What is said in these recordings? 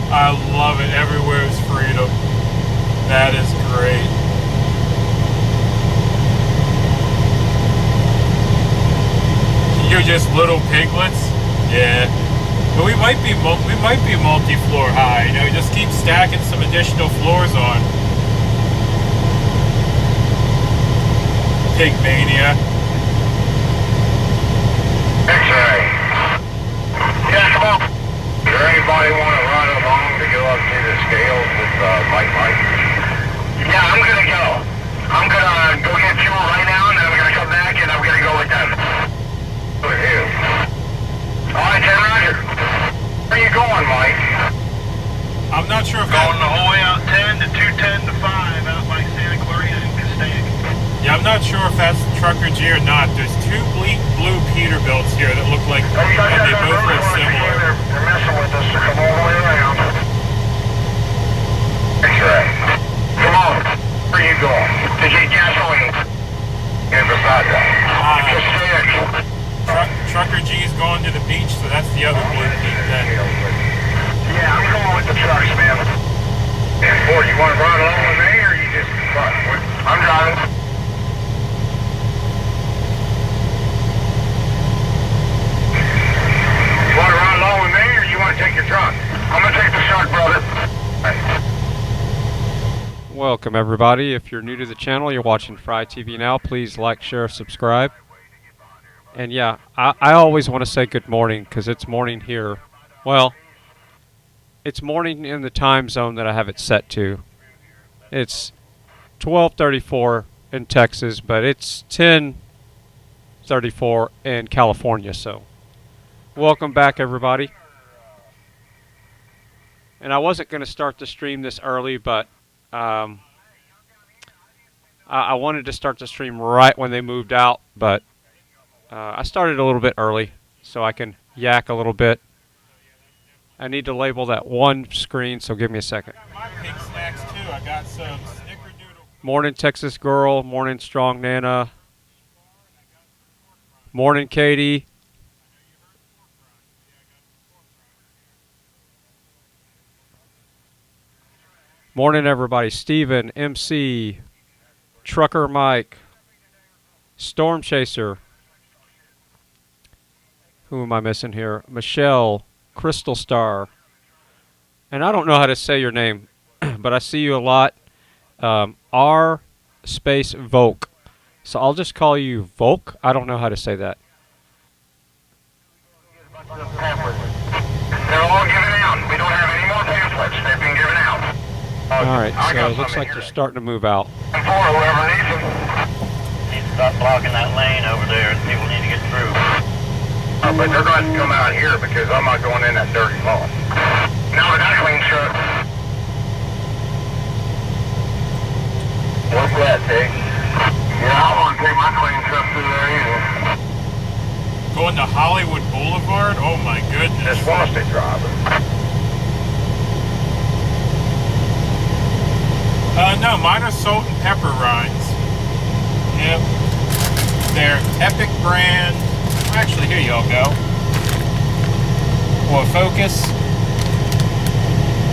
I love it. Everywhere is freedom. That is great. You're just little piglets? Yeah. But we might be multi-floor high. You know, just keep stacking some additional floors on. Pig mania. X-ray. Yeah, come on. Does anybody want to run along to go up to the scales with Mike? Yeah, I'm gonna go. I'm gonna go get fuel right now, and then I'm gonna come back, and I'm gonna go with them. With you. All right, 10 Roger. Where are you going, Mike? I'm not sure if going the whole way out 10 to 210 to 5 out by Santa Clarita and Castaic. Yeah, I'm not sure if that's Trucker G or not. There's two blue Peterbilts here that look like, and they both look similar. They're messing with us to come all the way around. X-ray. Come on. Where are you going? To get gasoline. And beside that. Trucker G's going to the beach, so that's the other blue Pete then. Yeah, I'm going with the trucks, man. And boy, you want to run along with me, or you just run? I'm driving. You want to run along with me, or you want to take your truck? I'm going to take the truck, brother. Welcome everybody. If you're new to the channel, you're watching FryTVNow, please like, share, subscribe. And yeah, I always want to say good morning because it's morning here. Well, it's morning in the time zone that I have it set to. It's 12:34 in Texas, but it's 10:34 in California, so welcome back everybody. And I wasn't going to start the stream this early, but I wanted to start the stream right when they moved out, but I started a little bit early so I can yak a little bit. I need to label that one screen, so give me a second. My pig snacks too. I got some snickerdoodle. Morning Texas Girl, morning Strong Nana, morning Katie. Morning everybody. Steven, MC, Trucker Mike, Storm Chaser. Who am I missing here? Michelle, Crystal Star. And I don't know how to say your name, but I see you a lot. R space Volk. So I'll just call you Volk. I don't know how to say that. They're all given out. We don't have any more pamphlets. They've been given out. Alright, so it looks like they're starting to move out. Whoever needs them. Need to stop blocking that lane over there. People need to get through. But they're going to come out here because I'm not going in that dirty moss. Now I got a clean truck. What's that, Pig? Yeah, I don't want to take my clean truck through there either. Going to Hollywood Boulevard? Oh my goodness. Just wants to drive it. No, mine are salt and pepper rinds. Yep. They're Epic brand. Actually, here y'all go. Well, focus.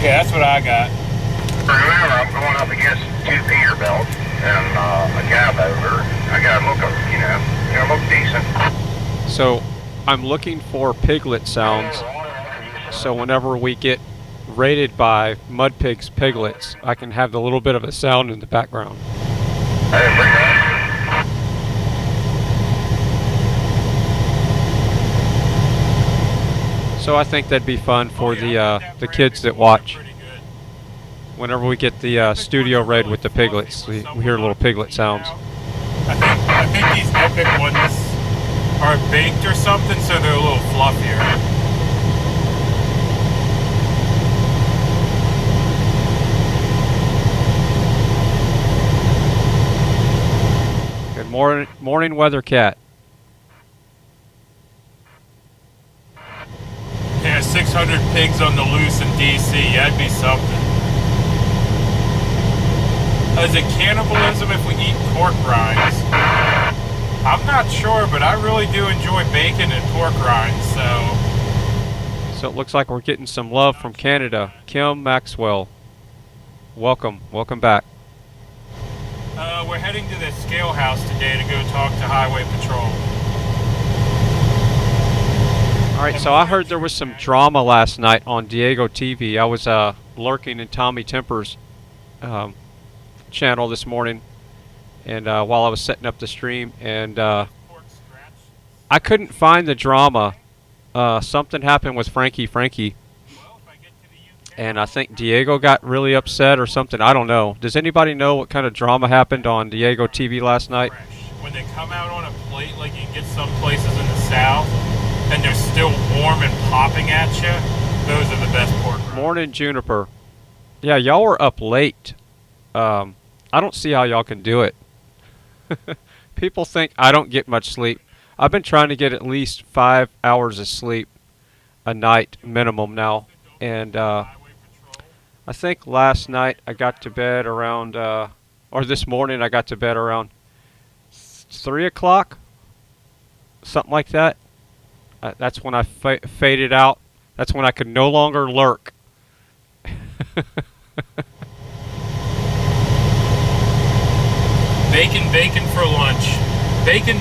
Yeah, that's what I got. Remember, I'm going up against two Peterbilts and a cab over. I got to look, look decent. So I'm looking for piglet sounds. So whenever we get raided by Mud Pig's piglets, I can have the little bit of a sound in the background. I didn't bring that. So I think that'd be fun for the kids that watch. Whenever we get the studio raid with the piglets, we hear little piglet sounds. I think these Epic ones are baked or something, so they're a little fluffier. Good morning, Weather Cat. Yeah, 600 pigs on the loose in DC. That'd be something. Is it cannibalism if we eat pork rinds? I'm not sure, but I really do enjoy bacon and pork rinds, so So it looks like we're getting some love from Canada. Kim Maxwell, welcome back. We're heading to the scale house today to go talk to Highway Patrol. All right, so I heard there was some drama last night on Diego TV. I was lurking in Tommy Temper's channel this morning, and while I was setting up the stream, and I couldn't find the drama. Something happened with Frankie, and I think Diego got really upset or something. I don't know. Does anybody know what kind of drama happened on Diego TV last night? When they come out on a plate, like you get some places in the south, and they're still warm and popping at you, those are the best pork rinds. Morning, Juniper. Yeah, y'all were up late. I don't see how y'all can do it. People think I don't get much sleep. I've been trying to get at least 5 hours of sleep a night minimum now, and I think last night I got to bed around, or this morning I got to bed around 3 o'clock, something like that. That's when I faded out. That's when I could no longer lurk. Bacon for lunch. Bacon.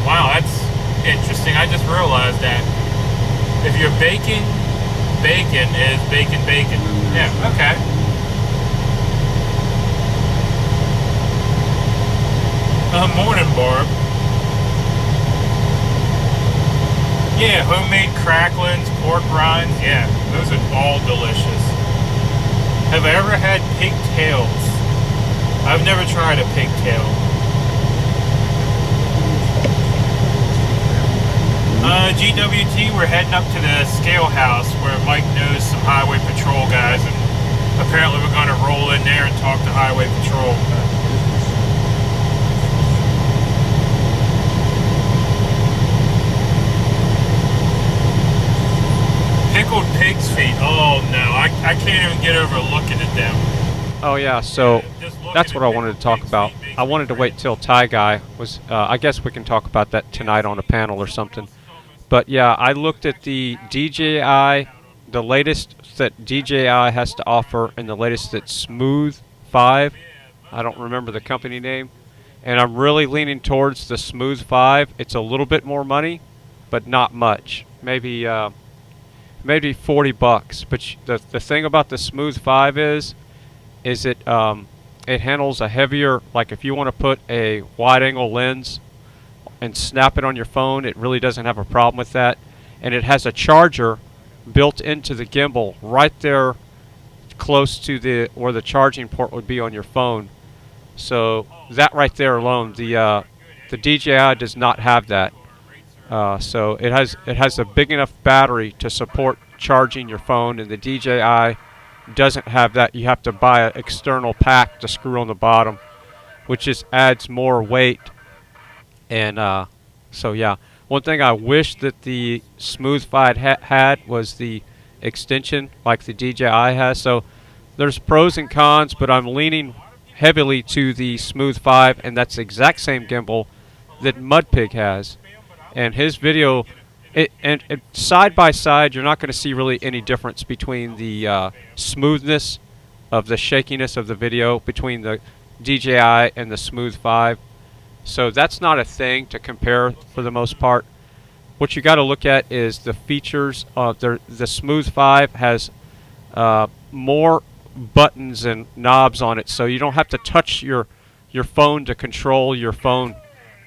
Wow, that's interesting. I just realized that. If you're baking, bacon is bacon. Yeah, okay. Morning, Barb. Yeah, homemade cracklings, pork rinds. Yeah, those are all delicious. Have I ever had pigtails? I've never tried a pigtail. GWT, we're heading up to the scale house where Mike knows some Highway Patrol guys, and apparently we're going to roll in there and talk to Highway Patrol. Pickled pig's feet. Oh no, I can't even get over looking at them. Oh yeah, so that's what I wanted to talk about. I wanted to wait till Ty Guy was, I guess we can talk about that tonight on a panel or something. But yeah, I looked at the DJI, the latest that DJI has to offer, and the latest that's Smooth 5. I don't remember the company name. And I'm really leaning towards the Smooth 5. It's a little bit more money, but not much. Maybe 40 bucks. But the thing about the Smooth 5 is it handles a heavier, like if you want to put a wide angle lens and snap it on your phone, it really doesn't have a problem with that. And it has a charger built into the gimbal right there close to where the charging port would be on your phone. So that right there alone, the DJI does not have that. So it has a big enough battery to support charging your phone, and the DJI doesn't have that. You have to buy an external pack to screw on the bottom, which just adds more weight. And so yeah, one thing I wish that the Smooth 5 had was the extension like the DJI has. So there's pros and cons, but I'm leaning heavily to the Smooth 5, and that's the exact same gimbal that Mudpig has. And his video, and side by side, you're not going to see really any difference between the smoothness of the shakiness of the video between the DJI and the Smooth 5. So that's not a thing to compare for the most part. What you got to look at is the features of the Smooth 5 has more buttons and knobs on it, so you don't have to touch your phone to control your phone,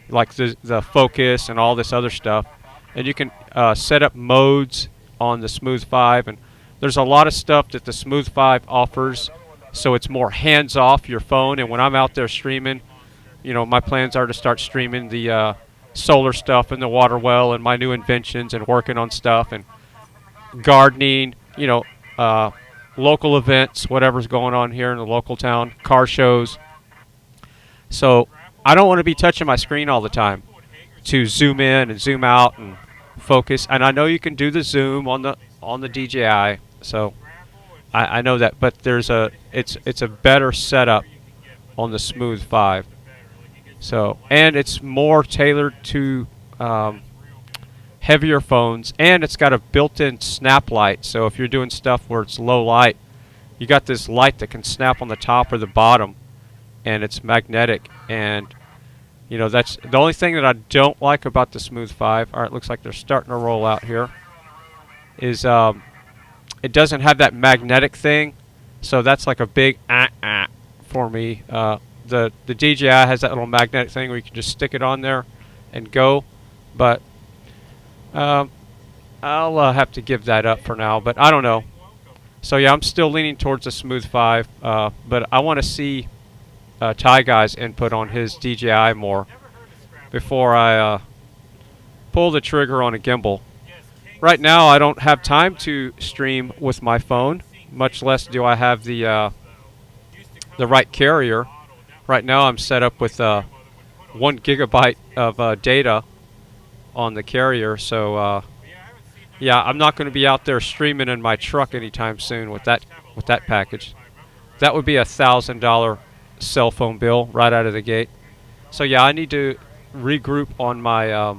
like the focus and all this other stuff. And you can set up modes on the Smooth 5, and there's a lot of stuff that the Smooth 5 offers, so it's more hands-off your phone. And when I'm out there streaming, you know, my plans are to start streaming the solar stuff and the water well and my new inventions and working on stuff and gardening, you know, local events, whatever's going on here in the local town, car shows. So I don't want to be touching my screen all the time to zoom in and zoom out and focus. And I know you can do the zoom on the DJI, so I know that, but it's a better setup on the Smooth 5. So, and it's more tailored to heavier phones, and it's got a built-in snap light. So if you're doing stuff where it's low light, you got this light that can snap on the top or the bottom, and it's magnetic. And you know, that's the only thing that I don't like about the Smooth 5. All right, looks like they're starting to roll out here. Is it doesn't have that magnetic thing, so that's like a big for me. The DJI has that little magnetic thing where you can just stick it on there and go, but I'll have to give that up for now. But I don't know. So yeah, I'm still leaning towards the Smooth 5, but I want to see Ty Guy's input on his DJI more before I pull the trigger on a gimbal. Right now, I don't have time to stream with my phone, much less do I have the right carrier. Right now, I'm set up with 1 gigabyte of data on the carrier, so yeah, I'm not going to be out there streaming in my truck anytime soon with that package. That would be $1,000 cell phone bill right out of the gate. So yeah, I need to regroup on my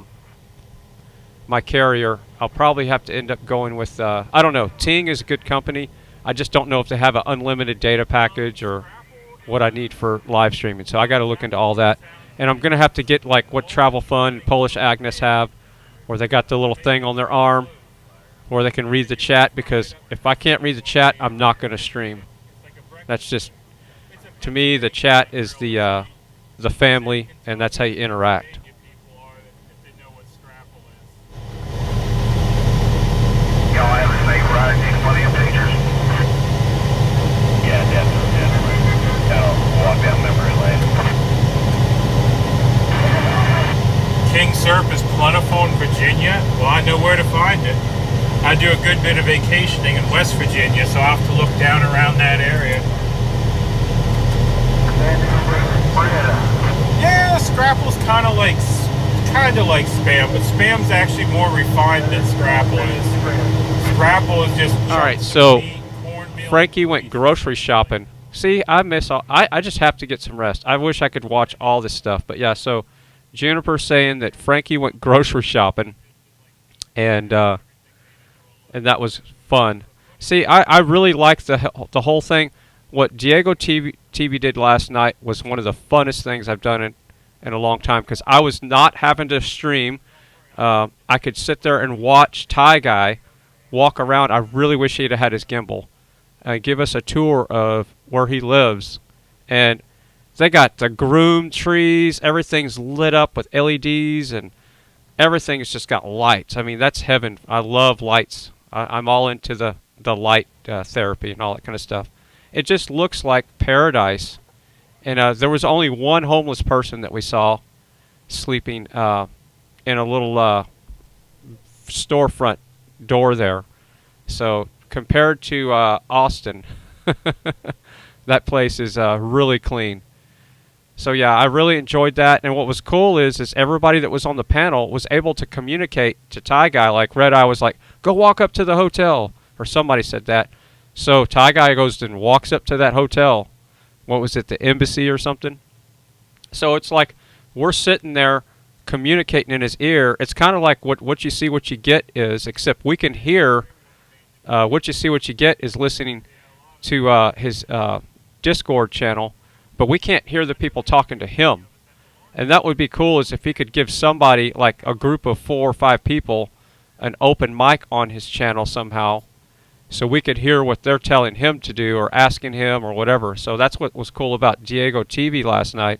my carrier. I'll probably have to end up going with I don't know. Ting is a good company. I just don't know if they have an unlimited data package or what I need for live streaming. So I got to look into all that. And I'm going to have to get like what Travel Fun and Polish Agnes have, where they got the little thing on their arm where they can read the chat, because if I can't read the chat, I'm not going to stream. That's just, to me, the chat is the family, and that's how you interact. Y'all have a safe ride, need plenty of pictures. Yeah, definitely. I'll walk down memory lane. King Surf is plentiful in Virginia. Well, I know where to find it. I do a good bit of vacationing in West Virginia, so I'll have to look down around that area. Yeah, Scrapple's kind of like Spam, but Spam's actually more refined than Scrapple is. Scrapple is just all right. So Frankie went grocery shopping. See, I just have to get some rest. I wish I could watch all this stuff, but yeah. So Juniper saying that Frankie went grocery shopping, and that was fun. See, I really like the whole thing. What Diego TV did last night was one of the funnest things I've done in a long time, because I was not having to stream. I could sit there and watch Ty Guy walk around. I really wish he'd have had his gimbal and give us a tour of where he lives. And they got the groomed trees. Everything's lit up with LEDs, and everything's just got lights. I mean, that's heaven. I love lights. I'm all into the light therapy and all that kind of stuff. It just looks like paradise. And there was only one homeless person that we saw sleeping in a little storefront door there. So compared to Austin, that place is really clean. So yeah, I really enjoyed that. And what was cool is everybody that was on the panel was able to communicate to Ty Guy. Like Red Eye was like, "Go walk up to the hotel," or somebody said that. So Ty Guy goes and walks up to that hotel. What was it, the embassy or something? So it's like we're sitting there communicating in his ear. It's kind of like what you see, what you get is, except we can hear. What you see, what you get is listening to his Discord channel, but we can't hear the people talking to him. And that would be cool, is if he could give somebody, like a group of 4 or 5 people, an open mic on his channel somehow, so we could hear what they're telling him to do or asking him or whatever. So that's what was cool about Diego TV last night,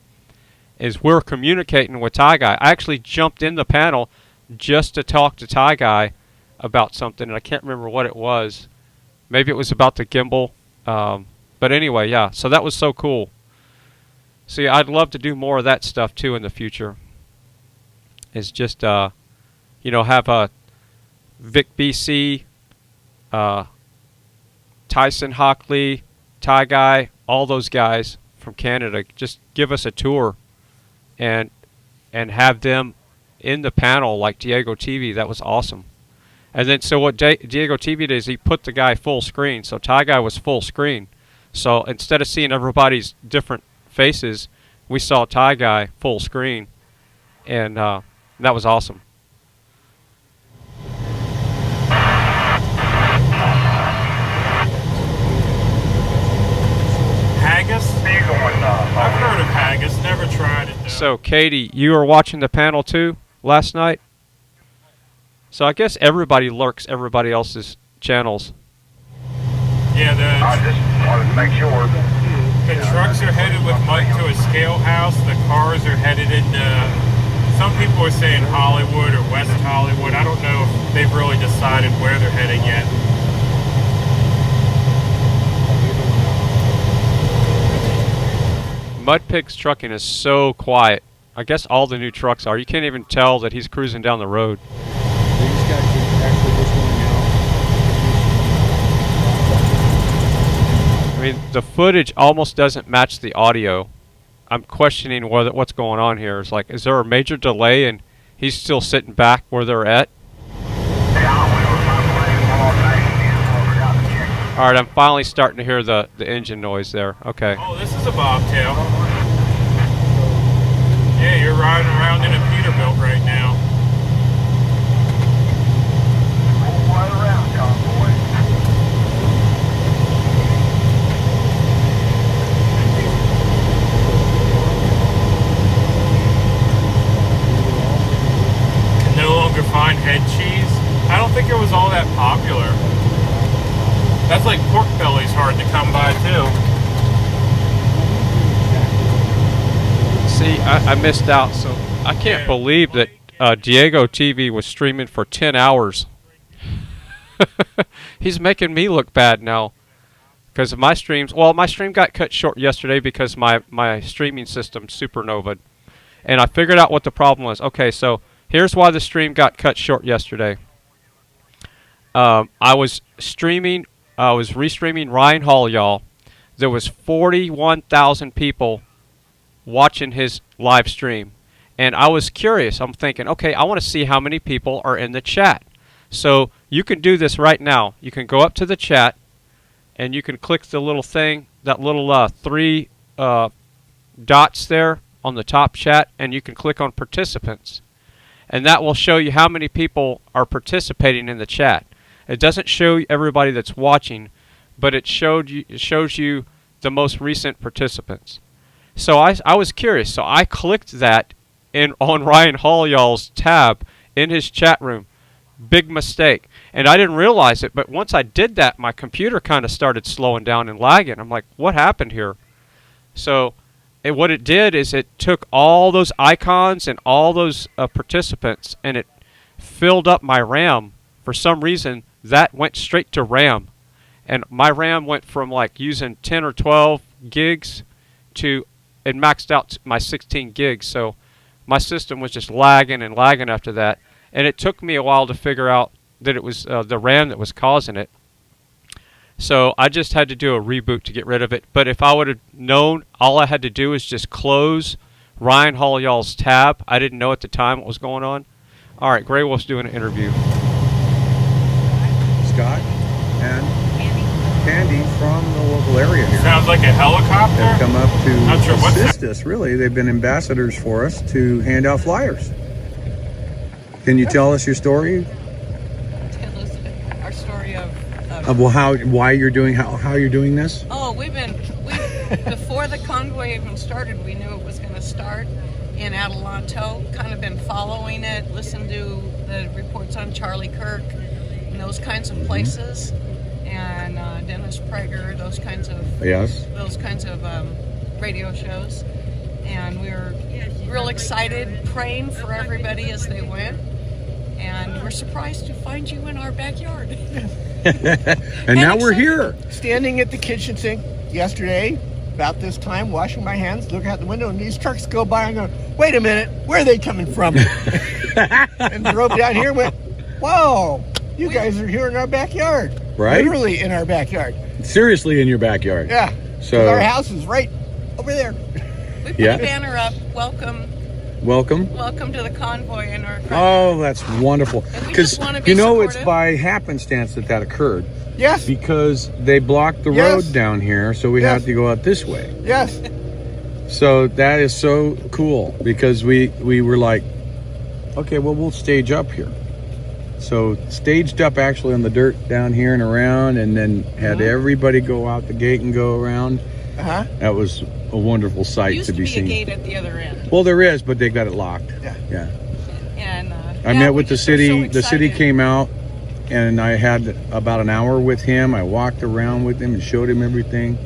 is we're communicating with Ty Guy. I actually jumped in the panel just to talk to Ty Guy about something, and I can't remember what it was. Maybe it was about the gimbal. But anyway, yeah, so that was so cool. See, I'd love to do more of that stuff too in the future. Is just, you know, have a Vic BC, Tyson Hockley, Ty Guy, all those guys from Canada, just give us a tour and have them in the panel like Diego TV. That was awesome. And then so what Diego TV did is he put the guy full screen. So Ty Guy was full screen. So instead of seeing everybody's different faces, we saw Ty Guy full screen. And that was awesome. So, Katie, you were watching the panel too last night? So I guess everybody lurks everybody else's channels. Yeah, I just wanted to make sure. the trucks are headed with Mike to a scale house. The cars are headed into, some people are saying Hollywood or West Hollywood. I don't know if they've really decided where they're heading yet. Mudpig's trucking is so quiet. I guess all the new trucks are. You can't even tell that he's cruising down the road. These guys are actually just going out. I mean, the footage almost doesn't match the audio. I'm questioning what's going on here. It's like, is there a major delay and he's still sitting back where they're at? Alright, I'm finally starting to hear the engine noise there. Okay. Oh, this is a bobtail. Yeah, you're riding around in a Peterbilt right now. Roll right around, Convoy. Can no longer find head cheese. I don't think it was all that popular. That's like pork belly's hard to come by too. See, I missed out, so I can't believe that Diego TV was streaming for 10 hours. He's making me look bad now. Because my streams, well, my stream got cut short yesterday because my streaming system supernovaed. And I figured out what the problem was. Okay, so here's why the stream got cut short yesterday. I was restreaming Ryan Hall, y'all. There was 41,000 people watching his live stream. And I was curious. I'm thinking, okay, I want to see how many people are in the chat. So you can do this right now. You can go up to the chat and you can click the little thing, that little three dots there on the top chat, and you can click on participants. And that will show you how many people are participating in the chat. It doesn't show everybody that's watching, but it shows you the most recent participants. So I was curious, so I clicked that on Ryan Hall y'all's tab in his chat room. Big mistake. And I didn't realize it, but once I did that, my computer kind of started slowing down and lagging. I'm like, what happened here? So what it did is it took all those icons and all those participants, and it filled up my RAM. For some reason, that went straight to RAM. And my RAM went from like using 10 or 12 gigs to it maxed out my 16 gigs. So my system was just lagging and lagging after that. And it took me a while to figure out that it was the RAM that was causing it. So I just had to do a reboot to get rid of it. But if I would have known, all I had to do is just close Ryan Hall y'all's tab. I didn't know at the time what was going on. All right, Grey Wolf's doing an interview. Scott and Candy from the local area here. Sounds like a helicopter. They've come up Not to sure what's assist us, really. They've been ambassadors for us to hand out flyers. Can you tell us your story? Tell us our story of Why you're doing, how you're doing this? oh, before the convoy even started, we knew it was going to start in Adelanto. Kind of been following it, listened to the reports on Charlie Kirk and those kinds of places, and Dennis Prager, those kinds of radio shows. And we were real excited, praying for everybody as they went. And we're surprised to find you in our backyard. and now we're here. Standing at the kitchen sink yesterday, about this time, washing my hands, looking out the window, and these trucks go by and go, wait a minute, where are they coming from? And drove down here and went, whoa, you guys are here in our backyard. Right? Literally in our backyard. Seriously in your backyard. Yeah. So our house is right over there. We put a banner up, welcome to the convoy in our front. Oh, that's wonderful. Because, you know, it's by happenstance that occurred. Yes. Because they blocked the road down here, so we had to go out this way. Yes. So that is so cool, because we were like, okay, well, we'll stage up here. So staged up actually on the dirt down here and around, and then had everybody go out the gate and go around. Uh-huh. That was a wonderful sight Used to be a seen. gate at the other end. Well, there is, but they got it locked. Yeah. Yeah. And I met with the city. The city came out, and I had about an hour with him. I walked around with him and showed him everything.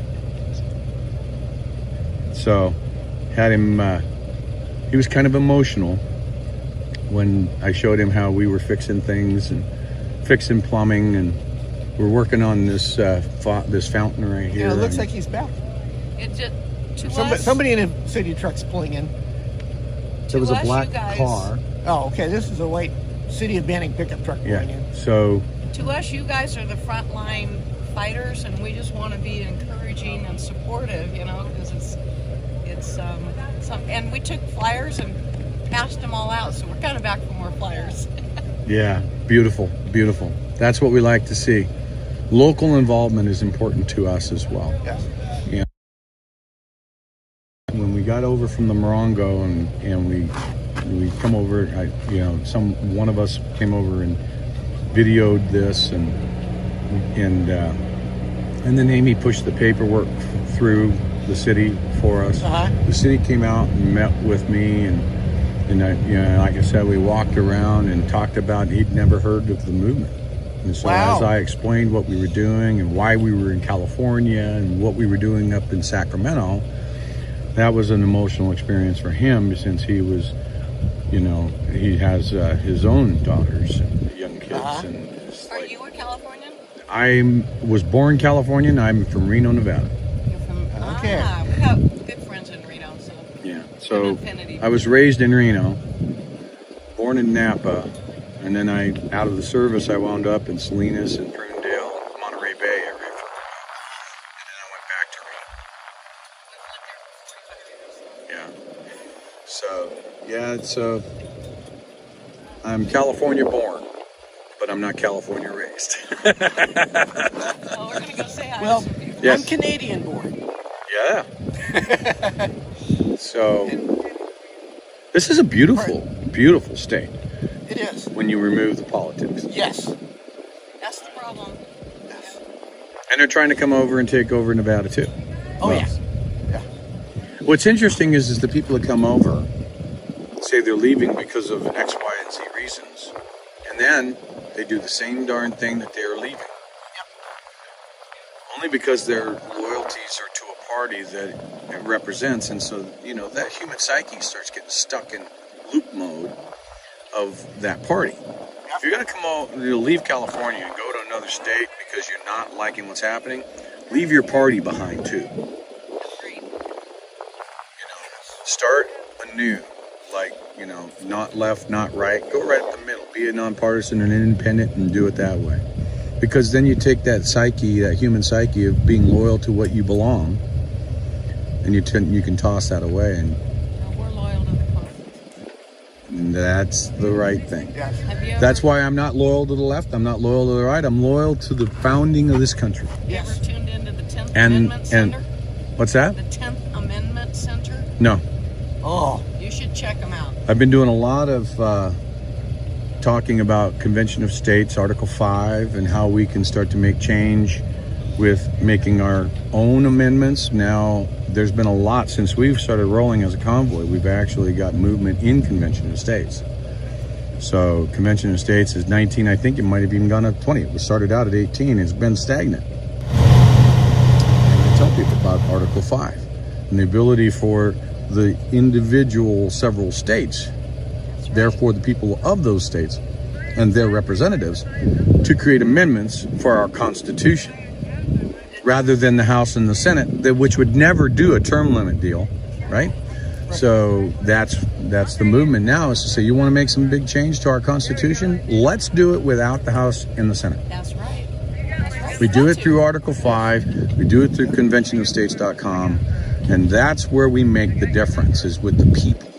So, had him. He was kind of emotional when I showed him how we were fixing things and fixing plumbing, and we're working on this this fountain right here. Yeah, it looks like he's back. It just to us, Somebody in a city truck's pulling in. There was a us, black you guys, car. Oh, okay. This is a white City of Banning pickup truck pulling in. So To us, you guys are the frontline fighters, and we just want to be encouraging and supportive, you know, because it's and we took flyers and passed them all out, so we're kind of back for more flyers. yeah, beautiful, beautiful. That's what we like to see. Local involvement is important to us as well. Yes. Yeah. When we got over from the Morongo and we come over, one of us came over and videoed this, and then Amy pushed the paperwork through the city for us. Uh-huh. The city came out and met with me, and like I said, we walked around and talked about, he'd never heard of the movement. And so Wow. as I explained what we were doing and why we were in California and what we were doing up in Sacramento, that was an emotional experience for him, since he was, he has his own daughters and young kids. Uh-huh. And it's Are like, you a Californian? I was born Californian. I'm from Reno, Nevada. You're from Okay. we have good friends in Reno, so Yeah. So An affinity. I was raised in Reno, born in Napa, and then out of the service, I wound up in Salinas and Prunedale, Monterey Bay area for a while. And then I went back to Reno. Yeah. So, I'm California born, but I'm not California raised. well, we're gonna go say hi Well, to some people. Yes. I'm Canadian born. Yeah. So, this is a beautiful, beautiful state It is. when you remove the politics. Yes. That's the problem. Yes. And they're trying to come over and take over Nevada too. Oh, Well, yeah. Yeah. What's interesting is the people that come over say they're leaving because of X, Y, and Z reasons. And then they do the same darn thing that they're leaving. Only because their loyalties are to a party that it represents. And so, that human psyche starts getting stuck in loop mode of that party. If you're going to come over, leave California and go to another state because you're not liking what's happening, leave your party behind too. Agreed. Start anew. Not left, not right. Go right up the middle. Be a nonpartisan and independent and do it that way. Because then you take that psyche, that human psyche of being loyal to what you belong, and you can toss that away, and No, we're loyal to the cause. that's the right thing. Yes. Have you ever, That's why I'm not loyal to the left. I'm not loyal to the right. I'm loyal to the founding of this country. you ever tuned into the 10th And- Amendment Center? What's that? The 10th Amendment Center? No. Oh. You should check them out. I've been doing a lot of talking about Convention of States, Article 5, and how we can start to make change with making our own amendments. Now, there's been a lot since we've started rolling as a convoy. We've actually got movement in Convention of States. So, Convention of States is 19, I think it might have even gone up 20. It was started out at 18, it's been stagnant. And I tell people about Article 5 and the ability for the individual several states, therefore the people of those states and their representatives, to create amendments for our Constitution rather than the House and the Senate, which would never do a term limit deal, right? So that's the movement now, is to say, you want to make some big change to our Constitution? Let's do it without the House and the Senate. That's right. That's right. We do it through Article 5, we do it through conventionofstates.com, and that's where we make the difference, is with the people.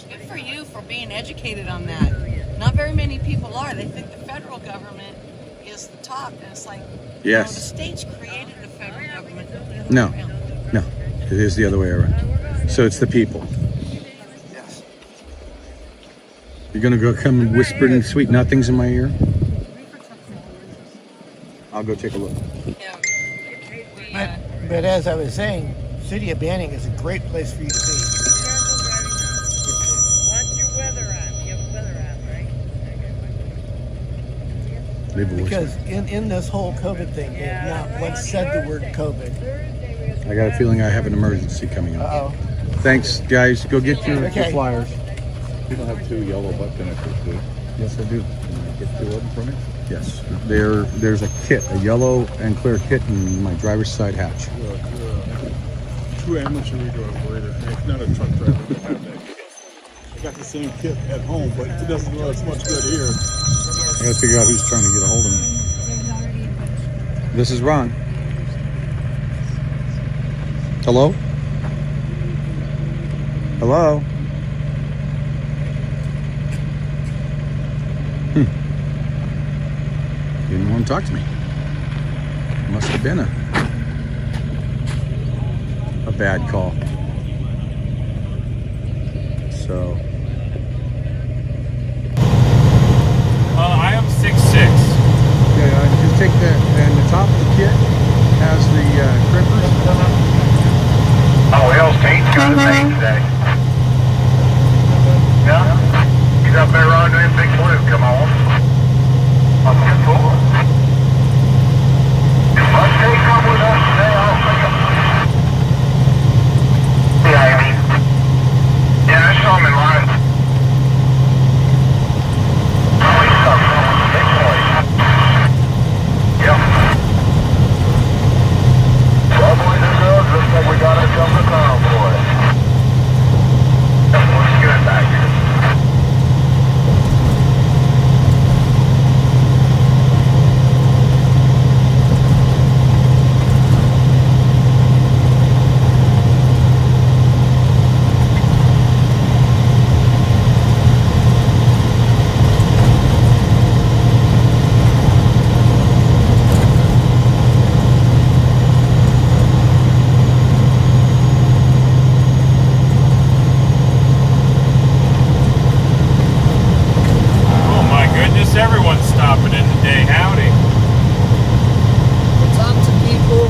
Good for you for being educated on that. Not very many people are. They think the federal government is the top, and it's like, Yes. the states created the federal government. not the other No. way around. No, it is the other way around. So it's the people. Yes. You're gonna go come and whispering sweet nothings in my ear? I'll go take a look. Yeah. We, But as I was saying, City of Banning is a great place for you to be. Watch your weather on. You have weather on, right? Leave a voice. Because in this whole COVID thing, they've not once said the word COVID. I got a feeling I have an emergency coming up. Uh-oh. Thanks, guys. Go get your Okay. flyers. You don't have 2 yellow butt connectors, do you? Yes, I do. Get 2 of them for me? Yes, there's a kit, a yellow and clear kit in my driver's side hatch. You're a true amateur operator. It's not a truck driver to have that kit. I got the same kit at home, but it doesn't do as much good here. I gotta figure out who's trying to get a hold of me. This is Ron. Hello? Hello? Didn't want to talk to me. Must have been a bad call. So. I am 6'6". Yeah, just take that, and the top of the kit has the crimpers. Oh, Will's tape's got a paint today. Yeah? He's up there running that big blue. Come on. I'm good for it. Let's take come with us today. I'll see him. Yeah, Amy. Yeah, I saw him in line. Oh, he's coming on the big boy. Yep. Cowboy, this looks like we got it coming down, boys. That looks good back here. Everyone's stopping in today. Howdy. We'll talk to people.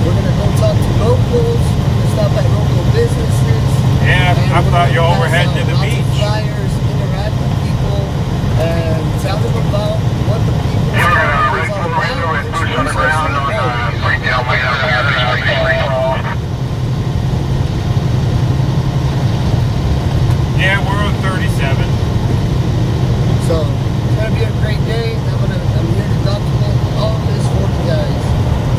We're going to go talk to locals. We're going to stop at local businesses. Yeah, And I we're thought gonna y'all were pass heading to out the lots of beach. Flyers, interact with people, and tell them about what the people Yeah, is we're all going to about. boots on the ground on FryTVNow. Yeah, we're on 37. So it's gonna be a great day. I'm here to document all this for you guys.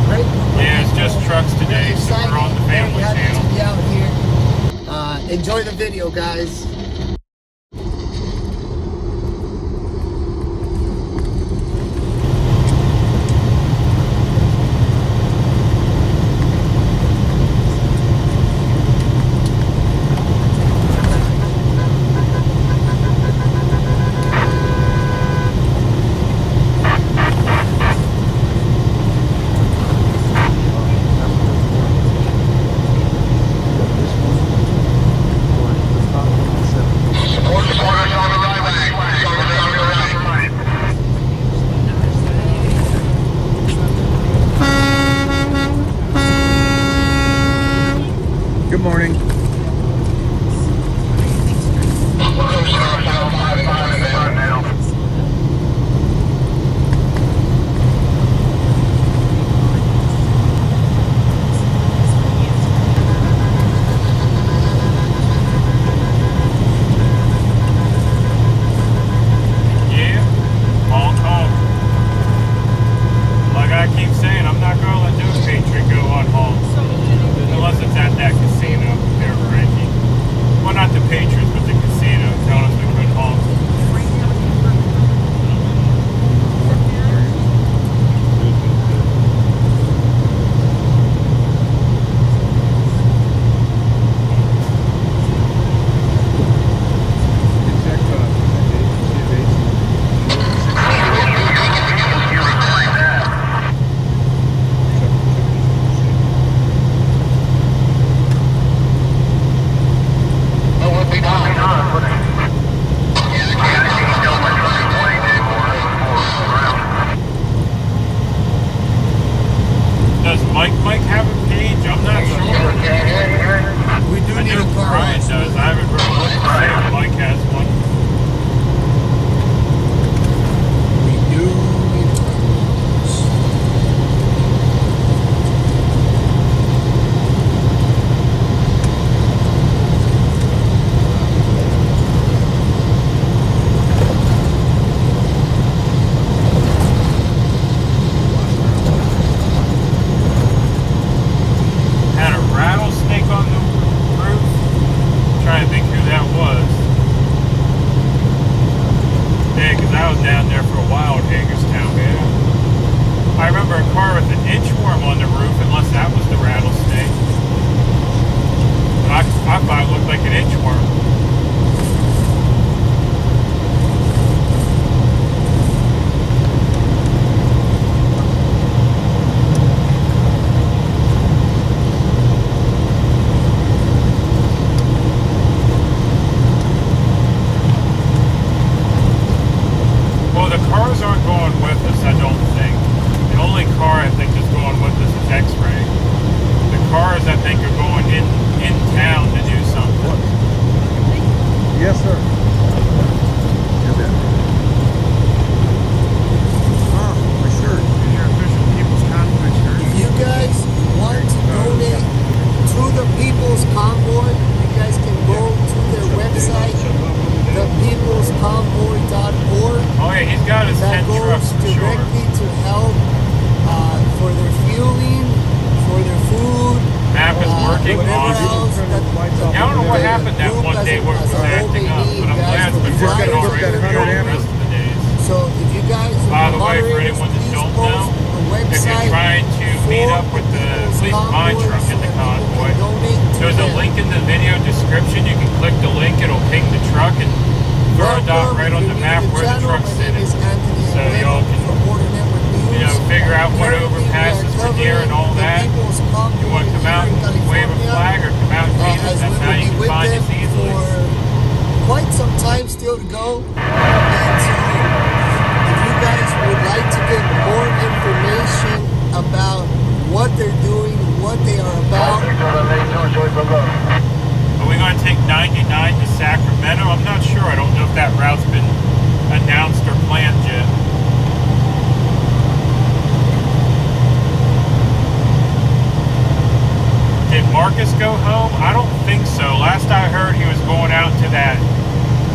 Great group of Yeah, it's people. just trucks today, Really so we're on the excited, family very happy channel. to be out here. Enjoy the video, guys. Good morning. Yeah, honk honk. Like I keep saying, I'm not going to let no Patriot go on honk. Unless it's at that casino. Does Mike have a page? I'm not sure. We do I need know a car Brian wash. does. I haven't heard what to say if Mike has one. We do need a car wash. Had a rattlesnake on the roof. Trying to think who that was. Yeah, because I was down there for a while in Hagerstown, man. I remember a car with an inchworm on the roof, unless that was the rattlesnake. But I thought it looked like an inchworm. Well, the cars aren't going with us, I don't think. The only car I think that's going with us is X-Ray. The cars I think are going in town to do something. Yes, sir. My shirt. Your official People's Convoy shirt. If you guys want to donate to the People's Convoy, you guys can go to their website, thepeoplesconvoy.org. Oh yeah, he's got his 10 That trucks goes for sure. directly to help for their fueling, for their food. Map is working. whatever Awesome. else that I don't know what happened that one day where it was acting up, but I'm glad it's been working already for the rest of the days. So if you guys, By the way, for anyone that don't know, if you're trying to meet up with the police mine truck in the convoy, there's a link in the video description. You can click the link, it'll ping the truck and throw a dot right on the map where the truck's sitting. So y'all can, figure out what overpasses from here and all that. You want to come out and wave a flag or come out and meet us, that's how you can find us easily. Quite some time still to go. And so if you guys would like to get more information about what they're doing, what they are about, Are we going to take 99 to Sacramento? I'm not sure. I don't know if that route's been announced or planned yet. Did Marcus go home? I don't think so. Last I heard he was going out to that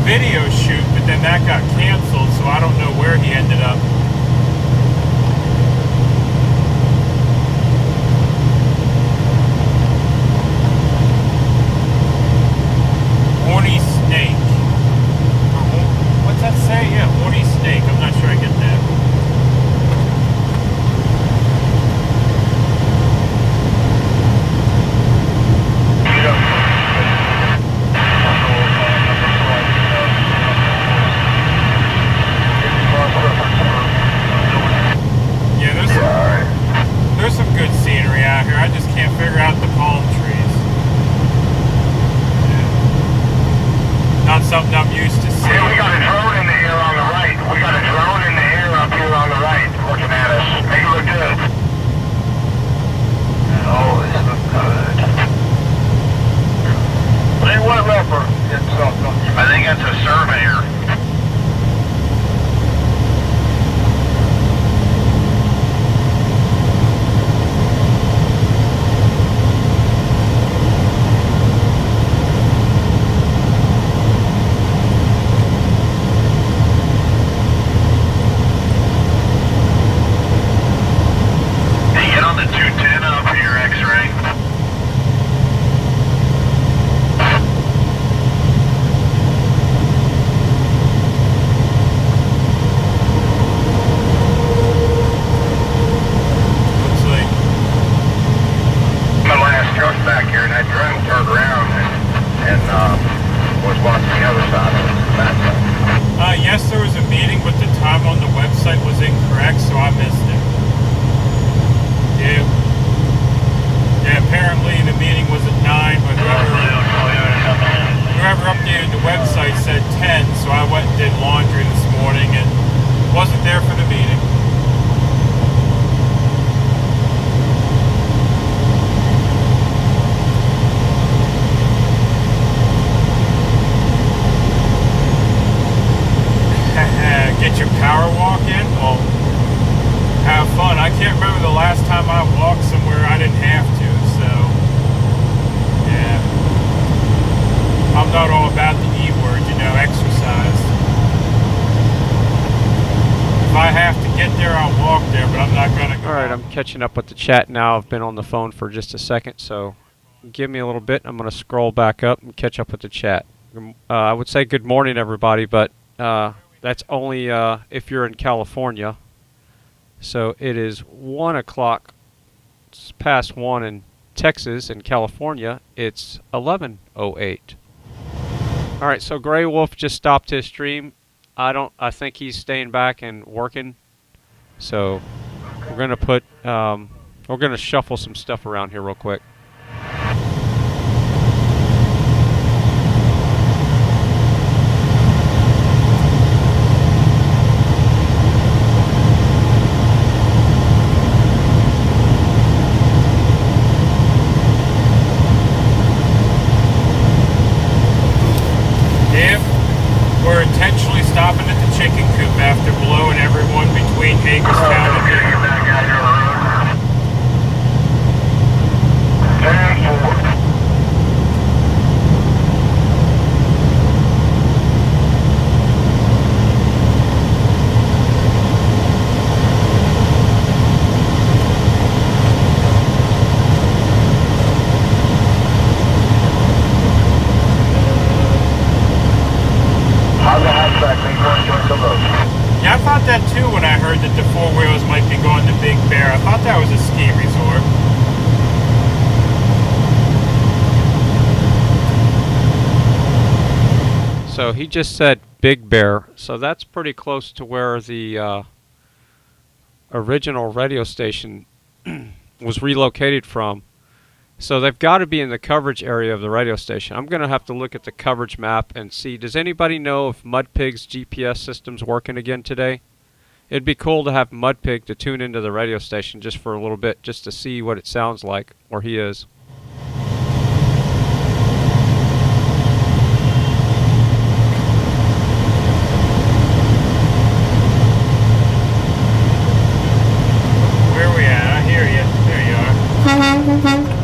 video shoot, but then that got canceled, so I don't know where he ended up. Horny snake. What's that say? Yeah, horny snake. I'm not sure I get that. Yeah, there's some good scenery out here. I just can't figure out the palm trees. Not something I'm used to seeing. Hey, we got a drone in the air on the right. We got a drone in the air up here on the right, looking at us. Make it look good. Oh, this looks good. Hey, what rubber? I think it's a surveyor. Hey, get on the 210 up here, X-Ray. Looks like My last truck back here, and that drone turned around and was watching the other side of that side. yes, there was a meeting, but the time on the website was incorrect, so I missed it. Yeah. time I walked somewhere I didn't have to, so yeah. I'm not all about the E word, you know, exercise. If I have to get there, I'll walk there, but I'm not gonna go. Alright, I'm catching up with the chat now. I've been on the phone for just a second, so give me a little bit. I'm going to scroll back up and catch up with the chat. I would say good morning, everybody, but that's only if you're in California. So it is 1 o'clock. It's past 1 in Texas. In California, it's 11:08. Alright, so Grey Wolf just stopped his stream. I think he's staying back and working. So we're gonna put we're gonna shuffle some stuff around here real quick. We're intentionally stopping at the chicken coop after blowing everyone between Hagerstown and here. Yeah, I thought that too when I heard that the four-wheelers might be going to Big Bear. I thought that was a ski resort. So he just said Big Bear, so that's pretty close to where the original radio station was relocated from. So they've got to be in the coverage area of the radio station. I'm going to have to look at the coverage map and see. Does anybody know if Mudpig's GPS system's working again today? It'd be cool to have Mudpig to tune into the radio station just for a little bit, just to see what it sounds like where he is. Where are we at? I hear you. There you are.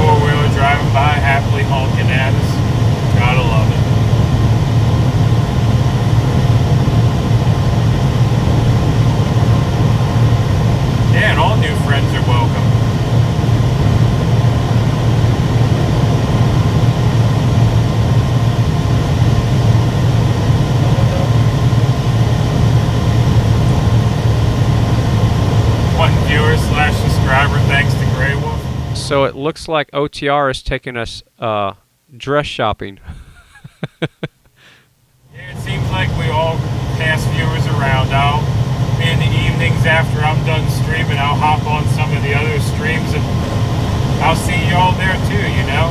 Four-wheeler driving by, happily honking at us. Gotta love it. Yeah, and all new friends are welcome. One viewer / subscriber, thanks to Grey Wolf. So it looks like OTR is taking us dress shopping. Yeah, it seems like we all pass viewers around. In the evenings after I'm done streaming, I'll hop on some of the other streams and I'll see y'all there too, you know?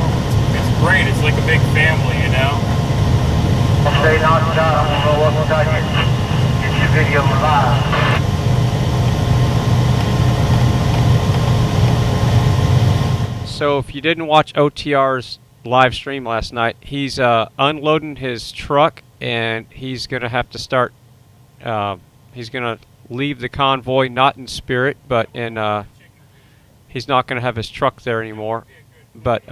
It's great, it's like a big family, you know? Stay non-stop, get your video live. So if you didn't watch OTR's live stream last night, he's unloading his truck and he's going to have to start, he's going to leave the convoy, not in spirit, but in, he's not going to have his truck there anymore. But,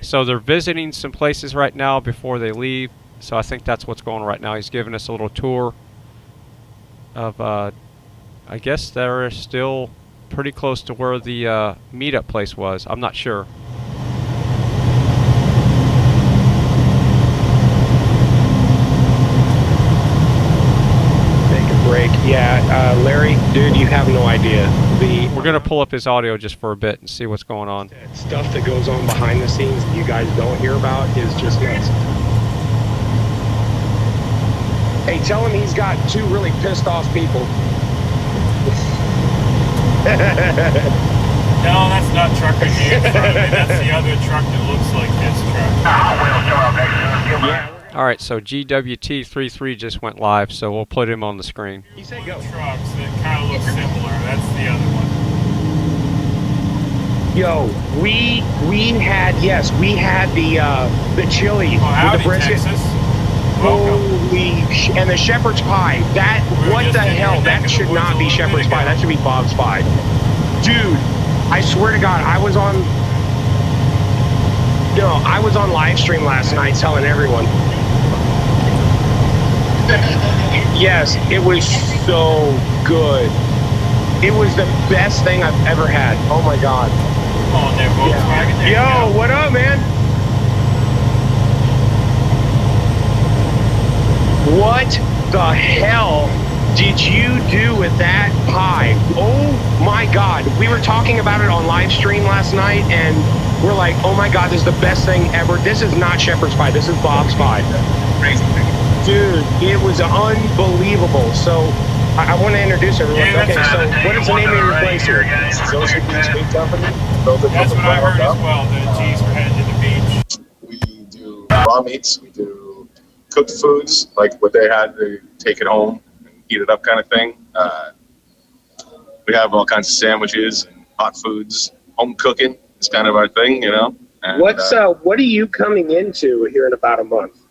so they're visiting some places right now before they leave. So I think that's what's going on right now. He's giving us a little tour of, I guess they're still pretty close to where the meetup place was. I'm not sure. Take a break. Yeah, Larry, dude, you have no idea. We're going to pull up his audio just for a bit and see what's going on. Stuff that goes on behind the scenes that you guys don't hear about is just nuts. Hey, tell him he's got two really pissed off people. No, that's not Trucker G in front of me. That's the other truck that looks like his truck. Alright, so GWT33 just went live, so we'll put him on the screen. He said go. Trucks that kind of look similar. That's the other one. Yo, we had the chili with the brisket. Texas. beach and the shepherd's pie. That, what the hell? That should not be shepherd's pie. That should be Bob's pie. Dude, I swear to God, I was on live stream last night telling everyone. Yes, it was so good. It was the best thing I've ever had. Oh my God. Come on there, Volkswagen. Yo, what up, man? What the hell did you do with that pie? Oh my God. We were talking about it on live stream last night and we're like, oh my God, this is the best thing ever. This is not shepherd's pie. This is Bob's pie. Crazy thing. Dude, it was unbelievable. So I want to introduce everyone. Okay, so what is the name of your place here? Social Beach Meat Company. That's what I heard as well. The geez, we're headed to the beach. We do raw meats. We do cooked foods, like what they had to take it home and heat it up kind of thing. We have all kinds of sandwiches and hot foods. Home cooking is kind of our thing, you know. And, what are you coming into here in about a month?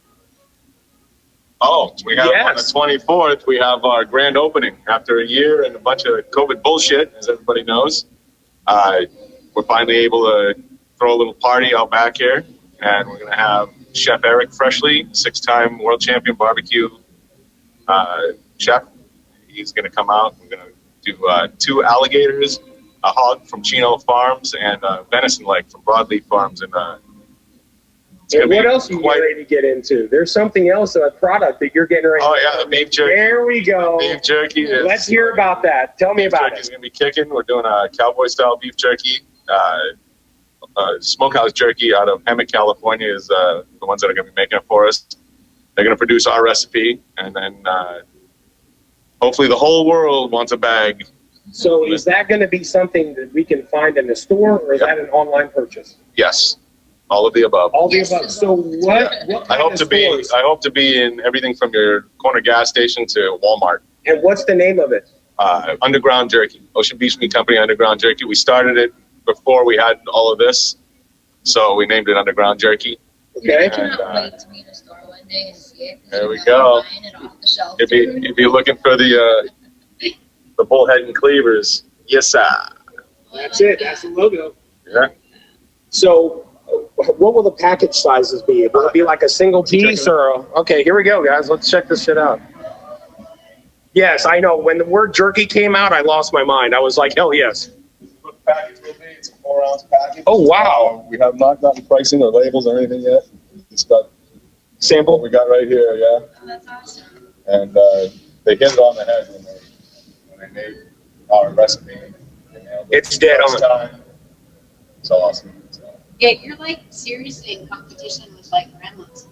Oh, we have on the 24th, we have our grand opening after a year and a bunch of COVID bullshit, as everybody knows. We're finally able to throw a little party out back here, and we're going to have Chef Eric Freshly, 6-time world champion barbecue chef. He's going to come out. We're going to do 2 alligators, a hog from Chino Farms, and a venison leg from Broadleaf Farms. And what else are you ready to get into? There's something else, a product that you're getting ready. Oh, yeah, the beef jerky. There we go. Beef jerky. Let's hear about that. Tell me about it. It's going to be kicking. We're doing a Cowboy-style beef jerky. Smokehouse jerky out of Hemet, California is the ones that are going to be making it for us. They're going to produce our recipe, and then hopefully the whole world wants a bag. So is that going to be something that we can find in the store, or is that an online purchase? Yes, all of the above. All the above. So what I hope to be in everything from your corner gas station to Walmart. And what's the name of it? Underground Jerky, Ocean Beach Meat Company Underground Jerky. We started it before we had all of this, so we named it Underground Jerky. Okay. And, there we go. If you're looking for the bullhead and cleavers, yes sir. That's it. That's the logo. Yeah. So, what will the package sizes be? Will it be like a single piece or okay, here we go, guys. Let's check this shit out. Yes, I know. When the word jerky came out, I lost my mind. I was like, hell yes. What the package will be? It's a 4-ounce package. Oh, wow. We have not gotten pricing or labels or anything yet. We just got sample. What we got right here, yeah. Oh, that's awesome. And they hit it on the head when they made our recipe. It's dead on. It's awesome. Yeah, you're like seriously in competition with like grandmas.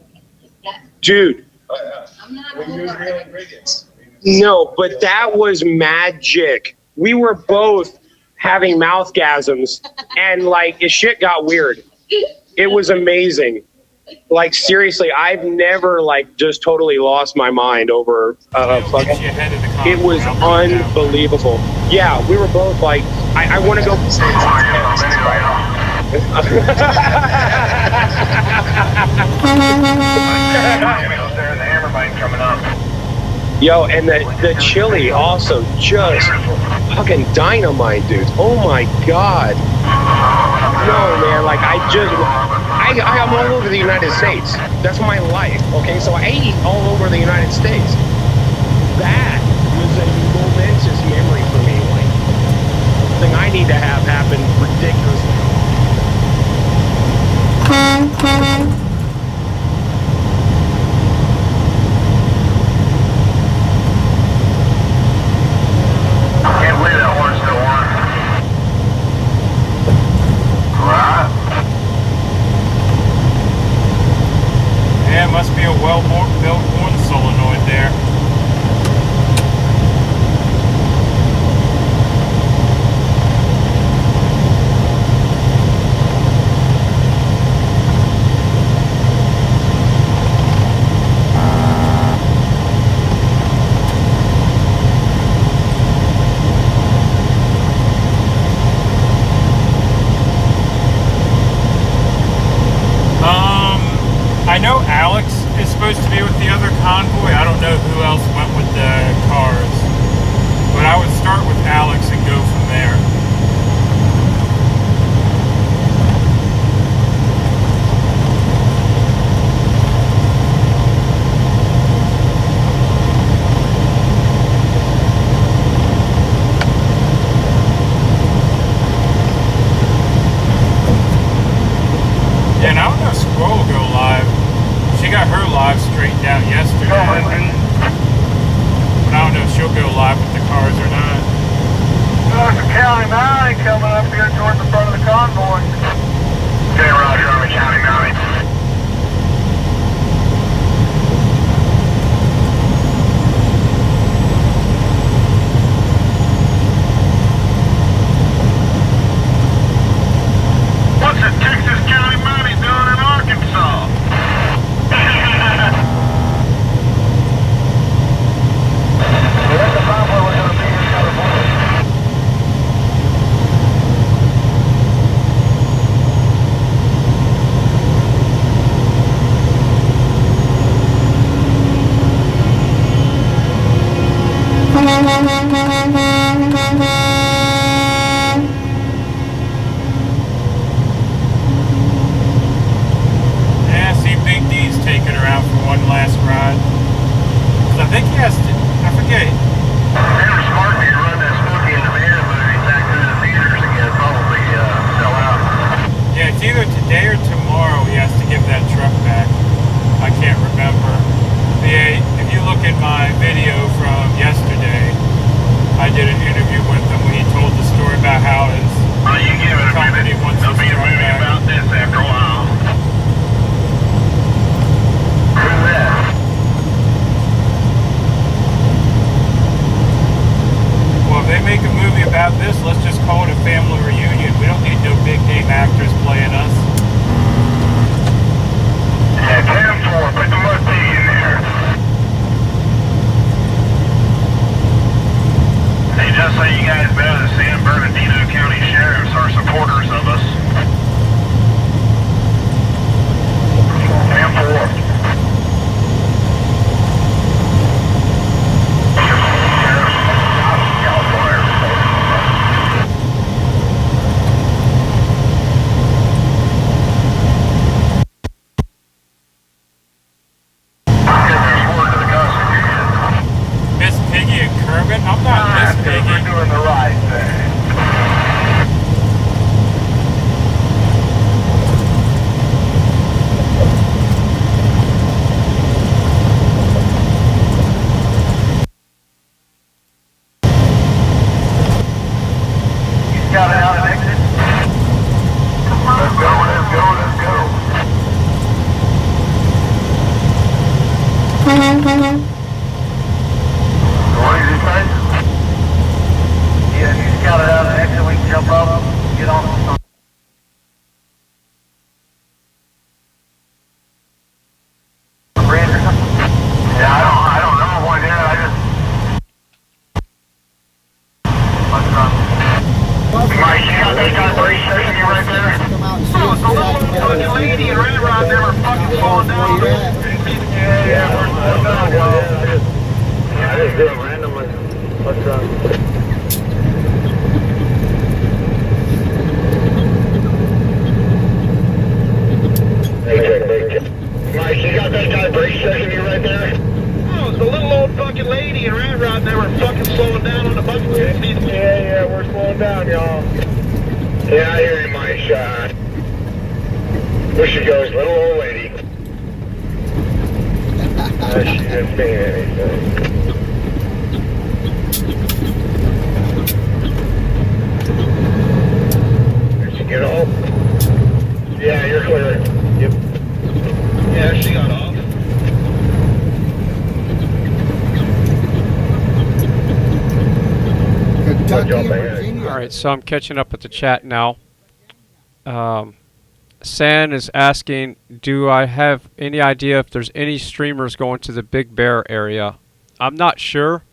Yeah. Dude. Oh, yeah. I'm not We use real ingredients. No, but that was magic. We were both having mouthgasms and like shit got weird. It was amazing. Like seriously, I've never like just totally lost my mind over fucking. It was unbelievable. Yeah, we were both like, I want to go. Yo, and the chili also just fucking dynamite, dude. Oh my God. No, man, like I'm all over the United States. That's my life, okay? So I eat all over the United States. That was a momentous memory for me. Like, something I need to have happen ridiculously. Can't believe that horse still won. Right. Yeah, it must be a well-built horn solenoid there. the other convoy. I don't know who else went with the cars. But I would start with Alex and go from there. Yeah, and I don't know if Squirrel will go live. She got her live straightened out yesterday. But I don't know if she'll go live with the cars or not. There's a County Mountie coming up here towards the front of the convoy. Okay, Roger, I'm a County Mountie. What's a Texas County Mountie doing in Arkansas? That's the convoy we're going to be in California. Yeah, see Big D's taking her out for one last ride. 'Cause I think he has to, I forget. They were smart to run that Smokey in the van, but if he's back through the theaters again, probably sell out. Yeah, it's either today or tomorrow he has to give that truck back. I can't remember. But yeah, if you look at my video from yesterday, I did an interview with him when he told the story about how his Oh, you give it a company minute. wants There'll his be a truck movie back. about this after a while. Who's that? Well, if they make a movie about this, let's just call it a family reunion. We don't need no big name actors playing us. Yeah, 10-4, put the mustang in there. Hey, just so you guys know, the San Bernardino County Sheriffs are supporters of us. 10-4. Miss Piggy and Kermit? I'm not Miss We're Piggy. doing the right thing. You got it out and exit? Let's go, let's go, let's go. What did you say? Yeah, you just got it out and exit, we can jump up, get on the... Bridge or something? Yeah, I don't know one yet, I just... Let's run. Mike, you got that guy for station you right there? Oh, it's a little old fucking lady and Red Rod never fucking slowing down. Yeah, we're slowing down, y'all. Yeah, I just did it randomly. Let's Mike, you got that guy brake checking you right there? Oh, it's a little old fucking lady and Red Rod never fucking slowing down on the bus. Yeah, we're slowing down, y'all. Yeah, I hear you, Mike. There she goes, little old lady. She didn't mean anything. Did she get off? Yeah, you're clear. Yep. Yeah, she got off. All right, so I'm catching up with the chat now. San is asking, do I have any idea if there's any streamers going to the Big Bear area? I'm not sure.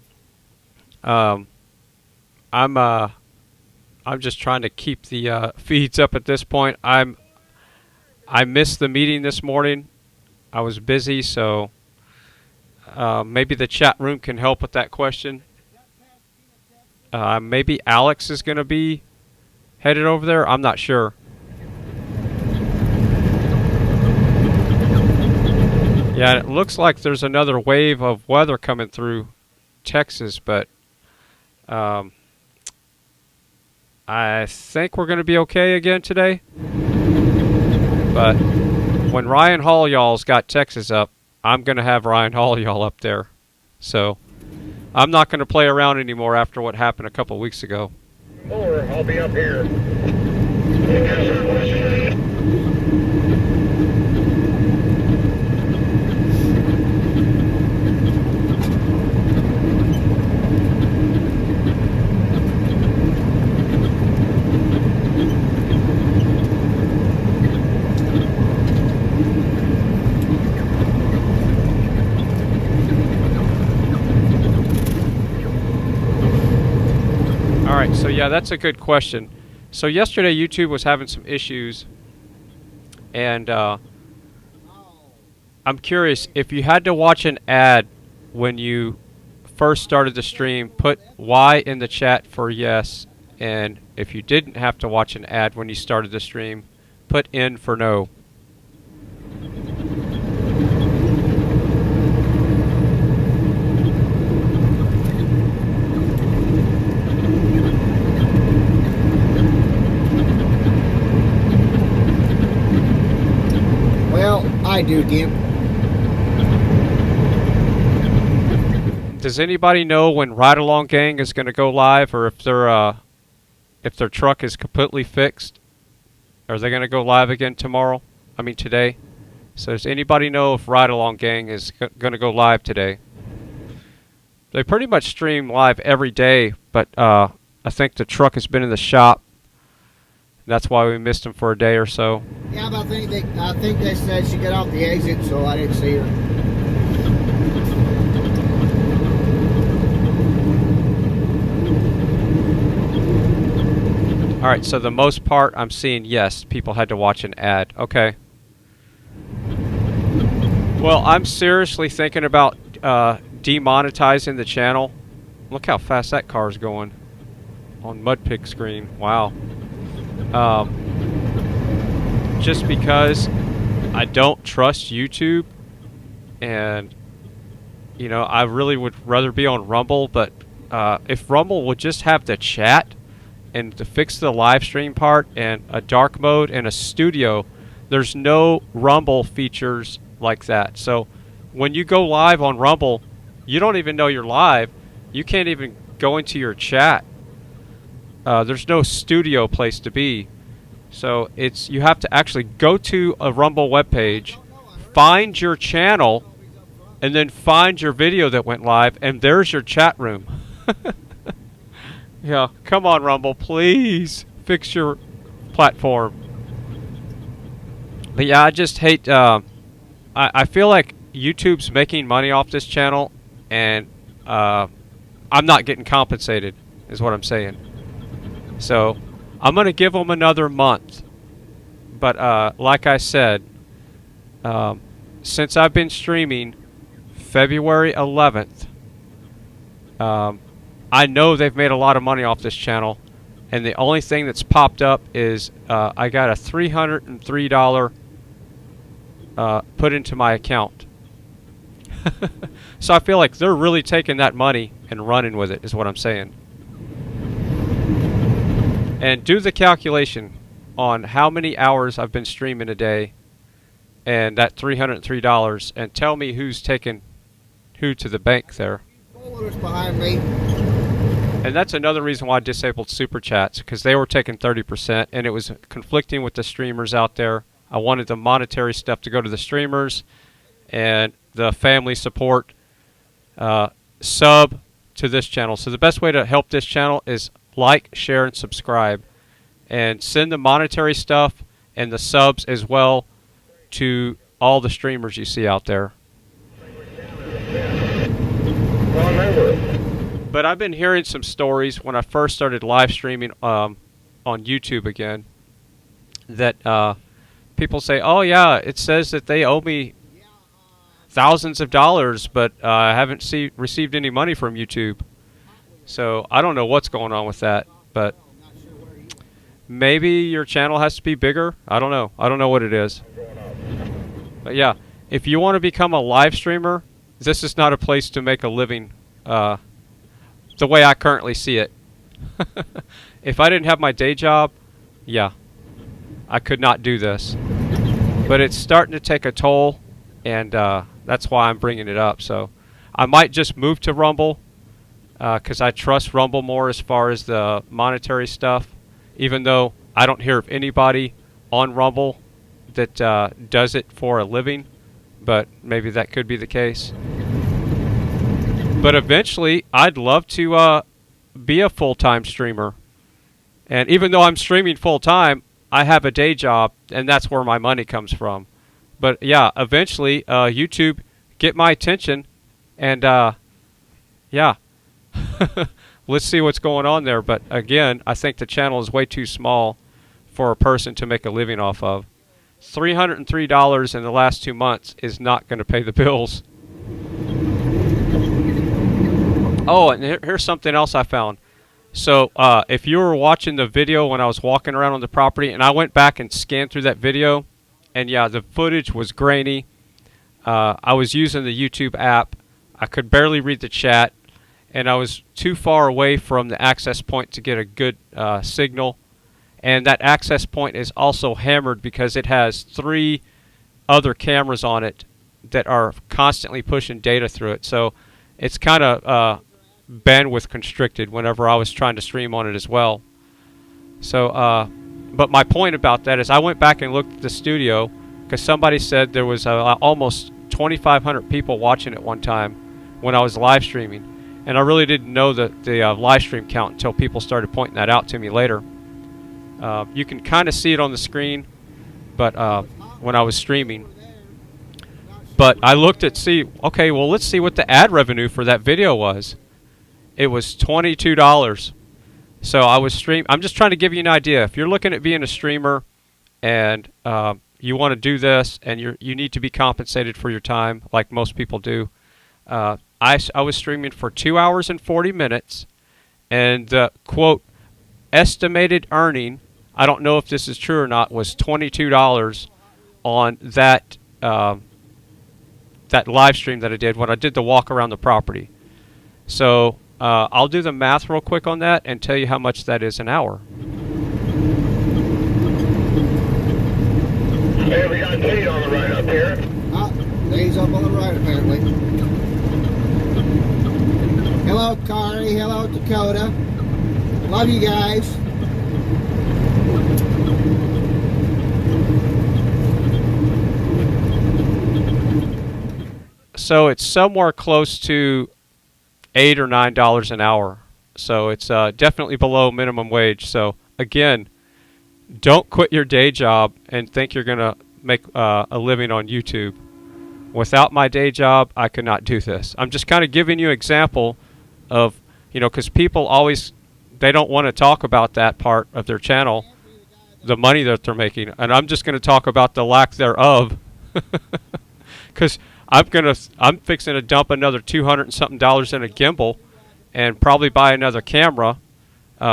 I'm just trying to keep the feeds up at this point. I missed the meeting this morning. I was busy, so maybe the chat room can help with that question. Maybe Alex is going to be headed over there. I'm not sure. Yeah, it looks like there's another wave of weather coming through Texas, but I think we're going to be okay again today. But when Ryan Hall y'all's got Texas up, I'm going to have Ryan Hall y'all up there. So I'm not going to play around anymore after what happened a couple weeks ago. Or I'll be up here. Alright, so yeah, that's a good question. So yesterday YouTube was having some issues, and I'm curious, if you had to watch an ad when you first started the stream, put Y in the chat for yes, and if you didn't have to watch an ad when you started the stream, put N for no. I do, Gimp. Does anybody know when Ride Along Gang is going to go live, or if their truck is completely fixed? Are they going to go live again tomorrow? I mean today. So does anybody know if Ride Along Gang is going to go live today? They pretty much stream live every day, but I think the truck has been in the shop. That's why we missed him for a day or so. Yeah, but I think they said she got off the exit, so I didn't see her. Alright, so the most part I'm seeing yes, people had to watch an ad. Okay. Well, I'm seriously thinking about demonetizing the channel. Look how fast that car is going on Mudpig screen. Wow. Just because I don't trust YouTube, and you know, I really would rather be on Rumble, but if Rumble would just have the chat and to fix the live stream part and a dark mode and a studio, there's no Rumble features like that. So when you go live on Rumble, you don't even know you're live. You can't even go into your chat. There's no studio place to be. So you have to actually go to a Rumble webpage, find your channel, and then find your video that went live, and there's your chat room. Yeah, come on Rumble, please fix your platform. But yeah, I just hate, I feel like YouTube's making money off this channel, and I'm not getting compensated, is what I'm saying. So I'm going to give them another month. But like I said, since I've been streaming February 11th, I know they've made a lot of money off this channel. And the only thing that's popped up is I got a $303 put into my account. So I feel like they're really taking that money and running with it, is what I'm saying. And do the calculation on how many hours I've been streaming a day and that $303, and tell me who's taking who to the bank there. Behind me. And that's another reason why I disabled super chats, because they were taking 30% and it was conflicting with the streamers out there. I wanted the monetary stuff to go to the streamers, and the family support sub to this channel. So the best way to help this channel is like, share, and subscribe, and send the monetary stuff and the subs as well to all the streamers you see out there. But I've been hearing some stories when I first started live streaming on YouTube again, that people say, oh yeah, it says that they owe me thousands of dollars, but I haven't received any money from YouTube. So I don't know what's going on with that, but maybe your channel has to be bigger. I don't know. I don't know what it is. But yeah, if you want to become a live streamer, this is not a place to make a living the way I currently see it. If I didn't have my day job, yeah, I could not do this. But it's starting to take a toll, and that's why I'm bringing it up. So I might just move to Rumble because I trust Rumble more as far as the monetary stuff, even though I don't hear of anybody on Rumble that does it for a living, but maybe that could be the case. But eventually, I'd love to be a full-time streamer. And even though I'm streaming full-time, I have a day job, and that's where my money comes from. But yeah, eventually, YouTube, get my attention, and yeah, let's see what's going on there. But again, I think the channel is way too small for a person to make a living off of. $303 in the last 2 months is not going to pay the bills. Oh, and here's something else I found. So if you were watching the video when I was walking around on the property, and I went back and scanned through that video, and yeah, the footage was grainy. I was using the YouTube app. I could barely read the chat, and I was too far away from the access point to get a good signal. And that access point is also hammered because it has 3 other cameras on it that are constantly pushing data through it. So it's kind of bandwidth constricted whenever I was trying to stream on it as well. So, but my point about that is I went back and looked at the studio because somebody said there was almost 2,500 people watching at one time when I was live streaming. And I really didn't know the live stream count until people started pointing that out to me later. You can kind of see it on the screen, but when I was streaming. But I looked at okay, well, let's see what the ad revenue for that video was. It was $22. So I was I'm just trying to give you an idea. If you're looking at being a streamer and you want to do this and you need to be compensated for your time like most people do, I was streaming for 2 hours and 40 minutes, and the quote estimated earning, I don't know if this is true or not, was $22 on that that live stream that I did when I did the walk around the property. So I'll do the math real quick on that and tell you how much that is an hour. Hey, we got Kate on the right up here. Dave's up on the right, apparently. Hello, Kari. Hello, Dakota. Love you guys. So it's somewhere close to $8 or $9 an hour. So it's definitely below minimum wage. So again, don't quit your day job and think you're going to make a living on YouTube. Without my day job, I could not do this. I'm just kind of giving you an example of, because people always, they don't want to talk about that part of their channel, the money that they're making. And I'm just going to talk about the lack thereof. Because I'm fixing to dump another $200 and something in a gimbal and probably buy another camera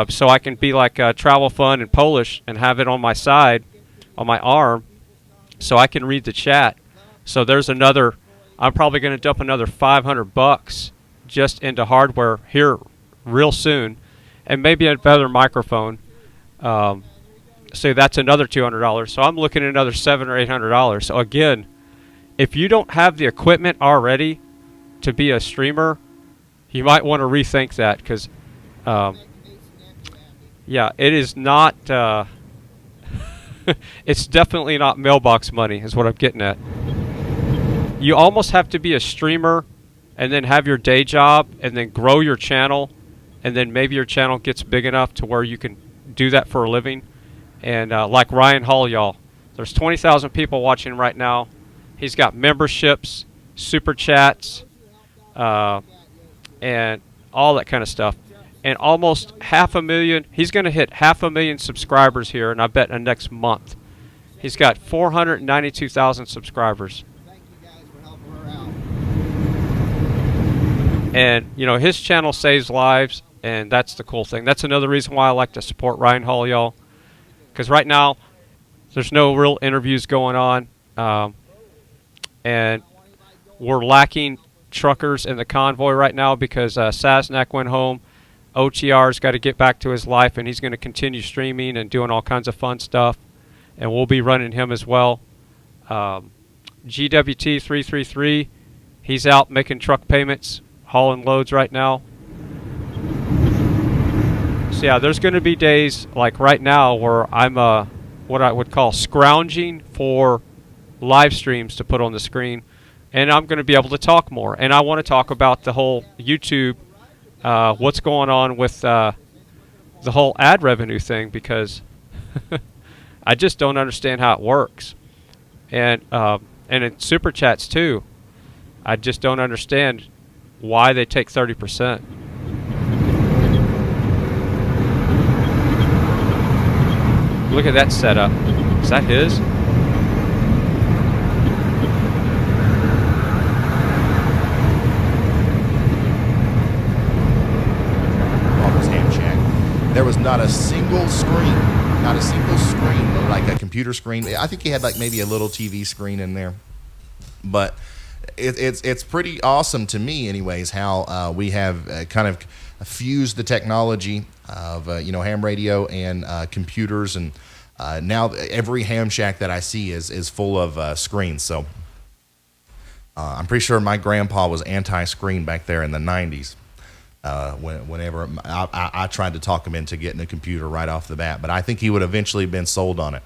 so I can be like Travel Fun and Polish and have it on my side, on my arm, so I can read the chat. So there's another, I'm probably going to dump another $500 just into hardware here real soon, and maybe a better microphone. So that's another $200. So I'm looking at another $700 or $800. So again, if you don't have the equipment already to be a streamer, you might want to rethink that because, yeah, it is not, it's definitely not mailbox money is what I'm getting at. You almost have to be a streamer and then have your day job and then grow your channel, and then maybe your channel gets big enough to where you can do that for a living. And like Ryan Hall, y'all, there's 20,000 people watching right now. He's got memberships, super chats, and all that kind of stuff. And almost 500,000, he's going to hit 500,000 subscribers here, and I bet in the next month. He's got 492,000 subscribers. Thank you guys for helping her out. And, you know, his channel saves lives, and that's the cool thing. That's another reason why I like to support Ryan Hall, y'all. Because right now, there's no real interviews going on. And we're lacking truckers in the convoy right now because Sasnak went home. OTR's got to get back to his life, and he's going to continue streaming and doing all kinds of fun stuff. And we'll be running him as well. GWT333, he's out making truck payments, hauling loads right now. So yeah, there's going to be days like right now where I'm what I would call scrounging for live streams to put on the screen, and I'm going to be able to talk more. And I want to talk about the whole YouTube, what's going on with the whole ad revenue thing, because I just don't understand how it works. And in super chats too, I just don't understand why they take 30%. Look at that setup. Is that his? Ham Shack. There was not a single screen. Not a single screen, like a computer screen. I think he had like maybe a little TV screen in there. But it's pretty awesome to me, anyways, how we have kind of fused the technology of ham radio and computers, and now every ham shack that I see is full of screens. So I'm pretty sure my grandpa was anti-screen back there in the 90s. Whenever I tried to talk him into getting a computer right off the bat, but I think he would eventually have been sold on it.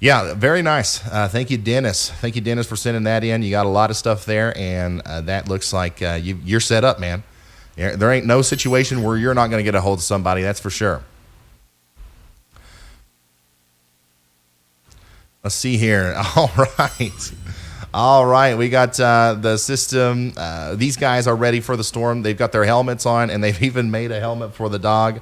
Yeah, very nice. Thank you, Dennis. Thank you, Dennis, for sending that in. You got a lot of stuff there, and that looks like you're set up, man. There ain't no situation where you're not going to get a hold of somebody, that's for sure. Let's see here. All right, we got the system. These guys are ready for the storm. They've got their helmets on, and they've even made a helmet for the dog.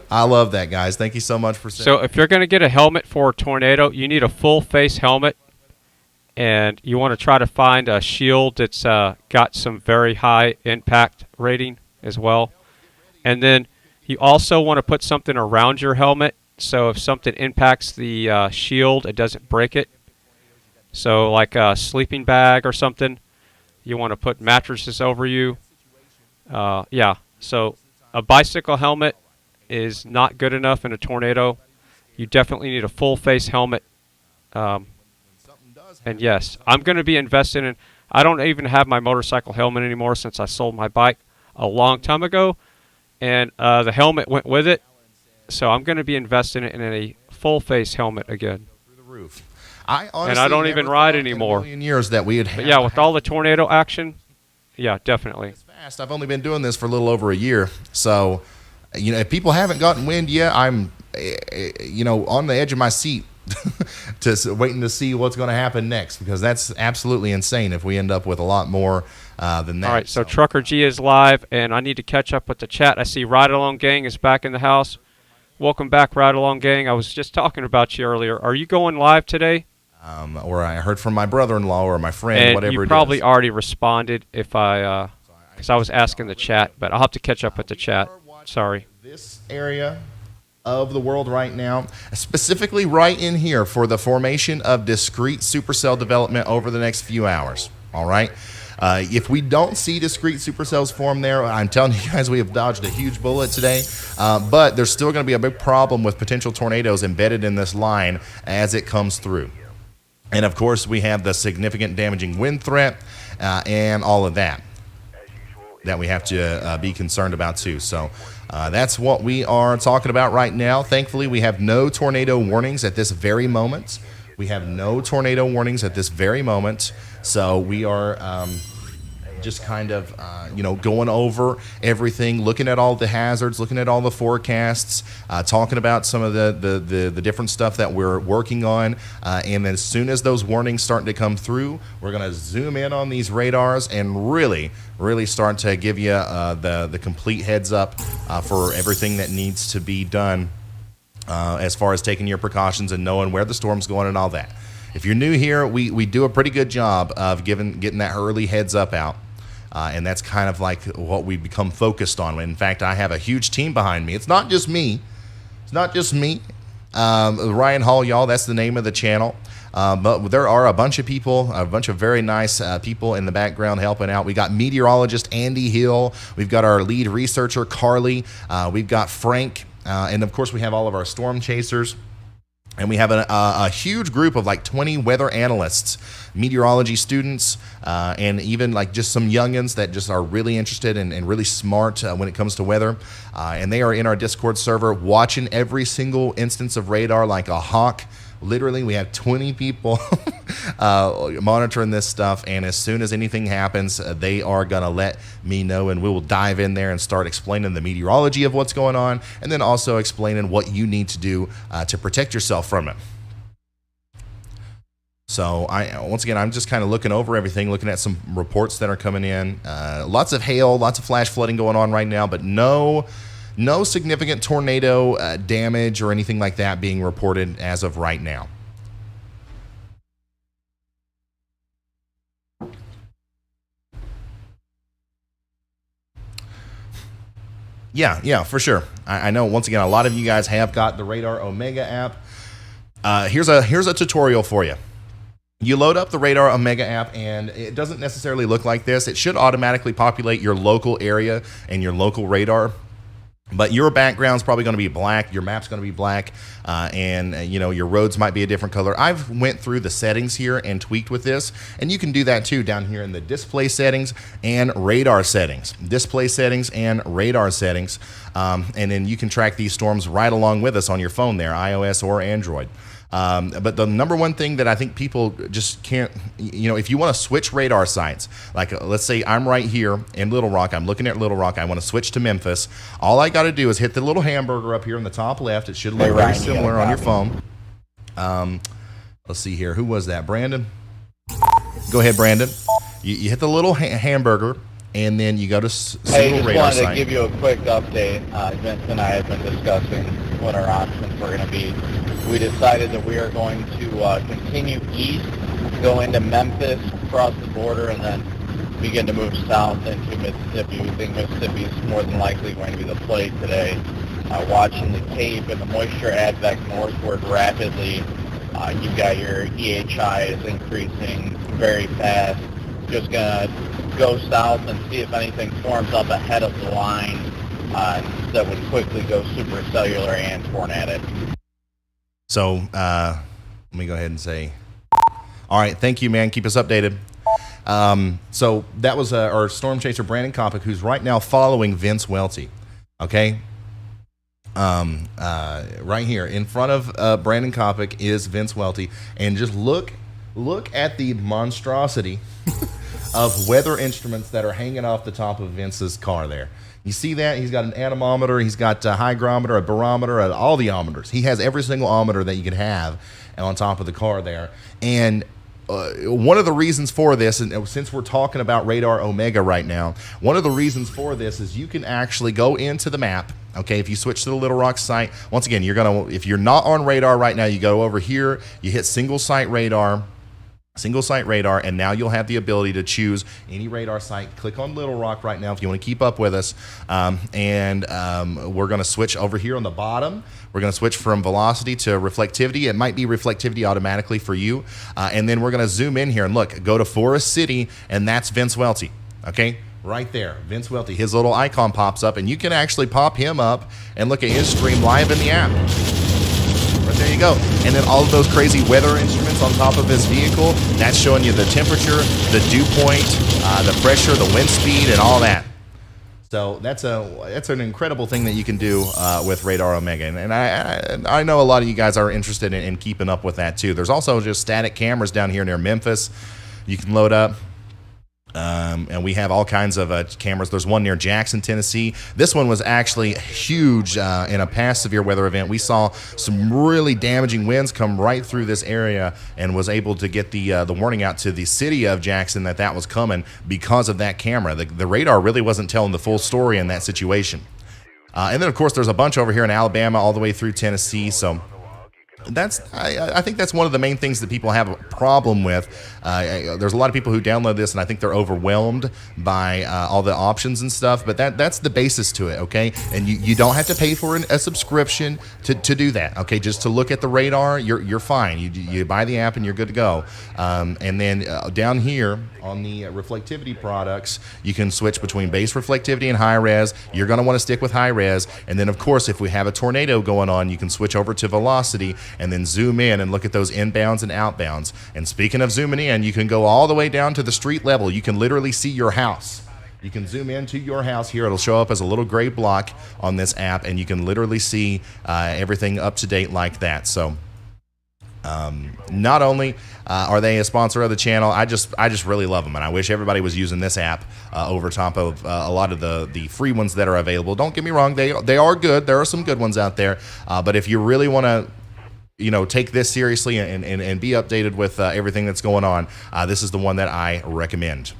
I love that, guys. Thank you so much for saying. So if you're going to get a helmet for a tornado, you need a full face helmet, and you want to try to find a shield that's got some very high impact rating as well. And then you also want to put something around your helmet, so if something impacts the shield, it doesn't break it. So like a sleeping bag or something, you want to put mattresses over you. Yeah, so a bicycle helmet is not good enough in a tornado. You definitely need a full face helmet. And yes, I'm going to be investing in, I don't even have my motorcycle helmet anymore since I sold my bike a long time ago. And the helmet went with it. So I'm going to be investing in a full face helmet again. Through the roof. And I don't even ride anymore. Years that we would but yeah, with all the tornado action, yeah, definitely. Fast. I've only been doing this for a little over a year, so if people haven't gotten wind yet, I'm on the edge of my seat, waiting to see what's going to happen next, because that's absolutely insane if we end up with a lot more than that. All right, so Trucker G is live, and I need to catch up with the chat. I see Ride Along Gang is back in the house. Welcome back, Ride Along Gang. I was just talking about you earlier. Are you going live today? Or I heard from my brother-in-law or my friend, and whatever it is. You probably already responded if because I was asking the chat, but I'll have to catch up with the chat. Sorry. This area of the world right now, specifically right in here for the formation of discrete supercell development over the next few hours. All right. If we don't see discrete supercells form there, I'm telling you guys, we have dodged a huge bullet today. But there's still going to be a big problem with potential tornadoes embedded in this line as it comes through. And of course, we have the significant damaging wind threat and all of that we have to be concerned about too. So that's what we are talking about right now. Thankfully, we have no tornado warnings at this very moment. So we are just kind of, going over everything, looking at all the hazards, looking at all the forecasts, talking about some of the different stuff that we're working on. And then as soon as those warnings start to come through, we're going to zoom in on these radars and really start to give you the complete heads up for everything that needs to be done as far as taking your precautions and knowing where the storm's going and all that. If you're new here, we do a pretty good job of getting that early heads up out. And that's kind of like what we become focused on. In fact, I have a huge team behind me. It's not just me. It's not just me. Ryan Hall, y'all, that's the name of the channel. But there are a bunch of people, a bunch of very nice people in the background helping out. We got meteorologist Andy Hill. We've got our lead researcher, Carly. We've got Frank. And, of course, we have all of our storm chasers. And we have a huge group of like 20 weather analysts, meteorology students, and even like just some youngins that just are really interested and really smart when it comes to weather. And they are in our Discord server watching every single instance of radar like a hawk. Literally, we have 20 people monitoring this stuff, and as soon as anything happens, they are going to let me know, and we will dive in there and start explaining the meteorology of what's going on, and then also explaining what you need to do to protect yourself from it. So, once again, I'm just kind of looking over everything, looking at some reports that are coming in. Lots of hail, lots of flash flooding going on right now, but no significant tornado damage or anything like that being reported as of right now. Yeah, for sure. I know, once again, a lot of you guys have got the Radar Omega app. Here's a tutorial for you. You load up the Radar Omega app, and it doesn't necessarily look like this. It should automatically populate your local area and your local radar. But your background's probably going to be black, your map's going to be black, and you know, your roads might be a different color. I've went through the settings here and tweaked with this, and you can do that too down here in the display settings and radar settings. Display settings and radar settings, and then you can track these storms right along with us on your phone there, iOS or Android. But the number one thing that I think people just can't, you know, if you want to switch radar sites, like let's say I'm right here in Little Rock, I'm looking at Little Rock, I want to switch to Memphis. All I got to do is hit the little hamburger up here in the top left. It should look very similar on your phone. Let's see here. Who was that? Brandon? Go ahead, Brandon. You hit the little hamburger, and then you go to single radar site. I just wanted to give you a quick update. Vince and I have been discussing what our options were going to be. We decided that we are going to continue east, go into Memphis, cross the border, and then begin to move south into Mississippi. We think Mississippi is more than likely going to be the play today. Watching the Cape and the moisture advect northward rapidly, you've got your EHI is increasing very fast. Just going to go south and see if anything forms up ahead of the line that would quickly go supercellular and tornadic. So let me go ahead and say, all right, thank you, man. Keep us updated. So that was our storm chaser, Brandon Kopic, who's right now following Vince Welty. Okay. Right here in front of Brandon Kopic is Vince Welty. And just look at the monstrosity of weather instruments that are hanging off the top of Vince's car there. You see that? He's got an anemometer, he's got a hygrometer, a barometer, all the ometers. He has every single ometer that you could have on top of the car there. And one of the reasons for this, and since we're talking about Radar Omega right now, one of the reasons for this is you can actually go into the map. Okay, if you switch to the Little Rock site, once again, if you're not on radar right now, you go over here, you hit single site radar, and now you'll have the ability to choose any radar site. Click on Little Rock right now if you want to keep up with us. We're going to switch over here on the bottom. We're going to switch from velocity to reflectivity. It might be reflectivity automatically for you. And then we're going to zoom in here and look, go to Forest City, and that's Vince Welty. Okay, right there, Vince Welty. His little icon pops up, and you can actually pop him up and look at his stream live in the app. Right there you go. And then all of those crazy weather instruments on top of his vehicle, that's showing you the temperature, the dew point, the pressure, the wind speed, and all that. So that's an incredible thing that you can do with Radar Omega. And I know a lot of you guys are interested in keeping up with that too. There's also just static cameras down here near Memphis you can load up. And we have all kinds of cameras. There's one near Jackson, Tennessee. This one was actually huge in a past severe weather event. We saw some really damaging winds come right through this area and was able to get the warning out to the city of Jackson that was coming because of that camera. The radar really wasn't telling the full story in that situation. And then, of course, there's a bunch over here in Alabama all the way through Tennessee. So I think that's one of the main things that people have a problem with. There's a lot of people who download this, and I think they're overwhelmed by all the options and stuff. But that's the basis to it, okay? And you don't have to pay for a subscription to do that, okay? Just to look at the radar, you're fine. You buy the app and you're good to go. And then down here on the reflectivity products, you can switch between base reflectivity and high res. You're going to want to stick with high res. And then, of course, if we have a tornado going on, you can switch over to velocity and then zoom in and look at those inbounds and outbounds. And speaking of zooming in, you can go all the way down to the street level. You can literally see your house. You can zoom into your house here. It'll show up as a little gray block on this app, and you can literally see everything up to date like that. So not only are they a sponsor of the channel, I just really love them, and I wish everybody was using this app over top of a lot of the free ones that are available. Don't get me wrong, they are good. There are some good ones out there, but if you really want to take this seriously and be updated with everything that's going on, this is the one that I recommend.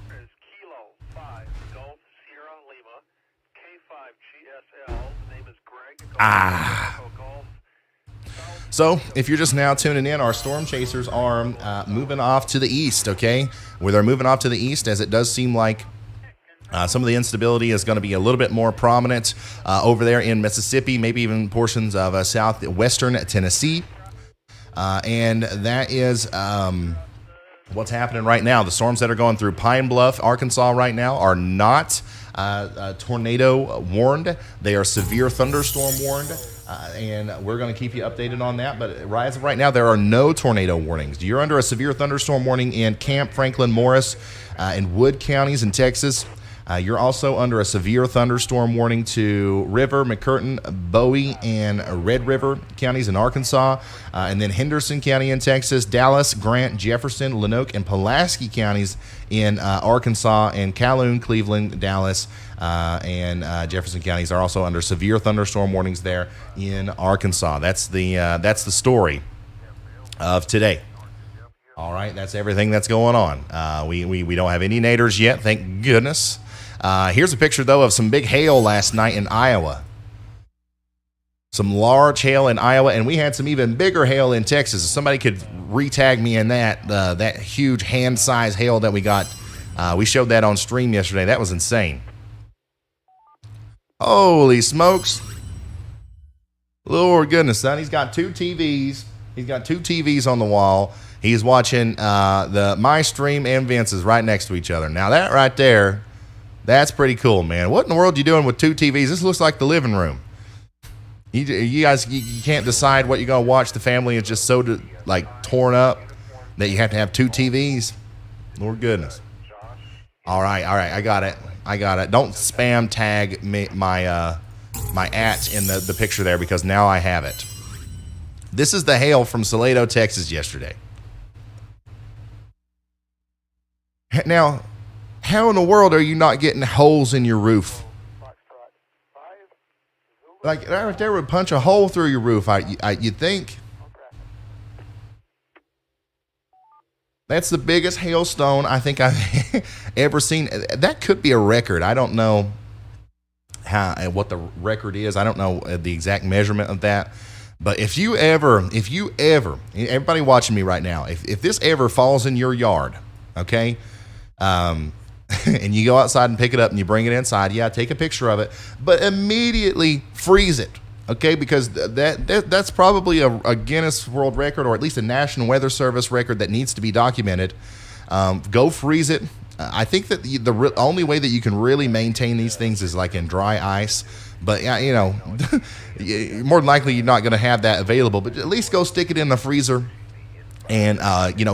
So, if you're just now tuning in, our storm chasers are moving off to the east, okay? Where they're moving off to the east, as it does seem like some of the instability is going to be a little bit more prominent over there in Mississippi, maybe even portions of southwestern Tennessee. And that is what's happening right now. The storms that are going through Pine Bluff, Arkansas right now are not tornado warned. They are severe thunderstorm warned. And we're going to keep you updated on that. But as of right now, there are no tornado warnings. You're under a severe thunderstorm warning in Camp, Franklin, Morris, and Wood counties in Texas. You're also under a severe thunderstorm warning to River, McCurtain, Bowie, and Red River counties in Arkansas. And then Henderson County in Texas, Dallas, Grant, Jefferson, Lanoke, and Pulaski counties in Arkansas, and Calhoun, Cleveland, Dallas, and Jefferson counties are also under severe thunderstorm warnings there in Arkansas. That's the story of today. All right, that's everything that's going on. We don't have any naders yet, thank goodness. Here's a picture, though, of some big hail last night in Iowa. Some large hail in Iowa, and we had some even bigger hail in Texas. If somebody could re-tag me in that huge hand-sized hail that we got. We showed that on stream yesterday. That was insane. Holy smokes. Lord goodness, son. He's got two TVs. He's got two TVs on the wall. He's watching my stream and Vince's right next to each other. Now, that right there, that's pretty cool, man. What in the world are you doing with two TVs? This looks like the living room. You guys, you can't decide what you're going to watch. The family is just so torn up that you have to have two TVs. Lord goodness. All right. I got it. Don't spam tag me, my at in the picture there, because now I have it. This is the hail from Salado, Texas yesterday. Now, how in the world are you not getting holes in your roof? Like, right there would punch a hole through your roof, you'd think. That's the biggest hailstone I think I've ever seen. That could be a record. I don't know what the record is. I don't know the exact measurement of that. But if you ever, everybody watching me right now, if this ever falls in your yard, okay, and you go outside and pick it up and you bring it inside, take a picture of it, but immediately freeze it, okay, because that's probably a Guinness World Record, or at least a National Weather Service record that needs to be documented. Go freeze it. I think that the only way that you can really maintain these things is like in dry ice. But, more than likely you're not going to have that available. But at least go stick it in the freezer and,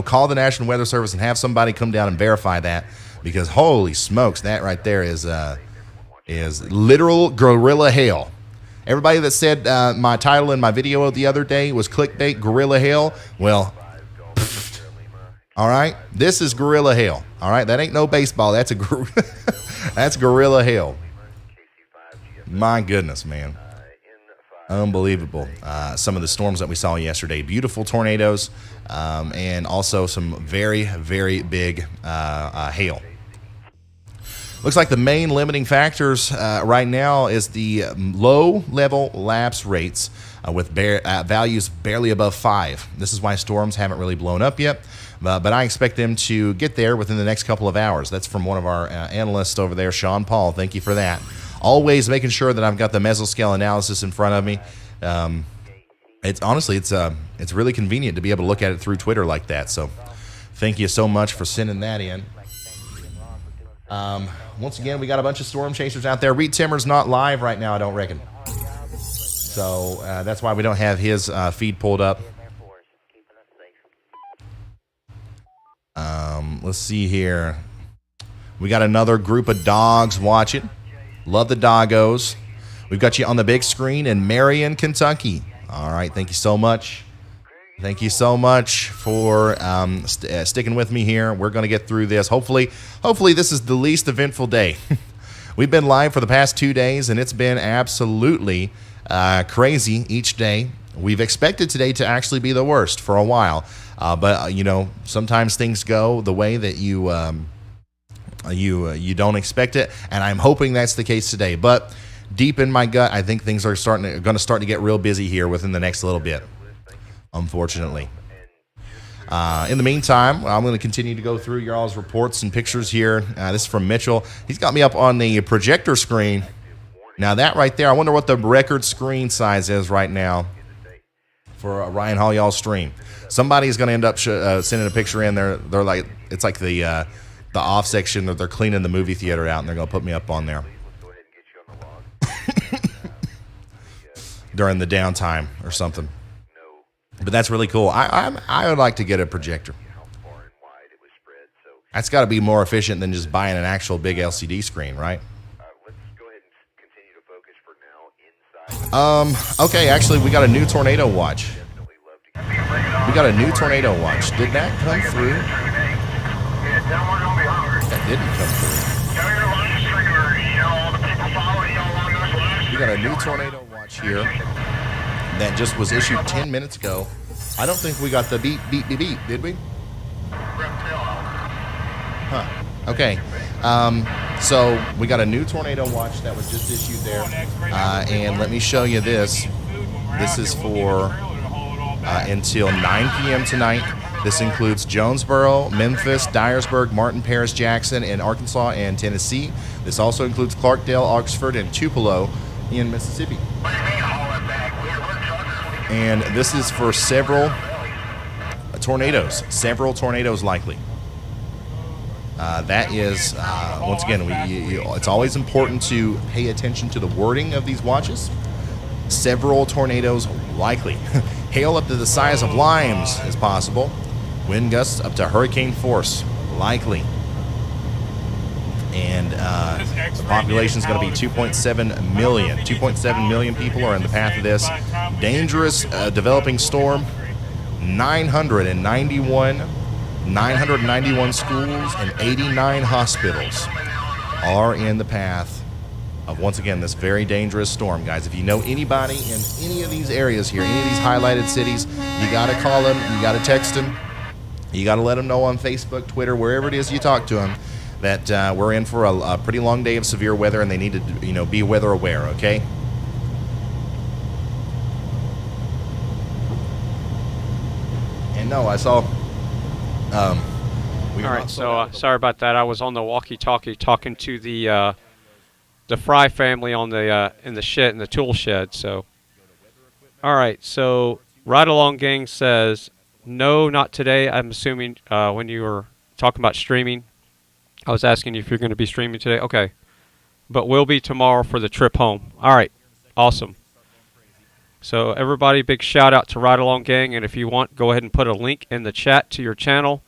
call the National Weather Service and have somebody come down and verify that. Because, holy smokes, that right there is literal gorilla hail. Everybody that said my title in my video the other day was clickbait, gorilla hail, well, all right, this is gorilla hail. All right, that ain't no baseball. That's that's gorilla hail. My goodness, man. Unbelievable. Some of the storms that we saw yesterday. Beautiful tornadoes, and also some very, very big hail. Looks like the main limiting factors right now is the low-level lapse rates with values barely above 5. This is why storms haven't really blown up yet, but I expect them to get there within the next couple of hours. That's from one of our analysts over there, Sean Paul. Thank you for that. Always making sure that I've got the mesoscale analysis in front of me. It's honestly, it's really convenient to be able to look at it through Twitter like that. So thank you so much for sending that in. Once again, we got a bunch of storm chasers out there. Reed Timmer's not live right now, I don't reckon. So that's why we don't have his feed pulled up. Let's see here. We got another group of dogs watching. Love the doggos. We've got you on the big screen in Marion, Kentucky. All right, thank you so much. Thank you so much for sticking with me here. We're going to get through this. Hopefully this is the least eventful day. We've been live for the past 2 days, and it's been absolutely crazy each day. We've expected today to actually be the worst for a while, but you know, sometimes things go the way that you don't expect it, and I'm hoping that's the case today. But deep in my gut, I think things are going to start to get real busy here within the next little bit, unfortunately. In the meantime, I'm going to continue to go through your all's reports and pictures here. This is from Mitchell. He's got me up on the projector screen. Now that right there, I wonder what the record screen size is right now for Ryan Hall y'all's stream. Somebody's going to end up sending a picture in there. They're like, it's like the off section that they're cleaning the movie theater out, and they're going to put me up on there during the downtime or something. But that's really cool. I would like to get a projector. That's got to be more efficient than just buying an actual big LCD screen, right? Okay, actually, we got a new tornado watch. We got a new tornado watch. Did that come through? That didn't come through. We got a new tornado watch here that just was issued 10 minutes ago. I don't think we got the beep, beep, beep, beep, did we? Huh. Okay. So we got a new tornado watch that was just issued there. And let me show you this. This is for until 9 p.m. tonight. This includes Jonesboro, Memphis, Dyersburg, Martin, Paris, Jackson in Arkansas and Tennessee. This also includes Clarkdale, Oxford, and Tupelo in Mississippi. And this is for several tornadoes likely. That is, once again, it's always important to pay attention to the wording of these watches. Several tornadoes likely. Hail up to the size of limes is possible. Wind gusts up to hurricane force likely. And the population is going to be 2.7 million. 2.7 million people are in the path of this dangerous developing storm. 991 schools and 89 hospitals are in the path of, once again, this very dangerous storm, guys. If you know anybody in any of these areas here, any of these highlighted cities, you got to call them, you got to text them, you got to let them know on Facebook, Twitter, wherever it is you talk to them, that we're in for a pretty long day of severe weather, and they need to, be weather aware, okay? And no, I saw. All right, so sorry about that. I was on the walkie-talkie talking to the Frei family on the in the tool shed. So, all right. So, Ride Along Gang says no, not today. I'm assuming when you were talking about streaming, I was asking you if you're going to be streaming today. Okay, but will be tomorrow for the trip home. All right, awesome. So everybody, big shout out to Ride Along Gang, and if you want, go ahead and put a link in the chat to your channel.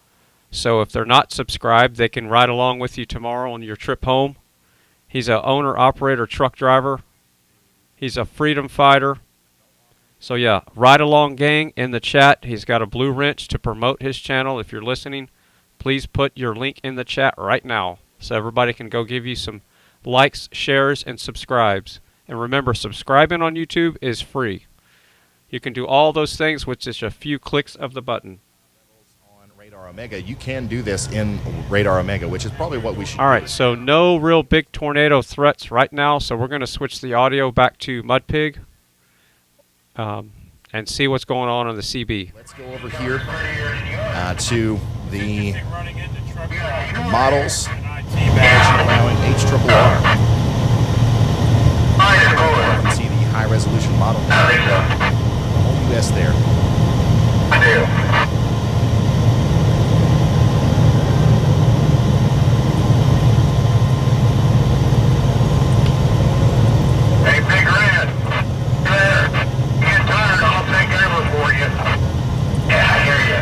So if they're not subscribed, they can ride along with you tomorrow on your trip home. He's a owner-operator truck driver. He's a freedom fighter. So yeah, Ride Along Gang in the chat. He's got a blue wrench to promote his channel. If you're listening, please put your link in the chat right now so everybody can go give you some likes, shares, and subscribes. And remember, subscribing on YouTube is free. You can do all those things with just a few clicks of the button. On radar Omega, you can do this in Radar Omega, which is probably what we should. All right, so no real big tornado threats right now, so we're going to switch the audio back to Mudpig and see what's going on the CB. Let's go over here to the models allowing HRRR. You can see the high-resolution model. Whole US there. I do. Hey, Big Red. There. Get tired, I'll take over for you. Yeah, I hear you.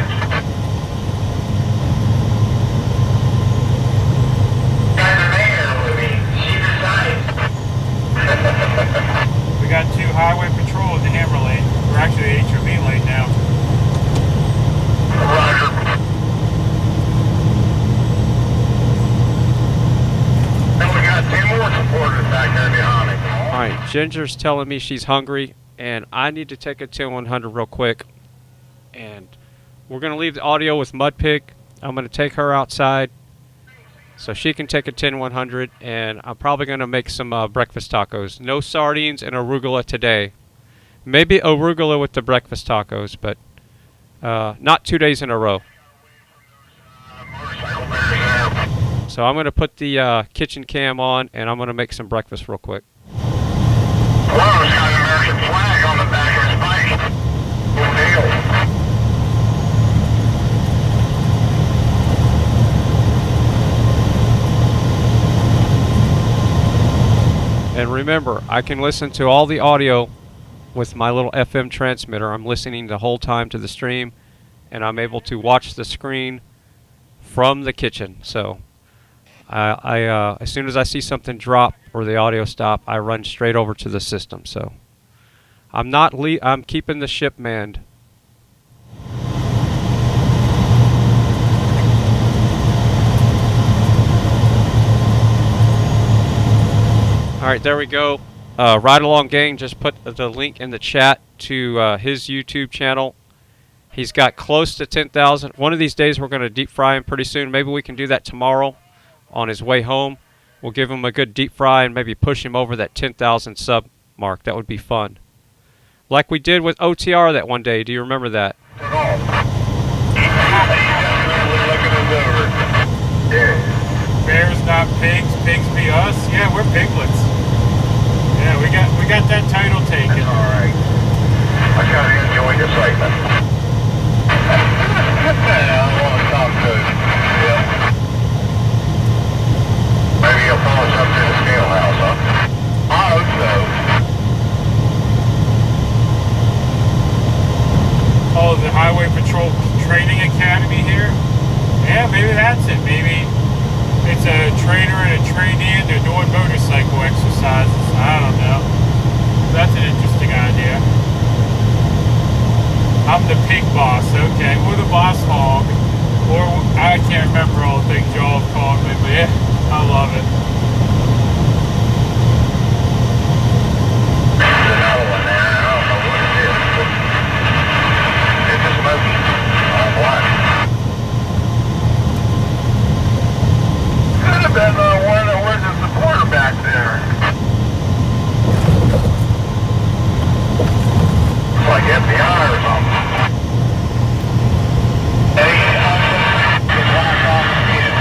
Got her there with me. She decides. We got 2 highway patrol in the Hammer lane. We're actually HOV lane now. Roger. And we got 2 more supporters back there behind me. All right, Ginger's telling me she's hungry, and I need to take a 10-100 real quick. And we're going to leave the audio with Mudpig. I'm going to take her outside so she can take a 10-100, and I'm probably going to make some breakfast tacos. No sardines and arugula today. Maybe arugula with the breakfast tacos, but not 2 days in a row. So I'm going to put the kitchen cam on, and I'm going to make some breakfast real quick. Who's got an American flag on the back of his bike? Good deal. And remember, I can listen to all the audio with my little FM transmitter. I'm listening the whole time to the stream, and I'm able to watch the screen from the kitchen. So as soon as I see something drop or the audio stop, I run straight over to the system. So I'm keeping the ship manned. All right, there we go. Ride Along Gang just put the link in the chat to his YouTube channel. He's got close to 10,000. One of these days we're going to deep fry him pretty soon. Maybe we can do that tomorrow on his way home. We'll give him a good deep fry and maybe push him over that 10,000 sub mark. That would be fun. Like we did with OTR that one day. Do you remember that? Bears not pigs, pigs be us. Yeah, we're piglets. Yeah, we got that title taken. That's all right. I kind of enjoy this segment. I want to talk to him. Yeah. Maybe he'll follow us up to the scale house, huh? I hope so. Oh, the Highway Patrol Training Academy here? Yeah, maybe that's it. Maybe it's a trainer and a trainee and they're doing motorcycle exercises. I don't know. That's an interesting idea. I'm the pig boss, okay. Or the boss hog. Or I can't remember all the things y'all have called me, but yeah, I love it. There's another one there. I don't know what it is, but it's a smoky on black. Could have been one that was a supporter back there. It's like FBI or something. Hey, the black off again.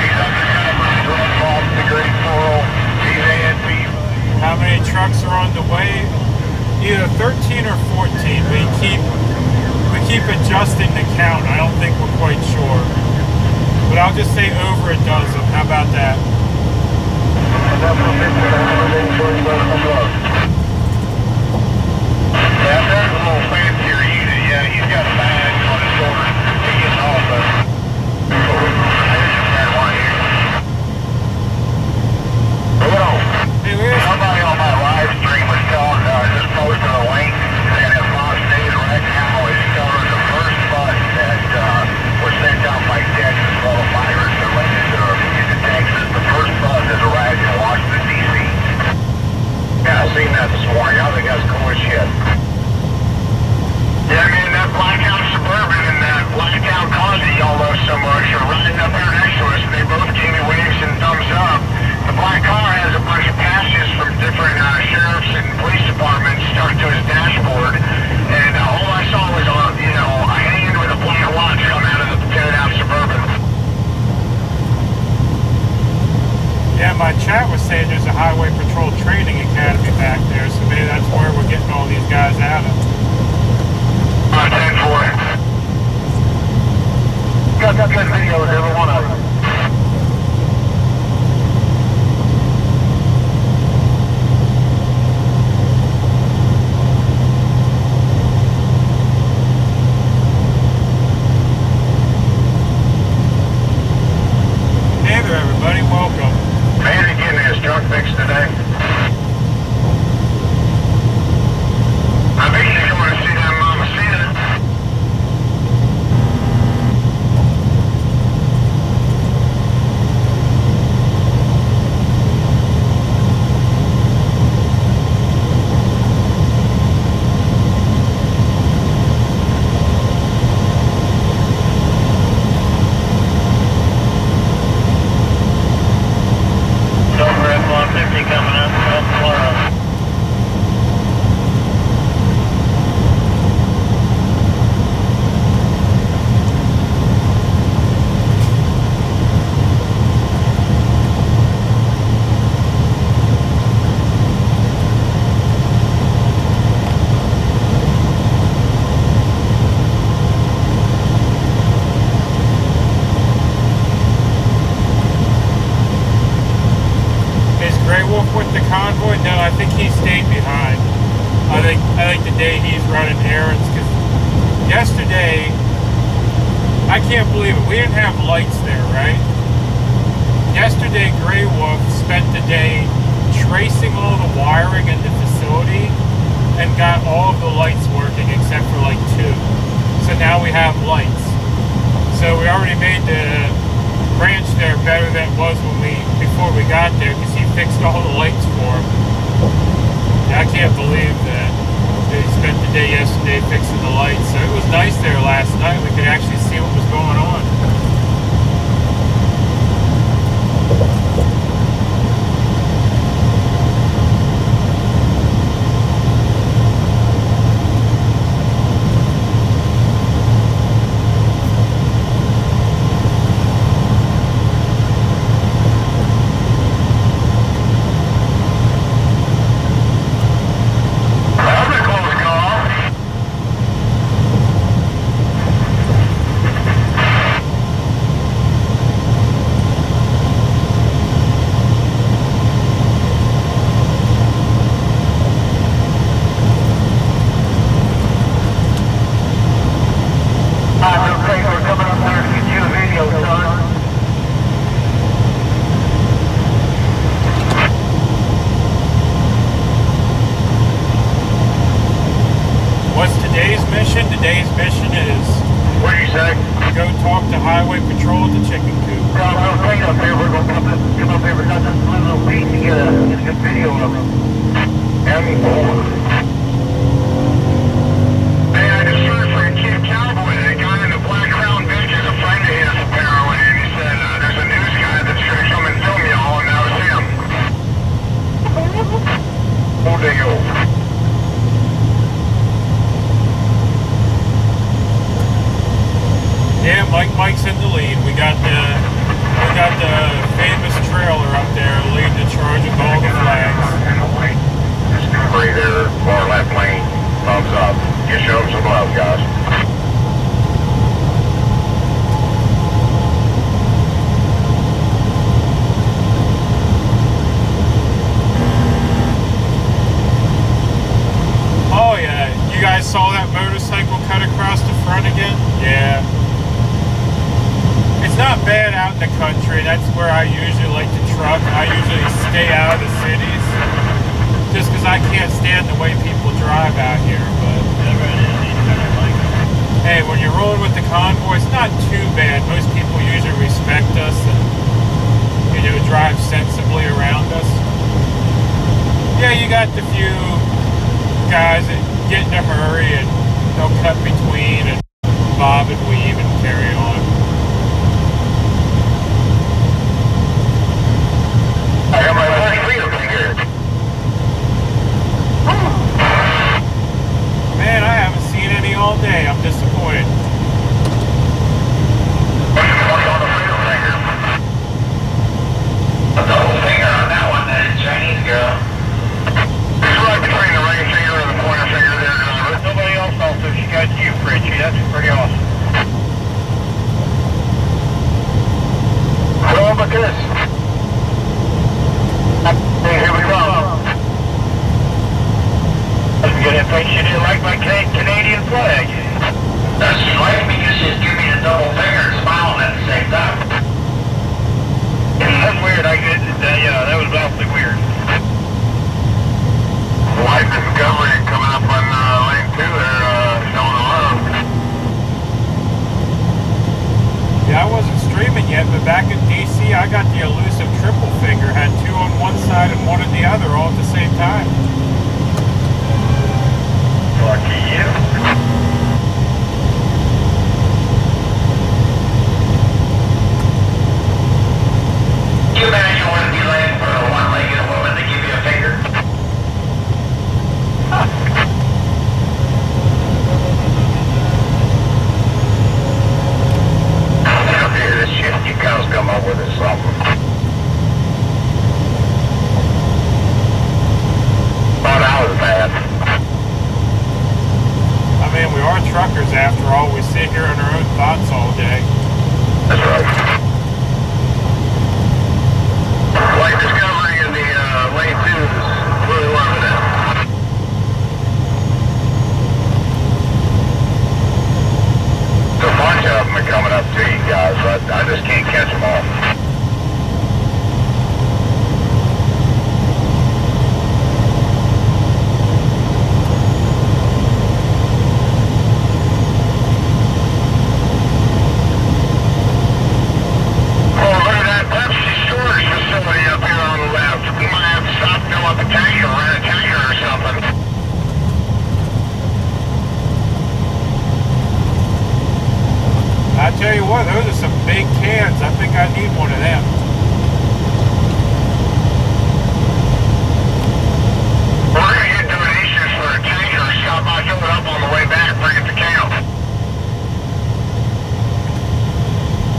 He's undercover, drug off the Great Coral. He's ANP. How many trucks are on the way? Either 13 or 14. We keep adjusting the count. I don't think we're quite sure. But I'll just say over a dozen. How about that? Yeah, there's a little fancier unit. Yeah, he's got a badge on his shoulder. He gets off of it. Somebody on my live stream was telling just posting a link, and if Las Vegas right now is covering the first bus that was sent out by Texas, well, virus related to Texas. The my chat was saying there's a highway patrol training academy back there, so maybe that's where we're getting all these guys out of. 10-4. Got good videos, every one of them. Hey there, everybody. Welcome. Made it getting his truck fixed today. I bet you're going to see that mama see it. With the convoy? No, I think he stayed behind. I think today he's running errands because yesterday, I can't believe it, we didn't have lights there, right? Yesterday, Grey Wolf spent the day tracing all the wiring in the facility and got all of the lights working except for like 2. So now we have lights. So we already made the branch there better than it was before we got there because he fixed all the lights for him. I can't believe that he spent the day yesterday fixing the lights. So it was nice there last night. We could actually see what was going on. Today's mission is... What do you say? Go talk to Highway Patrol at the chicken coop. We're going up there. We're going to come up there. We're going to little beat to get a good video of them. Hey, I just heard for a kid Cowboy. That guy in the black crown bitch is a friend of his, apparently. And he said, there's a news guy that's going to come and film y'all, and that was him. Oh, deal. Yeah, Mike's in the lead. We got the famous trailer up there leading the charge with all the flags. Just right there, far left lane, thumbs up. Just show them some love, guys. Oh yeah, you guys saw that motorcycle cut across the front again? Yeah. It's not bad out in the country. That's where I usually like to truck. I usually stay out of the cities just because I can't stand the way people drive out here. But hey, when you're rolling with the convoy, it's not too bad. Most people usually respect us and drive sensibly around us. Yeah, you got the few guys that get in a hurry and they'll cut between and bob and weave and carry on. I got my first freedom finger. Man, I haven't seen any all day. I'm disappointed. A double finger That's pretty awesome. Well, look at this. Hey, here we go. You got that face you didn't like my Canadian flag. That's right, because you just give me the double finger and smiling at the same time. That's weird. Yeah, that was awfully weird. Life Discovery coming up on lane 2 there, showing the love. Yeah, I wasn't streaming yet, but back in DC, I got the elusive triple finger. Had 2 on one side and 1 on the other, all at the same time. Lucky you. You imagine you wouldn't be laying for a one-legged woman to give you a finger? Up here, this shit you guys come up with is something. Thought I was bad. I mean, we are truckers after all. We sit here on our own thoughts all day. That's right. Light Discovery in the lane 2 is really loving it. There's a bunch of them are coming up to you guys, but I just can't catch them all. I tell you what, those are some big cans. I think I need one of them. We're going to get donations for a tanker. Stop by, fill it up on the way back, bring it to camp.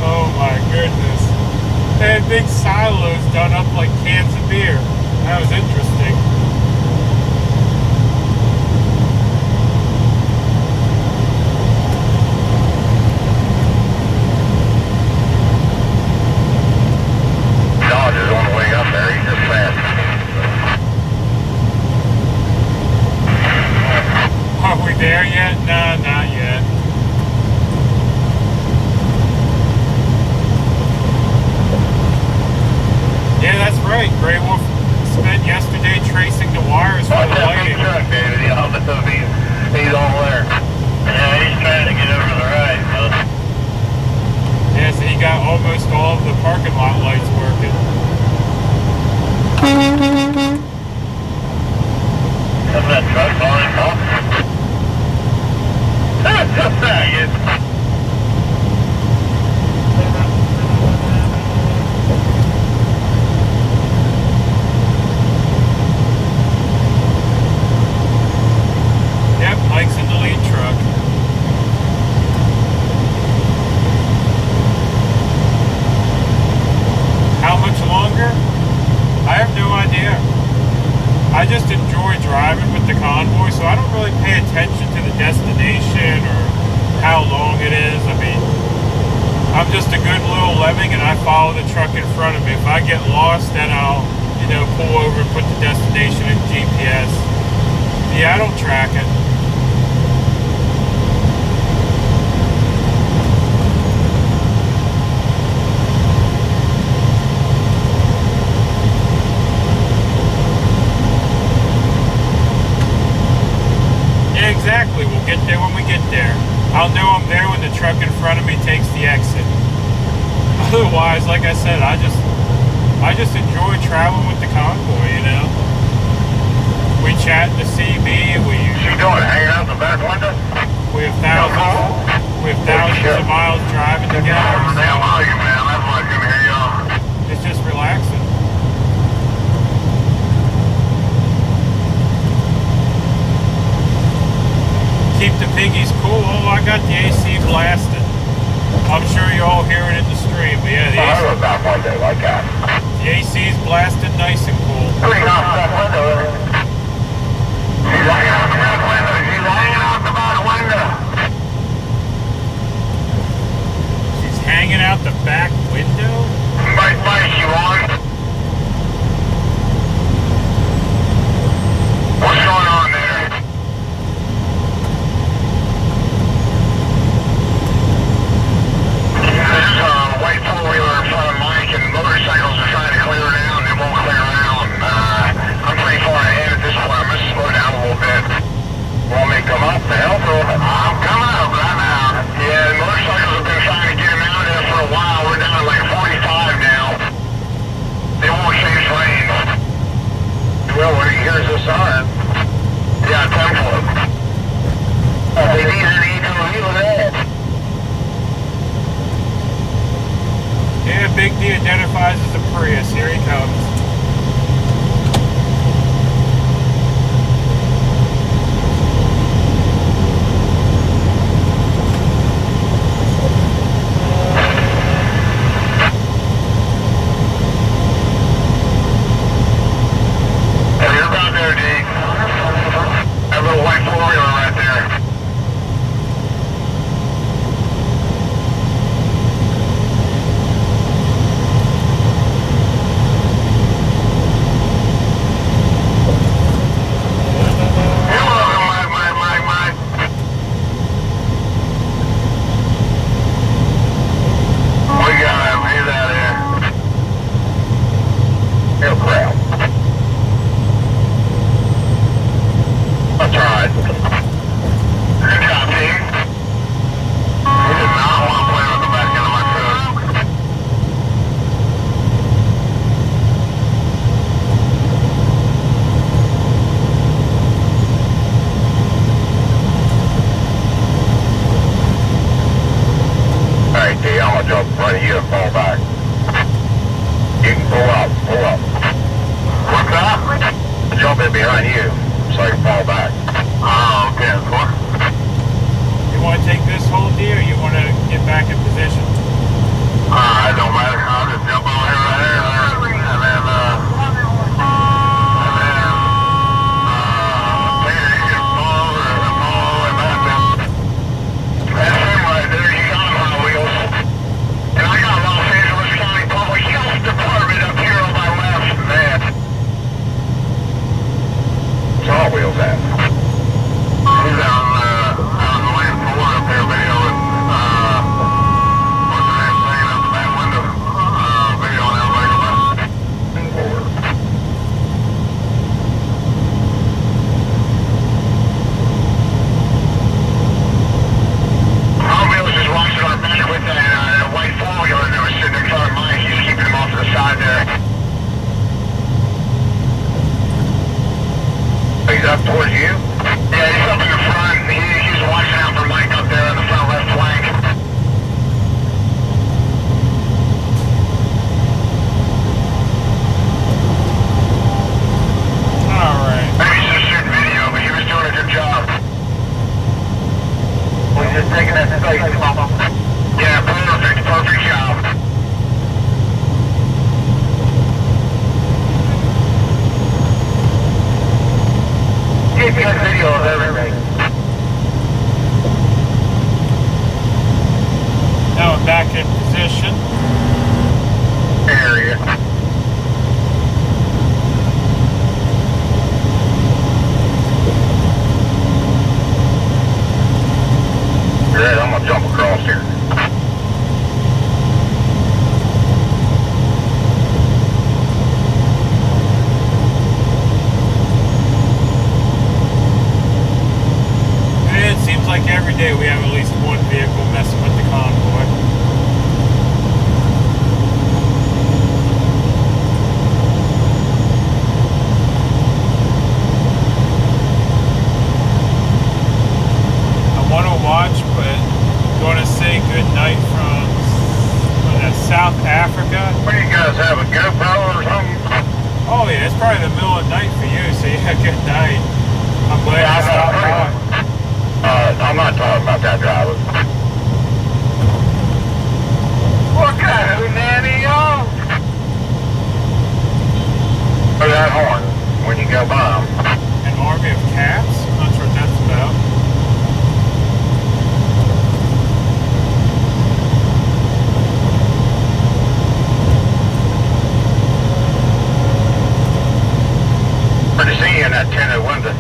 Oh my goodness. They had big silos done up like cans of beer. That was interesting. Dodger's on the way up there, he's just fast. Are we there yet? Nah, not yet. Yeah, that's right. Grey Wolf spent yesterday tracing the wires for the lighting. Truck, David. Yeah, but he's all there. Yeah, he's trying to get over the right. Yeah, so he got almost all of the parking lot lights working. That's that truck falling off. That's a faggot. Yep, Mike's in the lead truck. How much longer? I have no idea. I just enjoy driving with the convoy, so I don't really pay attention to the destination or how long it is. I mean, I'm just a good little lemming and I follow the truck in front of me. If I get lost, then I'll, pull over and put the destination in GPS. Yeah, I don't track it. Exactly, we'll get there when we get there. I'll know I'm there when the truck in front of me takes the exit. Otherwise, like I said, I just enjoy traveling with the convoy, We chat in the CB, You doing, hanging out the back window? We have thousands of miles driving together. Damn volume, man, that's why I can hear y'all. It's just relaxing. Keep the piggies cool. Oh, I got the AC blasted. I'm sure you all hear it in the stream, but yeah, the AC. I was back one day like that. The AC's blasted nice and cool. She's off that window. She's hanging out the back window. She's hanging out the back window. hanging out the back window? Mike, you on? What's going on there? There's a white four-wheeler in front of Mike, and motorcycles are trying to clear down. They won't clear out. I'm pretty far ahead at this point. I'm going to slow down a little bit. Want me to come up to help her? I'm coming up right now. Yeah, the motorcycles have been trying to get him out there for a while. We're down to like 45 now. They won't change lanes. Well, here's the sign. Yeah, 10 foot. They need an E2 that. Yeah, Big D identifies as a Prius. Here he comes. Good to see you in that tinted window.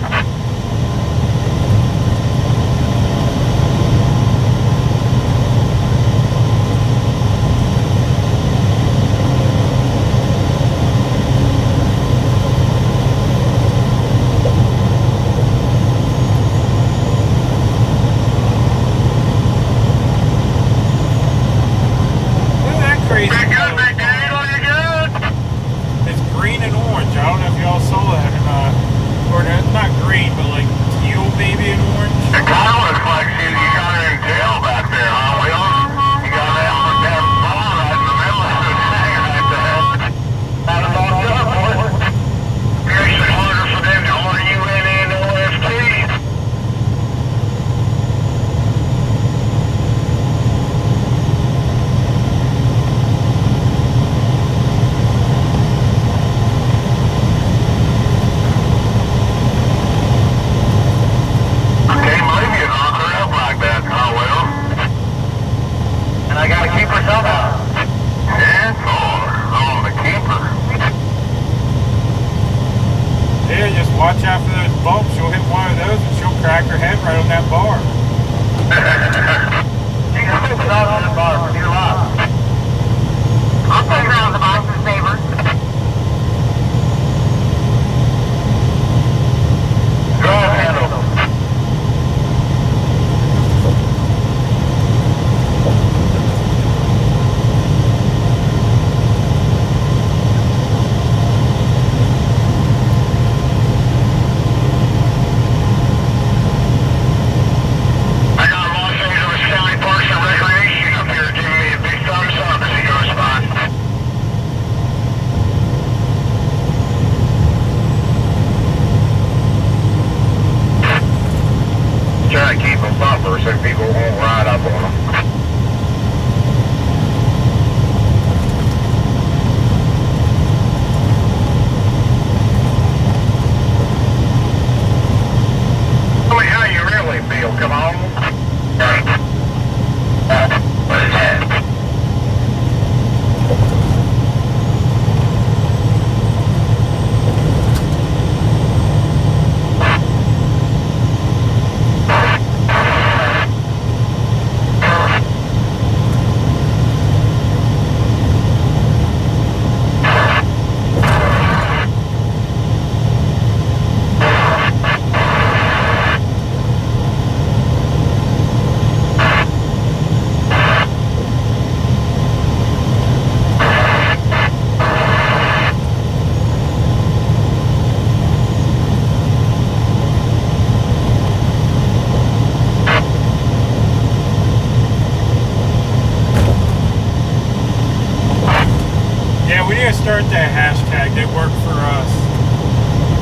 Start that hashtag, they work for us.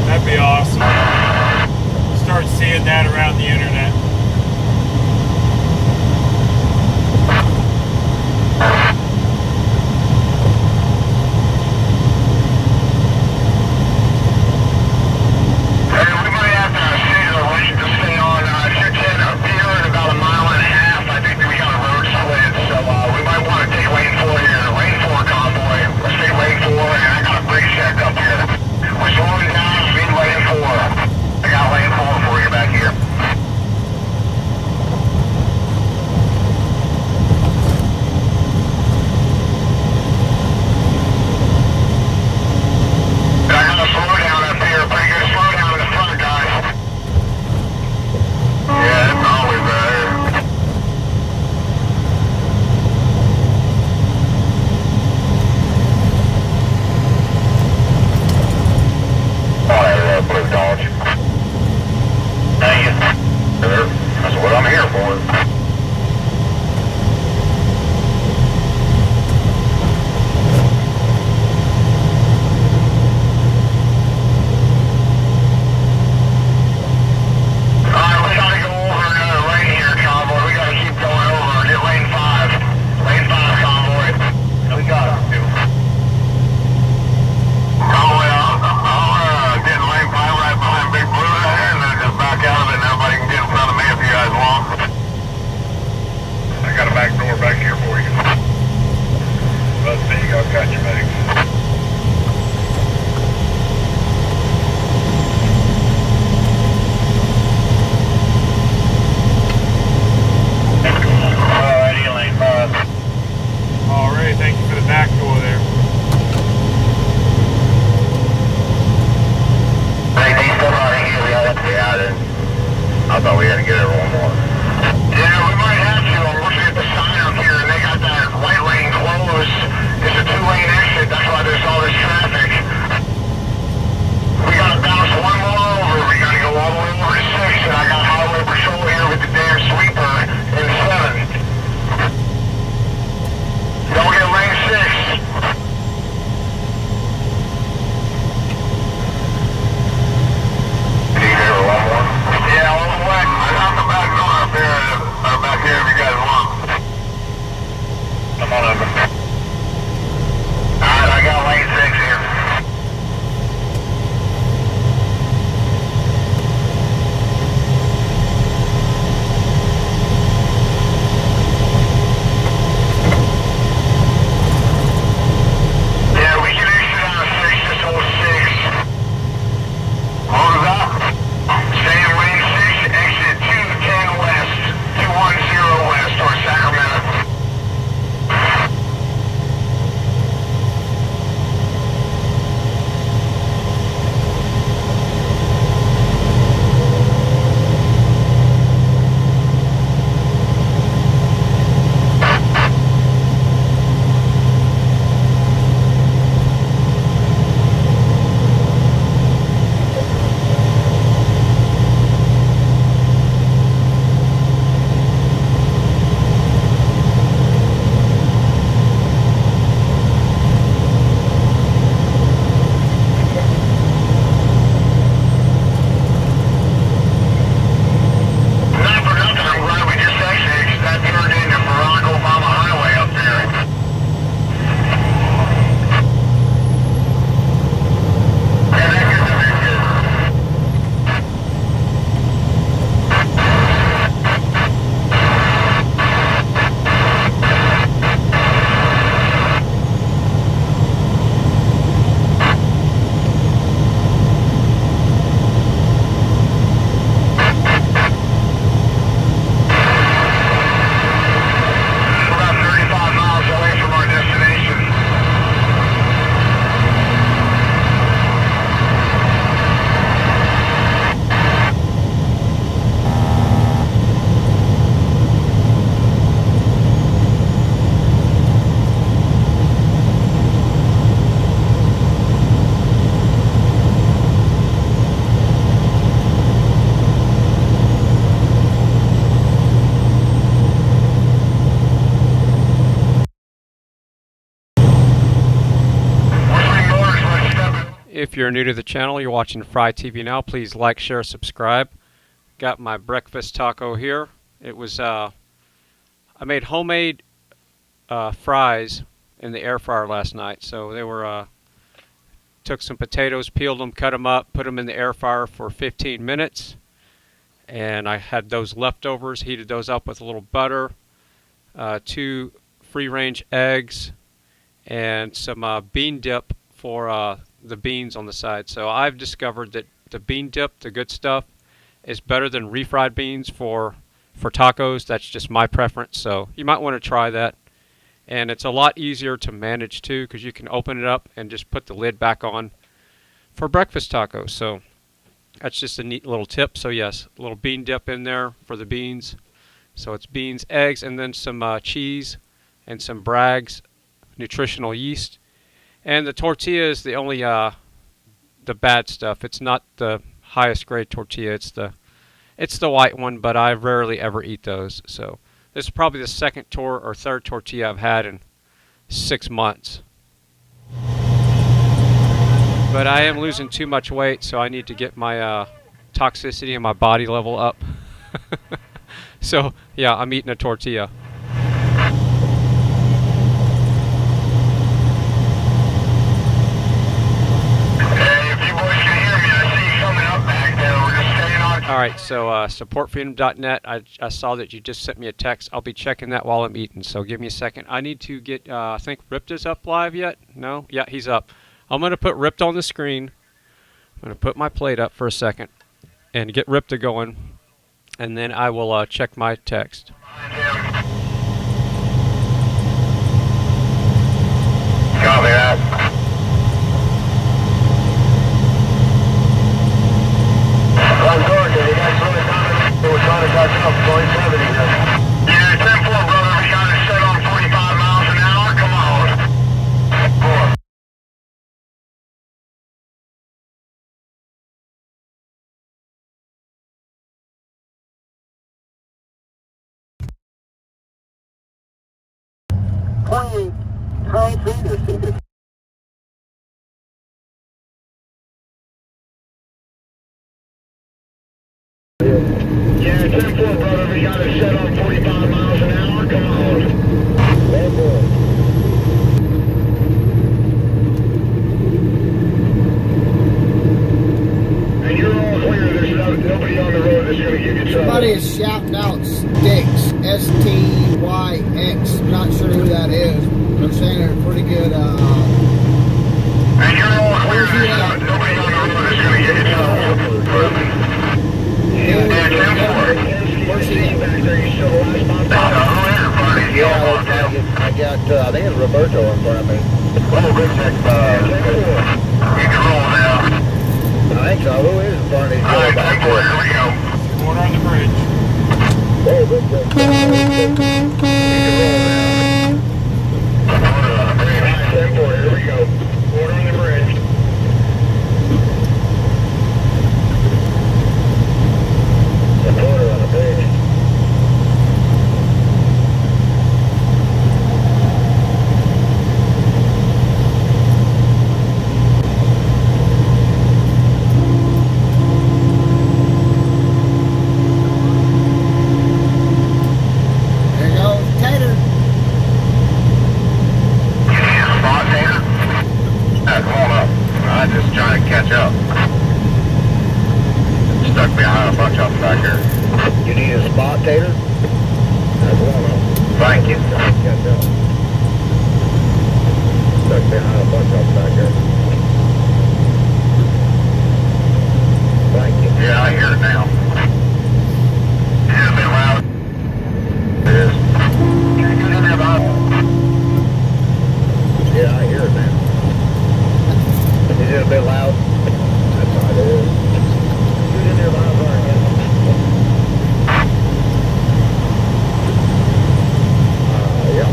That'd be awesome. Start seeing that around the internet. Hey, we might have to see the link to stay on 610 up here in about a mile and a half. I think we got a road split, so we might want to take lane 4 here. Lane 4 Convoy. Let's take lane 4, and I got a brake check up here. We're slowing down, speed lane 4. I got lane 4 for you back here. thought we had to get everyone more. Yeah, we might have to. I'm looking at the sign up here, and they got that right lane closed. It's a 2-lane exit. That's why there's all this traffic. We gotta bounce one more over. We gotta go all the way over to 6, and I got highway patrol here with the damn sweeper in 7. Don't get lane 6. Yeah, all the way. I got the back door up here, back here if you guys want. Come on over. Alright, I got lane 6 here. Yeah, we can exit out of 6, just hold 6. Hold up. Stay in lane 6, exit 210 west, 210 west, towards Sacramento. If you're new to the channel, you're watching FryTVNow, please like, share, subscribe. Got my breakfast taco here. It was, I made homemade fries in the air fryer last night. So they were, took some potatoes, peeled them, cut them up, put them in the air fryer for 15 minutes. And I had those leftovers, heated those up with a little butter, 2 free-range eggs, and some bean dip for the beans on the side. So I've discovered that the bean dip, the good stuff, is better than refried beans for tacos. That's just my preference. So you might want to try that. And it's a lot easier to manage too, because you can open it up and just put the lid back on for breakfast tacos. So that's just a neat little tip. So yes, a little bean dip in there for the beans. So it's beans, eggs, and then some cheese and some Bragg's nutritional yeast. And the tortilla is the only the bad stuff. It's not the highest grade tortilla. It's the white one, but I rarely ever eat those. So this is probably the second or third tortilla I've had in 6 months. But I am losing too much weight, so I need to get my toxicity and my body level up. So yeah, I'm eating a tortilla. Alright, so supportfreedom.net, I saw that you just sent me a text. I'll be checking that while I'm eating, so give me a second. I need to get, I think Rypta's up live yet? No? Yeah, he's up. I'm going to put Rypta on the screen. I'm going to put my plate up for a second and get Rypta going, and then I will check my text. Copy that. Yeah, 10-4, brother. We got it set on 45 miles an hour. Come on. 10-4. And you're all clear. There's nobody on the road that's going to give you trouble. Somebody is shouting out Styx, S-T-Y-X. Not sure who that is. They're saying they're pretty good. And you're all clear. There's nobody on the road that's going to give you trouble. Yeah, 10-4. Where's he at? I got, I think it's Roberto in front of me. Oh, big check, you can roll now. I think so. Who is in front of me? All right, 10-4, here we go. Water on the bridge. Oh, big check. You can roll now. Water on the bridge. All right, 10-4, here we go. Water on the bridge. Water on the bridge. There goes Tater. You need a spot, Tater? Come on up. I'm just trying to catch up. Stuck behind a bunch of them back here. You need a spot, Tater? Come on up. Thank you. Trying to catch up. Stuck behind a bunch of them back here. Thank you. Yeah, I hear it now. Yeah, a bit loud. It is. Can you get in there, Bob? Yeah, I hear it now. Is it a bit loud? That's all it is. Get in there, Bob. Yeah.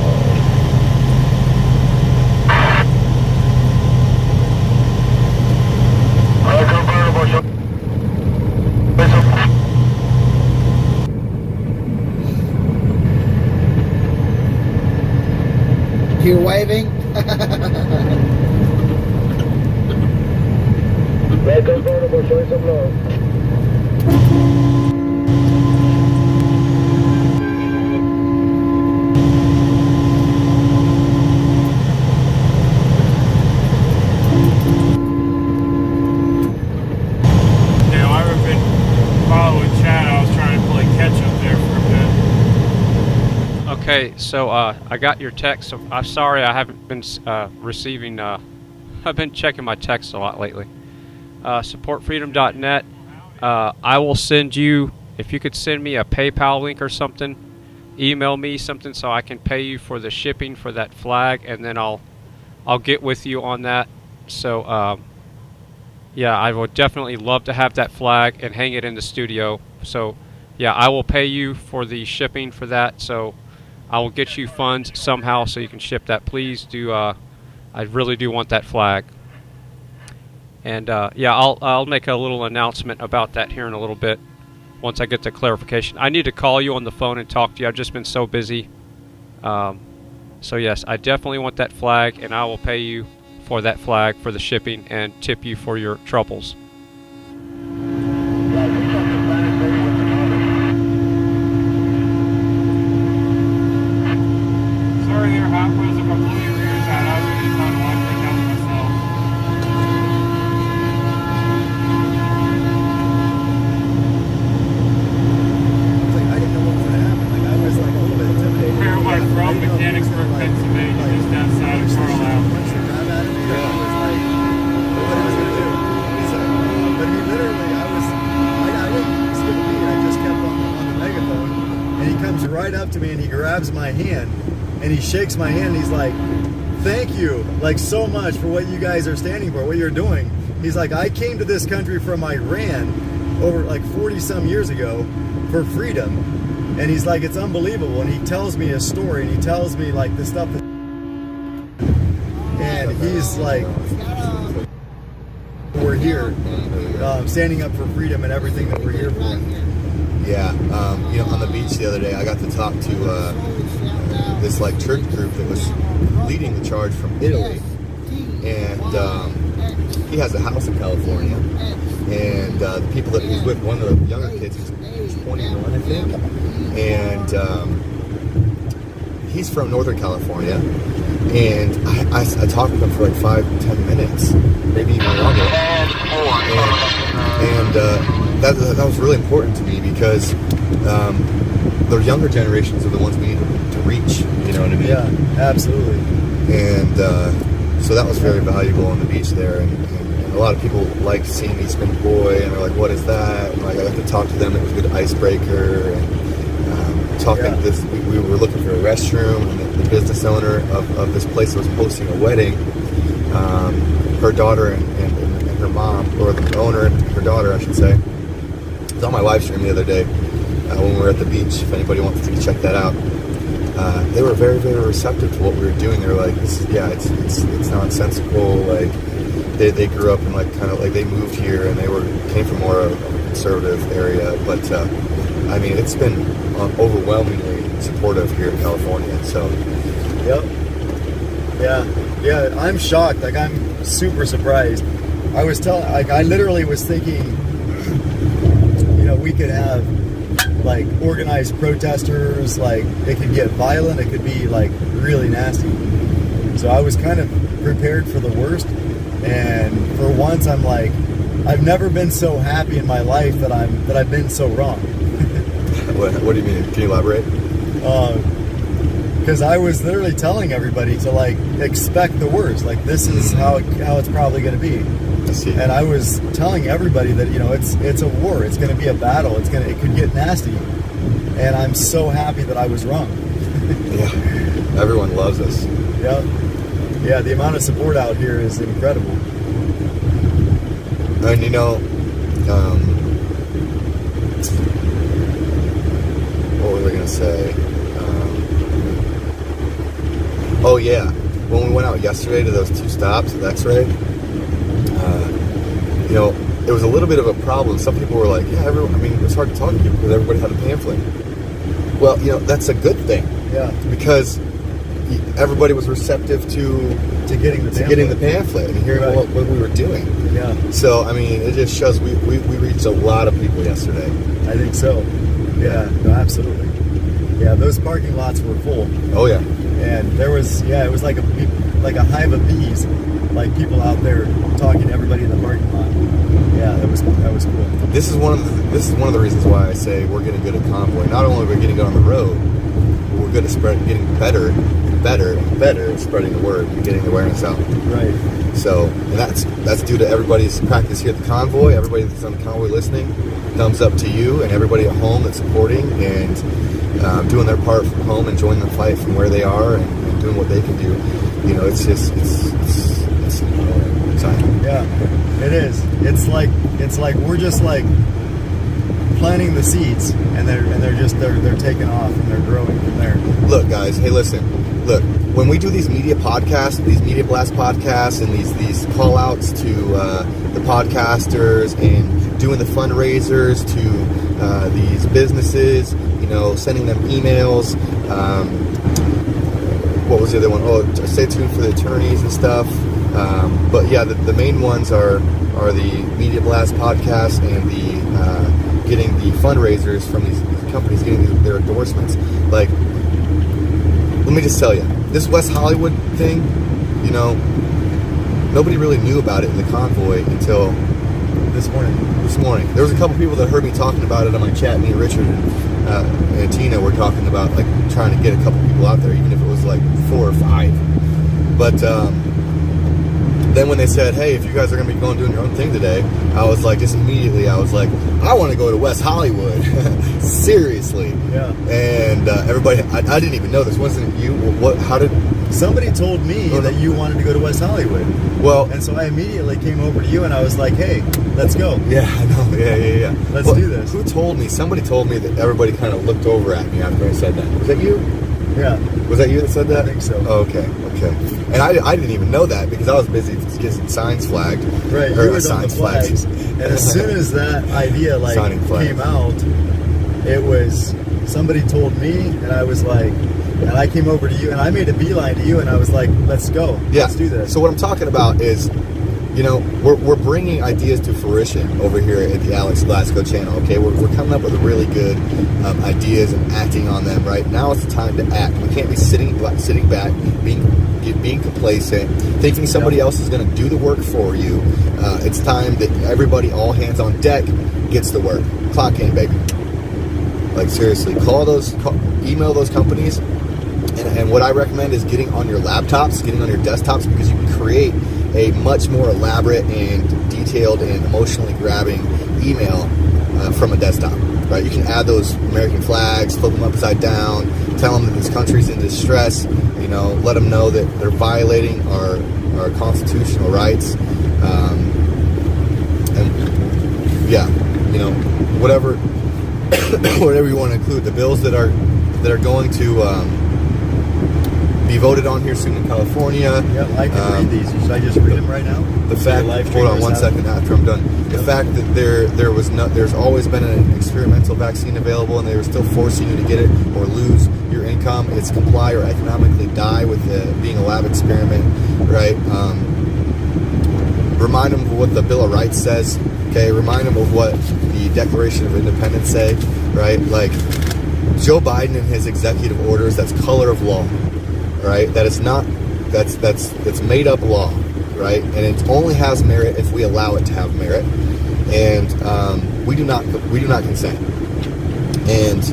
You waving? Red convertible, showing some love. Now, I've been following Chad. I was trying to play catch up there for a bit. Okay, so I got your text. So I'm sorry I haven't been receiving. I've been checking my texts a lot lately. Supportfreedom.net. I will send you, if you could send me a PayPal link or something, email me something so I can pay you for the shipping for that flag, and then I'll get with you on that. So yeah, I would definitely love to have that flag and hang it in the studio. So yeah, I will pay you for the shipping for that. So I will get you funds somehow so you can ship that. Please do. I really do want that flag. And yeah, I'll make a little announcement about that here in a little bit once I get the clarification. I need to call you on the phone and talk to you. I've just been so busy. So yes, I definitely want that flag, and I will pay you for that flag for the shipping and tip you for your troubles. Sorry there, Hot Wheels. If I blew your ears out, I was going to kind of walk right down to myself. I didn't know what was going to happen. Like, I was like a little bit intimidated. Here, like from Mechanicsburg, Pennsylvania, just outside of Carlisle. But he literally, I didn't skip a beat. I just kept on the megaphone, and he comes right up to me and he grabs my hand and he shakes my hand and he's like, thank you, like, so much for what you guys are standing for, what you're doing. He's like, I came to this country from Iran over like 40 some years ago for freedom, and he's like, it's unbelievable. And he tells me his story, and he tells me like the stuff that, and he's like, we're here standing up for freedom and everything that we're here for. Yeah, on the beach the other day, I got to talk to this like church group that was leading the charge from Italy, and he has a house in California, and the people that he's with, one of the younger kids, he's 21, I think, and he's from Northern California, and I talked with him for like 5-10 minutes, maybe even longer, and that was really important to me because the younger generations are the ones we need to reach, you know what I mean? Yeah, absolutely. And so that was very valuable on the beach there, and a lot of people like seeing me spin boy, and they're like, what is that? And like, I got to talk to them, it was a good icebreaker, and we were looking for a restroom, and the business owner of this place that was hosting a wedding, her daughter and her mom, or the owner and her daughter, I should say, it was on my live stream the other day when we were at the beach. If anybody wants to check that out, they were very, very receptive to what we were doing. They were like, it's nonsensical. Like they grew up in like kind of like they moved here and they came from more of a conservative area, but I mean, it's been overwhelmingly supportive here in California. So, yep, yeah, I'm shocked. Like, I'm super surprised. I literally was thinking, we could have like organized protesters. Like, it could get violent. It could be like really nasty. So I was kind of prepared for the worst. And for once, I'm like, I've never been so happy in my life that I've been so wrong. What do you mean? Can you elaborate? Because I was literally telling everybody to like expect the worst. Like, this is how it's probably going to be. I see. And I was telling everybody that it's a war. It's going to be a battle. It could get nasty. And I'm so happy that I was wrong. Yeah, everyone loves us. Yeah, the amount of support out here is incredible. And what was I going to say? Oh yeah, when we went out yesterday to those 2 stops at X-Ray, it was a little bit of a problem. Some people were like, yeah, it was hard to talk to people because everybody had a pamphlet. Well, that's a good thing. Yeah. Because everybody was receptive to getting the pamphlet and hearing what we were doing. Yeah. So, I mean, it just shows we reached a lot of people yesterday. I think so. Yeah, no, absolutely. Yeah, those parking lots were full. Oh, yeah. And there was, it was like a hive of bees, like people out there talking to everybody in the parking lot. Yeah, that was cool. This is one of the reasons why I say we're getting good at Convoy. Not only are we getting good on the road, but we're good at getting better and better at spreading the word and getting the awareness out. Right. So, and that's due to everybody's practice here at the Convoy, everybody that's on the Convoy listening. Thumbs up to you and everybody at home that's supporting and doing their part from home and joining the fight from where they are and doing what they can do. It's exciting. Yeah, it is. It's like we're just like planting the seeds, and they're taking off and they're growing from there. Look, guys. Hey, listen. Look, when we do these media podcasts, these media blast podcasts, and these call outs to the podcasters and doing the fundraisers to these businesses, sending them emails. What was the other one? Oh, stay tuned for the attorneys and stuff. But yeah, the main ones are the Media Blast podcast and the getting the fundraisers from these companies, getting their endorsements. Like, let me just tell you, this West Hollywood thing, nobody really knew about it in the Convoy until this morning. There was a couple people that heard me talking about it on my chat. Me and Richard and Tina were talking about like trying to get a couple people out there, even if it was like 4 or 5. But then when they said, hey, if you guys are going to be doing your own thing today, I was like, just immediately, I was like, I want to go to West Hollywood. Seriously. Yeah. And everybody, I didn't even know this. Wasn't it you? How did... Somebody told me that you wanted to go to West Hollywood. Well... And so I immediately came over to you and I was like, hey, let's go. Yeah, I know. Yeah. Let's do this. Who told me? Somebody told me that everybody kind of looked over at me after I said that. Was that you? Yeah. Was that you that said that? I think so. Oh, okay. And I didn't even know that because I was busy getting signs flagged. Right, you were on the flags. And as soon as that idea came out, It was, somebody told me, and I was like, and I came over to you, and I made a beeline to you, and I was like, let's go. Yeah. Let's do this. So what I'm talking about is, you know, we're bringing ideas to fruition over here at the Alex Glasgow channel, okay? We're coming up with really good ideas and acting on them, right? Now it's the time to act. We can't be sitting back, being complacent, thinking somebody else is going to do the work for you. It's time that everybody, all hands on deck, gets the work. Clock in, baby. Like, seriously, email those companies. And what I recommend is getting on your laptops, getting on your desktops, because you can create a much more elaborate and detailed and emotionally grabbing email from a desktop, right? You can add those American flags, flip them upside down, tell them that this country's in distress, you know, let them know that they're violating our constitutional rights, and yeah, you know, whatever you want to include. The bills that are going to be voted on here soon in California. Yep, I can read these. Should I just read them right now? The fact, hold on one second after I'm done. The fact that there's always been an experimental vaccine available, and they were still forcing you to get it or lose your income. It's comply or economically die with being a lab experiment, right? Remind them of what the Bill of Rights says. Okay, remind them of what the Declaration of Independence say, right? Like Joe Biden and his executive orders, that's color of law. Right, that is not, that's made up law, right? And it only has merit if we allow it to have merit, and we do not consent. And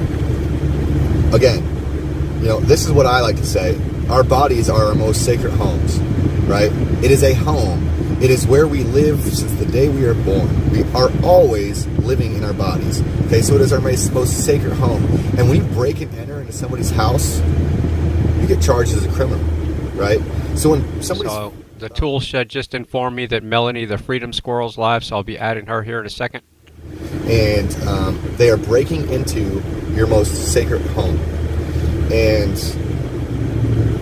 again, you know, this is what I like to say: our bodies are our most sacred homes, right? It is a home. It is where we live since the day we are born. We are always living in our bodies. Okay, so it is our most sacred home. And when you break and enter into somebody's house, you get charged as a criminal, right? So when somebody's... So the tool shed just informed me that Melanie the Freedom Squirrel's live, so I'll be adding her here in a second. And they are breaking into your most sacred home. And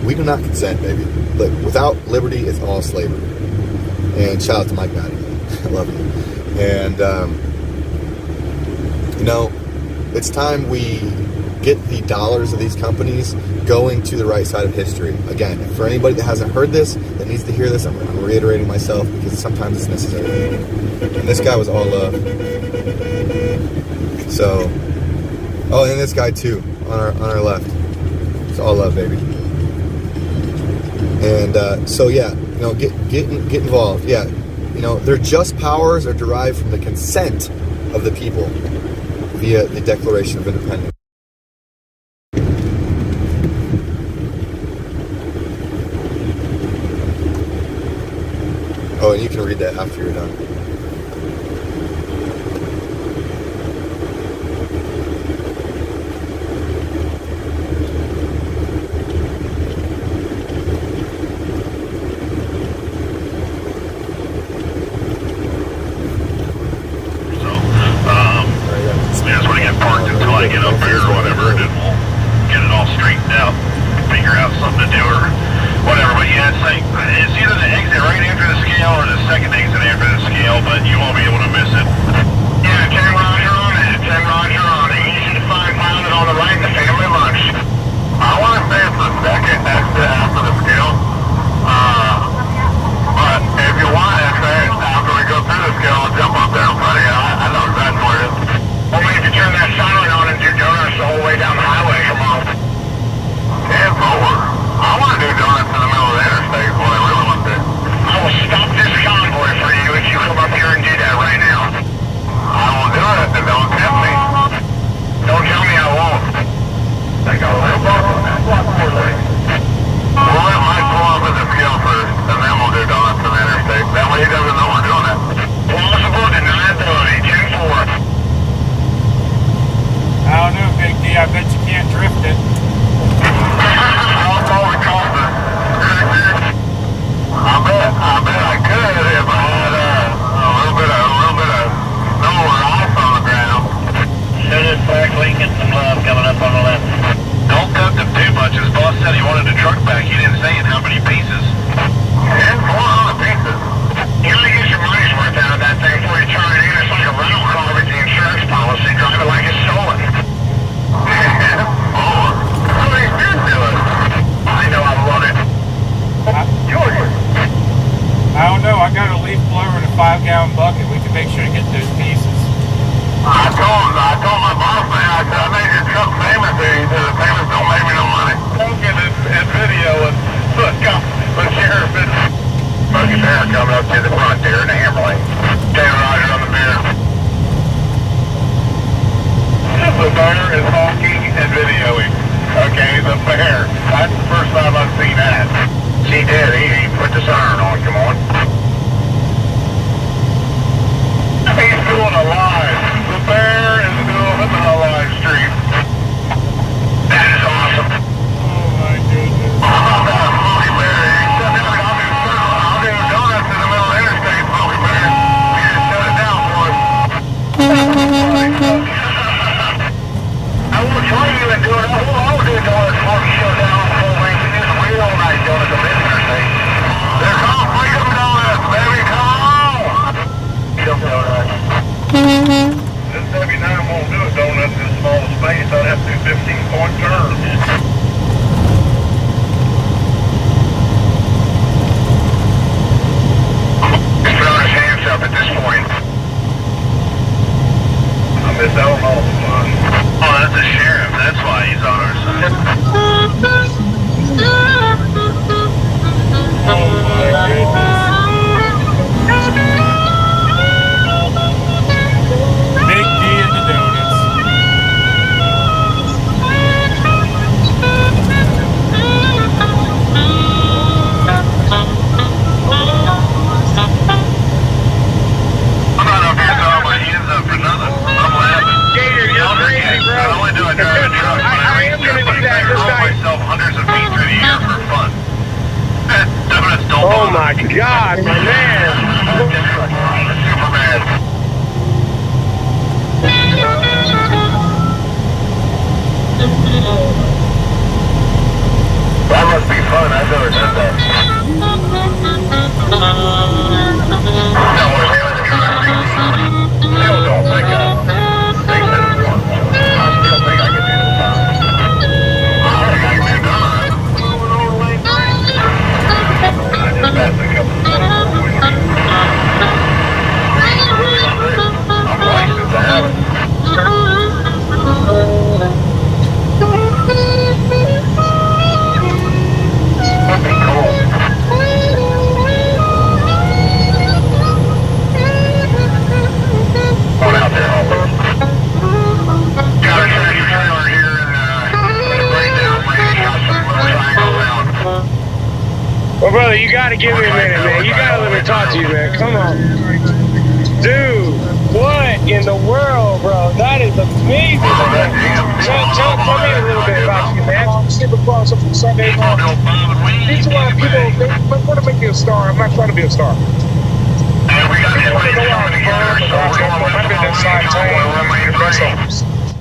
we do not consent, baby. Look, without liberty, it's all slavery. And shout out to Mike Matty. I love you. And, you know, it's time we get the dollars of these companies going to the right side of history. Again, for anybody that hasn't heard this, that needs to hear this, I'm reiterating myself because sometimes it's necessary. And this guy was all love. So, oh, and this guy too, on our left. It's all love, baby. And so yeah, you know, get involved. Yeah, you know, their just powers are derived from the consent of the people via the Declaration of Independence. Oh, and you can read that after you're done. I just want to get parked until I get up there or whatever, and then we'll get it all straightened out, figure out something to do or whatever. But yeah, it's like, it's either the exit right after the scale or the second exit after the scale, but you won't be able to miss it. Yeah, 10 Roger on it. 10 Roger on it. Easy to find, mounted on the right in the family lunch. I want to stay for a second next to after the scale. But if you want to, after we go through the scale, I'll jump up there in front of you. I know exactly where it is. Only if you turn that siren on and do donuts the whole way down the highway, come on. And forward. I want to do donuts in the middle of the interstate, what I really want to do. I will stop this convoy for you if you come up here and do that right now. I won't do it, then don't tempt me. Don't tell me I won't. They got a little bump on that. Well, I might pull up at the scale first, and then we'll do donuts in the interstate. That way he doesn't know we're doing it. Plausible deniability, 10-4. I don't know, Big D. I bet you can't drift it. I'll probably cost it. I bet I could if I had a little bit of snow or ice on the ground. Shoot it back, Lincoln, some love coming up on the left. Don't cut them too much. His boss said he wanted the truck back. He didn't say in how many pieces. And 400 pieces. You gotta get your money's worth out of that thing before you turn it in. It's like a rental car with the insurance policy. Drive it like it's stolen. coming up to the front there in the hammer lane. Okay, Roger on the bear. The bear is honking and videoing. Okay, the bear. That's the first time I've seen that. He did. He put the siren on. Come on. He's doing a live. The bear is doing a live stream. That is awesome. Oh my goodness. Smoky Bear. I'll do donuts in the middle of the interstate, Smoky Bear. We just shut it down for us. I won't join you in doing it. I will do donuts before we shut down the whole length. It is real nice donuts on the interstate. They're called Freedom Donuts, baby. Come on. Freedom Donuts. This W9 won't do a donut in a small space. I'd have to do 15-point turns. Up at this point. I miss Outlaw fun. Oh, that's the sheriff. That's why he's on our side. Oh my goodness. Big D in the donuts. I am going to do that this night. Hundreds of feet through the air for fun. Oh my God, my man! Superman. That must be fun. I've never done that. Still don't think Well, brother, you gotta give me a minute, man. You gotta let me talk to you, man. Come on. Dude, what in the world, bro? That is amazing. Tell me a little bit about you, man. Super Claus from Sunday morning. These are a lot of people, they want to make you a star. I'm not trying to be a star.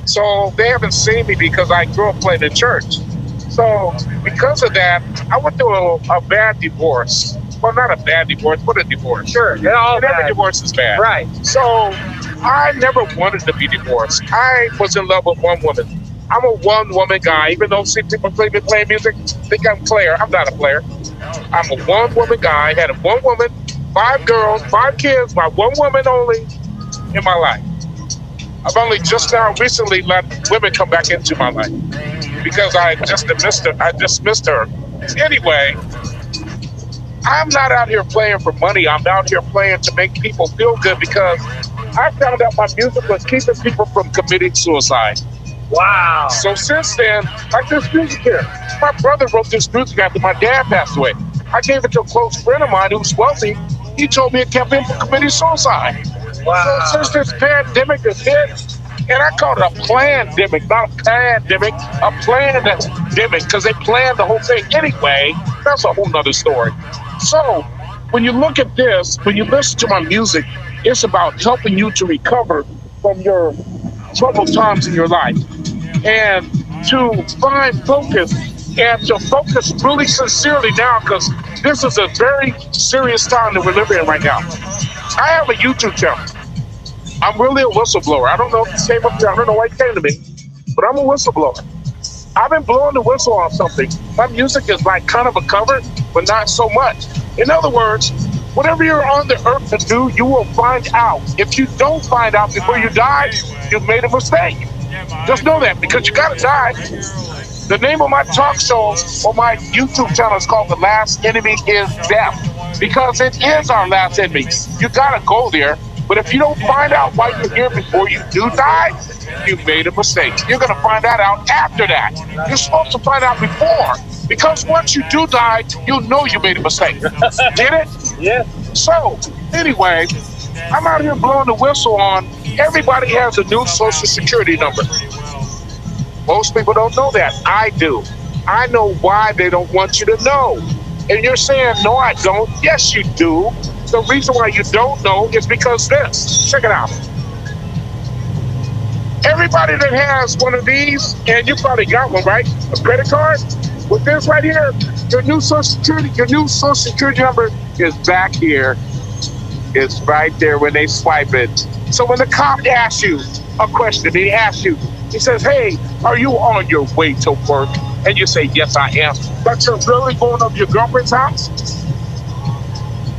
So they haven't seen me because I grew up playing in church. So because of that, I went through a bad divorce. Well, not a bad divorce, but a divorce. Sure, every divorce is bad. Right. So I never wanted to be divorced. I was in love with one woman. I'm a one-woman guy. Even though some people play music, think I'm a player. I'm not a player. I'm a one-woman guy. I had a one woman, 5 girls, 5 kids, my one woman only in my life. I've only just now recently let women come back into my life because I just dismissed her. Anyway, I'm not out here playing for money. I'm out here playing to make people feel good because I found out my music was keeping people from committing suicide. Wow. So since then, like this music here, my brother wrote this music after my dad passed away. I gave it to a close friend of mine who's wealthy. He told me it kept him from committing suicide. Wow. So since this pandemic is hit, and I call it a plandemic, not a pandemic, a plandemic, because they planned the whole thing anyway. That's a whole nother story. So when you look at this, when you listen to my music, it's about helping you to recover from your troubled times in your life and to find focus and to focus really sincerely now, because this is a very serious time that we're living in right now. I have a YouTube channel. I'm really a whistleblower. I don't know if this came up there. I don't know why it came to me, but I'm a whistleblower. I've been blowing the whistle on something. My music is like kind of a cover, but not so much. In other words, whatever you're on the earth to do, you will find out. If you don't find out before you die, you've made a mistake. Just know that, because you gotta die. The name of my talk show on my YouTube channel is called The Last Enemy is Death. because it is our last enemy. You gotta go there, but if you don't find out why you're here before you do die, you made a mistake. You're gonna find that out after that. You're supposed to find out before, because once you do die, you know you made a mistake. Get it? Yeah. So, anyway, I'm out here blowing the whistle on everybody has a new social security number. Most people don't know that. I do. I know why they don't want you to know. And you're saying, no, I don't. Yes, you do. The reason why you don't know is because this. Check it out. Everybody that has one of these, and you probably got one, right? A credit card. With this right here, your new social security number is back here. It's right there when they swipe it. So when the cop asks you a question, he asks you, he says, hey, are you on your way to work? And you say, yes, I am. But you're really going up to your girlfriend's house?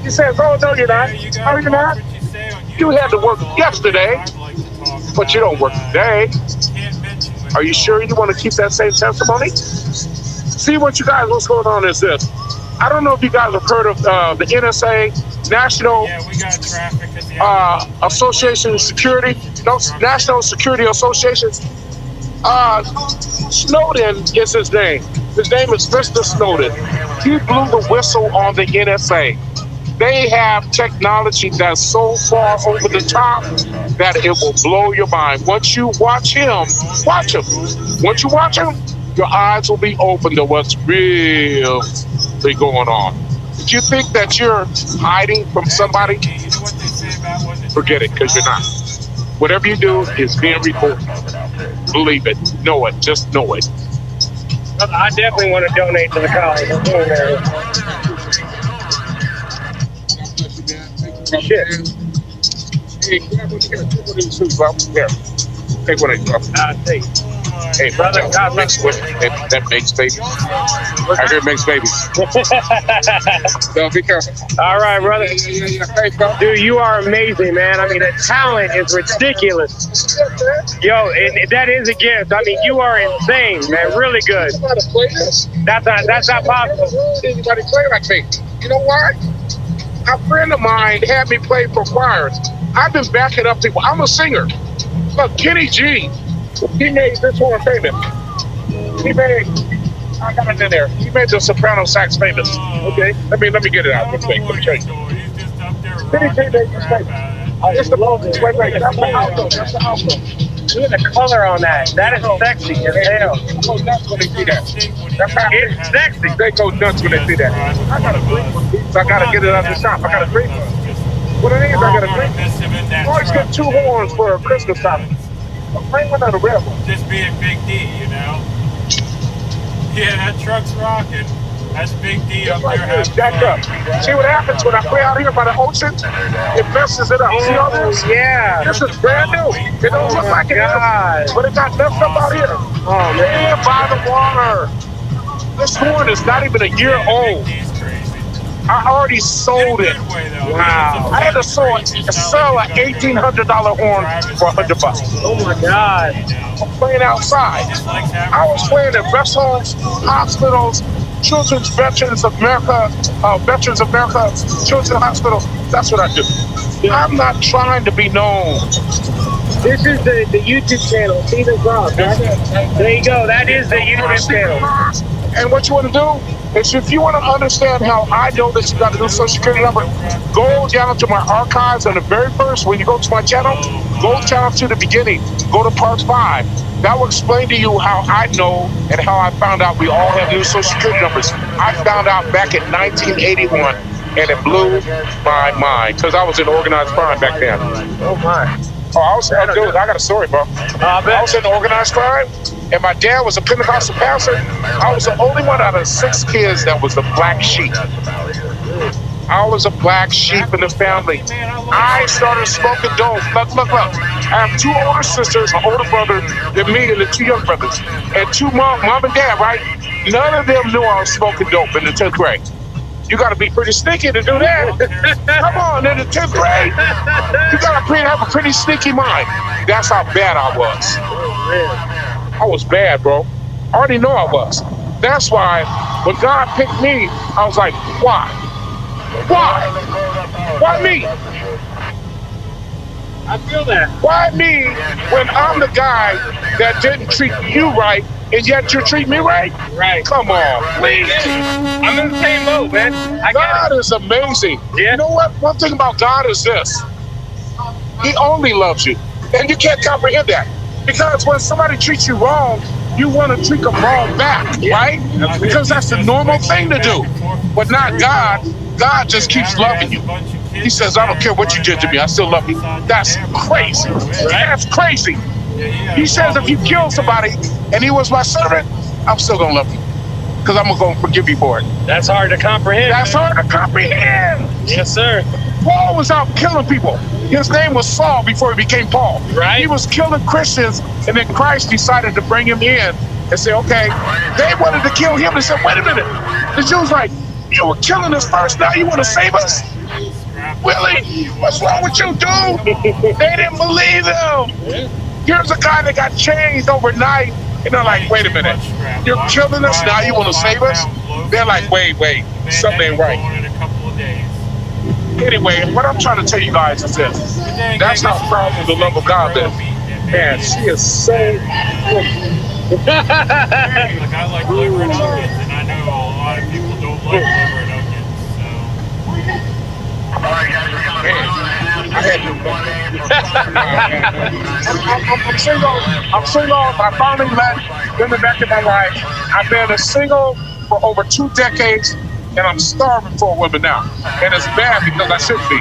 He says, oh, no, you're not. Are you not? You had to work yesterday, but you don't work today. Are you sure you want to keep that same testimony? See what's going on is this. I don't know if you guys have heard of the NSA, National Association of Security, National Security Association. Snowden is his name. His name is Mr. Snowden. He blew the whistle on the NSA. They have technology that's so far over the top that it will blow your mind. Once you watch him, watch him. Once you watch him, your eyes will be open to what's really going on. If you think that you're hiding from somebody, forget it, because you're not. Whatever you do is being recorded. Believe it. Know it. Just know it. I definitely want to donate to the cause. Shit. Hey, grab one here. Take one of these too, bro. Here. Take one of these, bro. See. Hey, brother, God makes women. That makes babies. I hear it makes babies. So be careful. All right, brother. Yeah. Hey, bro. Dude, you are amazing, man. I mean, the talent is ridiculous. Yo, and that is a gift. I mean, you are insane, man. Really good. You know how to play this? That's not possible. Anybody play like me? You know why? A friend of mine had me play for choirs. I've been backing up people. I'm a singer. Look, Kenny G, he made this one famous. I got it in there. He made the soprano sax famous. Okay, let me get it out. Let me show you. Kenny G made this famous. It's the most. Wait, that's the alto. That's the alto. Look at the color on that. That is sexy as hell. They go nuts when they see that. It's sexy. They go nuts when they see that. I got a drink one. So I got to get it out of the shop. I got a drink one. What it is, I got a drink one. You always get 2 horns for a Christmas time. Bring one out of red one. Just being Big D, you know? Yeah, that truck's rocking. That's Big D up there. Jacked up. See what happens when I play out here by the ocean? It messes it up. See all this? Yeah. This is brand new. It don't look like it is, but it got messed up out here. Oh, man. By the water. This horn is not even a year old. I already sold it. Wow. I had to sell an $1,800 horn for $100. Oh my God. I'm playing outside. I was playing at rest homes, hospitals, Children's Veterans of America, Children's Hospital. That's what I do. I'm not trying to be known. This is the YouTube channel, Steven Cross, right? There you go. That is the YouTube channel. And what you want to do is, if you want to understand how I know that you got a new social security number, go down to my archives on the very first, when you go to my channel, go down to the beginning, go to part 5. That will explain to you how I know and how I found out we all have new social security numbers. I found out back in 1981, and it blew my mind, because I was in organized crime back then. Oh my. Oh, I got a story, bro. I was in organized crime, and my dad was a Pentecostal pastor. I was the only one out of 6 kids that was the black sheep. I was a black sheep in the family. I started smoking dope. Look. I have 2 older sisters, an older brother than me, and the 2 young brothers. And 2 mom and dad, right? None of them knew I was smoking dope in the 10th grade. You got to be pretty sneaky to do that. Come on, in the 10th grade, you got to have a pretty sneaky mind. That's how bad I was. I was bad, bro. I already know I was. That's why when God picked me, I was like, why? Why? Why me? I feel that. Why me when I'm the guy that didn't treat you right, and yet you treat me right? Right. Come on, please. I'm in the same boat, man. God is amazing. Yeah. You know what? One thing about God is this. He only loves you. And you can't comprehend that. Because when somebody treats you wrong, you want to treat them wrong back, right? Because that's the normal thing to do. But not God. God just keeps loving you. He says, I don't care what you did to me, I still love you. That's crazy. That's crazy. He says if you kill somebody and he was my servant, I'm still going to love you. Because I'm going to forgive you for it. That's hard to comprehend. That's hard to comprehend. Yes, sir. Paul was out killing people. His name was Saul before he became Paul. Right. He was killing Christians, and then Christ decided to bring him in and say, okay, they wanted to kill him. They said, wait a minute. The Jews like, you were killing us first, now you want to save us? Willie, what's wrong with you, dude? They didn't believe him. Here's a guy that got changed overnight, and they're like, wait a minute. You're killing us, now you want to save us? They're like, wait, something ain't right. Anyway, what I'm trying to tell you guys is this. That's how proud of the love of God is. Man, she is so Like, I like liver and onions, and I know a lot of people don't like liver and onions, so. Alright guys, we got I'm single. I finally met women back in my life. I've been a single for over 2 decades, and I'm starving for a woman now. And it's bad because I should be.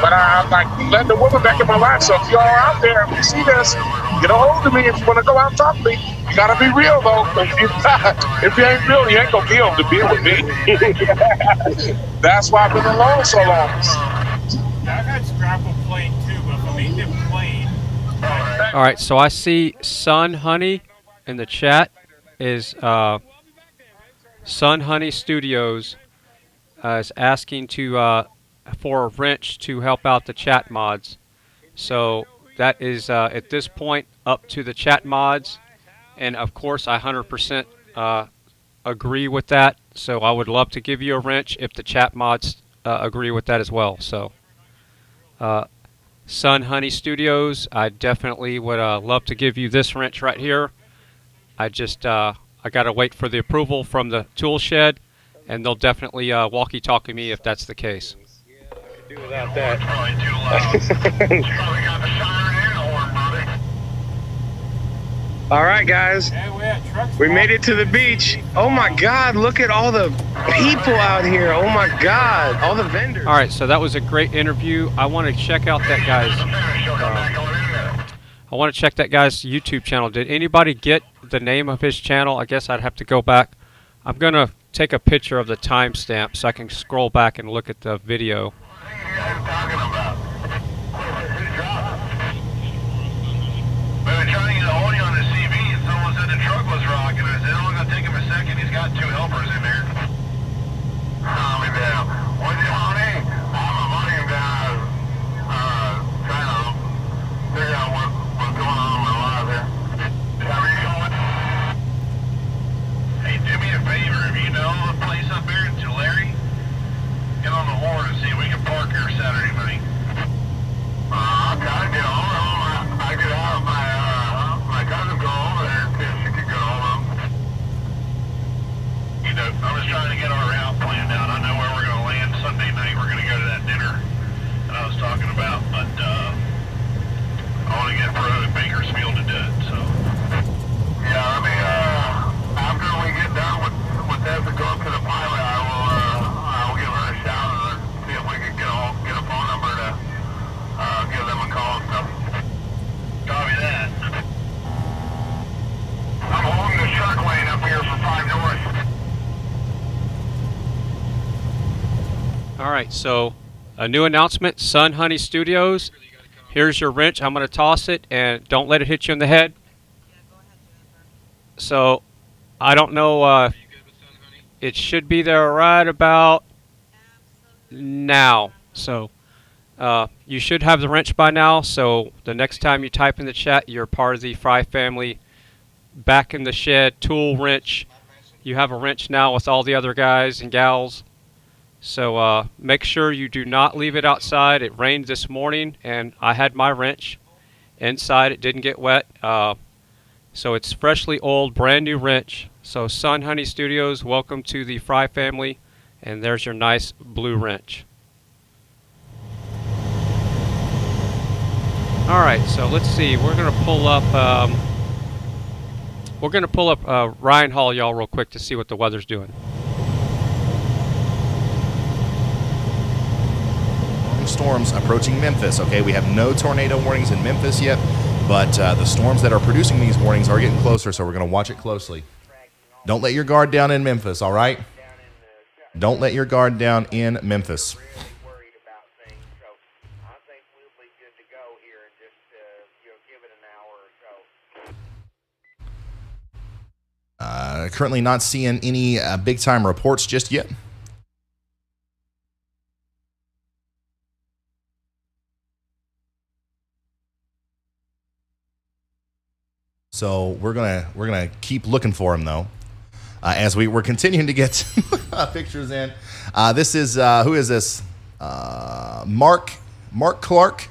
But I like letting the woman back in my life. So if y'all are out there, if you see this, get a hold of me. If you want to go out and talk to me, you gotta be real though. If you ain't real, you ain't gonna be able to be with me. That's why I've been alone so long. I've had scrapple plain too, but if I'm eating it plain. All right, so I see Sun Honey in the chat is Sun Honey Studios is asking to for a wrench to help out the chat mods. So that is at this point up to the chat mods, and of course I 100% agree with that. So I would love to give you a wrench if the chat mods agree with that as well. So Sun Honey Studios, I definitely would love to give you this wrench right here. I just I gotta wait for the approval from the tool shed, and they'll definitely walkie-talkie me if that's the case. Do without that. All right, guys. We made it to the beach. Oh my God! Look at all the people out here. Oh my God! All the vendors. All right, so that was a great interview. I want to check out that guy's. I want to check that guy's YouTube channel. Did anybody get the name of his channel? I guess I'd have to go back. I'm gonna take a picture of the timestamp so I can scroll back and look at the video. We were trying to get a hold on the CV, and someone said the truck was rocking. I said, oh, it's going to take him a second. He's got 2 helpers in there. What's your honey? I'm a money guy. Trying to figure out what's going on in my life here. How are you going? Hey, do me a favor. If you know a place up there in Tulare, get on the horn and see if we can park here Saturday morning. I've got to get on. I could have my cousin go over there and see if she could get hold of him. You know, I'm just trying to get our route planned out. I know where we're going to land Sunday night. We're going to go to that dinner that I was talking about, but I want to get Pro and Bakersfield to do it, so. Yeah, I mean, after we get done with that to go up to the pilot, I will give her a shout and see if we can get a phone number to give them a call and stuff. Copy that. I'm holding the truck lane up here for 5 North. All right, so a new announcement, Sun Honey Studios. Here's your wrench. I'm going to toss it, and don't let it hit you in the head. So I don't know. It should be there right about now. So you should have the wrench by now. So the next time you type in the chat, you're part of the Fry family. Back in the shed, tool wrench. You have a wrench now with all the other guys and gals. So make sure you do not leave it outside. It rained this morning, and I had my wrench inside. It didn't get wet. So it's freshly oiled, brand new wrench. So Sun Honey Studios, welcome to the Fry family. And there's your nice blue wrench. All right, so let's see. We're gonna pull up. Ryan Hall, y'all, real quick to see what the weather's doing. Storms approaching Memphis. Okay, we have no tornado warnings in Memphis yet, but the storms that are producing these warnings are getting closer, so we're going to watch it closely. Don't let your guard down in Memphis, all right? Don't let your guard down in Memphis. Currently not seeing any big-time reports just yet. So we're gonna keep looking for him though, as we're continuing to get pictures in. This is who is this? Mark Clark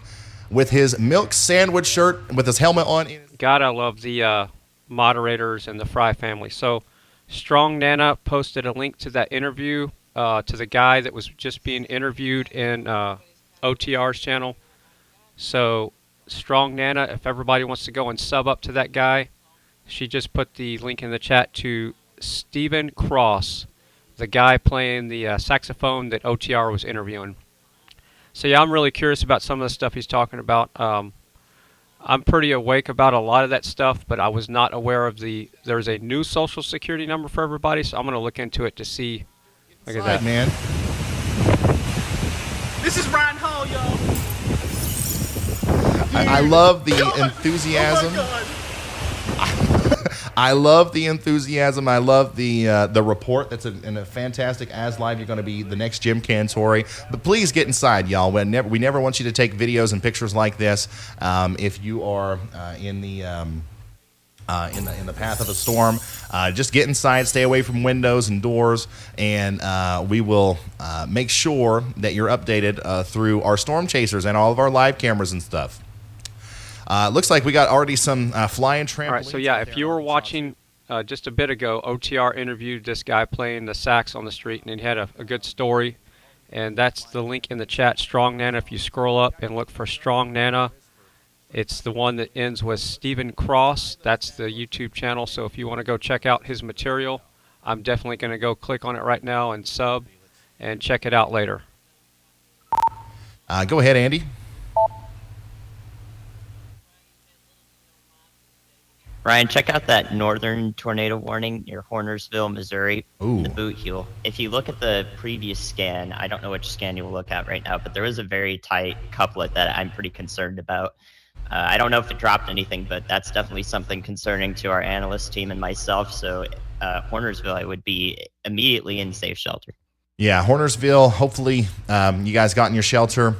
with his milk sandwich shirt with his helmet on. God, I love the moderators and the Fry family. So Strong Nana posted a link to that interview to the guy that was just being interviewed in OTR's channel. So Strong Nana, if everybody wants to go and sub up to that guy, she just put the link in the chat to Stephen Cross, the guy playing the saxophone that OTR was interviewing. So yeah, I'm really curious about some of the stuff he's talking about. I'm pretty awake about a lot of that stuff, but I was not aware of there's a new social security number for everybody, so I'm going to look into it to see. Look at that. Man. This is Ryan Hall, y'all. I love the enthusiasm. I love the enthusiasm. I love the report. That's a fantastic as live. You're going to be the next Jim Cantori. But please get inside, y'all. We never want you to take videos and pictures like this. If you are in the path of a storm, just get inside. Stay away from windows and doors, and we will make sure that you're updated through our storm chasers and all of our live cameras and stuff. Looks like we got already some flying trampolines. All right, so yeah, if you were watching just a bit ago, OTR interviewed this guy playing the sax on the street, and he had a good story. And that's the link in the chat, Strong Nana. If you scroll up and look for Strong Nana, it's the one that ends with Stephen Cross. That's the YouTube channel. So if you want to go check out his material, I'm definitely going to go click on it right now and sub and check it out later. Go ahead, Andy. Ryan, check out that northern tornado warning near Hornersville, Missouri, Ooh. The boot heel. If you look at the previous scan, I don't know which scan you'll look at right now, but there was a very tight couplet that I'm pretty concerned about. I don't know if it dropped anything, but that's definitely something concerning to our analyst team and myself. So Hornersville, I would be immediately in safe shelter. Yeah, Hornersville, hopefully you guys got in your shelter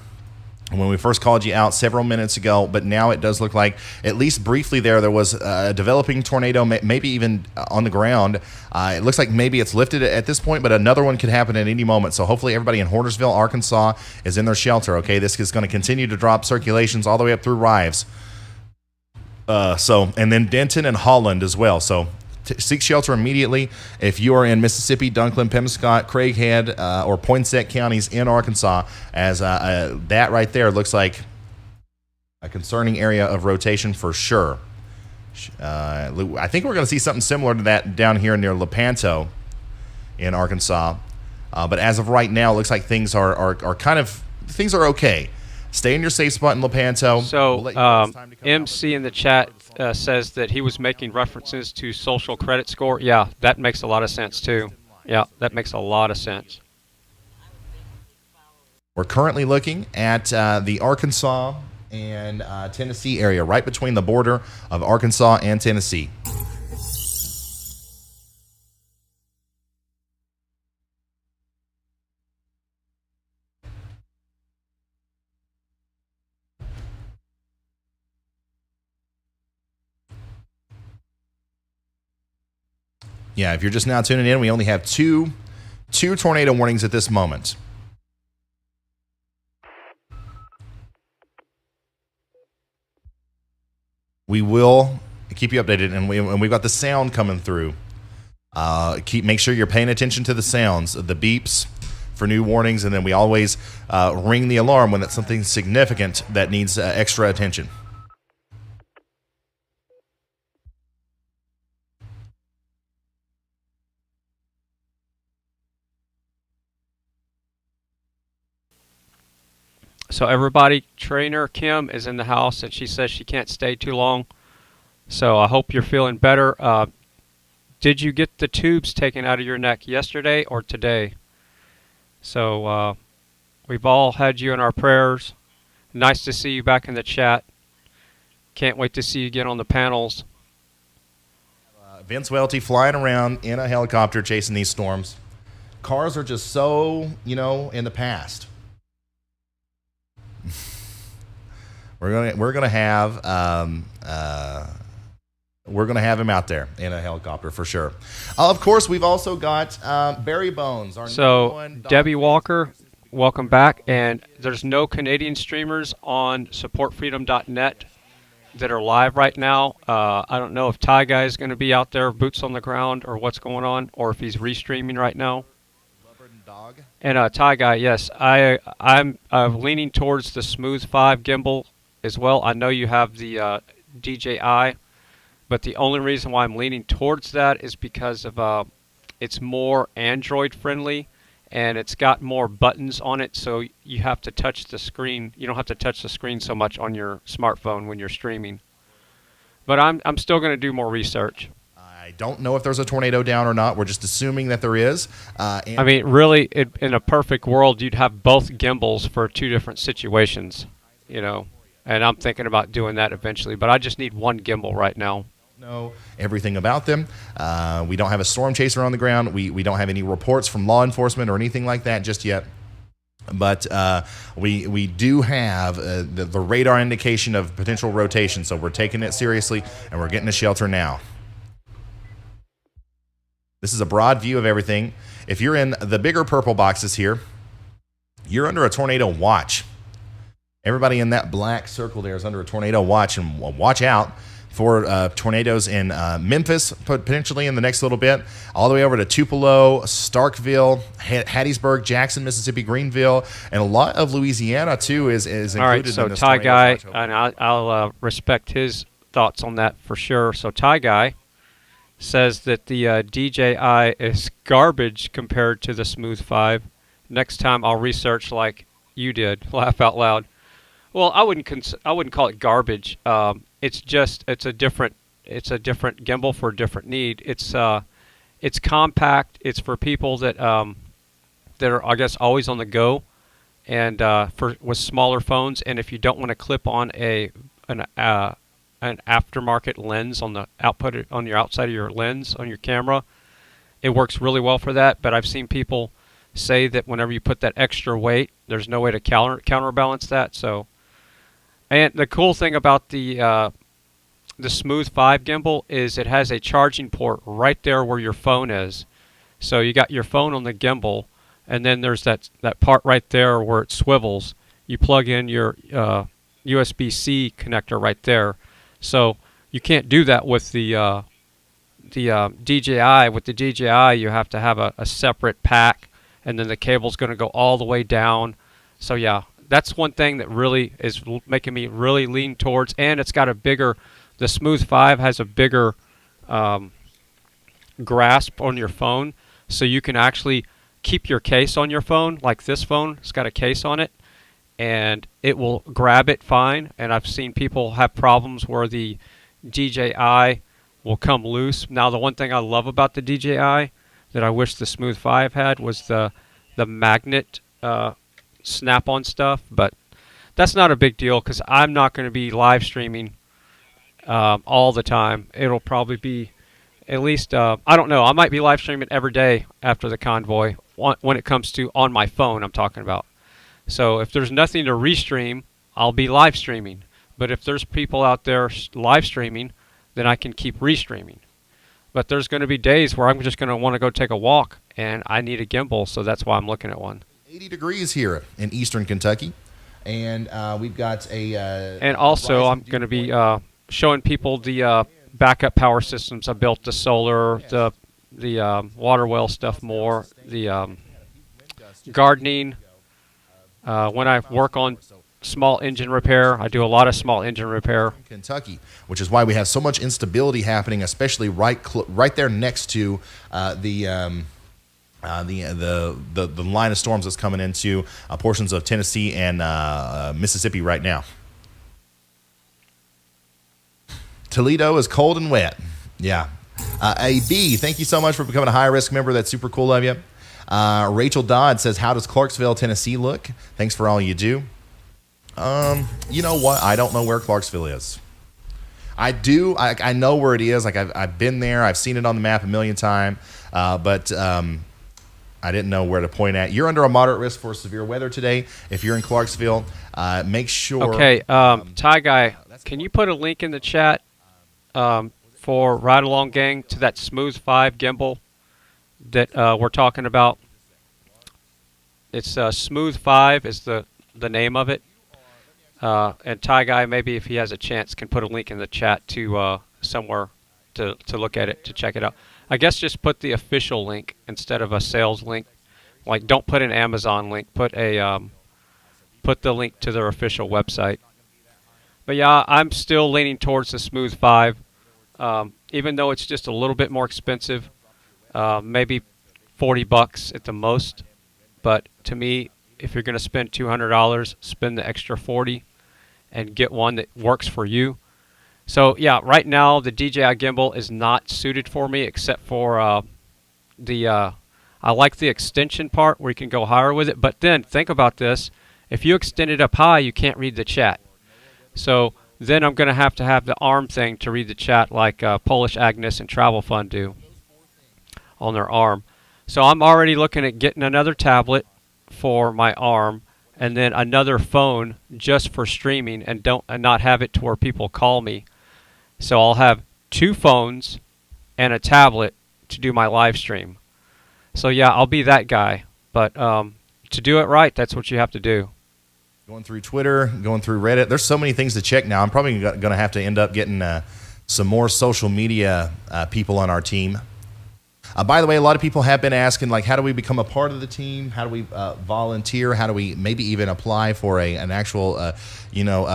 when we first called you out several minutes ago, but now it does look like, at least briefly there was a developing tornado, maybe even on the ground. It looks like maybe it's lifted at this point, but another one could happen at any moment. So hopefully everybody in Hornersville, Arkansas is in their shelter, okay? This is going to continue to drop circulations all the way up through Rives. And then Denton and Holland as well. So seek shelter immediately if you are in Mississippi, Dunklin, Pemscott, Craighead, or Poinsett counties in Arkansas, as that right there looks like a concerning area of rotation for sure. I think we're going to see something similar to that down here near Lepanto in Arkansas. But as of right now, it looks like things are okay. Stay in your safe spot in Lepanto. So MC in the chat says that he was making references to social credit score. Yeah, that makes a lot of sense too. Yeah, that makes a lot of sense. We're currently looking at the Arkansas and Tennessee area, right between the border of Arkansas and Tennessee. Yeah, if you're just now tuning in, we only have two 2 tornado warnings at this moment. We will keep you updated, and we've got the sound coming through. Make sure you're paying attention to the sounds, the beeps for new warnings, and then we always ring the alarm when it's something significant that needs extra attention. So everybody, Trainer Kim is in the house, and she says she can't stay too long. So I hope you're feeling better. Did you get the tubes taken out of your neck yesterday or today? So we've all had you in our prayers. Nice to see you back in the chat. Can't wait to see you again on the panels. Vince Welty flying around in a helicopter chasing these storms. Cars are just so, in the past. We're gonna have him out there in a helicopter for sure. Of course, we've also got Barry Bones. So Debbie Walker, welcome back. And there's no Canadian streamers on supportfreedom.net that are live right now. I don't know if Ty Guy is going to be out there, boots on the ground, or what's going on, or if he's restreaming right now. And Ty Guy, yes, I'm leaning towards the Smooth 5 gimbal as well. I know you have the DJI, but the only reason why I'm leaning towards that is because of it's more Android friendly, and it's got more buttons on it, so you have to touch the screen. You don't have to touch the screen so much on your smartphone when you're streaming. But I'm still going to do more research. I don't know if there's a tornado down or not. We're just assuming that there is. I mean, really, in a perfect world, you'd have both gimbals for 2 different situations, and I'm thinking about doing that eventually, but I just need one gimbal right now. Know everything about them. We don't have a storm chaser on the ground. We don't have any reports from law enforcement or anything like that just yet. But we do have the radar indication of potential rotation, so we're taking it seriously, and we're getting a shelter now. This is a broad view of everything. If you're in the bigger purple boxes here, you're under a tornado watch. Everybody in that black circle there is under a tornado watch, and watch out for tornadoes in Memphis, potentially in the next little bit, all the way over to Tupelo, Starkville, Hattiesburg, Jackson, Mississippi, Greenville, and a lot of Louisiana, too, is included all right, so in this Ty Guy, tornado. and I'll respect his thoughts on that for sure. So Ty Guy says that the DJI is garbage compared to the Smooth 5. Next time I'll research like you did. Laugh out loud. Well, I wouldn't call it garbage. It's a different gimbal for a different need. It's compact. It's for people that are, I guess, always on the go, and with smaller phones. And if you don't want to clip on an aftermarket lens on the output on your outside of your lens on your camera, it works really well for that. But I've seen people say that whenever you put that extra weight, there's no way to counterbalance that. So, and the cool thing about the Smooth 5 gimbal is it has a charging port right there where your phone is. So you got your phone on the gimbal, and then there's that part right there where it swivels. You plug in your USB-C connector right there. So you can't do that with the DJI. With the DJI, you have to have a separate pack, and then the cable's going to go all the way down. So yeah, that's one thing that really is making me really lean towards. And it's got a bigger, the Smooth 5 has a bigger grasp on your phone, so you can actually keep your case on your phone. Like this phone, it's got a case on it, and it will grab it fine. And I've seen people have problems where the DJI will come loose. Now, the one thing I love about the DJI that I wish the Smooth 5 had was the magnet snap-on stuff, but that's not a big deal because I'm not going to be live streaming all the time. It'll probably be at least, I don't know, I might be live streaming every day after the convoy when it comes to on my phone I'm talking about. So if there's nothing to restream, I'll be live streaming. But if there's people out there live streaming, then I can keep restreaming. But there's going to be days where I'm just going to want to go take a walk and I need a gimbal, so that's why I'm looking at one. 80 degrees here in eastern Kentucky, and we've got a. And also, I'm going to be showing people the backup power systems. I built the solar, the water well stuff more, the gardening. When I work on small engine repair, I do a lot of small engine repair. Kentucky, which is why we have so much instability happening, especially right there next to the line of storms that's coming into portions of Tennessee and Mississippi right now. Toledo is cold and wet. Yeah. AB, thank you so much for becoming a high-risk member. That's super cool of you. Rachel Dodd says, how does Clarksville, Tennessee look? Thanks for all you do. You know what? I don't know where Clarksville is. I do. I know where it is. Like I've been there. I've seen it on the map a million times. But I didn't know where to point at. You're under a moderate risk for severe weather today. If you're in Clarksville, make sure. Okay, Ty Guy, can you put a link in the chat for Ride Along Gang to that Smooth 5 gimbal that we're talking about? It's Smooth 5 is the name of it. And Ty Guy, maybe if he has a chance, can put a link in the chat to somewhere to look at it, to check it out. I guess just put the official link instead of a sales link. Like, don't put an Amazon link. Put the link to their official website. But yeah, I'm still leaning towards the Smooth 5, even though it's just a little bit more expensive, maybe $40 at the most. But to me, if you're going to spend $200, spend the extra $40 and get one that works for you. So yeah, right now the DJI gimbal is not suited for me, except for I like the extension part where you can go higher with it. But then think about this: if you extend it up high, you can't read the chat. So then I'm going to have the arm thing to read the chat, like Polish Agnes and Travel Fund do on their arm. So I'm already looking at getting another tablet for my arm, and then another phone just for streaming, and not have it to where people call me. So I'll have 2 phones and a tablet to do my live stream. So yeah, I'll be that guy. But to do it right, that's what you have to do. Going through Twitter, going through Reddit. There's so many things to check now. I'm probably going to have to end up getting some more social media people on our team. By the way, a lot of people have been asking, like, how do we become a part of the team? How do we volunteer? How do we maybe even apply for an actual,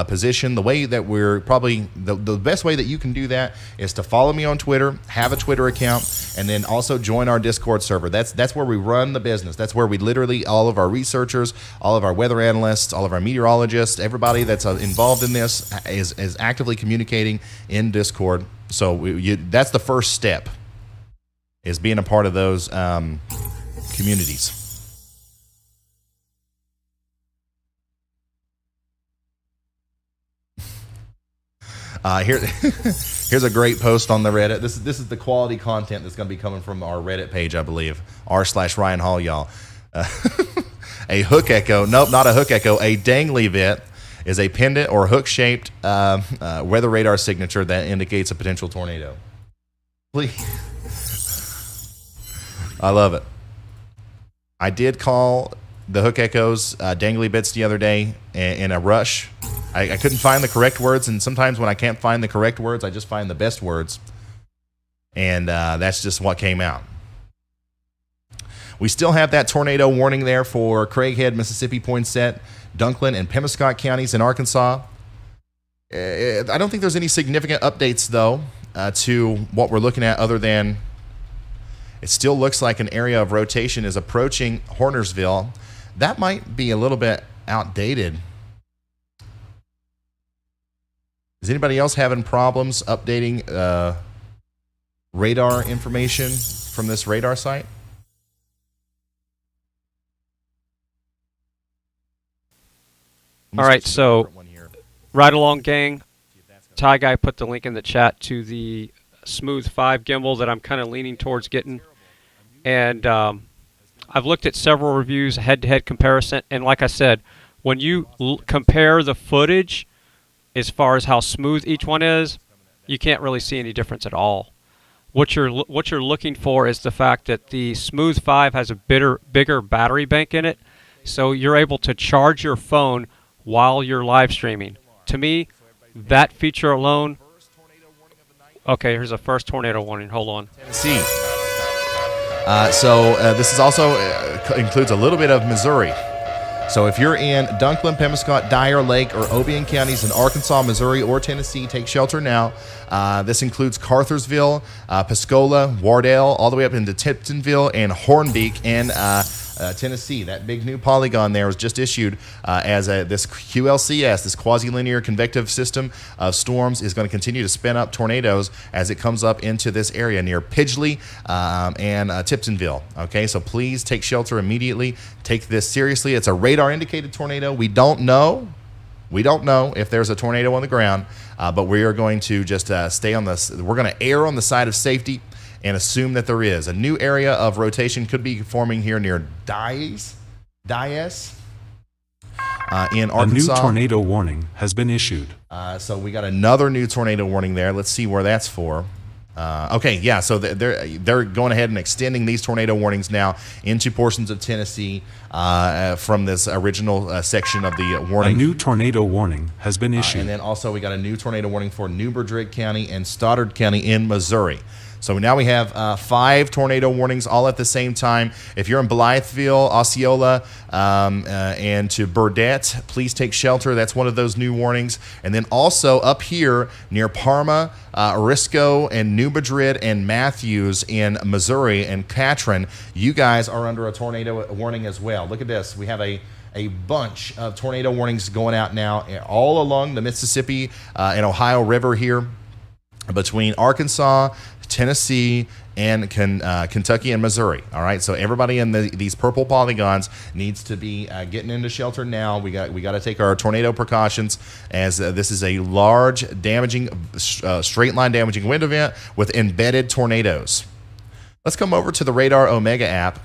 position? The way that we're probably the best way that you can do that is to follow me on Twitter, have a Twitter account, and then also join our Discord server. That's where we run the business. That's where we literally, all of our researchers, all of our weather analysts, all of our meteorologists, everybody that's involved in this is actively communicating in Discord. So that's the first step, is being a part of those communities. Here's a great post on the Reddit. This is the quality content that's going to be coming from our Reddit page, I believe. r/Ryan Hall, y'all. A hook echo. Nope, not a hook echo. A dangly bit is a pendant or hook-shaped weather radar signature that indicates a potential tornado. Please. I love it. I did call the hook echoes dangly bits the other day in a rush. I couldn't find the correct words, and sometimes when I can't find the correct words, I just find the best words. And that's just what came out. We still have that tornado warning there for Craighead, Mississippi, Poinsett, Dunklin, and Pemiscot counties in Arkansas. I don't think there's any significant updates, though, to what we're looking at, other than it still looks like an area of rotation is approaching Hornersville. That might be a little bit outdated. Is anybody else having problems updating radar information from this radar site? All right, so Ride Along Gang, Ty Guy put the link in the chat to the Smooth 5 gimbal that I'm kind of leaning towards getting. And I've looked at several reviews, head-to-head comparison, and like I said, when you compare the footage as far as how smooth each one is, you can't really see any difference at all. what you're looking for is the fact that the Smooth 5 has a bigger battery bank in it, so you're able to charge your phone while you're live streaming. To me, that feature alone. Okay, here's a first tornado warning. Hold on. Tennessee. This is also includes a little bit of Missouri. So if you're in Dunklin, Pemiscot, Dyer, Lake, or Obion counties in Arkansas, Missouri, or Tennessee, take shelter now. This includes Cartersville, Piscola, Wardell, all the way up into Tiptonville and Hornbeak in Tennessee. That big new polygon there was just issued as this QLCS, this quasi-linear convective system of storms, is going to continue to spin up tornadoes as it comes up into this area near Pidgley and Tiptonville. Okay, so please take shelter immediately. Take this seriously. It's a radar-indicated tornado. We don't know if there's a tornado on the ground, but we are going to just stay on this. We're going to err on the side of safety and assume that there is. A new area of rotation could be forming here near Dias in Arkansas. A new tornado warning has been issued. So we got another new tornado warning there. Let's see where that's for. Okay, yeah, so they're going ahead and extending these tornado warnings now into portions of Tennessee from this original section of the warning. A new tornado warning has been issued. And then also we got a new tornado warning for New Madrid County and Stoddard County in Missouri. So now we have 5 tornado warnings all at the same time. If you're in Blytheville, Osceola, and to Burdett, please take shelter. That's one of those new warnings. And then also up here near Parma, Risco, and New Madrid and Matthews in Missouri and Catron, you guys are under a tornado warning as well. Look at this. We have a bunch of tornado warnings going out now all along the Mississippi and Ohio River here between Arkansas, Tennessee, and Kentucky and Missouri. All right, so everybody in these purple polygons needs to be getting into shelter now. We got to take our tornado precautions, as this is a large, damaging, straight line damaging wind event with embedded tornadoes. Let's come over to the Radar Omega app,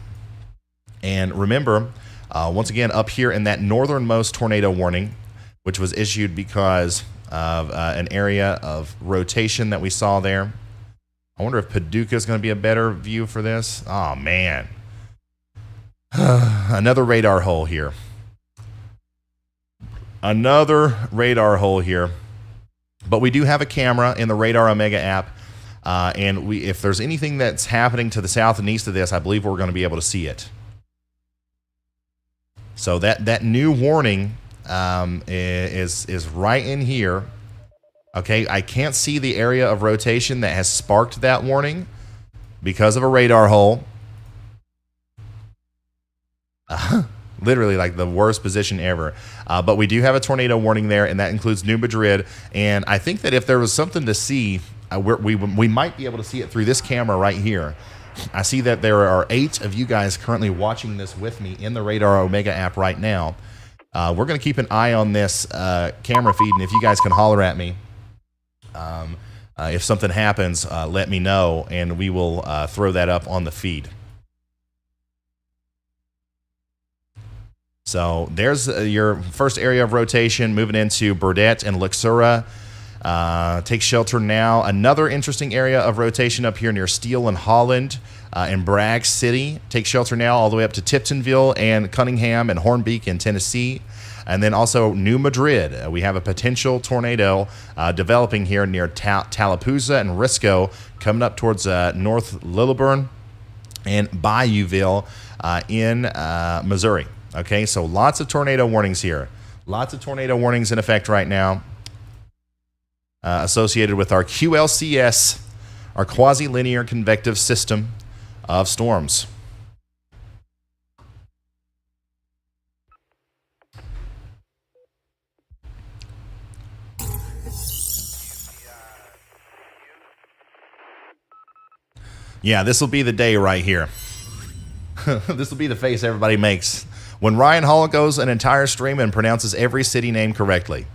and remember, once again, up here in that northernmost tornado warning, which was issued because of an area of rotation that we saw there. I wonder if Paducah is going to be a better view for this. Oh, man. Another radar hole here. Another radar hole here. But we do have a camera in the Radar Omega app. And if there's anything that's happening to the south and east of this, I believe we're going to be able to see it. So that new warning is right in here. Okay, I can't see the area of rotation that has sparked that warning because of a radar hole. Literally like the worst position ever. But we do have a tornado warning there, and that includes New Madrid. And I think that if there was something to see, we might be able to see it through this camera right here. I see that there are 8 of you guys currently watching this with me in the Radar Omega app right now. We're going to keep an eye on this camera feed, and if you guys can holler at me, if something happens, let me know, and we will throw that up on the feed. So there's your first area of rotation, moving into Burdett and Luxura. Take shelter now. Another interesting area of rotation up here near Steele and Holland and Bragg City. Take shelter now all the way up to Tiptonville and Cunningham and Hornbeak in Tennessee. And then also New Madrid. We have a potential tornado developing here near Tallapoosa and Risco, coming up towards North Lilburn and Bayouville in Missouri. Okay, so lots of tornado warnings here. Lots of tornado warnings in effect right now associated with our QLCS, our quasi-linear convective system of storms. Yeah, this will be the day right here. This will be the face everybody makes when Ryan Hall goes an entire stream and pronounces every city name correctly.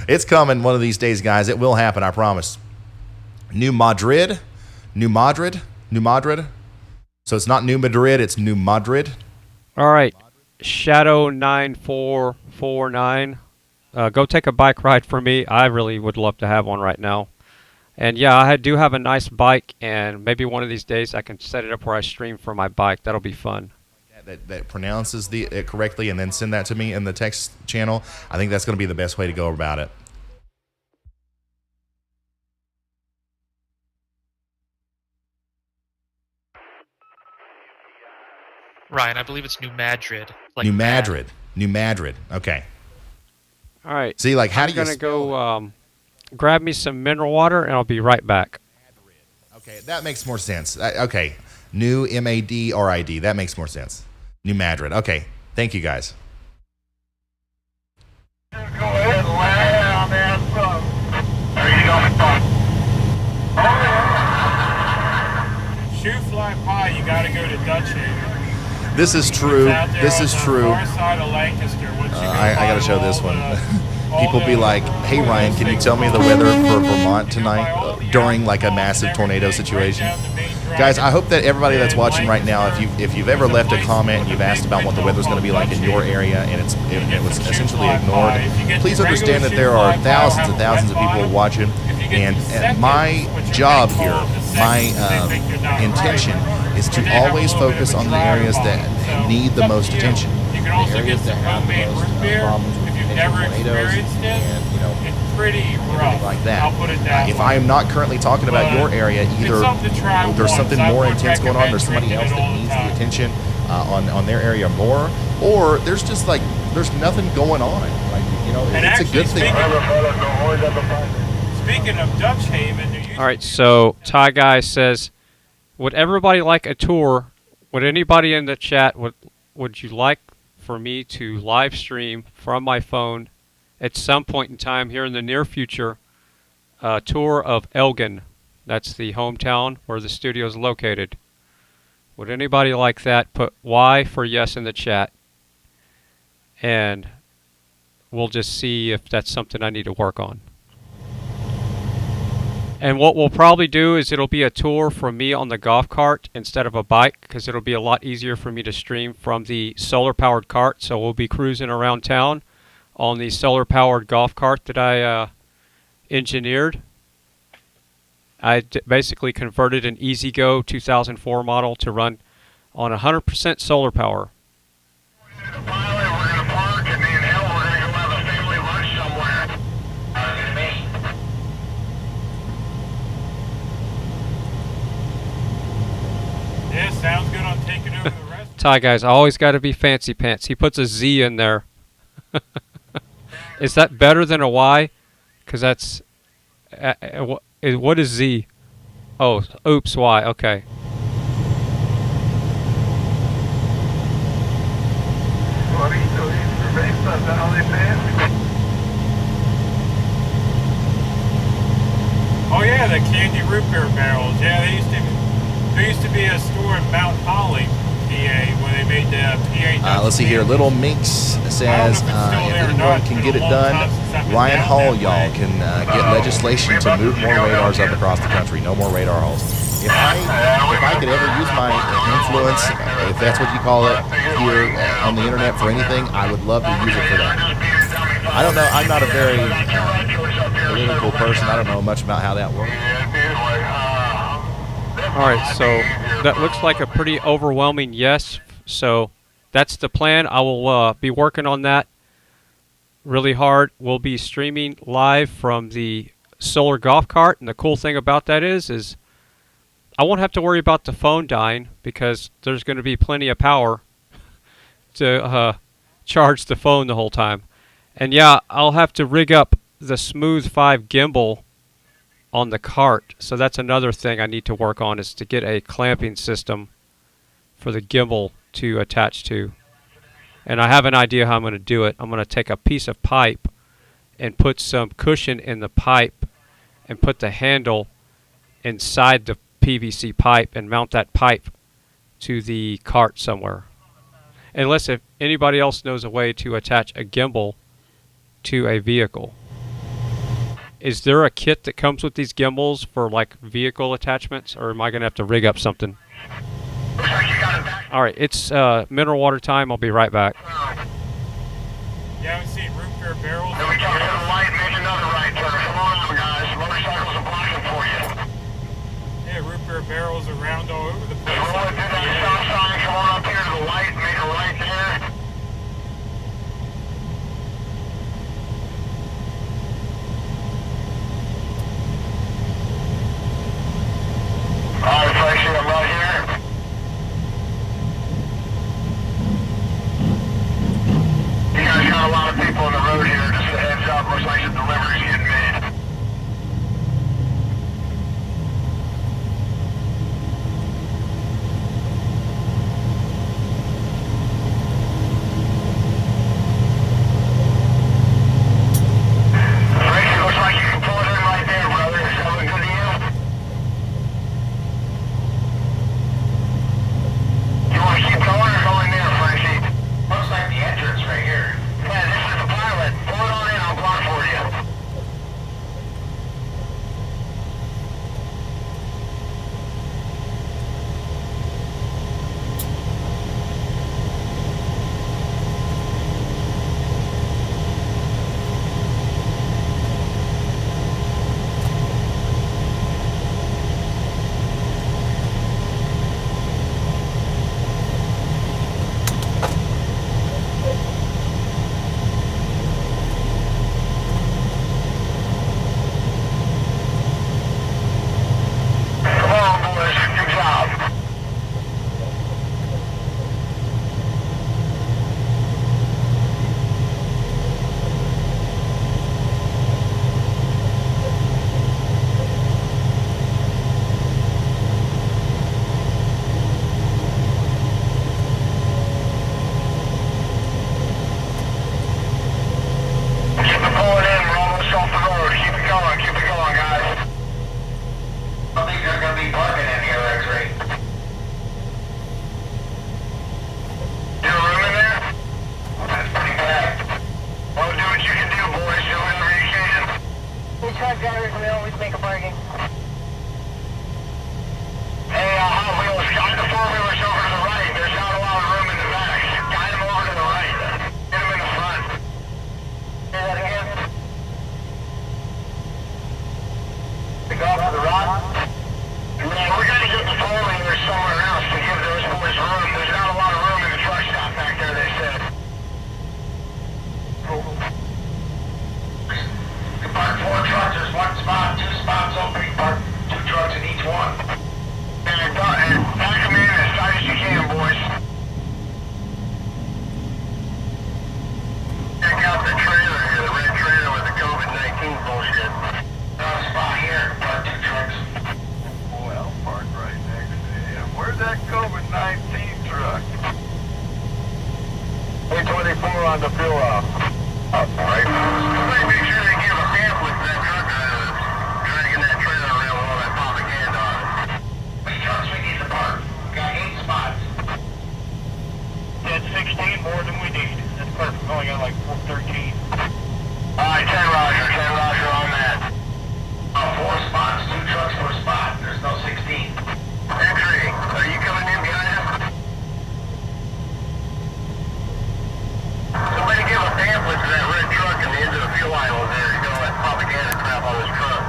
It's coming one of these days, guys. It will happen, I promise. New Madrid. So it's not New Madrid, it's New Madrid. All right. Shadow9449. Go take a bike ride for me. I really would love to have one right now. And yeah, I do have a nice bike, and maybe one of these days I can set it up where I stream from my bike. That'll be fun. That pronounces it correctly, and then send that to me in the text channel. I think that's going to be the best way to go about it. Ryan, I believe it's New Madrid. Like New Madrid. New Madrid. Okay. All right. See, like, how I'm do you gonna go grab me some mineral water, and I'll be right back. Okay, that makes more sense. Okay, New M-A-D-R-I-D. That makes more sense. New Madrid. Okay, thank you guys. Go ahead and land on that front. There you go. Shoe fly pie, you gotta go to Dutch Haven. This is true. This is true. Far side of Lancaster. I got to show this one. People be like, "Hey Ryan, can you tell me the weather for Vermont tonight during like a massive tornado situation?" Guys, I hope that everybody that's watching right now, if you've ever left a comment and you've asked about what the weather's going to be like in your area and it was essentially ignored, please understand that there are thousands and thousands of people watching, and my job here, my intention is to always focus on the areas that need the most attention. You can also get some homemade root beer if you've never experienced it. It's pretty rough. Like that. I'll put it that If way. I am not currently talking about your area, either there's something more intense going on, there's somebody else that needs the attention on their area more, or there's just like there's nothing going on. Like, you know, And it's a good thing. Speaking of Dutch Haven, All right, so Ty Guy says, would everybody like a tour? Would anybody in the chat, would you like for me to live stream from my phone at some point in time here in the near future a tour of Elgin? That's the hometown where the studio is located. Would anybody like that? Put Y for yes in the chat. And we'll just see if that's something I need to work on. And what we'll probably do is it'll be a tour from me on the golf cart instead of a bike, because it'll be a lot easier for me to stream from the solar-powered cart. So we'll be cruising around town on the solar-powered golf cart that I engineered. I basically converted an EasyGo 2004 model to run on 100% solar power. Yeah, sounds good on taking over the rest. Ty Guys, I always got to be fancy pants. He puts a Z in there. Is that better than a Y? Because that's... what is Z? Oh, oops, Y. Okay. Oh yeah, the candy root beer barrels. Yeah, there used to be a store in Mount Holly, PA, where they made the PA. Let's see here. Little Minx says, if anyone can get it done, Ryan Hall, y'all, can get legislation to move more radars up across the country. No more radar halls. If I could ever use my influence, if that's what you call it, here on the internet for anything, I would love to use it for that. I don't know. I'm not a very political person. I don't know much about how that works. All right, so that looks like a pretty overwhelming yes. So that's the plan. I will be working on that really hard. We'll be streaming live from the solar golf cart, and the cool thing about that is I won't have to worry about the phone dying because there's going to be plenty of power to charge the phone the whole time. And yeah, I'll have to rig up the Smooth 5 gimbal on the cart. So that's another thing I need to work on, is to get a clamping system for the gimbal to attach to. And I have an idea how I'm going to do it. I'm going to take a piece of pipe and put some cushion in the pipe and put the handle inside the PVC pipe and mount that pipe to the cart somewhere. Unless if anybody else knows a way to attach a gimbal to a vehicle. Is there a kit that comes with these gimbals for like vehicle attachments, or am I going to have to rig up something? Alright, it's mineral water time. I'll be right back. You haven't seen root beer barrels? Here we go. Hit a light, make another right turn. Come on, guys. Motorcycles are blocking for you. drivers will always make a bargain. Hey, Hot Wheels, guide the four-wheelers over to the right. There's not a lot of room in the back. Guide them over to the right. Get them in the front. Say that again. To go for the rod? Man, we're going to get the four-wheelers somewhere else to give those boys room. There's not a lot of room in the truck stop back there, they said. You park 4 trucks, there's 1 spot, 2 spots open. You park 2 trucks in each one. And pack them in as tight as you can, boys. Check out the trailer here, the red trailer with the COVID-19 bullshit. Got a spot here, park 2 trucks. Well, park right next to him. Where's that COVID-19 truck? 824 on the fuel off. Right. Somebody make sure they give a pamphlet to that truck driver dragging that trailer around with all that propaganda on it. How many trucks we need to park? We got 8 spots. That's 16 more than we need. That's perfect. We only got like 13. Alright, 10 Roger on that. 4 spots, 2 trucks per spot. There's no 16. Entry, are you coming in behind us? Somebody give a pamphlet to that red truck in the end of the fuel island there. You got all that propaganda crap on this truck.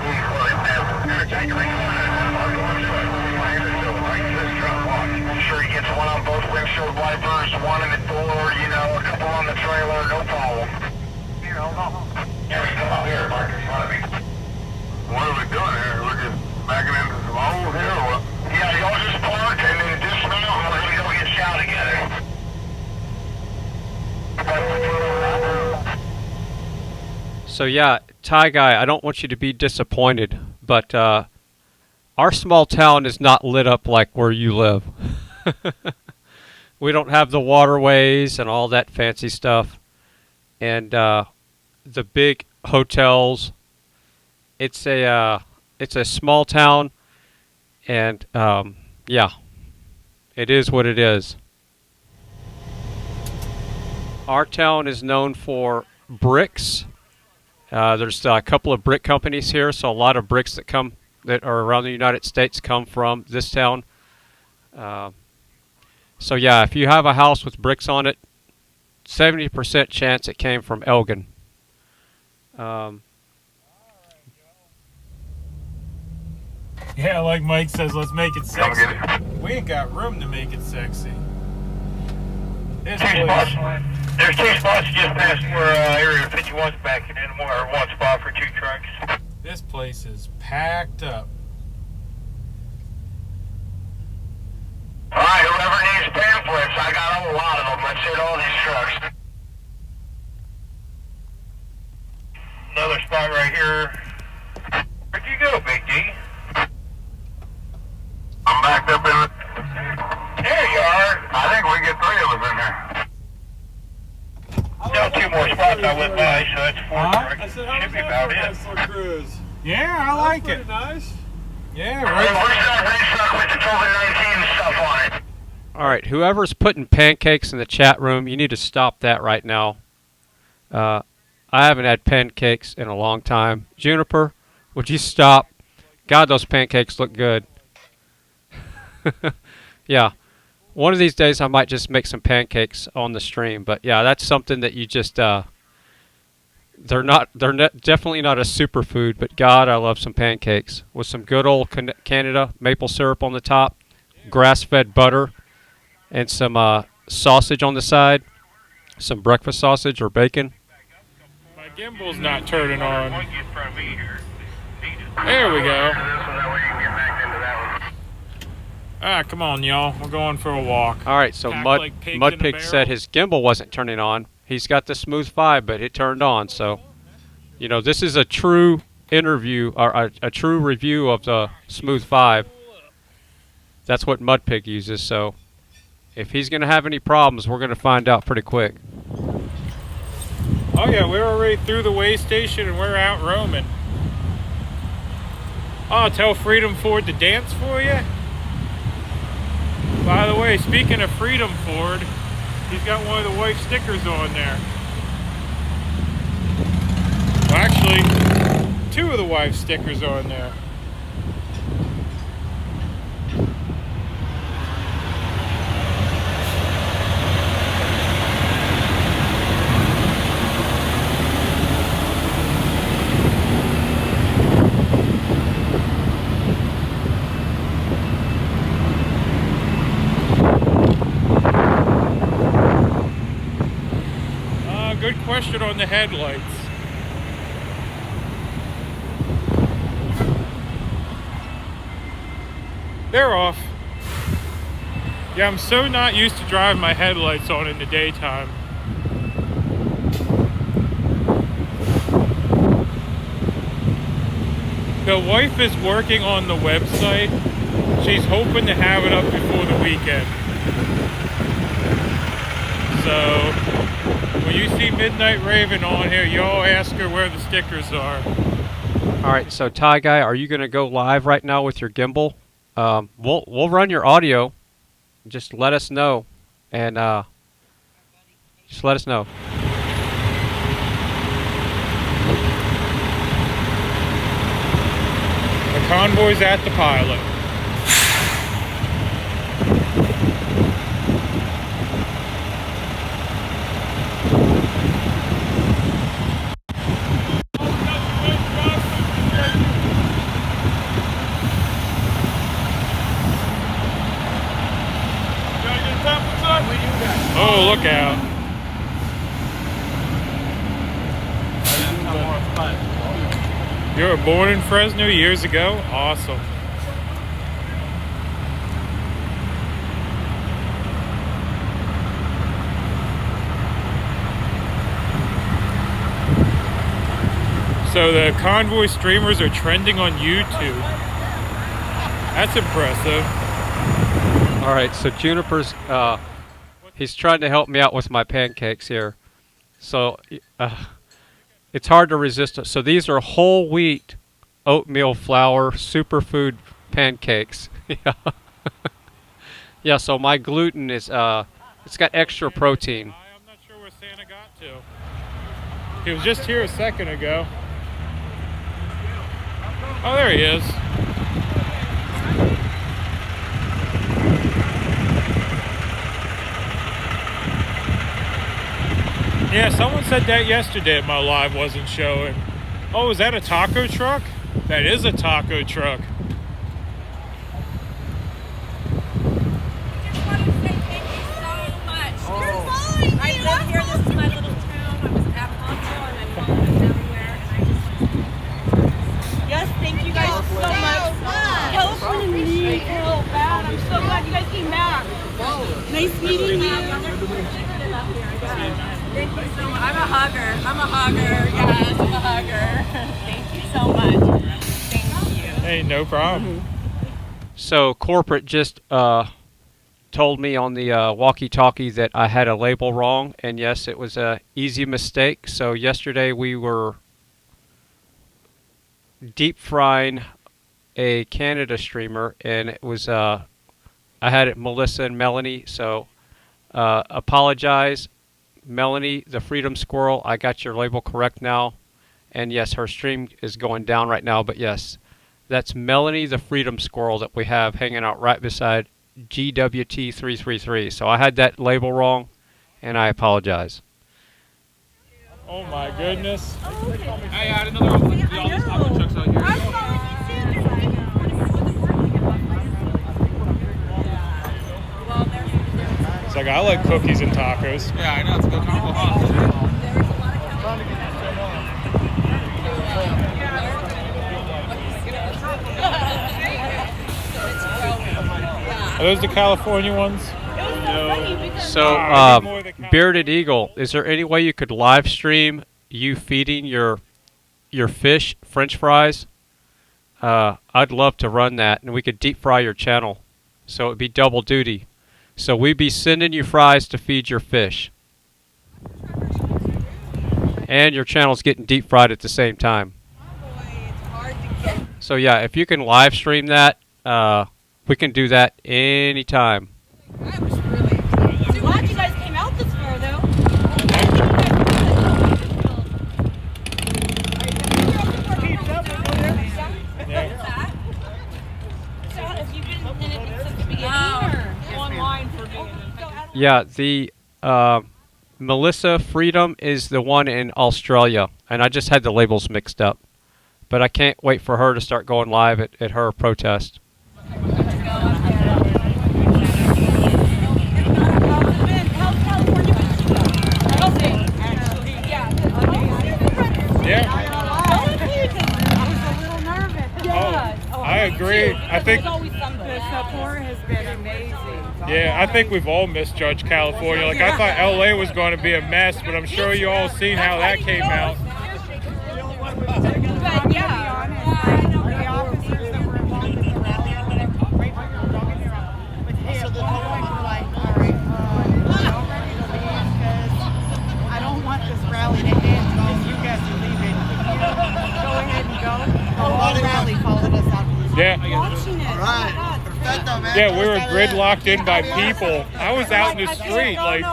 He needs one of them pamphlets. Take a I'm sure he gets one on both windshield wipers, one in the door, you know, a couple on the trailer, no problem. Here, hold on. Yeah, we come up here, park in front of me. What are we doing here? We're just backing into some holes here or what? Yeah, y'all just park and then dismount and we're gonna go get chow together. So yeah, Ty Guy, I don't want you to be disappointed, but our small town is not lit up like where you live. We don't have the waterways and all that fancy stuff, and the big hotels. It's a small town, and yeah, it is what it is. Our town is known for bricks. There's a couple of brick companies here, so a lot of bricks that are around the United States come from this town. So yeah, if you have a house with bricks on it, 70% chance it came from Elgin. Yeah, like Mike says, let's make it sexy. We ain't got room to make it sexy. There's 2 spots just past where Area 51's backing in, or 1 spot for 2 trucks. This place is packed up. Alright, whoever needs pamphlets, I got a lot of them. Let's hit all these trucks. Another spot right here. Where'd you go, Big D? I'm backed up in it. There you are. I think we get 3 of us in here. Still 2 more spots I went by, so that's 4 trucks. Should be about it. Yeah, I like it. Nice. Yeah, right. Where's that red truck with the COVID-19 stuff on it? Alright, whoever's putting pancakes in the chat room, you need to stop that right now. I haven't had pancakes in a long time. Juniper, would you stop? God, those pancakes look good. Yeah. One of these days I might just make some pancakes on the stream, but yeah, that's something that you just they're definitely not a superfood, but God, I love some pancakes with some good old Canada maple syrup on the top, grass-fed butter, and some sausage on the side, some breakfast sausage or bacon. My gimbal's not turning on. There we go. Ah, come on, y'all. We're going for a walk. All right, so Mudpig said his gimbal wasn't turning on. He's got the Smooth 5, but it turned on. So, you know, this is a true interview, or a true review of the Smooth 5. That's what Mudpig uses. So, if he's going to have any problems, we're going to find out pretty quick. Oh, yeah, we're already through the way station and we're out roaming. Oh, tell Freedom Ford to dance for you? By the way, speaking of Freedom Ford, he's got one of the wife stickers on there. Well, actually, 2 of the wife stickers on there. Good question on the headlights. They're off. Yeah, I'm so not used to driving my headlights on in the daytime. The wife is working on the website. She's hoping to have it up before the weekend. So, when you see Midnight Raven on here, y'all ask her where the stickers are. Alright, so Ty Guy, are you going to go live right now with your gimbal? We'll run your audio. Just let us know. And just let us know. The convoy's at the pilot. Oh, look out. You were born in Fresno years ago? Awesome. So the convoy streamers are trending on YouTube. That's impressive. Alright, so Juniper's, he's trying to help me out with my pancakes here. So, it's hard to resist. So these are whole wheat oatmeal flour superfood pancakes. Yeah. Yeah, so my gluten is, it's got extra protein. I'm not sure where Santa got to. He was just here a second ago. Oh, there he is. Yeah, someone said that yesterday my live wasn't showing. Oh, is that a taco truck? That is a taco truck. I live here. This is my little town. I was at Huntsville and then moved everywhere. Yes, thank you guys so much. California needs help bad. I'm so glad you guys came back. Nice meeting you. Thank you so much. I'm a hugger. Yes, I'm a hugger. Thank you so much. Thank you. Hey, no problem. So corporate just told me on the walkie-talkie that I had a label wrong, and yes, it was a easy mistake. So yesterday we were deep frying a Canada streamer, and it was I had it Melissa and Melanie. So apologize, Melanie, the Freedom Squirrel. I got your label correct now, and yes, her stream is going down right now. But yes, that's Melanie, the Freedom Squirrel that we have hanging out right beside GWT333. So I had that label wrong, and I apologize. Oh my goodness. Oh, okay. Hey, I had another one with all these taco trucks out here. It's like, I like cookies and tacos. Yeah, I know, it's a good combo, huh? Are those the California ones? No. So, Bearded Eagle, is there any way you could live stream you feeding your fish French fries? I'd love to run that, and we could deep fry your channel, so it'd be double duty. So we'd be sending you fries to feed your fish, and your channel's getting deep fried at the same time. So yeah, if you can live stream that, we can do that anytime. I'm glad you guys came out this far, though. Yeah, the Melissa Freedom is the one in Australia, and I just had the labels mixed up. But I can't wait for her to start going live at her protest. Yeah. I agree. I think the support has been amazing. I think we've all misjudged California. Like I thought LA was going to be a mess, but I'm sure you all seen how that came out. But yeah, the officers that were involved with the rally or whatever, right when we were talking with him, so the Convoy were like, all right, y'all ready to leave because I don't want this rally to end because you guys are leaving. Go ahead and go. The whole rally followed us out. Watching it. Right. Perfecto, man. Yeah, we were gridlocked in by people. I was out in the street, like,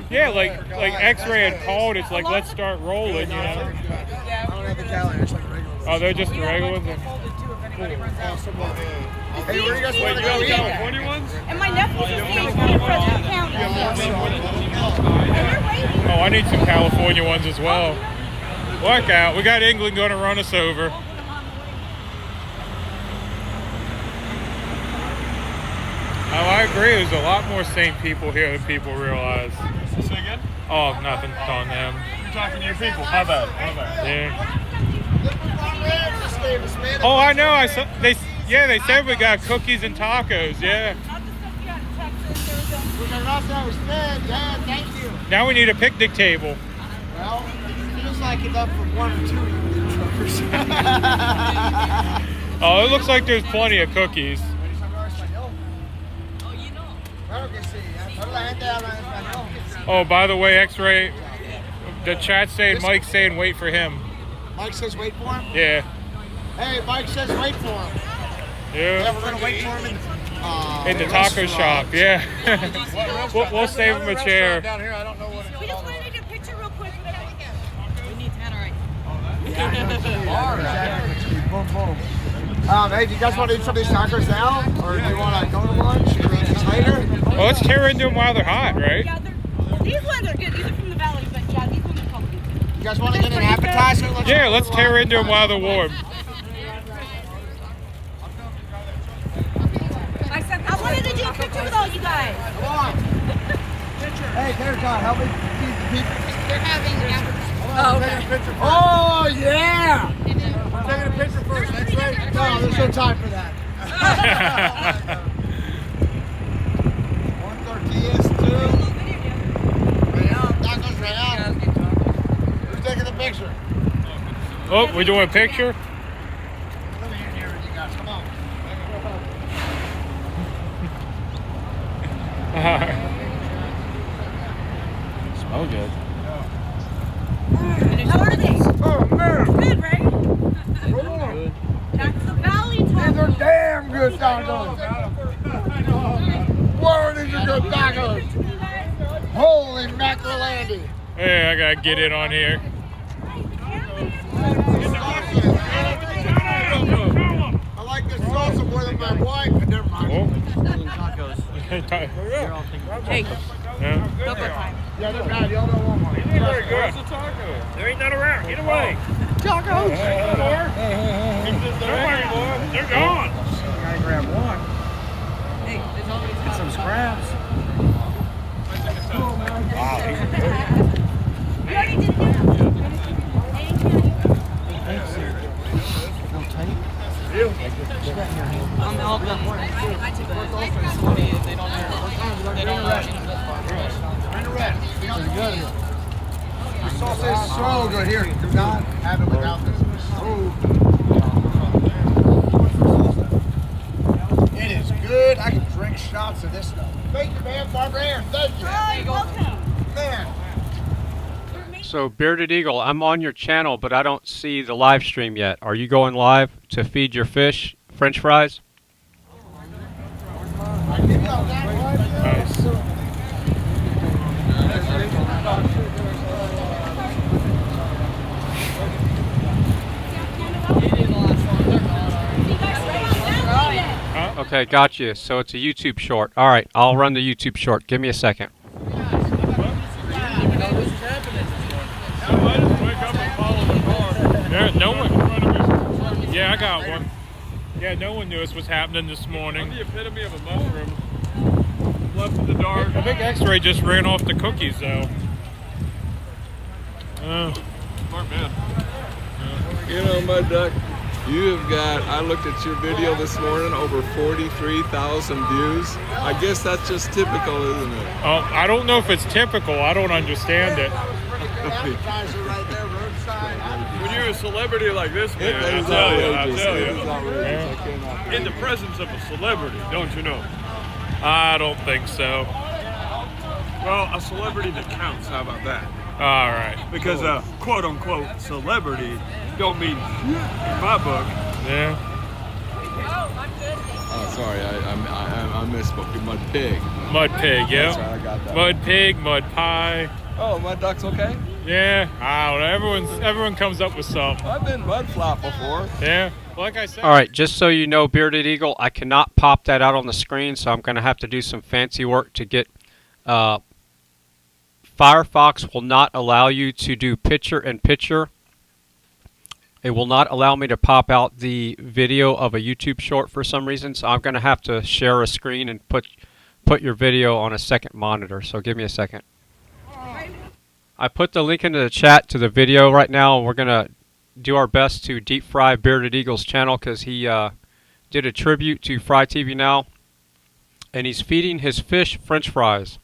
yeah, like X-Ray had called. It's like, let's start rolling, you know. I don't have the calendar. It's like regular. Oh, they're just the regular ones. Hey, where do you guys want to go? California ones? And my nephew's just being President County. Oh, I need some California ones as well. Look out, we got England going to run us over. Oh, I agree. There's a lot more sane people here than people realize. Say again? Oh, nothing on them. You're talking to your people. How bad? Yeah. Oh, I know. I saw. They said we got cookies and tacos. Yeah. Yeah, thank you. Now we need a picnic table. Well, it feels like enough for one or two truckers. Oh, it looks like there's plenty of cookies. Oh, by the way, X-Ray, the chat's saying Mike's saying wait for him. Mike says wait for him? Yeah. Hey, Mike says wait for him. Yeah. We're going to wait for him in the taco shop, yeah. we'll save him a chair. Down here, I don't know what We just wanted to get a picture real quick. We need Tannerite. Boom, boom. Hey, do you guys want to eat some of these tacos now? Or do you want to go to lunch or eat this later? Well, let's tear into them while they're hot, right? Yeah, these ones are good. These are from the valley, but yeah, these ones are cold. You guys want to get an appetizer? Yeah, let's tear into them while they're warm. I wanted to do a picture with all you guys. Come on. Hey, there's John. Help me feed the people. They're having Oh, yeah! We're taking a picture first, next right? No, there's no time for that. One tortillas, two. Tacos real. Who's taking the picture? Oh, we doing a picture? Let me in here with you guys. Come on. Smell good. How are they? Oh, man. Good, right? Good. That's the valley tacos. These are damn good tacos. Whoa, these are good tacos. Holy mackerel-andy. Hey, I gotta get in on here. I like this salsa more than my wife, but never mind. Hey. Yeah. Yeah, they're bad. Y'all don't want one. They're very good. There ain't none around. Get away. Tacos. They're gone. I grab one. Hey, there's always Get some scraps. Wow, these are good. We already did that. On the old one. They don't This sauce is so good. Here, do not have it without this. It is good. I can drink shots of this stuff. Thank you, man. Barbara, thank you. Oh, you're welcome. Man. So, Bearded Eagle, I'm on your channel, but I don't see the live stream yet. Are you going live to feed your fish French fries? Nice. Okay, got you. So it's a YouTube short. All right, I'll run the YouTube short. Give me a second. No one. Yeah, I got one. Yeah, no one knew us was happening this morning. The epitome of a mushroom. Left in the dark. I think X-Ray just ran off the cookies, though. Smart man. You know, Mud Duck, you have got, I looked at your video this morning, over 43,000 views. I guess that's just typical, isn't it? Oh, I don't know if it's typical. I don't understand it. When you're a celebrity like this, man, I tell you. In the presence of a celebrity, don't you know? I don't think so. Well, a celebrity that counts, how about that? All right. Because a quote-unquote celebrity don't mean in my book. Yeah. Oh, sorry, I misspoke. Mud Pig. Mud Pig, yeah. That's right, I got that. Mud Pig, Mud Pie. Oh, Mud Duck's okay? Yeah, I don't know. Everyone comes up with something. I've been Mud Flop before. Yeah, like I said. All right, just so you know, Bearded Eagle, I cannot pop that out on the screen, so I'm going to have to do some fancy work to get... Firefox will not allow you to do picture-in-picture. It will not allow me to pop out the video of a YouTube short for some reason, so I'm going to have to share a screen and put your video on a second monitor, so give me a second. I put the link into the chat to the video right now, and we're going to do our best to deep fry Bearded Eagle's channel because he did a tribute to FryTVNow, and he's feeding his fish French fries.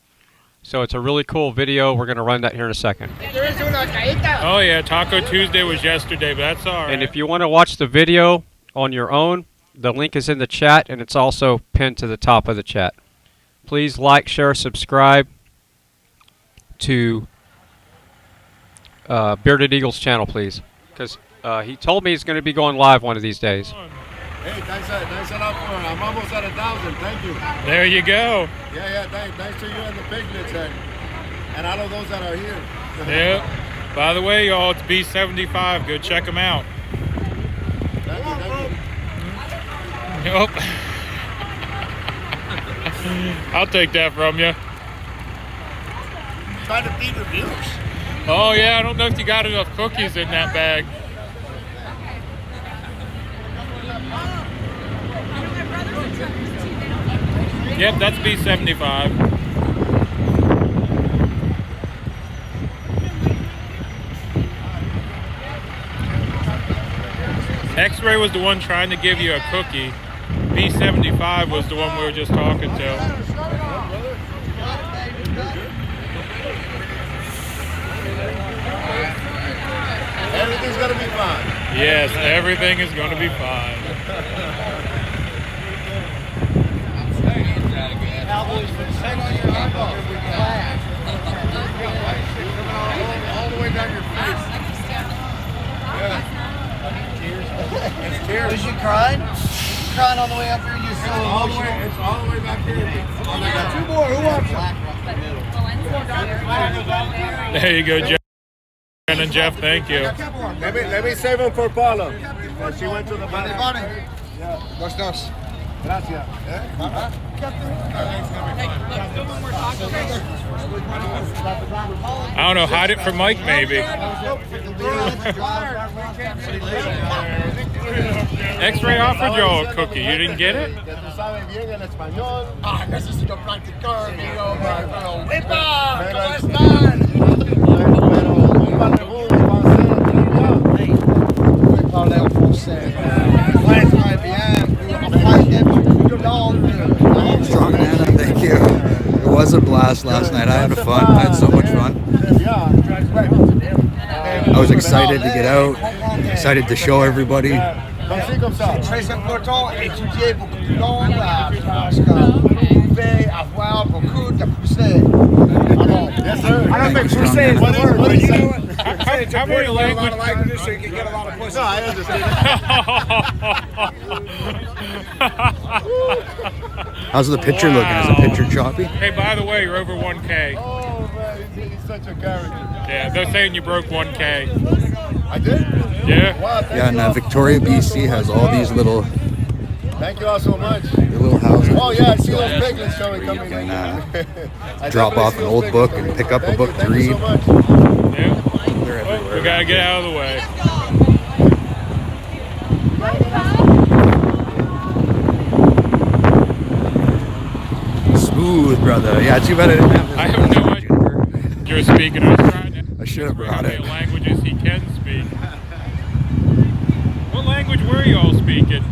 So it's a really cool video. We're going to run that here in a second. Oh yeah, Taco Tuesday was yesterday, but that's all right. And if you want to watch the video on your own, the link is in the chat, and it's also pinned to the top of the chat. Please like, share, subscribe to Bearded Eagle's channel, please. Because he told me he's going to be going live one of these days. Hey, thanks a lot for it. I'm almost at 1,000. Thank you. There you go. Yeah, thanks to you and the piglets and all of those that are here. Yeah. By the way, y'all, it's B75. Go check them out. Thank you. Yep. I'll take that from you. Trying to feed the viewers. Oh yeah, I don't know if you got enough cookies in that bag. Yep, that's B75. X-Ray was the one trying to give you a cookie. B75 was the one we were just talking to. Everything's gonna be fine. Yes, everything is going to be fine. Cowboys for all the way down your face. Yeah. It's tears. Was you crying? Crying on the way up here? You so emotional. It's all the way back here. Oh, they got two more. Who wants them? There you go, Jeff. And Jeff, thank you. Let me save them for Paula. She went to the bunny. Yeah. Dos. Gracias. I don't know, hide it from Mike maybe. X-Ray offered y'all a cookie, you didn't get it? Necesito practicar, amigo. ¡Epa! ¿Cómo están? Thank you. It was a blast last night. I had fun. I had so much fun. I was excited to get out, excited to show everybody. Très important, étudier beaucoup plus long, parce que pouvez avoir beaucoup de poussées. Yes, sir. I don't think poussée is the word, but you know what? How many languages so you can get a lot of pussy? No, I understand. How's the picture looking? Is the picture choppy? Hey, by the way, you're over 1K. Oh, man, he's such a character. Yeah, they're saying you broke 1K. I did? Yeah. Wow, Yeah, and Victoria, BC has all these little Thank you all so much. Your little house. Oh yeah, I see those piglets coming You in. can drop off an old book and pick up a book to read. Yeah. They're everywhere. We gotta get out of the way. Smooth, brother. Yeah, too bad I didn't have this. I have no idea you're speaking. I was trying to. I should have brought it. Languages he can speak. What language were you all speaking?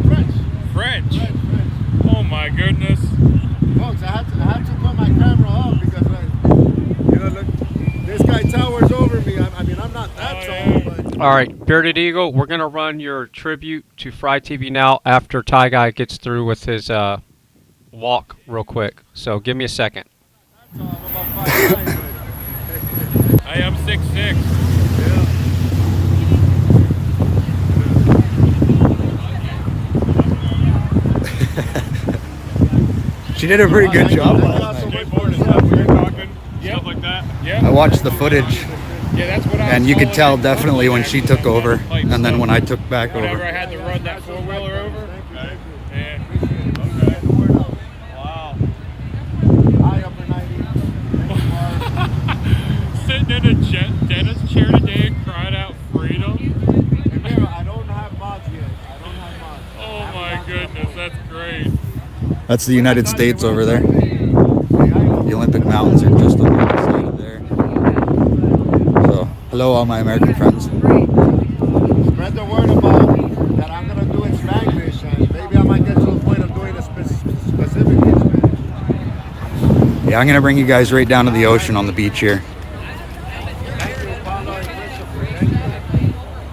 French. Oh my goodness. Folks, I had to put my camera up because, you know, look, this guy towers over me. I mean, I'm not that tall, but. All right, Bearded Eagle, we're going to run your tribute to FryTVNow after Ty Guy gets through with his walk real quick. So give me a second. I am 6'6". She did a pretty good job last night. Stuff like that. I watched the footage, Yeah, that's what I and was you could calling tell it. definitely when she took over, and then when I took back Whenever I over. had to run that four-wheeler over. Yeah. Wow. Sitting in a dentist chair today and crying out freedom. I don't have mods yet. Oh my goodness, that's great. That's the United States over there. The Olympic Mountains are just on the other side of there. So, hello all my American friends. Spread the word about that I'm going to do in Spanish, and maybe I might get to the point of doing it specifically in Spanish. Yeah, I'm going to bring you guys right down to the ocean on the beach here.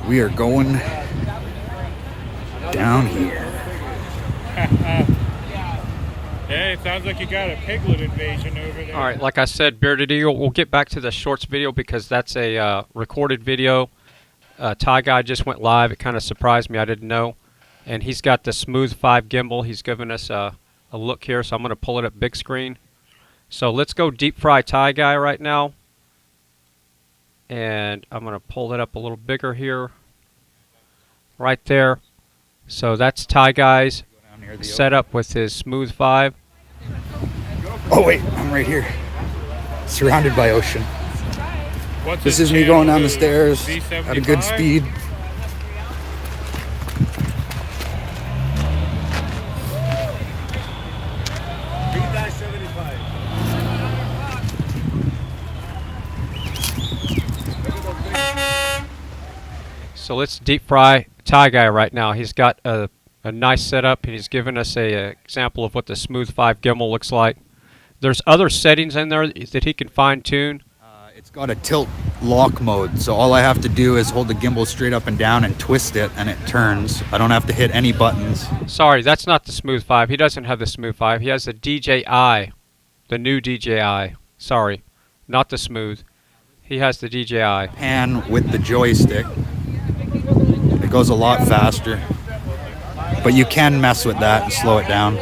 We are going down here. Hey, it sounds like you got a piglet invasion over there. All right, like I said, Bearded Eagle, we'll get back to the shorts video because that's a recorded video. Ty Guy just went live. It kind of surprised me. I didn't know. And he's got the Smooth 5 gimbal. He's given us a look here, so I'm going to pull it up big screen. So let's go deep fry Ty Guy right now. And I'm going to pull it up a little bigger here. Right there. So that's Ty Guy's setup with his Smooth 5. Oh wait, I'm right here. Surrounded by ocean. What's This his is me going down the channel? stairs V75? at a good speed. So let's deep fry Ty Guy right now. He's got a nice setup, and he's given us a example of what the Smooth 5 gimbal looks like. There's other settings in there that he can fine-tune. It's got a tilt lock mode, so all I have to do is hold the gimbal straight up and down and twist it, and it turns. I don't have to hit any buttons. Sorry, that's not the Smooth 5. He doesn't have the Smooth 5. He has the DJI, the new DJI. Sorry, not the Smooth. He has the DJI. Pan with the joystick. It goes a lot faster. But you can mess with that and slow it down.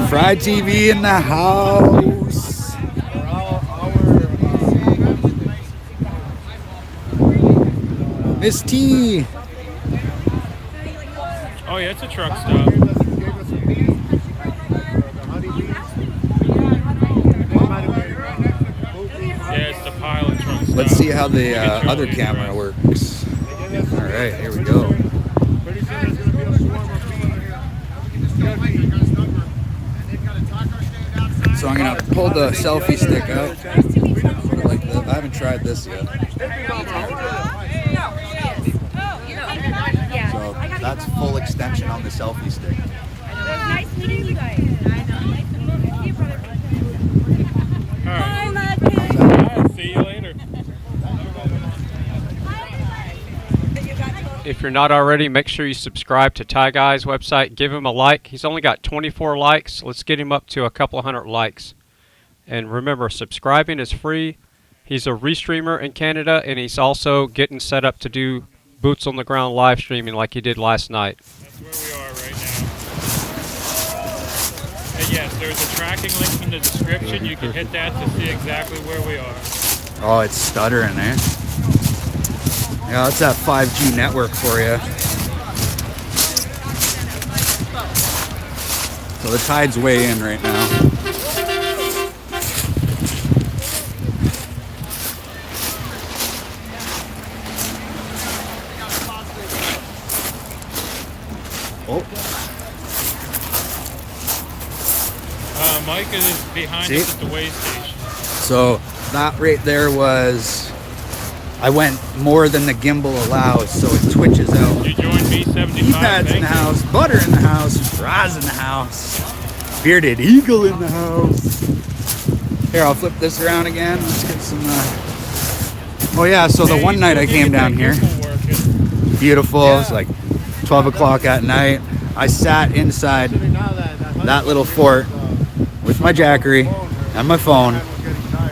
Fry TV in the house. Miss T. Oh yeah, it's a truck stop. Yeah, it's the pilot truck stop. Let's see how the other camera works. All right, here we go. So I'm gonna pull the selfie stick out. Like this. I haven't tried this yet. So that's full extension on the selfie stick. Nice meeting you guys. Alright, see you later. If you're not already, make sure you subscribe to Ty Guy's website. Give him a like. He's only got 24 likes. Let's get him up to a couple hundred likes. And remember, subscribing is free. He's a restreamer in Canada, and he's also getting set up to do boots on the ground live streaming like he did last night. That's where we are right now. And yes, there's a tracking link in the description. You can hit that to see exactly where we are. Oh, it's stuttering, eh? Yeah, that's that 5G network for you. So the tide's way in right now. Oh. Mike is behind See? us at the way station. So that right there was, I went more than the gimbal allows, so it twitches out. You joined B75. E-pads in the house, butter in the house, fries in the house, bearded eagle in the house. Here, I'll flip this around again. Let's get some. Oh yeah, so the one night I came down here, beautiful. It was like 12 o'clock at night. I sat inside that little fort with my Jackery and my phone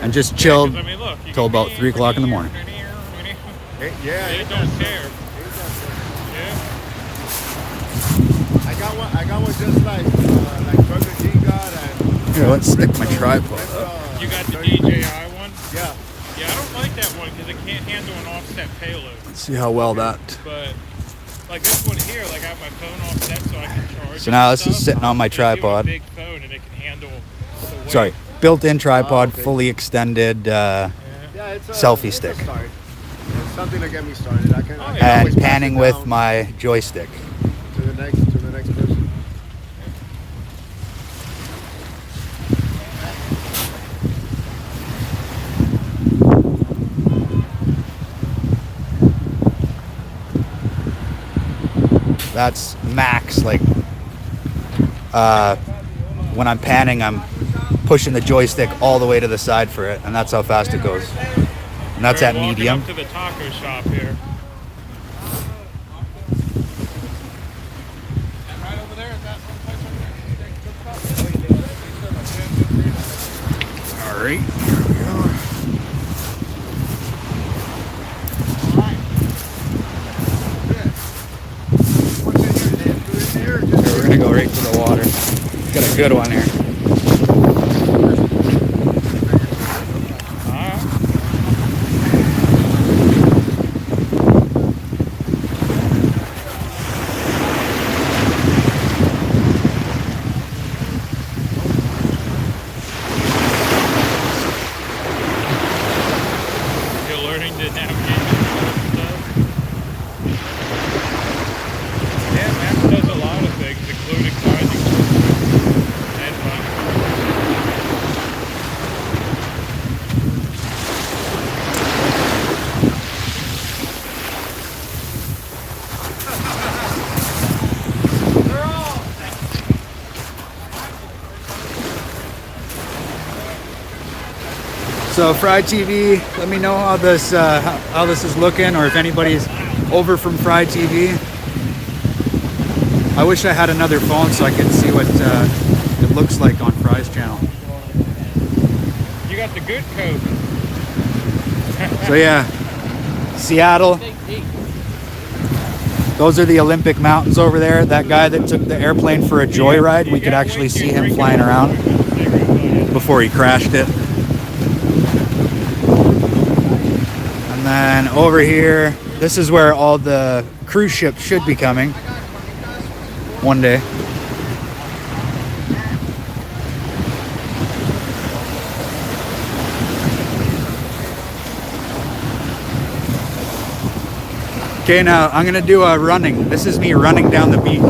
and just chilled till about 3 o'clock in the morning. Yeah, They don't care. I got one just like Burger King got. And Here, let's stick my tripod up. You got the DJI one? Yeah. Yeah, I don't like that one because it can't handle an offset payload. Let's see how well that. But like this one here, like I have my phone offset so I can charge. So now this is sitting on my tripod. Big phone and it can handle the weight. Sorry, built-in tripod, fully extended selfie It's stick. a start. It's something to get me started. I can And always pass panning it with down my joystick. to the next person. That's max. Like when I'm panning, I'm pushing the joystick all the way to the side for it, and that's how fast it goes. And that's at Walking medium. Up to the taco shop here. All right. Here, we're gonna go right to the water. Got a good one here. You're learning to navigate the stuff. Yeah, Max does a lot of things, including finding and So Fry TV, let me know how this is looking, or if anybody's over from Fry TV. I wish I had another phone so I could see what it looks like on Fry's channel. you got the good code. So yeah, Seattle. Those are the Olympic Mountains over there. That guy that took the airplane for a joyride, we could actually see him flying around before he crashed it. And then over here, this is where all the cruise ships should be coming one day. Okay, now I'm gonna do a running. This is me running down the beach.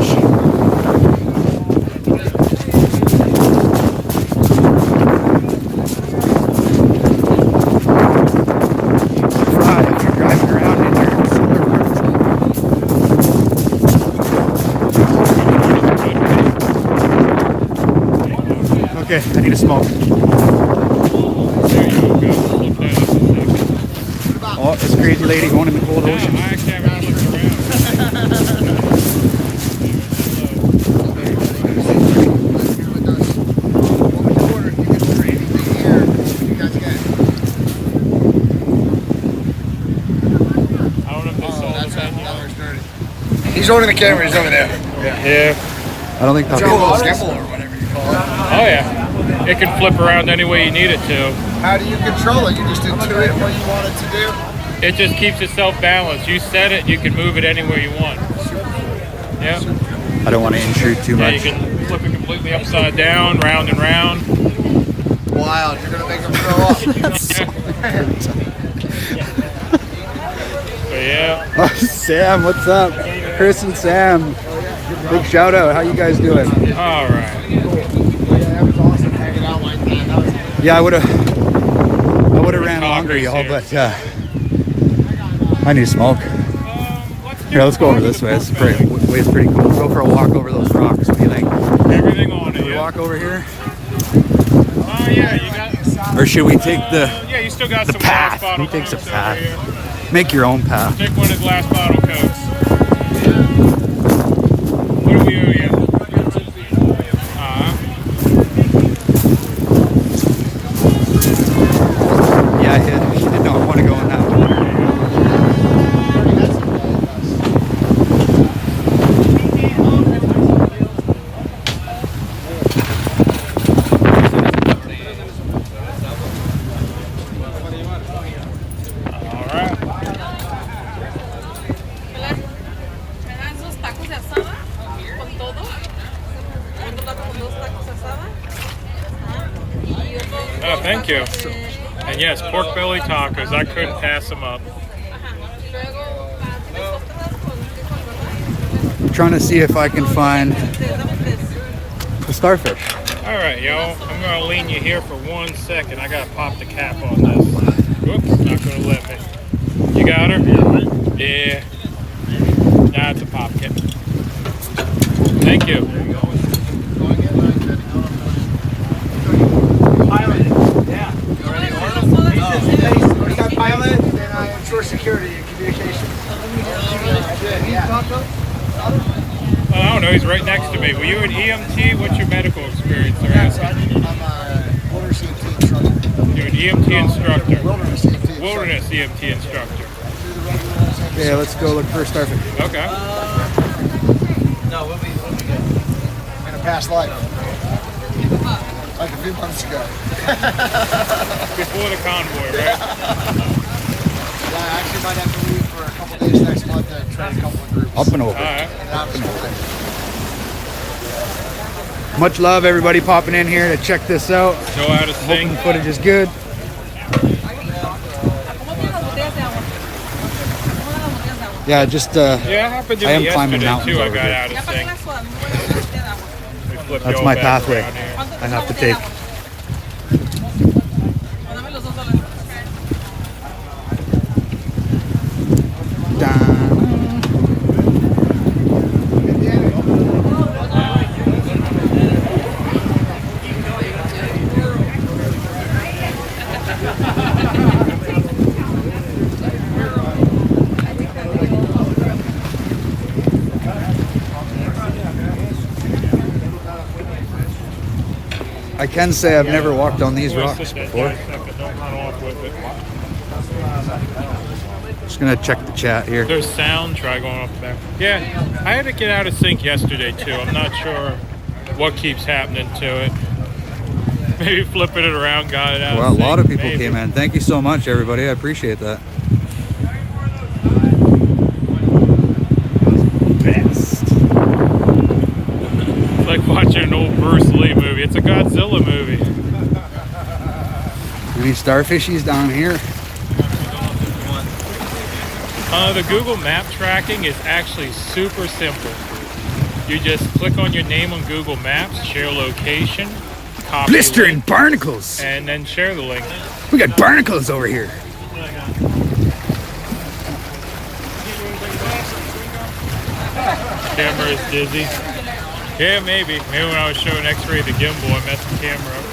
Okay, I need a smoke. Oh, this crazy lady going in the cold ocean. He's holding the camera. He's over there. Yeah. I don't think that's Gimbal or whatever you call it. Oh yeah. It can flip around any way you need it to. How do you control it? You just intuit what you want it to do? It just keeps itself balanced. You set it, you can move it anywhere you want. Yeah. I don't want to intrude too Yeah, much. you can flip it completely upside down, round and round. Wild, you're gonna make them throw up. But yeah. Oh, Sam, what's up? Chris and Sam. Big shout out. How you guys doing? All right. Yeah, I would have ran longer, y'all, but I need smoke. Here, let's go over this way. It's pretty cool. Let's go for a walk over those rocks. What do you think? Everything on it. Should we walk over here? Oh yeah, you got. Or should we take the Yeah, you still got the some path? glass bottle Who takes a Cokes path? over here. Make your own path. Take one of the glass bottle Cokes. What do we owe you? Yeah, she did not want to go in that one. Oh, thank you. And yes, pork belly tacos. I couldn't pass them up. I'm trying to see if I can find the starfish. All right, yo. I'm going to lean you here for 1 second. I got to pop the cap on this. Whoops, not going to let me. You got her? Yeah. Now it's a pop kit. Thank you. Pilot, and I am shore security and communications. Well, I don't know. He's right next to me. Were you an EMT? What's your medical experience? They're asking. I'm a wilderness EMT instructor. You're an EMT instructor. Wilderness EMT instructor. Yeah, let's go look for a starfish. Okay. No, we'll be good. In a past life. Like a few months ago. Before the convoy, right? Yeah, I actually might have to leave for a couple days next month to train a couple of groups. Up and over. Right. Up and over. Much love, everybody popping in here to check this out. Show how to sing. Hoping the footage is good. Yeah, just Yeah, it happened to I me am climbing yesterday mountains too. I over got here. out of sync. We flipped That's the my old back pathway around here. I have to take. I can say I've never walked on these rocks before. Just gonna check the chat here. There's sound. Try going up there. Yeah, I had to get out of sync yesterday too. I'm not sure what keeps happening to it. Maybe flipping it around got it out. Well, a lot of people Maybe. came in. Thank you so much, everybody. I appreciate that. Best. It's like watching an old Bruce Lee movie. It's a Godzilla movie. Any starfishies down here? The Google Map tracking is actually super simple. You just click on your name on Google Maps, share location, copy Blistering link, barnacles. and then share the link. We got barnacles over here. Camera is dizzy. Yeah, maybe. Maybe when I was showing X-ray the gimbal, I messed the camera up.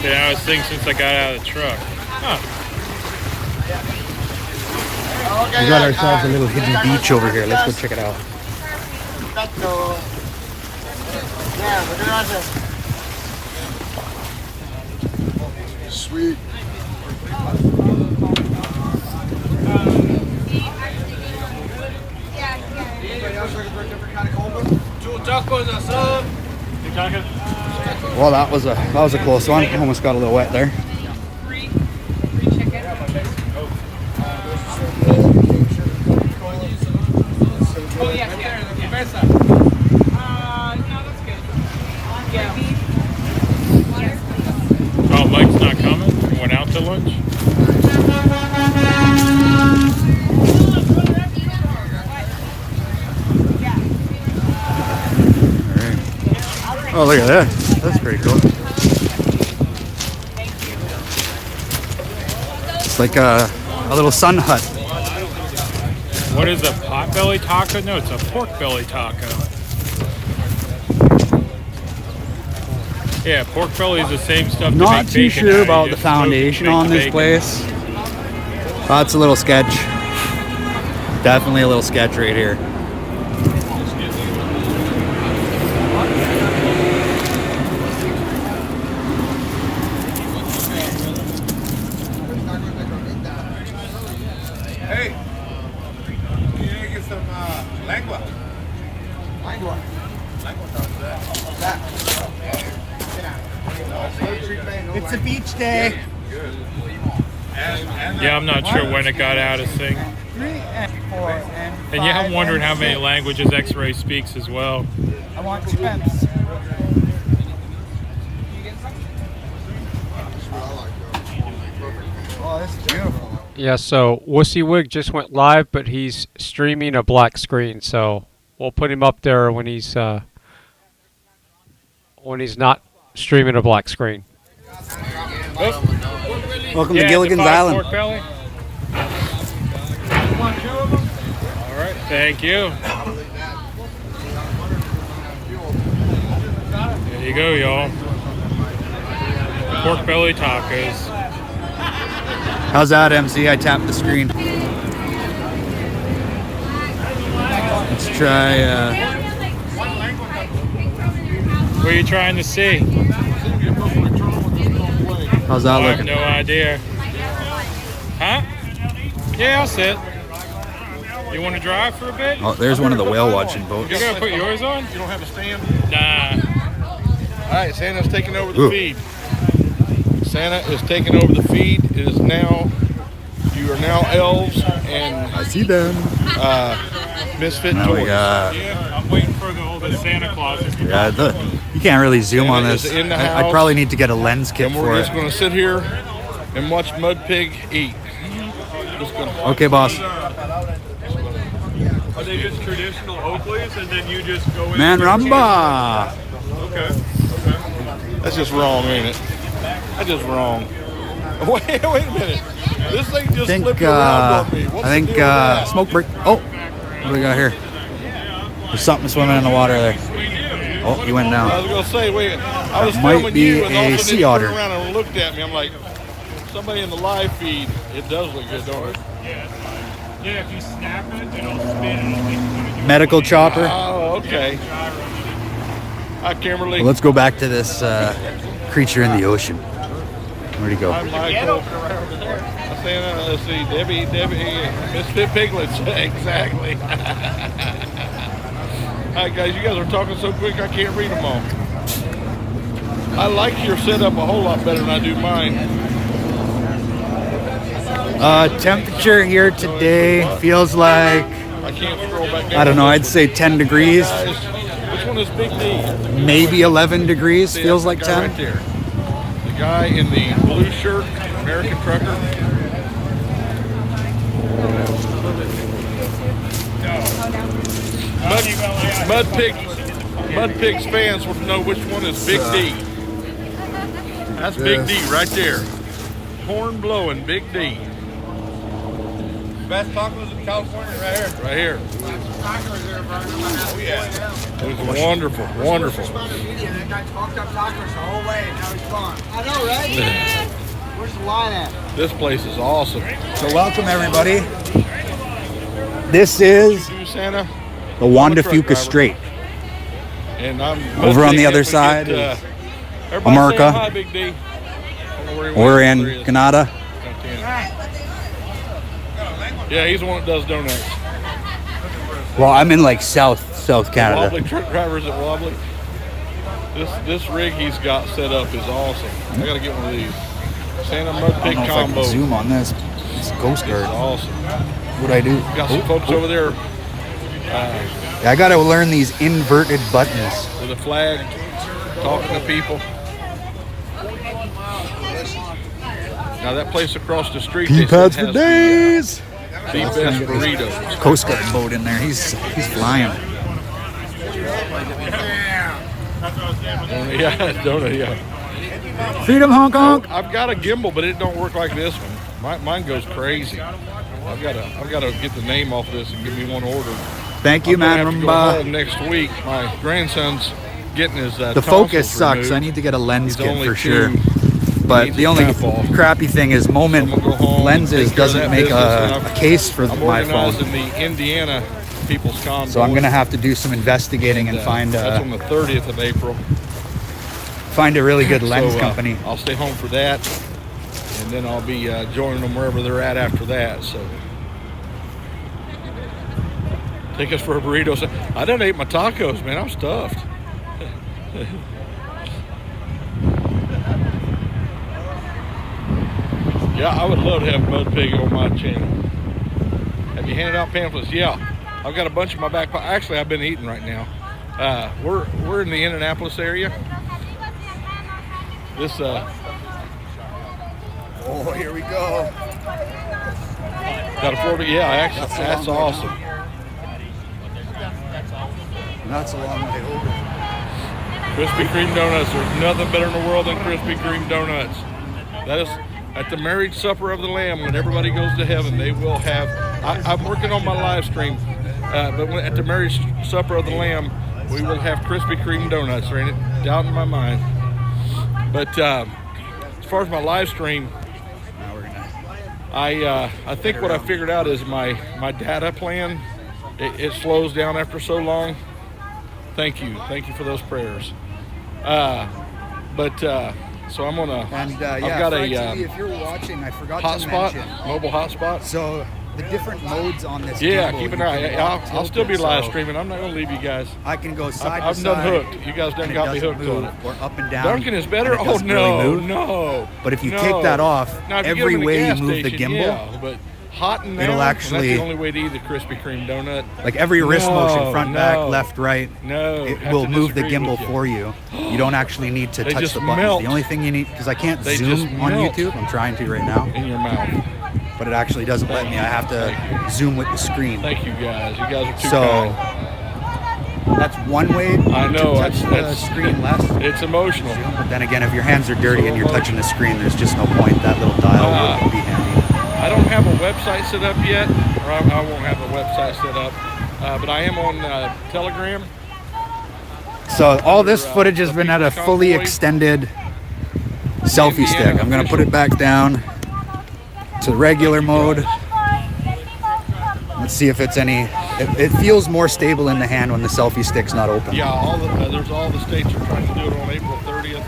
Yeah, I was thinking since I got out of the truck. Huh. We got ourselves a little hidden beach over here. Let's go check it out. Sweet. Well, that was a close one. Almost got a little wet there. Oh, yes, yeah. No, that's good. Yeah. Oh, Mike's not coming? He went out to lunch? Oh, look at that. That's pretty cool. It's like a little sun hut. What is a potbelly taco? No, it's a pork belly taco. Yeah, pork belly is the same stuff. to Not make too bacon sure out. about You the just smoke it to foundation make on the this bacon. place. It's a little sketch. Definitely a little sketch right here. Hey, you need to get some lengua. Lengua. It's a beach day. Yeah, I'm not sure when it got out of sync. 3 and 4 and 5. And yeah, I'm wondering and how many 6. languages X-Ray speaks as well. I want 2 pence. Oh, this is beautiful. Yeah, so WYSIWYG just went live, but he's streaming a black screen, so we'll put him up there when he's not streaming a black screen. Welcome to Gilligan's Island. Pork belly. All right, thank you. There you go, y'all. Pork belly tacos. How's that, MC? I tapped the screen. Let's try. What are you trying to see? How's that I have looking? no idea. Huh? Yeah, I'll sit. You want to drive for a bit? Oh, there's one of the whale watching boats. You gonna put yours on? You don't have a stand? Nah. All right, Santa's taking over the Ooh. feed. Santa is taking over the feed. It is now, you are now elves and I see them. misfit Oh my toys. god. Yeah, I'm waiting for the Santa Claus. Yeah, you can't really zoom on Santa this. is in the I'd house. probably need to get a lens kit And for we're it. just going to sit here and watch Mudpig eat. Just gonna, Okay, boss. Are they just traditional Oakleys and then you just go in? Man Ramba. Okay. That's just wrong, ain't it? That's just wrong. Wait a minute. This thing just flipped around on me. What's I think the deal with that? smoke break. Oh, what do we got here? There's something swimming in the water there. Oh, he went I down. was gonna say, wait. I was That might filming be you, and all a of a sudden sea he otter. turned around and looked at me. I'm like, somebody in the live feed. It does look good, don't it? Yeah, if you snap it, it'll spin. Medical chopper. Oh, okay. Hi, Kimberly. Well, let's go back to this creature in the ocean. Where'd he go? Hi, Michael. Santa, let's see, Debbie, Misfit Piglets, exactly. All right, guys, you guys are talking so quick I can't read them all. I like your setup a whole lot better than I do mine. Temperature here today feels like, I can't scroll back down. I don't know, I'd say 10 degrees. Guys, which one is Big D? Maybe 11 degrees, See, feels that's like the guy 10. Right there. The guy in the blue shirt, American trucker. Mudpigs fans will know which one is Big D. That's Big D right there. Horn blowing Big D. Best tacos in California right here. Right here. Oh, yeah. It was wonderful, wonderful. That guy talked up tacos the whole way, and now he's gone. I know, right? Where's the line at? This place is awesome. So welcome everybody. This is Santa. the Juan de Fuca Strait. And I'm Over on the other we side get, is everybody America. say hi, Big D. I don't know where he We're went. in There he is. Canada. Yeah, he's the one that does donuts. Well, I'm in like South Canada. Wobbly truck drivers at Wobbly. This rig he's got set up is awesome. I gotta get one of these. Santa I Mudpig don't know if I combo. can zoom on this. It's a Coast Guard. It's awesome. What do I do? Got some folks over there Yeah, I got to learn these inverted buttons. with a flag, talking to people. Now that place across the street, they P-pads said for days. the best burritos. Coast Guard boat in there. He's flying. Don't it? Yeah. Freedom, Hong Kong. I've got a gimbal, but it don't work like this one. Mine goes crazy. I've got to get the name off this and give me one ordered. Thank you, man. I'm gonna have to go home next week. My grandson's getting his The focus sucks. removed. I need to get a lens He's kit only for 2. sure. But the only crappy thing is Moment lenses doesn't make a case for I'm my phone. organizing the Indiana People's Convoy. So I'm going to have to do some investigating and find that's on the 30th of April. find a really good lens So, company. I'll stay home for that, and then I'll be joining them wherever they're at after that. So take us for a burrito. I done ate my tacos, man. I'm stuffed. Yeah, I would love to have Mud Pig on my channel. Have you handed out pamphlets? Yeah, I've got a bunch in my back pocket. Actually, I've been eating right now. We're in the Indianapolis area. This Oh, here we go. got a 40. Yeah, actually, that's awesome. That's a long way over. Krispy Kreme donuts. There's nothing better in the world than Krispy Kreme donuts. That is at the marriage supper of the Lamb. When everybody goes to heaven, they will have. I'm working on my live stream, but at the marriage supper of the Lamb, we will have Krispy Kreme donuts. There ain't a doubt in my mind. But as far as my live stream, I think what I figured out is my data plan. It slows down after so long. Thank you for those prayers. So I'm gonna. And I've got Fry TV, if you're watching, I forgot to hotspot, mention. mobile hotspot. So the different modes on this. Yeah, gimbal, keep an you eye. can I'll tilt still be it, live so streaming. I'm not gonna leave you guys. I can go side to I'm side. done hooked. You guys done and got me doesn't hooked on move, it. or up and down. Duncan is better. and it Oh doesn't no, really move. no. But if you no. take that off, Now, if you every get them in a way you gas move the station, gimbal, yeah, but hot and it'll now, actually- that's the only way to eat the Krispy Kreme donut. like every wrist motion, front, no, back, left, right, No, it have will to move the disagree gimbal with you. for you. You don't actually need to They touch just the buttons. melt. The only thing you need, because I can't They zoom just on melt. YouTube. I'm trying to right now. In your mouth. But it actually doesn't let me. I have to zoom with the screen. Thank you guys. You guys are too So kind. that's one way I know, to touch that's- the screen less. It's emotional. But then again, if your hands are dirty and you're touching the screen, there's just no point. That little dial would be handy. I don't have a website set up yet, or I won't have a website set up, but I am on Telegram. So all this footage has been at a fully extended selfie stick. I'm gonna put it back down to the regular mode. Let's see if it's any. It feels more stable in the hand when the selfie stick's not open. Yeah, there's all the states are trying to do it on April 30th.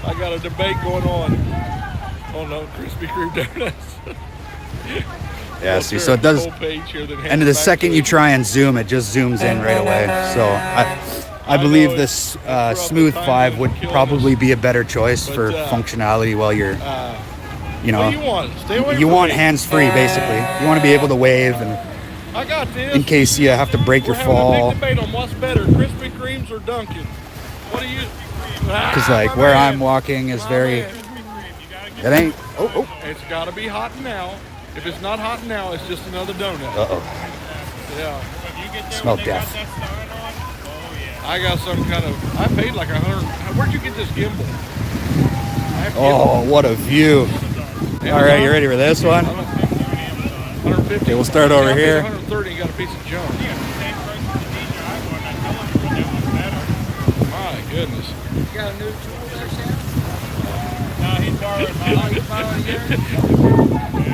I got a debate going on the Krispy Kreme donuts. Yeah, see, so it does. And the second you try and zoom, it just zooms in right away. So I believe this Smooth 5 would probably be a better choice for functionality while you're, you know, What do you want? Stay away you from want me. hands-free basically. You want to be able to wave and I got this. in case you have to break your We're having a fall. big debate on what's better, Krispy Kremes or Dunkin'. What do you? Because like where I'm walking is very. It ain't. Oh. It's got to be hot now. If it's not hot now, it's just another donut. Uh-oh. Yeah. Smell death. I got some kind of. I paid like $100. Where'd you get this gimbal? Oh, what a view. All right, you ready for this one? 150. Okay, we'll start over here. 130. You got a piece of junk. My goodness. You got a new tool there, Sam? No, he's borrowing mine. Oh, you borrowing yours?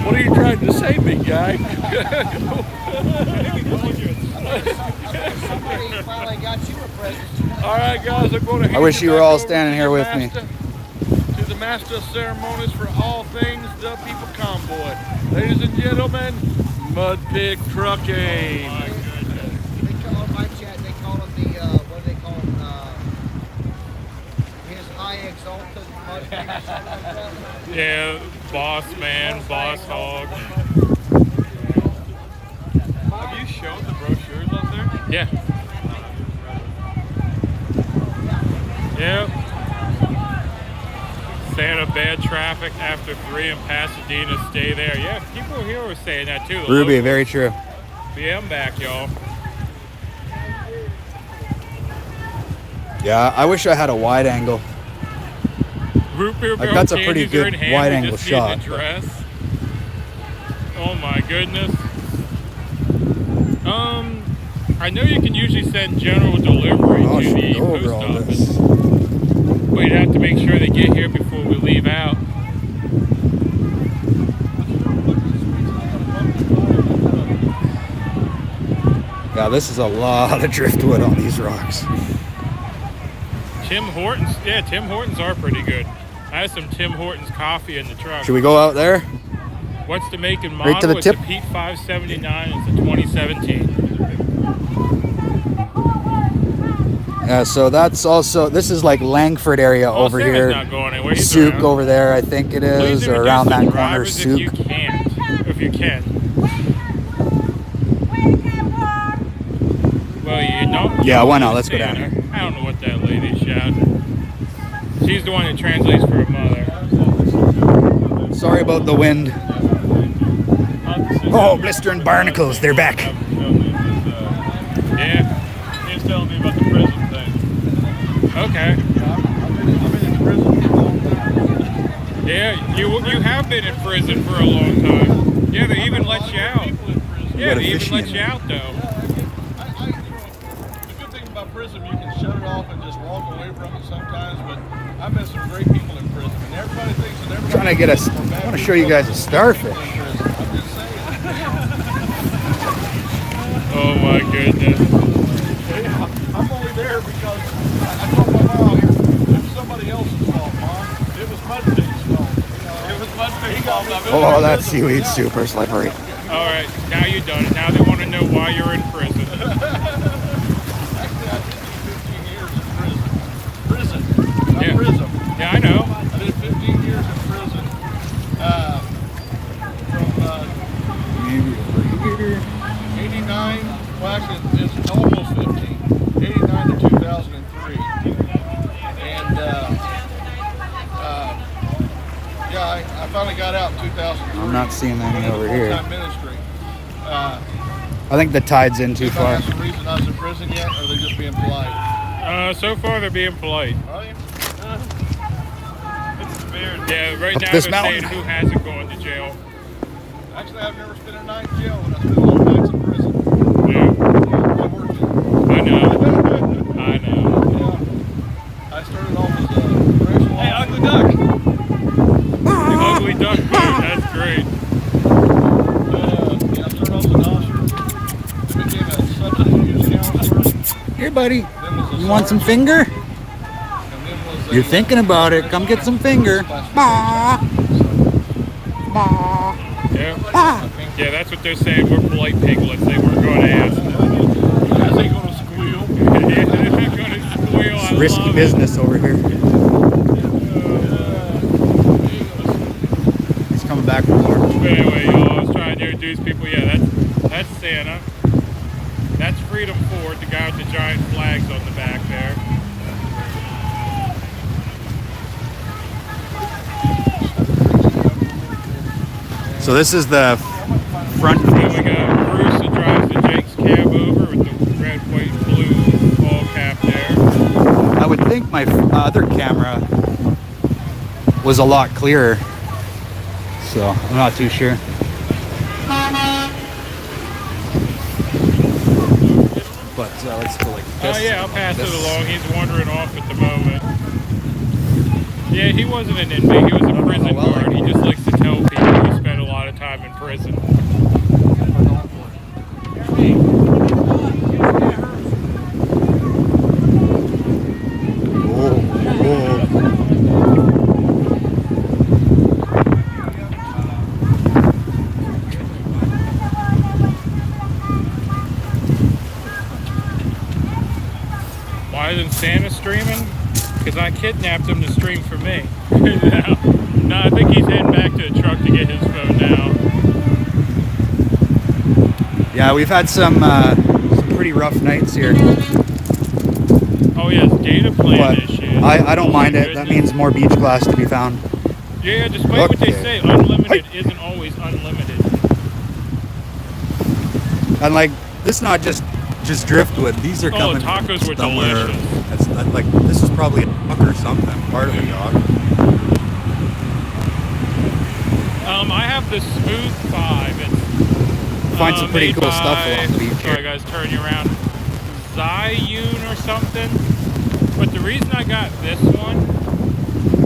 What are you trying to say, big guy? Somebody finally got you a present. All right, guys, I'm going to. I wish you were all standing here with me. To the master of ceremonies for all things the people convoy. Ladies and gentlemen, Mud Pig Trucking. They call my chat, they call him the, what do they call him? His high exalted mudpig or something like that? Yeah, boss man, boss hog. Have you shown the brochures up there? Yeah. Yep. Saying a bad traffic after 3 in Pasadena, stay there. Yeah, people here were saying that too. Ruby, very true. Yeah, I'm back, y'all. Yeah, I wish I had a wide angle. Root beer Like, barrel that's a pretty candies are good in hand, wide we angle just need shot, the dress. Oh my goodness. I know you can usually send general delivery to the post office, but you'd have to make sure they get here before we leave out. Yeah, this is a lot of driftwood on these rocks. Tim Hortons, yeah, Tim Hortons are pretty good. I have some Tim Hortons coffee in the truck. Should we go out there? What's the make and model? Right to the It's tip. a Pete 579. It's a 2017. Yeah, so that's also, this is like Langford area over Sam's here. not going anywhere. He's Souk around. over there, I think it is, or around that corner, If Souk. you can't, if you can. Well, you know. Yeah, why not? Let's go down here. I don't know what that lady's shouting. She's the one that translates for her mother. Sorry about the wind. Oh, blistering barnacles, they're back. Yeah. He's telling me about the prison thing. Okay. Yeah, you have been in prison for a long time. Yeah, they even let you out. Yeah, they even let you out though. The good thing about prison, you can shut it off and just walk away from it sometimes, but I met some great people in prison, and everybody thinks that everybody... Trying to get us, I want to show you guys a starfish. Oh my goodness. I'm only there because I told my mom, it was somebody else's fault, Mom. It was Mudpig's fault. It was Mudpig's fault. Oh, that seaweed's super slippery. All right, now you've done it. Now they want to know why you're in prison. Actually, I did 15 years in prison. Not Yeah. prison. Yeah, I know. I did 15 years in prison. From 89, well actually it's almost 15, 89 to 2003. And yeah, I finally got out in 2003. I'm not seeing any over here. Full-time ministry. I think the tide's in too far. That's the reason I was in prison yet, or are they just being polite? So far they're being polite. Are they? It's weird. Yeah, right Up now this they're mountain. saying who hasn't gone to jail. Actually, I've never spent a night in jail, but I spent a lot of nights in prison. Yeah. I worked in. I know. I know. Yeah. I started off as a correctional officer. Ugly duck. The ugly duck food. That's great. Yeah, I started off as an officer. Then became a substance use counselor. Here, buddy. Then was a You want some finger? And then was a, You're thinking about it. Come get some finger. Bah. Bah. Yeah. Yeah, that's what they're saying. We're polite piglets. They weren't going to ask. You guys ain't gonna squeal. Yeah, they're not going to squeal. It's risky business over here. He's coming back for more. But anyway, y'all, I was trying to introduce people. Yeah, that's Santa. That's Freedom Ford, the guy with the giant flags on the back there. So this is the front. Then we got Bruce that drives the Jake's cab over with the red, white, and blue ball cap there. I would think my other camera was a lot clearer, so I'm not too sure. But let's go like this. Oh yeah, I'll pass it along. He's wandering off at the moment. Yeah, he wasn't an inmate. He was a prison guard. He just likes to tell people he spent a lot of time in prison. Why isn't Santa streaming? Because I kidnapped him to stream for me. No, I think he's heading back to the truck to get his phone now. Yeah, we've had some pretty rough nights here. Oh yeah, data plan issues. I don't mind it. That means more beach glass to be found. Yeah, despite what they say, unlimited isn't always unlimited. And like, this is not just driftwood. These are coming the tacos were somewhere. delicious. That's like, this is probably a dock or something. Part of a dock. I have the Smooth 5. It's Find some pretty cool stuff along the beach here. Sorry guys, turn you around. Zayun or something. But the reason I got this one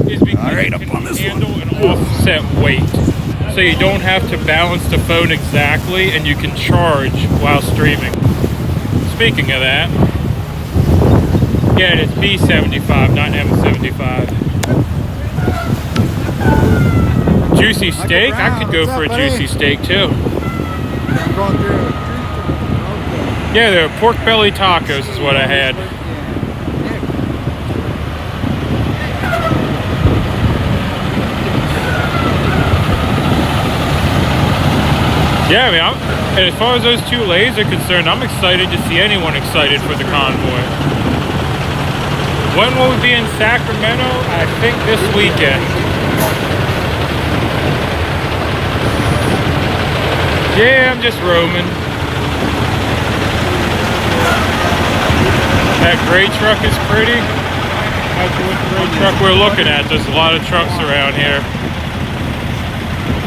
is because it can handle an offset weight. So you don't have to balance the phone exactly and you can charge while streaming. Speaking of that, yeah, it's B75, not M75. Juicy steak? I could go for a juicy steak too. Yeah, they're pork belly tacos is what I had. Yeah, I mean, and as far as those two lays are concerned, I'm excited to see anyone excited for the convoy. When will we be in Sacramento? I think this weekend. Yeah, I'm just roaming. That gray truck is pretty. That's what gray truck we're looking at. There's a lot of trucks around here.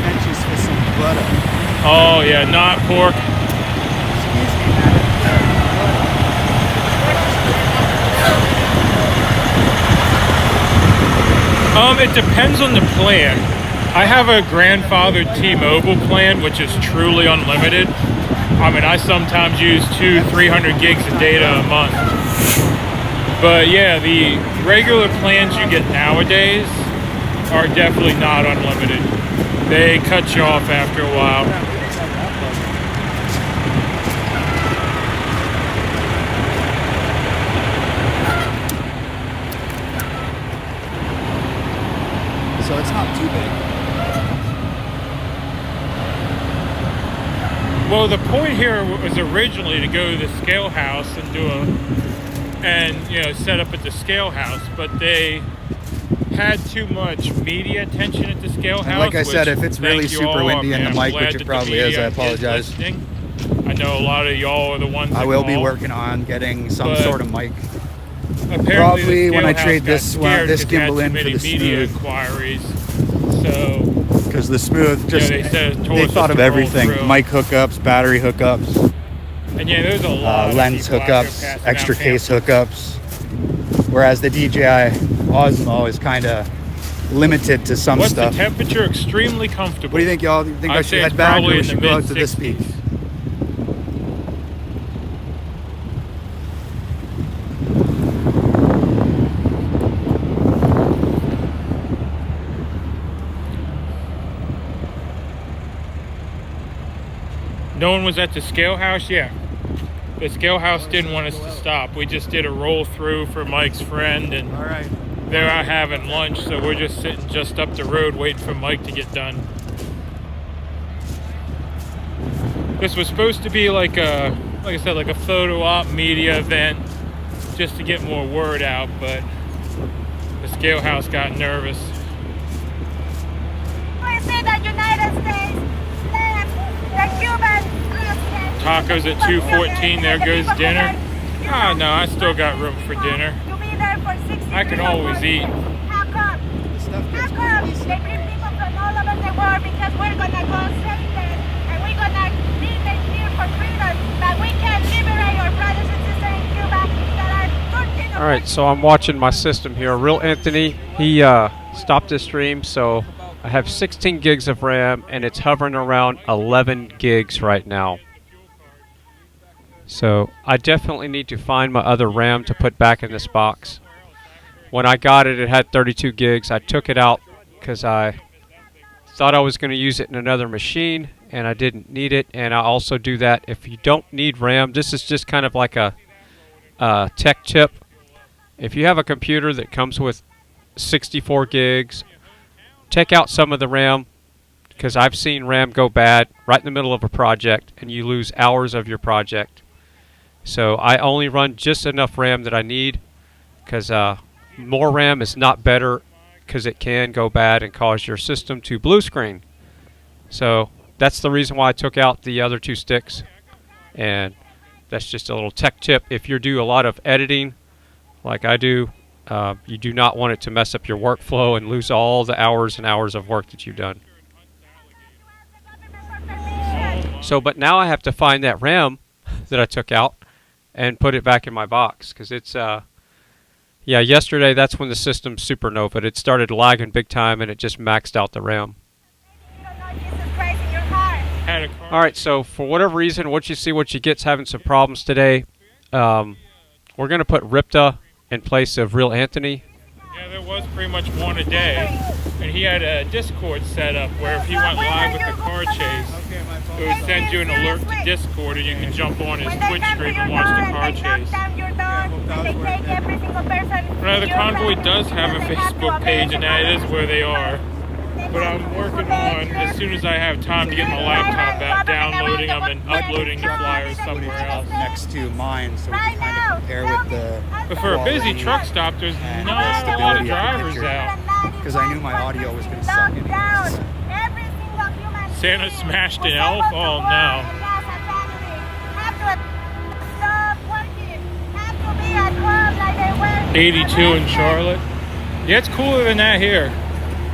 Benches for some butter. Oh yeah, not pork. It depends on the plan. I have a grandfathered T-Mobile plan, which is truly unlimited. I mean, I sometimes use 200-300 gigs of data a month. But yeah, the regular plans you get nowadays are definitely not unlimited. They cut you off after a while. So it's not too big. Well, the point here was originally to go to the scale house and set up at the scale house, but they had too much media attention at the scale house. Like I said, if it's really super windy in the mic, which it probably is, I apologize. I know a lot of y'all are the ones that I will be call, working on getting some sort of mic. Probably when I trade this gimbal in for the Smooth. Inquiries, so because the Smooth just they thought of to everything: roll through. mic hookups, battery hookups, and yeah, there's a lot lens of people out there hookups, passing extra out case pamphlets. hookups. Whereas the DJI Osmo is kind of limited to some What's stuff. the temperature? Extremely comfortable. What do you think, y'all? Do you think I I'd should say head it's back, or probably we in should the go out to this mid-60s. peak? No one was at the scale house? Yeah. The scale house didn't want us to stop. We just did a roll through for Mike's friend, and they're out having lunch, so we're just sitting just up the road waiting for Mike to get done. This was supposed to be like I said, like a photo op media event, just to get more word out, but the scale house got nervous. We see the United States left the Cuban president. Tacos at 2:14, there goes dinner. Oh no, I still got room for dinner. To be there for 60 I can always eat. How come? How come they bring people from all over the world because we're gonna go save them and we're gonna be here for freedom, but we can't liberate our brothers and sisters in Cuba that are 13 All right, so I'm watching my system here. Real Anthony, he stopped his stream, so I have 16 gigs of RAM, and it's hovering around 11 gigs right now. So I definitely need to find my other RAM to put back in this box. When I got it, it had 32 gigs. I took it out because I thought I was going to use it in another machine, and I didn't need it. And I also do that if you don't need RAM. This is just kind of like a tech tip. if you have a computer that comes with 64 gigs, take out some of the RAM, because I've seen RAM go bad right in the middle of a project and you lose hours of your project. So I only run just enough RAM that I need, because more RAM is not better, because it can go bad and cause your system to blue screen. So that's the reason why I took out the other 2 sticks. And that's just a little tech tip. If you do a lot of editing like I do, you do not want it to mess up your workflow and lose all the hours and hours of work that you've done. So, but now I have to find that RAM that I took out and put it back in my box, because it's, yeah, yesterday that's when the system supernovaed. It started lagging big time and it just maxed out the RAM. Alright, so for whatever reason, what you see, what you get's having some problems today. We're going to put Rypta in place of Real Anthony. Yeah, there was pretty much one a day, and he had a Discord set up where if he went live with the car chase, it would send you an alert to Discord, and you can jump on his Twitch stream and watch the car chase. Now, the Convoy does have a Facebook page, and that is where they are. But I'm working on, as soon as I have time to get my laptop out, downloading them and uploading the flyers somewhere else. Next to mine, so we can kind of compare with the. But for a busy truck stop, there's not a lot of drivers out. Because I knew my audio was going to suck anyways. Santa smashed an elf? Oh no. 82 in Charlotte. Yeah, it's cooler than that here.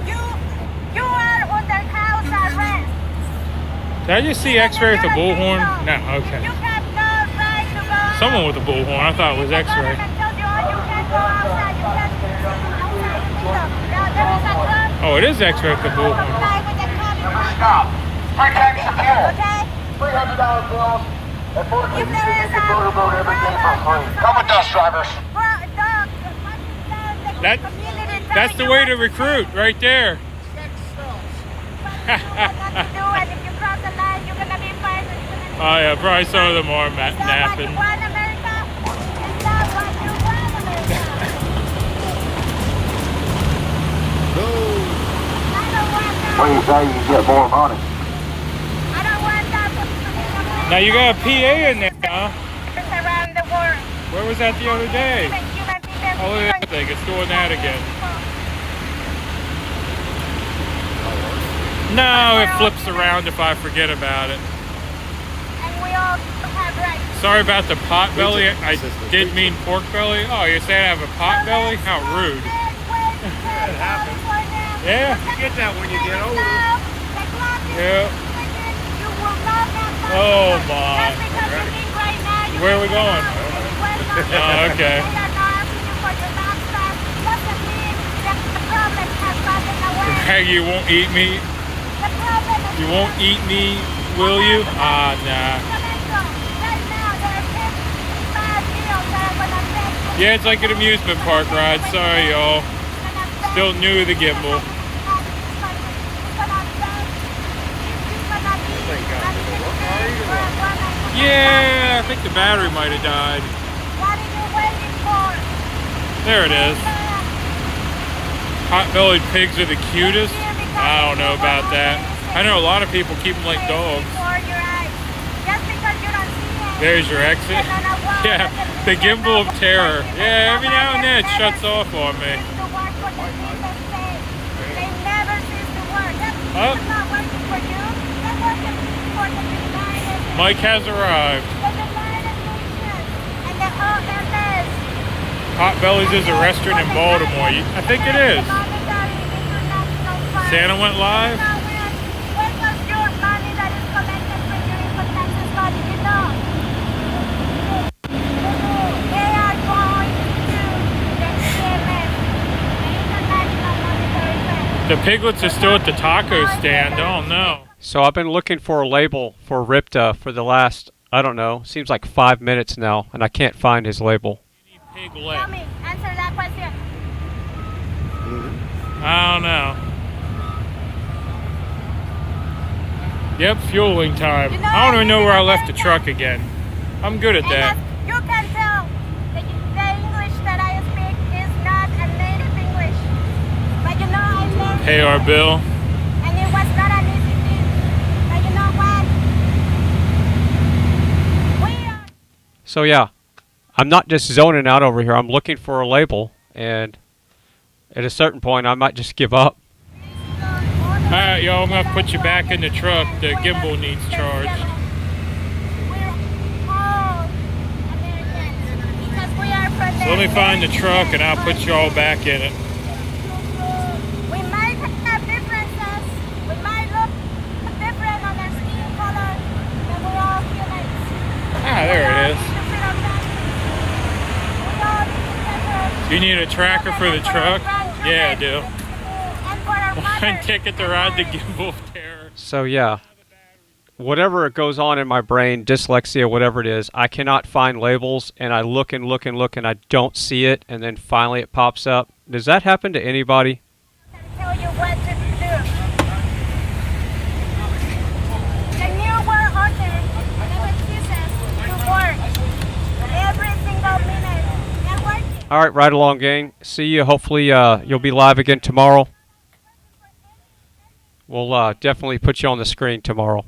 You are under house arrest. Did I just see X-ray with a bullhorn? No, okay. You have no right to go. Someone with a bullhorn. I thought it was X-ray. Oh, it is X-ray with the bullhorn. Stop. Free tanks of fuel. $300 bills. And for you can go to boat every day for free. Come with us, drivers. That's the way to recruit, right there. Oh yeah, probably some of them are napping. What do you say? You can get more money. Now you got a PA in there, huh? Where was that the other day? Oh, look at that thing. It's doing that again. No, it flips around if I forget about it. Sorry about the pot belly. I did mean pork belly. Oh, you're saying I have a pot belly? How rude. It happens. Yeah. You get that when you get older. Yeah. Oh my. Where are we going? Oh, okay. Hey, you won't eat me? You won't eat me, will you? Ah, nah. Yeah, it's like an amusement park ride. Sorry, y'all. Still new to the gimbal. Yeah, I think the battery might have died. There it is. Pot-bellied pigs are the cutest. I don't know about that. I know a lot of people keep them like dogs. There's your exit. Yeah, the gimbal of terror. Yeah, every now and then it shuts off on me. Oh. Mike has arrived. Potbellies is a restaurant in Baltimore. I think it is. Santa went live. The piglets are still at the taco stand. Oh no. So I've been looking for a label for Rypta for the last, I don't know, seems like 5 minutes now, and I can't find his label. Piglet. Answer that question. I don't know. Yep, fueling time. I don't even know where I left the truck again. I'm good at that. You can tell the English that I speak pay our bill. And it was not an easy thing. But you know what? So yeah, I'm not just zoning out over here. I'm looking for a label, and at a certain point, I might just give up. Alright, y'all, I'm gonna put you back in the truck. The gimbal needs charged. So let me find the truck and I'll put you all back in it. We might have differences. We might look different on our skin color, but we all feel like. Ah, there it is. Do you need a tracker for the truck? Yeah, I do. One ticket to ride the gimbal of terror. So yeah, whatever goes on in my brain, dyslexia, whatever it is, I cannot find labels, and I look and look and look, and I don't see it, and then finally it pops up. Does that happen to anybody? Tell you what to do. The new world order never ceases to work. Every single minute. They're working. All right, ride along, gang. See you. Hopefully, you'll be live again tomorrow. We'll definitely put you on the screen tomorrow.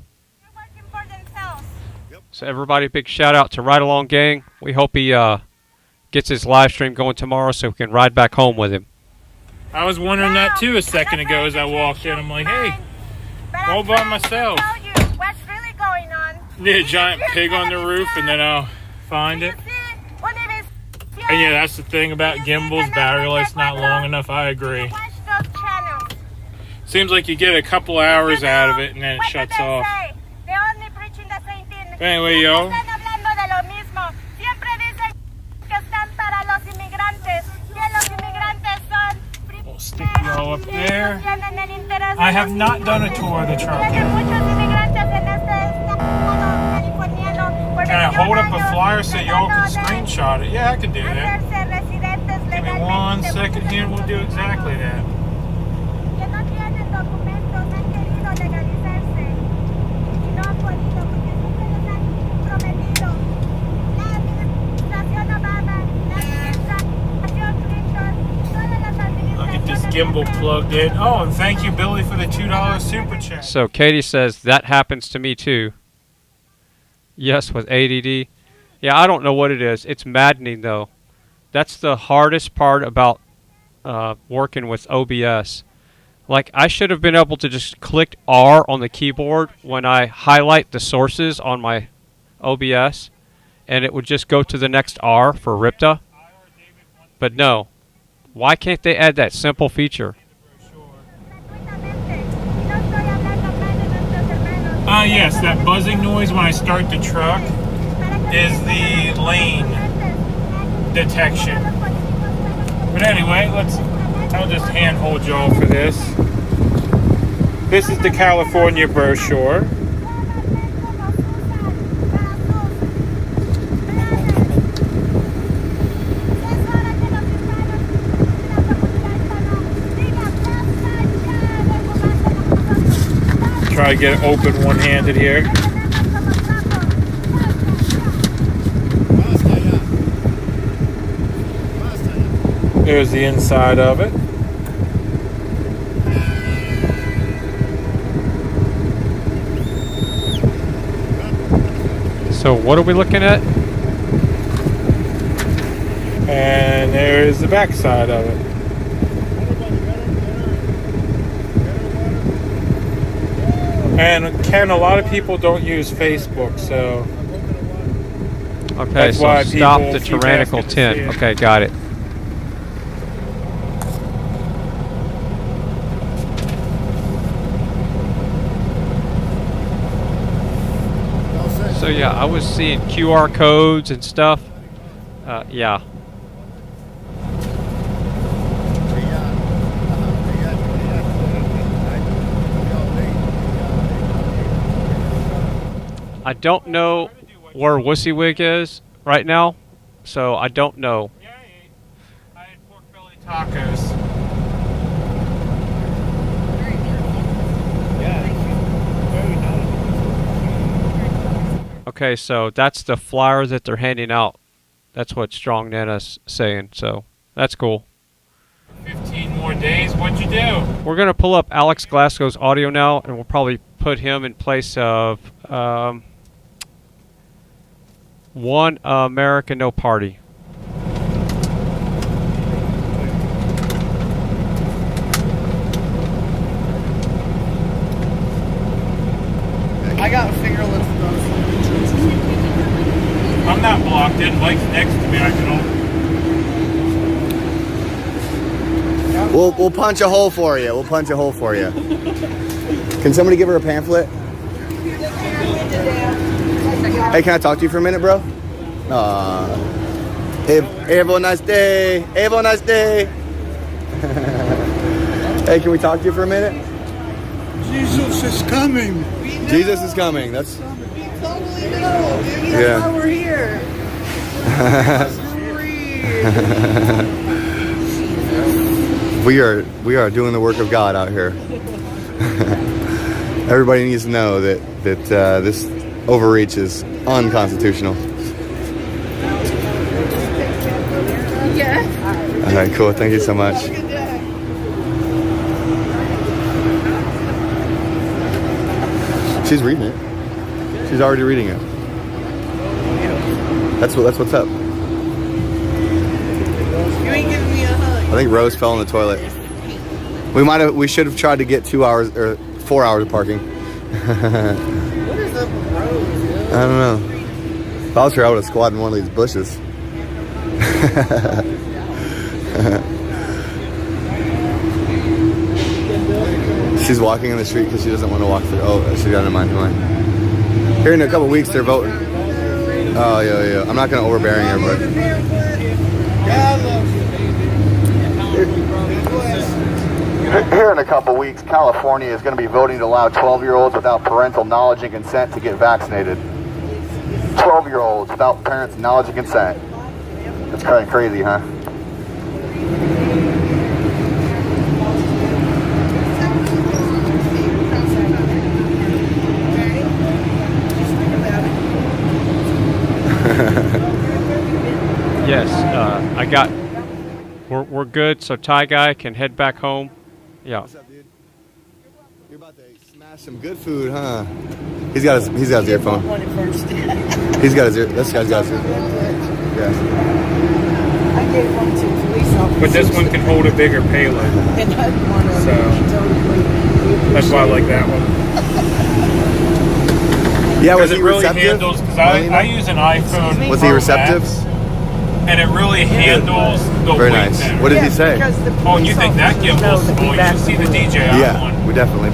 So everybody, big shout out to Ride Along Gang. We hope he gets his live stream going tomorrow so we can ride back home with him. I was wondering that too a second ago as I walked in. I'm like, hey, I'm all by myself. What's really going on? Need a giant pig on the roof and then I'll find it. And yeah, that's the thing about gimbals, battery life's not long enough. I agree. Seems like you get a couple hours out of it and then it shuts off. But anyway, yo. We'll stick y'all up there. I have not done a tour of the truck yet. Can I hold up a flyer so y'all can screenshot it? Yeah, I can do that. Give me 1 second here and we'll do exactly that. Gimbal plugged in. Oh, and thank you, Billy, for the $2 super chat. So Katie says that happens to me too. Yes, with ADD. Yeah, I don't know what it is. It's maddening though. That's the hardest part about working with OBS. Like, I should have been able to just click R on the keyboard when I highlight the sources on my OBS, and it would just go to the next R for Rypta. But no. Why can't they add that simple feature? Yes, that buzzing noise when I start the truck is the lane detection. But anyway, I'll just handhold y'all for this. This is the California brochure. Try to get it open one-handed here. There's the inside of it. So what are we looking at? And there's the back side of it. And Ken, a lot of people don't use Facebook, so okay, that's so why stop people the keep tyrannical asking to 10. see it. Okay, got it. So yeah, I was seeing QR codes and stuff. Yeah. I don't know where WYSIWYG is right now, so I don't know. I had pork belly tacos. Okay, so that's the flyer that they're handing out. That's what Strong Nana's saying, so that's cool. 15 more days. What'd you do? We're gonna pull up Alex Glasgow's audio now, and we'll probably put him in place of One America No Party. I got fingerless those. I'm not blocked in. Mike's next to me. I can We'll punch a hole for you. We'll punch a hole for you. Can somebody give her a pamphlet? Hey, can I talk to you for a minute, bro? Hey, have a nice day. Hey, have a nice day. Hey, can we talk to you for a minute? Jesus is coming. Jesus is coming. That's. We totally know, dude. That's Yeah. why we're here. We are doing the work of God out here. Everybody needs to know that this overreach is unconstitutional. Yeah. All right, cool. Thank you so much. She's reading it. She's already reading it. That's what's up. You ain't giving me a hug. I think Rose fell in the toilet. We should have tried to get 2 hours or 4 hours of parking. What is up with Rose? I don't know. If I was here, I would have squatted in one of these bushes. She's walking in the street because she doesn't want to walk through. Oh, she got in mind. Here in a couple weeks, they're voting. Oh, yeah. I'm not going to overbearing her, but. Here in a couple weeks, California is going to be voting to allow 12-year-olds without parental knowledge and consent to get vaccinated. 12-year-olds without parents' knowledge and consent. That's kind of crazy, huh? Yes, I got. We're good. So Ty guy can head back home. Yeah. What's up, dude? You're about to smash some good food, huh? He's got his earphone. He's got his ear. This guy's got his earphone. Yeah. I gave one to police officers. But this one can hold a bigger payload. And I want to So that's why I like that one. Yeah, was it he really receptive? handles, because I use an iPhone. Was he Pro receptive? Max, and it really handles the Very weight nice. better. What did he say? Oh, and you think that gimbal's small? You should see the DJI Yeah, one. we definitely.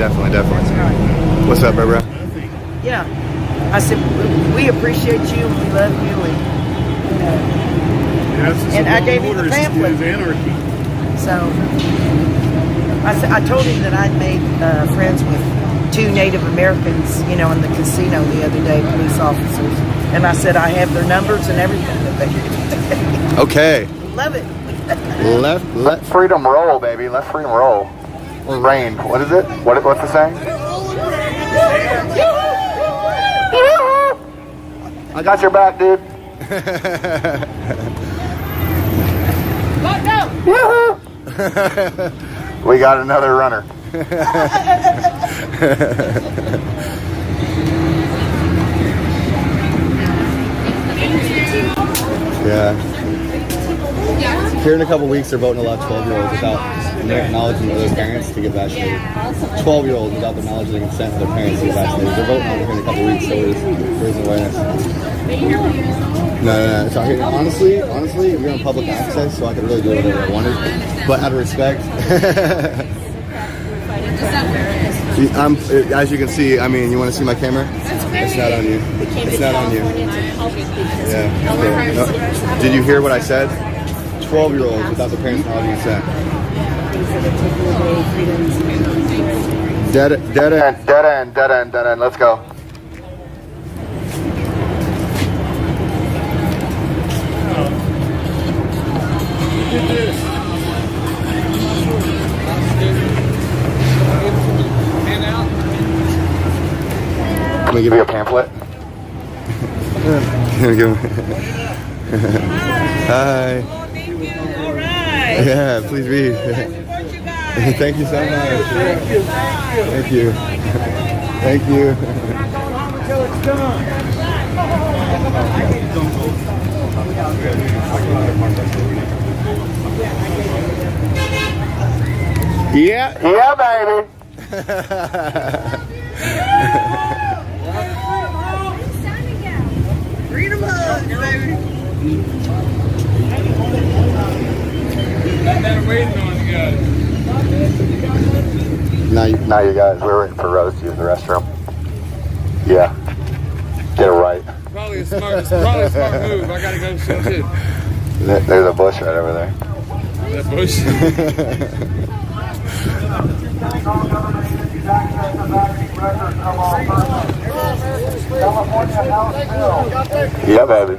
What's up, bro? Yeah. I said, we appreciate you and we love you. And I gave him the pamphlet. So I told him that I'd made friends with 2 Native Americans, in the casino the other day, police officers. And I said, I have their numbers and everything. Okay. Love it. Let freedom roll, baby. Let freedom roll. Rain. What is it? What's the saying? I got your back, dude. We got another runner. Yeah. Here in a couple weeks, they're voting to allow 12-year-olds without knowledge of their parents to get vaccinated. 12-year-olds without the knowledge and consent of their parents to get vaccinated. They're voting on it here in a couple weeks, so we're raising awareness. No. It's not here. Honestly, we're on public access, so I could really do whatever I wanted. But out of respect, as you can see, you want to see my camera? It's not on you. It's not on you. Yeah. No. Did you hear what I said? 12-year-olds without the parents' knowledge and consent. Dead end. Let's go. Can we give you a pamphlet? Hi. All right. Yeah, please read. Thank you so much. Thank you. Thank you. Thank you. Until it's done. Yeah. Yeah, baby. Freedom hugs, baby. They're waiting on you guys. Now you guys, we're waiting for Rose to use the restroom. Yeah. Get it right. Probably a smart move. I gotta go soon too. There's a bush right over there. That bush. Yeah, baby.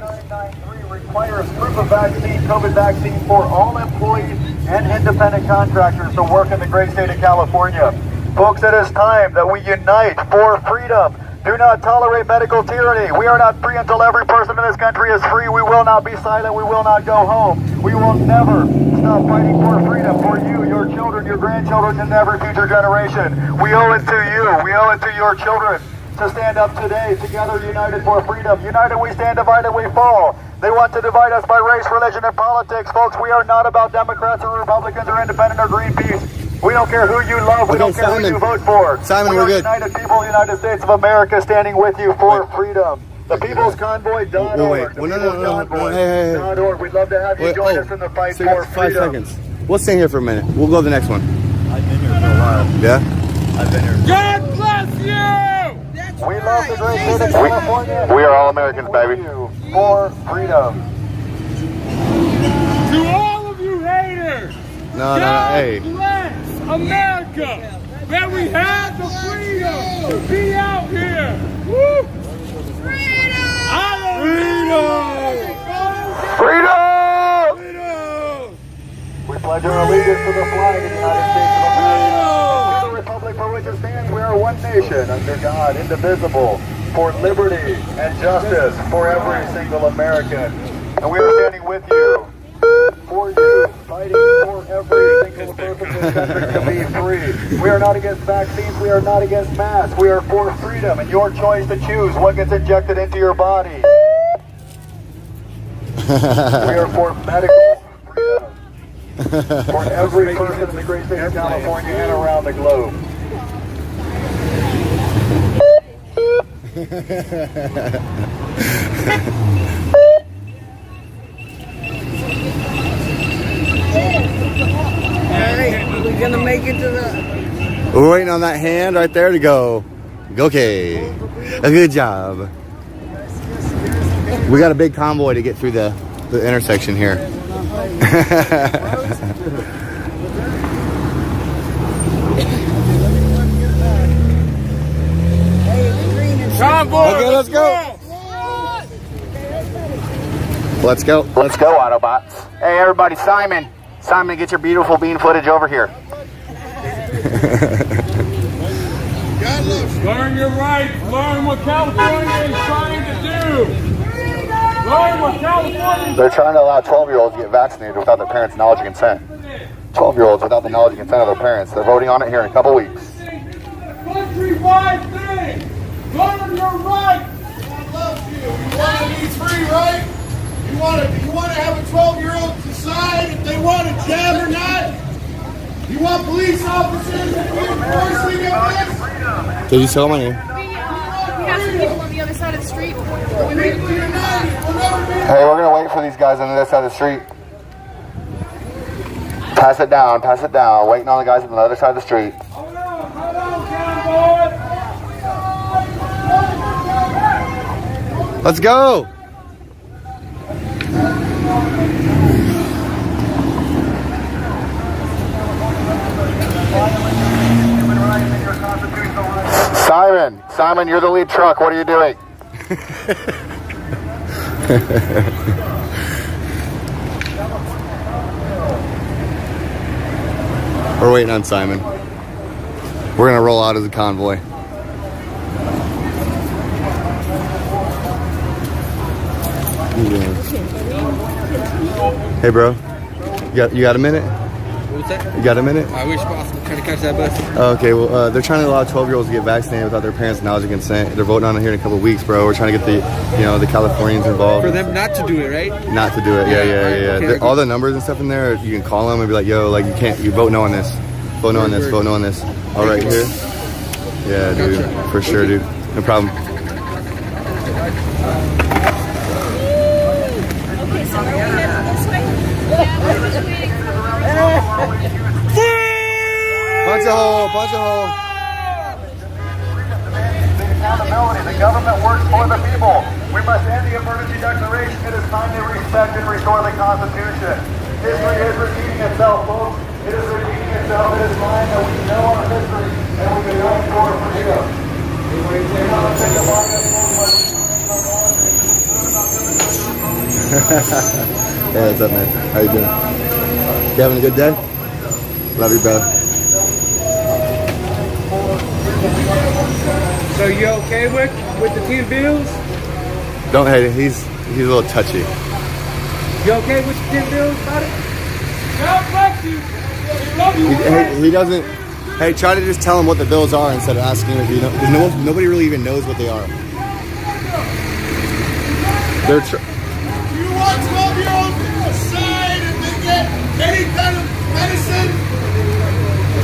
Requires proof of vaccine, COVID vaccine for all employees and independent contractors to work in the great state of California. Folks, it is time that we unite for freedom. Do not tolerate medical tyranny. We are not free until every person in this country is free. We will not be silent. We will not go home. We will never stop fighting for freedom for you, your children, your grandchildren, and every future generation. We owe it to you. We owe it to your children to stand up today, together, united for freedom. United we stand, divided we fall. They want to divide us by race, religion, and politics. Folks, we are not about Democrats or Republicans or Independent or Greenpeace. We don't care who you love. We don't care who you vote for. Simon, we we're are good. United people, United States of America, standing with you for freedom. The People's Convoy.org. Wait. The No. People's Convoy. Hey. .org. We'd love to have you join us in the fight for 5 freedom. seconds. We'll stay here for a minute. We'll go to the next one. I've been here for a while. Yeah? I've been here. God bless you! We love the great state of California. We are all Americans, baby. For freedom. To all of you haters, No, God hey. bless America, that we have the freedom to be out here. Woo! Freedom! We pledge our allegiance to the flag of the United States of America. To the republic for which it stands, we are one nation, under God, indivisible, for liberty and justice for every single American. And we are standing with you, for you, fighting for every single person in this country to be free. We are not against vaccines, we are not against masks. We are for freedom and your choice to choose what gets injected into your body. We are for medical freedom for every person in the great state of California and around the globe. Alright, we're gonna make it to the... We're waiting on that hand right there to go. Okay. A good job. We got a big convoy to get through the intersection here. Convoy! Okay, let's go. Let's go. Let's go, Autobots. Hey, everybody, Simon. Simon, get your beautiful bean footage over here. Learn your rights. Learn what California is trying to do. Learn what California is They're trying to allow 12-year-olds to get vaccinated without their parents' knowledge and consent. 12-year-olds without the knowledge and consent of their parents. They're voting on it here in a couple weeks. countrywide thing. Learn your rights. God loves you. You want to be free, right? You want to have a 12-year-old decide if they want to jab or not? You want police officers enforcing this? Did you tell my name? We have some people on the other side of the street. Hey, we're going to wait for these guys on the other side of the street. Pass it down, pass it down. Waiting on the guys on the other side of the street. Let's go. Simon, you're the lead truck. What are you doing? We're waiting on Simon. We're gonna roll out as a convoy. Hey, bro. You got a minute? What's that? You got a minute? I wish possible. Trying to catch that bus. Okay, well, they're trying to allow 12-year-olds to get vaccinated without their parents' knowledge and consent. They're voting on it here in a couple of weeks, bro. We're trying to get the, the Californians involved. For them not to do it, right? Not to do it, yeah. Okay. All the numbers and stuff in there, you can call them and be like, yo, like, you vote no on this. Vote no on this, vote no on this. All right here. Yeah, dude. For sure, dude. No problem. Punch a hole, punch a hole. Accountability. The government works for the people. We must end the emergency declaration. It is time to respect and restore the Constitution. History is repeating itself, folks. It is repeating itself. It is time that we know our history and we unite for freedom. Hey, what's up, man? How you doing? You having a good day? Love you, brother. So you okay with the 10 bills? Don't hate it. He's a little touchy. You okay with the 10 bills, buddy? God bless you. He doesn't. Hey, try to just tell him what the bills are instead of asking him if you know. Because nobody really even knows what they are. They're. You want 12-year-olds aside and they get any kind of medicine?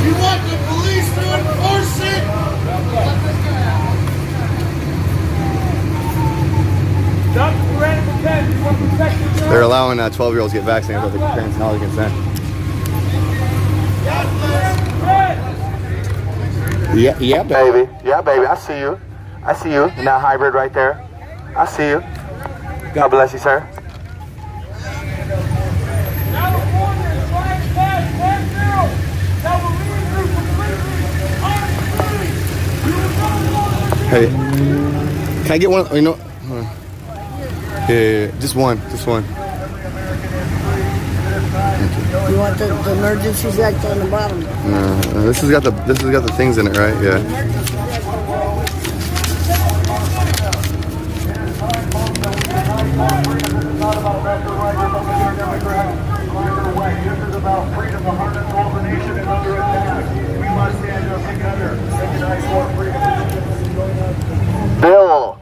You want the police to enforce it? They're allowing 12-year-olds to get vaccinated without their parents' knowledge and consent. Yeah, baby. Yeah, baby. I see you. I see you in that hybrid right there. I see you. God bless you, sir. Hey, can I get one? You know, yeah, just one. You want the emergencies act on the bottom? No, this has got the things in it, right? Yeah. This is about freedom. The heart and soul of the nation is under attack. We must stand up together and unite for freedom. Bill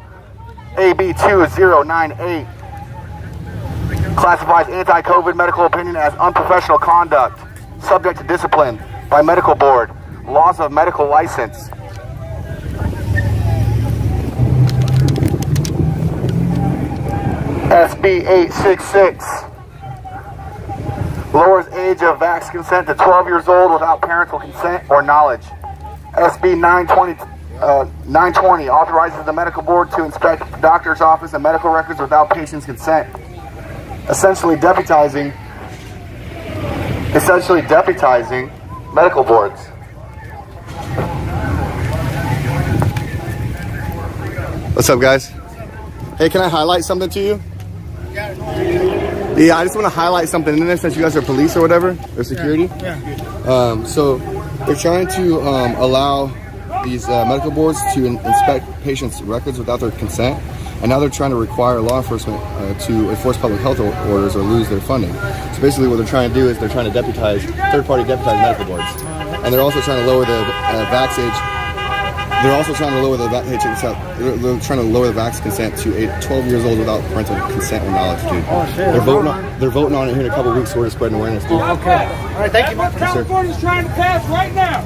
AB 2098 classifies anti-COVID medical opinion as unprofessional conduct, subject to discipline by medical board, loss of medical license. SB 866 lowers age of vax consent to 12 years old without parental consent or knowledge. SB 920 authorizes the medical board to inspect the doctor's office and medical records without patient's consent, essentially deputizing medical boards. What's up, guys? Hey, can I highlight something to you? Yeah, I just want to highlight something in there since you guys are police or whatever, or security. So they're trying to allow these medical boards to inspect patients' records without their consent, and now they're trying to require law enforcement to enforce public health orders or lose their funding. So basically what they're trying to do is they're trying to third-party deputize medical boards. And they're also trying to lower the vax age. They're also trying to lower the vax consent to 12 years old without parental consent or knowledge, dude. Oh, shit. They're voting on it here in a couple of weeks, so we're just spreading awareness, dude. Okay. All right, thank you. That's what California's trying to pass right now.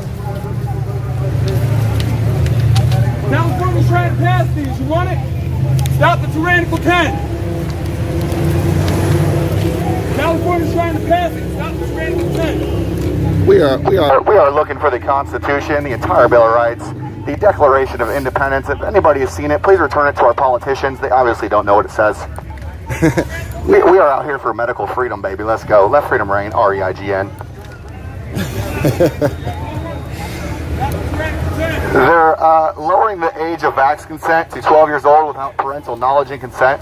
California's trying to pass these. You want it? Stop the tyrannical 10. California's trying to pass it. Stop the tyrannical 10. We are looking for the Constitution, the entire Bill of Rights, the Declaration of Independence. If anybody has seen it, please return it to our politicians. They obviously don't know what it says. we are out here for medical freedom, baby. Let's go. Let freedom reign. REIGN. They're lowering the age of vax consent to 12 years old without parental knowledge and consent.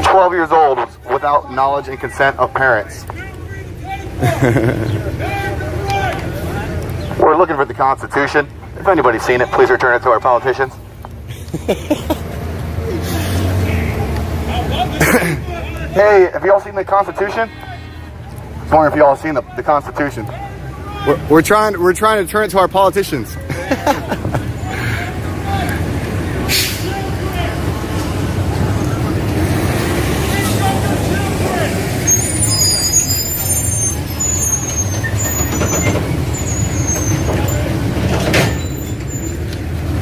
12 years old without knowledge and consent of parents. We're looking for the Constitution. If anybody's seen it, please return it to our politicians. Hey, have you all seen the Constitution? Just wondering if y'all seen the Constitution. We're trying to turn it to our politicians.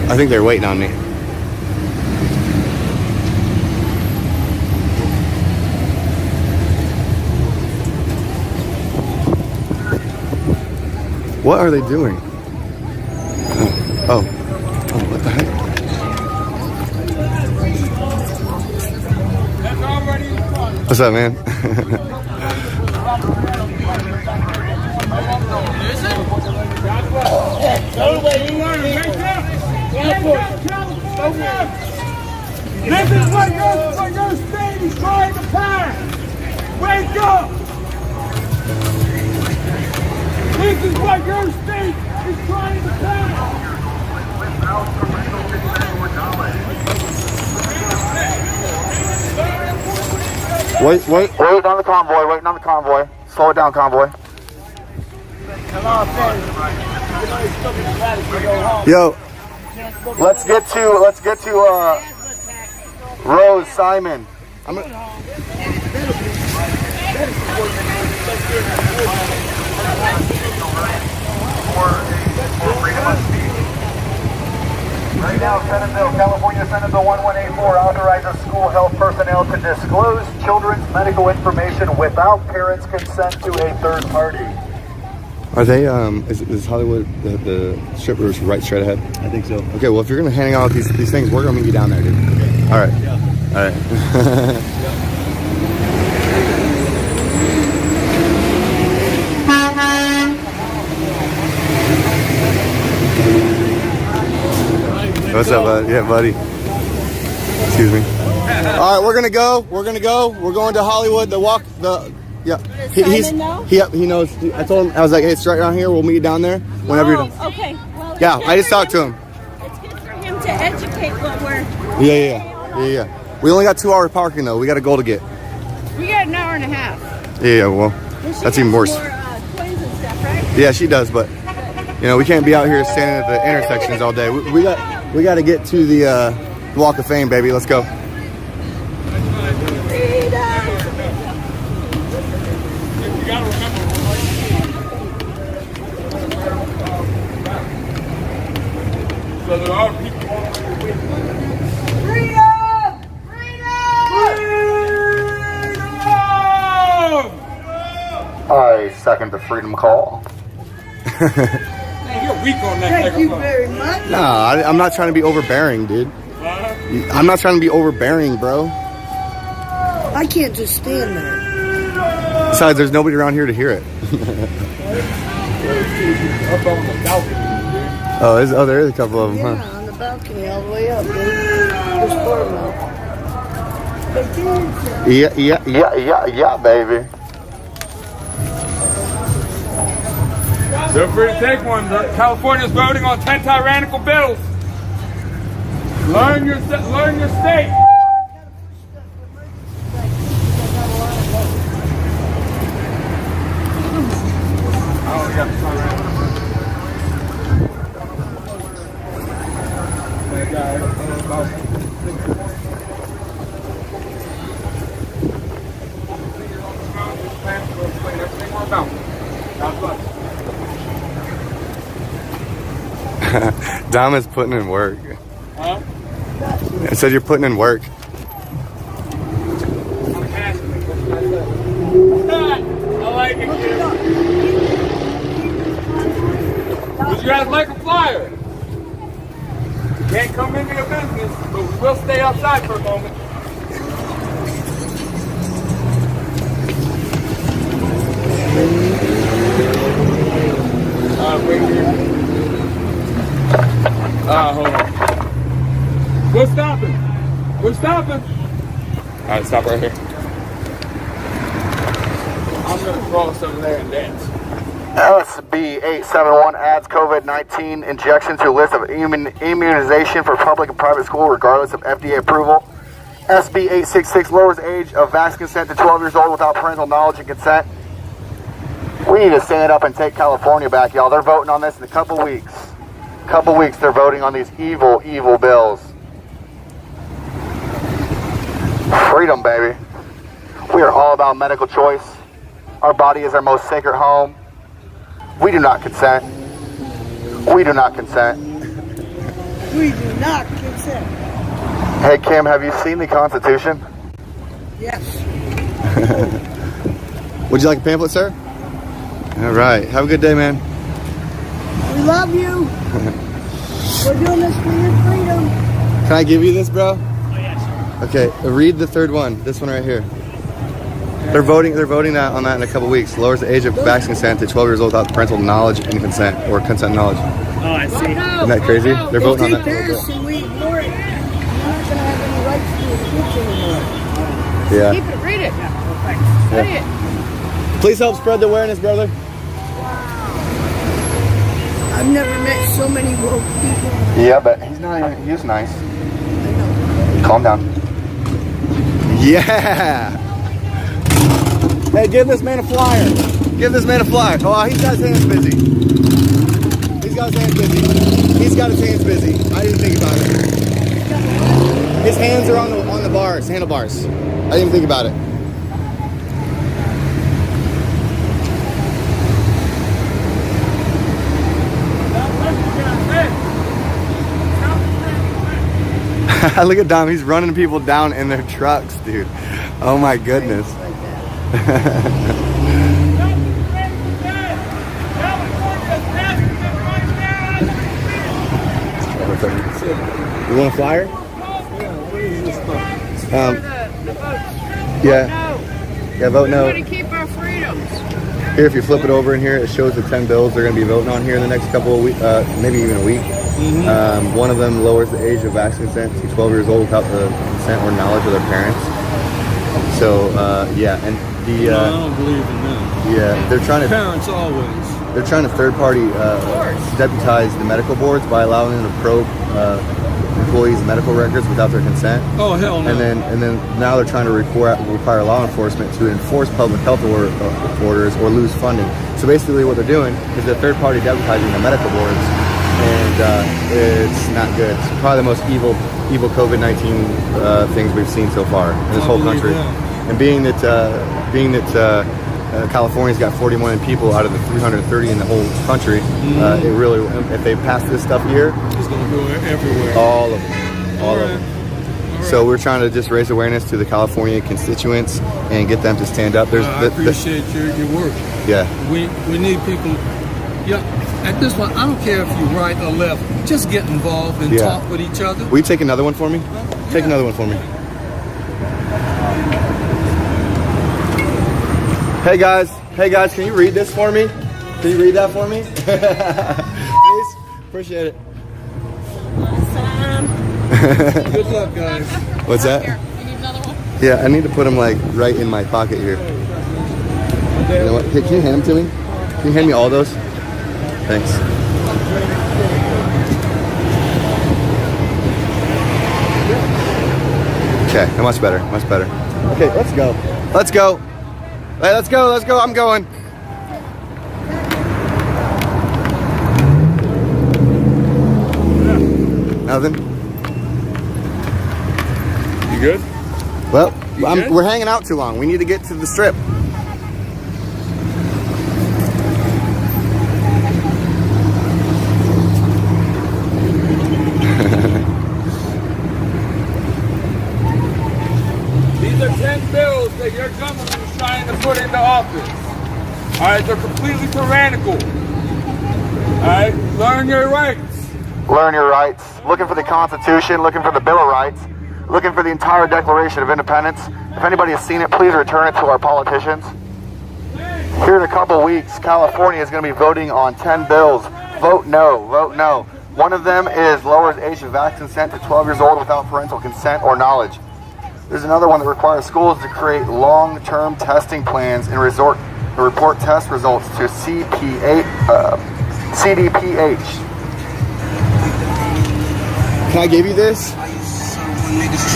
I think they're waiting on me. What are they doing? Oh, what the heck? What's up, man? This is what your state is trying to pass. Wake up! This is what your state is trying to pass. Wait on the convoy, waiting on the convoy. Slow it down, convoy. Yo, let's get to Rose Simon. Right now, Senate Bill, California Senate Bill 1184 authorizes school health personnel to disclose children's medical information without parents' consent to a third party. are they, is Hollywood, the strippers right straight ahead? I think so. Okay, well, if you're going to hang out with these things, we're going to meet you down there, dude. Okay. All right. Yeah. All right. What's up, bud? Yeah, buddy. Excuse me. All right, we're gonna go. We're going to Hollywood. The walk. Yeah. He knows. I told him. I was like, hey, it's right around here. We'll meet you down there whenever you're done. Okay. Well, Yeah, I just talked to him. It's good for him to educate what we're. Yeah. We only got 2 hour parking though. We got a goal to get. We got an hour and a half. Yeah. Well, that's even worse. More twins and stuff, right? Yeah, she does, but we can't be out here standing at the intersections all day. We got to get to the Walk of Fame, baby. Let's go. So there are people on the way. I second the freedom call. Man, you're weak on that. Thank you very much. Nah, I'm not trying to be overbearing, dude. I'm not trying to be overbearing, bro. I can't just stand there. Besides, there's nobody around here to hear it. Up on the balcony. There is a couple of them, Yeah, huh? on the balcony all the way up, dude. There's 4 of them. Yeah, baby. Feel free to take one. California's voting on 10 tyrannical bills. Learn your state. Dom is putting in work. Huh? I said you're putting in work. I like it, kid. Would you guys like a flyer? Can't come into your business, but we will stay outside for a moment. Wait here. Hold on. We're stopping. We're stopping. All right, stop right here. I'm going to cross over there and dance. SB 871 adds COVID-19 injection to list of immunization for public and private school regardless of FDA approval. SB 866 lowers age of vaccine consent to 12 years old without parental knowledge and consent. We need to stand up and take California back, y'all. They're voting on this in a couple weeks. They're voting on these evil, evil bills. Freedom, baby. We are all about medical choice. Our body is our most sacred home. We do not consent. We do not consent. We do not consent. Hey, Kim, have you seen the Constitution? Yes. Would you like a pamphlet, sir? All right. Have a good day, man. We love you. We're doing this for your freedom. Can I give you this, bro? Oh, yeah, sure. Okay, read the third one. This one right here. They're voting on that in a couple weeks. Lowers the age of vaccine consent to 12 years old without parental knowledge and consent, or consent knowledge. Oh, I see. Isn't that crazy? They're voting on that. Paris and we ignore it. We're not going to have any rights to the kids anymore. Yeah. Keep it, read it. Study it. Please help spread the awareness, brother. I've never met so many woke people. Yeah, but he's not even, he was nice. Calm down. Yeah. Hey, give this man a flyer. Give this man a flyer. Oh, he's got his hands busy. He's got his hands busy. He's got his hands busy. I didn't think about it. His hands are on the bars, handlebars. I didn't even think about it. Look at Dom, he's running people down in their trucks, dude. Oh my goodness. You want a flyer? Yeah, vote no. We want to keep our freedoms. Here, if you flip it over in here, it shows the 10 bills they're going to be voting on here in the next couple of weeks, maybe even a week. One of them lowers the age of vaccine consent to 12 years old without the consent or knowledge of their parents. So, yeah, and the... no, I don't believe in that. Yeah, they're trying to... Parents always. They're trying to third-party deputize the medical boards by allowing them to probe employees' medical records without their consent. Oh, hell no. And then now they're trying to require law enforcement to enforce public health orders or lose funding. So basically what they're doing is they're third-party deputizing the medical boards, and it's not good. It's probably the most evil COVID-19 things we've seen so far in this whole country. That. And being that California's got 40 million people out of the 330 in the whole country, it really, if they pass this stuff here, it's going to go everywhere. All of them. All of them. So we're trying to just raise awareness to the California constituents and get them to stand up. I appreciate your work. Yeah. We need people. Yeah. At this point, I don't care if you're right or left. Just get involved and talk with each other. Will you take another one for me? Take another one for me. Hey guys, can you read this for me? Can you read that for me? Please? Appreciate it. Good luck, guys. What's that? You need another one? Yeah, I need to put them like right in my pocket here. You know what? Hey, can you hand them to me? Can you hand me all those? Thanks. Okay, much better, much better. Okay, let's go. Let's go. Hey, let's go, I'm going. Nothing? You good? Well, we're hanging out too long. We need to get to the strip. These are 10 bills that your government is trying to put into office. All right, they're completely tyrannical. All right, learn your rights. Learn your rights. Looking for the Constitution, looking for the Bill of Rights, looking for the entire Declaration of Independence. If anybody has seen it, please return it to our politicians. Here in a couple weeks, California is going to be voting on 10 bills. Vote no, vote no. One of them is lowers the age of vaccine consent to 12 years old without parental consent or knowledge. There's another one that requires schools to create long-term testing plans and report test results to CDPH. Can I give you this?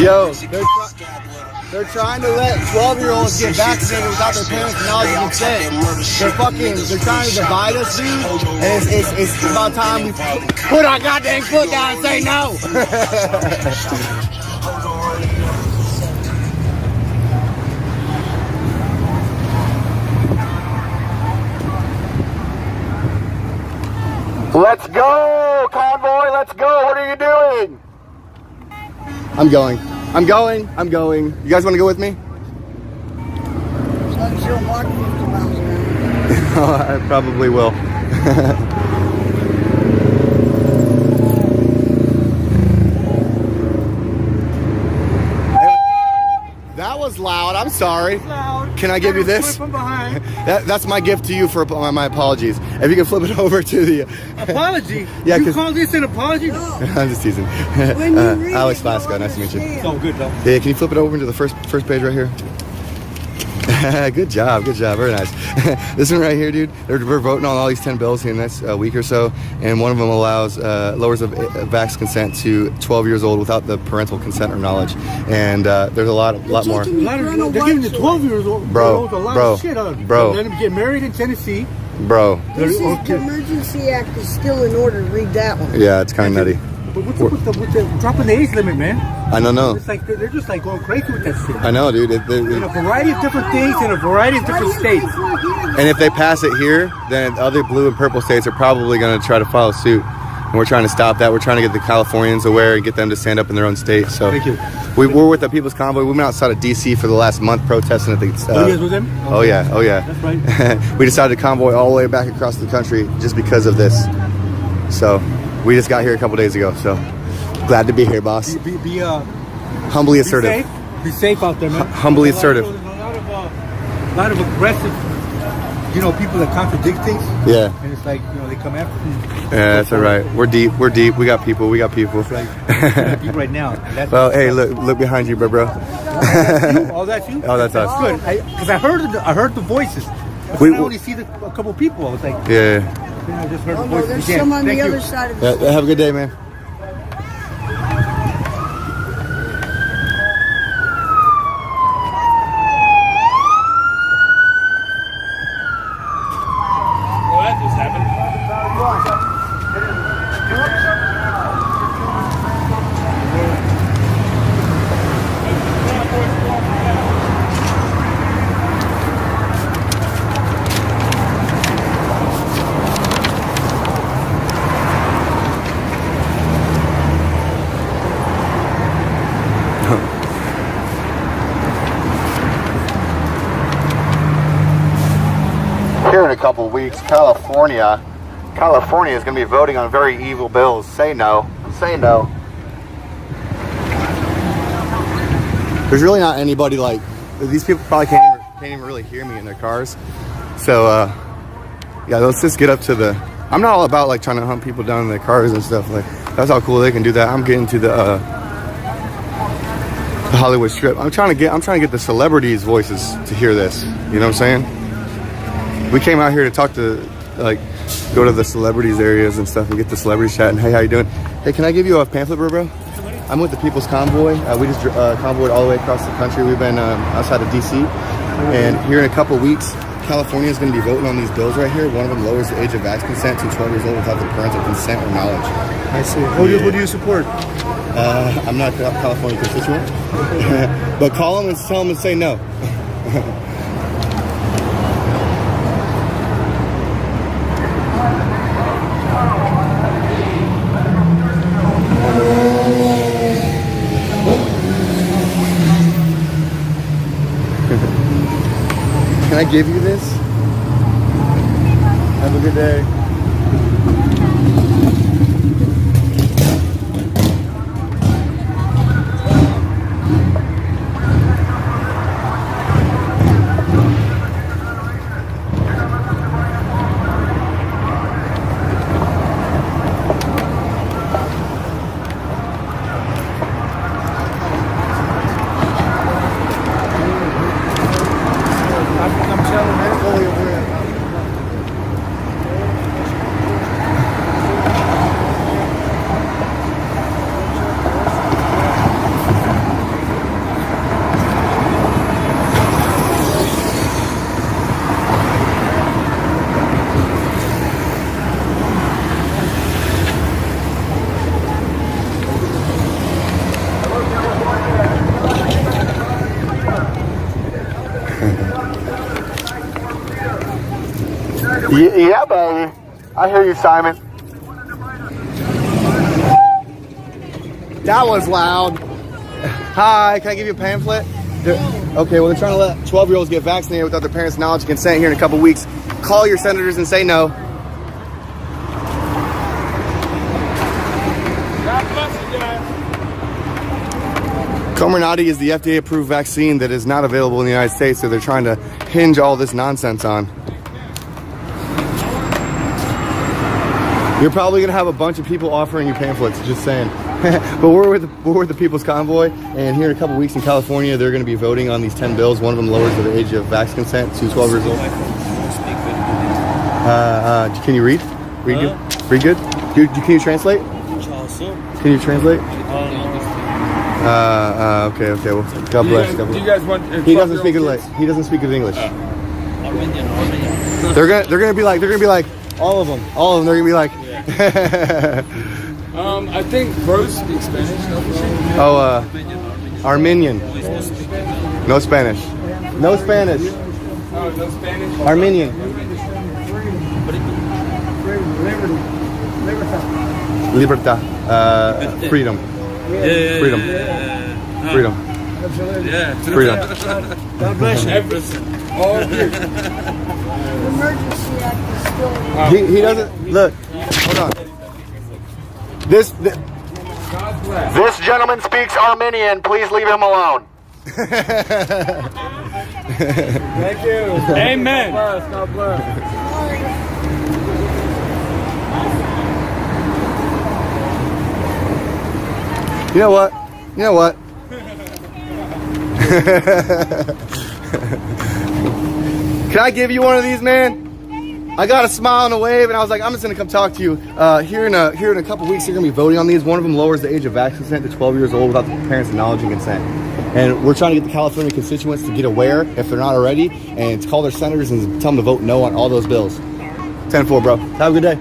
Yo, They're trying to let 12-year-olds get vaccinated without their parents' knowledge and consent. They're trying to divide us, dude. And it's about time we put our goddamn foot down and say no. Let's go, Convoy, let's go. What are you doing? I'm going. You guys want to go with me? I probably will. That was loud. I'm sorry. Can I give you this? That's my gift to you for my apologies. If you can flip it over to the apology. Yeah, you call this an apology? No. I'm just teasing. Alex Glasgow, nice to meet you. Oh, good though. Yeah, can you flip it over into the first page right here? Good job, very nice. This one right here, dude, we're voting on all these 10 bills here in the next week or so, and one of them allows, lowers the vax consent to 12 years old without the parental consent or knowledge, and there's a lot more. They're giving the 12 years old a lot of shit on. Bro. Let them get married in Tennessee. Bro. This is the Emergency Act is still in order. Read that one. Yeah, it's kind of nutty. But what's up with the dropping the age limit, man? I don't know. It's like they're just like going crazy with that shit. I know, dude. In a variety of different things, in a variety of different states. And if they pass it here, then other blue and purple states are probably going to try to follow suit. And we're trying to stop that. We're trying to get the Californians aware and get them to stand up in their own state. So thank you. We're with the People's Convoy. We've been outside of D.C. for the last month protesting at the... you guys with them? Oh, yeah. That's right. We decided to convoy all the way back across the country just because of this. So we just got here a couple days ago. So glad to be here, boss. Humbly assertive. Be safe out there, man. Humbly assertive. There's a lot of aggressive, people that contradict things. Yeah. And it's like, they come after you. Yeah, that's all right. We're deep. We got people. That's right. People right now. Well, hey, look behind you, bro. Oh, that's you? Oh, that's us. Good. Because I heard the voices. I only see a couple people. I was like, yeah. I just heard the No, voices there's again. some on Thank the you. other side of the Yeah, have a good day, man. Well, that just happened. Here in a couple of weeks, California is going to be voting on very evil bills. Say no. Say no. There's really not anybody like... These people probably can't even really hear me in their cars. So, yeah, let's just get up to the... I'm not all about, like, trying to hunt people down in their cars and stuff. Like, that's how cool they can do that. I'm getting to the Hollywood Strip. I'm trying to get the celebrities' voices to hear this. You know what I'm saying? We came out here to talk to, like, go to the celebrities areas and stuff and get the celebrities chat. And hey, how you doing? Hey, can I give you a pamphlet, bro? I'm with the People's Convoy. We just convoyed all the way across the country. We've been outside of D.C. And here in a couple weeks, California is going to be voting on these bills right here. One of them lowers the age of vax consent to 12 years old without the parental consent or knowledge. I see. Who do you support? I'm not a California constituent. But call them and tell them and say no. Can I give you this? Have a good day. Yeah, baby. I hear you, Simon. That was loud. Hi, can I give you a pamphlet? Okay, well, they're trying to let 12-year-olds get vaccinated without their parents' knowledge and consent here in a couple weeks. Call your senators and say no. God bless you guys. Comirnaty is the FDA-approved vaccine that is not available in the United States, so they're trying to hinge all this nonsense on. You're probably gonna have a bunch of people offering you pamphlets, just saying. But we're with the People's Convoy, and here in a couple weeks in California, they're gonna be voting on these 10 bills. One of them lowers the age of vax consent to 12 years old. Can you read? Read good? Read good? Can you translate? Can you translate? Okay. Well, God bless. Do you guys want? He doesn't speak English. He doesn't speak English. They're gonna be like all of them. They're gonna be like. I think Rose speaks Spanish. Oh, Armenian. No Spanish. No Spanish. Oh, no Spanish. Armenian. Libertad. Freedom. Freedom. Freedom. Freedom. God bless you. Everything. All good. Emergency act is still. He doesn't look. Hold on. This gentleman speaks Armenian. Please leave him alone. Thank you. Amen. God bless. You know what? Can I give you one of these, man? I got a smile and a wave, and I was like, I'm just gonna come talk to you. Here in a couple weeks, you're gonna be voting on these. One of them lowers the age of vax consent to 12 years old without the parents' knowledge and consent. And we're trying to get the California constituents to get aware, if they're not already, and to call their senators and tell them to vote no on all those bills. 10-4, bro. Have a good day.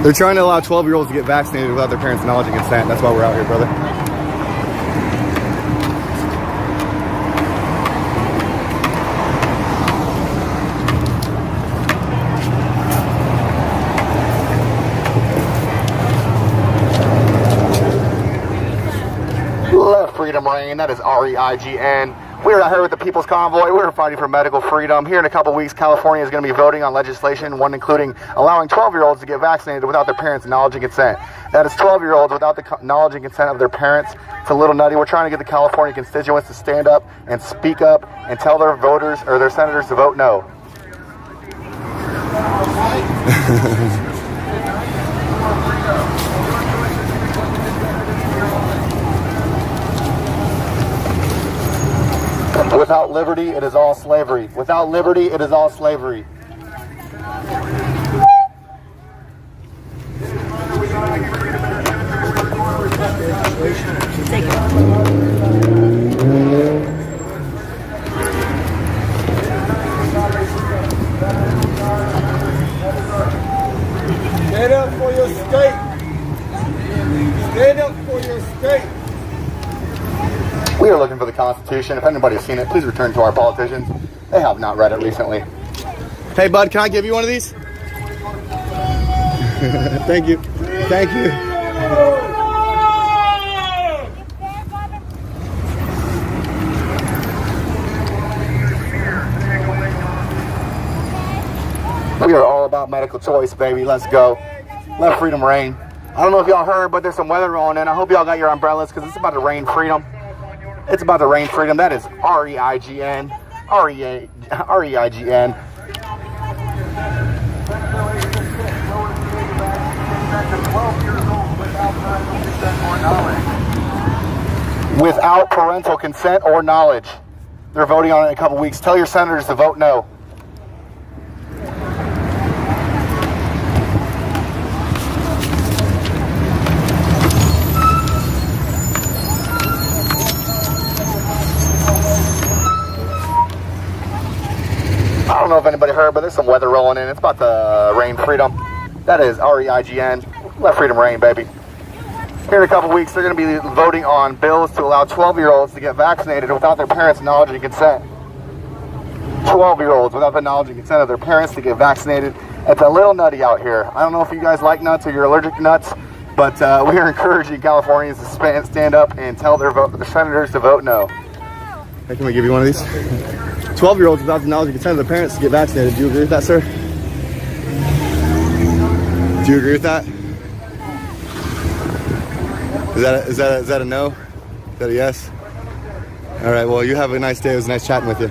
They're trying to allow 12-year-olds to get vaccinated without their parents' knowledge and consent. That's why we're out here, brother. Let freedom reign. That is REIGN. We're out here with the People's Convoy. We're fighting for medical freedom. Here in a couple weeks, California is going to be voting on legislation, one including allowing 12-year-olds to get vaccinated without their parents' knowledge and consent. That is 12-year-olds without the knowledge and consent of their parents. It's a little nutty. We're trying to get the California constituents to stand up and speak up and tell their voters or their senators to vote no. Without liberty, it is all slavery. Without liberty, it is all slavery. Stand up for your state. Stand up for your state. We are looking for the Constitution. If anybody's seen it, please return to our politicians. They have not read it recently. Hey, bud, can I give you one of these? Thank you. Thank you. We are all about medical choice, baby. Let's go. Let freedom reign. I don't know if y'all heard, but there's some weather rolling in. I hope y'all got your umbrellas because it's about to rain freedom. It's about to rain freedom. That is REIGN. REIGN. Without parental consent or knowledge. They're voting on it in a couple weeks. Tell your senators to vote no. I don't know if anybody heard, but there's some weather rolling in. It's about to rain freedom. That is REIGN. Let freedom reign, baby. Here in a couple weeks, they're going to be voting on bills to allow 12-year-olds to get vaccinated without their parents' knowledge and consent. 12-year-olds without the knowledge and consent of their parents to get vaccinated. It's a little nutty out here. I don't know if you guys like nuts or you're allergic to nuts, but we are encouraging Californians to stand up and tell their senators to vote no. Hey, can we give you one of these? 12-year-olds without the knowledge and consent of their parents to get vaccinated. Do you agree with that, sir? Do you agree with that? Is that a no? Is that a yes? All right. Well, you have a nice day. It was nice chatting with you.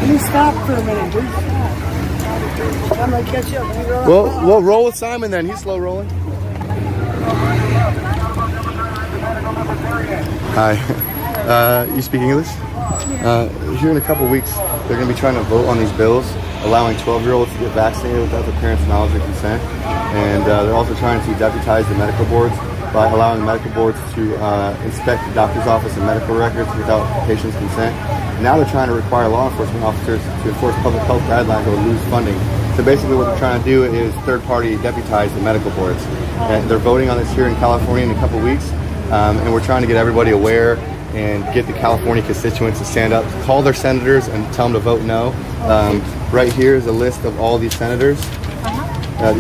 Let me stop for a minute, dude. I'm gonna catch up. Well, roll with Simon then. He's slow rolling. Hi. You speak English? Here in a couple weeks, they're going to be trying to vote on these bills, allowing 12-year-olds to get vaccinated without their parents' knowledge or consent. And they're also trying to deputize the medical boards by allowing medical boards to inspect the doctor's office and medical records without patient's consent. And now they're trying to require law enforcement officers to enforce public health guidelines or lose funding. So basically what they're trying to do is third-party deputize the medical boards. And they're voting on this here in California in a couple weeks. And we're trying to get everybody aware and get the California constituents to stand up, to call their senators and tell them to vote no. Right here is a list of all these senators.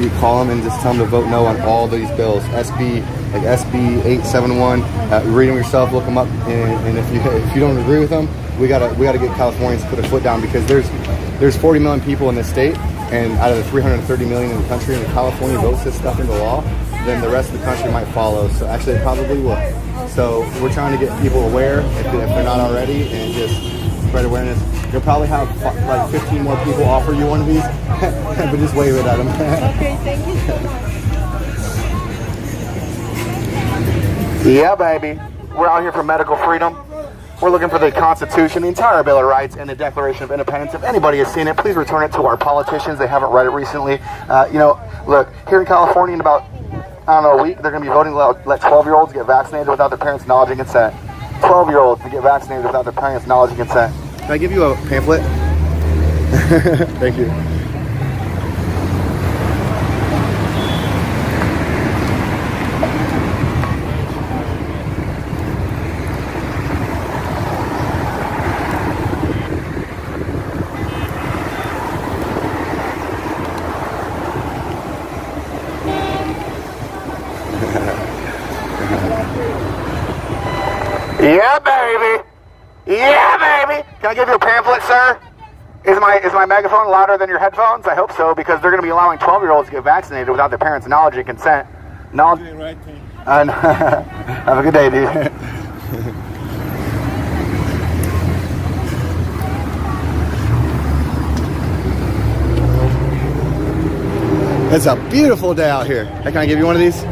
You call them and just tell them to vote no on all these bills. SB 871. Read them yourself, look them up, and if you don't agree with them, we gotta get Californians to put a foot down, because there's 40 million people in this state, and out of the 330 million in the country, and if California votes this stuff into law, then the rest of the country might follow. So actually, it probably will. So we're trying to get people aware if they're not already, and just spread awareness. You'll probably have like 15 more people offer you one of these, but just wave it at them. Okay, thank you so much. Yeah, baby. We're out here for medical freedom. We're looking for the Constitution, the entire Bill of Rights, and the Declaration of Independence. If anybody has seen it, please return it to our politicians. They haven't read it recently. Look, here in California in about, a week, they're going to be voting to let 12-year-olds get vaccinated without their parents' knowledge and consent. 12-year-olds to get vaccinated without their parents' knowledge and consent. Can I give you a pamphlet? Thank you. Yeah, baby. Yeah, baby. Can I give you a pamphlet, sir? Is my megaphone louder than your headphones? I hope so, because they're going to be allowing 12-year-olds to get vaccinated without their parents' knowledge and consent. Have a good day, dude. It's a beautiful day out here. Hey, can I give you one of these?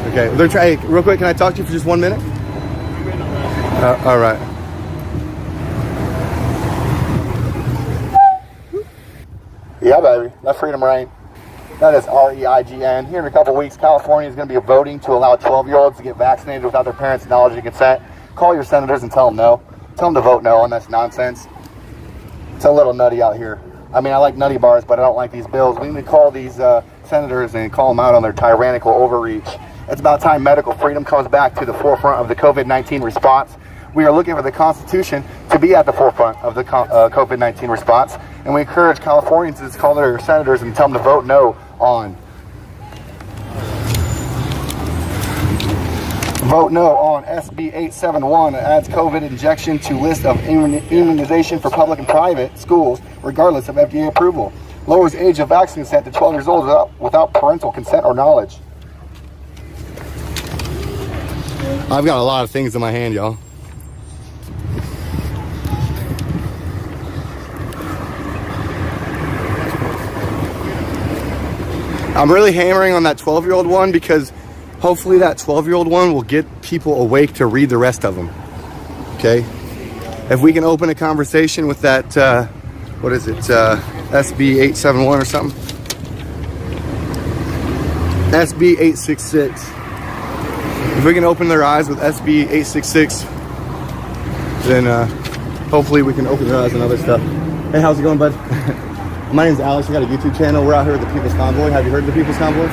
Okay, they're trying. Real quick, can I talk to you for just 1 minute? All right. Yeah, baby. That's freedom reign. That is REIGN. Here in a couple weeks, California is going to be voting to allow 12-year-olds to get vaccinated without their parents' knowledge and consent. Call your senators and tell them no. Tell them to vote no on this nonsense. It's a little nutty out here. I mean, I like nutty bars, but I don't like these bills. We need to call these senators and call them out on their tyrannical overreach. It's about time medical freedom comes back to the forefront of the COVID-19 response. We are looking for the Constitution to be at the forefront of the COVID-19 response, and we encourage Californians to call their senators and tell them to vote no on. Vote no on SB 871. It adds COVID injection to list of immunization for public and private schools, regardless of FDA approval. Lowers age of vaccine consent to 12 years old without parental consent or knowledge. I've got a lot of things in my hand, y'all. I'm really hammering on that 12-year-old one because hopefully that 12-year-old one will get people awake to read the rest of them. Okay? If we can open a conversation with that, what is it, SB 871 or something? SB 866. If we can open their eyes with SB 866, then hopefully we can open their eyes on other stuff. Hey, how's it going, bud? My name's Alex. I got a YouTube channel. We're out here with the People's Convoy. Have you heard of the People's Convoy?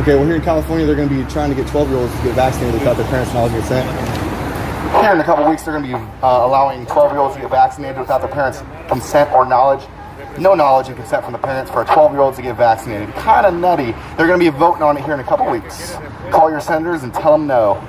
Okay, well here in California, they're going to be trying to get 12-year-olds to get vaccinated without their parents' knowledge and consent. Here in a couple weeks, they're going to be allowing 12-year-olds to get vaccinated without their parents' consent or knowledge. No knowledge and consent from the parents for 12-year-olds to get vaccinated. Kind of nutty. They're going to be voting on it here in a couple weeks. Call your senators and tell them no.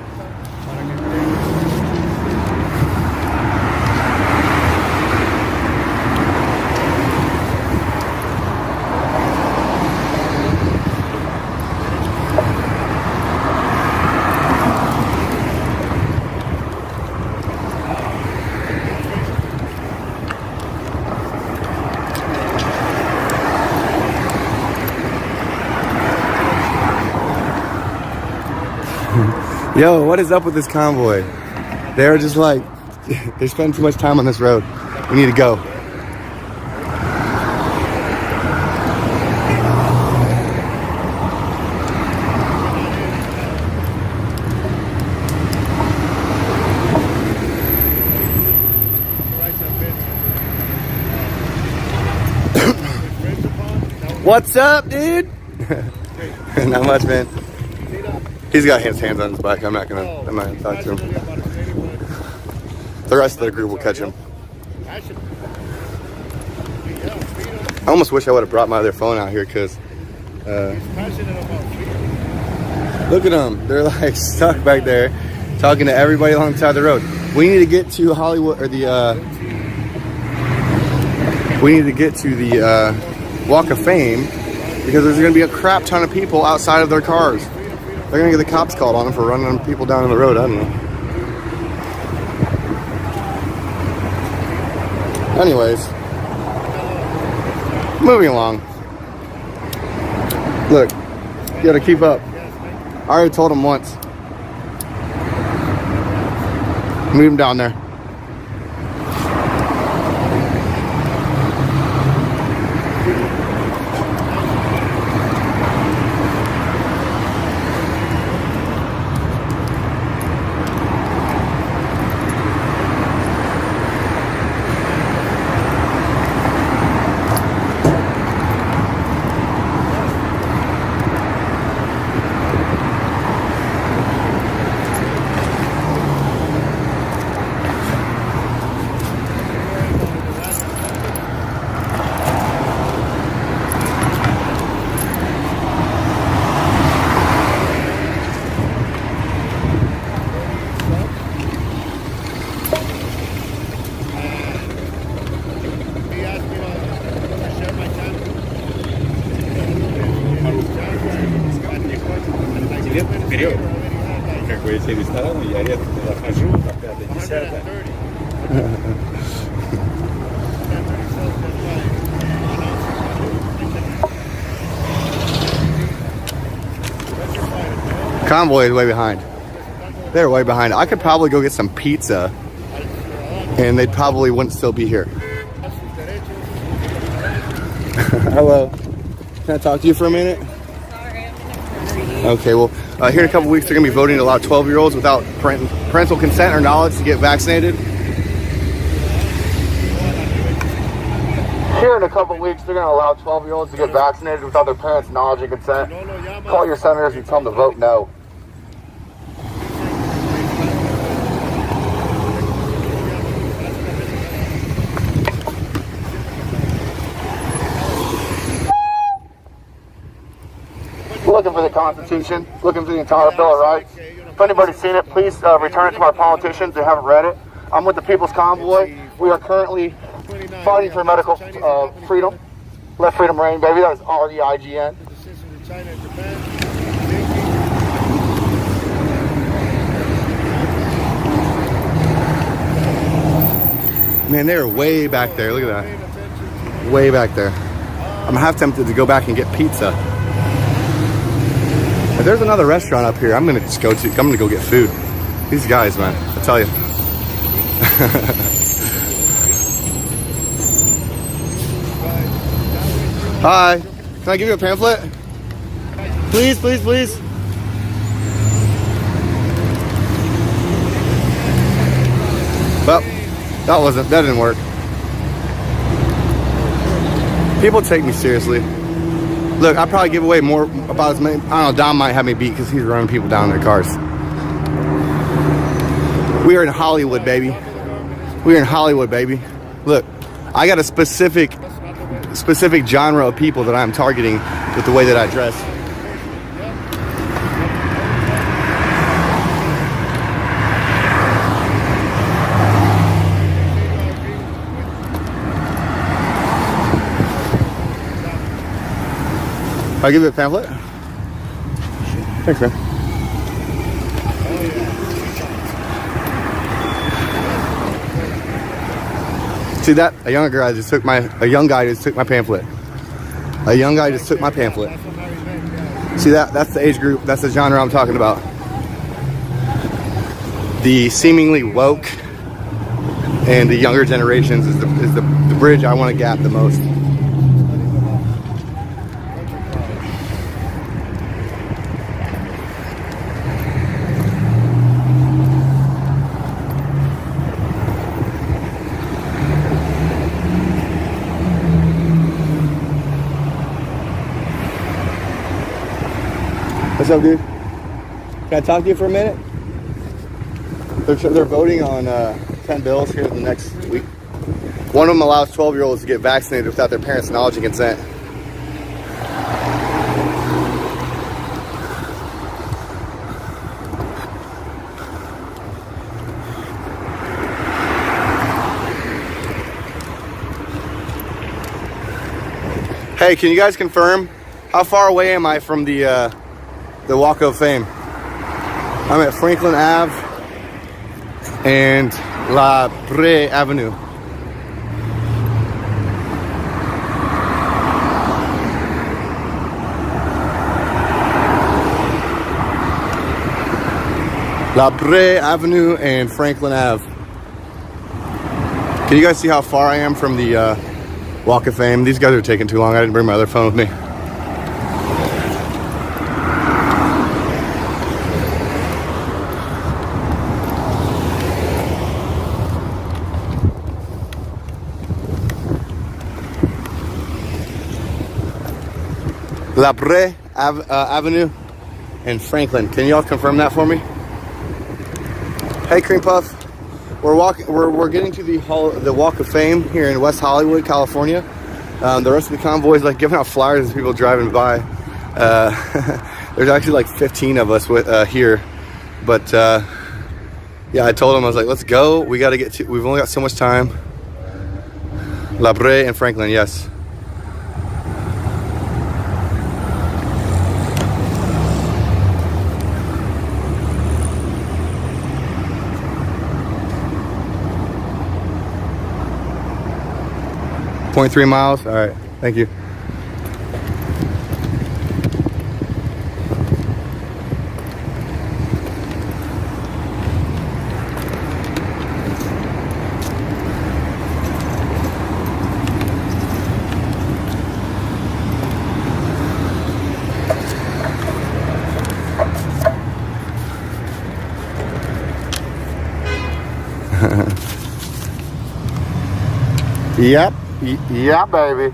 Yo, what is up with this convoy? They're just like, they spend too much time on this road. We need to go. What's up, dude? Not much, man. He's got his hands on his bike. I'm not gonna talk to him. The rest of the group will catch him. I almost wish I would have brought my other phone out here because look at them. They're like stuck back there talking to everybody alongside the road. We need to get to Hollywood or we need to get to the Walk of Fame because there's gonna be a crap ton of people outside of their cars. They're gonna get the cops called on them for running people down on the road. I don't know. Anyways, moving along. Look, you gotta keep up. I already told him once. Move him down there. Convoy is way behind. They're way behind. I could probably go get some pizza and they probably wouldn't still be here. Hello. Can I talk to you for a minute? Okay, well, here in a couple weeks, they're going to be voting to allow 12-year-olds without parental consent or knowledge to get vaccinated. Here in a couple weeks, they're going to allow 12-year-olds to get vaccinated without their parents' knowledge and consent. Call your senators and tell them to vote no. Looking for the Constitution, looking for the entire Bill of Rights. If anybody's seen it, please return it to our politicians who haven't read it. I'm with the People's Convoy. We are currently fighting for medical freedom. Let freedom reign, baby. That is REIGN. Man, they're way back there. Look at that. Way back there. I'm half tempted to go back and get pizza. If there's another restaurant up here, I'm gonna just go to. I'm gonna go get food. These guys, man, I tell you. Hi, can I give you a pamphlet? Please, please, please. Well, that didn't work. People take me seriously. Look, I'll probably give away more about as many. I don't know, Dom might have me beat because he's running people down in their cars. We are in Hollywood, baby. We are in Hollywood, baby. Look, I got a specific genre of people that I'm targeting with the way that I dress. I'll give you a pamphlet. Thanks, man. See that? A young guy just took my pamphlet. A young guy just took my pamphlet. See that? That's the age group. That's the genre I'm talking about. The seemingly woke and the younger generations is the bridge I want to gap the most. What's up, dude? Can I talk to you for a minute? They're voting on 10 bills here in the next week. One of them allows 12-year-olds to get vaccinated without their parents' knowledge and consent. Hey, can you guys confirm how far away am I from the Walk of Fame? I'm at Franklin Ave and La Brea Avenue. La Brea Avenue and Franklin Ave. Can you guys see how far I am from the Walk of Fame? These guys are taking too long. I didn't bring my other phone with me. La Brea Avenue and Franklin. Can y'all confirm that for me? Hey, Cream Puff. We're getting to the Walk of Fame here in West Hollywood, California. The rest of the convoys like giving out flyers as people driving by. There's actually like 15 of us here, but yeah, I told them, I was like, let's go. We got to get to. We've only got so much time. La Brea and Franklin, yes. .3 miles. All right, thank you. Yep. Yeah, baby.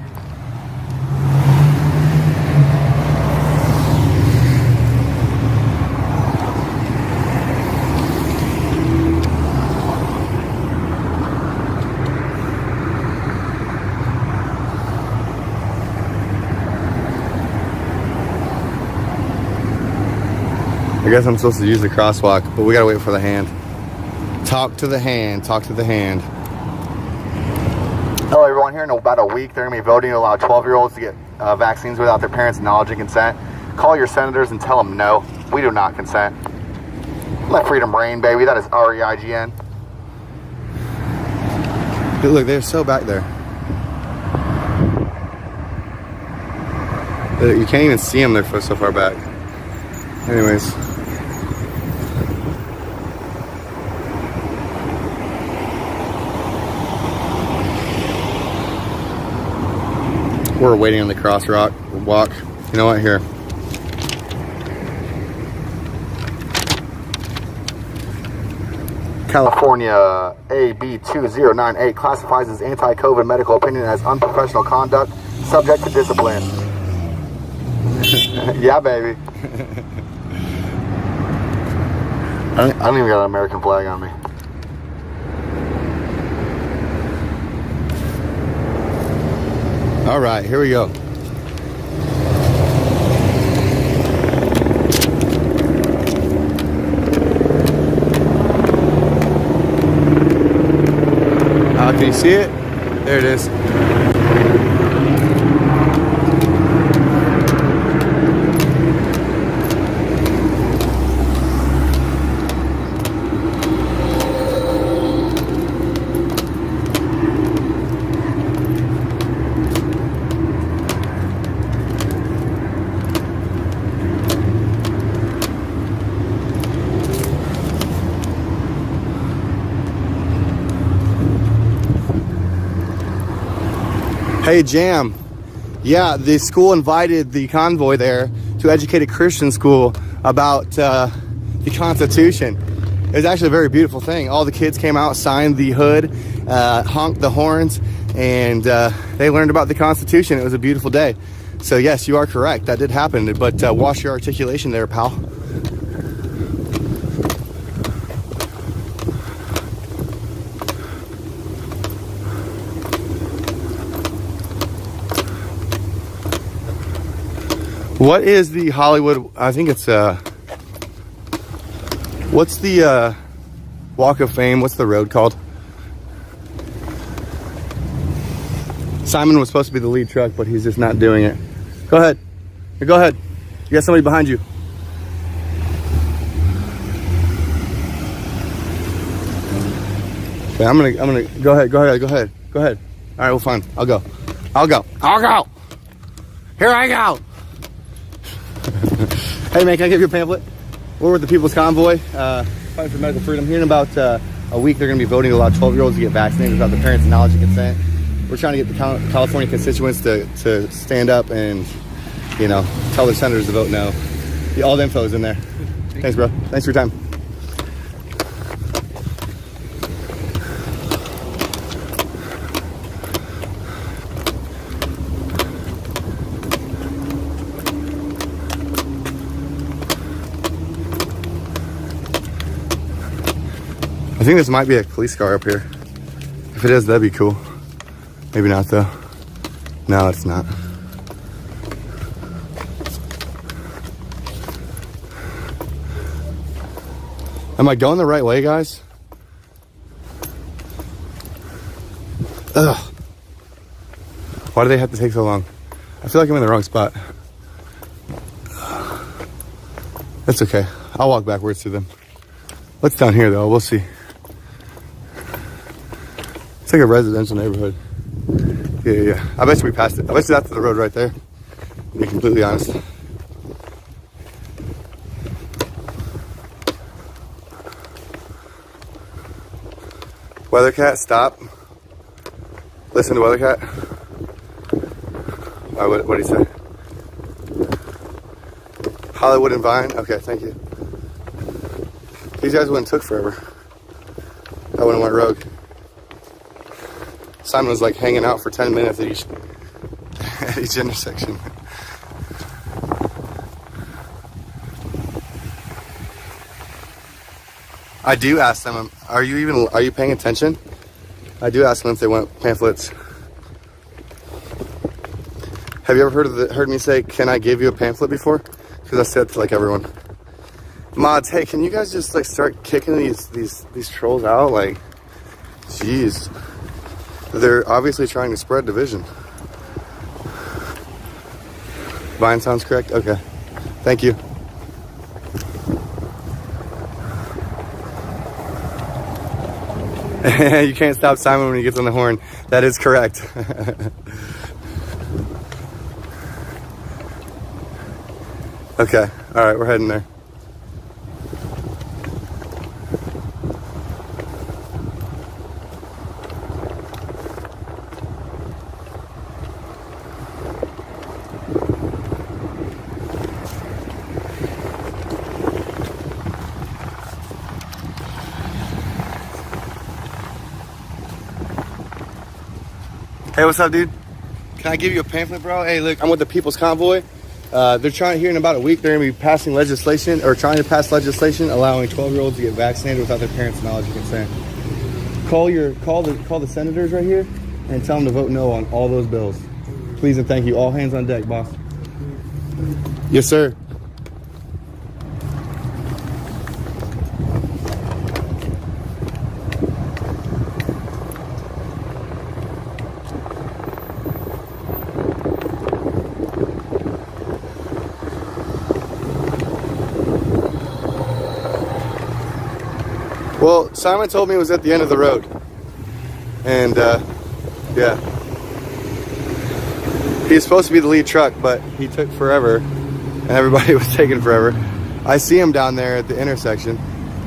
I guess I'm supposed to use the crosswalk, but we gotta wait for the hand. Talk to the hand, talk to the hand. Hello everyone, here in about a week they're going to be voting to allow 12-year-olds to get vaccines without their parents' knowledge and consent. Call your senators and tell them no, we do not consent. Let freedom reign, baby. That is REIGN. Dude, look, they're so back there. You can't even see them, they're so far back. Anyways. We're waiting on the crosswalk. You know what? Here. California AB2098 classifies as anti-COVID medical opinion as unprofessional conduct, subject to discipline. Yeah, baby. I don't even got an American flag on me. All right, here we go. Can you see it? There it is. Hey, Jam. Yeah, the school invited the convoy there to educate a Christian school about the Constitution. It was actually a very beautiful thing. All the kids came out, signed the hood, honked the horns, and they learned about the Constitution. It was a beautiful day. So yes, you are correct. That did happen, but watch your articulation there, pal. What is the Hollywood, I think it's, what's the Walk of Fame? What's the road called? Simon was supposed to be the lead truck, but he's just not doing it. Go ahead. Here, go ahead. You got somebody behind you. Okay, I'm gonna, go ahead. All right, well, fine. I'll go. Here I go. Hey man, can I give you a pamphlet? We're with the People's Convoy, fighting for medical freedom. Here in about a week, they're going to be voting to allow 12-year-olds to get vaccinated without the parents' knowledge and consent. We're trying to get the California constituents to stand up and, you know, tell their senators to vote no. All the info is in there. Thanks, bro. Thanks for your time. I think this might be a police car up here. If it is, that'd be cool. Maybe not though. No, it's not. Am I going the right way, guys? Ugh. Why do they have to take so long? I feel like I'm in the wrong spot. That's okay. I'll walk backwards to them. What's down here though? We'll see. It's like a residential neighborhood. Yeah. I bet you we passed it. I bet you that's the road right there. To be completely honest. Weathercat, stop. Listen to Weathercat. All right, what did he say? Hollywood and Vine. Okay, thank you. These guys wouldn't took forever. I wouldn't went rogue. Simon was like hanging out for 10 minutes at each intersection. I do ask them, are you paying attention? I do ask them if they want pamphlets. Have you ever heard me say, can I give you a pamphlet before? Because I said to like everyone. Mods, hey, can you guys just like start kicking these trolls out? Like, jeez. They're obviously trying to spread division. Vine sounds correct? Okay. Thank you. You can't stop Simon when he gets on the horn. That is correct. Okay. All right, we're heading there. Hey, what's up, dude? Can I give you a pamphlet, bro? Hey, look, I'm with the People's Convoy. They're trying here in about a week. They're going to be passing legislation or trying to pass legislation allowing 12-year-olds to get vaccinated without their parents' knowledge and consent. Call the senators right here and tell them to vote no on all those bills. Please and thank you. All hands on deck, boss. Yes, sir. Well, Simon told me it was at the end of the road. And, yeah. He's supposed to be the lead truck, but he took forever. And everybody was taking forever. I see him down there at the intersection.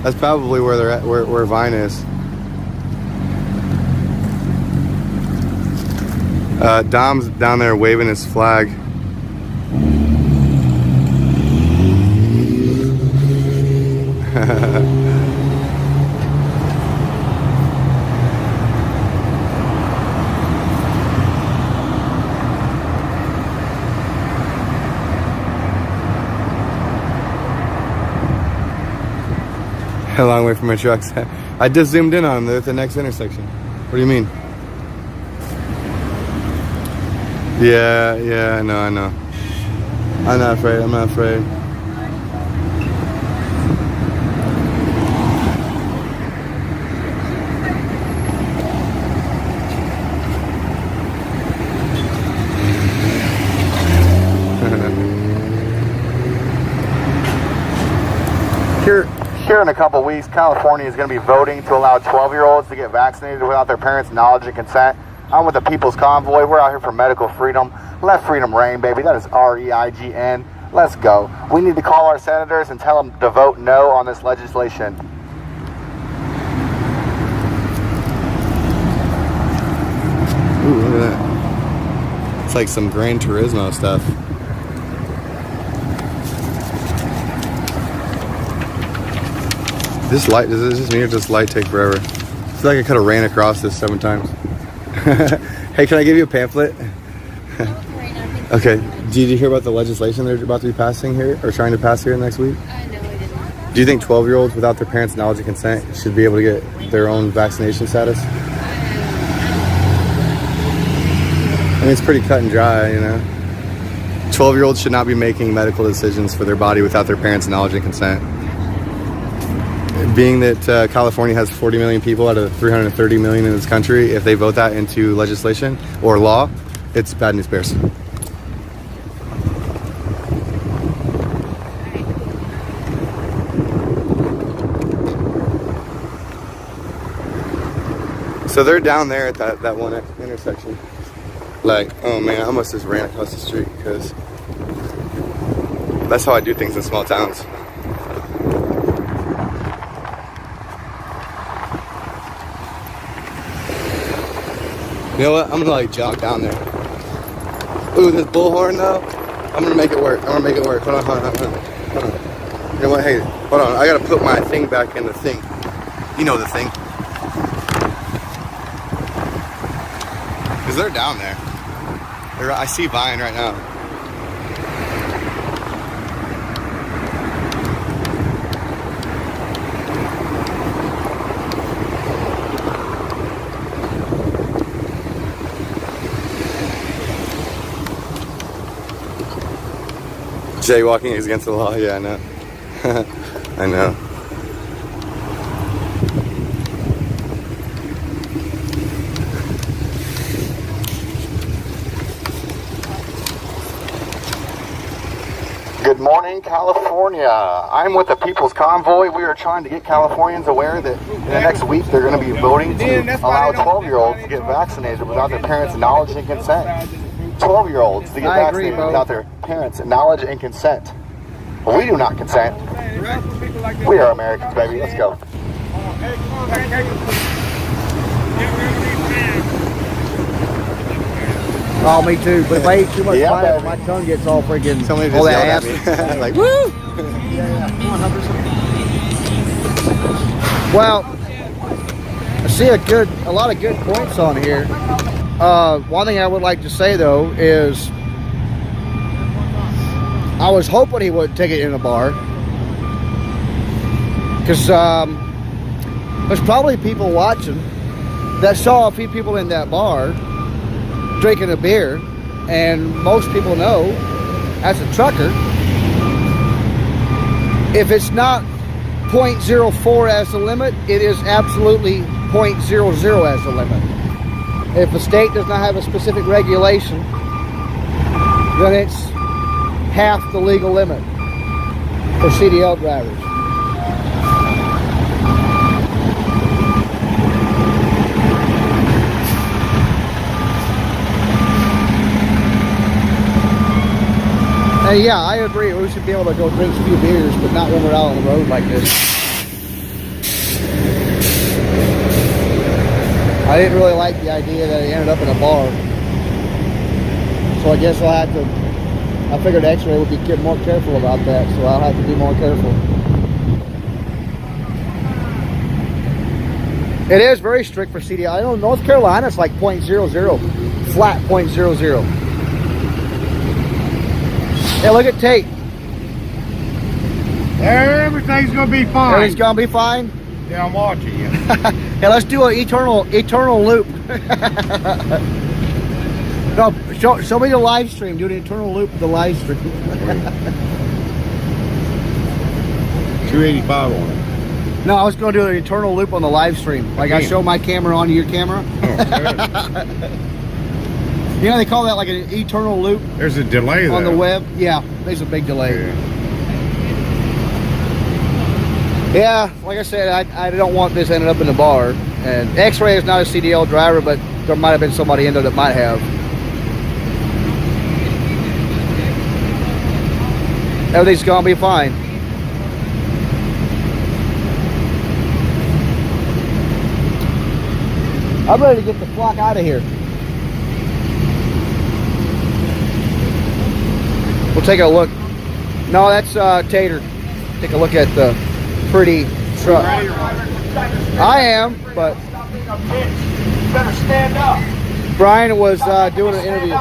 That's probably where they're at, where Vine is. Dom's down there waving his flag. A long way from my trucks. I just zoomed in on them. They're at the next intersection. What do you mean? Yeah, I know. I'm not afraid. Here in a couple weeks, California is going to be voting to allow 12-year-olds to get vaccinated without their parents' knowledge and consent. I'm with the People's Convoy. We're out here for medical freedom. Let freedom reign, baby. That is REIGN. Let's go. We need to call our senators and tell them to vote no on this legislation. Ooh, look at that. It's like some Gran Turismo stuff. This light, does this just me or does this light take forever? I feel like I could have ran across this 7 times. Hey, can I give you a pamphlet? Okay, did you hear about the legislation they're about to be passing here, or trying to pass here next week? No, I didn't. Do you think 12-year-olds without their parents' knowledge and consent should be able to get their own vaccination status? I mean, it's pretty cut and dry, you know? 12-year-olds should not be making medical decisions for their body without their parents' knowledge and consent. Being that California has 40 million people out of 330 million in this country, if they vote that into legislation or law, it's bad news bears. So they're down there at that one intersection. Like, oh man, I almost just ran across the street because that's how I do things in small towns. You know what? I'm gonna like jog down there. Ooh, this bullhorn though. I'm gonna make it work. Hold on. You know what? Hey, hold on. I gotta put my thing back in the thing. You know the thing. Cause they're down there. I see Vine right now. Jaywalking is against the law. Yeah, I know. I know. Good morning, California. I'm with the People's Convoy. We are trying to get Californians aware that in the next week they're going to be voting to allow 12-year-olds to get vaccinated without their parents' knowledge and consent. 12-year-olds to get vaccinated without their parents' knowledge and consent. We do not consent. We are Americans, baby. Let's go. Oh, me too. But if I eat too much fire, my tongue gets all freaking all that acid. Like, woo! Well, I see a lot of good points on here. One thing I would like to say though is I was hoping he wouldn't take it in a bar. Because there's probably people watching that saw a few people in that bar drinking a beer. And most people know, as a trucker, if it's not 0.04 as the limit, it is absolutely 0.00 as the limit. If a state does not have a specific regulation, then it's half the legal limit for CDL drivers. And yeah, I agree. We should be able to go drink a few beers, but not when we're out on the road like this. I didn't really like the idea that it ended up in a bar. So I guess I'll have to, I figured X-Ray would be more careful about that, so I'll have to be more careful. It is very strict for CDL. I know in North Carolina it's like 0.00, flat 0.00. Hey, look at Tate. Everything's gonna be fine. Everything's gonna be fine? Yeah, I'm watching you. Hey, let's do an eternal loop. No, show me the live stream. Do an eternal loop of the live stream. 285 on it. No, I was going to do an eternal loop on the live stream. Like I show my camera onto your camera. You know, they call that like an eternal loop. There's a delay on though. the web. Yeah, there's a big delay. Yeah, like I said, I don't want this ended up in the bar. And X-Ray is not a CDL driver, but there might have been somebody in there that might have. Everything's gonna be fine. I'm ready to get the flock out of here. We'll take a look. No, that's Tater. Take a look at the pretty truck. I am, but better stand up. Brian was doing an interview.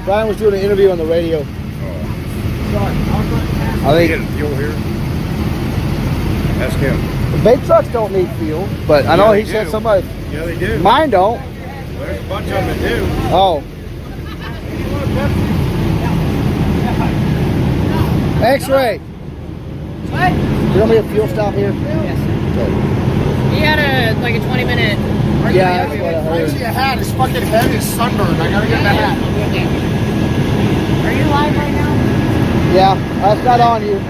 Brian was doing an interview on the radio. I think fuel here. Ask him. The big trucks don't need fuel, but I know he said somebody. Yeah, they do. Mine don't. There's a bunch of them that do. Oh. X-Ray. What? There's gonna be a fuel stop here. Yes. He had a 20-minute. Yeah, that's what I heard. Actually, a hat. His fucking head is sunburned. I gotta get the hat. Are you live right now? Yeah, that's not on you.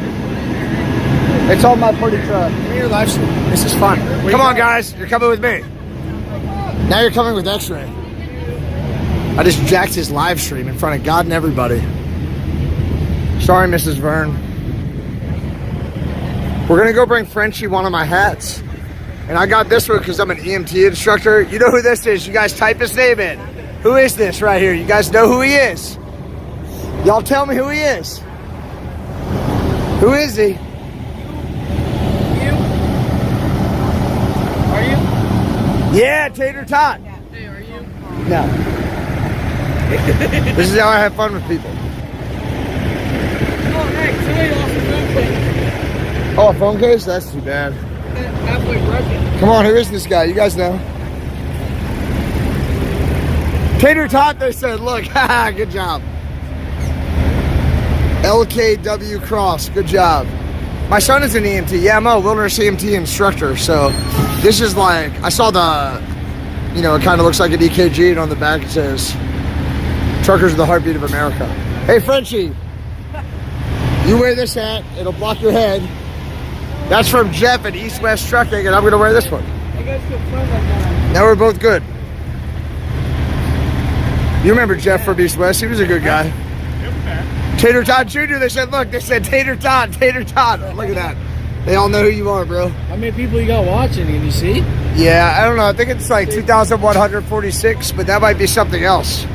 It's on my pretty truck. Give me your live stream. This is fun. Come on, guys. You're coming with me. Now you're coming with X-Ray. I just jacked his live stream in front of God and everybody. Sorry, Mrs. Vern. We're gonna go bring Frenchie one of my hats. And I got this one because I'm an EMT instructor. You know who this is. You guys type his name in. Who is this right here? You guys know who he is? Y'all tell me who he is. Who is he? Are you? Yeah, Tater Tot. Hey, are you? No. This is how I have fun with people. Oh, hey, somebody lost a phone case. Oh, a phone case? That's too bad. Halfway broken. Come on, who is this guy? You guys know. Tater Tot, they said, look, haha, good job. LKW Cross, good job. My son is an EMT. Yeah, I'm a wilderness EMT instructor. So this is like, I saw the, you know, it kind of looks like an EKG, and on the back it says, truckers are the heartbeat of America. Hey, Frenchie, you wear this hat, it'll block your head. That's from Jeff at East West Trucking, and I'm going to wear this one. Now we're both good. You remember Jeff from East West? He was a good guy. Tater Tot Jr., they said, look, they said Tater Tot, Tater Tot. Look at that. They all know who you are, bro. How many people you got watching? Can you see? Yeah, I don't know. I think it's like 2,146, but that might be something else. Oh,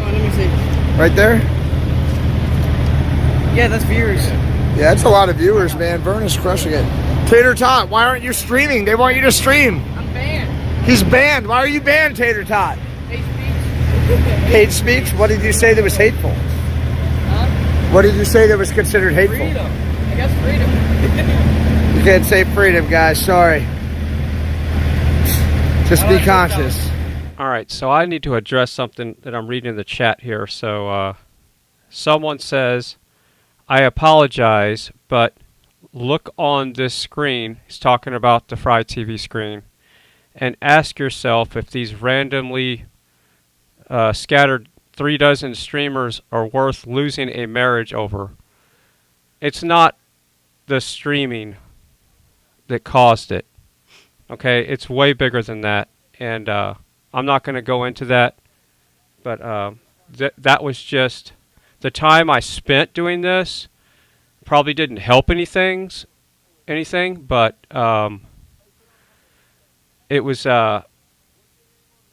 let me see. Right there? Yeah, that's viewers. Yeah, that's a lot of viewers, man. Vern is crushing it. Tater Tot, why aren't you streaming? They want you to stream. I'm banned. He's banned. Why are you banned, Tater Tot? Hate speech. Hate speech? What did you say that was hateful? Huh? What did you say that was considered hateful? Freedom. I guess freedom. You can't say freedom, guys. Sorry. Just be conscious. All right, so I need to address something that I'm reading in the chat here. So someone says, I apologize, but look on this screen. He's talking about the Fry TV screen. And ask yourself if these randomly scattered 3 dozen streamers are worth losing a marriage over. It's not the streaming that caused it. Okay, it's way bigger than that. And I'm not going to go into that. But that was just the time I spent doing this. Probably didn't help anything. But it was.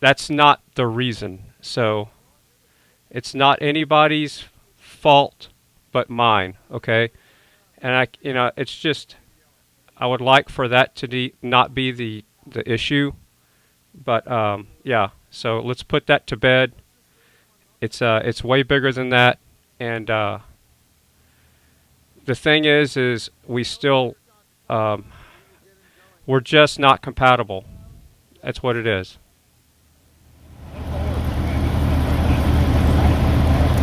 That's not the reason. So it's not anybody's fault but mine. Okay, and it's just. I would like for that to not be the issue. But yeah, so let's put that to bed. It's way bigger than that, and the thing is we still we're just not compatible. That's what it is.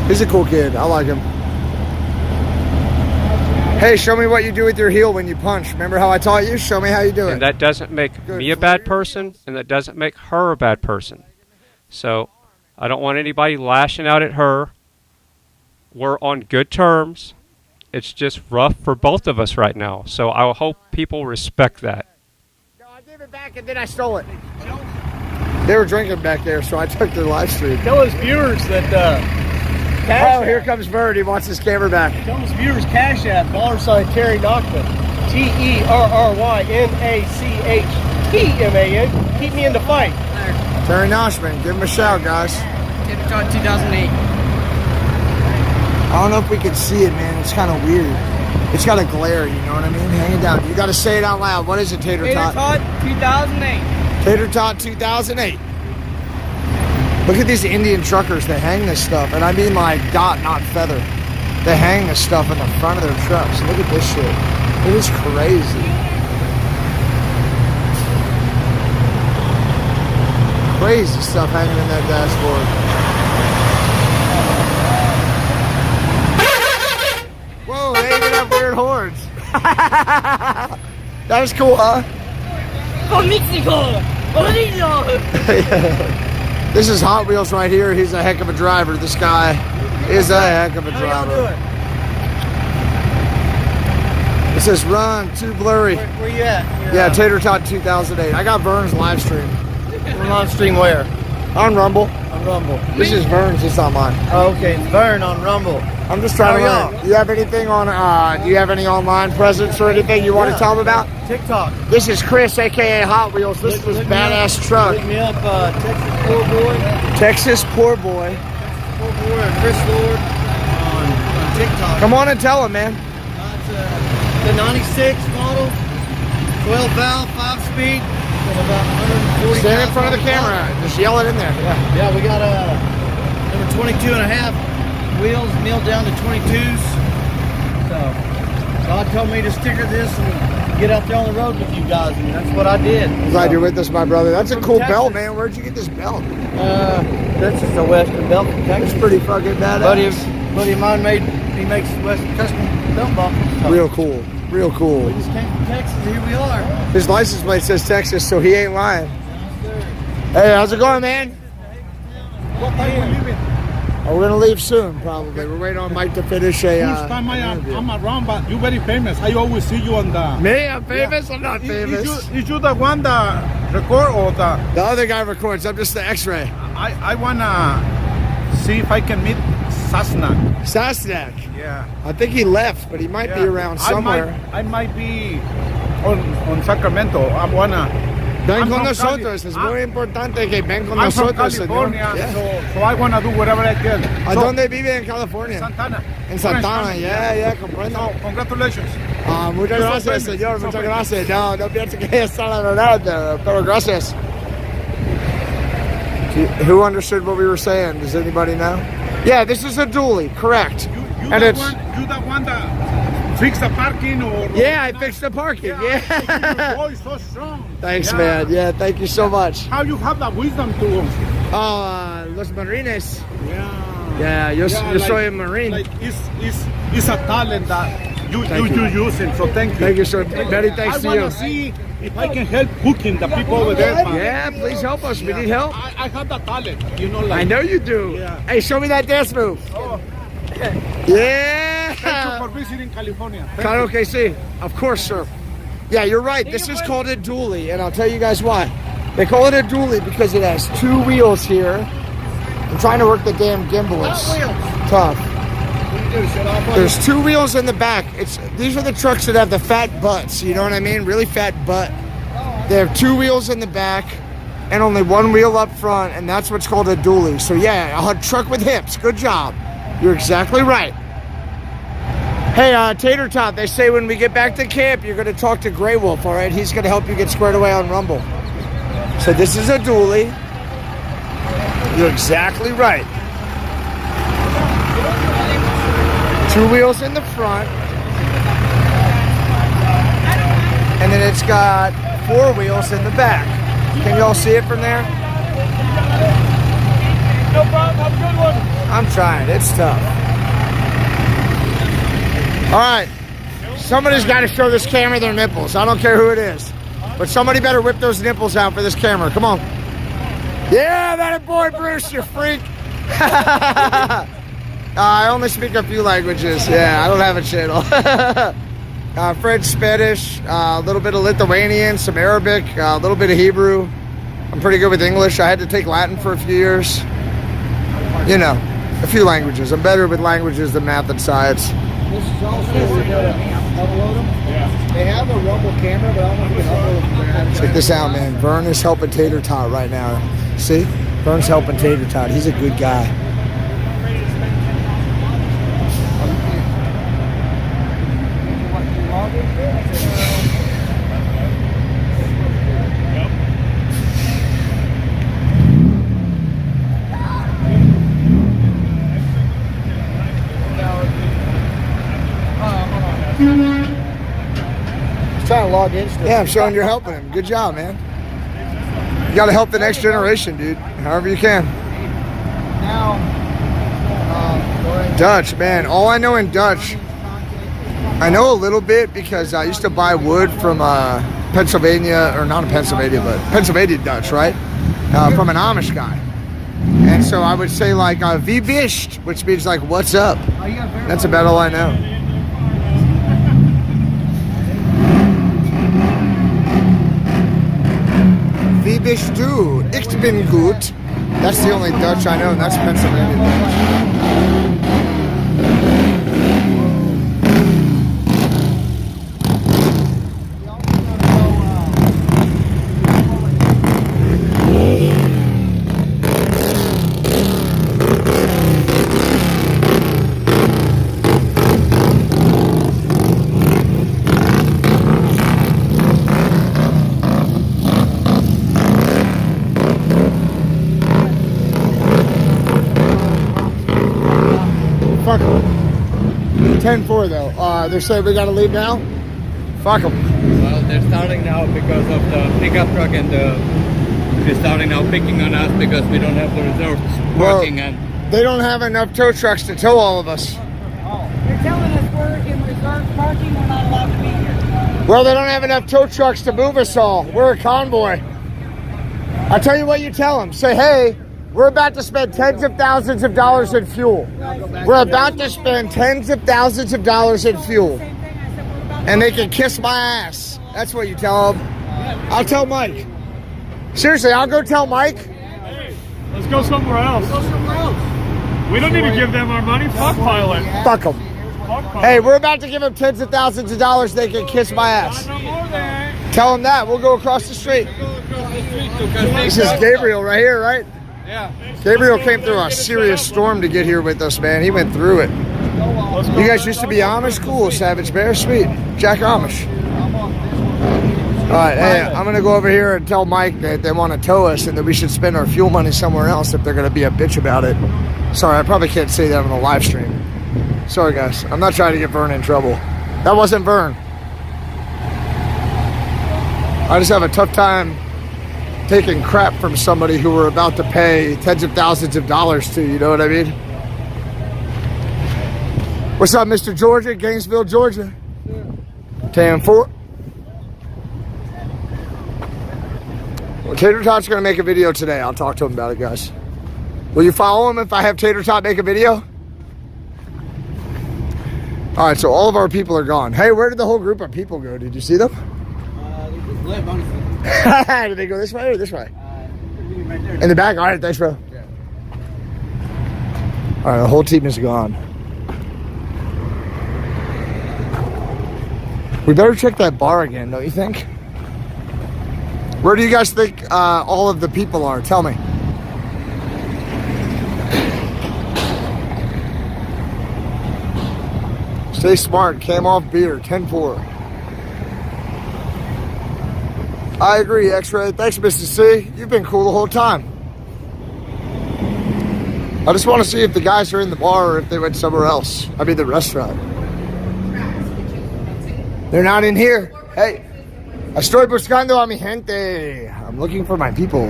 He's a cool kid. I like him. Hey, show me what you do with your heel when you punch. Remember how I taught you? Show me how you do it. And that doesn't make me a bad person, and that doesn't make her a bad person. So I don't want anybody lashing out at her. We're on good terms. It's just rough for both of us right now. So I hope people respect that. No, I gave it back and then I stole it. They were drinking back there, so I took their live stream. Tell his viewers that oh, here comes Bird. He wants his camera back. Tell his viewers Cash App, $ Terry Nachman. TerryNachman. Keep me in the fight. Terry Nachman. Give him a shout, guys. 2008. I don't know if we can see it, man. It's kind of weird. It's got a glare, you know what I mean? Hang it down. You got to say it out loud. What is it, Tater Tot? Tater Tot 2008. Tater Tot 2008. Look at these Indian truckers. They hang this stuff. And I mean like dot, not feather. They hang this stuff in the front of their trucks. Look at this shit. It is crazy. Crazy stuff hanging in that dashboard. Whoa, they even have weird horns. That was cool, huh? From Mexico. This is Hot Wheels right here. He's a heck of a driver. This guy is a heck of a driver. It says run, too blurry. Where you at? Yeah, Tater Tot 2008. I got Vern's live stream. Live stream where? On Rumble. On Rumble. This is Vern's, it's not mine. Oh, okay, it's Vern on Rumble. I'm just trying to learn. Do you have anything on, do you have any online presence or anything you want to tell them about? TikTok. This is Chris, a.k.a. Hot Wheels. This is badass truck. Look me up, Texas Poor Boy. Texas Poor Boy. Poor Boy and Chris Lord on TikTok. Come on and tell them, man. The 96 model, 12 valve, 5-speed, about 140. Stand in front of the camera. Just yell it in there. Yeah, we got number 22 and a half wheels milled down to 22s. So God told me to sticker this and get out there on the road with you guys, and that's what I did. I'm glad you're with us, my brother. That's a cool belt, man. Where'd you get this belt? That's just a Western belt from Texas. It's pretty fucking badass. Buddy of mine makes Western custom belt buckles. So. Real cool. Real cool. We just came from Texas, here we are. His license plate says Texas, so he ain't lying. Hey, how's it going, man? What time are you leaving? Oh, we're gonna leave soon, probably. We're waiting on Mike to finish a. First time I'm around, but you're very famous. I always see you on the. Me? I'm famous? Yeah. I'm not famous. Is you the one that record or the? The other guy records. I'm just the X-ray. I wanna see if I can meet Sasnak. Sasnak? Yeah. I think he left, but he might be around somewhere. I might be on Sacramento. I wanna. Ven con nosotros. Es muy importante que ven con nosotros, señor. Yeah. So I wanna do whatever I can. ¿A dónde vive en California? Santana. En Santana, yeah, comprendo. So, congratulations. Muchas gracias, señor. Muchas gracias. No pienso que está la verdad, pero gracias. Who understood what we were saying? Does anybody know? Yeah, this is a dually, correct. You And it's You the one that fix the parking or? yeah, I fixed the parking. Yeah. Your voice so strong. Thanks, man. Yeah, thank you so much. How you have the wisdom to? Los Marines. Yeah. Yeah, yo soy a Marine. Like it's a talent that you use it. So thank you. Thank you, sir. Many thanks to you. I want to see if I can help hooking the people over there. Yeah, please help us. We need help. I have the talent, you know. Like, I know you do. Yeah. Hey, show me that dance move. Oh. Yeah. Thank you for visiting California. Claro que sí. Of course, sir. Yeah, you're right. This is called a dually, and I'll tell you guys why. They call it a dually because it has 2 wheels here. I'm trying to work the damn gimbal. It's tough. There's 2 wheels in the back. These are the trucks that have the fat butts. You know what I mean? Really fat butt. They have 2 wheels in the back and only 1 wheel up front, and that's what's called a dually. So yeah, a truck with hips. Good job. You're exactly right. Hey, Tater Tot, they say when we get back to camp, you're going to talk to Grey Wolf, all right? He's going to help you get squared away on Rumble. So this is a dually. You're exactly right. 2 wheels in the front. And then it's got 4 wheels in the back. Can y'all see it from there? No problem. Have a good one. I'm trying. It's tough. All right. Somebody's got to show this camera their nipples. I don't care who it is. But somebody better whip those nipples out for this camera. Come on. Yeah, that boy, Bruce, you freak. I only speak a few languages. Yeah, I don't have a channel. French, Spanish, a little bit of Lithuanian, some Arabic, a little bit of Hebrew. I'm pretty good with English. I had to take Latin for a few years. You know, a few languages. I'm better with languages than math and science. This is also where you gotta upload them. Yeah. They have a Rumble camera, but I don't know if you can upload them. Check this out, man. Vern is helping Tater Tot right now. See? Vern's helping Tater Tot. He's a good guy. Trying to log in still. Yeah, I'm showing you're helping him. Good job, man. You got to help the next generation, dude. However you can. Now, Dutch, man. All I know in Dutch, I know a little bit because I used to buy wood from Pennsylvania, or not in Pennsylvania, but Pennsylvania Dutch, right? From an Amish guy. And so I would say like, wie bist, which means like, what's up? That's about all I know. Wie bist du? Ich bin gut. That's the only Dutch I know, and that's Pennsylvania Dutch. Fuck them. 10-4 though. They're saying we gotta leave now? Fuck them. Well, they're starting now because of the pickup truck and they're starting now picking on us because we don't have the reserves working. And they don't have enough tow trucks to tow all of us. They're telling us we're in reserve parking, we're not allowed to be here. Well, they don't have enough tow trucks to move us all. We're a convoy. I'll tell you what you tell them. Say, hey, we're about to spend tens of thousands of dollars in fuel. We're about to spend tens of thousands of dollars in fuel. And they can kiss my ass. That's what you tell them. I'll tell Mike. Seriously, I'll go tell Mike. Hey, let's go somewhere else. We don't need to give them our money. Fuck Pilot. Fuck them. Hey, we're about to give them tens of thousands of dollars. They can kiss my ass. Tell them that. We'll go across the street. This is Gabriel right here, right? Yeah. Gabriel came through a serious storm to get here with us, man. He went through it. You guys used to be Amish? Cool, Savage Bear. Sweet. Jack Amish. All right, hey, I'm going to go over here and tell Mike that they want to tow us and that we should spend our fuel money somewhere else if they're going to be a bitch about it. Sorry, I probably can't say that on the live stream. Sorry, guys. I'm not trying to get Vern in trouble. That wasn't Vern. I just have a tough time taking crap from somebody who we're about to pay tens of thousands of dollars to, you know what I mean? What's up, Mr. Georgia, Gainesville, Georgia? 10-4. Well, Tater Tot's gonna make a video today. I'll talk to him about it, guys. Will you follow him if I have Tater Tot make a video? All right, so all of our people are gone. Hey, where did the whole group of people go? Did you see them? Did they go this way or this way? Right there. In the back? All right, thanks, bro. Yeah. All right, the whole team is gone. We better check that bar again, don't you think? Where do you guys think all of the people are? Tell me. Stay smart, cam off beer, 10-4. I agree, X-Ray. Thanks, Mr. C. You've been cool the whole time. I just want to see if the guys are in the bar or if they went somewhere else. I mean, the restaurant. They're not in here. Hey, estoy buscando a mi gente. I'm looking for my people.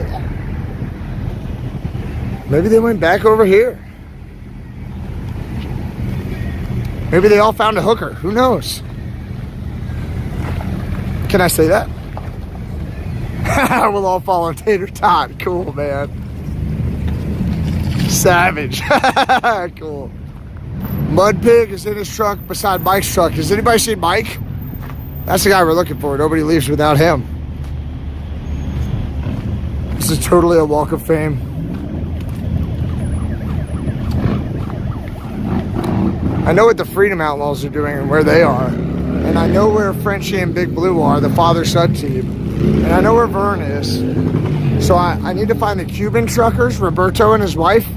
Maybe they went back over here. Maybe they all found a hooker. Who knows? Can I say that? We'll all follow Tater Tot. Cool, man. Savage. Cool. Mud Pig is in his truck beside Mike's truck. Has anybody seen Mike? That's the guy we're looking for. Nobody leaves without him. This is totally a walk of fame. I know what the Freedom Outlaws are doing and where they are. And I know where Frenchie and Big Blue are, the father-son team. And I know where Vern is. So I need to find the Cuban truckers, Roberto and his wife.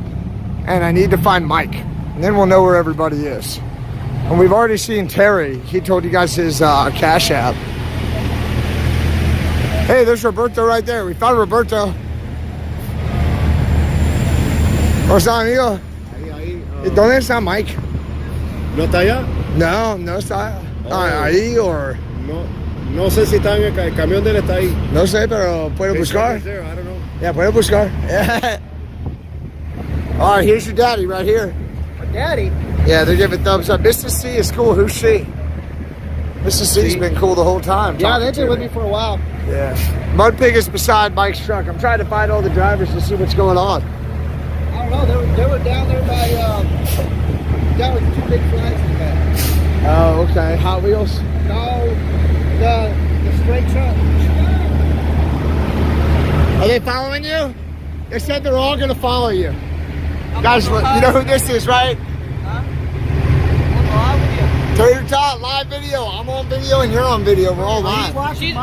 And I need to find Mike. And then we'll know where everybody is. And we've already seen Terry. He told you guys his Cash App. Hey, there's Roberto right there. We found Roberto. ¿Cómo está, amigo? ¿Dónde está Mike? ¿No está allá? No, no está ahí o... No sé si está en el camión de él, está ahí. No sé, pero puedo buscar. I don't know. Yeah, puedo buscar. All right, here's your daddy right here. Daddy? Yeah, they're giving thumbs up. Mrs. C is cool. Who's she? Mrs. C's been cool the whole time. Yeah, they've been with me for a while. Yeah. Mud Pig is beside Mike's truck. I'm trying to find all the drivers to see what's going on. I don't know. They were down there by down with 2 big flags in the back. Oh, okay. Hot Wheels? No, the straight truck. Are they following you? They said they're all going to follow you. Guys, you know who this is, right? Huh? I'm live video. Tater Tot, live video. I'm on video and you're on video. We're all live. She's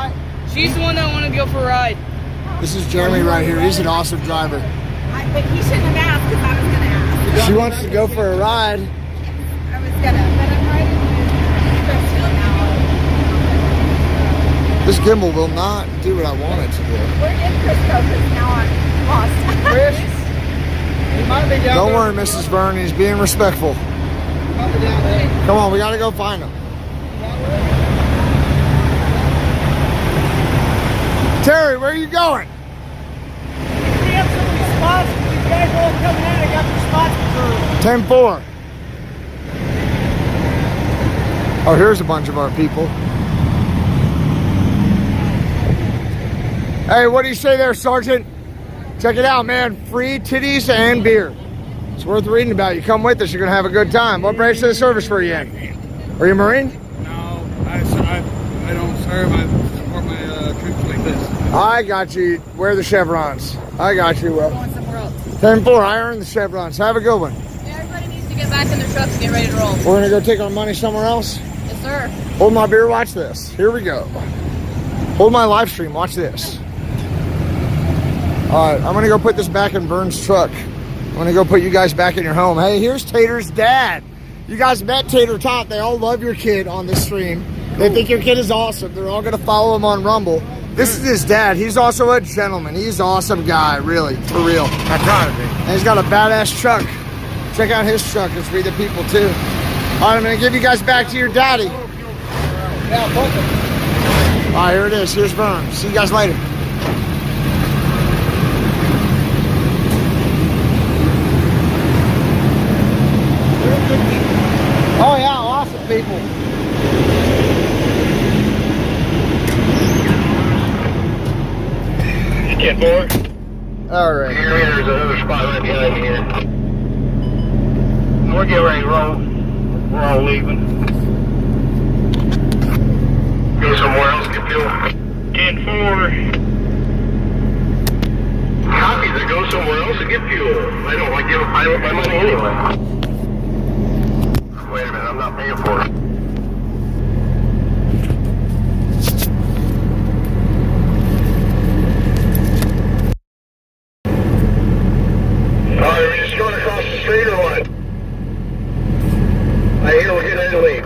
the one that wanted to go for a ride. This is Jeremy right here. He's an awesome driver. But he shouldn't have asked because I was going to ask. She wants to go for a ride. I was going to, but I'm riding This gimbal will not do what I want it to do. We're in Crisco because now I'm lost. Chris? He might be down Don't there. worry, Mrs. Vern. He's being respectful. Might be down there. Come on, we got to go find him. Terry, where are you going? We have some of these spots. These guys all coming in. I got the spots reserved. 10-4. Oh, here's a bunch of our people. Hey, what do you say there, Sergeant? Check it out, man. Free titties and beer. It's worth reading about. You come with us, you're going to have a good time. What branch of the service were you in? Are you a Marine? No, I don't serve. I support my troops like this. I got you. Wear the chevrons. I got you, Will. Going somewhere else. 10-4. I earned the chevrons. Have a good one. Yeah, everybody needs to get back in their trucks and get ready to roll. We're going to go take our money somewhere else. Yes, sir. Hold my beer. Watch this. Here we go. Hold my live stream. Watch this. All right, I'm going to go put this back in Vern's truck. I'm going to go put you guys back in your home. Hey, here's Tater's dad. You guys met Tater Tot. They all love your kid on this stream. They think your kid is awesome. They're all going to follow him on Rumble. This is his dad. He's also a gentleman. He's an awesome guy, really, for real. I try to be. And he's got a badass truck. Check out his truck. It's We the People, too. All right, I'm gonna give you guys back to your daddy. Yeah, both of them. All right, here it is. Here's Vern. See you guys later. Oh yeah, awesome people. Get bored? All right. Here, there's another spot right behind me here. We're getting ready to roll. We're all leaving. Go somewhere else, get fuel. 10-4. Copy to go somewhere else and get fuel. I don't like giving my money anyway. Wait a minute, I'm not paying for it. Alright, are we just going across the street or what? I hear we're getting Italy.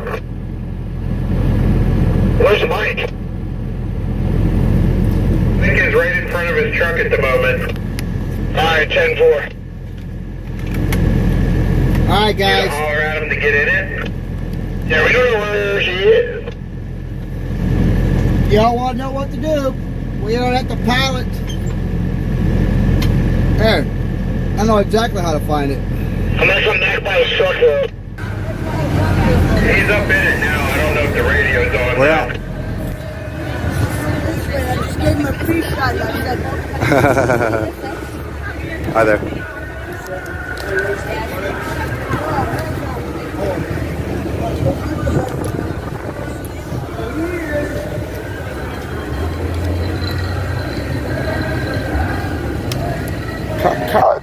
Where's the bike? Lincoln's right in front of his truck at the moment. Alright, 10-4. Alright, guys. You gonna holler at him to get in it? Yeah, we don't know where she is. Y'all want to know what to do? We don't have to pilot. Here. I know exactly how to find it. I'm not coming back by the truck though. He's up in it now. I don't know if the radio's on. We're out. I just gave him a pre-shot. Hi there.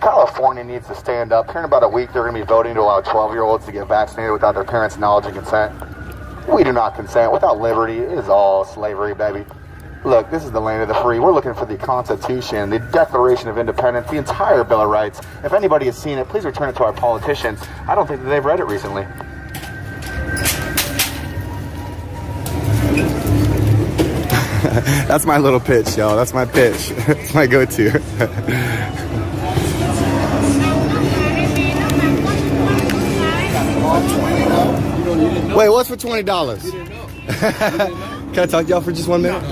California needs to stand up. Here in about a week, they're going to be voting to allow 12-year-olds to get vaccinated without their parents' knowledge and consent. We do not consent. Without liberty, it is all slavery, baby. Look, this is the land of the free. We're looking for the Constitution, the Declaration of Independence, the entire Bill of Rights. If anybody has seen it, please return it to our politicians. I don't think that they've read it recently. That's my little pitch, y'all. That's my pitch. It's my go-to. Wait, what's for $20? Can I talk to y'all for just 1 minute?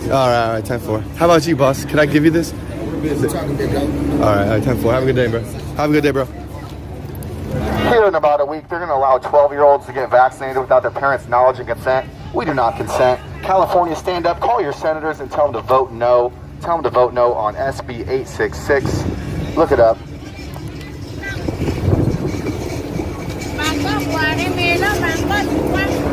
All right, 10-4. How about you, boss? Can I give you this? All right, 10-4. Have a good day, bro. Have a good day, bro. Here in about a week, they're going to allow 12-year-olds to get vaccinated without their parents' knowledge and consent. We do not consent. California, stand up. Call your senators and tell them to vote no. Tell them to vote no on SB 866. Look it up.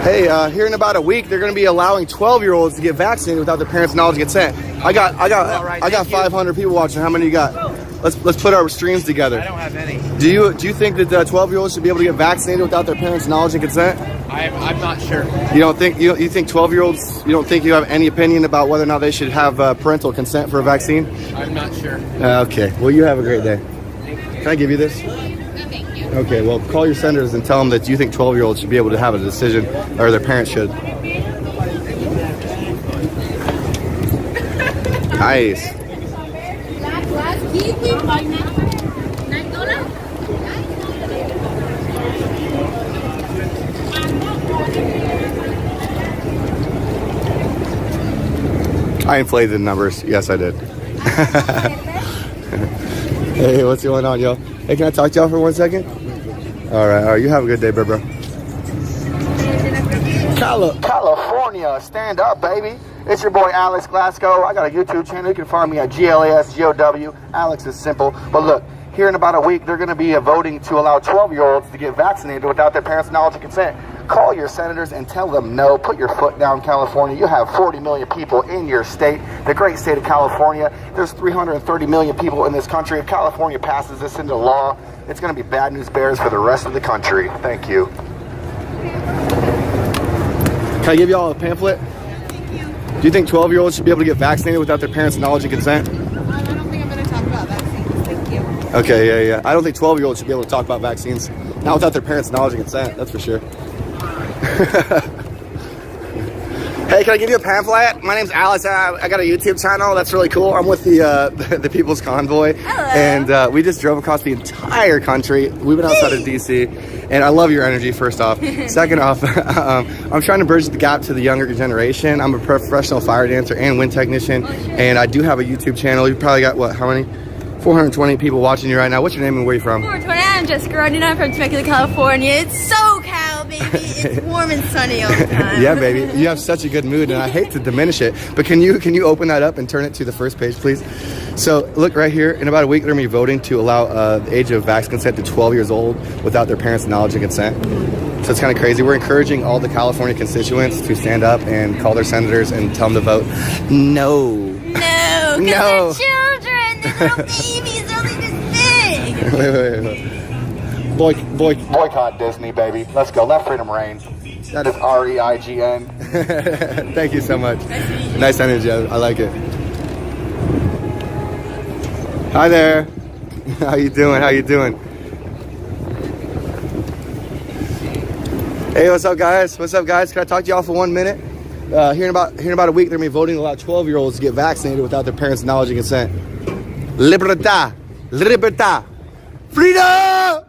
Hey, here in about a week, they're going to be allowing 12-year-olds to get vaccinated without their parents' knowledge and consent. I got 500 people watching. How many you got? Let's put our streams together. I don't have any. Do you think that 12-year-olds should be able to get vaccinated without their parents' knowledge and consent? I'm not sure. You don't think you think 12-year-olds? You don't think you have any opinion about whether or not they should have parental consent for a vaccine? I'm not sure. Okay. Well, you have a great day. Can I give you this? Okay, well, call your senators and tell them that you think 12-year-olds should be able to have a decision, or their parents should. Nice. I inflated the numbers. Yes, I did. Hey, what's going on, y'all? Hey, can I talk to y'all for 1 second? All right, you have a good day, bro. California, stand up, baby. It's your boy, Alex Glasgow. I got a YouTube channel. You can find me at GLASGOW. Alex is simple. But look, here in about a week, they're going to be voting to allow 12-year-olds to get vaccinated without their parents' knowledge and consent. Call your senators and tell them no. Put your foot down, California. You have 40 million people in your state, the great state of California. There's 330 million people in this country. If California passes this into law, it's going to be bad news bears for the rest of the country. Thank you. Can I give y'all a pamphlet? Do you think 12-year-olds should be able to get vaccinated without their parents' knowledge and consent? I don't think I'm going to talk about vaccines. Thank you. Okay, yeah. I don't think 12-year-olds should be able to talk about vaccines. Not without their parents' knowledge and consent, that's for sure. Hey, can I give you a pamphlet? My name's Alice. I got a YouTube channel. That's really cool. I'm with the People's Convoy. Hello. And we just drove across the entire country. We've been outside of DC. And I love your energy, first off. Second off, I'm trying to bridge the gap to the younger generation. I'm a professional fire dancer and wind technician. And I do have a YouTube channel. You probably got, what, how many? 420 people watching you right now. What's your name and where you from? 420. I'm Jessica Rodin. I'm from Temecula, California. It's SoCal, baby. It's warm and sunny all the time. Yeah, baby. You have such a good mood, and I hate to diminish it, but can you open that up and turn it to the first page, please? So look right here. In about a week, they're going to be voting to allow the age of vax consent to 12 years old without their parents' knowledge and consent. So it's kind of crazy. We're encouraging all the California constituents to stand up and call their senators and tell them to vote no. No, because No. they're children. They're little babies. They're only this big. wait. Boycott Disney, baby. Let's go. Let freedom reign. That is REIGN. Thank you so much. Nice energy. I like it. Hi there. How you doing? How you doing? Hey, what's up, guys? What's up, guys? Can I talk to y'all for 1 minute? Here in about a week, they're going to be voting to allow 12-year-olds to get vaccinated without their parents' knowledge and consent. Libertad! Libertad! Freedom!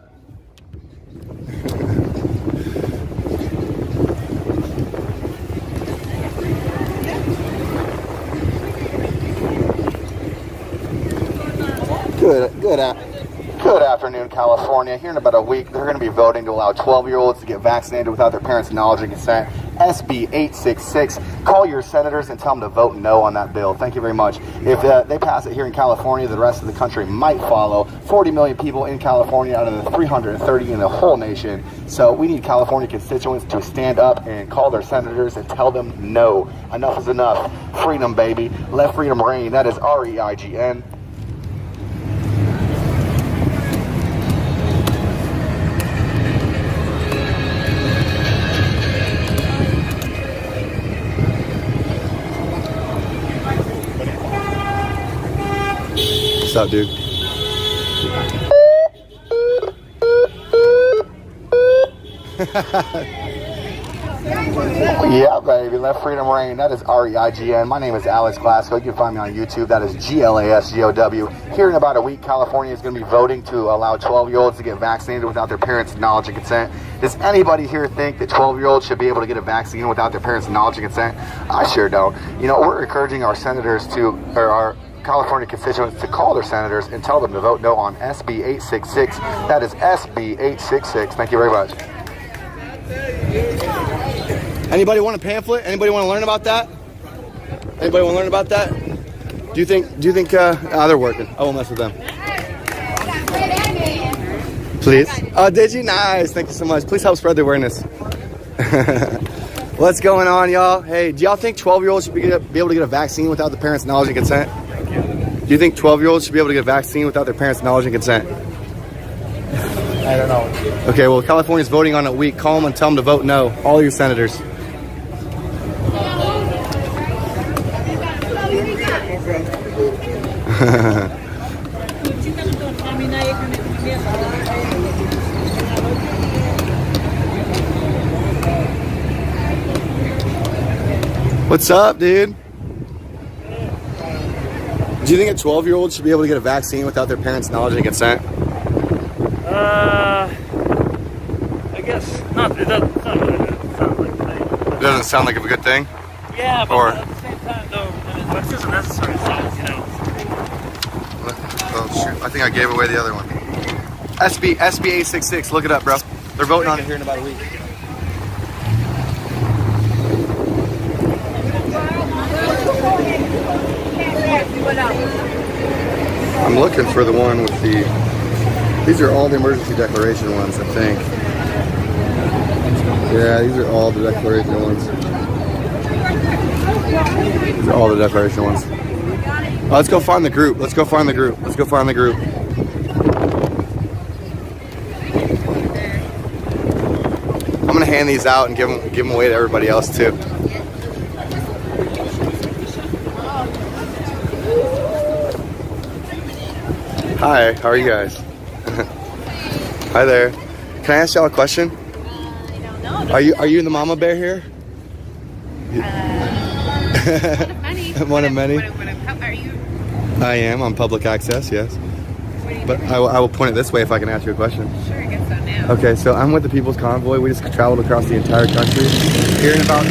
Good afternoon, California. Here in about a week, they're going to be voting to allow 12-year-olds to get vaccinated without their parents' knowledge and consent. SB 866. Call your senators and tell them to vote no on that bill. Thank you very much. If they pass it here in California, the rest of the country might follow. 40 million people in California out of the 330 in the whole nation. So we need California constituents to stand up and call their senators and tell them no. Enough is enough. Freedom, baby. Let freedom reign. That is REIGN. What's up, dude? Yeah, baby. Let freedom reign. That is REIGN. My name is Alex Glasgow. You can find me on YouTube. That is GLASGOW. Here in about a week, California is going to be voting to allow 12-year-olds to get vaccinated without their parents' knowledge and consent. Does anybody here think that 12-year-olds should be able to get a vaccine without their parents' knowledge and consent? I sure don't. You know, we're encouraging our senators or our California constituents to call their senators and tell them to vote no on SB 866. That is SB 866. Thank you very much. Anybody want a pamphlet? Anybody want to learn about that? Anybody want to learn about that? Do you think they're working? I won't mess with them. Please. Oh, did you? Nice. Thank you so much. Please help spread the awareness. What's going on, y'all? Hey, do y'all think 12-year-olds should be able to get a vaccine without the parents' knowledge and consent? Do you think 12-year-olds should be able to get a vaccine without their parents' knowledge and consent? I don't know. Okay, well, California's voting on it week. Call them and tell them to vote no. All your senators. What's up, dude? Do you think a 12-year-old should be able to get a vaccine without their parents' knowledge and consent? I guess not. It doesn't sound like a thing. It doesn't sound like a good thing? Yeah, but or, at the same time, though, it's just a necessary thing, you know. Oh, shoot. I think I gave away the other one. SB 866. Look it up, bro. They're voting on it here in about a week. I'm looking for the one with the... These are all the emergency declaration ones, I think. Yeah, these are all the declaration ones. These are all the declaration ones. Let's go find the group. Let's go find the group. Let's go find the group. I'm gonna hand these out and give them away to everybody else too. Hi, how are you guys? Hi there. Can I ask y'all a question? I don't know. Are you the mama bear here? One of many. Are you? I am on public access, yes. But I will point it this way if I can ask you a question. Sure, I guess so now. Okay, so I'm with the People's Convoy. We just traveled across the entire country. Hearing about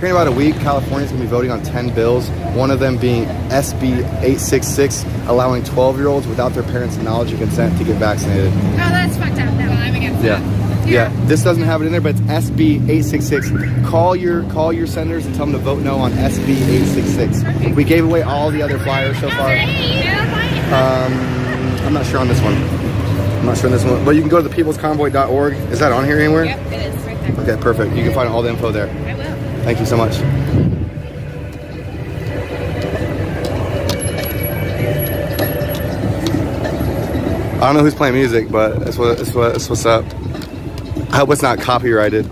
Hearing about a week, California's going to be voting on 10 bills, one of them being SB 866, allowing 12-year-olds without their parents' knowledge and consent to get vaccinated. Oh, that's fucked up. No, I'm against that. Yeah. This doesn't have it in there, but it's SB 866. Call your senators and tell them to vote no on SB 866. Okay. We gave away all the other flyers so far. I'm not sure on this one. But you can go to thepeoplesconvoy.org. Is that on here anywhere? Yep, it is right there. Okay, perfect. You can find all the info there. I will. Thank you so much. I don't know who's playing music, but that's what's up. I hope it's not copyrighted.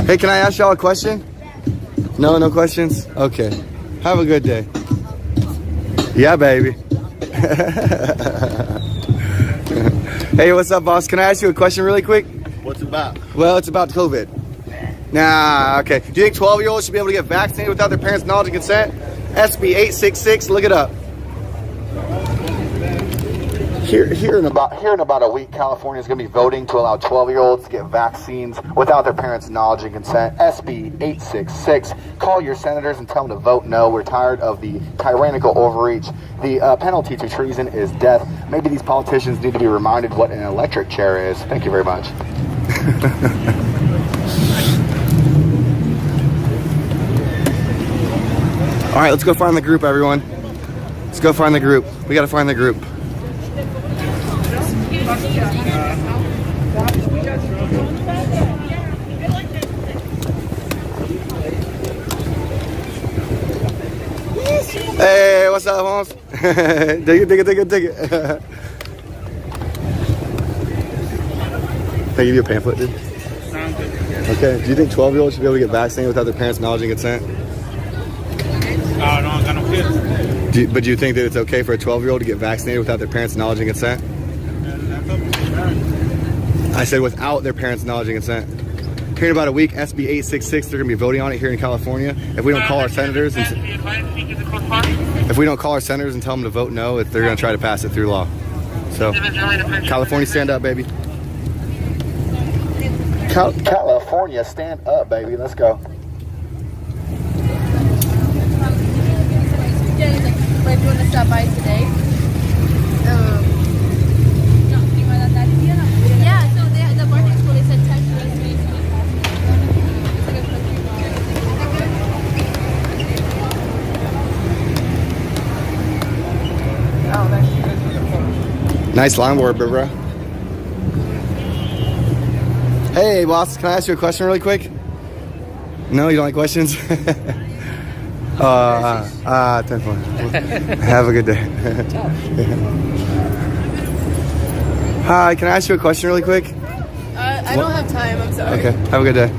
Hey, can I ask y'all a question? No questions? Okay. Have a good day. Yeah, baby. Hey, what's up, boss? Can I ask you a question really quick? What's it about? Well, it's about COVID. Nah, okay. Do you think 12-year-olds should be able to get vaccinated without their parents' knowledge and consent? SB 866, look it up. Here in about a week, California is going to be voting to allow 12-year-olds to get vaccines without their parents' knowledge and consent. SB 866. Call your senators and tell them to vote no. We're tired of the tyrannical overreach. The penalty to treason is death. Maybe these politicians need to be reminded what an electric chair is. Thank you very much. All right, let's go find the group, everyone. Let's go find the group. We got to find the group. Hey, what's up, Holmes? Dig it. Can I give you a pamphlet, dude? Okay. Do you think 12-year-olds should be able to get vaccinated without their parents' knowledge and consent? No, I got no kids. But do you think that it's okay for a 12-year-old to get vaccinated without their parents' knowledge and consent? I said without their parents' knowledge and consent. Here in about a week, SB 866, they're going to be voting on it here in California. If we don't call our senators and tell them to vote no, they're going to try to pass it through law. So, California, stand up, baby. California, stand up, baby. Let's go. We're doing a stop by today. Yeah, so the market school, they said 10 Nice longboard, bro. Hey, boss, can I ask you a question really quick? No, you don't like questions? 10 points. Have a good day. Hi, can I ask you a question really quick? I don't have time, I'm sorry. Okay, have a good day.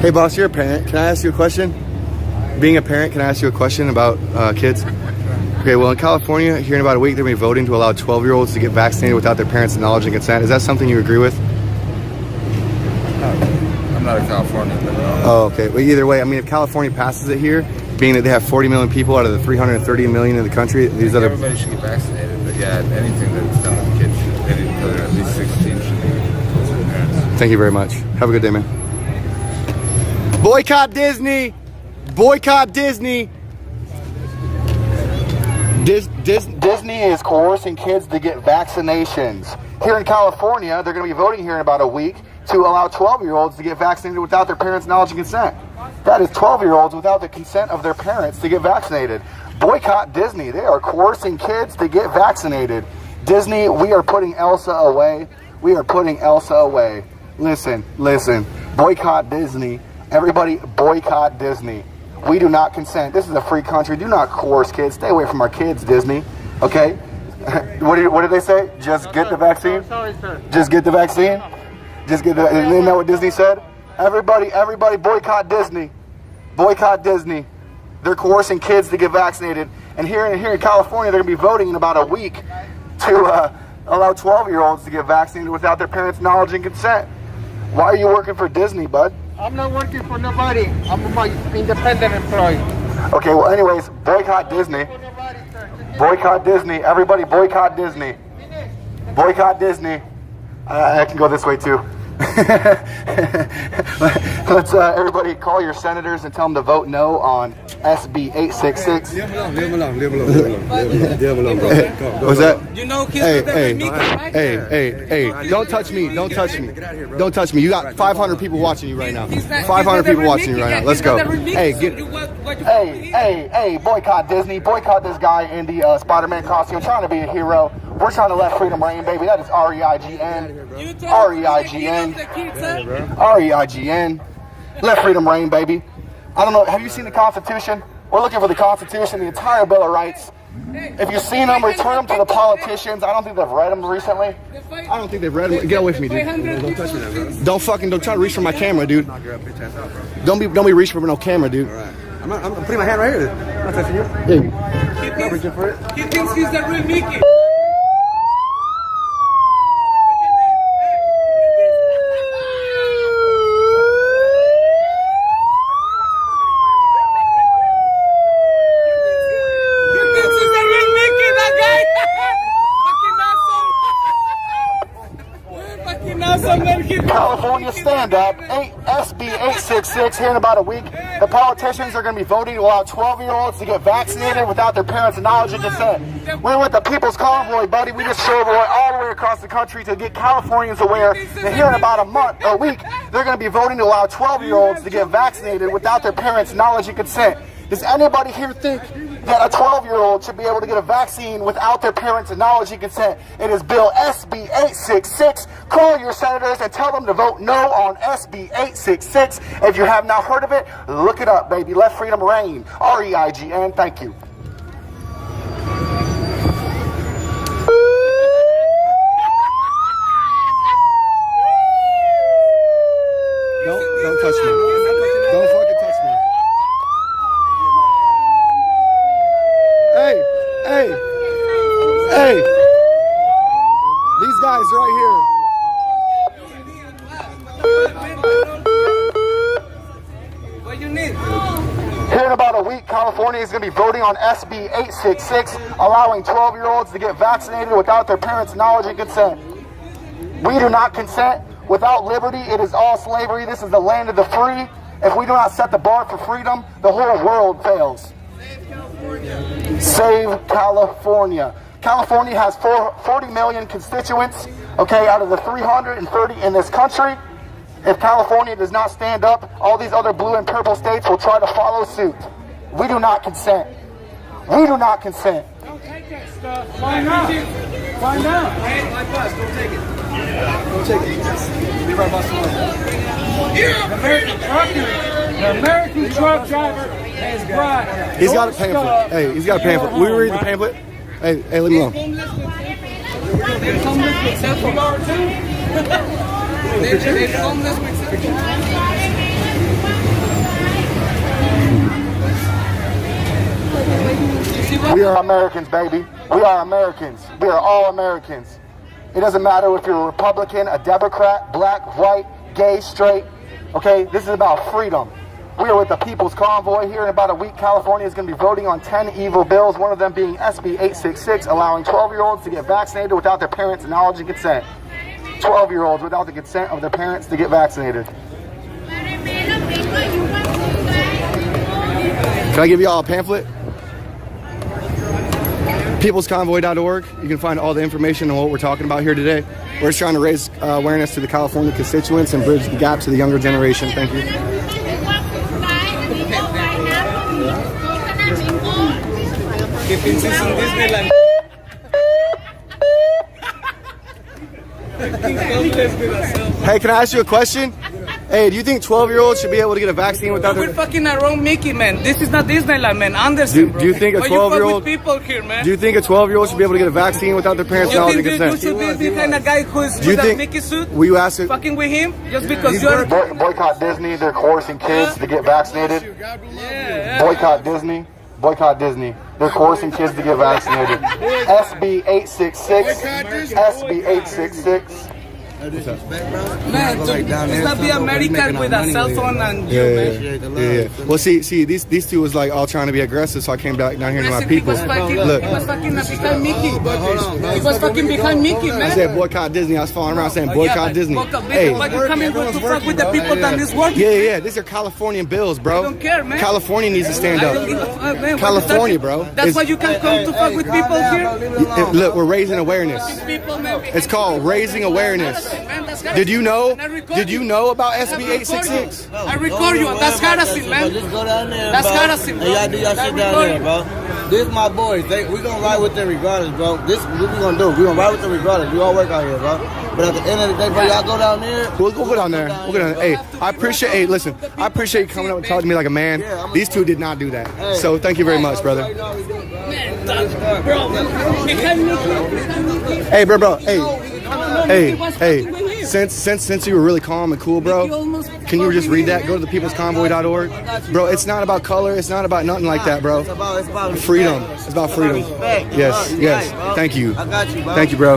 Hey, boss, you're a parent. Can I ask you a question? Being a parent, can I ask you a question about kids? Okay, well, in California, here in about a week, they're going to be voting to allow 12-year-olds to get vaccinated without their parents' knowledge and consent. Is that something you agree with? I'm not a Californian, but no. Oh, okay. Well, either way, I mean, if California passes it here, being that they have 40 million people out of the 330 million in the country, these other... Everybody should get vaccinated, but yeah, anything that's done with kids, until they're at least 16, should be told to their parents. Thank you very much. Have a good day, man. Boycott Disney! Boycott Disney! Disney is coercing kids to get vaccinations. Here in California, they're going to be voting here in about a week to allow 12-year-olds to get vaccinated without their parents' knowledge and consent. That is 12-year-olds without the consent of their parents to get vaccinated. Boycott Disney. They are coercing kids to get vaccinated. Disney, we are putting Elsa away. We are putting Elsa away. Listen. Boycott Disney. Everybody boycott Disney. We do not consent. This is a free country. Do not coerce kids. Stay away from our kids, Disney. Okay? What did they say? Just get the vaccine? Just get the vaccine? Isn't that what Disney said? Everybody boycott Disney. Boycott Disney. They're coercing kids to get vaccinated. And here in California, they're going to be voting in about a week to allow 12-year-olds to get vaccinated without their parents' knowledge and consent. Why are you working for Disney, bud? I'm not working for nobody. I'm my independent employee. Okay, well, anyways, boycott Disney. Boycott Disney. Everybody boycott Disney. Boycott Disney. I can go this way too. Let's everybody call your senators and tell them to vote no on SB 866. Leave him alone, bro. What's that? You know, Hey, don't touch me. Don't touch me. Don't touch me. You got 500 people watching you right now. 500 people watching you right now. Let's go. Hey, boycott Disney. Boycott this guy in the Spider-Man costume trying to be a hero. We're trying to let freedom reign, baby. That is REIGN. REIGN. REIGN. Let freedom reign, baby. I don't know. Have you seen the Constitution? We're looking for the Constitution, the entire Bill of Rights. If you've seen them, return them to the politicians. I don't think they've read them recently. I don't think they've read them. Get away from me, dude. Don't touch me now, bro. Don't try to reach for my camera, dude. Don't be reaching for no camera, dude. All right. I'm putting my hand right here. I'm not touching you. Hey. I'm not reaching for it. He thinks he's the real Mickey. California stand up, SB 866 here in about a week. The politicians are going to be voting to allow 12-year-olds to get vaccinated without their parents' knowledge and consent. We're with the People's Convoy, buddy. We just drove all the way across the country to get Californians aware that here in about a week, they're going to be voting to allow 12-year-olds to get vaccinated without their parents' knowledge and consent. Does anybody here think that a 12-year-old should be able to get a vaccine without their parents' knowledge and consent? It is Bill SB 866. Call your senators and tell them to vote no on SB 866. If you have not heard of it, look it up, baby. Let freedom reign. REIGN. Thank you. Don't touch me. Don't fucking touch me. Hey, these guys right here. What you need? Here in about a week, California is going to be voting on SB 866, allowing 12-year-olds to get vaccinated without their parents' knowledge and consent. We do not consent. Without liberty, it is all slavery. This is the land of the free. If we do not set the bar for freedom, the whole world fails. Save California. California has 40 million constituents, okay, out of the 330 in this country. If California does not stand up, all these other blue and purple states will try to follow suit. We do not consent. We do not consent. Don't take that stuff. Why not? Why not? Hey, like us, don't take it. Don't take it. Be right by someone. The American truck driver has brought. He's got a pamphlet. Hey, he's got a pamphlet. Will you read the pamphlet? Hey, leave me alone. They're homeless with cell phone. They're homeless with cell phone. We are Americans, baby. We are Americans. We are all Americans. It doesn't matter if you're a Republican, a Democrat, black, white, gay, straight. Okay, this is about freedom. We are with the People's Convoy. Here in about a week, California is going to be voting on 10 evil bills, one of them being SB 866, allowing 12-year-olds to get vaccinated without their parents' knowledge and consent. 12-year-olds without the consent of their parents to get vaccinated. Can I give you all a pamphlet? peoplesconvoy.org. You can find all the information on what we're talking about here today. We're just trying to raise awareness to the California constituents and bridge the gap to the younger generation. Thank you. Hey, can I ask you a question? Hey, do you think 12-year-olds should be able to get a vaccine without We're fucking around Mickey, man. This is not Disneyland, man. Understand, do you think a 12-year-old people here, man? Do you think a 12-year-old should be able to get a vaccine without their parents' knowledge and consent? You should be the kind of guy who's with a Mickey suit? Will you ask it? Fucking with him just because you're boycott Disney. They're coercing kids to get vaccinated. Boycott Disney. Boycott Disney. They're forcing kids to get vaccinated. SB 866. SB 866. Man, it's not be American with a cell phone and Yeah. Well, see, these two was like all trying to be aggressive, so I came back down here to my people. Look, he was fucking behind Mickey. He was fucking behind Mickey, man. I said boycott Disney. I was falling around saying boycott Disney. Hey, but you're coming to fuck with the people that is working. Yeah. These are Californian bills, bro. I don't care, man. California needs to stand up. California, bro. That's why you can come to fuck with people here. Look, we're raising awareness. It's called raising awareness. Did you know? Did you know about SB 866? I record you. That's harassing, man. Just go down there. That's bro. harassing. Hey, y'all do y'all shit down there, bro. This my boys. We gonna ride with them regardless, bro. This what we gonna do. We gonna ride with them regardless. We all work out here, bro. But at the end of the day, bro, y'all go down there. We'll go down there. We'll go down there. Hey, I appreciate. Hey, listen, I appreciate you coming up and talking to me like a man. These two did not do that. So thank you very much, brother. Hey, bro. Hey. Since you were really calm and cool, bro, can you just read that? Go to thepeoplesconvoy.org. Bro, it's not about color. It's not about nothing like that, bro. It's about Freedom. It's about freedom. Yes. Thank you. I got you, bro. Thank you, bro.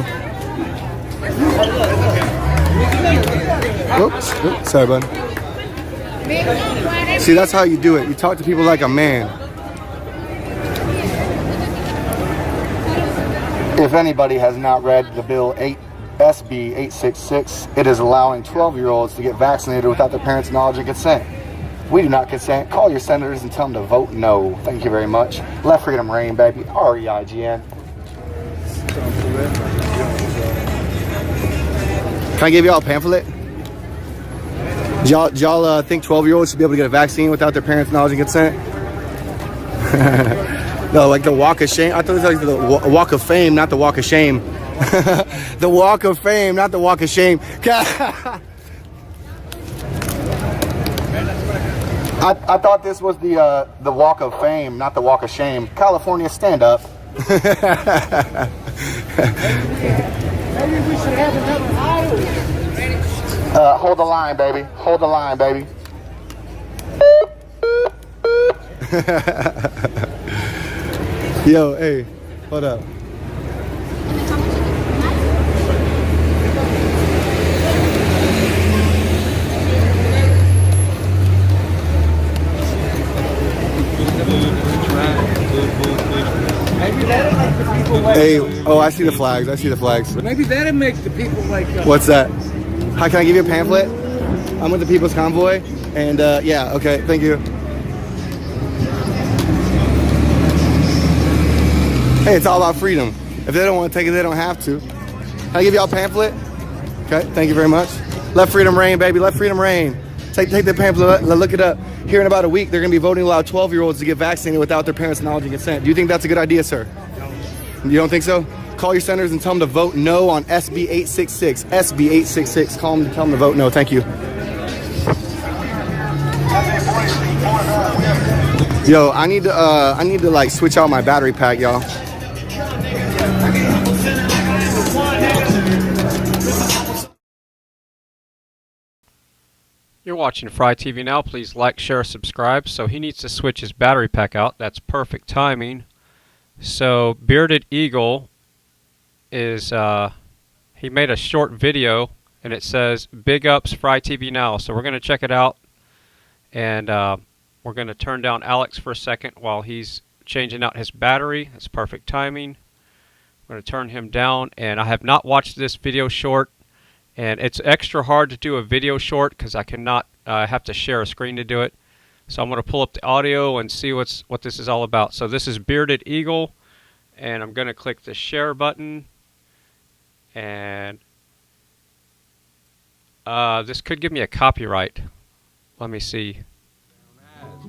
Oops. Sorry, bud. See, that's how you do it. You talk to people like a man. If anybody has not read the bill SB 866, it is allowing 12-year-olds to get vaccinated without their parents' knowledge and consent. We do not consent. Call your senators and tell them to vote no. Thank you very much. Let freedom reign, baby. REIGN. Can I give y'all a pamphlet? Y'all think 12-year-olds should be able to get a vaccine without their parents' knowledge and consent? No, like the walk of shame. I thought it was like the walk of fame, not the walk of shame. The walk of fame, not the walk of shame. I thought this was the walk of fame, not the walk of shame. California, stand up. Maybe we should have another aisle. Hold the line, baby. Hold the line, baby. Yo, hey, hold up. Hey, oh, I see the flags. Maybe that'll make the people like. What's that? Hi, can I give you a pamphlet? I'm with the People's Convoy, and yeah, okay, thank you. Hey, it's all about freedom. If they don't want to take it, they don't have to. Can I give y'all a pamphlet? Okay, thank you very much. Let freedom reign, baby. Let freedom reign. Take the pamphlet, look it up. Here in about a week, they're going to be voting to allow 12-year-olds to get vaccinated without their parents' knowledge and consent. Do you think that's a good idea, sir? No. You don't think so? Call your senators and tell them to vote no on SB 866. SB 866. Call them and tell them to vote no. Thank you. Yo, I need to like switch out my battery pack, y'all. You're watching FryTVNow. Please like, share, subscribe. So he needs to switch his battery pack out. That's perfect timing. So Bearded Eagle is he made a short video and it says big ups FryTVNow. So we're going to check it out, and we're going to turn down Alex for a second while he's changing out his battery. That's perfect timing. I'm going to turn him down, and I have not watched this video short, and it's extra hard to do a video short because I cannot have to share a screen to do it. So I'm going to pull up the audio and see what this is all about. So this is Bearded Eagle, and I'm going to click the share button, and this could give me a copyright. Let me see.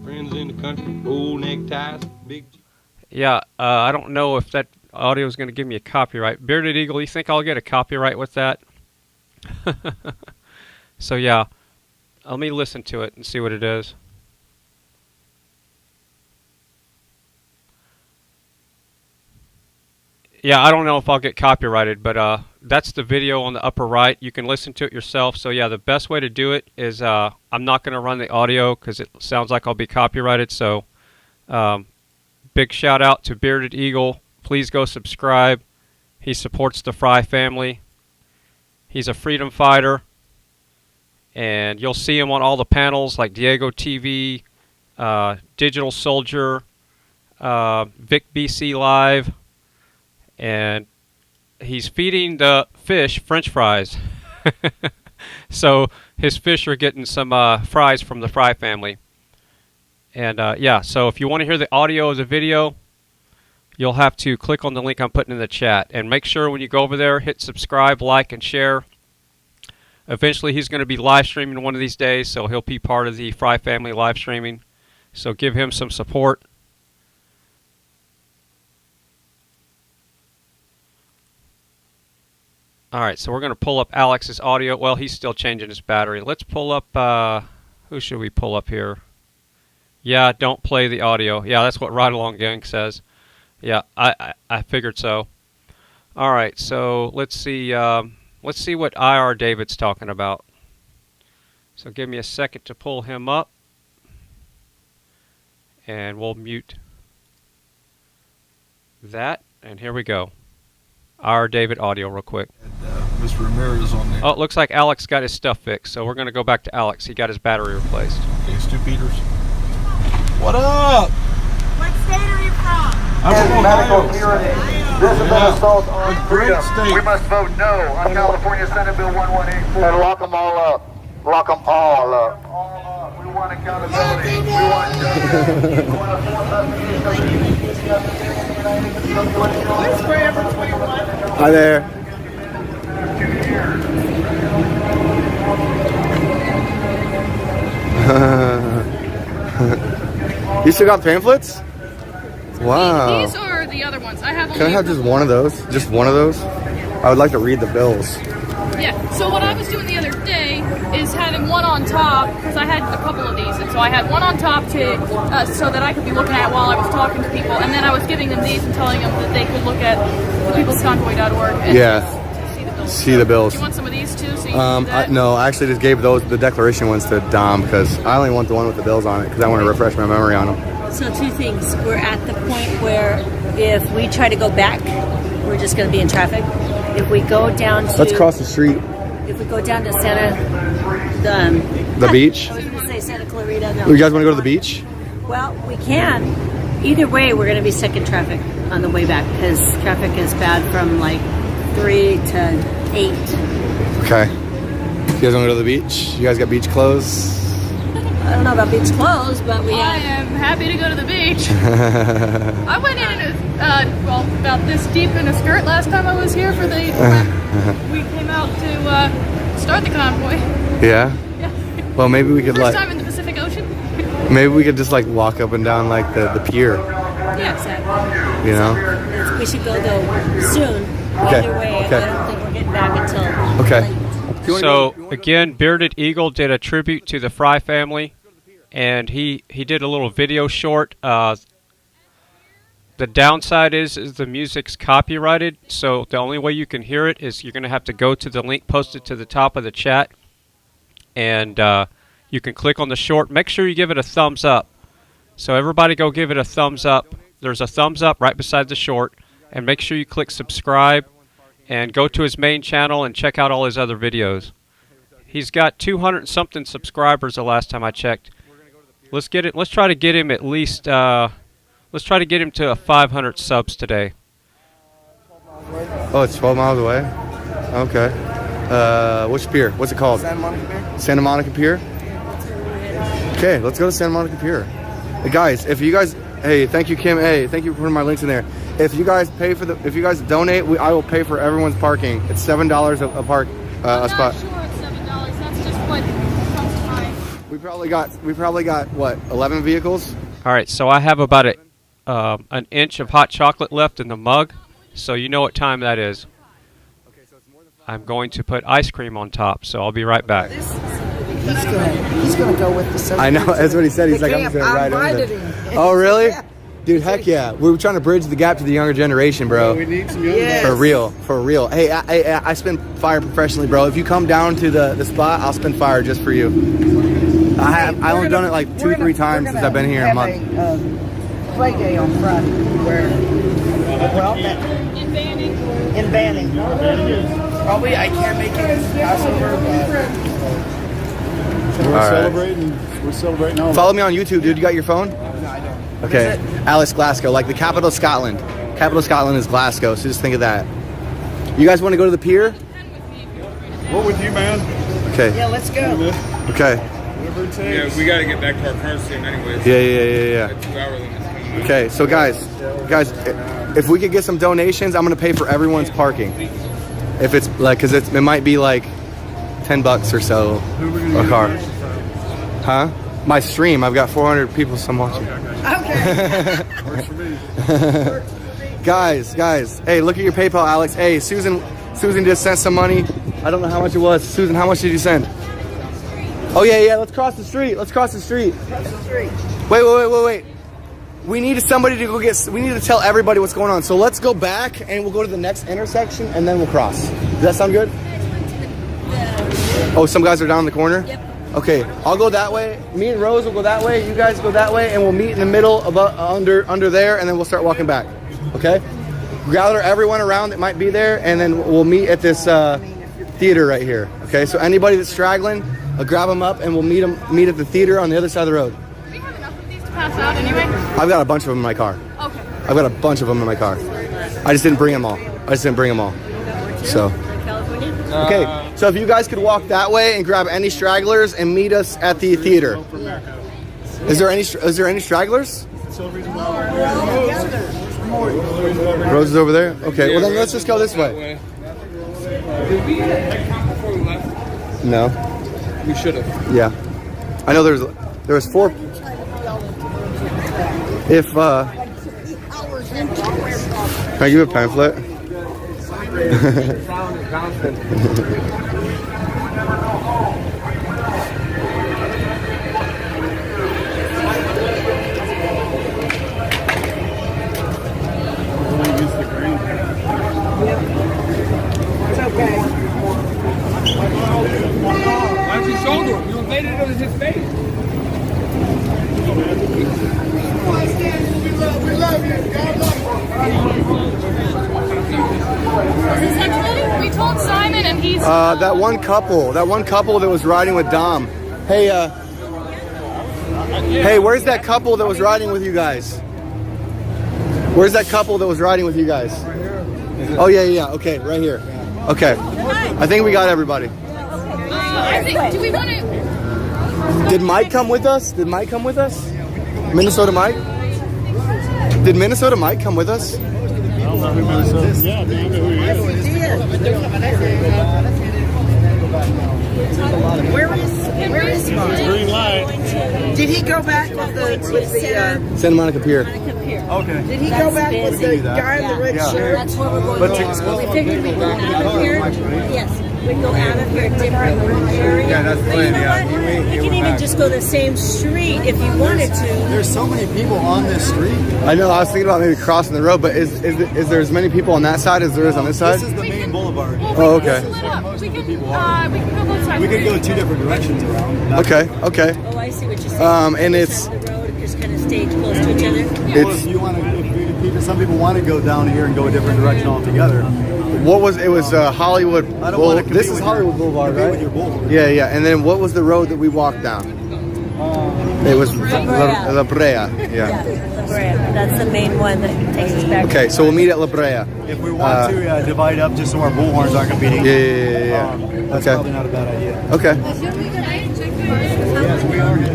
Friends in the country, old neckties, big. Yeah, I don't know if that audio is going to give me a copyright. Bearded Eagle, you think I'll get a copyright with that? So yeah, let me listen to it and see what it is. Yeah, I don't know if I'll get copyrighted, but that's the video on the upper right. You can listen to it yourself. So yeah, the best way to do it is I'm not going to run the audio because it sounds like I'll be copyrighted. So big shout out to Bearded Eagle. Please go subscribe. He supports the Frei family. He's a freedom fighter. And you'll see him on all the panels like Diego TV, Digital Soldier, Vic BC Live. And he's feeding the fish French fries. So his fish are getting some fries from the Frei family. And yeah, so if you want to hear the audio of the video, you'll have to click on the link I'm putting in the chat. And make sure when you go over there, hit subscribe, like, and share. Eventually he's going to be live streaming one of these days, so he'll be part of the Frei family live streaming. So give him some support. Alright, so we're going to pull up Alex's audio. Well, he's still changing his battery. Let's pull up, who should we pull up here? Yeah, don't play the audio. Yeah, that's what Ride Along Gang says. Yeah, I figured so. Alright, so let's see what IR David's talking about. So give me a second to pull him up. And we'll mute that. And here we go. IR David audio real quick. Mr. Ramirez on there. Oh, it looks like Alex got his stuff fixed, so we're going to go back to Alex. He got his battery replaced. Okay, Stu Peters. What up? What state are you from? I'm from medical Ohio. tyranny. This is an assault on freedom. state. We must vote no on California Senate Bill 1184. And lock them all up. Lock them all up. We want accountability. We want justice. We want to force us to do something. Where's Forever 21? Hi there. You still got pamphlets? Wow. These are the other ones. I have. Can I have just one of those? Just one of those? I would like to read the bills. Yeah. So what I was doing the other day is having one on top because I had a couple of these, and so I had one on top to so that I could be looking at while I was talking to people, and then I was giving them these and telling them that they could look at peoplesconvoy.org. And Yeah. See the bills. Do you want some of these too? So you can do that? No, I actually just gave the declaration ones to Dom because I only want the one with the bills on it because I want to refresh my memory on them. So two things. We're at the point where if we try to go back, we're just going to be in traffic. If we go down to... Let's cross the street. If we go down to The beach? I was going to say Santa Clarita. No. You guys want to go to the beach? Well, we can. Either way, we're going to be stuck in traffic on the way back because traffic is bad from like 3 to 8. Okay. You guys want to go to the beach? You guys got beach clothes? I don't know about beach clothes, but we I am happy to go to the beach. I went in about this deep in a skirt last time I was here for the we came out to start the convoy. Yeah? Yeah. Well, maybe we could First time in the Pacific Ocean. maybe we could just like walk up and down like the pier. Yeah, exactly. You know? We should go though soon. Okay. Either way, Okay. I don't think we're getting back until Okay. So again, Bearded Eagle did a tribute to the Frei family, and he did a little video short. The downside is the music's copyrighted, so the only way you can hear it is you're going to have to go to the link posted to the top of the chat, and you can click on the short. Make sure you give it a thumbs up. So everybody go give it a thumbs up. There's a thumbs up right beside the short, and make sure you click subscribe and go to his main channel and check out all his other videos. He's got 200 and something subscribers the last time I checked. Let's try to get him at least let's try to get him to 500 subs today. Oh, it's 12 miles away? Okay. Which pier? What's it called? Santa Monica Pier. Santa Monica Pier? Okay, let's go to Santa Monica Pier. Hey guys, if you guys, hey, thank you Kim, hey, thank you for putting my links in there. If you guys if you guys donate, I will pay for everyone's parking. It's $7 a park a spot. I'm not sure it's $7. That's just what comes to mind. We probably got what, 11 vehicles? All right, so I have about an inch of hot chocolate left in the mug, so you know what time that is. I'm going to put ice cream on top, so I'll be right back. He's gonna go with the 7. I know, that's what he said. He's like, I'm just gonna ride invited over him. Oh, really? Yeah. Dude, heck yeah. We're trying to bridge the gap to the younger generation, bro. We need some young Yes. For real, for real. Hey, I spin fire professionally, bro. If you come down to the spot, I'll spin fire just for you. I only done it like 2-3 times since I've been here in a month. Play Day on Friday. Where? Well, In Banning. in Banning. Probably I can't make it Passover, but We're celebrating all. Follow me on YouTube, dude. You got your phone? no, I don't. Okay. Alice Glasgow, like the capital of Scotland. Capital of Scotland is Glasgow, so just think of that. You guys want to go to the pier? What with you, man? Okay. Yeah, let's go. Okay. Whatever it takes. Yeah, we got to get back to our car soon anyways. Yeah. 2 hour limit's coming up. Okay, so guys, if we could get some donations, I'm gonna pay for everyone's parking. If it's like, cause it might be like $10 or so a car. Huh? My stream, I've got 400 people some watching. Okay. Works for me. Guys, hey, look at your PayPal, Alex. Hey, Susan just sent some money. I don't know how much it was. Susan, how much did you send? Oh yeah, let's cross the street. Wait. We need somebody to go get, we need to tell everybody what's going on. So let's go back and we'll go to the next intersection and then we'll cross. Does that sound good? Oh, some guys are down in the corner? Yep. Okay, I'll go that way. Me and Rose will go that way. You guys go that way and we'll meet in the middle of under there and then we'll start walking back. Okay? Gather everyone around that might be there and then we'll meet at this theater right here. Okay, so anybody that's straggling, I'll grab them up and we'll meet at the theater on the other side of the road. Do we have enough of these to pass out anyway? I've got a bunch of them in my car. Okay. I've got a bunch of them in my car. I just didn't bring them all. So. Okay, so if you guys could walk that way and grab any stragglers and meet us at the theater. Is there any stragglers? Rose is over there? Okay, well then let's just go this way. Did we count before we left? No. We should have. Yeah. I know there was 4. If can I give you a pamphlet? It's okay. Why's his shoulder? You invaded it with his face. We love you. God love We told Simon and he's... that one couple that was riding with Dom. Hey, hey, where's that couple that was riding with you guys? Where's that couple that was riding with you guys? Oh yeah, okay, right here. Okay, I think we got everybody. I think, do we want to... Did Mike come with us? Minnesota Mike? Did Minnesota Mike come with us? Yeah, man. Where is Mike? Green light. Did he go back with the Santa Monica Pier. Okay. Did he go back with the guy in the red shirt? That's where we're going. We figured we'd go out of here. Yes, we'd go out of here a different area. Yeah, that's the plan, yeah. We can even just go the same street if you wanted to. There's so many people on this street. I know. I was thinking about maybe crossing the road, but is there as many people on that side as there is on this side? This is the main boulevard. Oh, okay. We can go both sides. We could go 2 different directions around. Okay. Oh, I see what you're saying. And it's the road, just kind of stay close to each other. Well, if you want to, some people want to go down here and go a different direction altogether. What was it? Was Hollywood? I don't want to. This is Hollywood Boulevard, right? With your boulevard. Yeah. And then what was the road that we walked down? It was La Brea. Yeah. La Brea. That's the main one that takes us back. Okay, so we'll meet at La Brea. If we want to divide up just so our bullhorns aren't competing. Yeah. That's probably not a bad idea. Okay.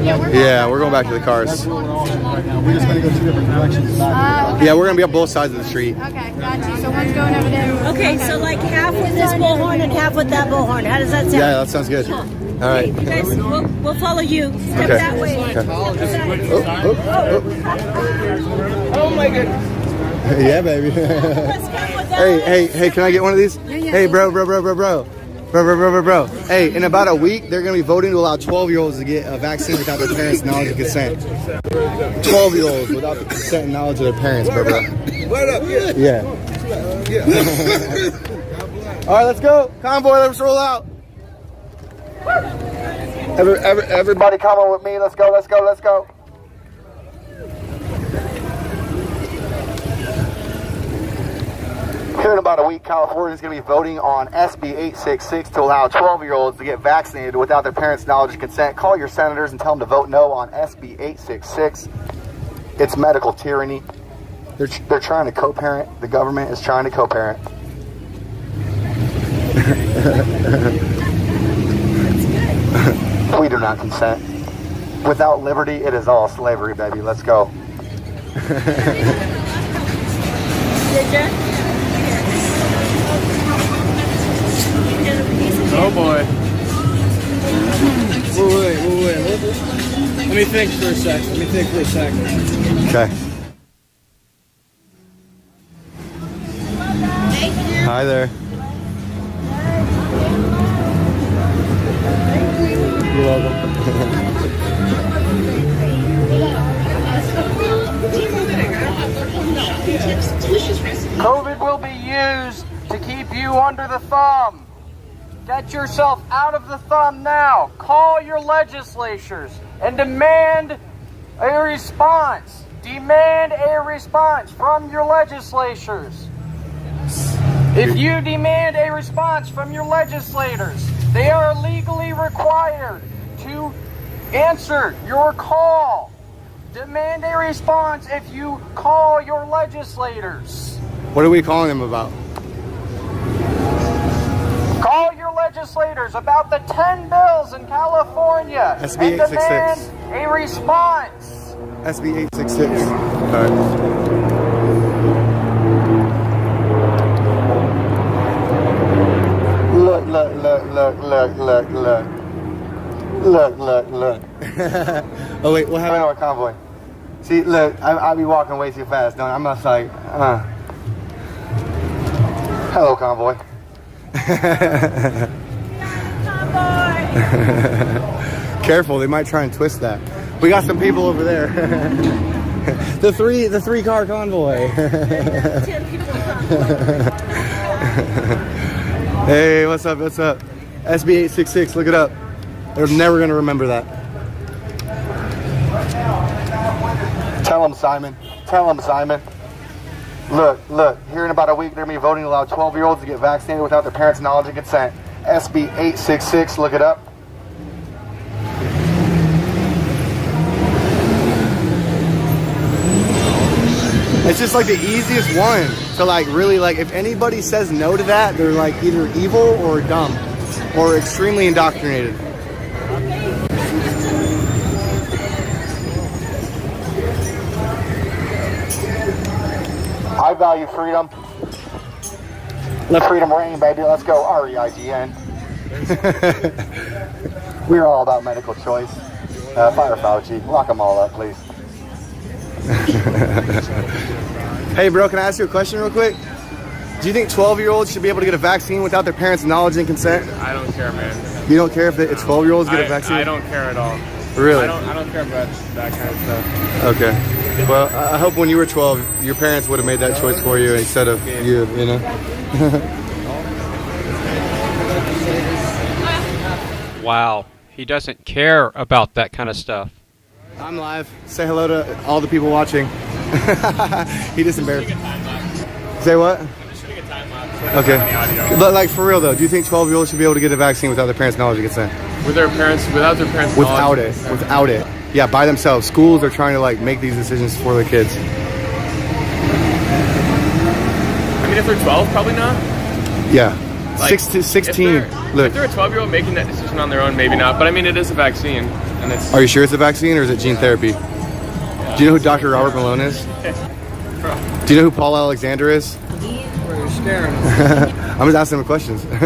Yeah, Yeah, we're going back to the cars. That's what we're all in right now. We're just going to go 2 different directions. Yeah, we're going to be on both sides of the street. Okay, got you. So one's going over there. Okay, so like half with this bullhorn and half with that bullhorn. How does that sound? Yeah, that sounds good. All right. You guys, we'll follow you. Step Okay. that way. Okay. Oh my goodness. Yeah, baby. hey, can I get one of these? Hey, bro. Hey, in about a week, they're going to be voting to allow 12-year-olds to get a vaccine without their parents' knowledge and consent. 12-year-olds without the consent and knowledge of their parents, bro. What up? Yeah. All right, let's go. Convoy, let's roll out. Everybody come on with me. Let's go. California is going to be voting on SB 866 to allow 12-year-olds to get vaccinated without their parents' knowledge and consent. Call your senators and tell them to vote no on SB 866. It's medical tyranny. They're trying to co-parent. The government is trying to co-parent. We do not consent. Without liberty, it is all slavery, baby. Let's go. Oh boy. Wait. Let me think for a sec. Okay. Hi there. You're welcome. COVID will be used to keep you under the thumb. Get yourself out of the thumb now. Call your legislatures and demand a response. Demand a response from your legislatures. If you demand a response from your legislators, they are legally required to answer your call. Demand a response if you call your legislators. What are we calling them about? Call your legislators about the 10 bills in California SB and 866. demand a response. SB 866. All right. Look. Oh wait, what happened to our convoy? See, look, I be walking way too fast, don't I? I'm just like, Hello, convoy. Careful, they might try and twist that. We got some people over there. the three car convoy. Hey, what's up? SB 866, look it up. They're never gonna remember that. Tell them, Simon. Look, here in about a week, they're gonna be voting to allow 12-year-olds to get vaccinated without their parents' knowledge and consent. SB 866, look it up. It's just like the easiest one to like really like, if anybody says no to that, they're like either evil or dumb or extremely indoctrinated. I value freedom. Let freedom reign, baby. Let's go. REIGN. We're all about medical choice. Fire Fauci. Lock them all up, please. Hey, bro, can I ask you a question real quick? Do you think 12-year-olds should be able to get a vaccine without their parents' knowledge and consent? I don't care, man. You don't care if 12-year-olds get a vaccine? I don't care at all. Really? I don't care about that kind of stuff. Okay. Well, I hope when you were 12, your parents would have made that choice for you instead of you know? Wow. He doesn't care about that kind of stuff. I'm live. Say hello to all the people watching. He just embarrassed. Say what? I'm just shooting a time lapse. Okay. But like for real though, do you think 12-year-olds should be able to get a vaccine without their parents' knowledge and consent? Without their parents' knowledge? Without it. Yeah, by themselves. Schools are trying to like make these decisions for their kids. I mean, if they're 12, probably not. Yeah. Like, 16. Look. If they're a 12-year-old making that decision on their own, maybe not. But I mean, it is a vaccine, and it's. Are you sure it's a vaccine or is it gene therapy? Do you know who Dr. Robert Malone is? Do you know who Paul Alexander is? You're scaring us. I'm just asking him questions. All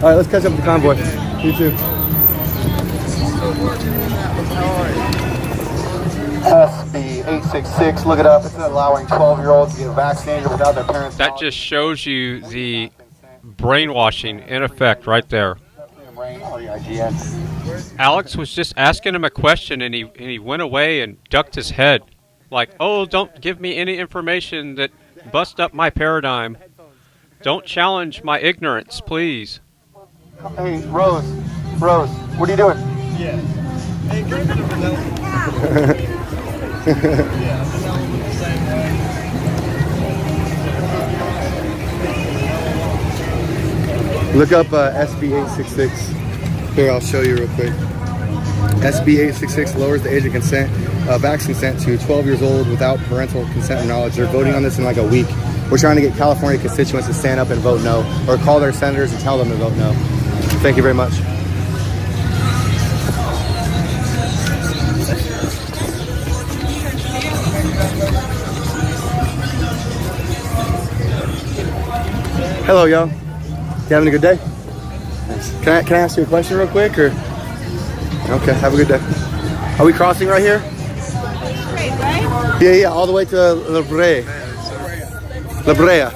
right, let's catch up with the convoy. You too. SB 866, look it up. It's allowing 12-year-olds to get vaccinated without their parents' That just shows you the brainwashing in effect right there. Alex was just asking him a question and he went away and ducked his head. Like, oh, don't give me any information that busts up my paradigm. Don't challenge my ignorance, please. Hey, Rose, what are you doing? Yeah. Hey, can I get a vanilla? Yeah, vanilla the same way. Look up SB 866. Here, I'll show you real quick. SB 866 lowers the age of consent, vaccine consent to 12 years old without parental consent or knowledge. They're voting on this in like a week. We're trying to get California constituents to stand up and vote no, or call their senators and tell them to vote no. Thank you very much. Hello, y'all. You having a good day? Thanks. Can I ask you a question real quick, or? Okay, have a good day. Are we crossing right here? Straight, right? Yeah, all the way to La Brea. La Brea.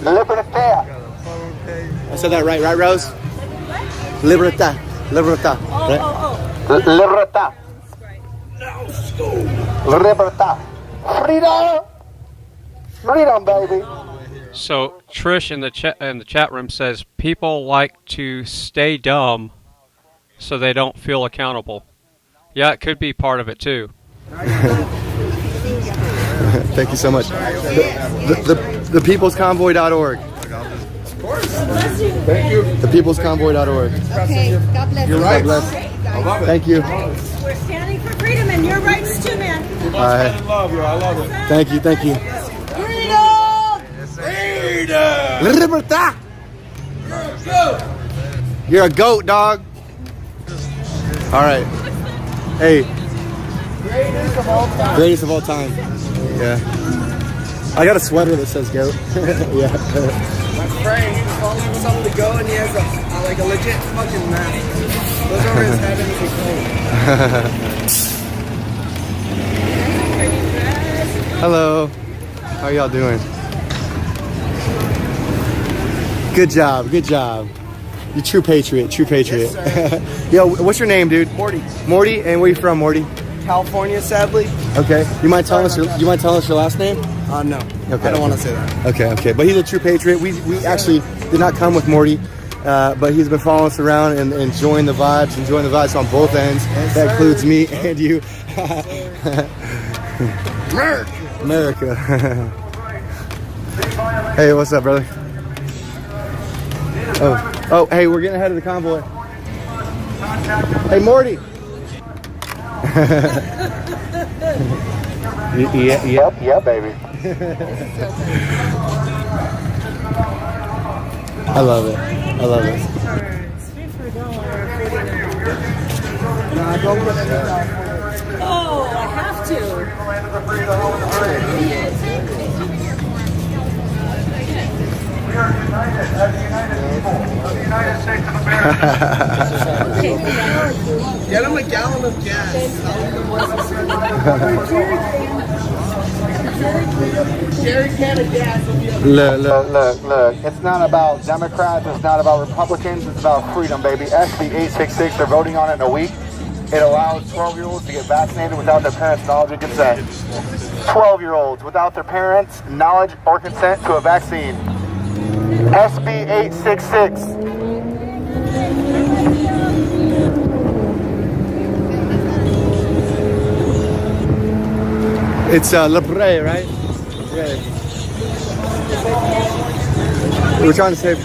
Libertad. I said that right, Rose? Libertad. Libertad. Libertad. Libertad. Freedom. Freedom, baby. So Trish in the chat room says people like to stay dumb so they don't feel accountable. Yeah, it could be part of it too. Thank you so much. The peoplesconvoy.org. Of course. Thank you. Thepeoplesconvoy.org. Okay, God bless. You're right. God bless. I love it. Thank you. We're standing for freedom and your rights too, man. All right. I love you. I love it. Thank you. Thank you. Freedom! Libertad! You're a goat, dog. All right. Hey. Greatest of all time. Greatest of all time. Yeah. I got a sweater that says goat. Yeah. My friend, he was calling for someone to go, and he has like a legit fucking mask. Those over his head and his phone. Hello. How y'all doing? Good job. Good job. You true patriot. True patriot. Yes, Yo, what's your name, dude? Morty. Morty, and where you from, Morty? California, sadly. Okay. You mind telling us your last name? No. Okay. I don't want to say that. Okay. But he's a true patriot. We actually did not come with Morty, but he's been following us around and enjoying the vibes on both ends. Yes, that sir. includes me and you. America. America. Hey, what's up, brother? Oh, hey, we're getting ahead of the convoy. Hey, Morty. Yeah, baby. I love it. Oh, I have to. Get him a gallon of gas. Jerry can of gas will be Look. It's not about Democrats. It's not about Republicans. It's about freedom, baby. SB 866. They're voting on it in a week. It allows 12-year-olds to get vaccinated without their parents' knowledge and consent. 12-year-olds without their parents' knowledge or consent to a vaccine. SB 866. It's La Brea, right? Yeah. We're trying to save.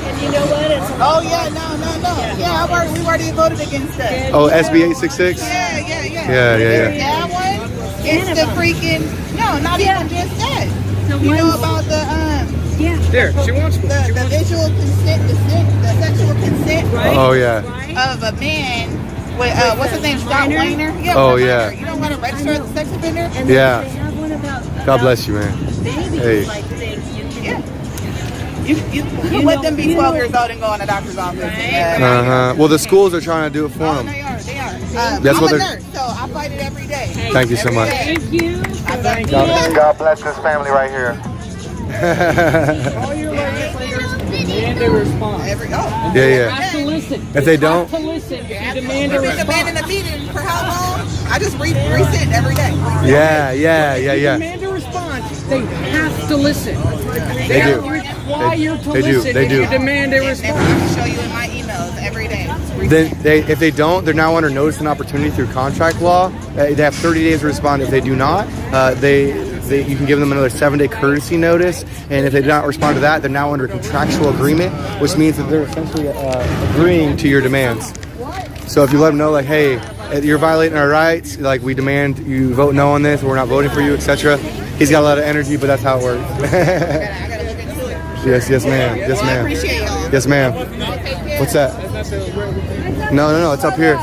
And you know what? It's Oh, yeah, no. Yeah, we already voted against that. Oh, SB 866? Yeah. Yeah. That one, it's the freaking, no, not even just that. You know about the, There, she wants one. the visual consent, the sexual consent Oh, yeah. of a man with, what's his name, Scott Weiner? Yeah, Oh, Weiner. yeah. You don't want to register as a sex offender? Yeah. God bless you, man. Hey. Yeah. You let them be 12 years old and go in the doctor's office. Well, the schools are trying to do it for them. They are. That's I'm what a they're- nurse, so I fight it every day. Thank you so much. Thank you. God bless this family right here. All your legislators demand a response. Every, You Yeah. have to listen. If they You don't- have to listen. If you demand a We've been response. demanding a meeting for how long? I just resend every day. Yeah. If you demand a response, they have to listen. They do. require you to They do, listen they if do. you demand a response. I show you in my emails every day. If they don't, they're now under notice and opportunity through contract law. They have 30 days to respond. If they do not, you can give them another 7-day courtesy notice. And if they do not respond to that, they're now under a contractual agreement, which means that they're essentially agreeing to your demands. So if you let them know, like, hey, you're violating our rights, like, we demand you vote no on this, we're not voting for you, etc. He's got a lot of energy, but that's how it works. Yes, ma'am. Yes, ma'am. Yes, ma'am. What's that? No, it's up here.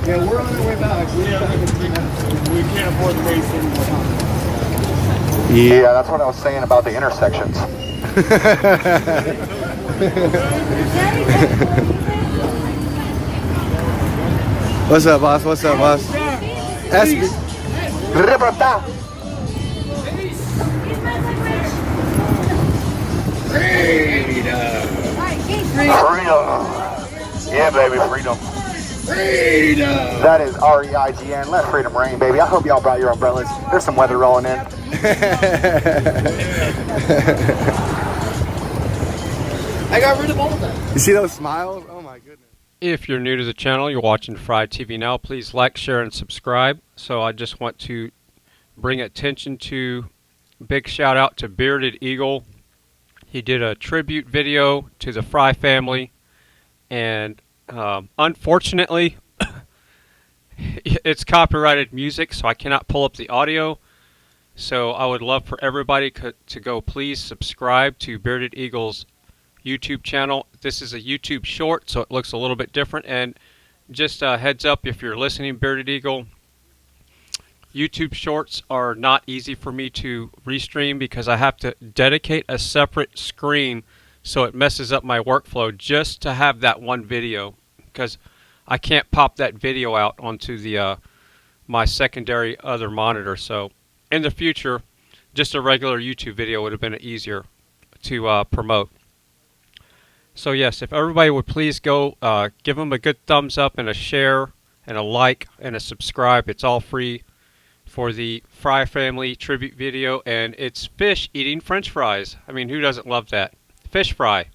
Yeah, we're on our way back. We can't afford to waste any more time. Yeah, that's what I was saying about the intersections. What's up, boss? What's up, boss? Rypta. Freedom. Yeah, baby, freedom. Freedom. That is REIGN. Let freedom reign, baby. I hope y'all brought your umbrellas. There's some weather rolling in. I got rid of all of that. You see those smiles? Oh my goodness. If you're new to the channel, you're watching FryTVNow, please like, share, and subscribe. So I just want to bring attention to big shout out to Bearded Eagle. He did a tribute video to the Fry family, and unfortunately it's copyrighted music, so I cannot pull up the audio. So I would love for everybody to go please subscribe to Bearded Eagle's YouTube channel. This is a YouTube short, so it looks a little bit different. And just a heads up, if you're listening, Bearded Eagle, YouTube shorts are not easy for me to restream because I have to dedicate a separate screen, so it messes up my workflow just to have that one video, because I can't pop that video out onto the my secondary other monitor. So in the future, just a regular YouTube video would have been easier to promote. So yes, if everybody would please go give them a good thumbs up and a share and a like and a subscribe. It's all free for the Fry family tribute video, and it's fish eating French fries. I mean, who doesn't love that? Fish fry.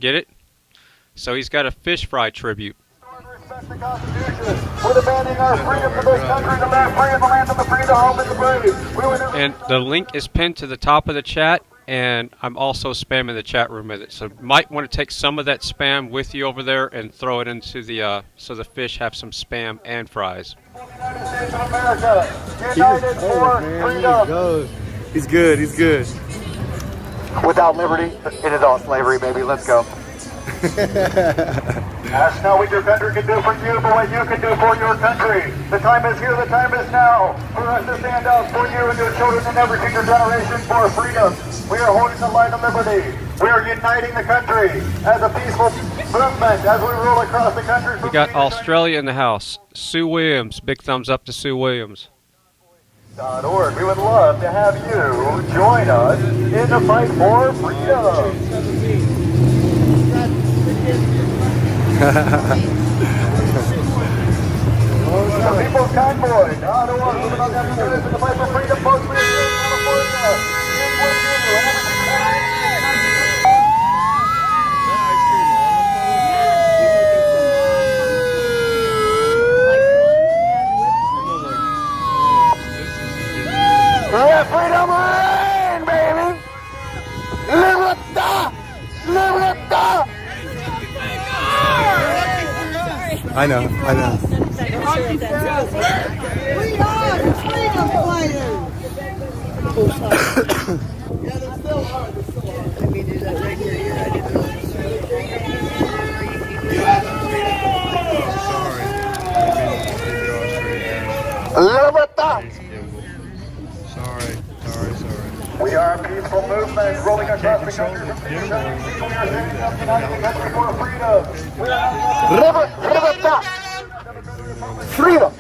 Get it? So he's got a fish fry tribute. We're demanding our freedom for this country, the land free of the land of the free, the home and the brave. And the link is pinned to the top of the chat, and I'm also spamming the chat room with it. So you might want to take some of that spam with you over there and throw it into the so the fish have some spam and fries. United States of America, united for freedom. He's good. He's good. Without liberty, it is all slavery, baby. Let's go. Ask not what your country can do for you, but what you can do for your country. The time is here, the time is now for us to stand up for you and your children and every future generation for freedom. We are holding the line of liberty. We are uniting the country as a peaceful movement as we roll across the country. We got Australia in the house. Sue Williams. Big thumbs up to Sue Williams. .org. We would love to have you join us in the fight for freedom. The People's Convoy, Ottawalks, moving on down the streets in the fight for freedom, folks. We are here in California. Let freedom reign, baby! Libertà! Libertà! I know. We are the freedom fighters! Libertà! Sorry. We are a peaceful movement rolling across the country. We are standing up uniting the country for freedom. Libertà! Freedom!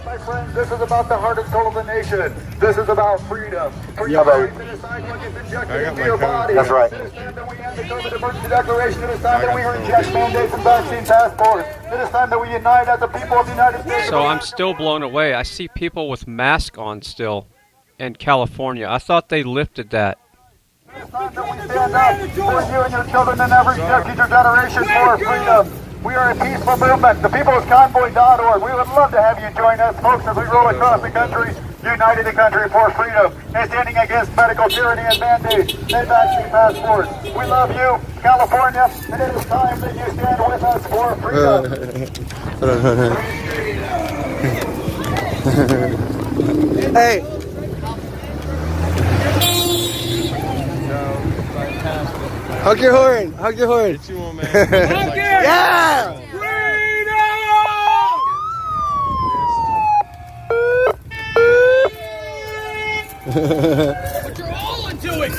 My friends, this is about the heart and soul of the nation. This is about freedom. Freedom to decide what gets injected into your body. That's right. It is time that we end the COVID emergency declaration. It is time that we reject mandates and vaccine passports. It is time that we unite as the people of the United States. So I'm still blown away. I see people with masks on still in California. I thought they lifted that It's time that we stand up for you and your children and every future generation for freedom. We are a peaceful movement, the peoplesconvoy.org. We would love to have you join us, folks, as we roll across the country, uniting the country for freedom and standing against medical tyranny and mandates and vaccine passports. We love you, California, and it is time that you stand with us for freedom. Hey. Hug your horn. Hug your horn. Yeah. But you're all into it.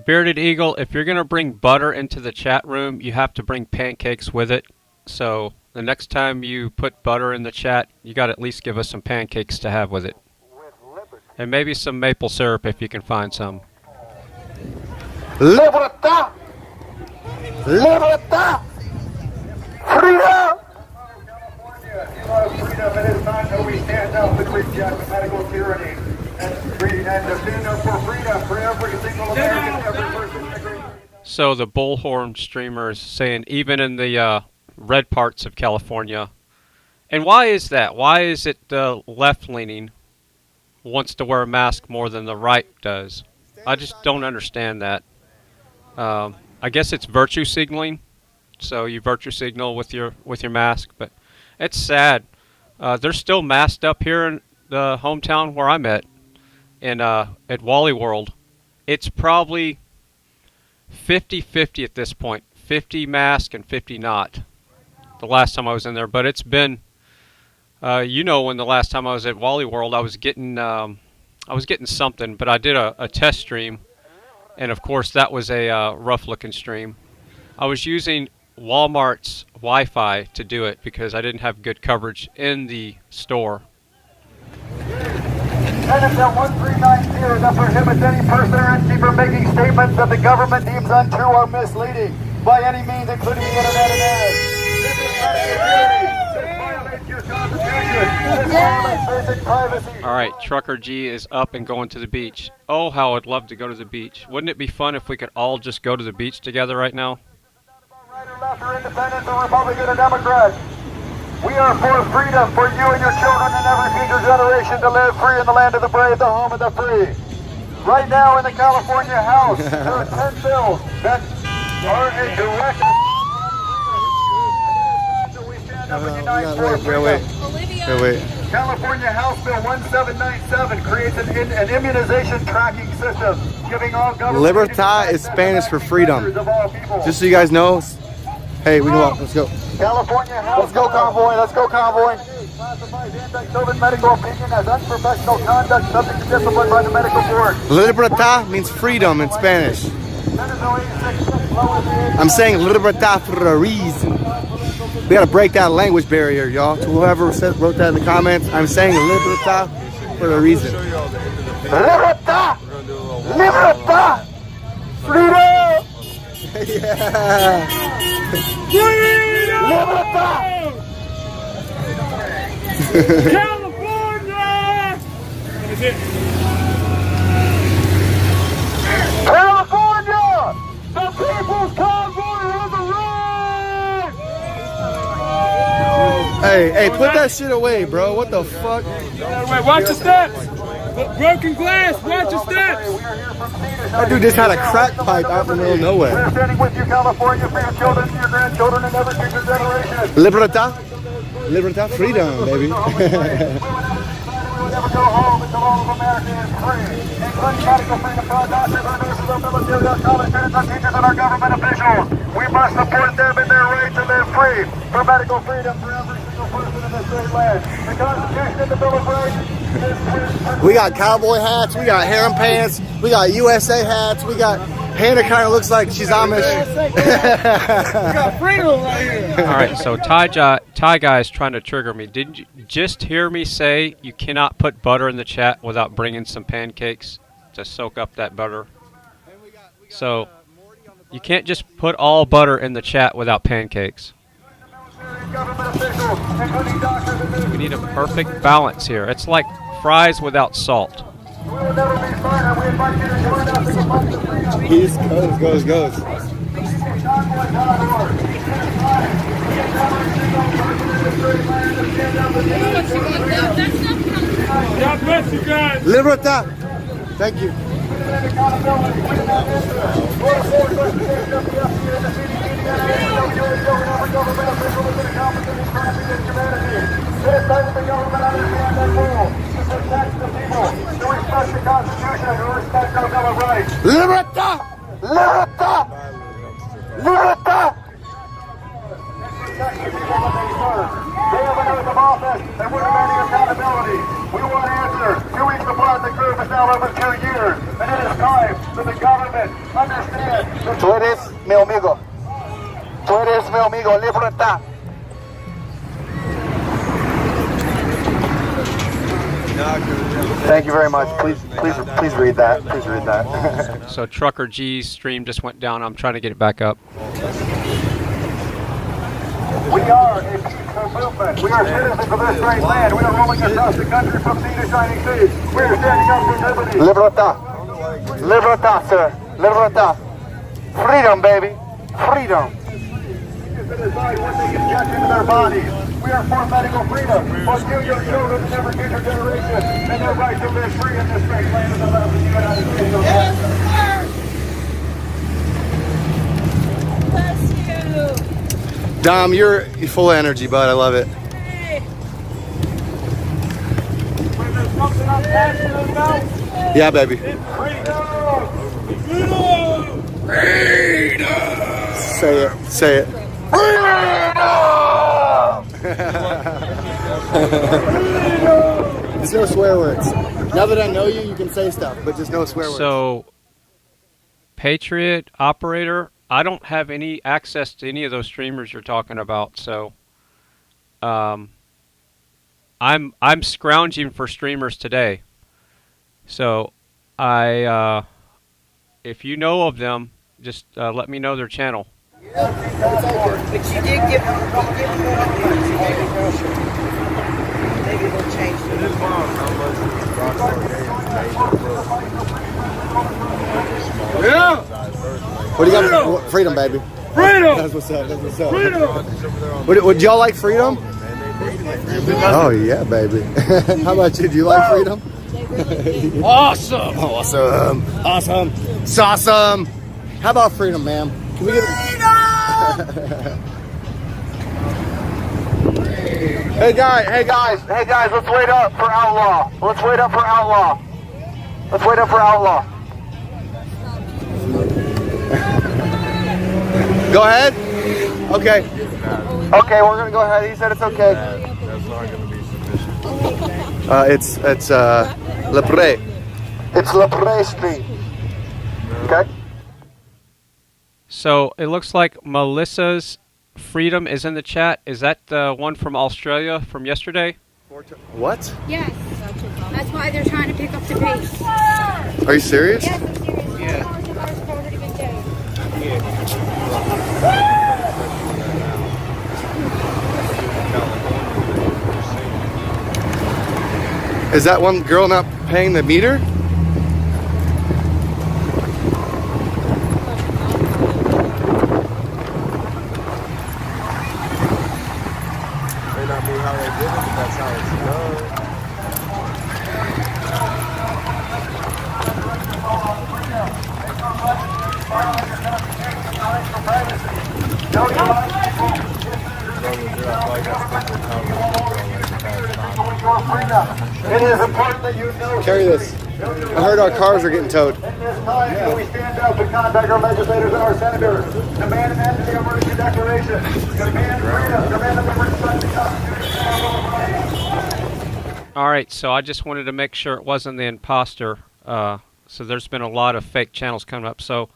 Bearded Eagle, if you're going to bring butter into the chat room, you have to bring pancakes with it. So the next time you put butter in the chat, you got to at least give us some pancakes to have with it. And maybe some maple syrup if you can find some. Libertad! Libertad! Freedom! Freedom, it is time that we stand up to reject medical tyranny and stand up for freedom for every single American, every person in the great. So the bullhorn streamer is saying even in the red parts of California. And why is that? Why is it the left-leaning wants to wear a mask more than the right does? I just don't understand that. I guess it's virtue signaling. So you virtue signal with your mask, but it's sad. They're still masked up here in the hometown where I'm at Wally World. It's probably 50-50 at this point. 50 mask and 50 not. The last time I was in there, but it's been when the last time I was at Wally World, I was getting something, but I did a test stream, and of course that was a rough-looking stream. I was using Walmart's Wi-Fi to do it because I didn't have good coverage in the store. NSL 1390 that prohibits any person or entity from making statements that the government deems untrue or misleading by any means, including the internet and ads. This is This violates your Constitution. This violates basic privacy. All right, Trucker G is up and going to the beach. Oh, how I'd love to go to the beach. Wouldn't it be fun if we could all just go to the beach together right now? Right or left or independent or Republican or Democrat. We are for freedom for you and your children and every future generation to live free in the land of the brave, the home of the free. Right now in the California House, there are 10 bills that are a direct... We stand up and unite for freedom. Wait. California House Bill 1797 creates an immunization tracking system, giving all government... Libertad is Spanish for freedom. Just so you guys know. Hey, we can walk. Let's go. California House. Let's go, Convoy. Let's go, Convoy. Classifies anti-COVID medical opinion as unprofessional conduct subject to discipline by the medical board. Libertad means freedom in Spanish. I'm saying libertad for a reason. We gotta break that language barrier, y'all. To whoever wrote that in the comments, I'm saying libertad for a reason. Libertad! Libertad! Freedom! Yeah! Libertad! California! California! The People's Convoy has arrived! Hey, put that shit away, bro. What the fuck? Wait, watch your steps! Broken glass, watch your steps! That dude just had a crack pipe out in the middle of nowhere. We're standing with you, California, for your children, your grandchildren, and every future generation. Libertad? Libertad, freedom, baby. We will never go home until all of America is free, including medical freedom for our doctors, our nurses, our military, our college students, our teachers, and our government officials. We must support them in their right to live free for medical freedom for every single person in this great land. The Constitution and the Bill of Rights. We got cowboy hats, we got harem pants, we got USA hats, we got Hannah kind of looks like she's Amish. We got freedom right here. All right, so Ty Guy is trying to trigger me. Did you just hear me say you cannot put butter in the chat without bringing some pancakes to soak up that butter? So you can't just put all butter in the chat without pancakes. We need a perfect balance here. It's like fries without salt. East Coast goes. God bless you guys. Libertà. Thank you. Libertà! Libertà! Libertà! They have an oath of office and we're demanding accountability. We want answers. 2 weeks apart, the curve is now over 2 years. And it is time that the government understand. Tú eres mi amigo. Tú eres mi amigo. Libertad. Thank you very much. Please read that. Please read that. So Trucker G's stream just went down. I'm trying to get it back up. We are a peaceful movement. We are citizens of this great land. We are rolling across the country from sea to shining sea. We are standing up for liberty. Libertà. Libertà, sir. Libertà. Freedom, baby. Freedom. To decide what they inject into their bodies. We are for medical freedom. For you, your children, and every future generation, and their right to live free in this great land of the love of the United States of America. Bless you. Dom, you're full of energy, bud. I love it. Yeah, baby. Say it. Say it. There's no swear words. Now that I know you, you can say stuff, but just no swear words. So, Patriot operator, I don't have any access to any of those streamers you're talking about. So, I'm scrounging for streamers today. So, if you know of them, just let me know their channel. But you did give them maybe they'll change it. Yeah. What do you got? Freedom, baby. Freedom. That's what's up. That's what's up. Freedom. Would y'all like freedom? Oh yeah, baby. How about you? Do you like freedom? Awesome. Awesome. Awesome. Awesome. How about freedom, ma'am? Can we get Hey guys, let's wait up for Outlaw. Let's wait up for Outlaw. Let's wait up for Outlaw. Go ahead. Okay. Okay, we're gonna go ahead. He said it's okay. That's not gonna be sufficient. It's Le Pré. It's Le Pré Street. Okay. So it looks like Melissa's Freedom is in the chat. Is that the one from Australia from yesterday? What? Yes. That's why they're trying to pick up the pace. Are you serious? Yes, I'm serious. Yeah. Is that one girl not paying the meter? May not be how they did it, but that's how it's done. It is important that you know. Carry this. I heard our cars are getting towed. In this time, we stand up and contact our legislators and our senators. Demand an end to the emergency declaration. Demand freedom. Demand that we respect the Constitution. All right, so I just wanted to make sure it wasn't the imposter. So there's been a lot of fake channels coming up. So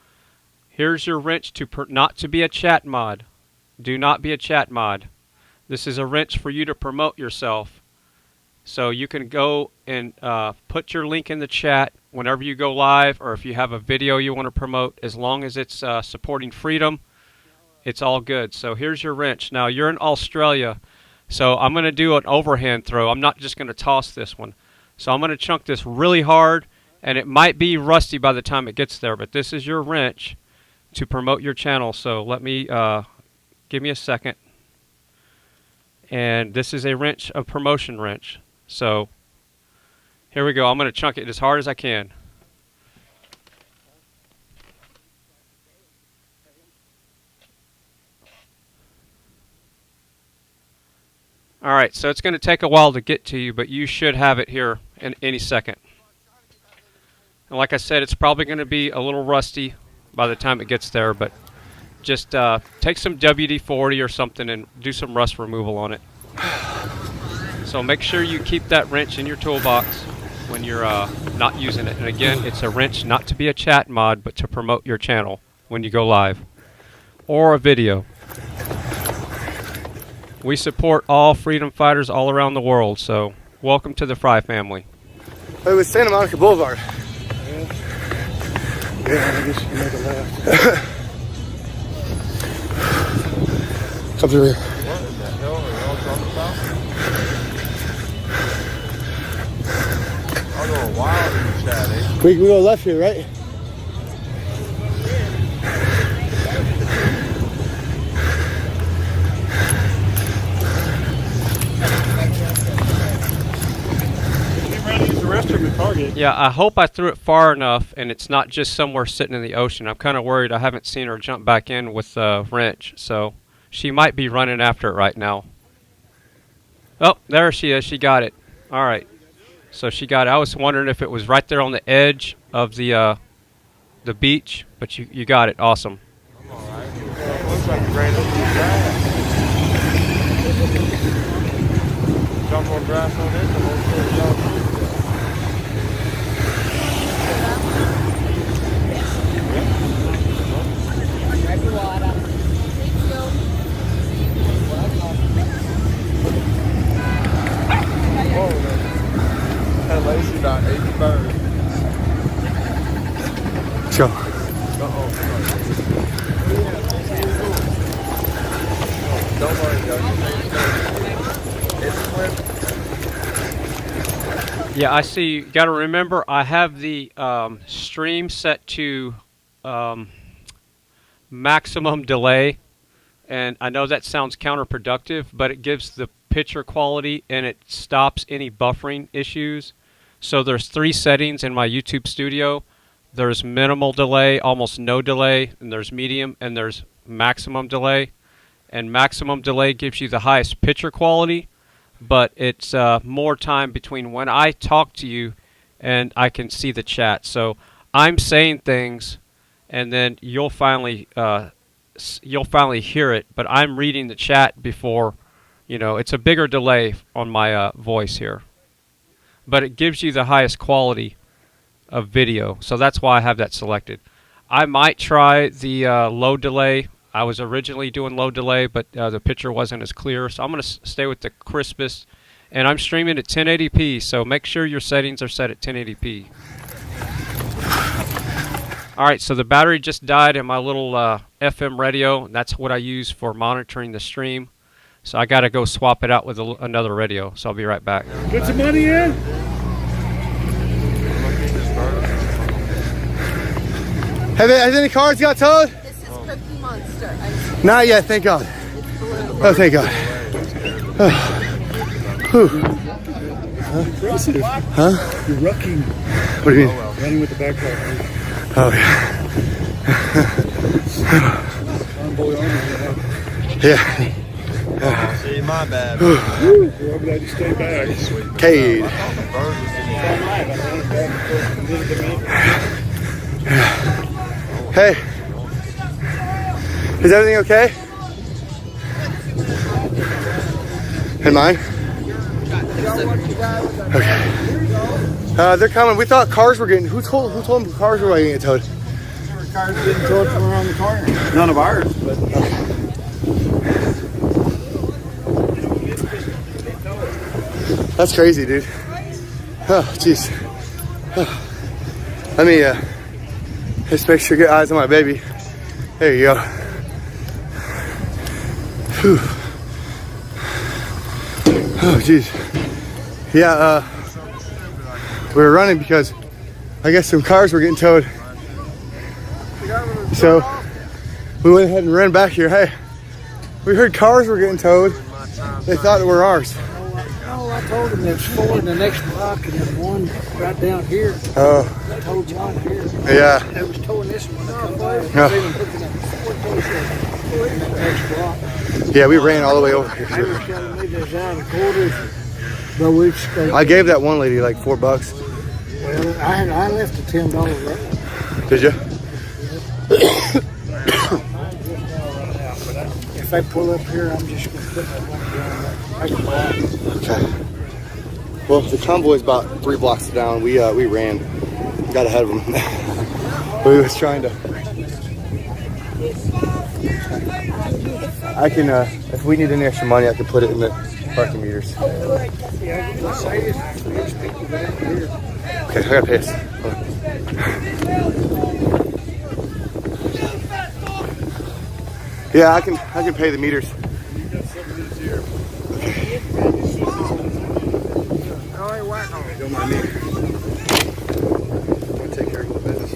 here's your wrench to not to be a chat mod. Do not be a chat mod. This is a wrench for you to promote yourself. So you can go and put your link in the chat whenever you go live, or if you have a video you want to promote, as long as it's supporting freedom, it's all good. So here's your wrench. Now you're in Australia, so I'm going to do an overhand throw. I'm not just going to toss this one. So I'm going to chunk this really hard, and it might be rusty by the time it gets there, but this is your wrench to promote your channel. So let me, give me a second. And this is a wrench, a promotion wrench. So here we go. I'm going to chunk it as hard as I can. Alright, so it's going to take a while to get to you, but you should have it here in any second. And like I said, it's probably going to be a little rusty by the time it gets there, but just take some WD-40 or something and do some rust removal on it. So make sure you keep that wrench in your toolbox when you're not using it. And again, it's a wrench not to be a chat mod, but to promote your channel when you go live or a video. We support all freedom fighters all around the world, so welcome to the Frei family. It was Santa Monica Boulevard. Yeah, I guess you can make a left. Come through here. What in the hell are y'all talking about? I'll go wild in the chat, eh? We can go left here, right? Yeah, I hope I threw it far enough and it's not just somewhere sitting in the ocean. I'm kind of worried. I haven't seen her jump back in with the wrench, so she might be running after it right now. Oh, there she is. She got it. All right. So she got it. I was wondering if it was right there on the edge of the beach, but you got it. Awesome. I'm all right. Looks like it ran into the grass. Jump on grass on this and we'll see y'all. That Lacey about 80 birds. Go. Don't worry, it's swimming. Yeah, I see. You got to remember, I have the stream set to maximum delay, and I know that sounds counterproductive, but it gives the picture quality and it stops any buffering issues. So there's 3 settings in my YouTube studio. There's minimal delay, almost no delay, and there's medium, and there's maximum delay. And maximum delay gives you the highest picture quality, but it's more time between when I talk to you and I can see the chat. So I'm saying things, and then you'll finally hear it, but I'm reading the chat before, you know, it's a bigger delay on my voice here. But it gives you the highest quality of video, so that's why I have that selected. I might try the low delay. I was originally doing low delay, but the picture wasn't as clear, so I'm going to stay with the crispest. And I'm streaming at 1080p, so make sure your settings are set at 1080p. Alright, so the battery just died in my little FM radio, and that's what I use for monitoring the stream. So I got to go swap it out with another radio, so I'll be right back. Put some money in. Has any cars got towed? This is Cookie Monster. Not yet, thank God. Oh, thank God. Impressive. Huh? You're rocking. What do you mean? Running with the backpack. Oh, yeah. Convoy army. Yeah. See, my bad. Well, I'm glad you stayed back. Cade. Hey. Is everything okay? And mine? Okay. They're coming. We thought cars were getting. Who told them cars were getting towed? Cars getting towed from around the corner. None of ours, but. That's crazy, dude. Oh, jeez. Oh. Let me just make sure you get eyes on my baby. There you go. Whew. Oh, jeez. Yeah, we were running because I guess some cars were getting towed. So we went ahead and ran back here. Hey, we heard cars were getting towed. They thought it were ours. Oh, I told them there's 4 in the next block and then 1 right down here. Oh. I told John here. Yeah. They was towing this one. Yeah. They were looking at 4 in the next block. Yeah, we ran all the way over here. They were telling me there's out of quarters. But we stayed. I gave that one lady like $4. Well, I left the $10 there. Did you? If I pull up here, I'm just going to put my money down there. Okay. Well, the convoy's about 3 blocks down. We ran, got ahead of them. We was trying to. I can, if we need any extra money, I can put it in the parking meters. Okay, I gotta pay this. Yeah, I can pay the meters. Okay. Don't mind me. I'm gonna take care of the business.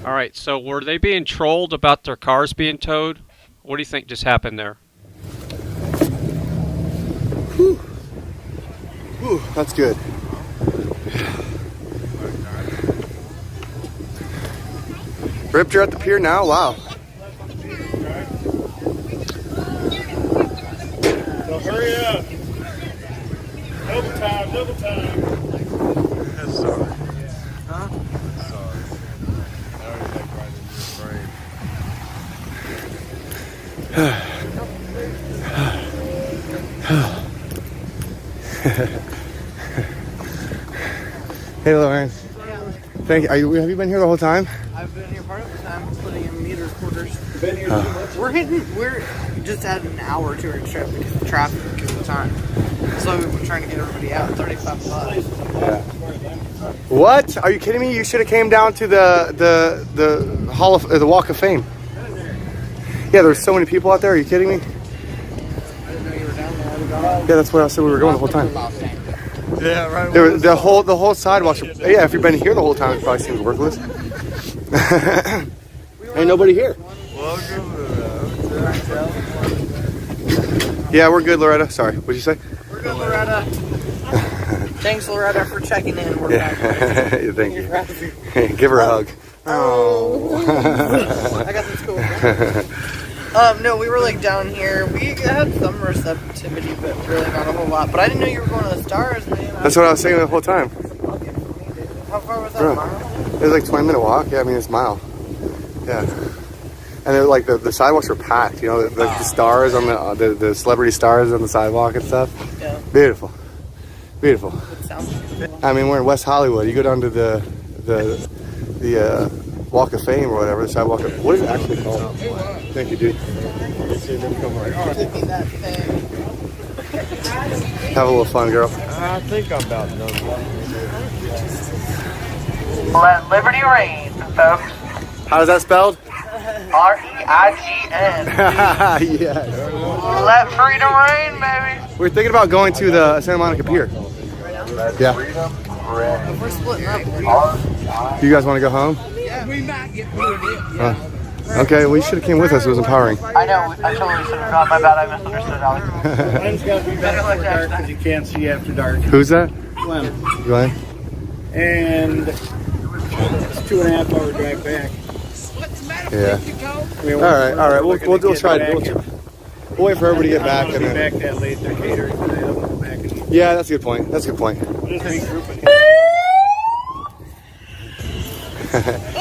All right, so were they being trolled about their cars being towed? What do you think just happened there? Whew. Whew, that's good. Rypta, you're at the pier now? Wow. So hurry up. Double time, double time. That's sorry. Huh? Sorry. I already like right into your frame. Hey, Lauren. Thank you. Have you been here the whole time? I've been here part of the time, putting in meter quarters. Been here We're just at an hour or 2 hour trip because of traffic, because of the time. So we're trying to get everybody out. $35. Yeah. What? Are you kidding me? You should have came down to the Hall of the Walk of Fame. Yeah, there's so many people out there. Are you kidding me? I didn't know you were down there. Yeah, that's where I said we were going the whole time. Yeah, right. The whole sidewalk. Yeah, if you've been here the whole time, it probably seems worthless. Ain't nobody here. Yeah, we're good, Loretta. Sorry, what'd you say? We're good, Loretta. Thanks, Loretta, for checking in. We're back. Thank you. Give her a hug. Oh. I got this cool. No, we were like down here. We had some receptivity, but really not a whole lot. But I didn't know you were going to the stars, man. That's what I was saying the whole time. How far was that? Bro, it was like a 20-minute walk. Yeah, I mean, it's a mile. Yeah. And they're like the sidewalks were packed, you know, the stars on the celebrity stars on the sidewalk and stuff. Yeah. Beautiful. Beautiful. It sounds good. I mean, we're in West Hollywood. You go down to the Walk of Fame or whatever, the sidewalk. What is it actually called? Thank you, dude. Have a little fun, girl. I think I'm about done. Let liberty reign, folks. How's that spelled? R-E-I-G-N. Yes. Let freedom reign, baby. We're thinking about going to the Santa Monica Pier. Yeah. We're splitting up. Do you guys want to go home? Yeah, we might get moved in. Okay, well, you should have came with us. It was empowering. I know, I totally should have gone. My bad, I misunderstood, Alex. Glenn's got to be back before dark because you can't see after dark. Who's that? Glenn. Glenn? And it's 2.5 hour drive back. Yeah. All right. We'll try to. We'll wait for everybody to get back. And then back that late. They're catering. So they don't go back and yeah, that's a good point. That's a good point.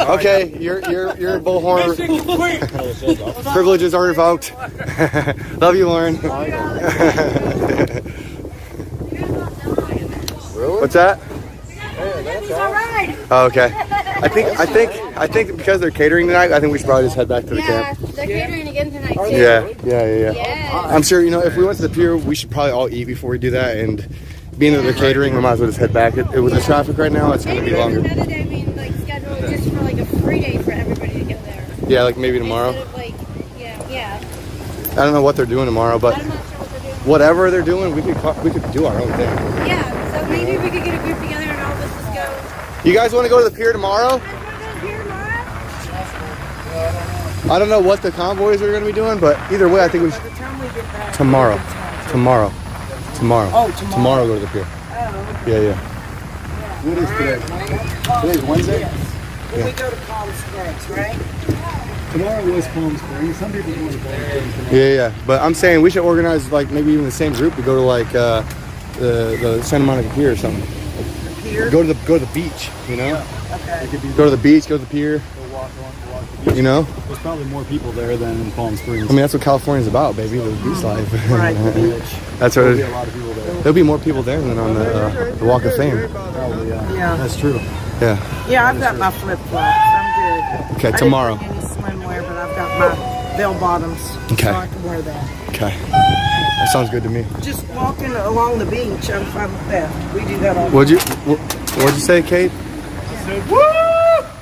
Okay, your bullhorn privileges are revoked. Love you, Lauren. Really? What's that? All right. Oh, okay. I think because they're catering tonight, I think we should probably just head back to the camp. They're catering again tonight too. Yeah. I'm sure, you know, if we went to the pier, we should probably all eat before we do that. And being that they're catering, we might as well just head back. With the traffic right now, it's going to be longer. Another day, I mean, like schedule it just for like a free day for everybody to get there. Yeah, like maybe tomorrow. Instead of like, yeah. I don't know what they're doing tomorrow, but whatever they're doing, we could do our own thing. Yeah, so maybe we could get a group together and all of us just go. You guys want to go to the pier tomorrow? I don't know what the convoys are going to be doing, but either way, I think we should. Tomorrow. Tomorrow go to the pier. Yeah. What is today? Today's Wednesday? When we go to Palm Springs, right? Tomorrow was Palm Springs. Some people go to Palm Springs tomorrow. Yeah. But I'm saying we should organize like maybe even the same group to go to like the Santa Monica Pier or something. Pier? Go to the beach, you know? Okay. Go to the beach, go to the pier. You know? There's probably more people there than in Palm Springs. I mean, that's what California's about, baby. The beach life. Right, the beach. That's what. There'll be a lot of people there. There'll be more people there than on the Walk of Fame. Probably, Yeah. That's true. Yeah. Yeah, I've got my flip flops. I'm good. Okay, tomorrow. I didn't bring any swimwear, but I've got my bell bottoms, Okay. so I can wear that. Okay. That sounds good to me. Just walking along the beach, I'm fine with that. We do that all the What'd you say, Kate? I said, woo!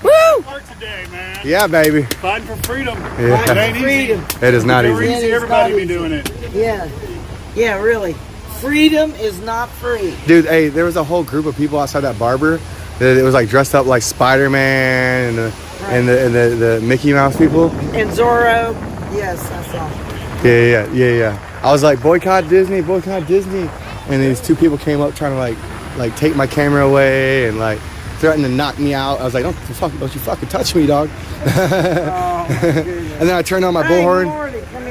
Woo! Work today, man. Yeah, baby. Fighting for freedom. Yeah. It ain't easy. It is not Never easy. Everybody be doing it. Yeah, really. Freedom is not free. Dude, hey, there was a whole group of people outside that barber. It was like dressed up like Spider-Man and the Mickey Mouse people. And Zorro, yes, I saw. Yeah. I was like, boycott Disney. And these two people came up trying to like take my camera away and like threatened to knock me out. I was like, don't you fucking touch me, dog. And then I turned on my bullhorn.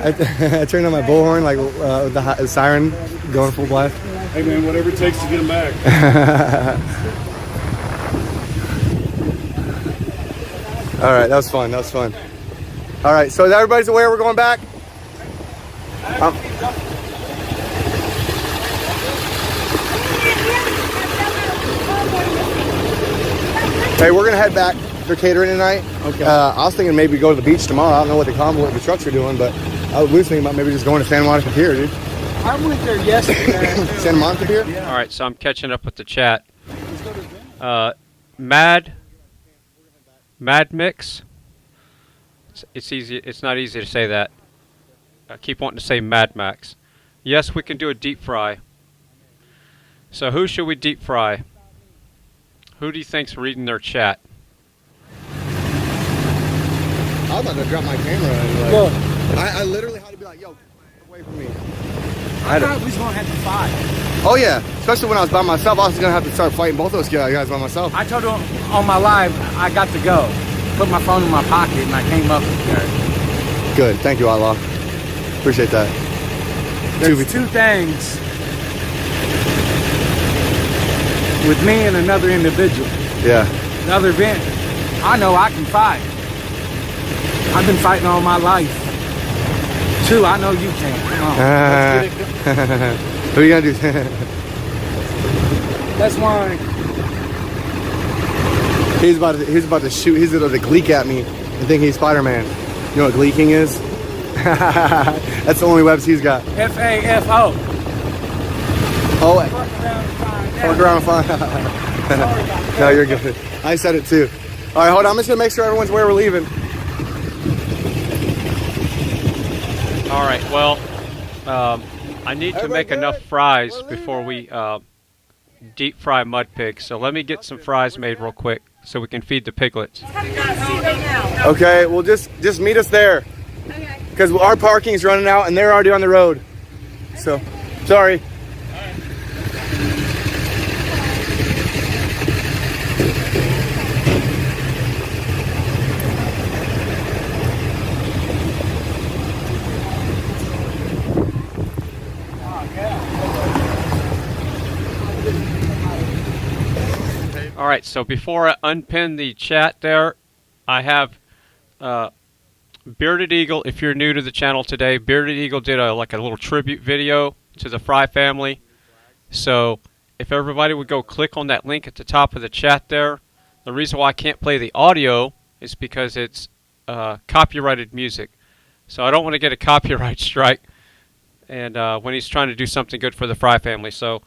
I turned on my bullhorn like with the siren going full blast. Hey man, whatever it takes to get them back. All right, that was fun. All right, so everybody's aware we're going back? Hey, we're gonna head back. They're catering tonight. Okay. I was thinking maybe go to the beach tomorrow. I don't know what the trucks are doing, but I was thinking about maybe just going to Santa Monica Pier, dude. I went there yesterday. Santa Monica Pier? All right, so I'm catching up with the chat. Mad Mix. It's easy. It's not easy to say that. I keep wanting to say Mad Max. Yes, we can do a deep fry. So who should we deep fry? Who do you think's reading their chat? I was about to drop my camera. And Look. I literally had to be like, yo, get away from me. I thought we was going to have to fight. Oh, yeah. Especially when I was by myself, I was going to have to start fighting both those guys by myself. I told him on my live, I got to go. Put my phone in my pocket and I came up there. Good. Thank you, Outlaw. Appreciate that. There's two things with me and another individual. Yeah. Another event, I know I can fight. I've been fighting all my life. Two, I know you can. Come on. Let's get it going. What are you going to do? That's why. He's about to shoot. He's going to gleek at me and think he's Spider-Man. You know what gleeking is? That's the only webs he's got. F-A-F-O. Oh, fuck around and find. No, you're good. I said it too. All right, hold on. I'm just going to make sure everyone's where we're leaving. All right, well, I need to make enough fries before we deep fry mud pigs. So let me get some fries made real quick so we can feed the piglets. Okay, well, just meet us there. Okay. Because our parking's running out and they're already on the road. So, sorry. All right, so before I unpin the chat there, I have Bearded Eagle. If you're new to the channel today, Bearded Eagle did a little tribute video to the Frei family. So if everybody would go click on that link at the top of the chat there, The reason why I can't play the audio is because it's copyrighted music. So I don't want to get a copyright strike and when he's trying to do something good for the Fry family. So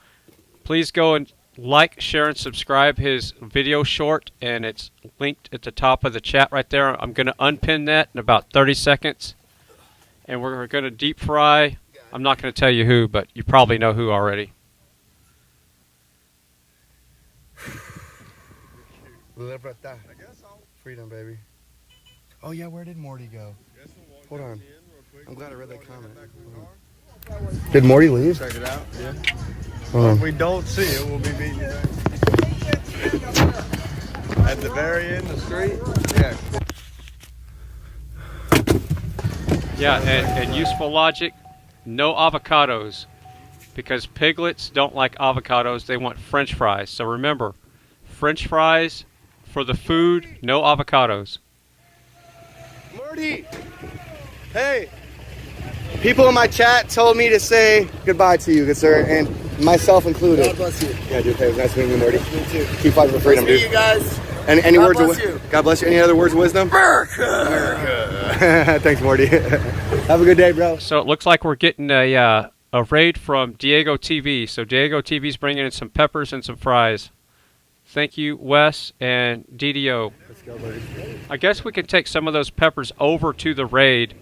please go and like, share, and subscribe his video short, and it's linked at the top of the chat right there. I'm going to unpin that in about 30 seconds, and we're going to deep fry. I'm not going to tell you who, but you probably know who already. Freedom, baby. Oh yeah, where did Morty go? Hold on. I'm glad I read that comment. Did Morty leave? Check it out. Yeah. If we don't see it, we'll be beating you back. At the very end of the street? Yeah. Yeah, and useful logic, no avocados. Because piglets don't like avocados, they want French fries. So remember, French fries for the food, no avocados. Morty! Hey! People in my chat told me to say goodbye to you, good sir, and myself included. God bless you. Yeah, dude, it was nice meeting you, Morty. Me too. Keep fighting for freedom, Nice dude. to meet you guys. Any God words bless of you. God bless you. Any other words of wisdom? America. Thanks, Morty. Have a good day, bro. So it looks like we're getting a raid from Diego TV. So Diego TV's bringing in some peppers and some fries. Thank you, Wes and DDO. Let's go, buddy. I guess we can take some of those peppers over to the raid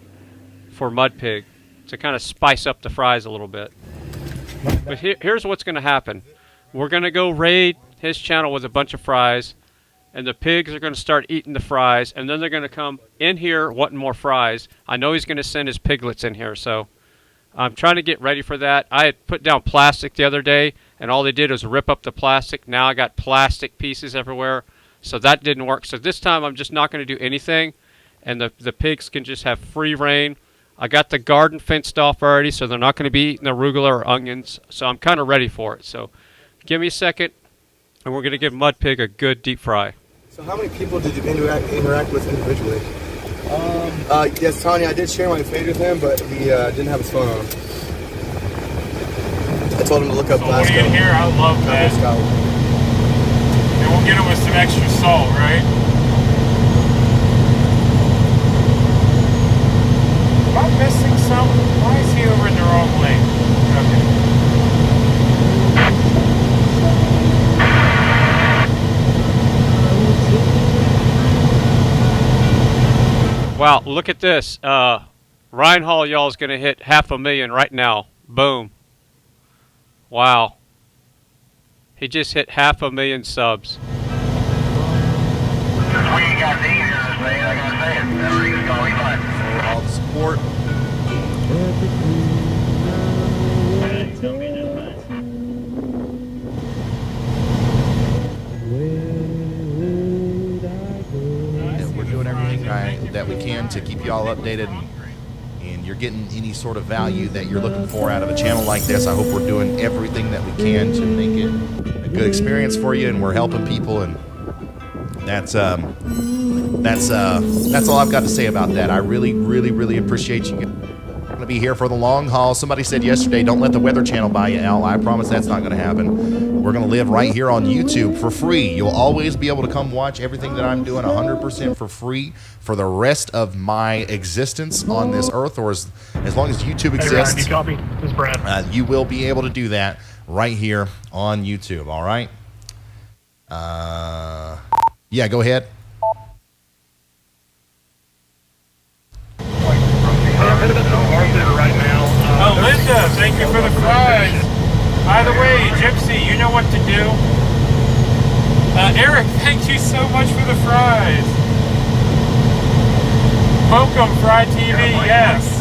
for Mud Pig to kind of spice up the fries a little bit. But here's what's going to happen. We're going to go raid his channel with a bunch of fries, and the pigs are going to start eating the fries, and then they're going to come in here wanting more fries. I know he's going to send his piglets in here, so I'm trying to get ready for that. I had put down plastic the other day, and all they did was rip up the plastic. Now I got plastic pieces everywhere, so that didn't work. So this time I'm just not going to do anything, and the pigs can just have free reign. I got the garden fenced off already, so they're not going to be eating arugula or onions, so I'm kind of ready for it. So give me a second, and we're going to give Mud Pig a good deep fry. So how many people did you interact with individually? Yes, Tanya, I did share my page with him, but he didn't have his phone on him. I told him to look up Glasgow. So in here, I love that. And we'll get it with some extra salt, right? Am I missing something? Why is he over in the wrong lane? Okay. Wow, look at this. Ryan Hall, y'all, is going to hit 500,000 right now. Boom. Wow. He just hit 500,000 subs. All the support. We're doing everything that we can to keep you all updated, and you're getting any sort of value that you're looking for out of a channel like this. I hope we're doing everything that we can to make it a good experience for you, and we're helping people, and that's all I've got to say about that. I really, really, really appreciate you. I'm going to be here for the long haul. Somebody said yesterday, don't let the Weather Channel buy you out. I promise that's not going to happen. We're going to live right here on YouTube for free. You'll always be able to come watch everything that I'm doing 100% for free for the rest of my existence on this earth, or as long as YouTube exists. Hey, Ryan, you copy? This is Brad. You will be able to do that right here on YouTube, all right? Yeah, go ahead. Right now. Oh, Linda, thank you for the fries. By the way, Gypsy, you know what to do. Eric, thank you so much for the fries. Welcome, Fry TV, yes.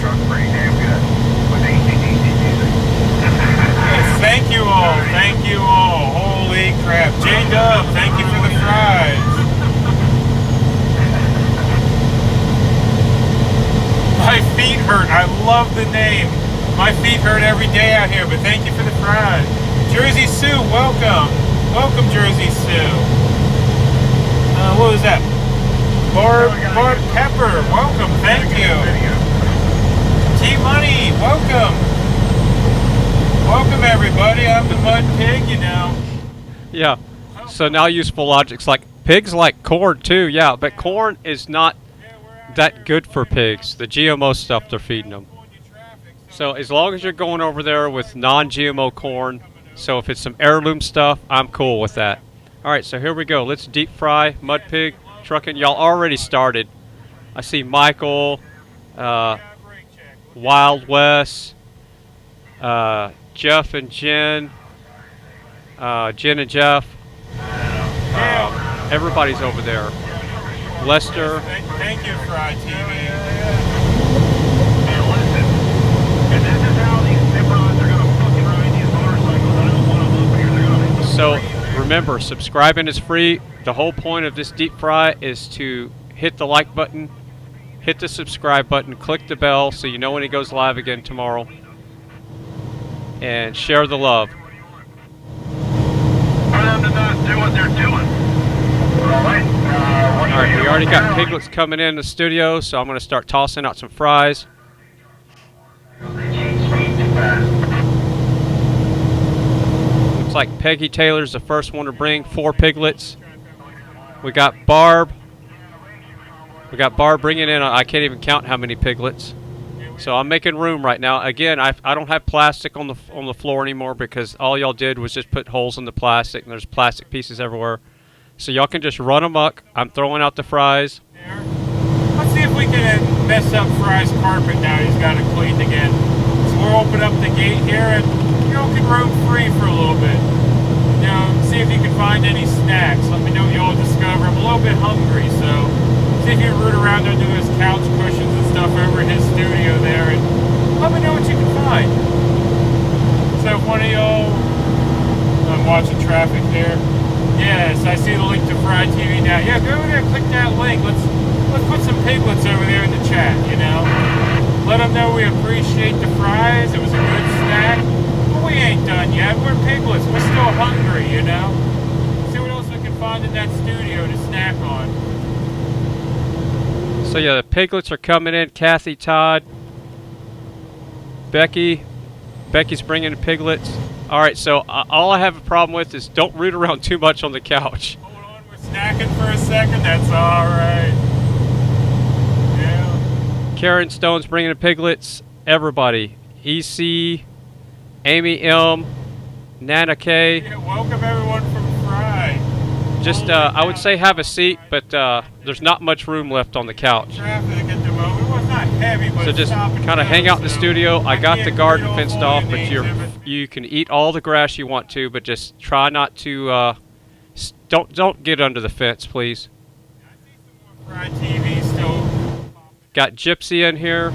Thank you all, thank you all. Holy crap. J-Dub, thank you for the fries. My feet hurt. I love the name. My feet hurt every day out here, but thank you for the fries. Jersey Sue, welcome. Welcome, Jersey Sue. What was that? Barb Pepper, welcome. Thank you. T-Money, welcome. Welcome, everybody. I'm the Mud Pig, you know. Yeah. So now useful logic's like, Pigs like corn too, yeah, but corn is not that good for pigs. The GMO stuff they're feeding them. So as long as you're going over there with non-GMO corn, so if it's some heirloom stuff, I'm cool with that. All right, so here we go. Let's deep fry mud pig trucking. Y'all already started. I see Michael, Wild West, Jeff and Jen, Jen and Jeff. Everybody's over there. Lester. Thank you, FryTV. So remember, subscribing is free. The whole point of this deep fry is to hit the like button, hit the subscribe button, click the bell so you know when he goes live again tomorrow, and share the love. Alright, we already got piglets coming in the studio, so I'm going to start tossing out some fries. Looks like Peggy Taylor's the first one to bring 4 piglets. We got Barb. We got Barb bringing in, I can't even count how many piglets. So I'm making room right now. Again, I don't have plastic on the floor anymore because all y'all did was just put holes in the plastic and there's plastic pieces everywhere. So y'all can just run amok. I'm throwing out the fries. Let's see if we can mess up Fry's carpet now he's got it cleaned again. So we'll open up the gate here and y'all can roam free for a little bit. You know, see if you can find any snacks. Let me know what y'all discover. I'm a little bit hungry, so see if you can root around under his couch cushions and stuff over in his studio there and let me know what you can find. So if one of y'all, I'm watching traffic here. Yes, I see the link to FryTVNow. Yeah, go over there and click that link. Let's put some piglets over there in the chat, you know. Let them know we appreciate the fries. It was a good snack. But we ain't done yet. We're piglets. We're still hungry, you know. See what else we can find in that studio to snack on. So yeah, the piglets are coming in. Kathy, Todd, Becky. Becky's bringing the piglets. All right, so all I have a problem with is don't root around too much on the couch. Hold on, we're snacking for a second. That's all right. Yeah. Karen Stone's bringing the piglets. Everybody. EC, Amy M, Nana K. Yeah, welcome everyone from Fry. Just, I would say have a seat, but there's not much room left on the couch. Traffic at the moment. It was not heavy, but so just kind of hang out in the studio. I got the garden fenced off, but you can eat all the grass you want to, but just try not to don't get under the fence, please. FryTV still. Got Gypsy in here.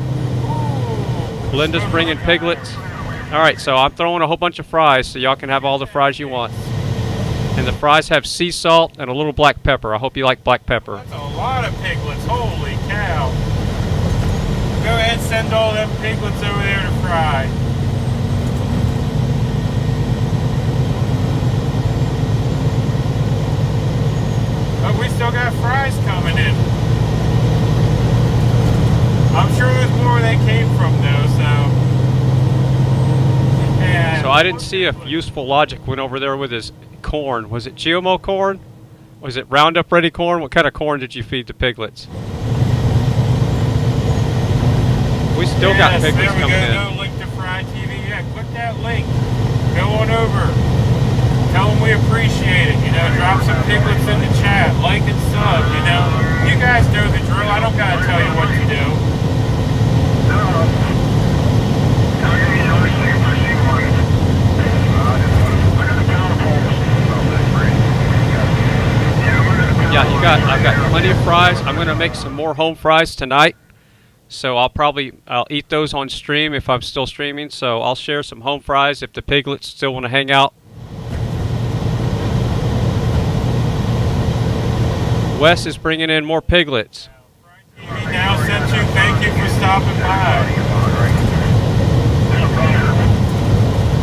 Linda's bringing piglets. All right, so I'm throwing a whole bunch of fries, so y'all can have all the fries you want. And the fries have sea salt and a little black pepper. I hope you like black pepper. That's a lot of piglets. Holy cow. Go ahead and send all them piglets over there to Fry. But we still got fries coming in. I'm sure there's more where they came from though, so. Yeah. So I didn't see if Useful Logic went over there with his corn. Was it GMO corn? Was it Roundup Ready corn? What kind of corn did you feed the piglets? We still got piglets coming in. No link to FryTV. Yeah, click that link. Go on over. Tell them we appreciate it. You know, drop some piglets in the chat. Like and sub, you know. You guys know the drill. I don't gotta tell you what to do. Yeah, I've got plenty of fries. I'm gonna make some more home fries tonight. So I'll eat those on stream if I'm still streaming. So I'll share some home fries if the piglets still want to hang out. Wes is bringing in more piglets. Now sent you. Thank you for stopping by.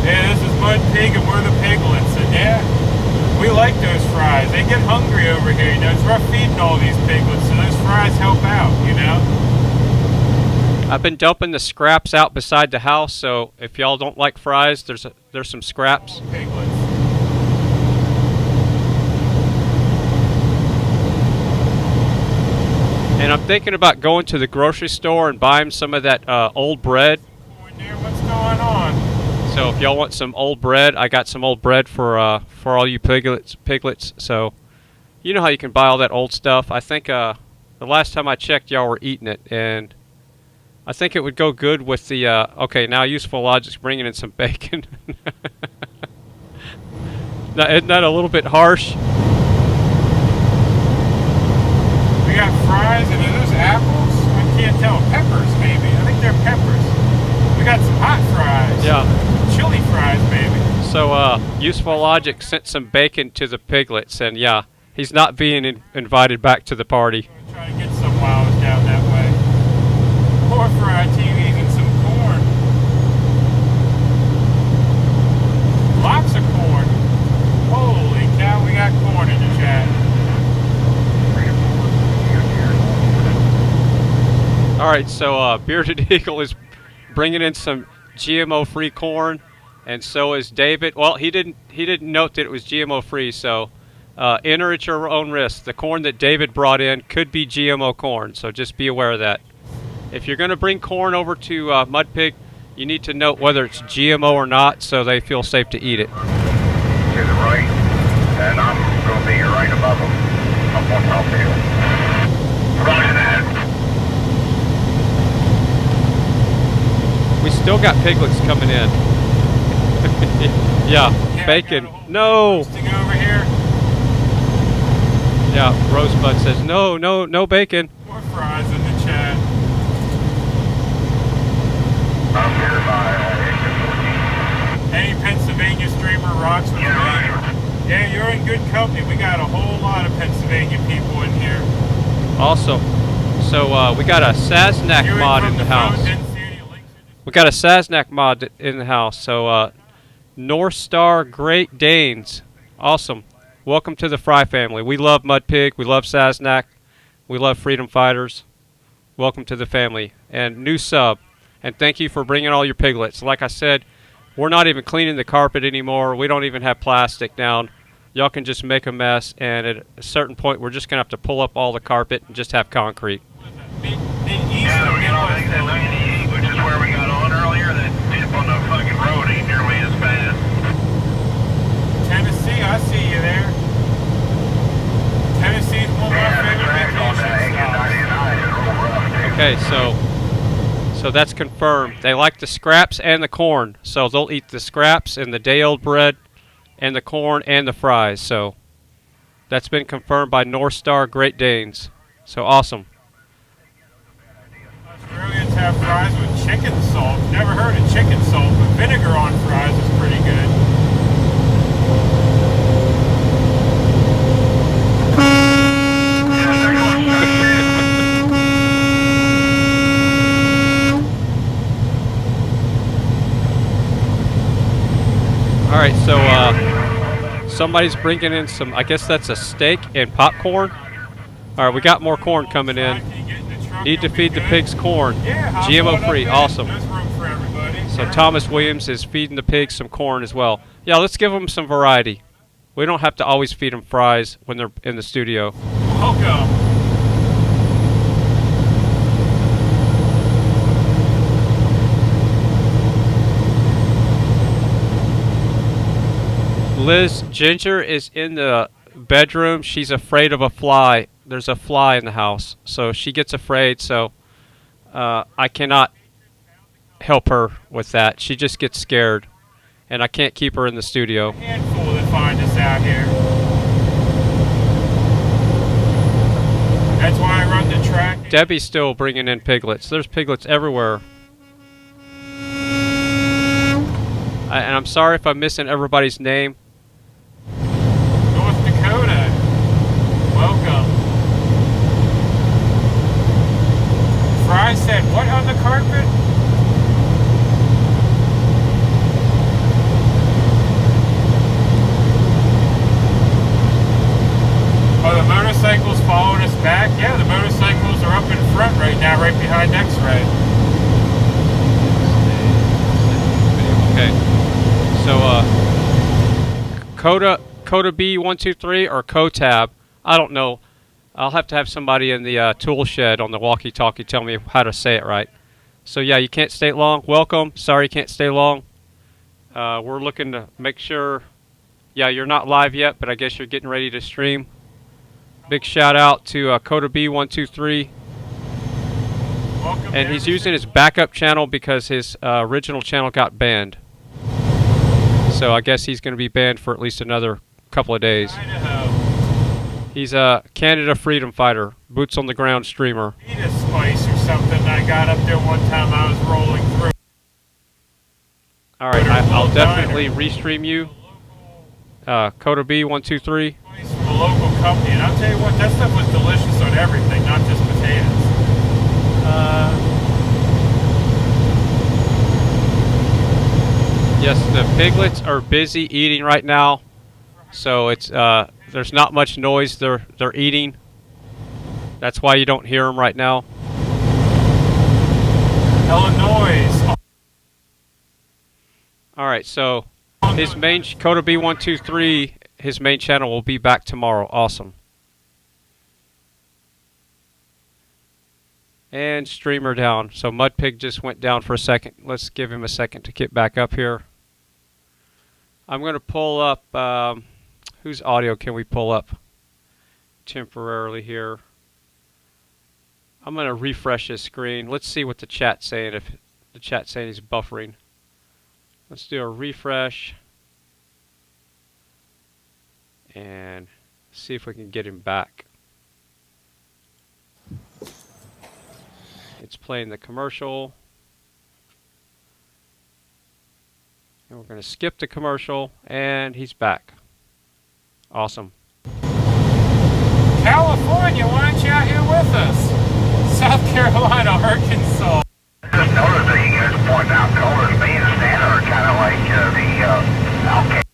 Yeah, this is Mud Pig and we're the piglets. And yeah, we like those fries. They get hungry over here. You know, it's rough feeding all these piglets, so those fries help out. You know. I've been dumping the scraps out beside the house, so if y'all don't like fries, there's some scraps. And I'm thinking about going to the grocery store and buying some of that old bread. What's going on? So if y'all want some old bread, I got some old bread for all you piglets. So you know how you can buy all that old stuff. I think the last time I checked, y'all were eating it, and I think it would go good with the. Okay, now Useful Logic's bringing in some bacon. Now, isn't that a little bit harsh? We got fries, and are those apples? I can't tell. Peppers, maybe. I think they're peppers. We got some hot fries. Yeah. Chili fries, baby. So, Useful Logic sent some bacon to the piglets, and yeah, he's not being invited back to the party. Try to get some while I was down that way. More fry TVs and some corn. Lots of corn. Holy cow, we got corn in the chat. Alright, so Bearded Eagle is bringing in some GMO-free corn, and so is David. Well, he didn't note that it was GMO-free, so enter at your own risk. The corn that David brought in could be GMO corn, so just be aware of that. If you're going to bring corn over to Mud Pig, you need to note whether it's GMO or not, so they feel safe to eat it. To the right, and I'm going to be right above them, up on top hill. Roger that. We still got piglets coming in. Yeah, bacon. No! Over here. Yeah, Rosebud says, no bacon. More fries in the chat. Any Pennsylvania streamer rocks with me? Yeah, you're in good company. We got a whole lot of Pennsylvania people in here. Awesome. So we got a Sasnak mod in the house. We got a Sasnak mod in the house. So North Star Great Danes. Awesome. Welcome to the Fry family. We love Mud Pig. We love Sasnak. We love Freedom Fighters. Welcome to the family. And new sub. And thank you for bringing all your piglets. Like I said, we're not even cleaning the carpet anymore. We don't even have plastic down. Y'all can just make a mess. And at a certain point, we're just going to have to pull up all the carpet and just have concrete. Which is where we got on earlier. That dip on the fucking road ain't nearly as bad. Tennessee, I see you there. Tennessee's one of my favorite vacation stops. Okay, so that's confirmed. They like the scraps and the corn, so they'll eat the scraps and the day-old bread and the corn and the fries. So that's been confirmed by North Star Great Danes. So awesome. Australians have fries with chicken salt. Never heard of chicken salt, but vinegar on fries is pretty good. All right, so somebody's bringing in some, I guess that's a steak and popcorn. All right, we got more corn coming in. Need to feed the pigs corn. GMO free, awesome. So Thomas Williams is feeding the pigs some corn as well. Yeah, let's give them some variety. We don't have to always feed them fries when they're in the studio. Welcome. Liz Ginger is in the bedroom. She's afraid of a fly. There's a fly in the house, so she gets afraid. So I cannot help her with that. She just gets scared, and I can't keep her in the studio. A handful that find us out here. That's why I run the track. Debbie's still bringing in piglets. There's piglets everywhere. And I'm sorry if I'm missing everybody's name. North Dakota. Welcome. Fry said, what on the carpet? Are the motorcycles following us back? Yeah, the motorcycles are up in front right now, right behind X-Ray. Okay. So, Coda B123 or Cotab, I don't know. I'll have to have somebody in the tool shed on the walkie-talkie tell me how to say it right. So yeah, you can't stay long. Welcome. Sorry you can't stay long. We're looking to make sure. Yeah, you're not live yet, but I guess you're getting ready to stream. Big shout out to CodaB123. Welcome, and he's using his backup channel because his original channel got banned. So I guess he's going to be banned for at least another couple of days. He's a Canada freedom fighter, boots on the ground streamer. Eat a spice or something. I got up there one time. I was rolling through. All right, I'll definitely restream you. CodaB123. From a local company, and I'll tell you what, that stuff was delicious on everything, not just potatoes. Yes, the piglets are busy eating right now, so it's there's not much noise. They're eating. That's why you don't hear them right now. Illinois. All right, so his main CodaB123, his main channel will be back tomorrow. Awesome. And streamer down. So Mudpig just went down for a second. Let's give him a second to get back up here. I'm going to pull up, whose audio can we pull up temporarily here? I'm going to refresh his screen. Let's see what the chat's saying, if the chat's saying he's buffering. Let's do a refresh and see if we can get him back. It's playing the commercial. And we're going to skip the commercial, and he's back. Awesome. California, why aren't you out here with us? South Carolina, Arkansas. Just noticed that you guys point out colors being standard are kind of like the outcast.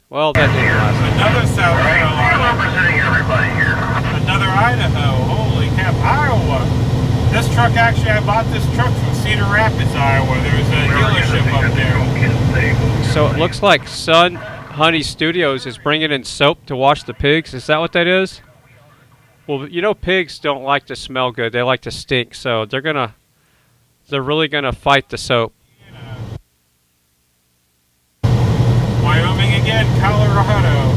Well, that didn't last. Another South Carolina. Representing everybody here. Another Idaho. Holy crap. Iowa. This truck, actually, I bought this truck from Cedar Rapids, Iowa. There's a dealership up there. So it looks like Sun Honey Studios is bringing in soap to wash the pigs. Is that what that is? Well, you know, pigs don't like to smell good. They like to stink. So they're really gonna fight the soap. Wyoming again, Colorado.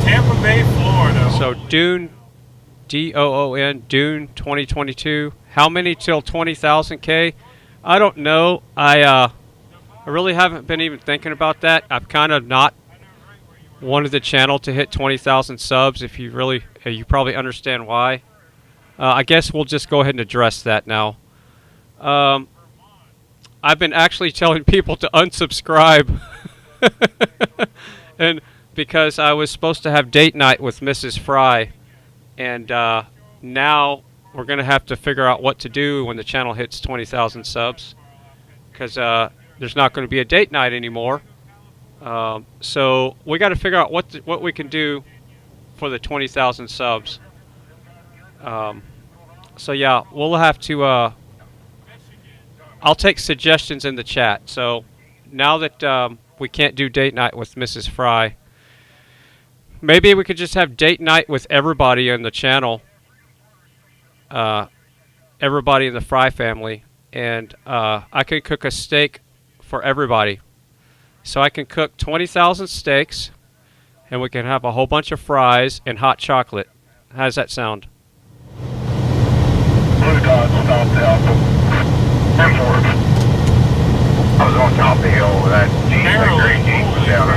Tampa Bay, Florida. So Dune, D-O-O-N, Dune 2022. How many till 20,000 K? I don't know. I really haven't been even thinking about that. I've kind of not wanted the channel to hit 20,000 subs. If you really, you probably understand why. I guess we'll just go ahead and address that now. I've been actually telling people to unsubscribe. And because I was supposed to have date night with Mrs. Frei, and now we're going to have to figure out what to do when the channel hits 20,000 subs, because there's not going to be a date night anymore. So we got to figure out what we can do for the 20,000 subs. So yeah, we'll have to. I'll take suggestions in the chat. So now that we can't do date night with Mrs. Frei, maybe we could just have date night with everybody on the channel. Everybody in the Frei family, and I could cook a steak for everybody. So I can cook 20,000 steaks, and we can have a whole bunch of fries and hot chocolate. How does that sound? Blue dot stopped out. I was on top of the hill. That Jeep, that gray Jeep was down,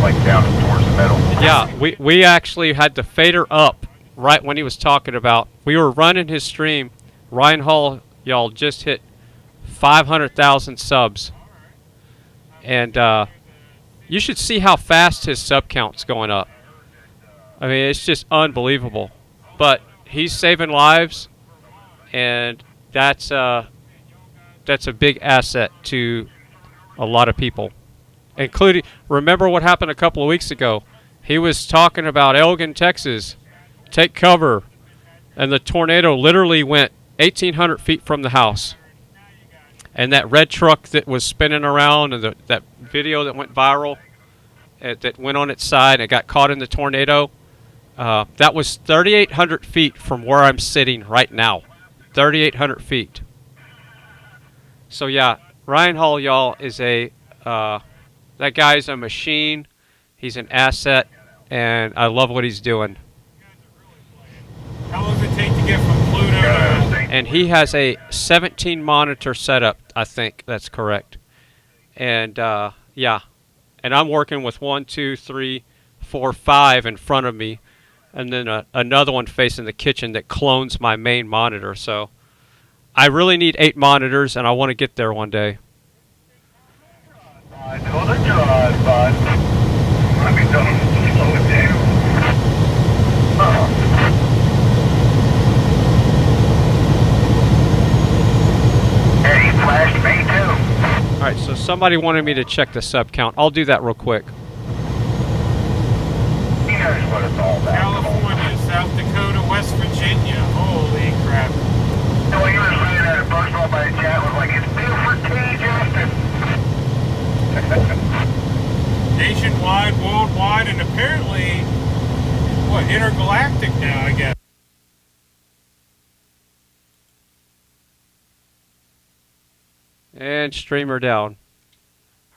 like down towards the middle. Yeah, we actually had to fade her up right when he was talking about. We were running his stream. Ryan Hall, y'all, just hit 500,000 subs. And you should see how fast his sub count's going up. I mean, it's just unbelievable. But he's saving lives, and that's a big asset to a lot of people, including. Remember what happened a couple of weeks ago? He was talking about Elgin, Texas. Take cover, and the tornado literally went 1,800 feet from the house. And that red truck that was spinning around, and that video that went viral, that went on its side and got caught in the tornado. That was 3,800 feet from where I'm sitting right now. 3,800 feet. So yeah, Ryan Hall, y'all, is that guy's a machine. He's an asset, and I love what he's doing. How long does it take to get from Pluto to... And he has a 17 monitor setup, I think that's correct. And yeah, and I'm working with 1, 2, 3, 4, 5 in front of me, and then another one facing the kitchen that clones my main monitor. So I really need 8 monitors, and I want to get there one day. Let me slow it down. Hey, flashed me too. All right, so somebody wanted me to check the sub count. I'll do that real quick. He knows what it's all about. California, South Dakota, West Virginia. Holy crap. The way you were saying that at first of all by the chat was like, it's Bill for T, Justin. Nationwide, worldwide, and apparently, what, intergalactic now, I guess. And streamer down.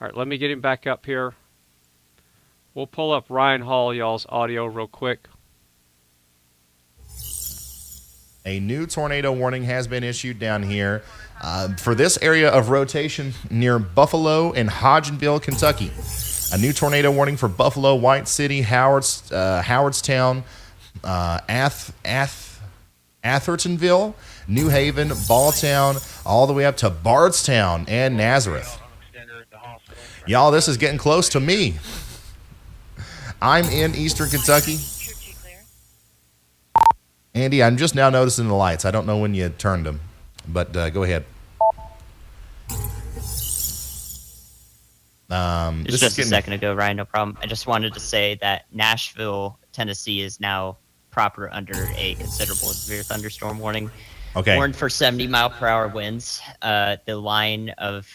All right, let me get him back up here. We'll pull up Ryan Hall, y'all's audio real quick. A new tornado warning has been issued down here for this area of rotation near Buffalo and Hodgenville, Kentucky. A new tornado warning for Buffalo, White City, Howardstown, Athertonville, New Haven, Balltown, all the way up to Bardstown and Nazareth. Y'all, this is getting close to me. I'm in Eastern Kentucky. Andy, I'm just now noticing the lights. I don't know when you turned them, but go ahead. Just a second ago, Ryan, no problem. I just wanted to say that Nashville, Tennessee is now proper under a considerable severe thunderstorm warning. Okay. Warned for 70-mile-per-hour winds. The line of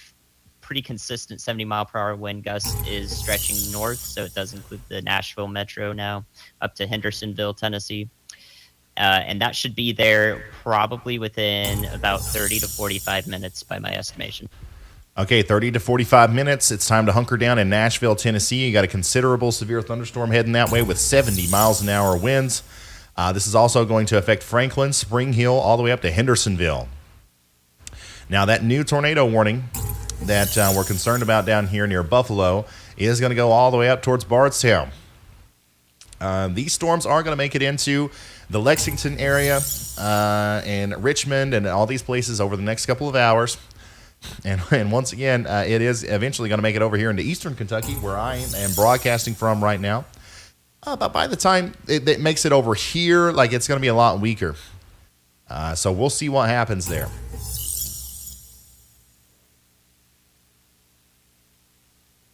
pretty consistent 70-mile-per-hour wind gust is stretching north, so it does include the Nashville metro now, up to Hendersonville, Tennessee. And that should be there probably within about 30 to 45 minutes by my estimation. Okay, 30 to 45 minutes. It's time to hunker down in Nashville, Tennessee. You got a considerable severe thunderstorm heading that way with 70 miles an hour winds. This is also going to affect Franklin, Spring Hill, all the way up to Hendersonville. Now, that new tornado warning that we're concerned about down here near Buffalo is going to go all the way up towards Bardstown. These storms are going to make it into the Lexington area and Richmond and all these places over the next couple of hours. And once again, it is eventually going to make it over here into Eastern Kentucky, where I am broadcasting from right now. But by the time it makes it over here, like, it's going to be a lot weaker. So we'll see what happens there.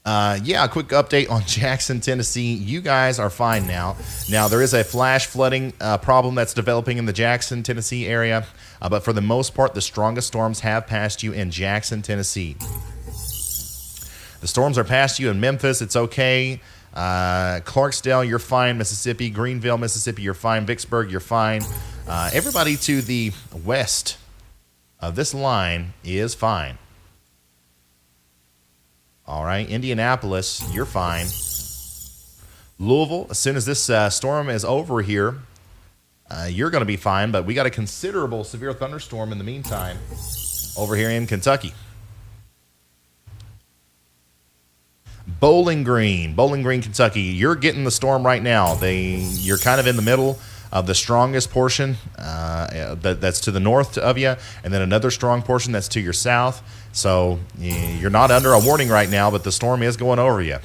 Yeah, a quick update on Jackson, Tennessee. You guys are fine now. Now, there is a flash flooding problem that's developing in the Jackson, Tennessee area. But for the most part, the strongest storms have passed you in Jackson, Tennessee. The storms are past you in Memphis. It's okay. Clarksdale, you're fine. Mississippi. Greenville, Mississippi, you're fine. Vicksburg, you're fine. Everybody to the west of this line is fine. All right, Indianapolis, you're fine. Louisville, as soon as this storm is over here, you're going to be fine, but we got a considerable severe thunderstorm in the meantime over here in Kentucky. Bowling Green, Kentucky, you're getting the storm right now. You're kind of in the middle of the strongest portion that's to the north of you, and then another strong portion that's to your south. So you're not under a warning right now, but the storm is going over you.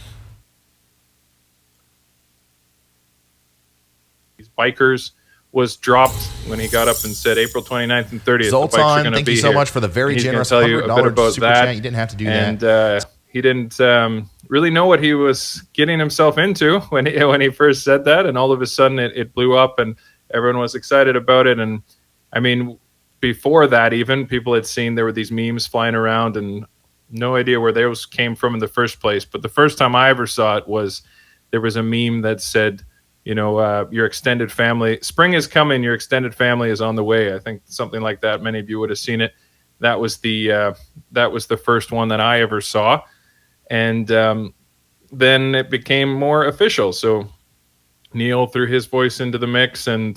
These bikers was dropped when he got up and said April 29th and 30th. Zoltan, thank you so much for the very generous $100 super chat. You didn't have to do that. And he didn't really know what he was getting himself into when he first said that, and all of a sudden it blew up and everyone was excited about it. And I mean, before that, even people had seen there were these memes flying around and no idea where those came from in the first place. But the first time I ever saw it was there was a meme that said, you know, your extended family, spring is coming, your extended family is on the way. I think something like that. Many of you would have seen it. That was the first one that I ever saw. And then it became more official. So Neil threw his voice into the mix and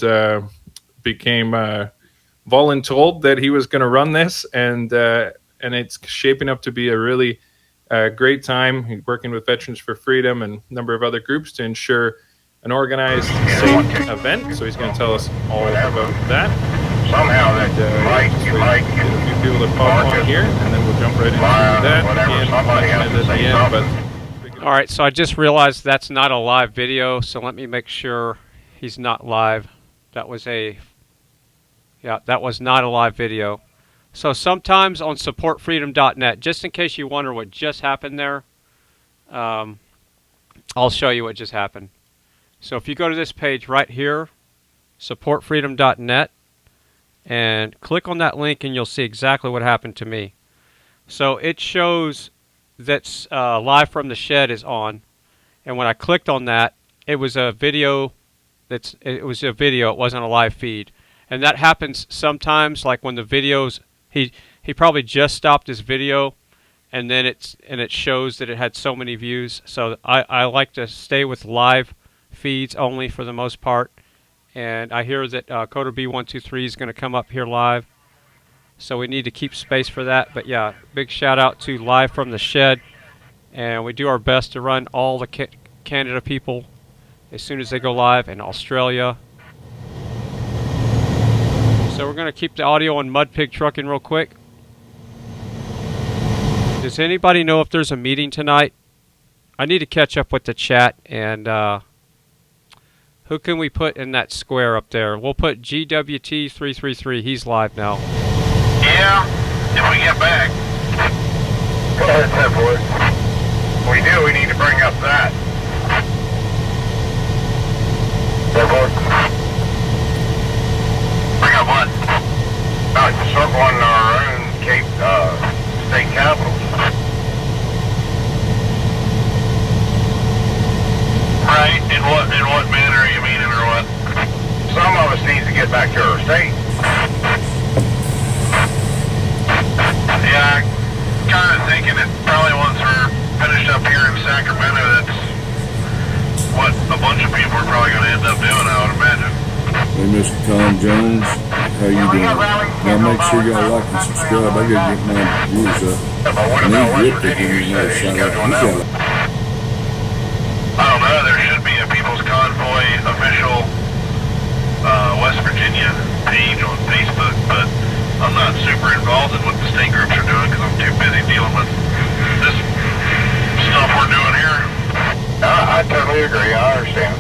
became voluntold that he was going to run this. And it's shaping up to be a really great time. He's working with Veterans for Freedom and a number of other groups to ensure an organized, safe event. So he's going to tell us all about that. Somehow that you might get a few people to pop on here, and then we'll jump right into that at the end. But all right, so I just realized that's not a live video, so let me make sure he's not live. That was not a live video. So sometimes on supportfreedom.net, just in case you wonder what just happened there, I'll show you what just happened. So if you go to this page right here, supportfreedom.net, and click on that link and you'll see exactly what happened to me. So it shows that Live from the Shed is on, and when I clicked on that, it was a video. It wasn't a live feed, and that happens sometimes. Like when the videos, he probably just stopped his video, and then it shows that it had so many views. So I like to stay with live feeds only for the most part. And I hear that Coda B123 is going to come up here live. So we need to keep space for that. But yeah, big shout out to Live from the Shed. And we do our best to run all the Canada people as soon as they go live in Australia. So we're going to keep the audio on Mud Pig Trucking real quick. Does anybody know if there's a meeting tonight? I need to catch up with the chat and... who can we put in that square up there? We'll put GWT333. He's live now. Yeah, if we get back. Go ahead, 10 boys. We need to bring up that. 10 boys. Bring up what? Circling our own state capitals. Right, in what manner are you meaning, or what? Some of us need to get back to our state. Yeah, I'm kind of thinking that probably once we're finished up here in Sacramento, that's what a bunch of people are probably going to end up doing, I would imagine. Hey, Mr. Tom Jones, how you doing? Now make sure y'all like and subscribe. I gotta get my views up. I need Rypta to give me another shout out. I don't know, there should be a People's Convoy official West Virginia page on Facebook, but I'm not super involved in what the state groups are doing because I'm too busy dealing with this stuff we're doing here. I totally agree, I understand.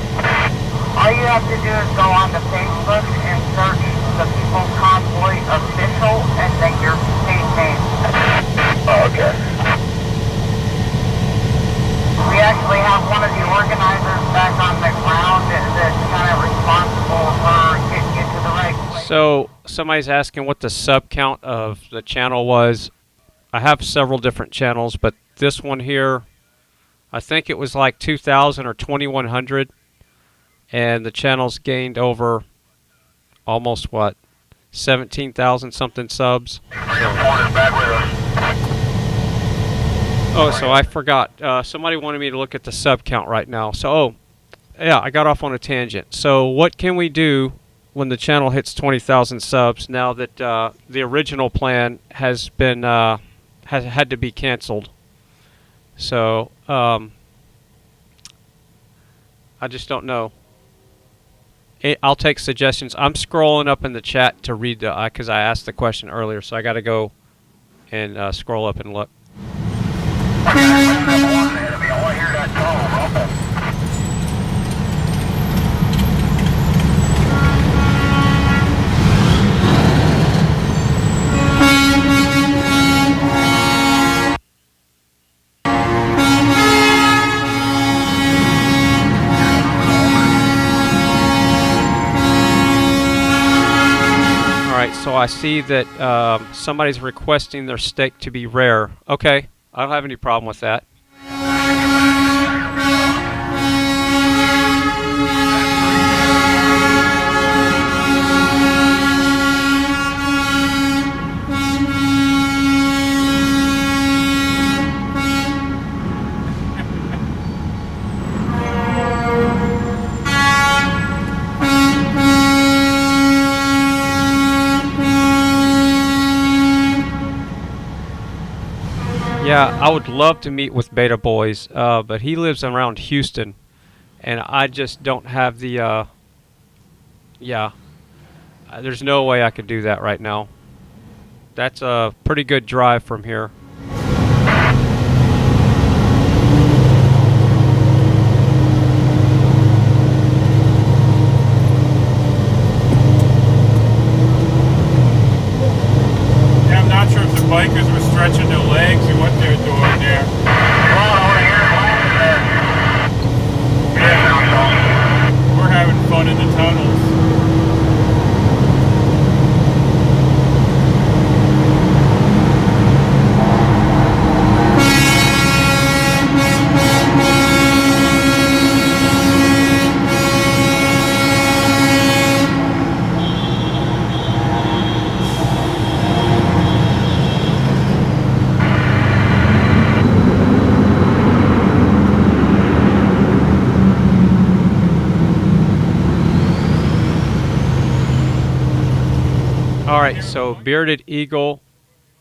All you have to do is go on to Facebook and search the People's Convoy official and then your state name. Oh, okay. We actually have one of the organizers back on the ground that's kind of responsible for getting you to the right place. So somebody's asking what the sub count of the channel was. I have several different channels, but this one here, I think it was like 2,000 or 2,100, and the channel's gained over almost 17,000 something subs. Oh, so I forgot. Somebody wanted me to look at the sub count right now. So, yeah, I got off on a tangent. So what can we do when the channel hits 20,000 subs now that the original plan has been has had to be canceled? So I just don't know. I'll take suggestions. I'm scrolling up in the chat to read the because I asked the question earlier, so I got to go and scroll up and look. Alright, so I see that somebody's requesting their steak to be rare. Okay, I don't have any problem with that. Yeah, I would love to meet with Beta Boyz, but he lives around Houston, and I just don't have the, there's no way I could do that right now. That's a pretty good drive from here. Bikers were stretching their legs or what they're doing there. We're having fun in the tunnels. Alright, so Bearded Eagle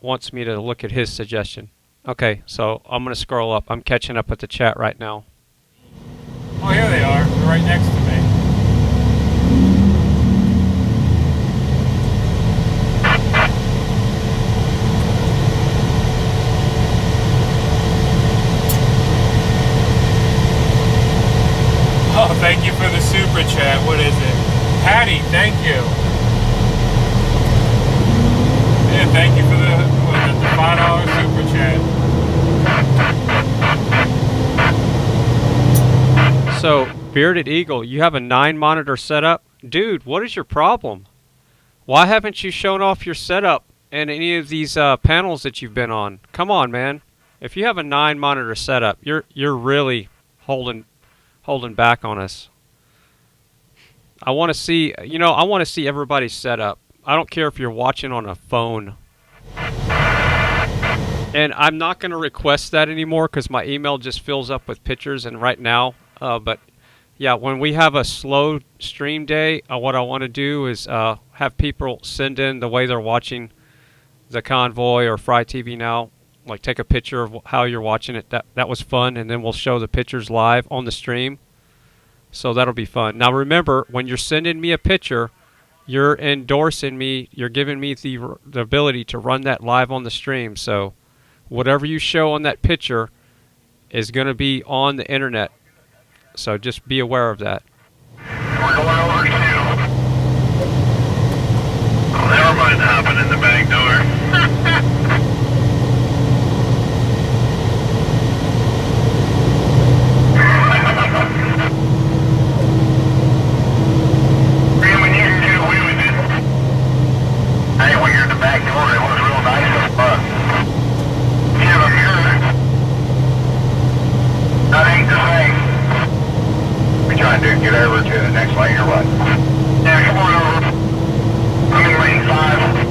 wants me to look at his suggestion. Okay, so I'm going to scroll up. I'm catching up with the chat right now. Oh, here they are. They're right next to me. Oh, thank you for the super chat. What is it? Patty, thank you. Yeah, thank you for the $5 super chat. So, Bearded Eagle, you have a 9-monitor setup? Dude, what is your problem? Why haven't you shown off your setup in any of these panels that you've been on? Come on, man. If you have a 9-monitor setup, you're really holding back on us. I want to see, I want to see everybody's setup. I don't care if you're watching on a phone. And I'm not going to request that anymore because my email just fills up with pictures and right now. But yeah, when we have a slow stream day, what I want to do is have people send in the way they're watching the Convoy or FryTVNow. Like take a picture of how you're watching it. That was fun. And then we'll show the pictures live on the stream. So that'll be fun. Now remember, when you're sending me a picture, you're endorsing me, you're giving me the ability to run that live on the stream. So whatever you show on that picture is going to be on the internet. So just be aware of that. We're going over to. Oh, never mind hopping in the back door. Hey, when you're in the back door, it was real nice and fun. Yeah, but that ain't the same. We trying to get over to the next lane or what? Yeah, come on over. I'm in lane 5.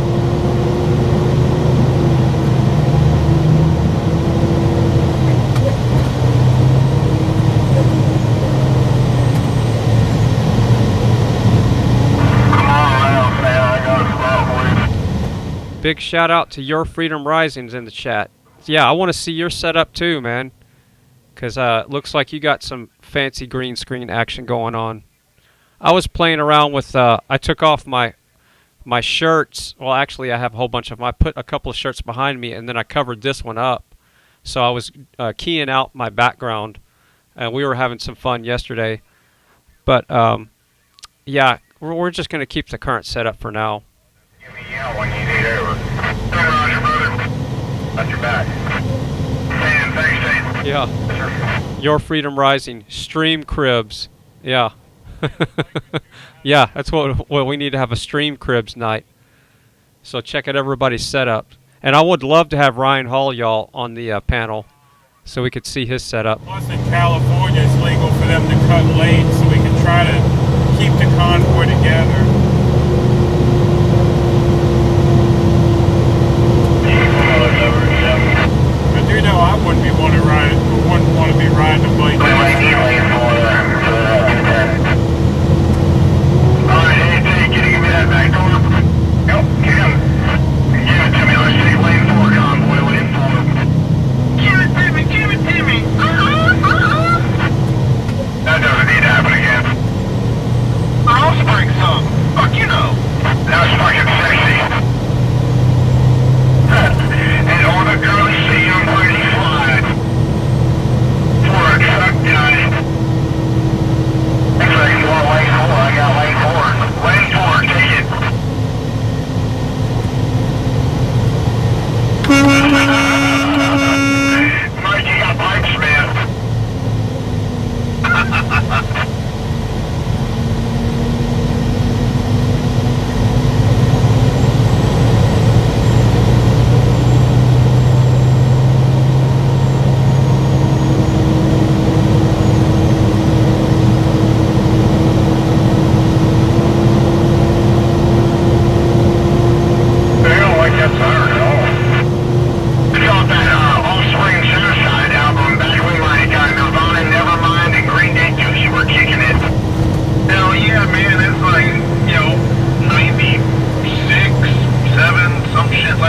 Big shout out to Your Freedom Rising's in the chat. Yeah, I want to see your setup too, man. Because it looks like you got some fancy green screen action going on. I was playing around with, I took off my shirts. Well, actually, I have a whole bunch of them. I put a couple of shirts behind me, and then I covered this one up. So I was keying out my background. And we were having some fun yesterday. But, yeah, we're just going to keep the current setup for now. Give me a yell when you need over. Roger, brother. Got your back. Thanks, Shane. Yeah. Your Freedom Rising. Stream cribs. Yeah. Yeah, that's what we need to have, a stream cribs night. So check out everybody's setup. And I would love to have Ryan Hall, y'all, on the panel so we could see his setup. Plus in California, it's legal for them to cut lanes so we can try to keep the convoy together. I do know I wouldn't want to be riding a bike. Alright, hey, can you give me that back door? Yep, give it to me. Let's take lane 4, convoy, lane 4.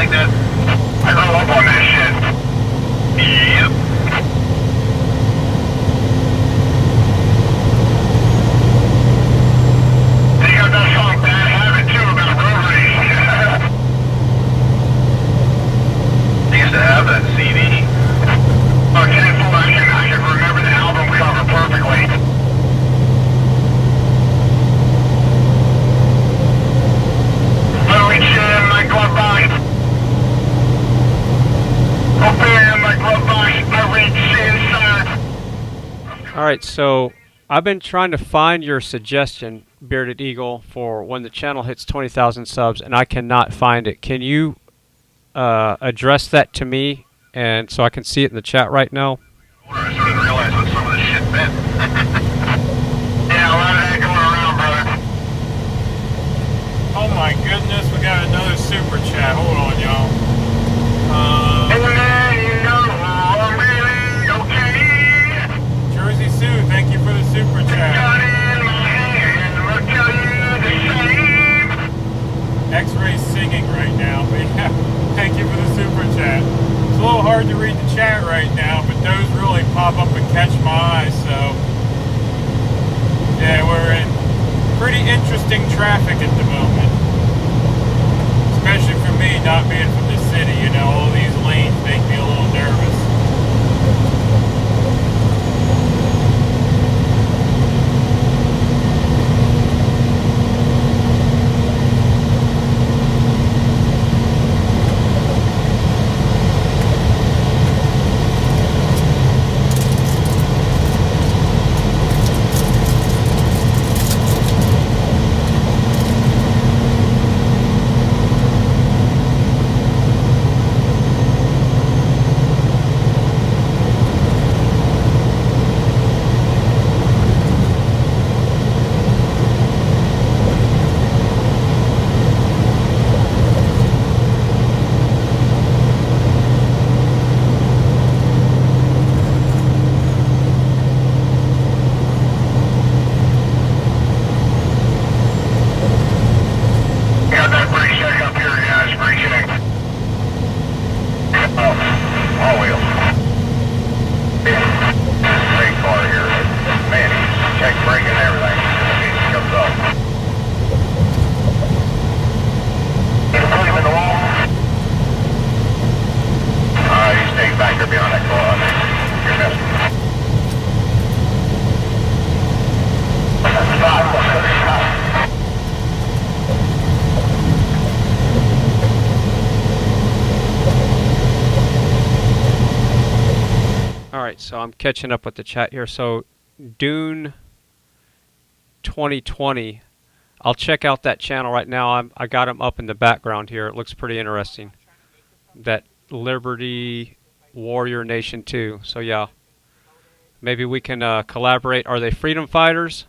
like that. I grew up on that shit. Yep. They got that song Bad Habit too about road rage. They used to have that CD. Oh, careful, I can remember the album cover perfectly. I reach in my glove box. Open my glove box. I reach inside. All right, so I've been trying to find your suggestion, Bearded Eagle, for when the channel hits 20,000 subs, and I cannot find it. Can you address that to me, and so I can see it in the chat right now? I didn't realize what some of this shit meant. Yeah, a lot of that going around, brother. Oh my goodness, we got another super chat. Hold on, y'all. Hey man, you know I'm really okay. Jersey Sue, thank you for the super chat. Got in my hand, I'll tell you the same. X-Ray's singing right now, but yeah, thank you for the super chat. It's a little hard to read the chat right now, but those really pop up and catch my eye, so yeah, we're in pretty interesting traffic at the moment. Especially for me, not being from the city, you know, all these lanes make me a little nervous. So I'm catching up with the chat here. So Dune 2020, I'll check out that channel right now. I got him up in the background here. It looks pretty interesting. That Liberty Warrior Nation 2. So yeah, maybe we can collaborate. Are they freedom fighters?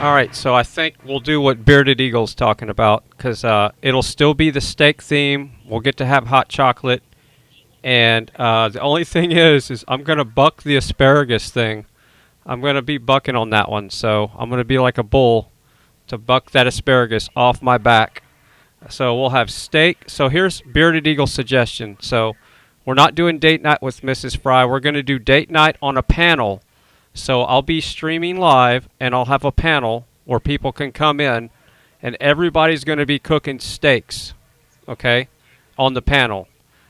All right, so I think we'll do what Bearded Eagle's talking about, because it'll still be the steak theme. We'll get to have hot chocolate. And the only thing is I'm going to buck the asparagus thing. I'm going to be bucking on that one. So I'm going to be like a bull to buck that asparagus off my back. So we'll have steak. So here's Bearded Eagle's suggestion. So we're not doing date night with Mrs. Frei. We're going to do date night on a panel. So I'll be streaming live, and I'll have a panel where people can come in, and everybody's going to be cooking steaks, okay, on the panel.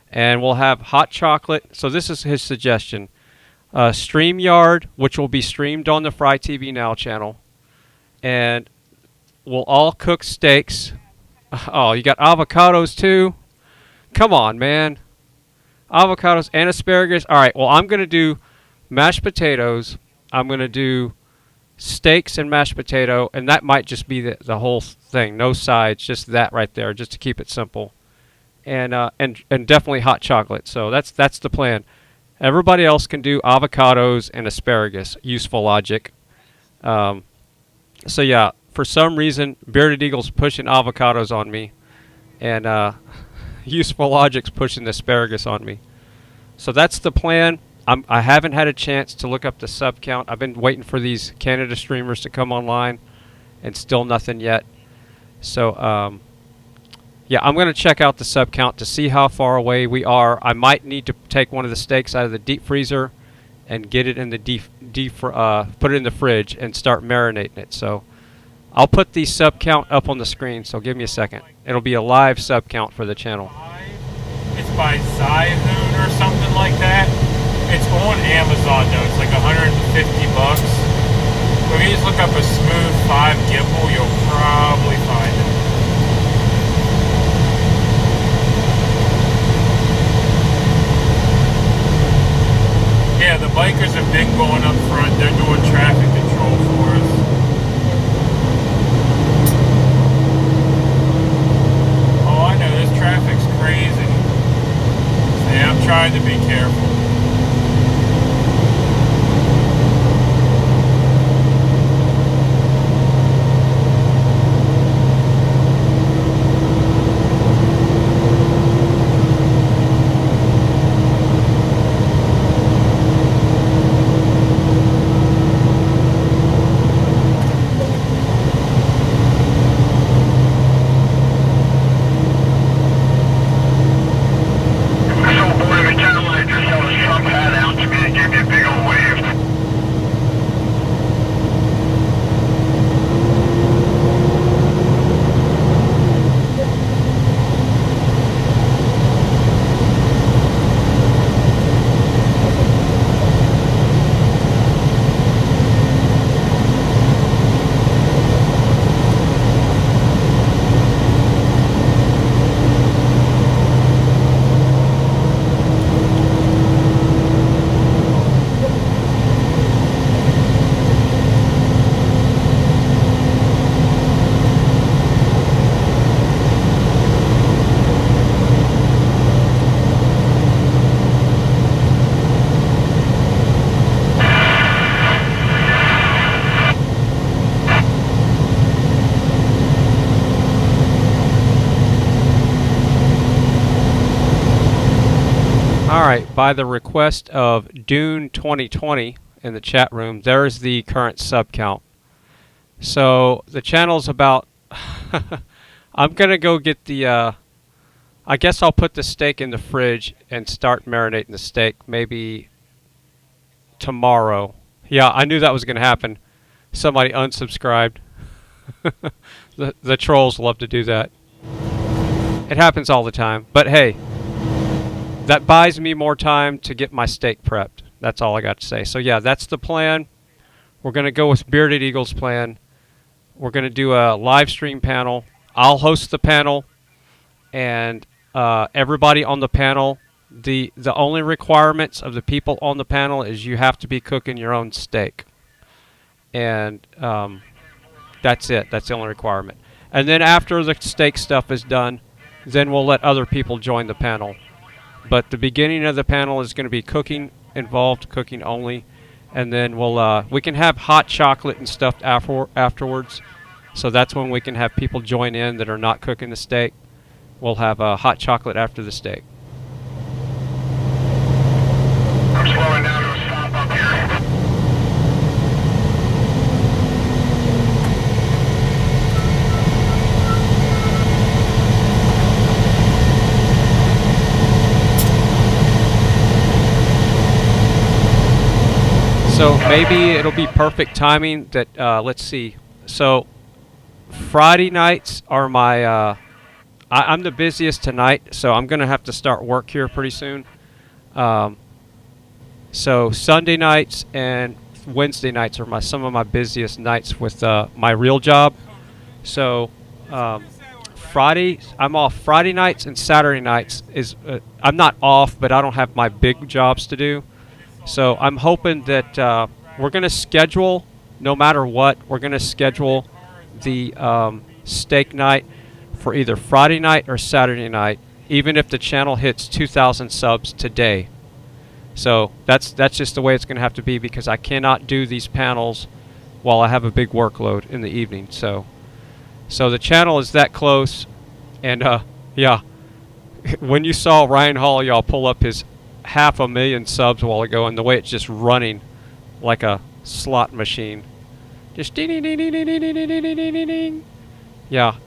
And we'll have hot chocolate. So this is his suggestion. StreamYard, which will be streamed on the FryTVNow channel. And we'll all cook steaks. Oh, you got avocados too? Come on, man. Avocados and asparagus. All right, well, I'm going to do mashed potatoes. I'm going to do steaks and mashed potato, and that might just be the whole thing. No sides, just that right there, just to keep it simple. And definitely hot chocolate. So that's the plan. Everybody else can do avocados and asparagus. Useful logic. So yeah, for some reason, Bearded Eagle's pushing avocados on me, and Useful Logic's pushing the asparagus on me. So that's the plan. I haven't had a chance to look up the sub count. I've been waiting for these Canada streamers to come online, and still nothing yet. So yeah, I'm going to check out the sub count to see how far away we are. I might need to take one of the steaks out of the deep freezer and get it in the put it in the fridge and start marinating it. So I'll put the sub count up on the screen, so give me a second. It'll be a live sub count for the channel. It's by Zyhoon or something like that. It's on Amazon though. It's like $150. If you just look up a smooth 5 gimbal, you'll probably find it. Yeah, the bikers have been going up front. They're doing traffic control for us. Oh, I know, this traffic's crazy. See, I'm trying to be careful. Alright, by the request of Dune 2020 in the chat room, there's the current sub count. So the channel's about I'm gonna go get the I guess I'll put the steak in the fridge and start marinating the steak maybe tomorrow. Yeah, I knew that was gonna happen. Somebody unsubscribed. The trolls love to do that. It happens all the time. But hey, that buys me more time to get my steak prepped. That's all I got to say. So yeah, that's the plan. We're going to go with Bearded Eagle's plan. We're going to do a live stream panel. I'll host the panel, and everybody on the panel, the only requirements of the people on the panel is you have to be cooking your own steak. And that's it. That's the only requirement. And then after the steak stuff is done, then we'll let other people join the panel. But the beginning of the panel is going to be cooking involved, cooking only. and then we can have hot chocolate and stuff afterwards. So that's when we can have people join in that are not cooking the steak. We'll have hot chocolate after the steak. I'm slowing down to a stop up here. So maybe it'll be perfect timing that, let's see. So Friday nights are my, I'm the busiest tonight, so I'm going to have to start work here pretty soon. So Sunday nights and Wednesday nights are some of my busiest nights with my real job. So Friday, I'm off Friday nights, and Saturday nights is, I'm not off, but I don't have my big jobs to do. So I'm hoping that we're going to schedule, no matter what, we're going to schedule the steak night for either Friday night or Saturday night, even if the channel hits 2,000 subs today. So that's just the way it's going to have to be, because I cannot do these panels while I have a big workload in the evening. So the channel is that close, and yeah, when you saw Ryan Hall, y'all pull up his 500,000 subs a while ago, and the way it's just running like a slot machine, just ding ding ding ding ding ding ding ding ding ding. Yeah,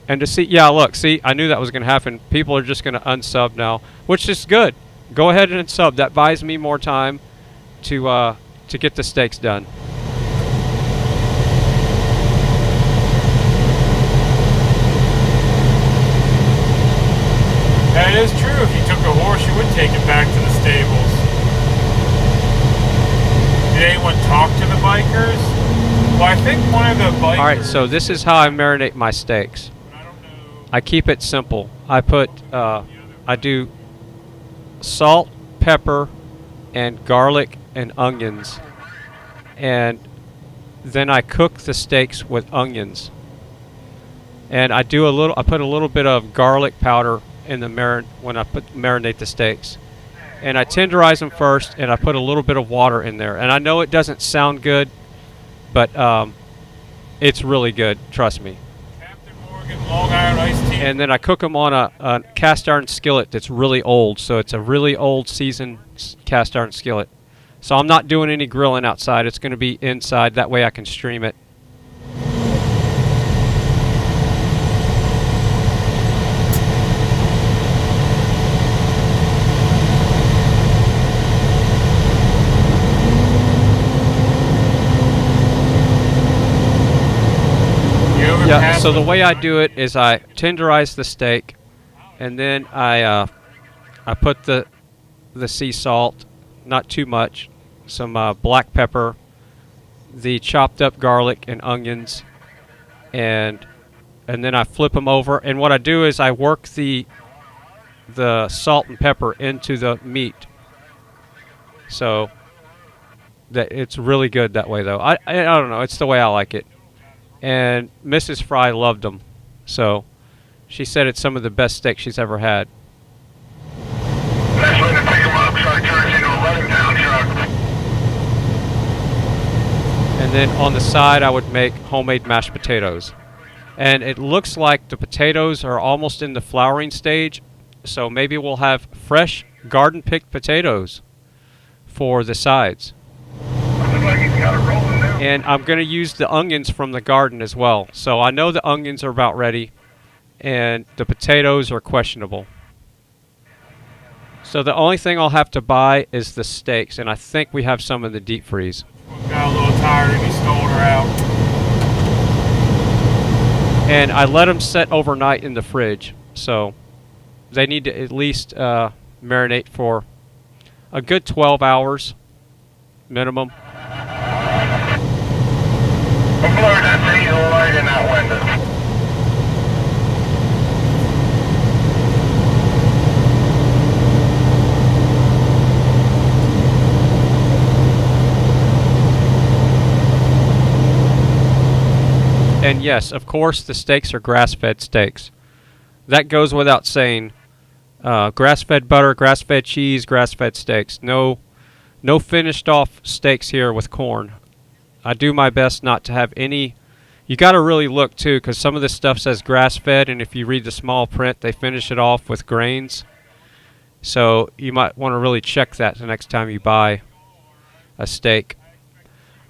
and to see, yeah, look, see, I knew that was going to happen. People are just going to unsub now, which is good. Go ahead and unsub. That buys me more time to get the steaks done. That is true. If you took a horse, you would take it back to the stables. Did anyone talk to the bikers? Well, I think one of the bikers... Alright, so this is how I marinate my steaks. I keep it simple. I put, I do salt, pepper, and garlic and onions. And then I cook the steaks with onions. And I put a little bit of garlic powder in the when I marinate the steaks, and I tenderize them first, and I put a little bit of water in there. And I know it doesn't sound good, but it's really good, trust me. Long Island iced tea. And then I cook them on a cast iron skillet that's really old, so it's a really old seasoned cast iron skillet. So I'm not doing any grilling outside. It's going to be inside, that way I can stream it. Yeah, so the way I do it is I tenderize the steak, and then I put the sea salt, not too much, some black pepper, the chopped up garlic and onions, and then I flip them over. And what I do is I work the salt and pepper into the meat, so that it's really good that way. Though I don't know, it's the way I like it. And Mrs. Frei loved them, so she said it's some of the best steak she's ever had. Best way to pick them up, so I turn into a letting down truck. And then on the side, I would make homemade mashed potatoes. And it looks like the potatoes are almost in the flowering stage, so maybe we'll have fresh garden-picked potatoes for the sides. Looks like he's got a rolling now. And I'm going to use the onions from the garden as well. So I know the onions are about ready, and the potatoes are questionable. So the only thing I'll have to buy is the steaks, and I think we have some in the deep freeze. Got a little tired and he stole her out. And I let them set overnight in the fridge, so they need to at least marinate for a good 12 hours minimum. I'm blurring that diesel light in that window. And yes, of course, the steaks are grass-fed steaks. That goes without saying. Grass-fed butter, grass-fed cheese, grass-fed steaks. No no finished off steaks here with corn. I do my best not to have any. You got to really look too, because some of this stuff says grass-fed, and if you read the small print, they finish it off with grains. So you might want to really check that the next time you buy a steak.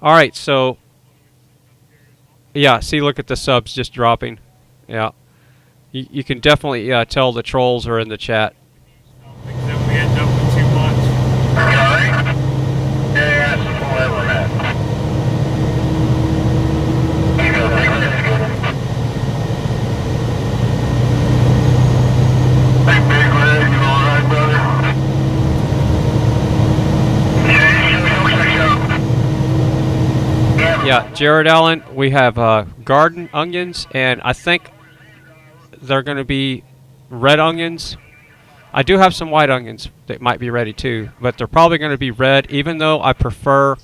All right, so yeah, see, look at the subs just dropping. Yeah, you can definitely tell the trolls are in the chat. That we end up with too much. Yeah, that's whatever, man. Yeah, Jared Allen, we have garden onions, and I think they're going to be red onions. I do have some white onions that might be ready too, but they're probably going to be red, even though I prefer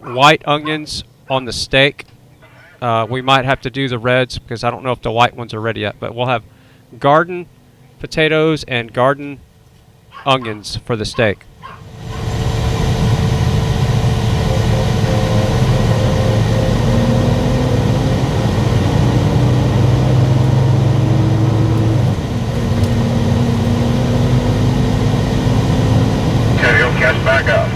white onions on the steak. We might have to do the reds because I don't know if the white ones are ready yet, but we'll have garden potatoes and garden onions for the steak. Catch back up.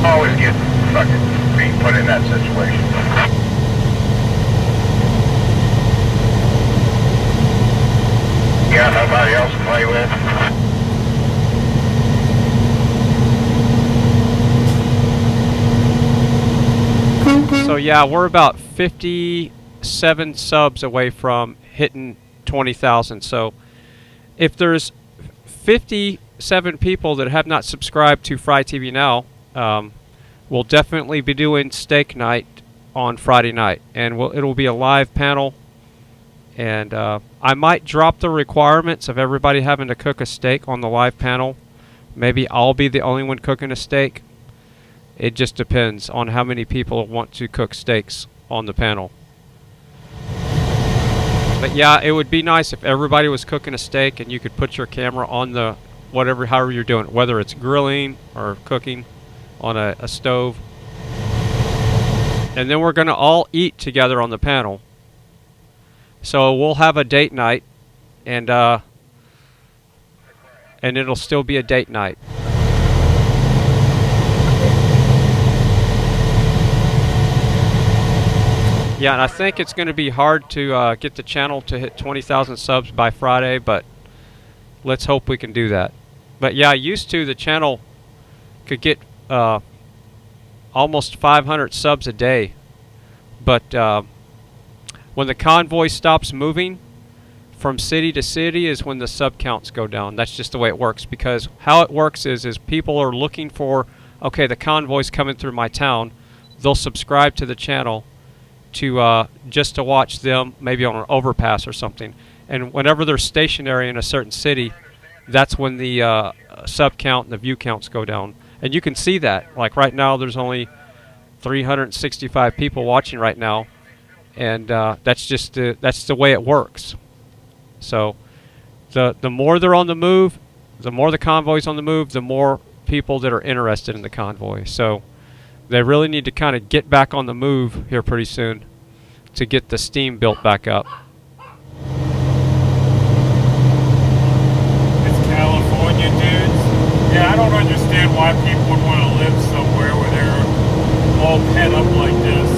Always get fucking being put in that situation. You got nobody else to play with? So yeah, we're about 57 subs away from hitting 20,000. So if there's 57 people that have not subscribed to FryTVNow, we'll definitely be doing steak night on Friday night, and it'll be a live panel. And I might drop the requirements of everybody having to cook a steak on the live panel. Maybe I'll be the only one cooking a steak. It just depends on how many people want to cook steaks on the panel. But yeah, it would be nice if everybody was cooking a steak and you could put your camera on the however you're doing it, whether it's grilling or cooking on a stove. And then we're going to all eat together on the panel. So we'll have a date night, and it'll still be a date night. Yeah, and I think it's going to be hard to get the channel to hit 20,000 subs by Friday, but let's hope we can do that. But yeah, used to the channel could get almost 500 subs a day, but when the convoy stops moving from city to city is when the sub counts go down. That's just the way it works, because how it works is people are looking for, okay, the convoy's coming through my town. They'll subscribe to the channel to just to watch them maybe on an overpass or something. And whenever they're stationary in a certain city, that's when the sub count and the view counts go down. And you can see that. Like right now, there's only 365 people watching right now, and that's just that's the way it works. So the more they're on the move, the more the convoy's on the move, the more people that are interested in the convoy. So they really need to kind of get back on the move here pretty soon to get the steam built back up. It's California, dudes. Yeah, I don't understand why people would want to live somewhere where they're all pent up like this.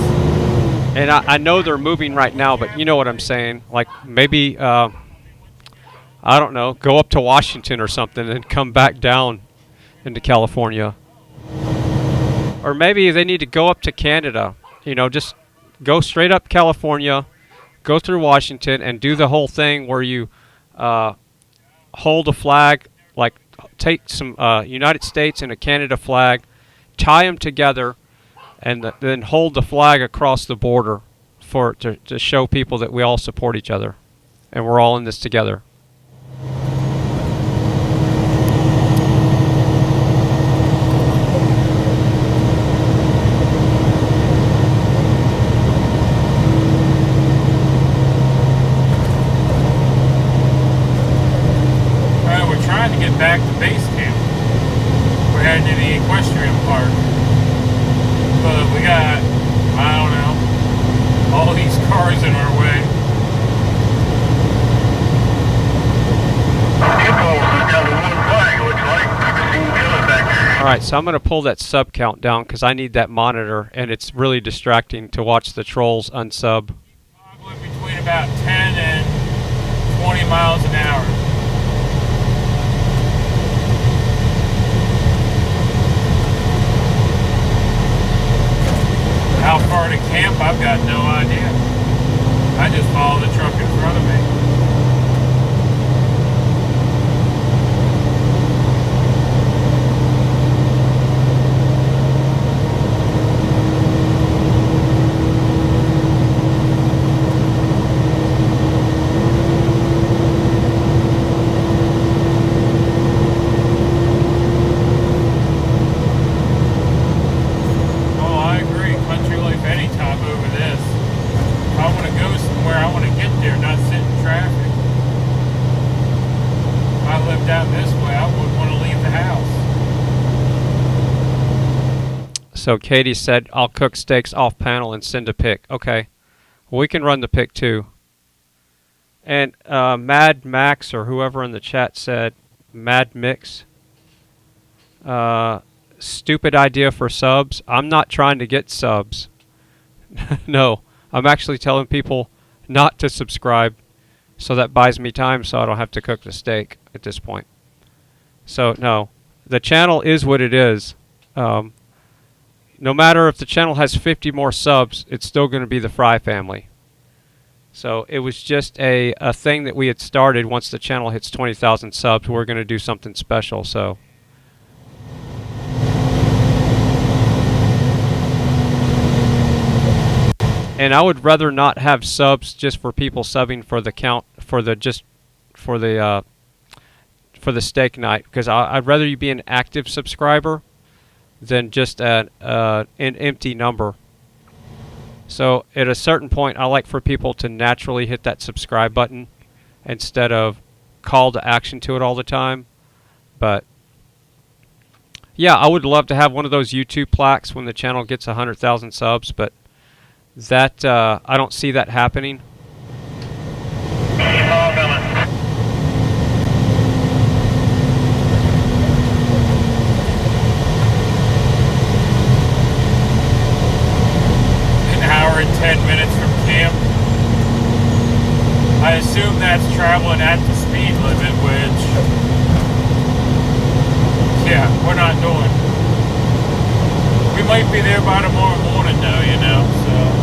And I know they're moving right now, but you know what I'm saying. Like maybe, I don't know, go up to Washington or something and come back down into California. Or maybe they need to go up to Canada. You know, just go straight up California, go through Washington, and do the whole thing where you hold a flag, like take some United States and a Canada flag, tie them together, and then hold the flag across the border to show people that we all support each other and we're all in this together. base camp. We're heading to the equestrian park. But we got, I don't know, all these cars in our way. Alright, so I'm going to pull that sub count down because I need that monitor, and it's really distracting to watch the trolls unsub. Between about 10 and 20 miles an hour. How far to camp, I've got no idea. I just follow the truck in front of me. So Katie said, I'll cook steaks off panel and send a pic. Okay. Well, we can run the pic too. And Mad Max or whoever in the chat said, Mad Mix. Stupid idea for subs. I'm not trying to get subs. No. I'm actually telling people not to subscribe. So that buys me time so I don't have to cook the steak at this point. So, no. The channel is what it is. No matter if the channel has 50 more subs, it's still going to be the Fry family. So it was just a thing that we had started. Once the channel hits 20,000 subs, we're going to do something special. So. And I would rather not have subs just for people subbing for the count for the steak night, because I'd rather you be an active subscriber than just an empty number. So at a certain point, I like for people to naturally hit that subscribe button instead of call to action to it all the time. But yeah, I would love to have one of those YouTube plaques when the channel gets 100,000 subs, but that I don't see that happening. And 10 minutes from camp. I assume that's traveling at the speed limit, which, yeah, we're not doing. We might be there by tomorrow morning though, you know, so.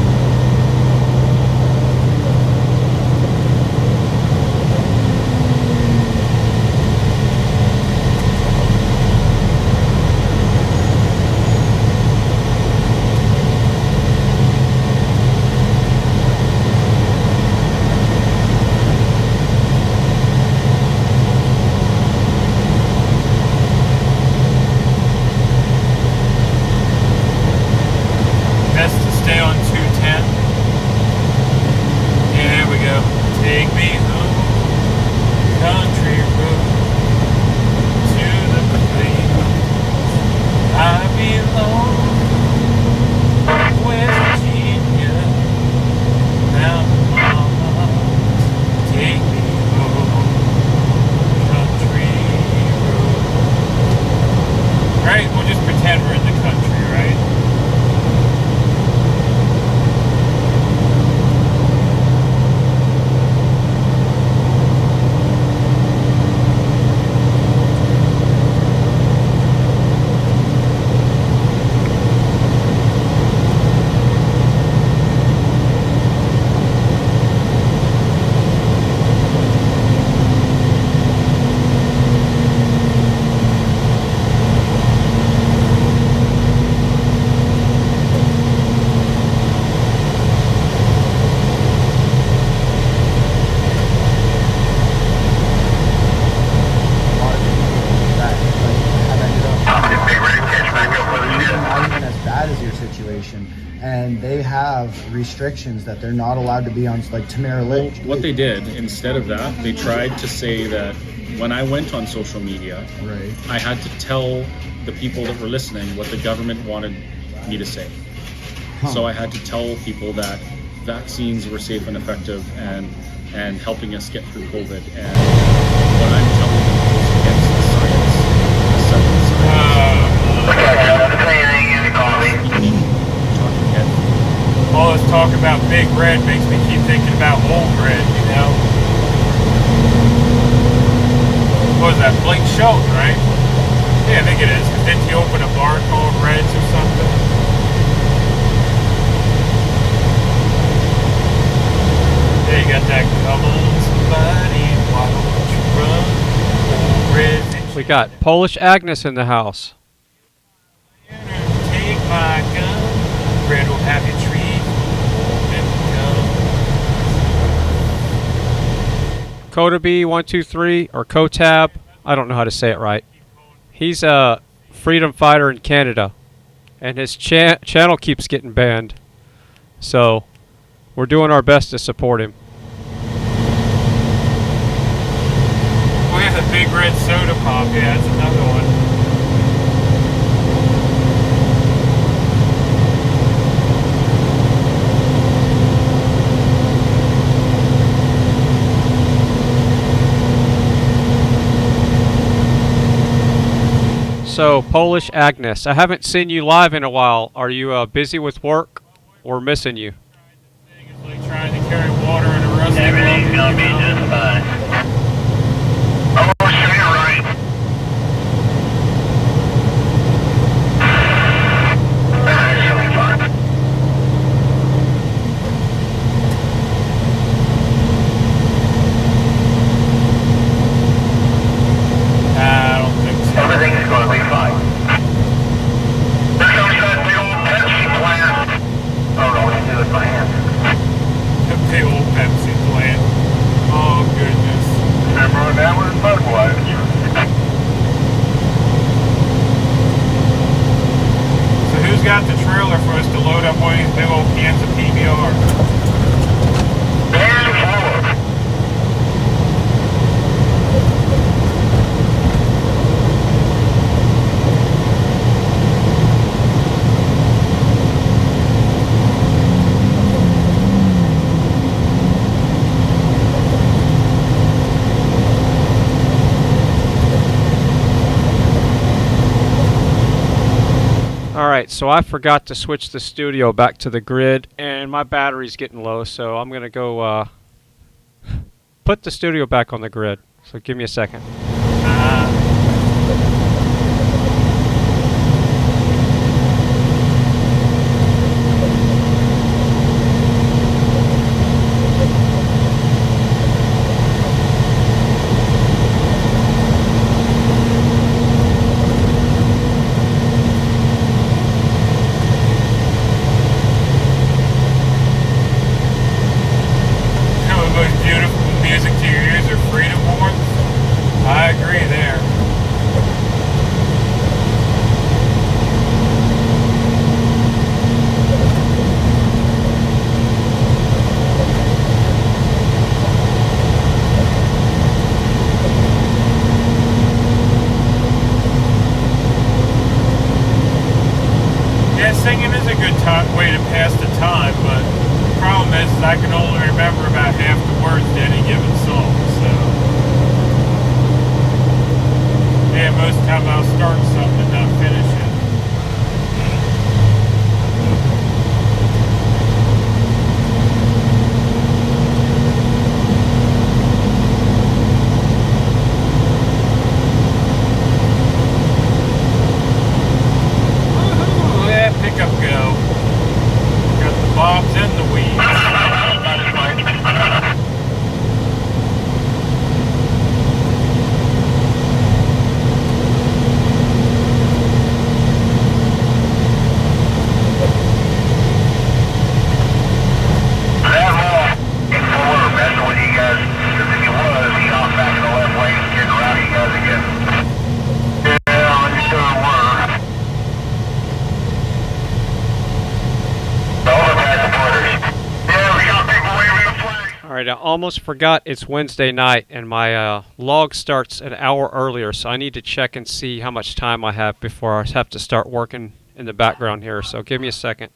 And they have restrictions that they're not allowed to be on, like Tamara Lynch. What they did, instead of that, they tried to say that when I went on social media, I had to tell the people that were listening what the government wanted me to say. So I had to tell people that vaccines were safe and effective and helping us get through COVID. And what I'm telling them goes against the science, the second science. All this talk about Big Red makes me keep thinking about Old Red, you know? What was that, Blake Shelton, right? Yeah, I think it is. Didn't he open a bar called Reds or something? Yeah, you got that, come on somebody, why don't you run? Old Red. We got Polish Agnes in the house. Take my gun, Red will have you treated. Kotabi123 or Kotab, I don't know how to say it right. He's a freedom fighter in Canada, and his channel keeps getting banned. So we're doing our best to support him. We have the Big Red Soda Pop, yeah, that's another one. So, Polish Agnes, I haven't seen you live in a while. Are you busy with work or missing you? It's like trying to carry water in a rusty Everything's gonna be just fine. I'm gonna show you right. Everything's gonna be fine. I don't think so. Everything's gonna be fine. There comes that big old Pepsi plant. Oh no, we can do it by hand. The big old Pepsi plant. Oh goodness. Remember when that was Budweiser? So who's got the trailer for us to load up one of these big old cans of PBR? Alright, so I forgot to switch the studio back to the grid, and my battery's getting low, so I'm going to go put the studio back on the grid. So give me a second. Singing is a good way to pass the time, but the problem is I can only remember about half the words to any given song, so yeah, most of the time I'll start something and not finish it. Pickup go. Got the bobs and the weeds. Alright, I almost forgot it's Wednesday night and my log starts an hour earlier, so I need to check and see how much time I have before I have to start working in the background here, so give me a second.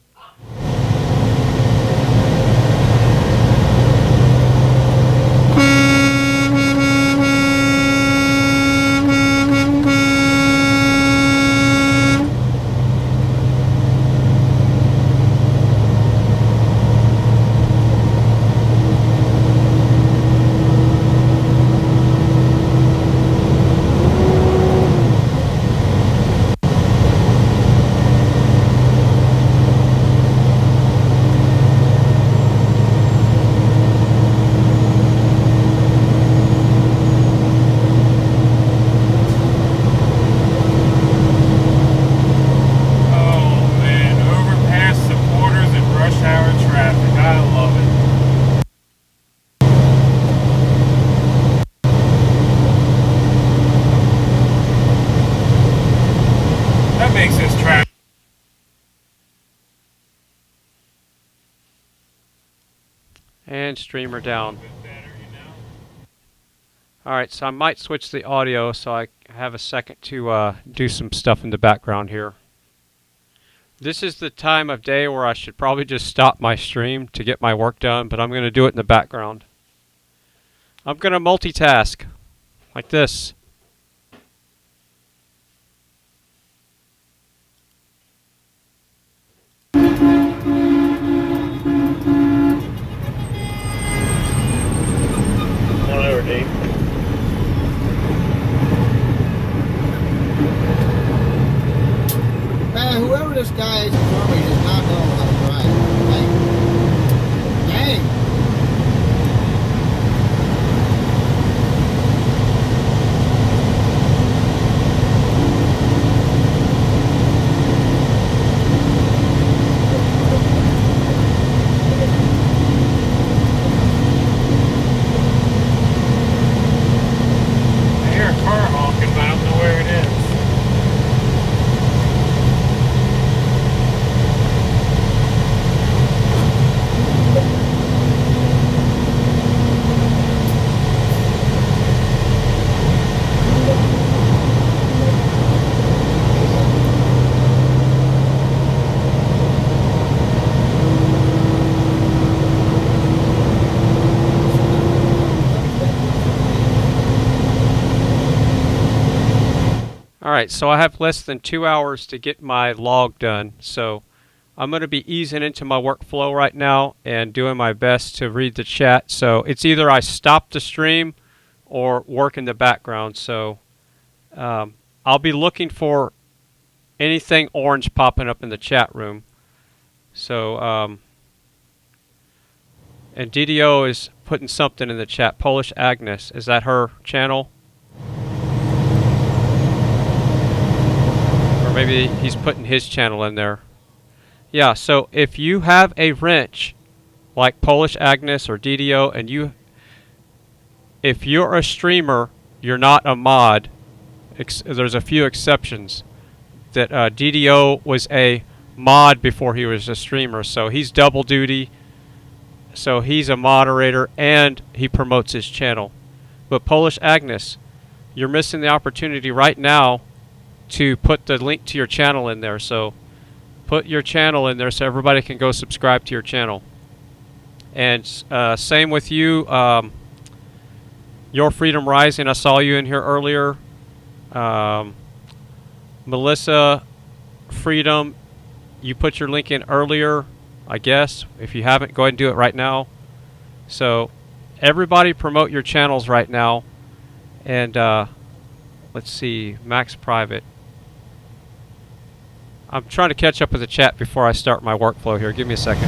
And streamer down. Alright, so I might switch the audio so I have a second to do some stuff in the background here. This is the time of day where I should probably just stop my stream to get my work done, but I'm going to do it in the background. I'm going to multitask like this. Whoever this guy is for me does not know how to drive. Dang. Dang. I hear a car honking, but I don't know where it is. Alright, so I have less than 2 hours to get my log done, so I'm going to be easing into my workflow right now and doing my best to read the chat. So it's either I stop the stream or work in the background. So I'll be looking for anything orange popping up in the chat room. So and DDO is putting something in the chat. Polish Agnes, is that her channel? Or maybe he's putting his channel in there. Yeah, so if you have a wrench like Polish Agnes or DDO, and if you're a streamer, you're not a mod. There's a few exceptions. That DDO was a mod before he was a streamer, so he's double duty. So he's a moderator and he promotes his channel. But Polish Agnes, you're missing the opportunity right now to put the link to your channel in there. So put your channel in there so everybody can go subscribe to your channel. And same with you, Your Freedom Rising. I saw you in here earlier. Melissa Freedom, you put your link in earlier, I guess. If you haven't, go ahead and do it right now. So everybody promote your channels right now. And let's see, Max Private. I'm trying to catch up with the chat before I start my workflow here. Give me a second.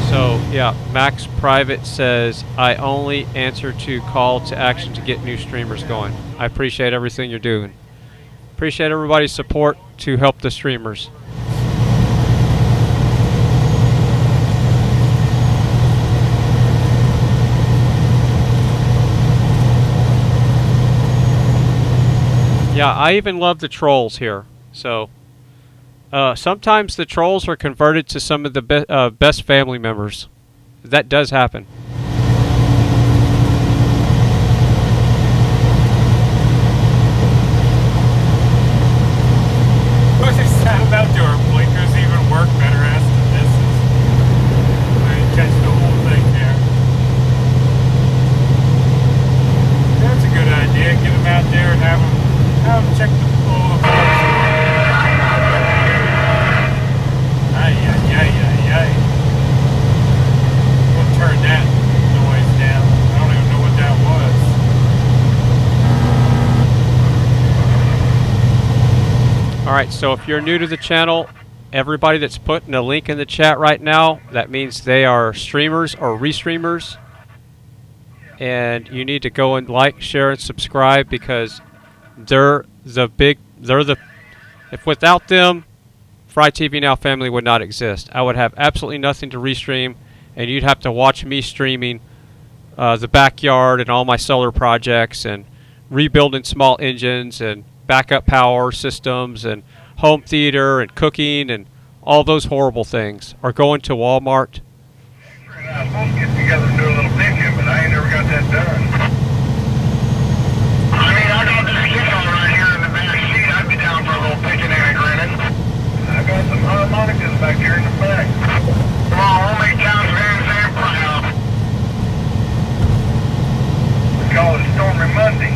So, yeah, Max Private says, I only answer to call to action to get new streamers going. I appreciate everything you're doing. Appreciate everybody's support to help the streamers. Yeah, I even love the trolls here. So sometimes the trolls are converted to some of the best family members. That does happen. What's it sound about? Do our blinkers even work better as to distance? I didn't catch the whole thing there. That's a good idea. Get them out there and have them check all the boats. Ay. We'll turn that noise down. I don't even know what that was. Alright, so if you're new to the channel, everybody that's putting a link in the chat right now, that means they are streamers or restreamers. And you need to go and like, share, and subscribe because if without them, FryTVNow family would not exist. I would have absolutely nothing to restream, and you'd have to watch me streaming the backyard and all my solar projects and rebuilding small engines and backup power systems and home theater and cooking and all those horrible things, or going to Walmart. I'm supposed to get together and do a little picking, but I ain't never got that done. I mean, I got this guitar right here in the back seat. I'd be down for a little picking and a grinning. I got some harmonicas back here in the back. Come on, we'll make John's Van Zandt proud. We call it Stormy Monday.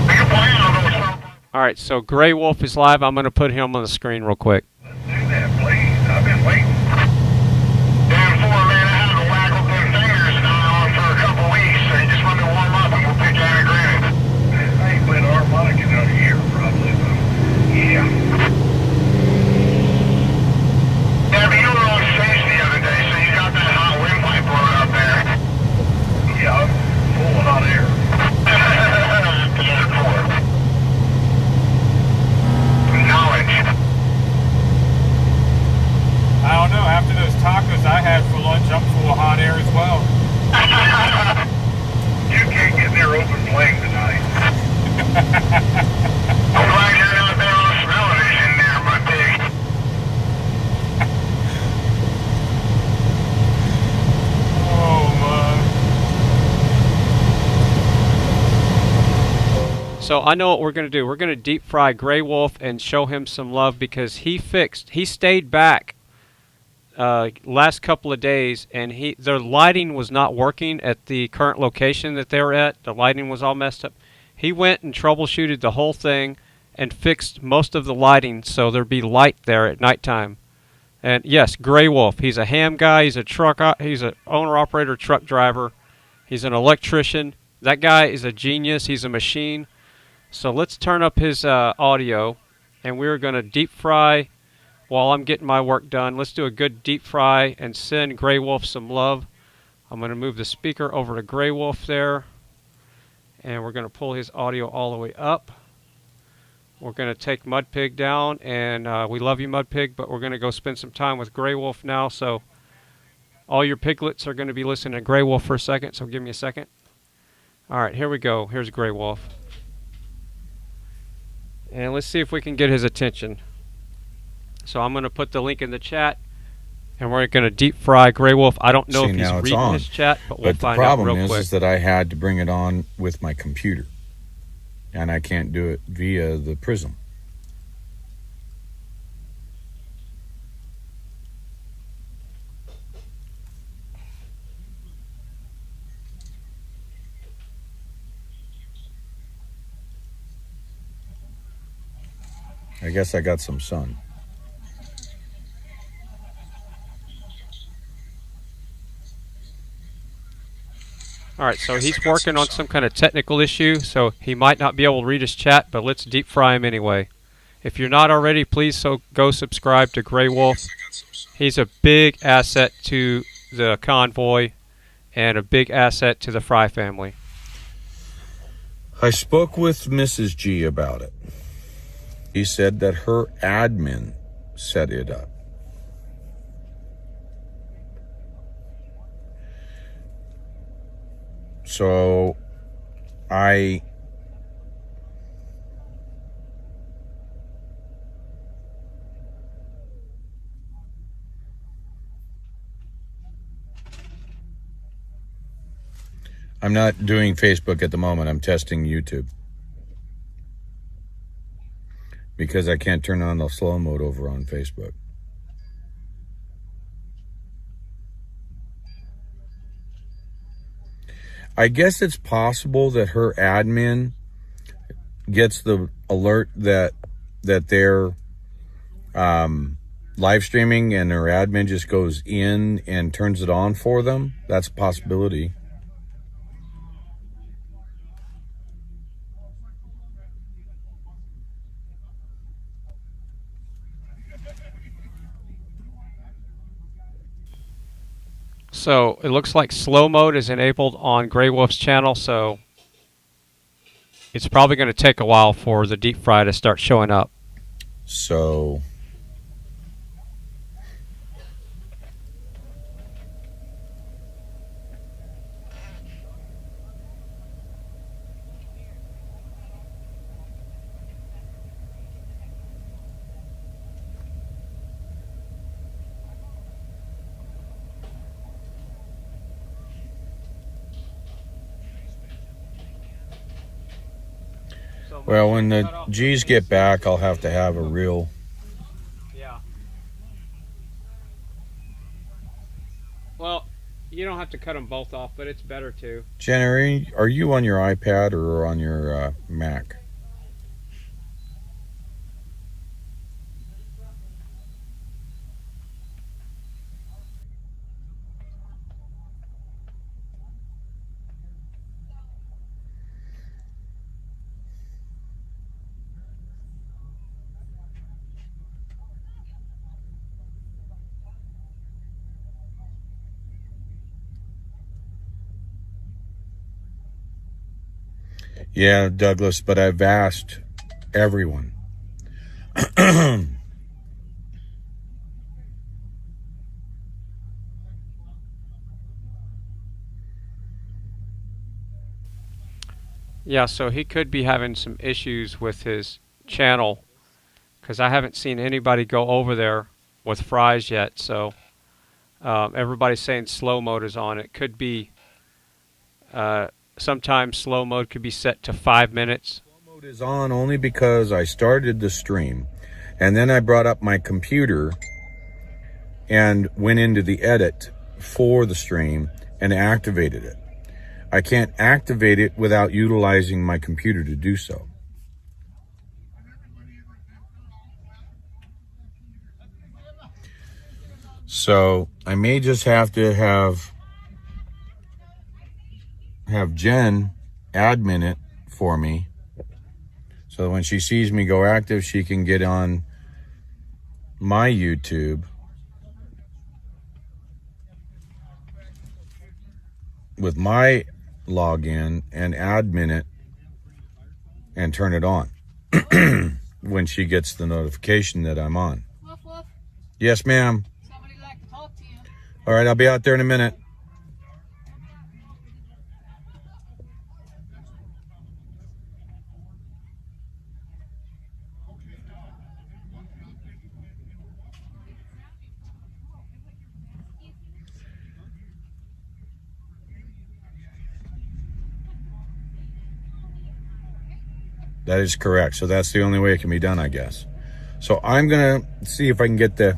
We can play on those. Alright, so Grey Wolf is live. I'm going to put him on the screen real quick. Do that, please. I've been waiting. Damn four, man, I haven't waggled them fingers now for a couple weeks, so you just let me warm up and we'll pick out a granite. I ain't played harmonica in a year, probably, but yeah. Yeah, but you were on stage the other day, so you got that hot windpipe blowing up there. Yeah, I'm full of hot air. Knowledge. I don't know. After those tacos I had for lunch, I'm full of hot air as well. You can't get near open flame tonight. I'm glad you're not there on television there, my pig. So I know what we're going to do. We're going to deep fry Grey Wolf and show him some love because he stayed back last couple of days, and their lighting was not working at the current location that they were at. The lighting was all messed up. He went and troubleshooted the whole thing and fixed most of the lighting so there'd be light there at nighttime. And yes, Grey Wolf, he's a ham guy, he's an owner-operator truck driver, he's an electrician. That guy is a genius, he's a machine. So let's turn up his audio, and we're going to deep fry while I'm getting my work done. Let's do a good deep fry and send Grey Wolf some love. I'm going to move the speaker over to Grey Wolf there, and we're going to pull his audio all the way up. We're going to take Mud Pig down, and we love you, Mud Pig, but we're going to go spend some time with Grey Wolf now. So all your piglets are going to be listening to Grey Wolf for a second, so give me a second. All right, here we go. Here's Grey Wolf. And let's see if we can get his attention. So I'm going to put the link in the chat, and we're going to deep fry Grey Wolf. I don't know if he's reading his chat, but we'll find out real quick. The problem is that I had to bring it on with my computer, and I can't do it via the Prism. I guess I got some sun. All right, so he's working on some kind of technical issue, so he might not be able to read his chat, but let's deep fry him anyway. If you're not already, please go subscribe to Grey Wolf. He's a big asset to the Convoy and a big asset to the Frei family. I spoke with Mrs. G about it. He said that her admin set it up. So I I'm not doing Facebook at the moment. I'm testing YouTube. Because I can't turn on the slow mode over on Facebook. I guess it's possible that her admin gets the alert that they're live streaming, and her admin just goes in and turns it on for them. That's a possibility. So it looks like slow mode is enabled on Grey Wolf's channel, so it's probably going to take a while for the deep fry to start showing up. So well, when the G's get back, I'll have to have a real... Yeah. Well, you don't have to cut them both off, but it's better to. Jenny, are you on your iPad or on your Mac? Yeah, Douglas, but I've asked everyone. Yeah, so he could be having some issues with his channel, because I haven't seen anybody go over there with fries yet. So everybody's saying slow mode is on. It could be... sometimes slow mode could be set to 5 minutes. Slow mode is on only because I started the stream, and then I brought up my computer and went into the edit for the stream and activated it. I can't activate it without utilizing my computer to do so. So I may just have to have Jen admin it for me, so when she sees me go active, she can get on my YouTube with my login and admin it and turn it on when she gets the notification that I'm on. Woof, woof. Yes, ma'am. Somebody'd like to talk to you. All right, I'll be out there in a minute. That is correct. So that's the only way it can be done, I guess. So I'm going to see if I can get the...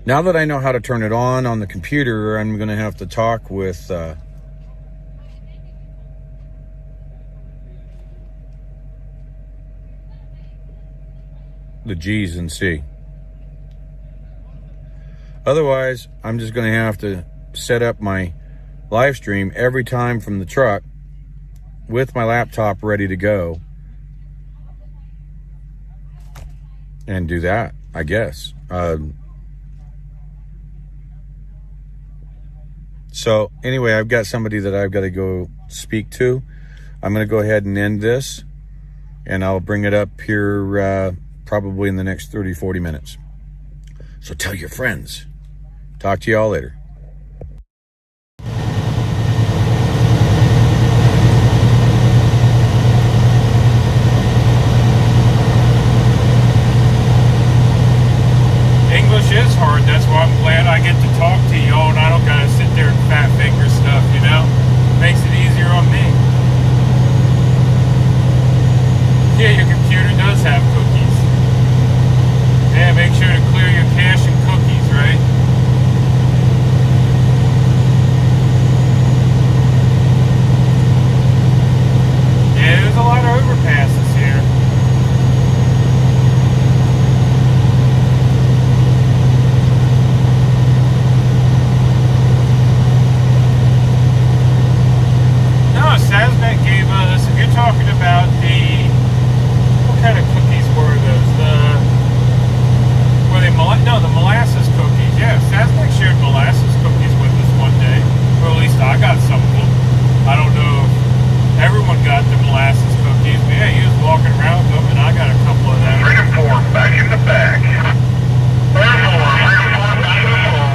Now that I know how to turn it on the computer, I'm going to have to talk with... the G's and see. Otherwise, I'm just going to have to set up my live stream every time from the truck with my laptop ready to go. And do that, I guess. So anyway, I've got somebody that I've got to go speak to. I'm going to go ahead and end this, and I'll bring it up here probably in the next 30-40 minutes. So tell your friends. Talk to y'all later. English is hard. That's why I'm glad I get to talk to y'all and I don't gotta sit there and fat finger stuff, you know? Makes it easy make sure to clear your cache and cookies, right? Yeah, there's a lot of overpasses here. No, Sasnak gave us, if you're talking about what kind of cookies were those? The molasses cookies. Yeah, Sasnak shared molasses cookies with us one day. Or at least I got some of them. I don't know if everyone got the molasses cookies, but yeah, he was walking around with them and I got a couple of them. 3 to 4, back in the back. 3 to 4, back in the floor.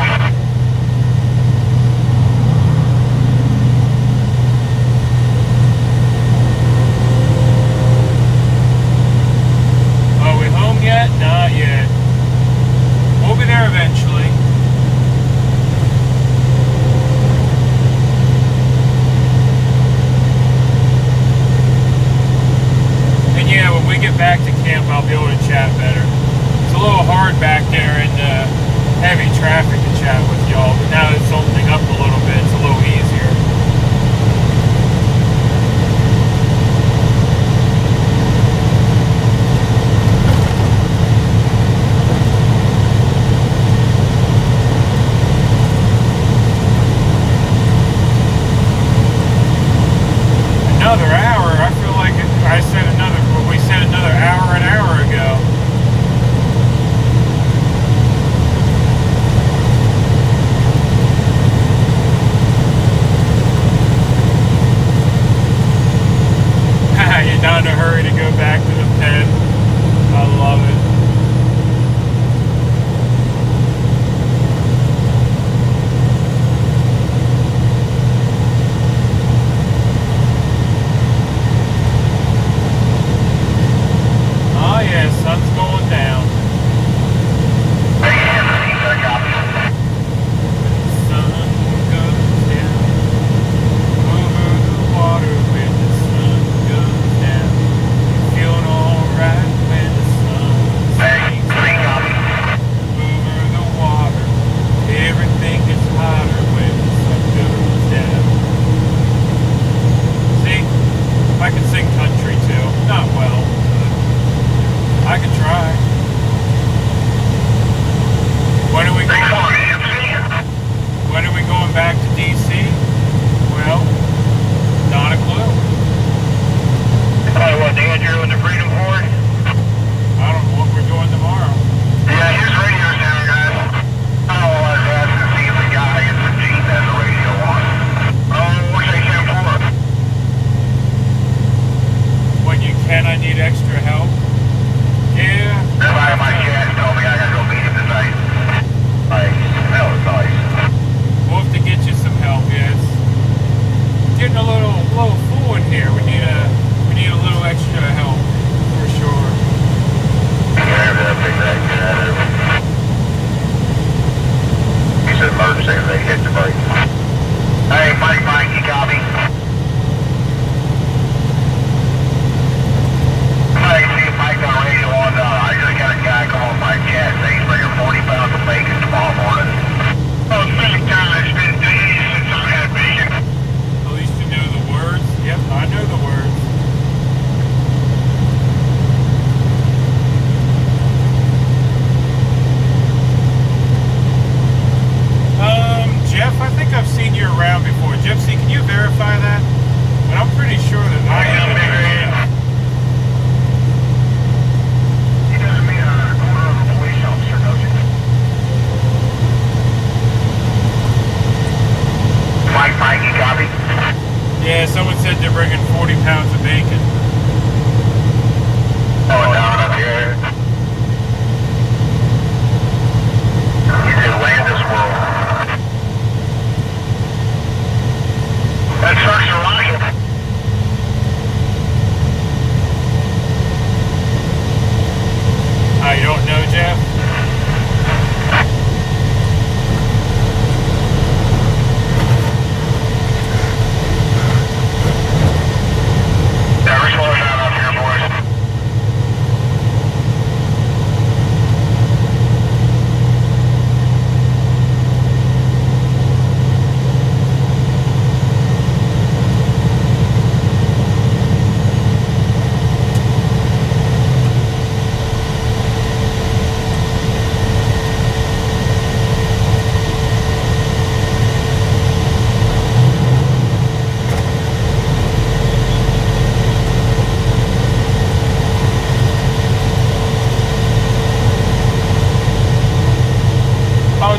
Are we home yet? Not yet. We'll be there eventually. And yeah, when we get back to camp, I'll be able to chat better. It's a little hard back there in the heavy traffic to chat with y'all, but now it's opening up a little bit. It's a little easier. Another hour. I feel like we said another hour an hour ago. You're not in a hurry to go back to the pen. I love it. Oh yeah, sun's going down. Sun goes down over the water when the sun goes down. Feeling alright when the sun sinks over the water. Everything gets hotter when the sun goes down. See, I can sing country too. Not well. I could try. When are we going back to DC? Well, not a clue. Probably what, Andrew and the Freedom Horde? I don't know what we're doing tomorrow. Yeah, here's radio sound, guys. I don't know what I was asking to see if the guy in the Jeep has the radio on. What's station 4? When you can, I need extra help. Yeah. Everybody in my chat told me I gotta go meet him tonight. Like, that was nice. We'll have to get you some help, yes. Getting a little full in here. We need a little extra help for sure. He said emergency if they hit the brake. Hey, Mike, you copy? I see if Mike got radio on. I just got a guy calling my chat saying he's bringing 40 pounds of bacon tomorrow morning. Oh, many times it's been days since I've had bacon. At least you know the words. Yep, I know the words.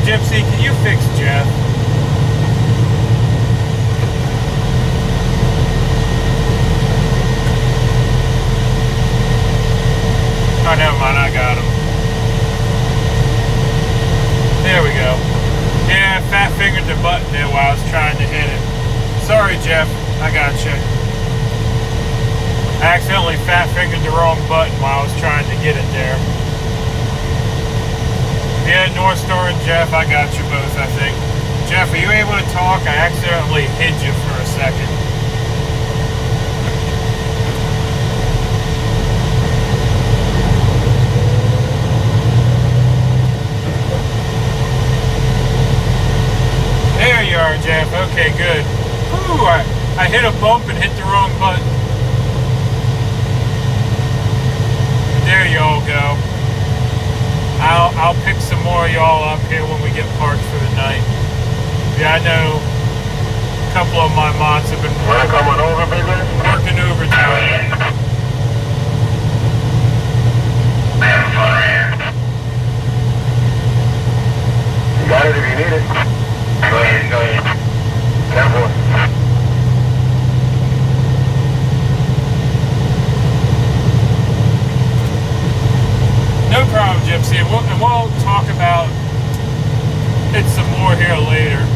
Gypsy, can you fix Jeff? Oh, never mind, I got him. There we go. Yeah, fat fingered the button there while I was trying to hit it. Sorry, Jeff, I got you. I accidentally fat fingered the wrong button while I was trying to get it there. Yeah, North Star and Jeff, I got you both, I think. Jeff, are you able to talk? I accidentally hid you for a second. There you are, Jeff. Okay, good. Ooh, I hit a bump and hit the wrong button. There you all go. I'll pick some more of y'all up here when we get parked for the night. Yeah, I know a couple of my mods have been working overtime. You got it if you need it. Go ahead, go ahead. Careful. No problem, Gypsy, and we'll talk about it some more here later.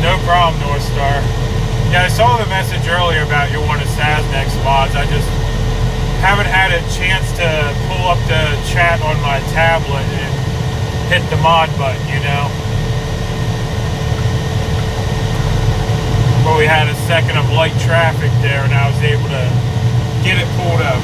No problem, North Star. Yeah, I saw the message earlier about you're one of Sasnak's mods. I just haven't had a chance to pull up the chat on my tablet and hit the mod button, you know. But we had a second of light traffic there and I was able to get it pulled up.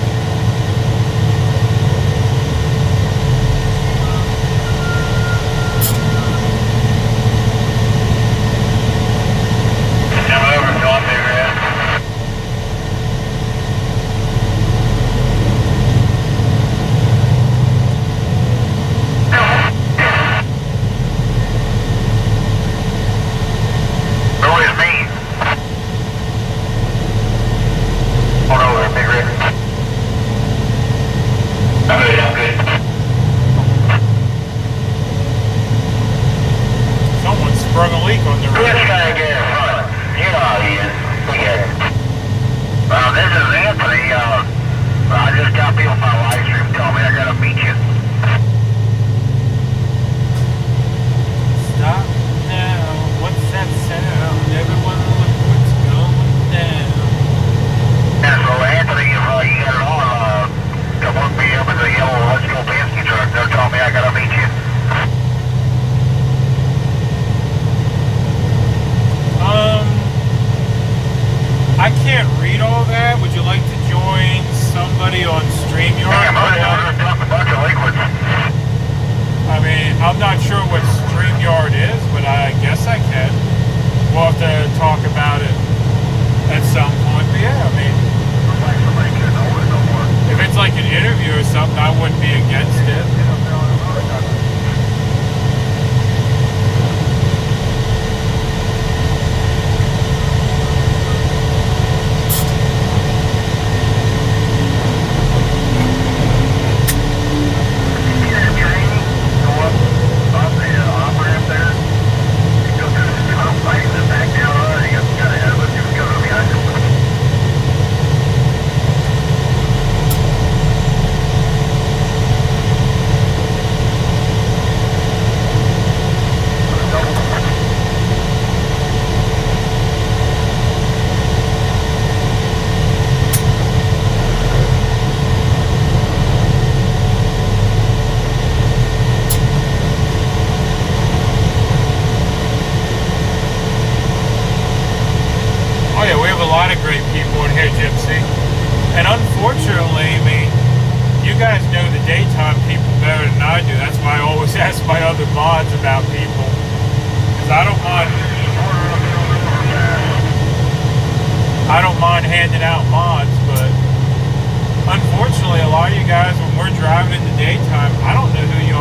Unfortunately, a lot of you guys, when we're driving in the daytime, I don't know who you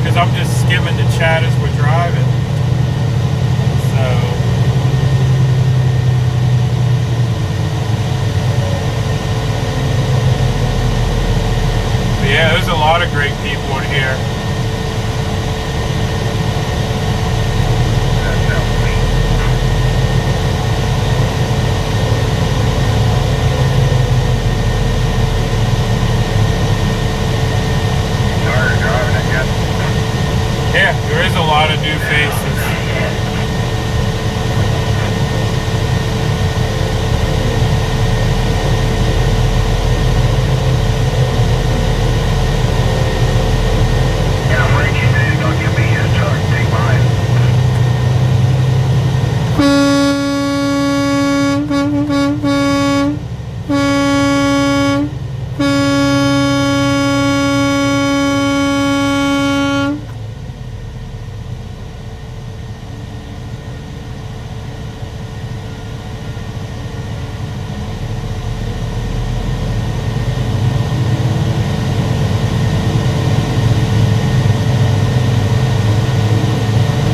because I'm just skimming the chat as we're driving. So. But yeah, there's a lot of great people in here. Yeah, there is a lot of new faces. Yeah, I'm reaching, dude. Don't give me his truck. Take mine.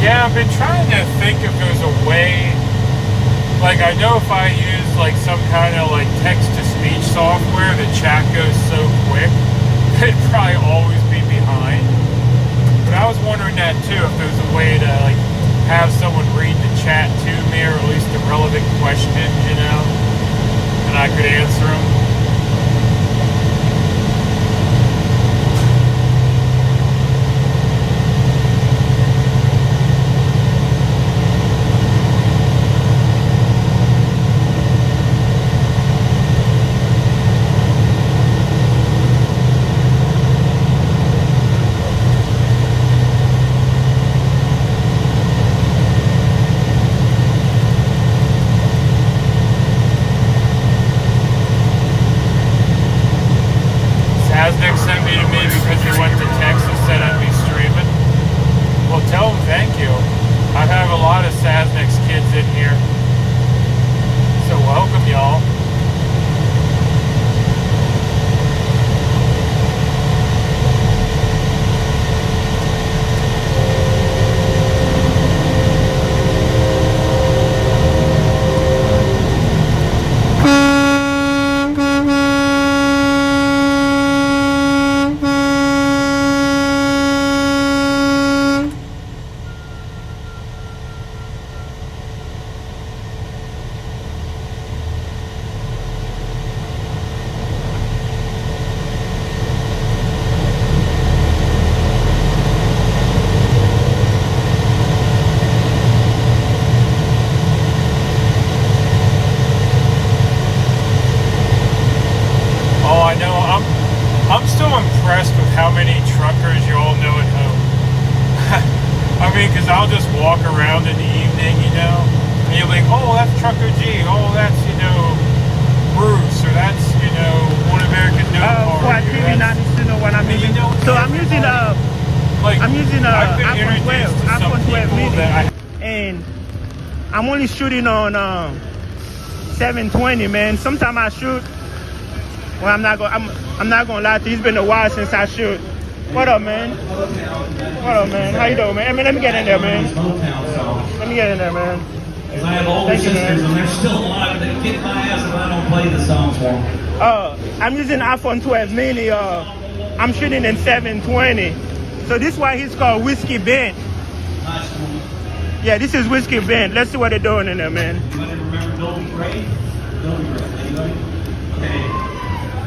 Yeah, I've been trying to think if there's a way, like I know if I use like some kind of like text-to-speech software, the chat goes so quick, it'd probably always be behind. But I was wondering that too, if there's a way to like have someone read the chat to me, or at least the relevant questions, you know, and I could answer them. Sasnak sent me to me because he went to Texas, said I'd be streaming. Well, tell him thank you. I have a lot of Sasnak's kids in here. So welcome, y'all. I'm still impressed with how many truckers you all know at home. I mean, because I'll just walk around in the evening, you know, and you'll be like, oh, that's Trucker G, oh, that's, you know, Bruce, or that's, you know, One American No Party. TV not to know what I'm using. So I'm using iPhone 12 mini, and I'm only shooting on 720, man. Sometimes I shoot. Well, I'm not gonna lie to you. It's been a while since I shoot. What up, man? What up, man? How you doing, man? I mean, let me get in there, man. Let me get in there, man. Because I have older sisters and they're still alive, and they kick my ass if I don't play the songs for them. I'm using iPhone 12 mini. I'm shooting in 720. So this is why he's called Whiskey Bent. Yeah, this is Whiskey Bent. Let's see what they're doing in there, man. Anybody remember Dolby Gray? Dolby Gray. Anybody? Okay.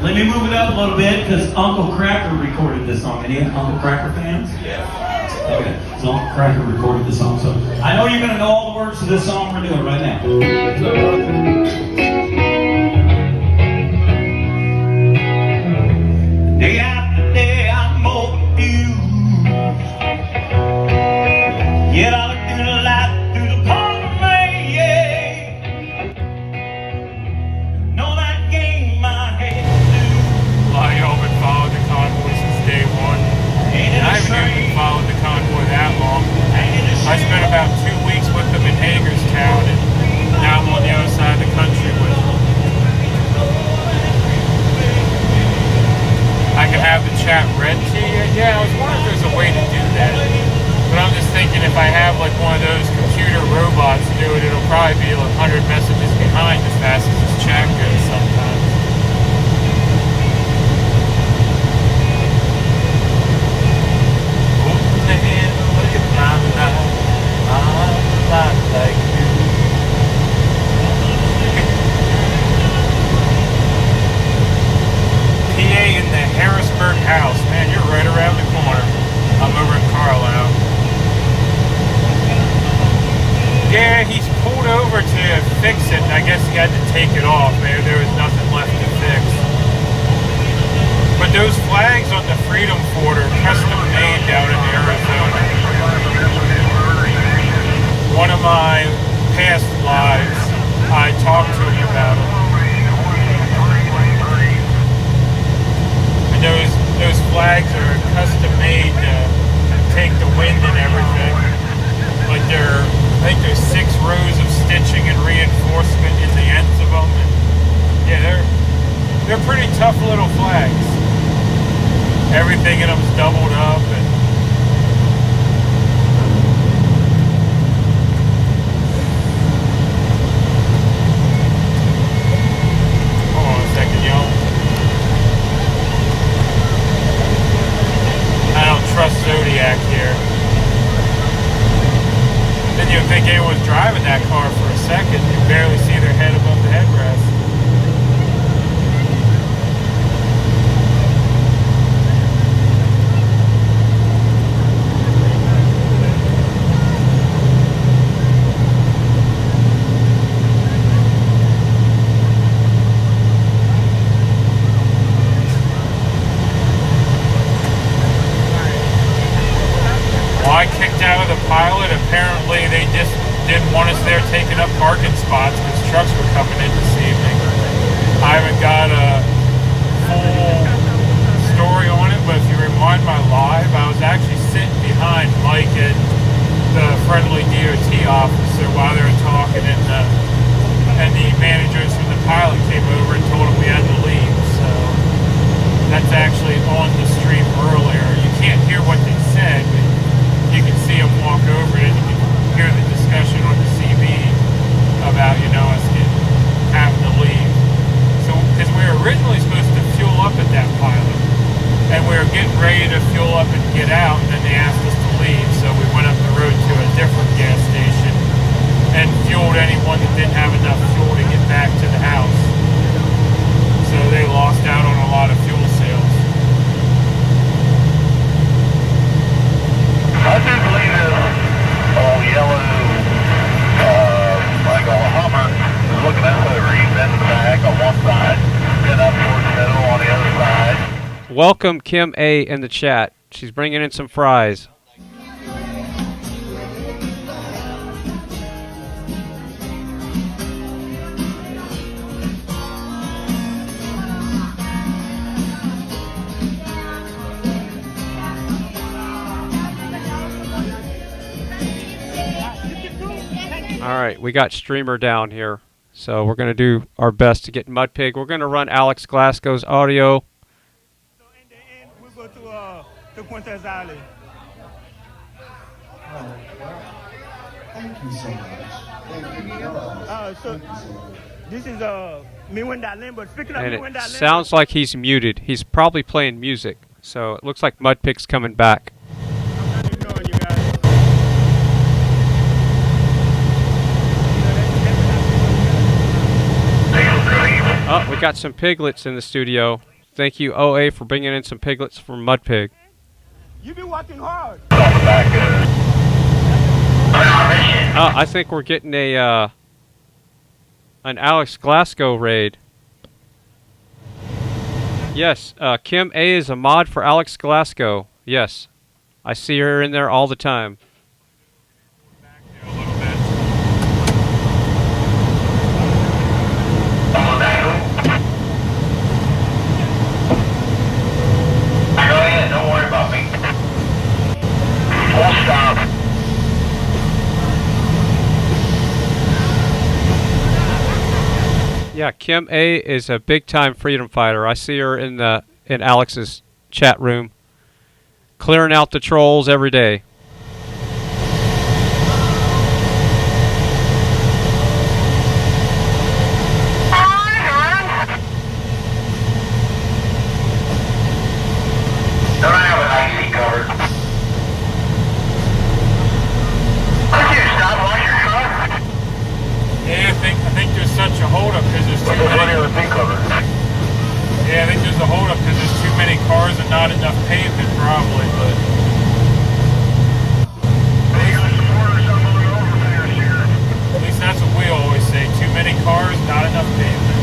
Let me move it up a little bit because Uncle Cracker recorded this song. Any Uncle Cracker fans? Yeah. Okay. So Uncle Cracker recorded this song. So I know you're going to know all the words to this song we're doing right now. Day after day I'm over you. Yet I look through the light through the palm of rain, yeah. Know that game my head. A lot of y'all been following the Convoy since day one. And I haven't even been following the Convoy that long. I spent about 2 weeks with them in Hagerstown, and now I'm on the other side of the country chat read to you? Yeah, I was wondering if there's a way to do that. But I'm just thinking if I have like one of those computer robots do it, it'll probably be like 100 messages behind as fast as this chat goes sometimes. Look at my life. I'm not like you. PA in the Harrisburg house. Man, you're right around the corner. I'm over in Carlisle. Yeah, he's pulled over to fix it, and I guess he had to take it off. Maybe there was nothing left to fix. But those flags on the Freedom Fort are custom made down in Arizona. One of my past lives, I talked to him about it. And those flags are custom made to take the wind and everything. Like I think there's 6 rows of stitching and reinforcement in the ends of them. And yeah, they're pretty tough little flags. Everything in them's doubled up and hold on a second, y'all. I don't trust Zodiac here. Then you'd think anyone's driving that car for a second. You barely see their head above the headrest. I kicked out of the pilot. Apparently they just didn't want us there taking up parking spots because trucks were coming in this evening. I haven't got a full story on it, but if you rewind my live, I was actually sitting behind Mike and the friendly DOT officer while they were talking, and the managers from the pilot came over and told them we had to leave. So that's actually on the stream earlier. You can't hear what they said, but you can see them walk over it, and you can hear the discussion on the CB about, us having to leave. So, because we were originally supposed to fuel up at that pilot, and we were getting ready to fuel up and get out, and then they asked us to leave, so we went up the road to a different gas station and fueled anyone that didn't have enough fuel to get back to the house. So they lost out on a lot of fuel sales. I do believe this old yellow, like a Hummer, is looking at the reef in the back on one side, then up towards the middle on the other side. Welcome Kim A in the chat. She's bringing in some fries. Alright, we got streamer down here. So we're going to do our best to get Mudpig. We're going to run Alex Glasgow's audio. So in the end, we'll go to Puente Alley. Thank you so much. Thank you. So this is me when that lane, but picking up And me when it that lane. sounds like he's muted. He's probably playing music. So it looks like Mudpig's coming back. Oh, we got some piglets in the studio. Thank you, OA, for bringing in some piglets from Mudpig. You be working hard. I think we're getting a an Alex Glasgow raid. Yes, Kim A is a mod for Alex Glasgow. Yes, I see her in there all the time. Don't worry about me. Full stop. Yeah, Kim A is a big-time freedom fighter. I see her in Alex's chat room, clearing out the trolls every day. Don't I have an IC covered? Could you stop wash your truck? Yeah, I think there's such a holdup because there's too many. Yeah, I think there's a holdup because there's too many cars and not enough pavement, probably. But at least that's what we always say: too many cars, not enough pavement.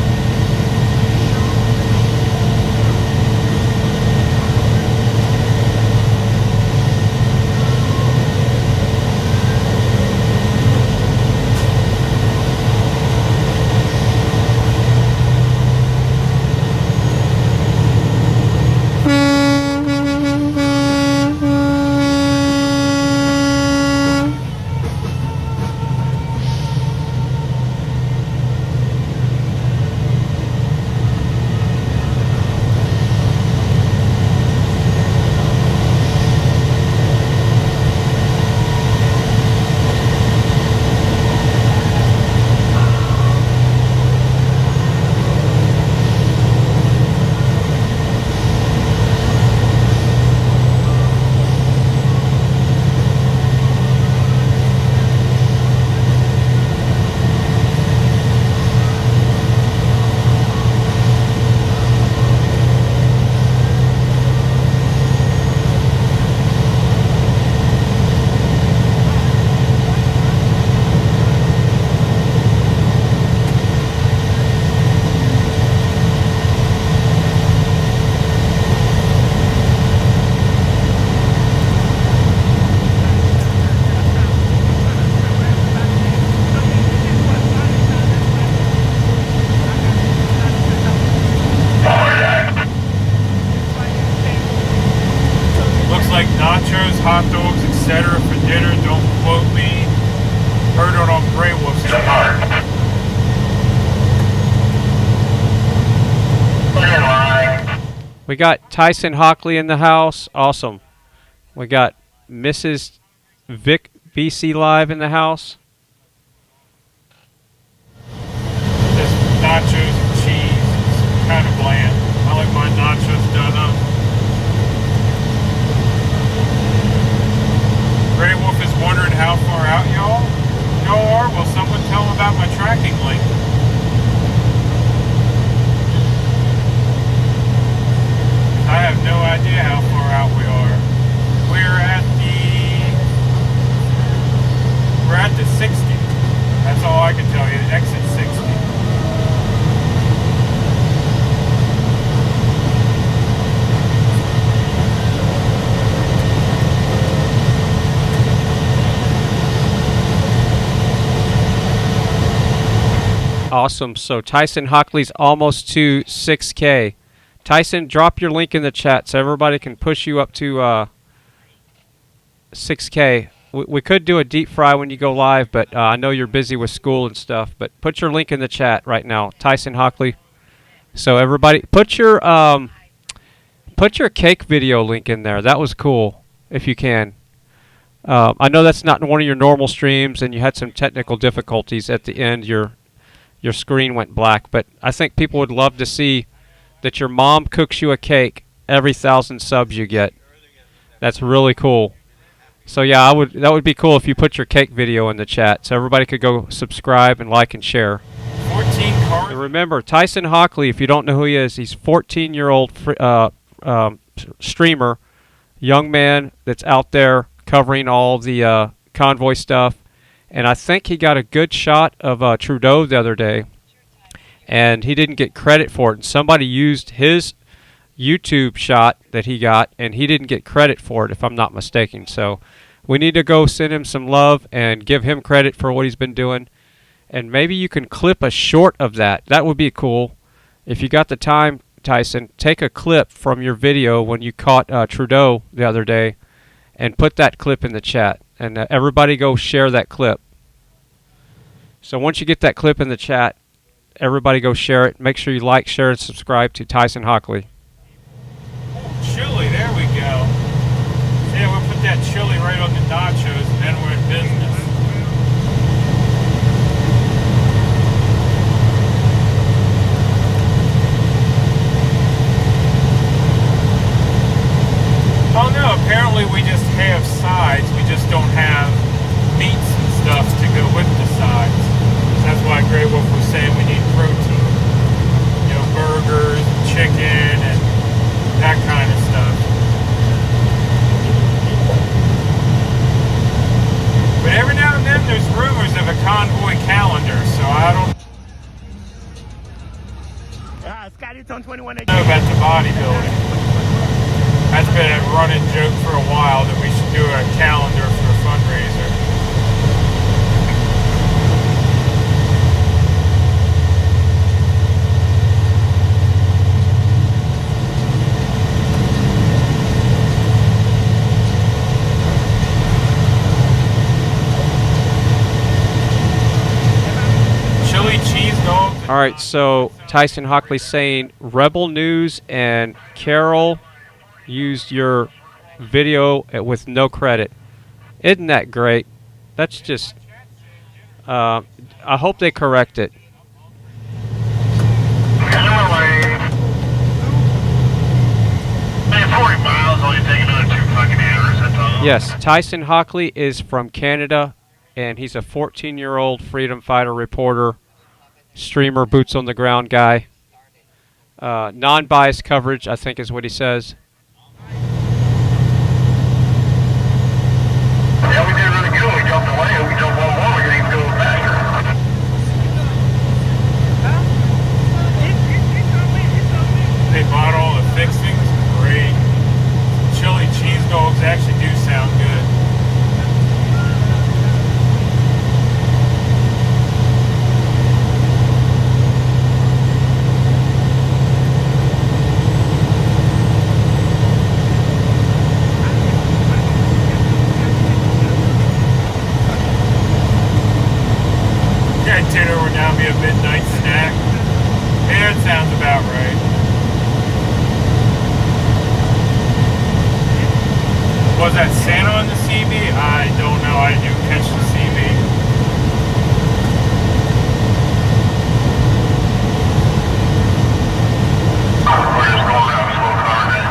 Hot dogs, etc. for dinner. Don't quote me. Heard it on Grey Wolf's channel. We got Tyson Hockley in the house. Awesome. We got Mrs. Vic BC Live in the house. Just nachos and cheese. It's kind of bland. I like my nachos done up. Grey Wolf is wondering how far out y'all are. Will someone tell him about my tracking link? I have no idea how far out we are. We're at the 60. That's all I can tell you. Exit 60. Awesome. So Tyson Hockley's almost to 6K. Tyson, drop your link in the chat so everybody can push you up to 6K. We could do a deep fry when you go live, but I know you're busy with school and stuff. But put your link in the chat right now, Tyson Hockley. So everybody, put your cake video link in there. That was cool, if you can. I know that's not one of your normal streams, and you had some technical difficulties at the end. Your screen went black, but I think people would love to see that your mom cooks you a cake every 1,000 subs you get. That's really cool. So yeah, that would be cool if you put your cake video in the chat so everybody could go subscribe and like and share. 14 cars. And remember, Tyson Hockley, if you don't know who he is, he's a 14-year-old streamer, young man that's out there covering all the convoy stuff. And I think he got a good shot of Trudeau the other day, and he didn't get credit for it. And somebody used his YouTube shot that he got, and he didn't get credit for it, if I'm not mistaken. So we need to go send him some love and give him credit for what he's been doing. And maybe you can clip a short of that. That would be cool. If you got the time, Tyson, take a clip from your video when you caught Trudeau the other day and put that clip in the chat. And everybody go share that clip. So once you get that clip in the chat, everybody go share it. Make sure you like, share, and subscribe to Tyson Hockley. Chili. Chili right on the nachos, and then we're in business. Oh no, apparently we just have sides, we just don't have meats and stuff to go with the sides. So that's why Grey Wolf was saying we need protein. You know, burgers, chicken, and that kind of stuff. But every now and then there's rumors of a Convoy calendar, so I don't know about the bodybuilding. That's been a running joke for a while that we should do a calendar for a fundraiser. Chili cheese dogs. All right, so Tyson Hockley saying Rebel News and Carol used your video with no credit. Isn't that great? That's just I hope they correct it. Yes, Tyson Hockley is from Canada, and he's a 14-year-old freedom fighter reporter, streamer, boots on the ground guy. Non-biased coverage, I think is what he says. Yeah, we did really good. We jumped away and we jumped one more. We could even go faster. They bought all the fixings. Great. Chili cheese dogs actually do sound good. Dinner would now be a midnight snack. Yeah, it sounds about right. Was that Santa on the CB? I don't know. I do catch the CB. We're just going out slow car then.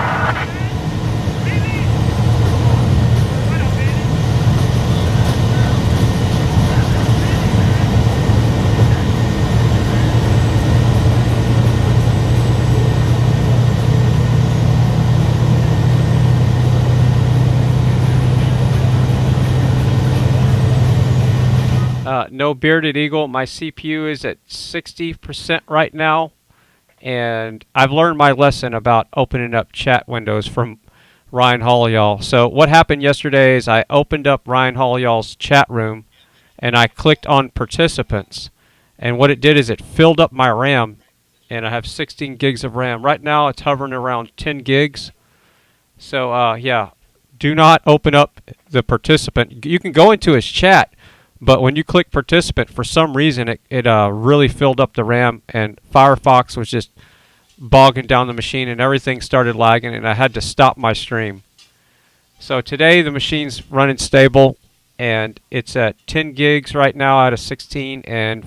No Bearded Eagle. My CPU is at 60% right now, and I've learned my lesson about opening up chat windows from Ryan Holleyall. So what happened yesterday is I opened up Ryan Holleyall's chat room, and I clicked on participants, and what it did is it filled up my RAM, and I have 16 gigs of RAM. Right now it's hovering around 10 gigs. So yeah, do not open up the participant. You can go into his chat, but when you click participant, for some reason, it really filled up the RAM, and Firefox was just bogging down the machine, and everything started lagging, and I had to stop my stream. So today, the machine's running stable, and it's at 10 gigs right now out of 16, and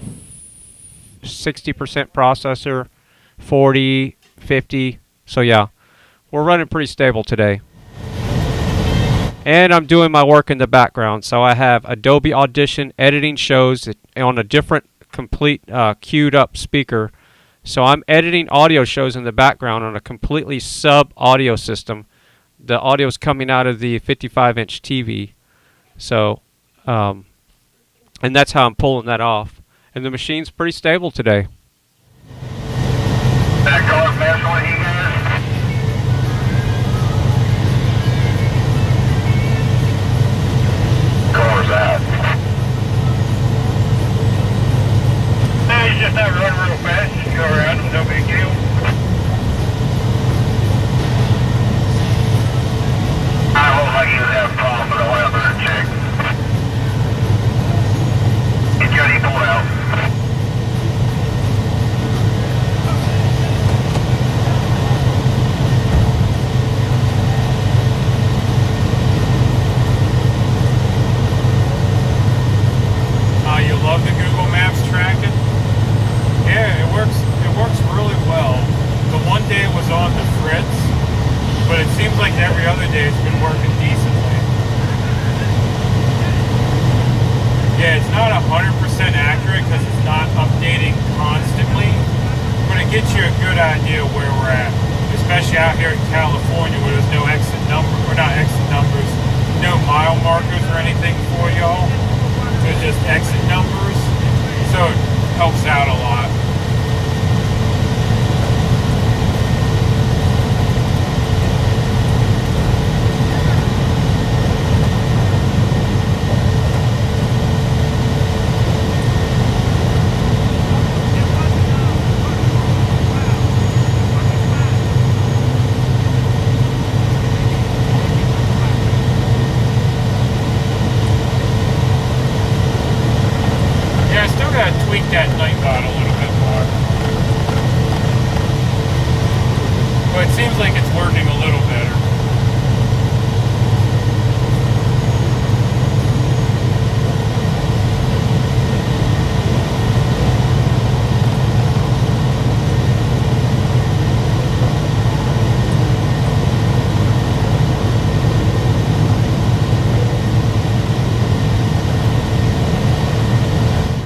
60% processor, 40, 50. So yeah, we're running pretty stable today. And I'm doing my work in the background. So I have Adobe Audition editing shows on a different complete queued up speaker. So I'm editing audio shows in the background on a completely sub audio system. The audio is coming out of the 55-inch TV. So, and that's how I'm pulling that off. And the machine's pretty stable today. That car mess what he has? Car's out. Nah, you just have to run real fast. Just go around him, no big deal. I hope I should have a problem, but I'll have her check. Get Jody pulled out. grits, but it seems like every other day it's been working decently. Yeah, it's not 100% accurate because it's not updating constantly, but it gets you a good idea of where we're at, especially out here in California where there's no exit number, or not exit numbers, no mile markers or anything for y'all. There's just exit numbers, so it helps out a lot. Tweak that night bot a little bit more. But it seems like it's working a little better.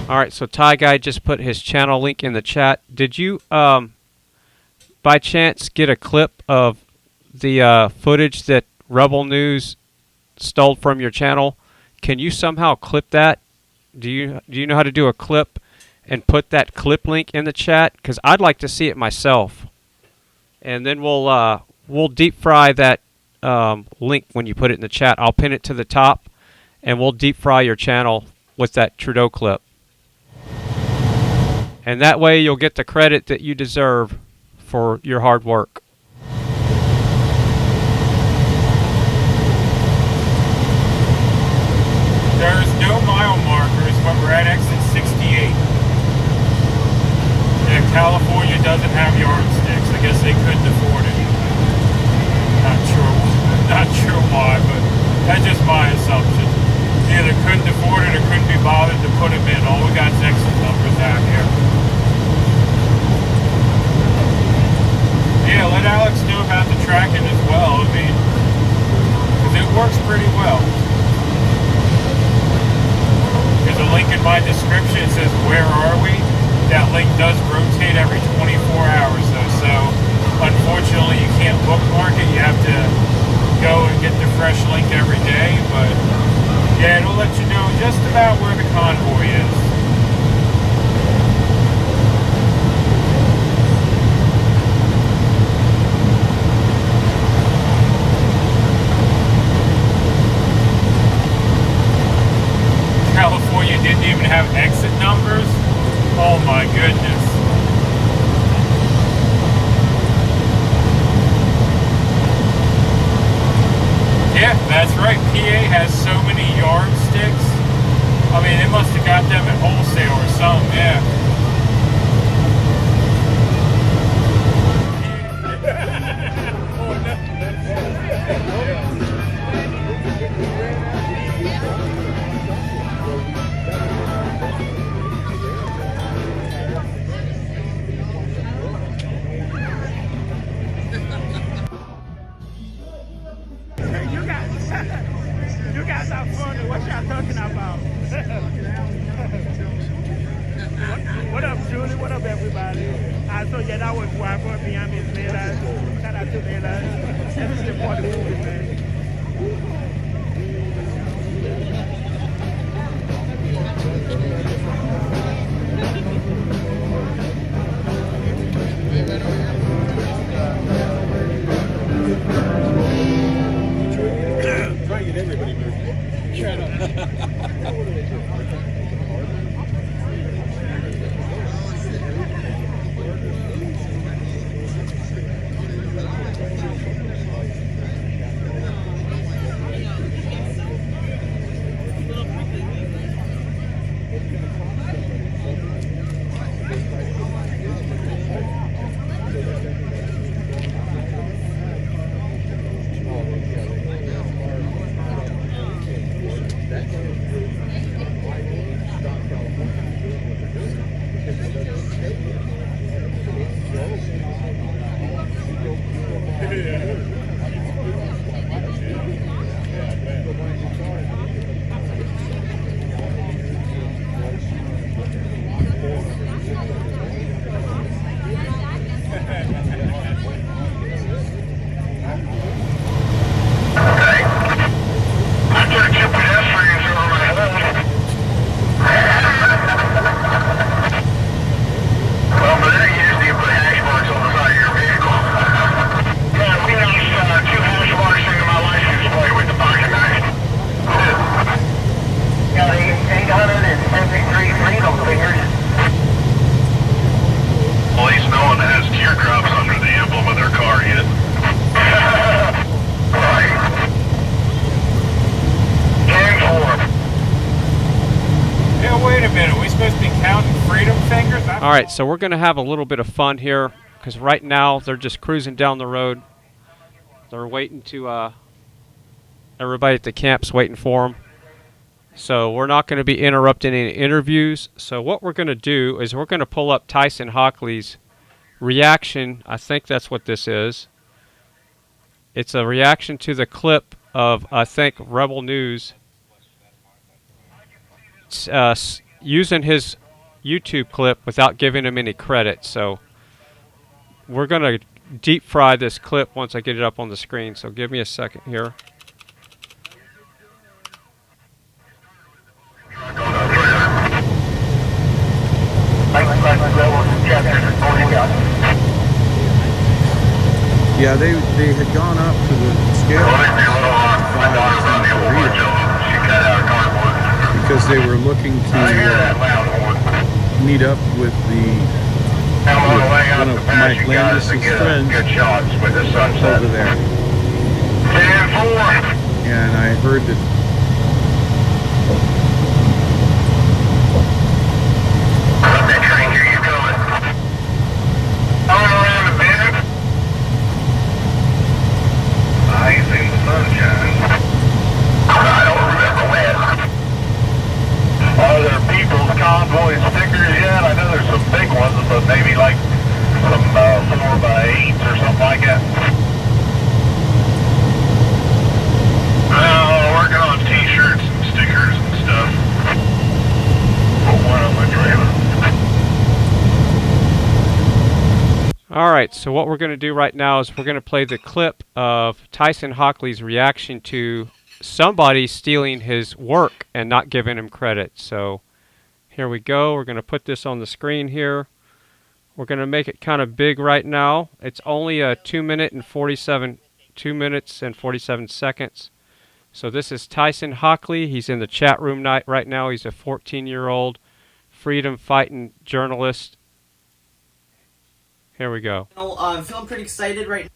Alright, so Ty Guy just put his channel link in the chat. Did you, by chance, get a clip of the footage that Rebel News stole from your channel? Can you somehow clip that? Do you know how to do a clip and put that clip link in the chat? Because I'd like to see it myself. And then we'll deep fry that link when you put it in the chat. I'll pin it to the top, and we'll deep fry your channel with that Trudeau clip. And that way you'll get the credit that you deserve for your hard work. There's no mile markers, but we're at exit 68. And California doesn't have yardsticks. I guess they couldn't afford it. Not sure why, but that's just my assumption. Either couldn't afford it or couldn't be bothered to put them in. All we got is exit numbers out here. Yeah, let Alex know about the tracking as well. I mean, because it works pretty well. There's a link in my description. It says, "Where are we?" That link does rotate every 24 hours, though. So, unfortunately, you can't bookmark it. You have to go and get the fresh link every day. But yeah, it'll let you know just about where the convoy is. California didn't even have exit numbers? Oh my goodness. Yeah, that's right. PA has so many yardsticks. I mean, they must have got them at wholesale or something, yeah. You guys are funny. What y'all talking about? What up, Julie? What up, everybody? So yeah, that was Guapo behind Miss Layla. Shout out to Layla. This is the part of the movie, man. Trying to get everybody moving. Shut up. All right, so we're going to have a little bit of fun here because right now they're just cruising down the road. They're waiting to, everybody at the camp's waiting for them. So we're not going to be interrupting any interviews. So what we're going to do is we're going to pull up Tyson Hockley's reaction. I think that's what this is. It's a reaction to the clip of, I think, Rebel News using his YouTube clip without giving him any credit. So we're going to deep fry this clip once I get it up on the screen. So give me a second here. Yeah, they had gone up to the scale because they were looking to meet up with one of Mike Landis's friends over there. And I heard that Are there people's Convoy stickers yet? I know there's some big ones, but maybe like some 4x8s or something like that. Working on t-shirts and stickers and stuff. Put one on my trailer. All right, so what we're going to do right now is we're going to play the clip of Tyson Hockley's reaction to somebody stealing his work and not giving him credit. So here we go. We're going to put this on the screen here. We're going to make it kind of big right now. It's only a 2 minutes and 47 seconds. So this is Tyson Hockley. He's in the chat room right now. He's a 14-year-old freedom fighting journalist. Here we go. I'm feeling pretty excited right now.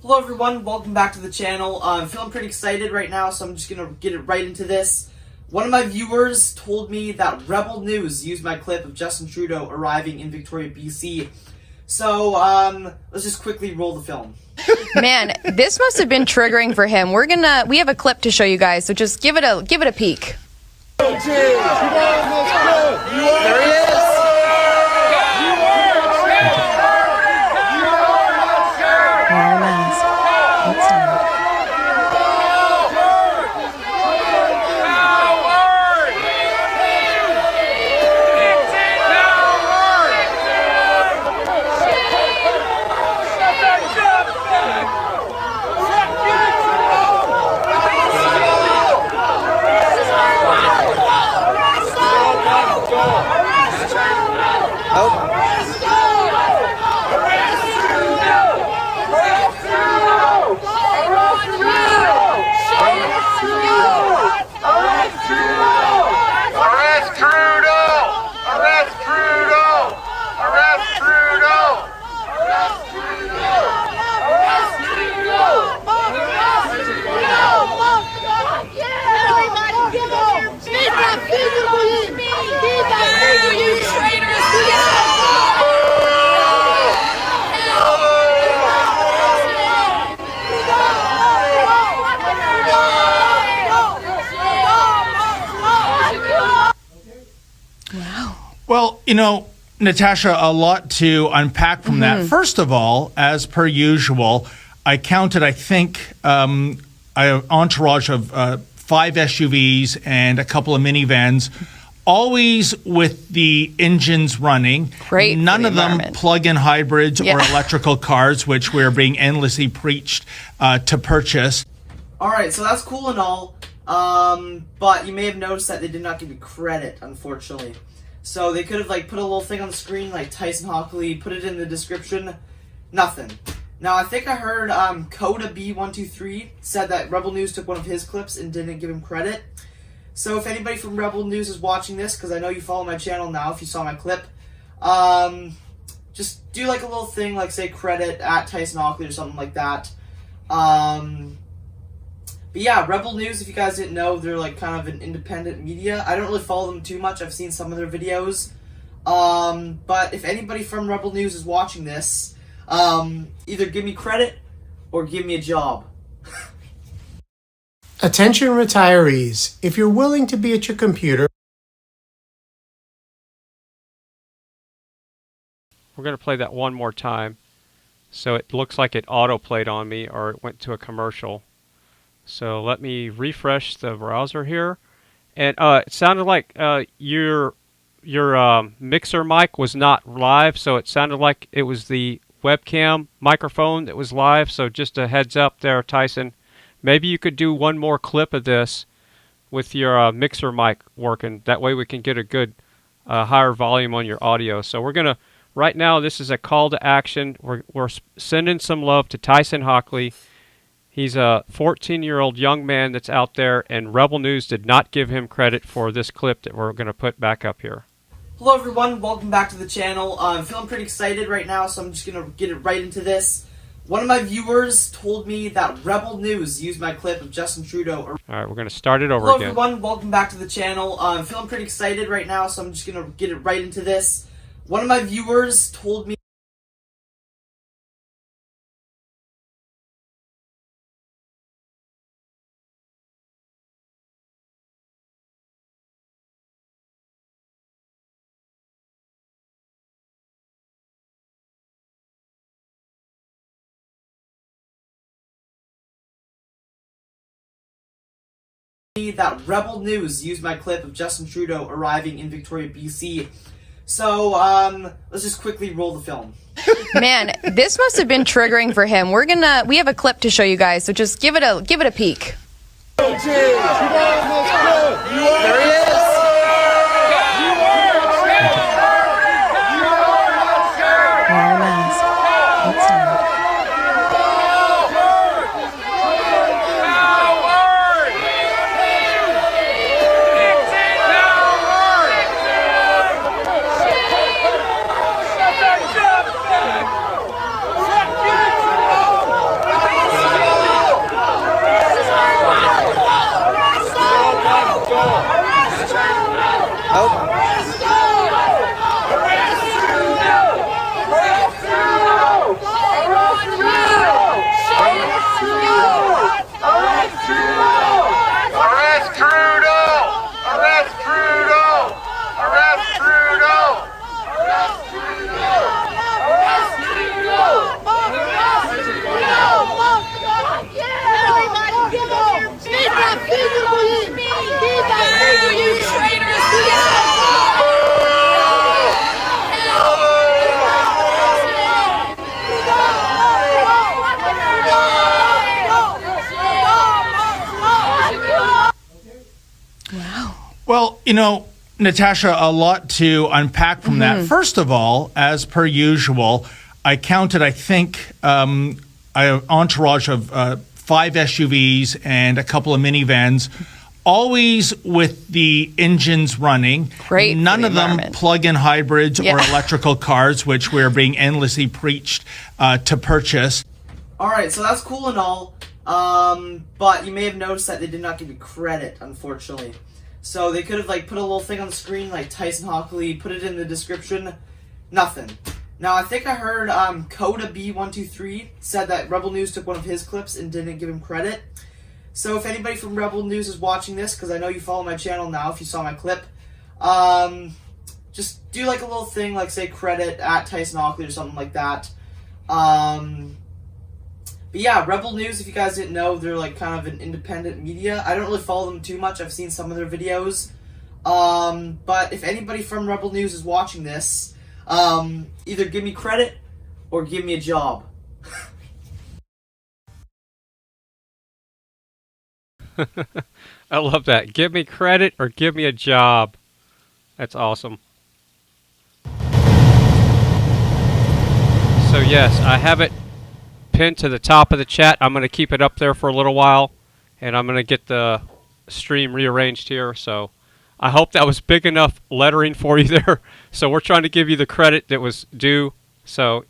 Hello everyone, welcome back to the channel. I'm feeling pretty excited right now, so I'm just going to get it right into this. One of my viewers told me that Rebel News used my clip of Justin Trudeau arriving in Victoria, BC. So, let's just quickly roll the film. Man, this must have been triggering for him. We have a clip to show you guys, so just give it a peek. There he is! Well, you know, Natasha, a lot to unpack from that. First of all, as per usual, I counted, I think, an entourage of 5 SUVs and a couple of minivans, always with the engines running. Great. None of them plug-in hybrids or electrical cars, which we're being endlessly preached to purchase. Alright, so that's cool and all, but you may have noticed that they did not give me credit, unfortunately. So they could have put a little thing on the screen like Tyson Hockley, put it in the description, nothing. Now I think I heard Coda B123 said that Rebel News took one of his clips and didn't give him credit. So if anybody from Rebel News is watching this, because I know you follow my channel now if you saw my clip, just do like a little thing like say credit at Tyson Hockley or something like that. But yeah, Rebel News, if you guys didn't know, they're like kind of an independent media. I don't really follow them too much. I've seen some of their videos. But if anybody from Rebel News is watching this, either give me credit or give me a job. Attention retirees, if you're willing to be at your computer. We're going to play that one more time. So it looks like it auto-played on me, or it went to a commercial. So let me refresh the browser here. And it sounded like your mixer mic was not live, so it sounded like it was the webcam microphone that was live. So just a heads up there, Tyson. Maybe you could do one more clip of this with your mixer mic working. That way we can get a good higher volume on your audio. So we're going to, right now, this is a call to action. We're sending some love to Tyson Hockley. He's a 14-year-old young man that's out there, and Rebel News did not give him credit for this clip that we're going to put back up here. Hello everyone, welcome back to the channel. I'm feeling pretty excited right now, so I'm just going to get it right into this. One of my viewers told me that Rebel News used my clip of Justin Trudeau. Alright, we're going to start it over Hello again. Hello everyone, welcome back to the channel. I'm feeling pretty excited right now, so I'm just going to get it right into this. One of my viewers told me that Rebel News used my clip of Justin Trudeau arriving in Victoria, BC. So, let's just quickly roll the film. Man, this must have been triggering for him. We have a clip to show you guys, so just give it a peek. There he is. Wear a mask. Outside. Well, you know, Natasha, a lot to unpack from that. First of all, as per usual, I counted, I think, an entourage of 5 SUVs and a couple of minivans, always with the engines running. Great. None of them plug-in hybrids or electrical cars, which we're being endlessly preached to purchase. Alright, so that's cool and all, but you may have noticed that they did not give me credit, unfortunately. So they could have put a little thing on the screen like Tyson Hockley, put it in the description, nothing. Now I think I heard Coda B123 said that Rebel News took one of his clips and didn't give him credit. So if anybody from Rebel News is watching this, because I know you follow my channel now if you saw my clip, just do a little thing like say credit at Tyson Hockley or something like that. But yeah, Rebel News, if you guys didn't know, they're kind of an independent media. I don't really follow them too much. I've seen some of their videos. But if anybody from Rebel News is watching this, either give me credit or give me a job. I love that. Give me credit or give me a job. That's awesome. So yes, I have it pinned to the top of the chat. I'm going to keep it up there for a little while, and I'm going to get the stream rearranged here. So I hope that was big enough lettering for you there. So we're trying to give you the credit that was due. So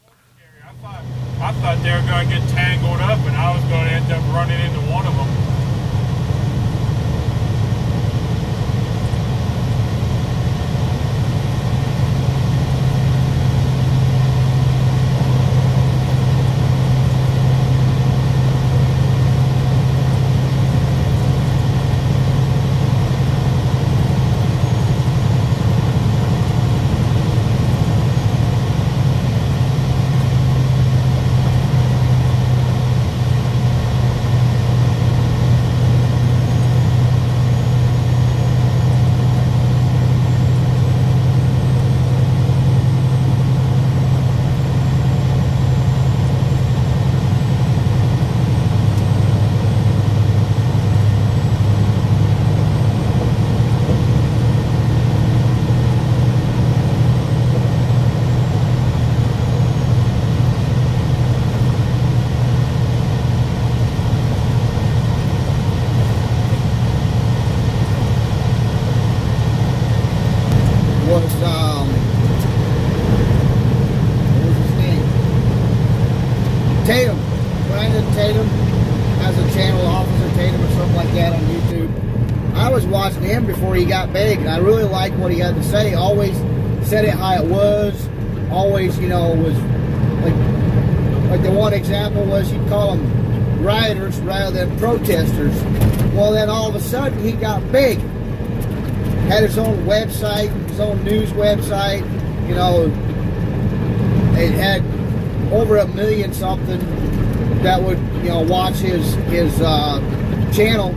I thought they were going to get tangled up, and I was going to end up running into one of them. Tatum has a channel, Officer Tatum or something like that on YouTube. I was watching him before he got big, and I really liked what he had to say. Always said it how it was. Always, you know, was like the one example was you'd call them rioters rather than protesters. Well, then all of a sudden he got big. Had his own website, his own news website. You know, it had over 1 million something that would, you know, watch his channel.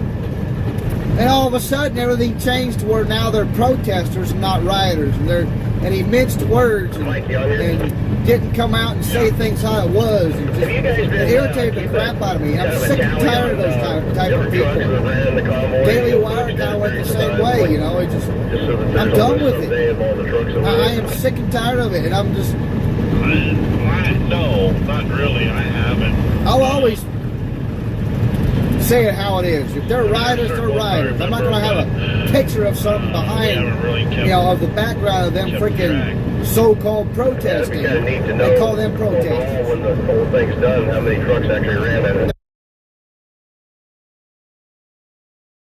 And all of a sudden, everything changed to where now they're protesters and not rioters. And he minced words and didn't come out and say things how it was. And just, it irritated the crap out of me. I'm sick and tired of those type of people. Daily Wire kind of went the same way, you know. I'm done with it. I am sick and tired of it, and I'm just... No, not really. I haven't. I'll always say it how it is. If they're rioters, they're rioters. I'm not going to have a picture of something behind, you know, of the background of them freaking so-called protesting. They call them protesters. When the whole thing's done, how many trucks actually ran at it?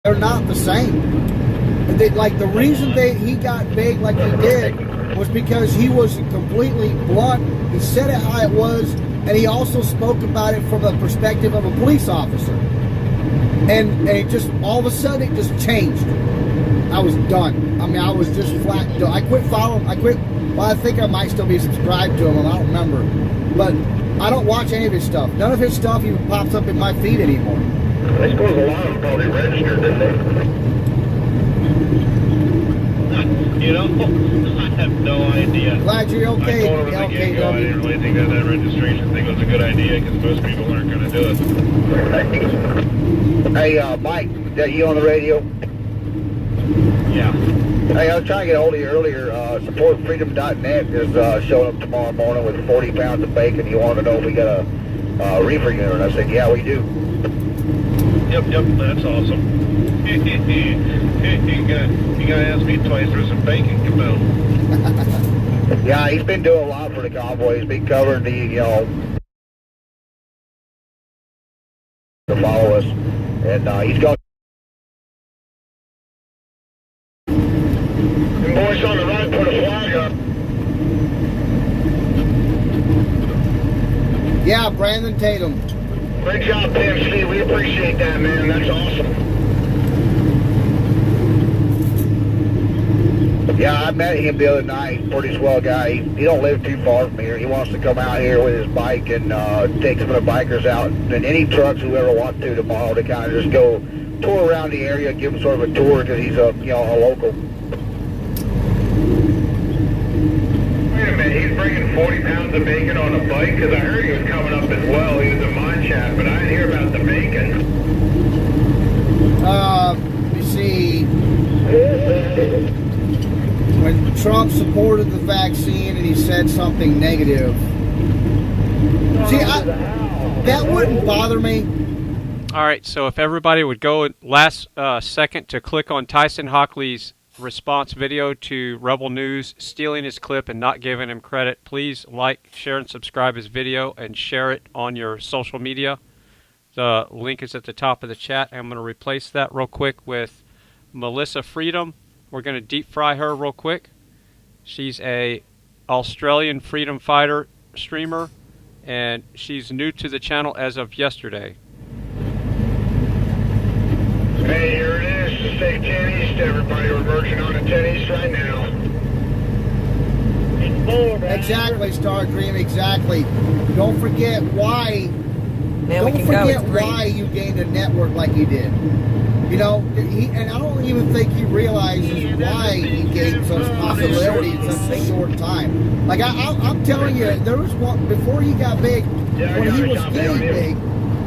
They're not the same. Like the reason he got big like he did was because he was completely blunt. He said it how it was, and he also spoke about it from the perspective of a police officer. And it just, all of a sudden, it just changed. I was done. I mean, I was just flat done. I quit following. Well, I think I might still be subscribed to him. I don't remember. But I don't watch any of his stuff. None of his stuff even pops up in my feed anymore. I suppose a lot of them probably registered, didn't they? You know, I have no idea. Glad you're okay. I told him at the get-go, I didn't really think that registration thing was a good idea because most people aren't going to do it. Hey, Mike, is that you on the radio? Yeah. Hey, I was trying to get a hold of you earlier. SupportFreedom.net is showing up tomorrow morning with 40 pounds of bacon. You wanted to know if we got a reefer unit. And I said, yeah, we do. Yep, that's awesome. You gotta ask me twice for some bacon, come out. Yeah, he's been doing a lot for the Convoy. He's been covering the, you know, to follow us. And he's got the boys on the right put a flag up. Yeah, Brandon Tatum. Great job, PMC. We appreciate that, man. That's awesome. Yeah, I met him the other night. Pretty swell guy. He don't live too far from here. He wants to come out here with his bike and take some of the bikers out. And any trucks, whoever wants to tomorrow, to kind of just go tour around the area, give him sort of a tour because he's a local. Wait a minute, he's bringing 40 pounds of bacon on a bike? Because I heard he was coming up as well. He was a mine shaft, but I didn't hear about the bacon. You see, when Trump supported the vaccine and he said something negative, see, that wouldn't bother me. All right, so if everybody would go last second to click on Tyson Hockley's response video to Rebel News stealing his clip and not giving him credit, please like, share, and subscribe his video and share it on your social media. The link is at the top of the chat. I'm going to replace that real quick with Melissa Freedom. We're going to deep fry her real quick. She's a Australian freedom fighter streamer, and she's new to the channel as of yesterday. Hey, here it is, the state 10 East, everybody. We're merging on to 10 East right now. Exactly, Star Dream, exactly. Don't forget why. Don't forget why you gained a network like you did. You know, and I don't even think he realizes why he gained such popularity in such a short time. Like I'm telling you, there was one before he got big. When he was getting big,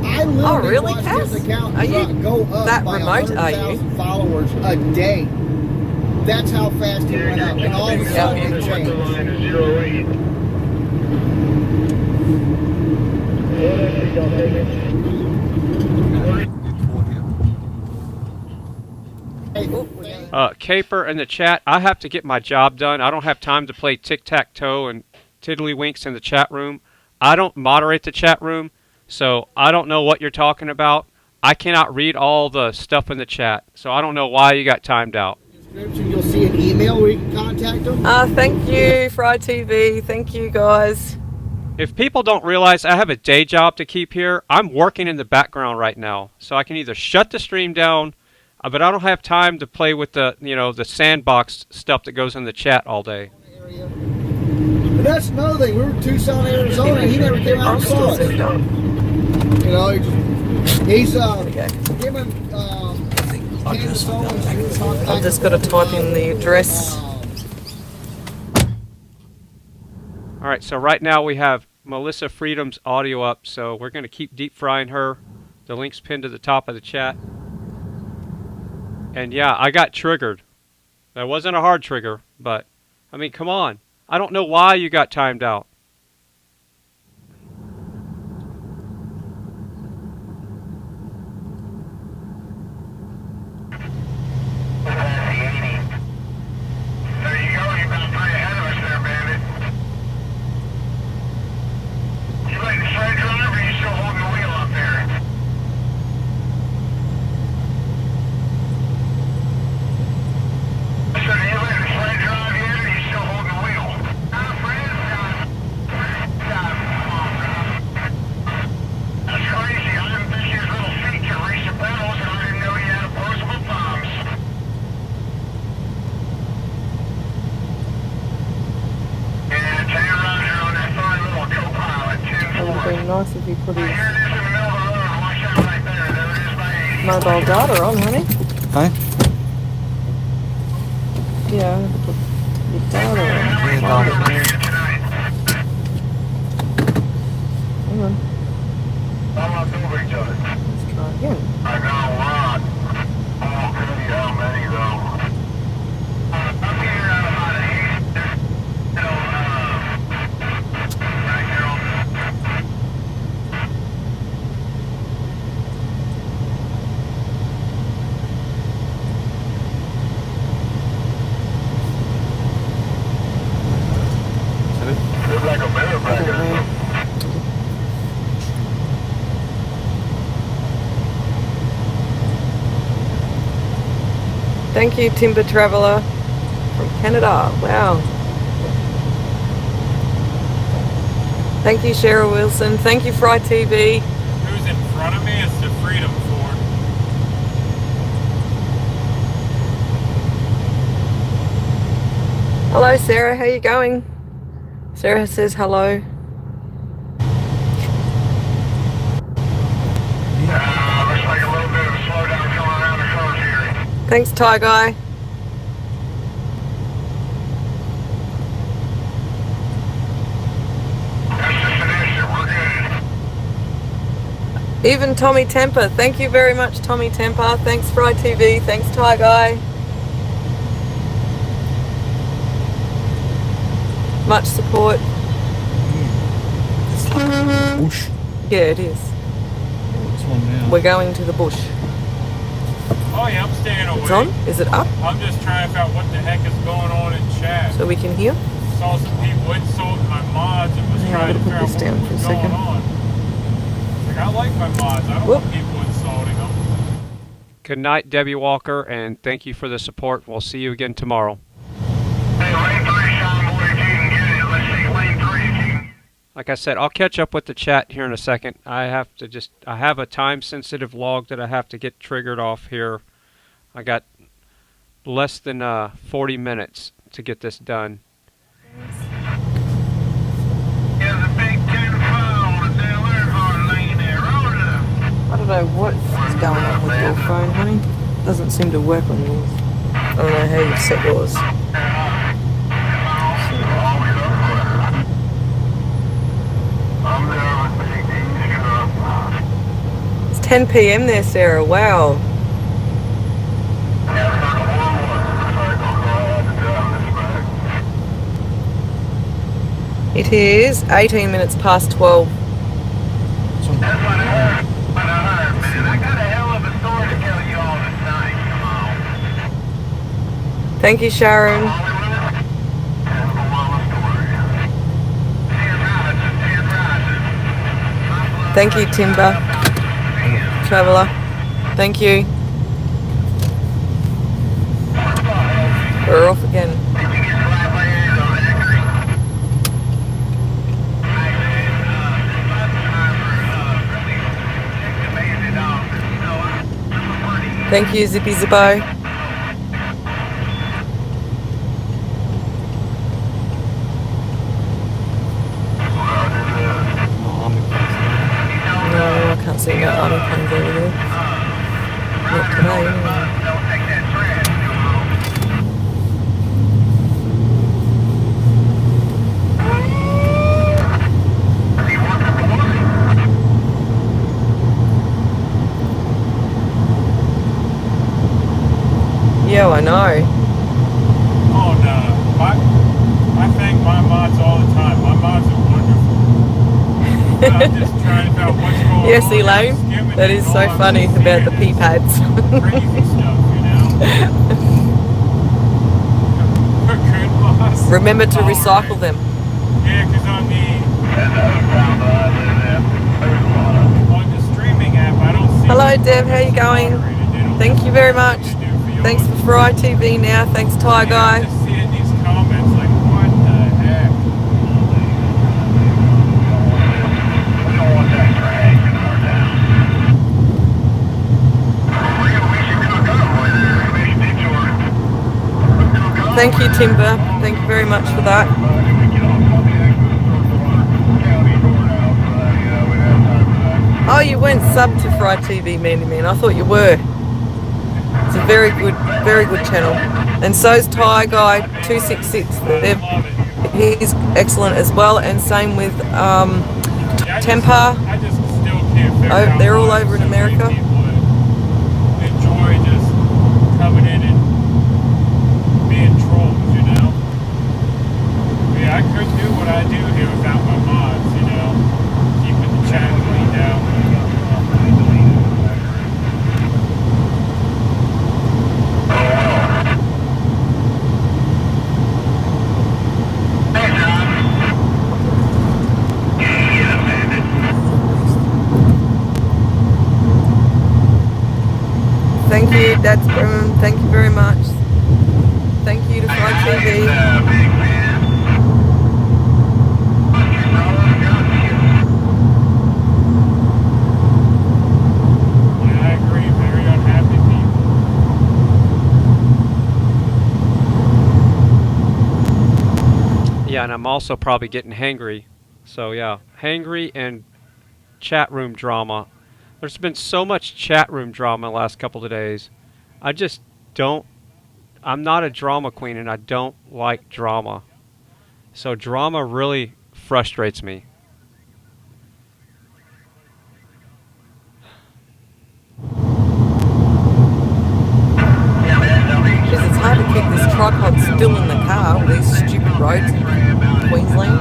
I literally watched his account go up by 100,000 followers a day. That's how fast he went up, and all of a sudden it changed. Caper in the chat, I have to get my job done. I don't have time to play tic-tac-toe and tiddlywinks in the chat room. I don't moderate the chat room, So I don't know what you're talking about. I cannot read all the stuff in the chat, so I don't know why you got timed out. You'll see an email where you can contact them. Thank you, Fry TV. Thank you, guys. If people don't realize I have a day job to keep here, I'm working in the background right now. So I can either shut the stream down, but I don't have time to play with the, the sandbox stuff that goes in the chat all day. But that's another thing. We were in Tucson, Arizona, and he never came out and saw us. He's him and I've just got to type in the address. All right, so right now we have Melissa Freedom's audio up, so we're going to keep deep frying her. The link's pinned to the top of the chat. And yeah, I got triggered. That wasn't a hard trigger, but I mean, come on. I don't know why you got timed out. Nice if you put his mobile data on, honey. Huh? Yeah, put your data on. Hang on. Let's try again. I got a lot. I won't tell you how many though. I'm here out about right here on like a better bracket. Thank you, Timber Traveller from Canada. Wow. Thank you, Cheryl Wilson. Thank you, Fry TV. Who's in front of me? It's the Freedom Ford. Hello, Sarah. How you going? Sarah says hello. Looks like a little bit of a slowdown coming around the curve here. Thanks, Ty Guy. That's just an issue. We're good. Even Tommy Temper. Thank you very much, Tommy Temper. Thanks, Fry TV. Thanks, Ty Guy. Much support. It's like a bush. Yeah, it is. What's on now? We're going to the bush. Oh yeah, I'm staying away. It's on? Is it up? I'm just trying to find out what the heck is going on in chat. So we can hear? Saw some people insulting my mods and was trying to figure out what was going on. Like, I like my mods. I don't want people insulting them. Good night, Debbie Walker, and thank you for the support. We'll see you again tomorrow. Like I said, I'll catch up with the chat here in a second. I have a time-sensitive log that I have to get triggered off here. I got less than 40 minutes to get this done. I don't know what's going on with your phone, honey. It doesn't seem to work on yours. I don't know how you set yours. It's 10 p.m. there, Sarah. Wow. It is 18 minutes past 12. Thank you, Sharon. Thank you, Timber. Traveller. Thank you. We're off again. Thank you, Zippy Zippo. No, I can't see no army planes over there. Not today, anyway. Yeah, I know. Oh no, I thank my mods all the time. My mods are wonderful. I'm just trying to figure out what's going Yes, on. Elaine, that is so funny about the pee pads. Crazy stuff, you know. Good mods. Remember to recycle them. Yeah, because on the streaming app, I don't see. Hello, Deb. How you going? Thank you very much. Thanks for FryTVNow. Thanks, Ty Guy. I just see in these comments like, what the heck? Thank you, Timber. Thank you very much for that. Oh, you went sub to FryTV, man. I thought you were. It's a very good channel. And so's Ty Guy 266. He's excellent as well. And same with Temper. Oh, they're all over in America. Enjoy just coming in and being trolls, you know? Yeah, I couldn't do what I do here without my mods, you know? Keeping the chat clean down. Thank you, that's thank you very much. Thank you to FryTV. Yeah, I agree. Very unhappy people. Yeah, and I'm also probably getting hangry. So yeah, hangry and chat room drama. There's been so much chat room drama the last couple of days. I just don't. I'm not a drama queen, and I don't like drama. So drama really frustrates me. Jeez, it's hard to keep this tripod still in the car with these stupid roads in Queensland.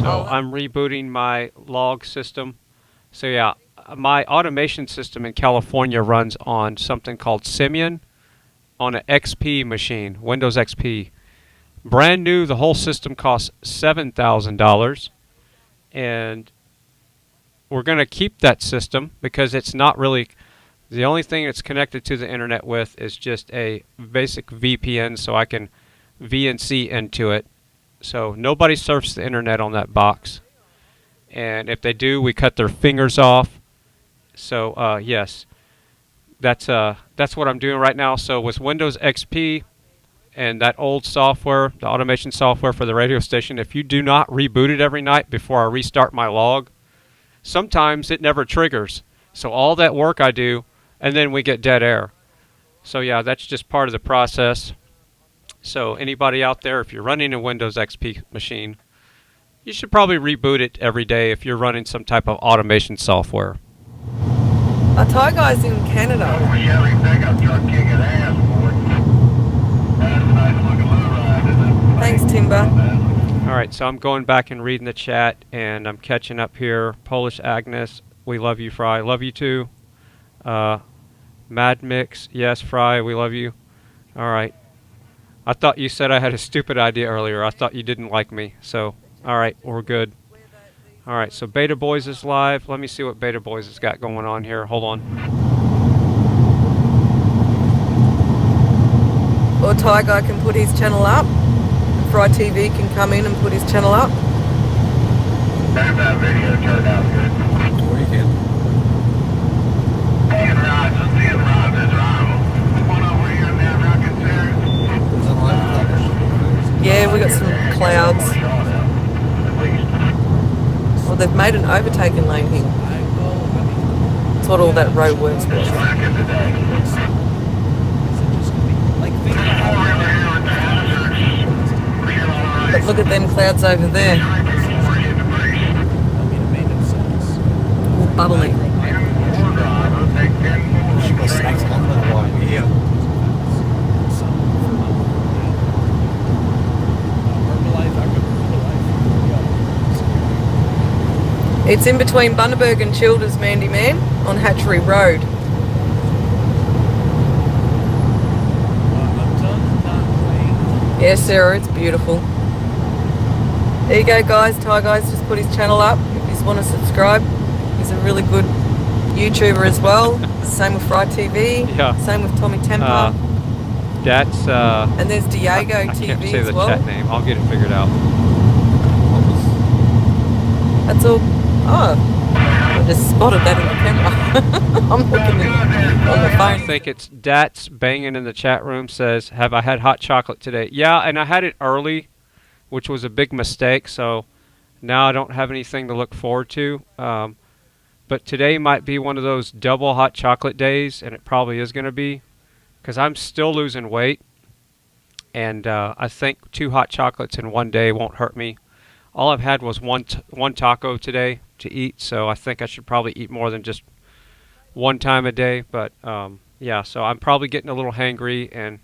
So I'm rebooting my log system. So yeah, my automation system in California runs on something called Simian on an XP machine, Windows XP. Brand new, the whole system costs $7,000. And we're going to keep that system because it's not really, the only thing it's connected to the internet with is just a basic VPN, so I can VNC into it. So nobody surfs the internet on that box. And if they do, we cut their fingers off. So yes, that's what I'm doing right now. So with Windows XP and that old software, the automation software for the radio station, if you do not reboot it every night before I restart my log, sometimes it never triggers. So all that work I do, and then we get dead air. So yeah, that's just part of the process. So anybody out there, if you're running a Windows XP machine, you should probably reboot it every day if you're running some type of automation software. Our Thai guy's in Canada. Thanks, Timber. All right, so I'm going back and reading the chat, and I'm catching up here. Polish Agnes, we love you, Fry. Love you too. Mad Mix, yes, Fry, we love you. All right. I thought you said I had a stupid idea earlier. I thought you didn't like me. So, all right, we're good. All right, so Beta Boys is live. Let me see what Beta Boys has got going on here. Hold on. Or Ty Guy can put his channel up. Fry TV can come in and put his channel up. That video turned out good. Or you can. Hey, Rod, let's see Rod is Ronald. One over here in there, Rocket Series. Yeah, we got some clouds. Well, they've made an overtaking lane here. That's what all that road works with. But look at them clouds over there. All bubbly. It's in between Bundaberg and Childers, Mandy Man, on Hatchery Road. Yes, Sarah, it's beautiful. There you go, guys. Ty Guy's just put his channel up. If you want to subscribe, he's a really good YouTuber as well. Same with Fry TV. Yeah. Same with Tommy Temper. That's and there's Diego I TV can't say as the well. chat name. I'll get it figured out. That's all. Oh, I just spotted that in the camera. I'm looking on the phone. I think it's Dats banging in the chat room says, "Have I had hot chocolate today?" Yeah, and I had it early, which was a big mistake. So now I don't have anything to look forward to. But today might be one of those double hot chocolate days, and it probably is going to be, because I'm still losing weight, and I think 2 hot chocolates in one day won't hurt me. All I've had was one taco today to eat, so I think I should probably eat more than just one time a day. But yeah, so I'm probably getting a little hangry, and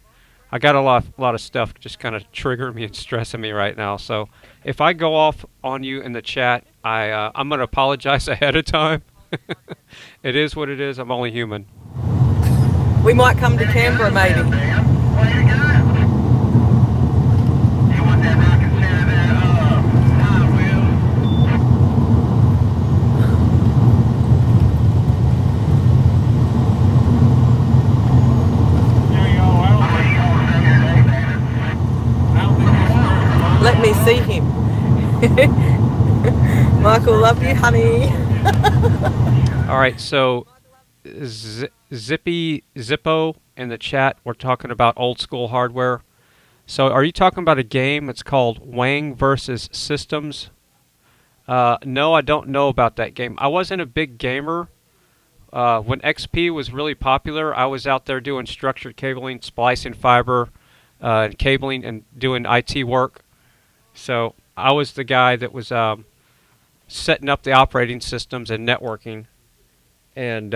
I got a lot of stuff just kind of triggering me and stressing me right now. So if I go off on you in the chat, I'm going to apologize ahead of time. It is what it is. I'm only human. We might come to Canberra, maybe. Let me see him. Michael, love you, honey. All right, so Zippo in the chat, we're talking about old school hardware. So are you talking about a game that's called Wang versus Systems? No, I don't know about that game. I wasn't a big gamer. When XP was really popular, I was out there doing structured cabling, splicing fiber, cabling, and doing IT work. So I was the guy that was setting up the operating systems and networking. And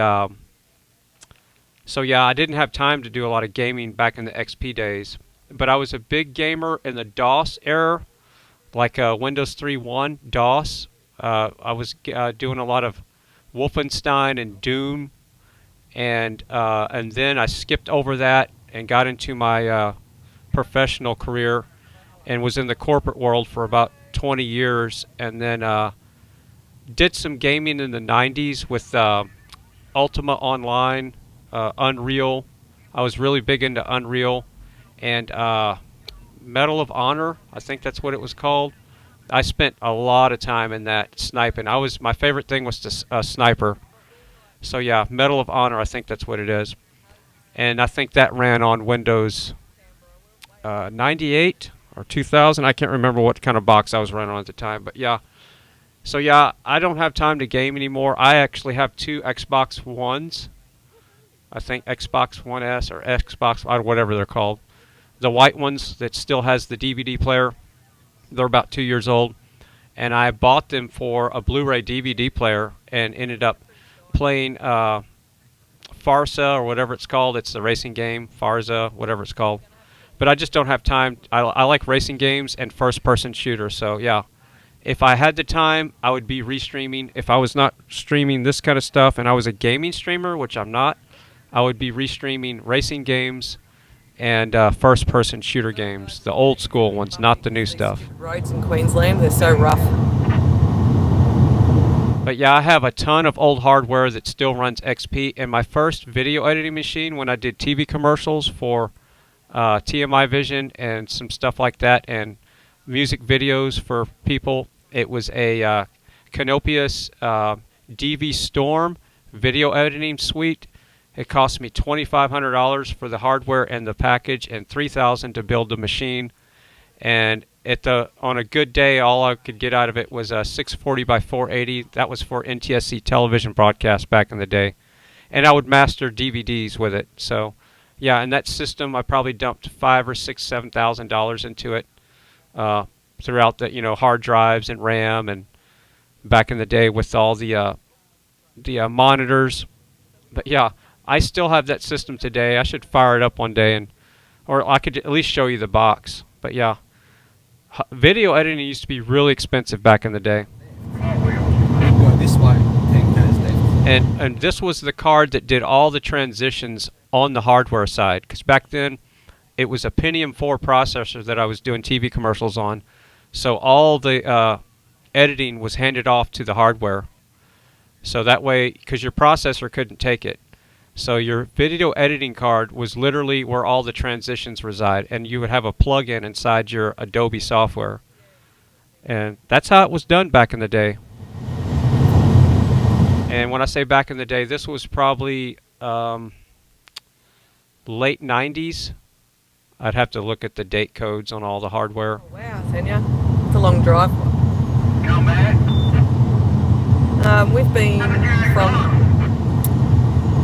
so yeah, I didn't have time to do a lot of gaming back in the XP days. But I was a big gamer in the DOS era, like Windows 3.1 DOS. I was doing a lot of Wolfenstein and Doom. And then I skipped over that and got into my professional career and was in the corporate world for about 20 years, and then did some gaming in the 90s with Ultima Online, Unreal. I was really big into Unreal, and Medal of Honor, I think that's what it was called. I spent a lot of time in that sniping. My favorite thing was to sniper. So yeah, Medal of Honor, I think that's what it is. And I think that ran on Windows 98 or 2000. I can't remember what kind of box I was running on at the time, but yeah. So yeah, I don't have time to game anymore. I actually have 2 Xbox Ones. I think Xbox One S or Xbox, whatever they're called. The white ones that still has the DVD player. They're about 2 years old. And I bought them for a Blu-ray DVD player and ended up playing Farsa or whatever it's called. It's the racing game, Farsa, whatever it's called. But I just don't have time. I like racing games and first-person shooters. So yeah, if I had the time, I would be restreaming. If I was not streaming this kind of stuff and I was a gaming streamer, which I'm not, I would be restreaming racing games and first-person shooter games, the old school ones, not the new stuff. Roads in Queensland, they're so rough. But yeah, I have a ton of old hardware that still runs XP, and my first video editing machine when I did TV commercials for TMI Vision and some stuff like that, and music videos for people, it was a Canopius DV Storm video editing suite. It cost me $2,500 for the hardware and the package, and $3,000 to build the machine. And on a good day, all I could get out of it was a 640 by 480. That was for NTSC television broadcast back in the day, and I would master DVDs with it. So, yeah, and that system, I probably dumped $5,000 or $6,000, $7,000 into it throughout the hard drives and RAM, and back in the day with all the monitors. But yeah, I still have that system today. I should fire it up one day, or I could at least show you the box. But yeah, video editing used to be really expensive back in the day. Go this way. And this was the card that did all the transitions on the hardware side, because back then it was a Pentium 4 processor that I was doing TV commercials on. So all the editing was handed off to the hardware. So that way, because your processor couldn't take it. So your video editing card was literally where all the transitions reside, and you would have a plug-in inside your Adobe software. And that's how it was done back in the day. And when I say back in the day, this was probably late 90s. I'd have to look at the date codes on all the hardware. Oh, wow, Tanya. It's a long drive. We've been from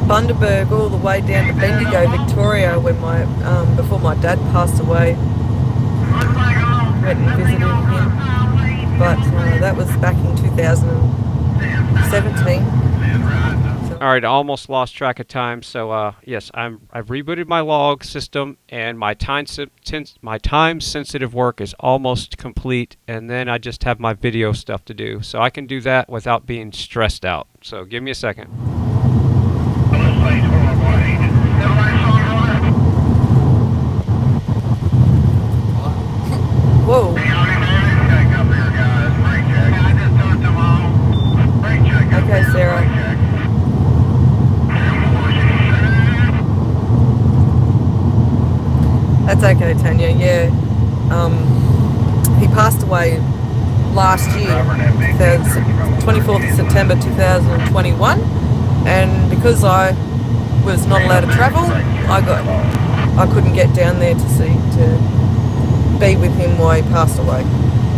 Bundaberg all the way down to Bendigo, Victoria, when before my dad passed away. Went and visited him, but that was back in 2017. All right, I almost lost track of time. So yes, I've rebooted my log system, and my time-sensitive work is almost complete, and then I just have my video stuff to do. So I can do that without being stressed out. So give me a second. Whoa. Okay, Sarah. That's okay, Tanya. Yeah, he passed away last year, 24th of September 2021, and because I was not allowed to travel, I couldn't get down there to be with him while he passed away,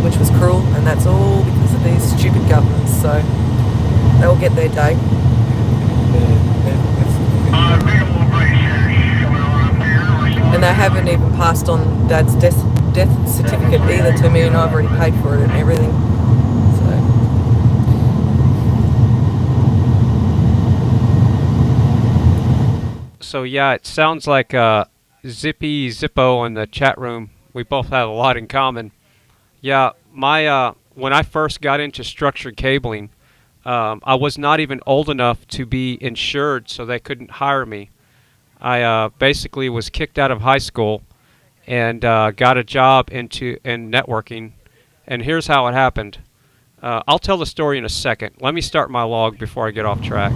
which was cruel, and that's all because of these stupid governments. So they'll get their day. And they haven't even passed on Dad's death certificate either to me, and I've already paid for it and everything. So yeah, it sounds like Zippy Zippo in the chat room. We both have a lot in common. Yeah, my when I first got into structured cabling, I was not even old enough to be insured, so they couldn't hire me. I basically was kicked out of high school and got a job in networking. And here's how it happened. I'll tell the story in a second. Let me start my log before I get off track.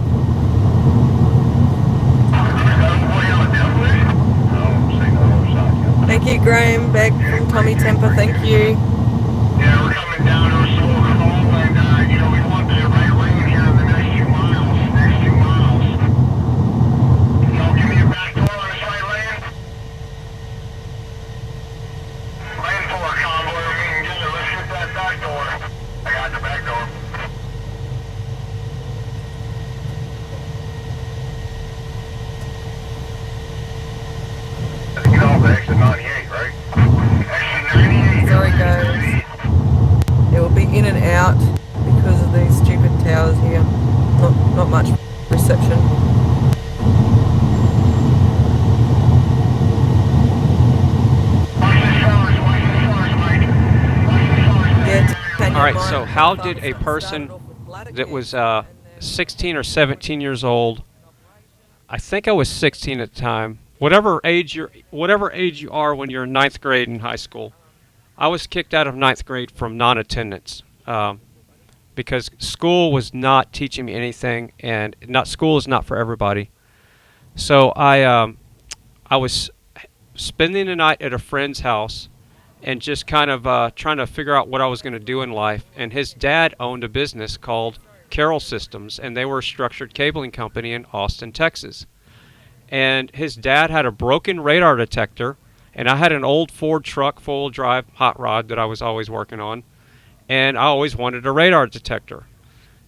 Thank you, Graham, back from Tommy Temper. Thank you. Yeah, we're coming down to a slow call, and we want the right lane here in the next 2 miles. Give me your back door on this right lane. Lane 4, Convoy, we're meeting together. Let's shoot that back door. I got the back door. You know, the exit 98, right? Exit 98. Sorry, guys. It will be in and out because of these stupid towers here. Not much reception. All right, so how did a person that was 16 or 17 years old, I think I was 16 at the time, whatever age you are when you're in 9th grade in high school. I was kicked out of 9th grade from non-attendance because school was not teaching me anything, and school is not for everybody. So I was spending the night at a friend's house and just kind of trying to figure out what I was going to do in life. And his dad owned a business called Carroll Systems, and they were a structured cabling company in Austin, Texas. And his dad had a broken radar detector, and I had an old Ford truck, full drive hot rod that I was always working on, and I always wanted a radar detector.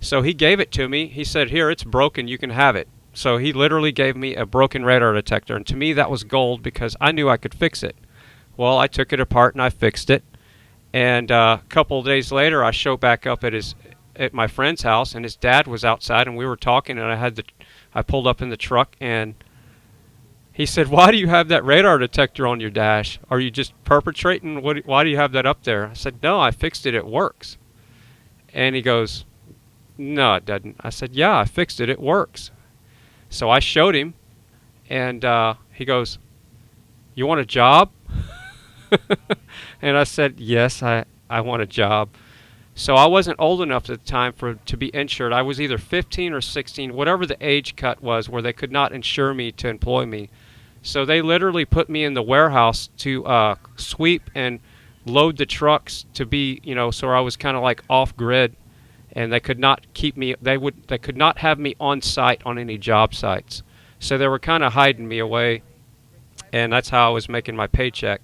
So he gave it to me. He said, "Here, it's broken, you can have it." So he literally gave me a broken radar detector, and to me that was gold because I knew I could fix it. Well, I took it apart and I fixed it, and a couple of days later I showed back up at my friend's house, and his dad was outside, and we were talking, and I pulled up in the truck, and he said, "Why do you have that radar detector on your dash? Are you just perpetrating? Why do you have that up there?" I said, "No, I fixed it. It works." And he goes, "No, it doesn't." I said, "Yeah, I fixed it. It works." So I showed him, and he goes, "You want a job?" And I said, "Yes, I want a job." So I wasn't old enough at the time to be insured. I was either 15 or 16, whatever the age cut was, where they could not insure me to employ me. So they literally put me in the warehouse to sweep and load the trucks to be, so I was kind of like off grid, and they could not keep me. They could not have me on site on any job sites. So they were kind of hiding me away, and that's how I was making my paycheck.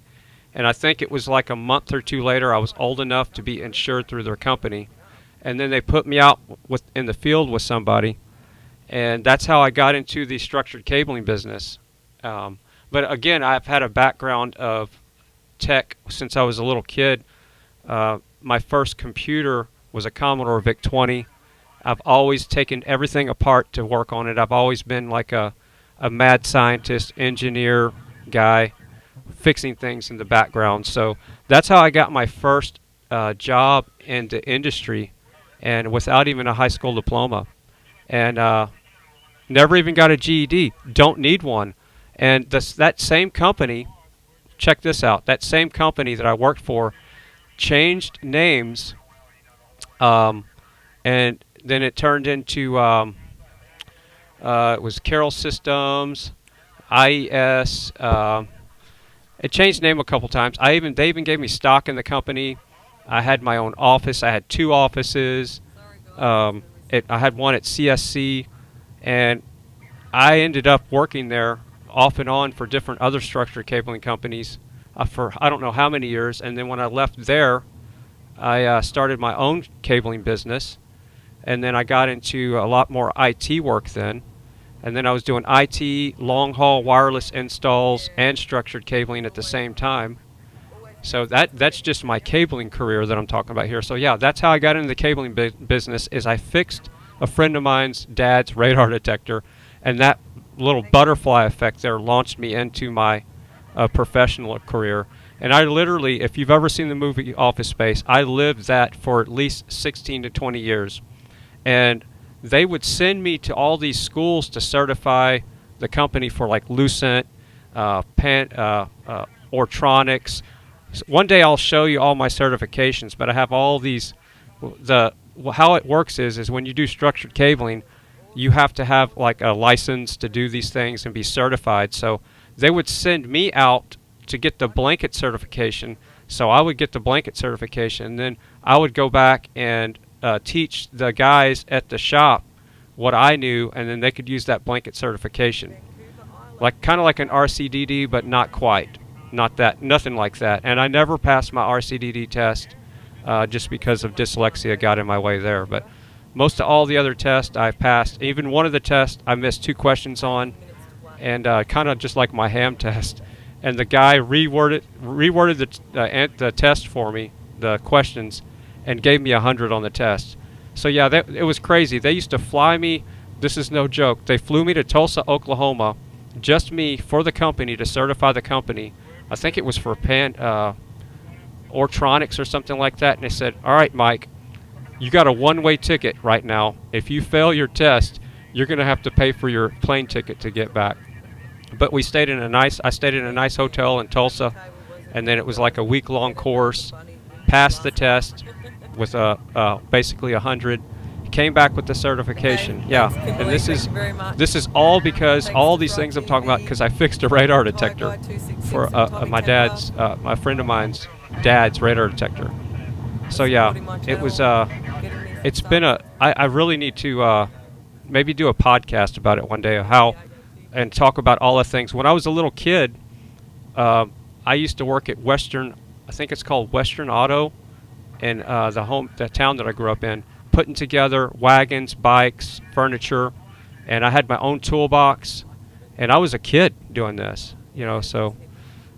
And I think it was like a month or two later, I was old enough to be insured through their company, and then they put me out in the field with somebody, and that's how I got into the structured cabling business. But again, I've had a background of tech since I was a little kid. My first computer was a Commodore VIC-20. I've always taken everything apart to work on it. I've always been like a mad scientist, engineer guy, fixing things in the background. So that's how I got my first job in the industry, and without even a high school diploma, and never even got a GED. Don't need one. And that same company, check this out, that same company that I worked for changed names, and then it turned into it was Carroll Systems, IES. It changed name a couple times. They even gave me stock in the company. I had my own office. I had 2 offices. I had one at CSC, and I ended up working there off and on for different other structured cabling companies for I don't know how many years. And then when I left there, I started my own cabling business, and then I got into a lot more IT work then. And then I was doing IT, long-haul wireless installs, and structured cabling at the same time. So that's just my cabling career that I'm talking about here. So yeah, that's how I got into the cabling business, is I fixed a friend of mine's dad's radar detector, and that little butterfly effect there launched me into my professional career. And I literally, if you've ever seen the movie Office Space, I lived that for at least 16 to 20 years. And they would send me to all these schools to certify the company for like Lucent, Ortronics. One day I'll show you all my certifications, but I have all these. How it works is when you do structured cabling, you have to have like a license to do these things and be certified. So they would send me out to get the blanket certification. So I would get the blanket certification, and then I would go back and teach the guys at the shop what I knew, and then they could use that blanket certification, kind of like an RCDD, but not quite, nothing like that. And I never passed my RCDD test just because of dyslexia got in my way there. But most of all the other tests I've passed. Even one of the tests I missed 2 questions on, and kind of just like my ham test. And the guy reworded the test for me, the questions, and gave me 100 on the test. So yeah, it was crazy. They used to fly me, this is no joke, they flew me to Tulsa, Oklahoma, just me, for the company, to certify the company. I think it was for Ortronics or something like that. And they said, "All right, Mike, you got a one-way ticket right now. If you fail your test, you're going to have to pay for your plane ticket to get back." But I stayed in a nice hotel in Tulsa, and then it was like a week-long course. Passed the test with basically 100. Came back with the certification. Okay, Yeah, thanks, and Thank you very much. this is all because all these things I'm talking about because I fixed a radar detector for my friend of mine's dad's radar detector. So yeah, it was. It's been I really need to maybe do a podcast about it one day of how, and talk about all the things. When I was a little kid, I used to work at Western. I think it's called Western Auto, in the town that I grew up in, putting together wagons, bikes, furniture, and I had my own toolbox, and I was a kid doing this, so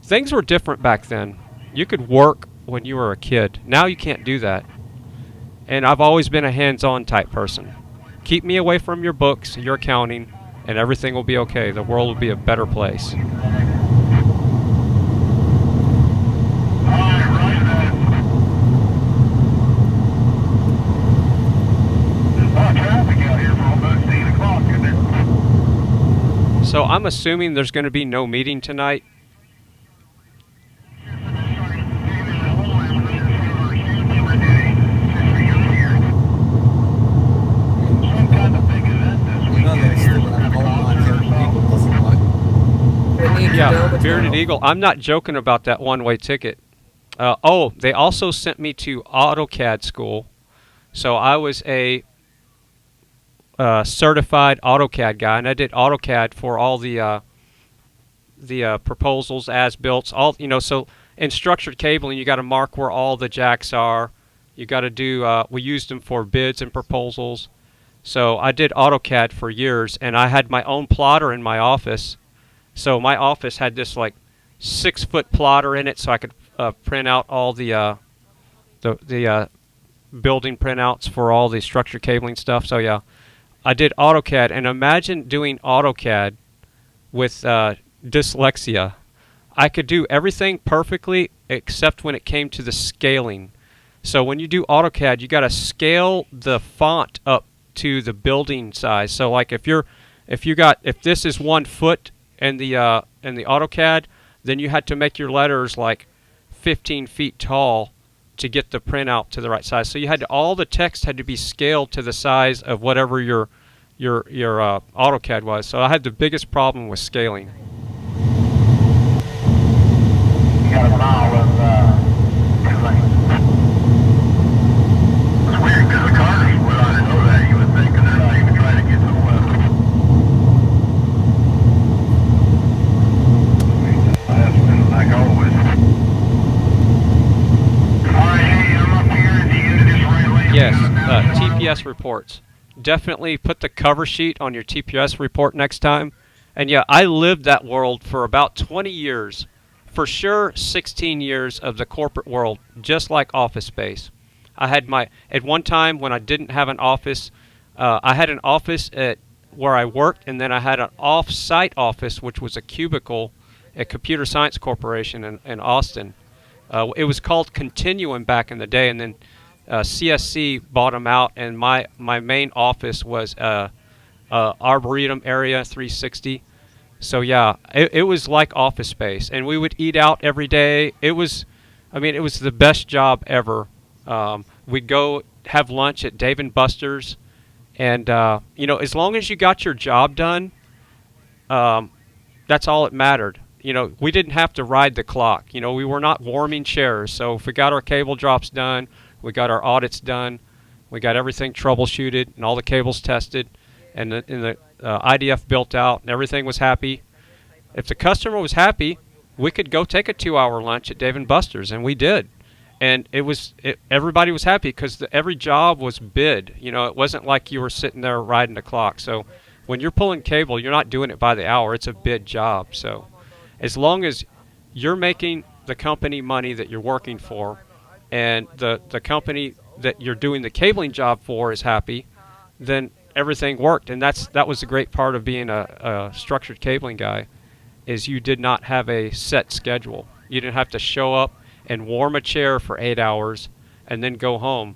things were different back then. You could work when you were a kid. Now you can't do that. And I've always been a hands-on type person. Keep me away from your books, your accounting, and everything will be okay. The world will be a better place. So I'm assuming there's going to be no meeting tonight. Yeah, Bearded Eagle. I'm not joking about that one-way ticket. They also sent me to AutoCAD school. So I was a certified AutoCAD guy, and I did AutoCAD for all the proposals, as-built, so in structured cabling, you got to mark where all the jacks are. You got to do. We used them for bids and proposals. So I did AutoCAD for years, and I had my own plotter in my office. So my office had this like 6-foot plotter in it, so I could print out all the building printouts for all the structured cabling stuff. So yeah, I did AutoCAD, and imagine doing AutoCAD with dyslexia. I could do everything perfectly except when it came to the scaling. So when you do AutoCAD, you got to scale the font up to the building size. So like if this is 1 foot in the AutoCAD, then you had to make your letters like 15 feet tall to get the printout to the right size. So you had all the text had to be scaled to the size of whatever your AutoCAD was. So I had the biggest problem with scaling. You got a mile of 2 lanes. It's weird because the cars would ought to know that, you would think, because they're not even trying to get to the west. That's been like always. Yes, TPS reports. Definitely put the cover sheet on your TPS report next time. And yeah, I lived that world for about 20 years. For sure, 16 years of the corporate world, just like Office Space. I had at one time when I didn't have an office, I had an office at where I worked, and then I had an off-site office, which was a cubicle at Computer Science Corporation in Austin. It was called Continuum back in the day, and then CSC bought them out, and my main office was Arboretum Area 360. So yeah, it was like Office Space, and we would eat out every day. It was the best job ever. We'd go have lunch at Dave & Buster's, and as long as you got your job done, that's all that mattered. We didn't have to ride the clock. We were not warming chairs. So if we got our cable drops done, we got our audits done, we got everything troubleshooted and all the cables tested, and the IDF built out, and everything was happy. If the customer was happy, we could go take a 2-hour lunch at Dave & Buster's, and we did. And everybody was happy because every job was bid. It wasn't like you were sitting there riding the clock. So when you're pulling cable, you're not doing it by the hour. It's a bid job. So as long as you're making the company money that you're working for, and the company that you're doing the cabling job for is happy, then everything worked. And that was the great part of being a structured cabling guy, is you did not have a set schedule. You didn't have to show up and warm a chair for 8 hours and then go home.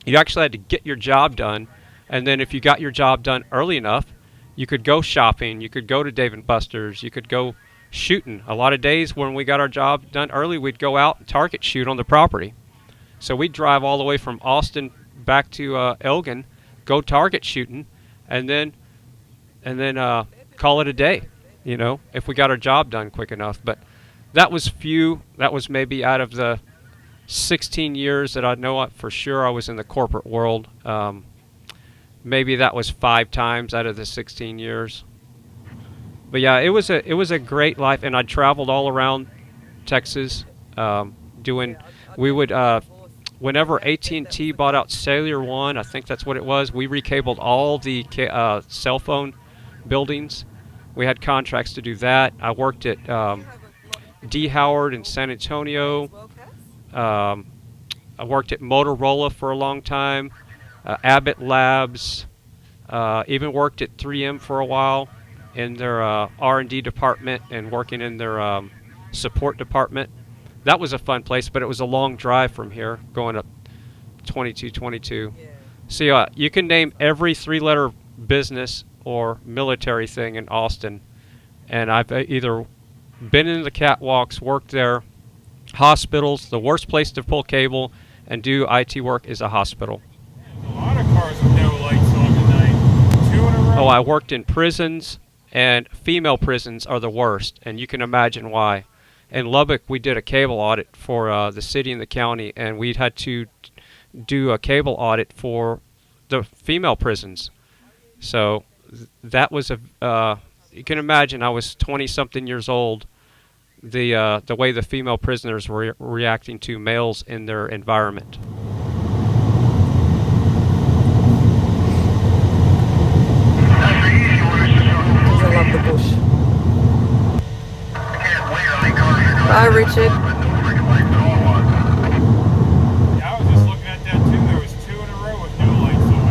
You actually had to get your job done, and then if you got your job done early enough, You could go shopping. You could go to Dave & Buster's. You could go shooting. A lot of days when we got our job done early, we'd go out and target shoot on the property. So we'd drive all the way from Austin back to Elgin, go target shooting, and then call it a day, you know, if we got our job done quick enough. But that was few. That was maybe out of the 16 years that I know for sure I was in the corporate world. Maybe that was 5 times out of the 16 years. But yeah, it was a great life, and I traveled all around Texas, we would whenever AT&T bought out Cellular One, I think that's what it was, we recabled all the cell phone buildings. We had contracts to do that. I worked at D. Howard in San Antonio. I worked at Motorola for a long time, Abbott Labs, even worked at 3M for a while in their R&D department and working in their support department. That was a fun place, but it was a long drive from here, going up 2222. Yeah. So you can name every 3-letter business or military thing in Austin, and I've either been in the catwalks, worked there, hospitals. The worst place to pull cable and do IT work is a hospital. A lot of cars with no lights on tonight. 2 in a row. Oh, I worked in prisons, and female prisons are the worst, and you can imagine why. In Lubbock, we did a cable audit for the city and the county, and we had to do a cable audit for the female prisons. So that was you can imagine, I was 20-something years old, the way the female prisoners were reacting to males in their environment. I love the bush. Bye, Richard. Yeah, I was just looking at that too. There was 2 in a row with no lights on.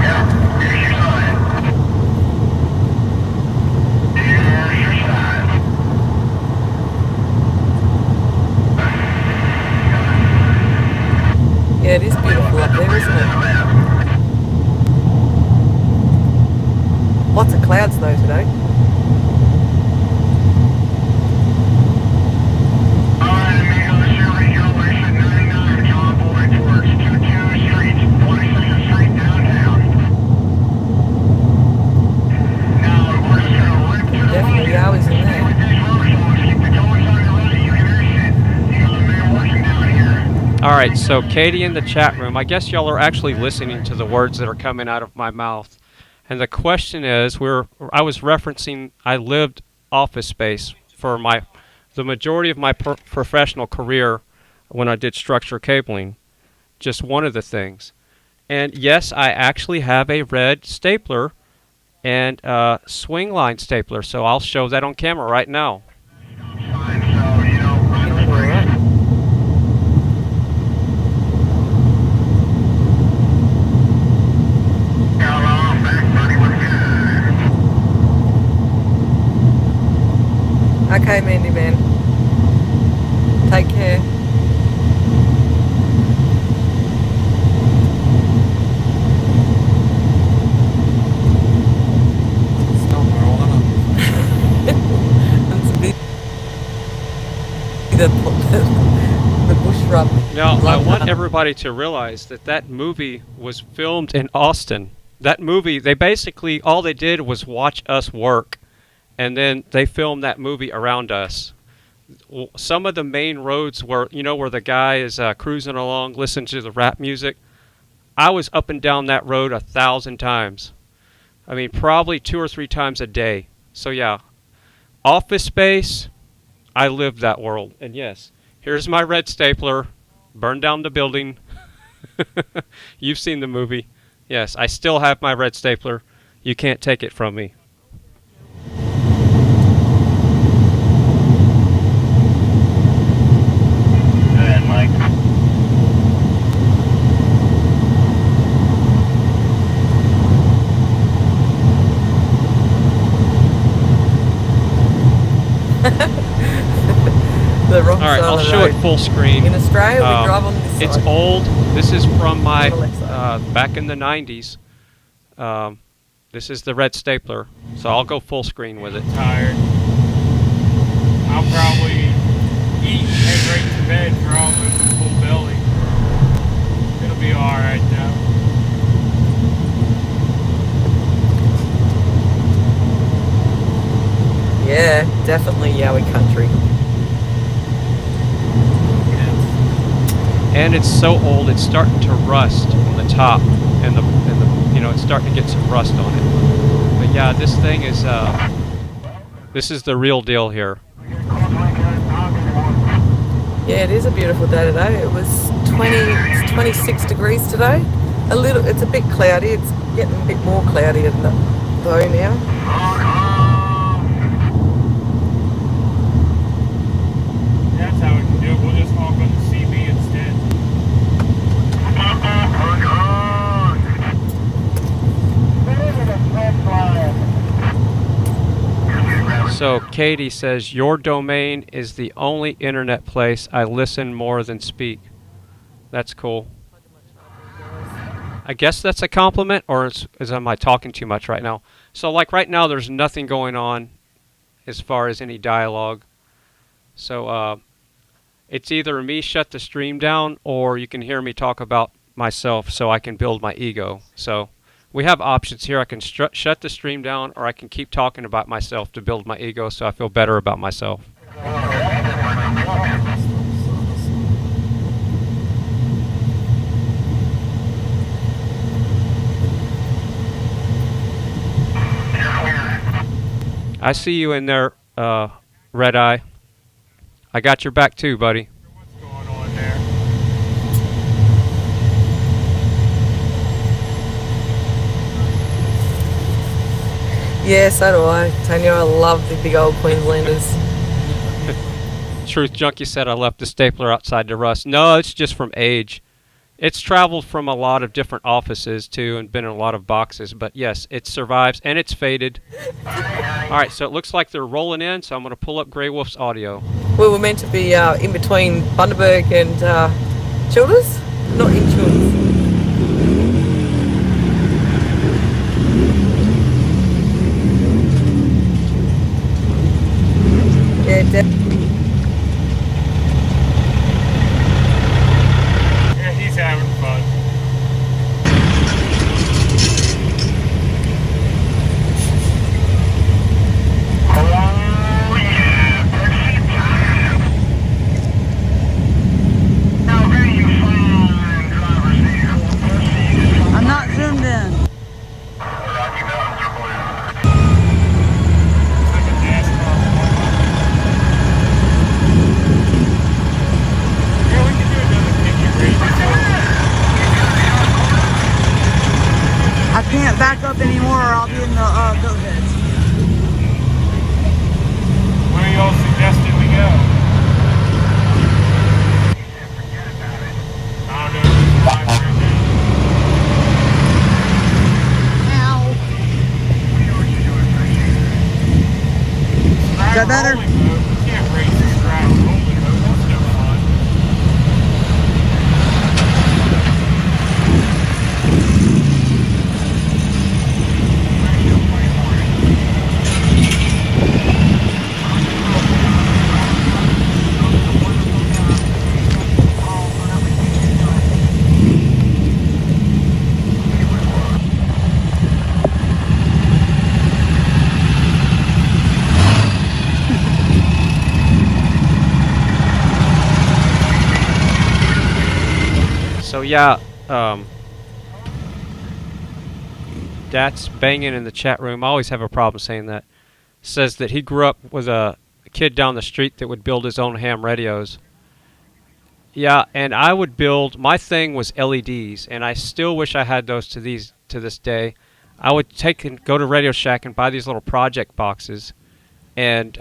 Yeah, here's your sign. Here's your sign. Yeah, it is beautiful up there, isn't it? Lots of clouds though today. Alright, so Katie in the chat room, I guess y'all are actually listening to the words that are coming out of my mouth. And the question is, I was referencing, I lived office space for the majority of my professional career when I did structure cabling. Just one of the things. And yes, I actually have a red stapler and swing line stapler, so I'll show that on camera right now. Okay, Mandy Man. Take care. The bush rub. Now, I want everybody to realize that movie was filmed in Austin. That movie, they basically, all they did was watch us work. And then they filmed that movie around us. Some of the main roads where the guy is cruising along, listening to the rap music. I was up and down that road 1,000 times. I mean, probably 2 or 3 times a day. So yeah, office space, I lived that world. And yes, here's my red stapler, burned down the building. You've seen the movie. Yes, I still have my red stapler. You can't take it from me. Alright, I'll show it full screen. In Australia, we drive on this It's side. old. This is from my back in the 90s. This is the red stapler, so I'll go full screen with it. Tired. I'll probably eat and head right to bed for all the full belly. It'll be alright though. Yeah, definitely Yowie country. And it's so old, it's starting to rust on the top, and the it's starting to get some rust on it. But yeah, this thing is this is the real deal here. Yeah, it is a beautiful day today. It was 26 degrees today. It's a bit cloudy. It's getting a bit more cloudy though now. That's how we can do it. We'll just hop on the CB instead. So Katie says, your domain is the only internet place I listen more than speak. That's cool. I guess that's a compliment, or am I talking too much right now? So like right now there's nothing going on as far as any dialogue. So it's either me shut the stream down, or you can hear me talk about myself so I can build my ego. So we have options here. I can shut the stream down, or I can keep talking about myself to build my ego so I feel better about myself. I see you in there, Red Eye. I got your back too, buddy. What's going on there? Yeah, so do I. Tanya, I love the big old Queenslanders. Truth Junkie said I left the stapler outside to rust. No, it's just from age. It's traveled from a lot of different offices too, and been in a lot of boxes. But yes, it survives and it's faded. All right, so it looks like they're rolling in. So I'm going to pull up Grey Wolf's audio. We were meant to be in between Bundaberg and Childers, not in Childers. Yeah, Yeah, he's having fun. I'm not zoomed in. I can't back up anymore or I'll be in the goat heads. Where y'all suggesting we go? I don't know. Is that better? You can't race this drive rolling mode. That's no fun. So yeah, that's banging in the chat room. I always have a problem saying that. Says that he grew up with a kid down the street that would build his own ham radios. Yeah, and I would build. My thing was LEDs, and I still wish I had those to this day. I would go to Radio Shack and buy these little project boxes, and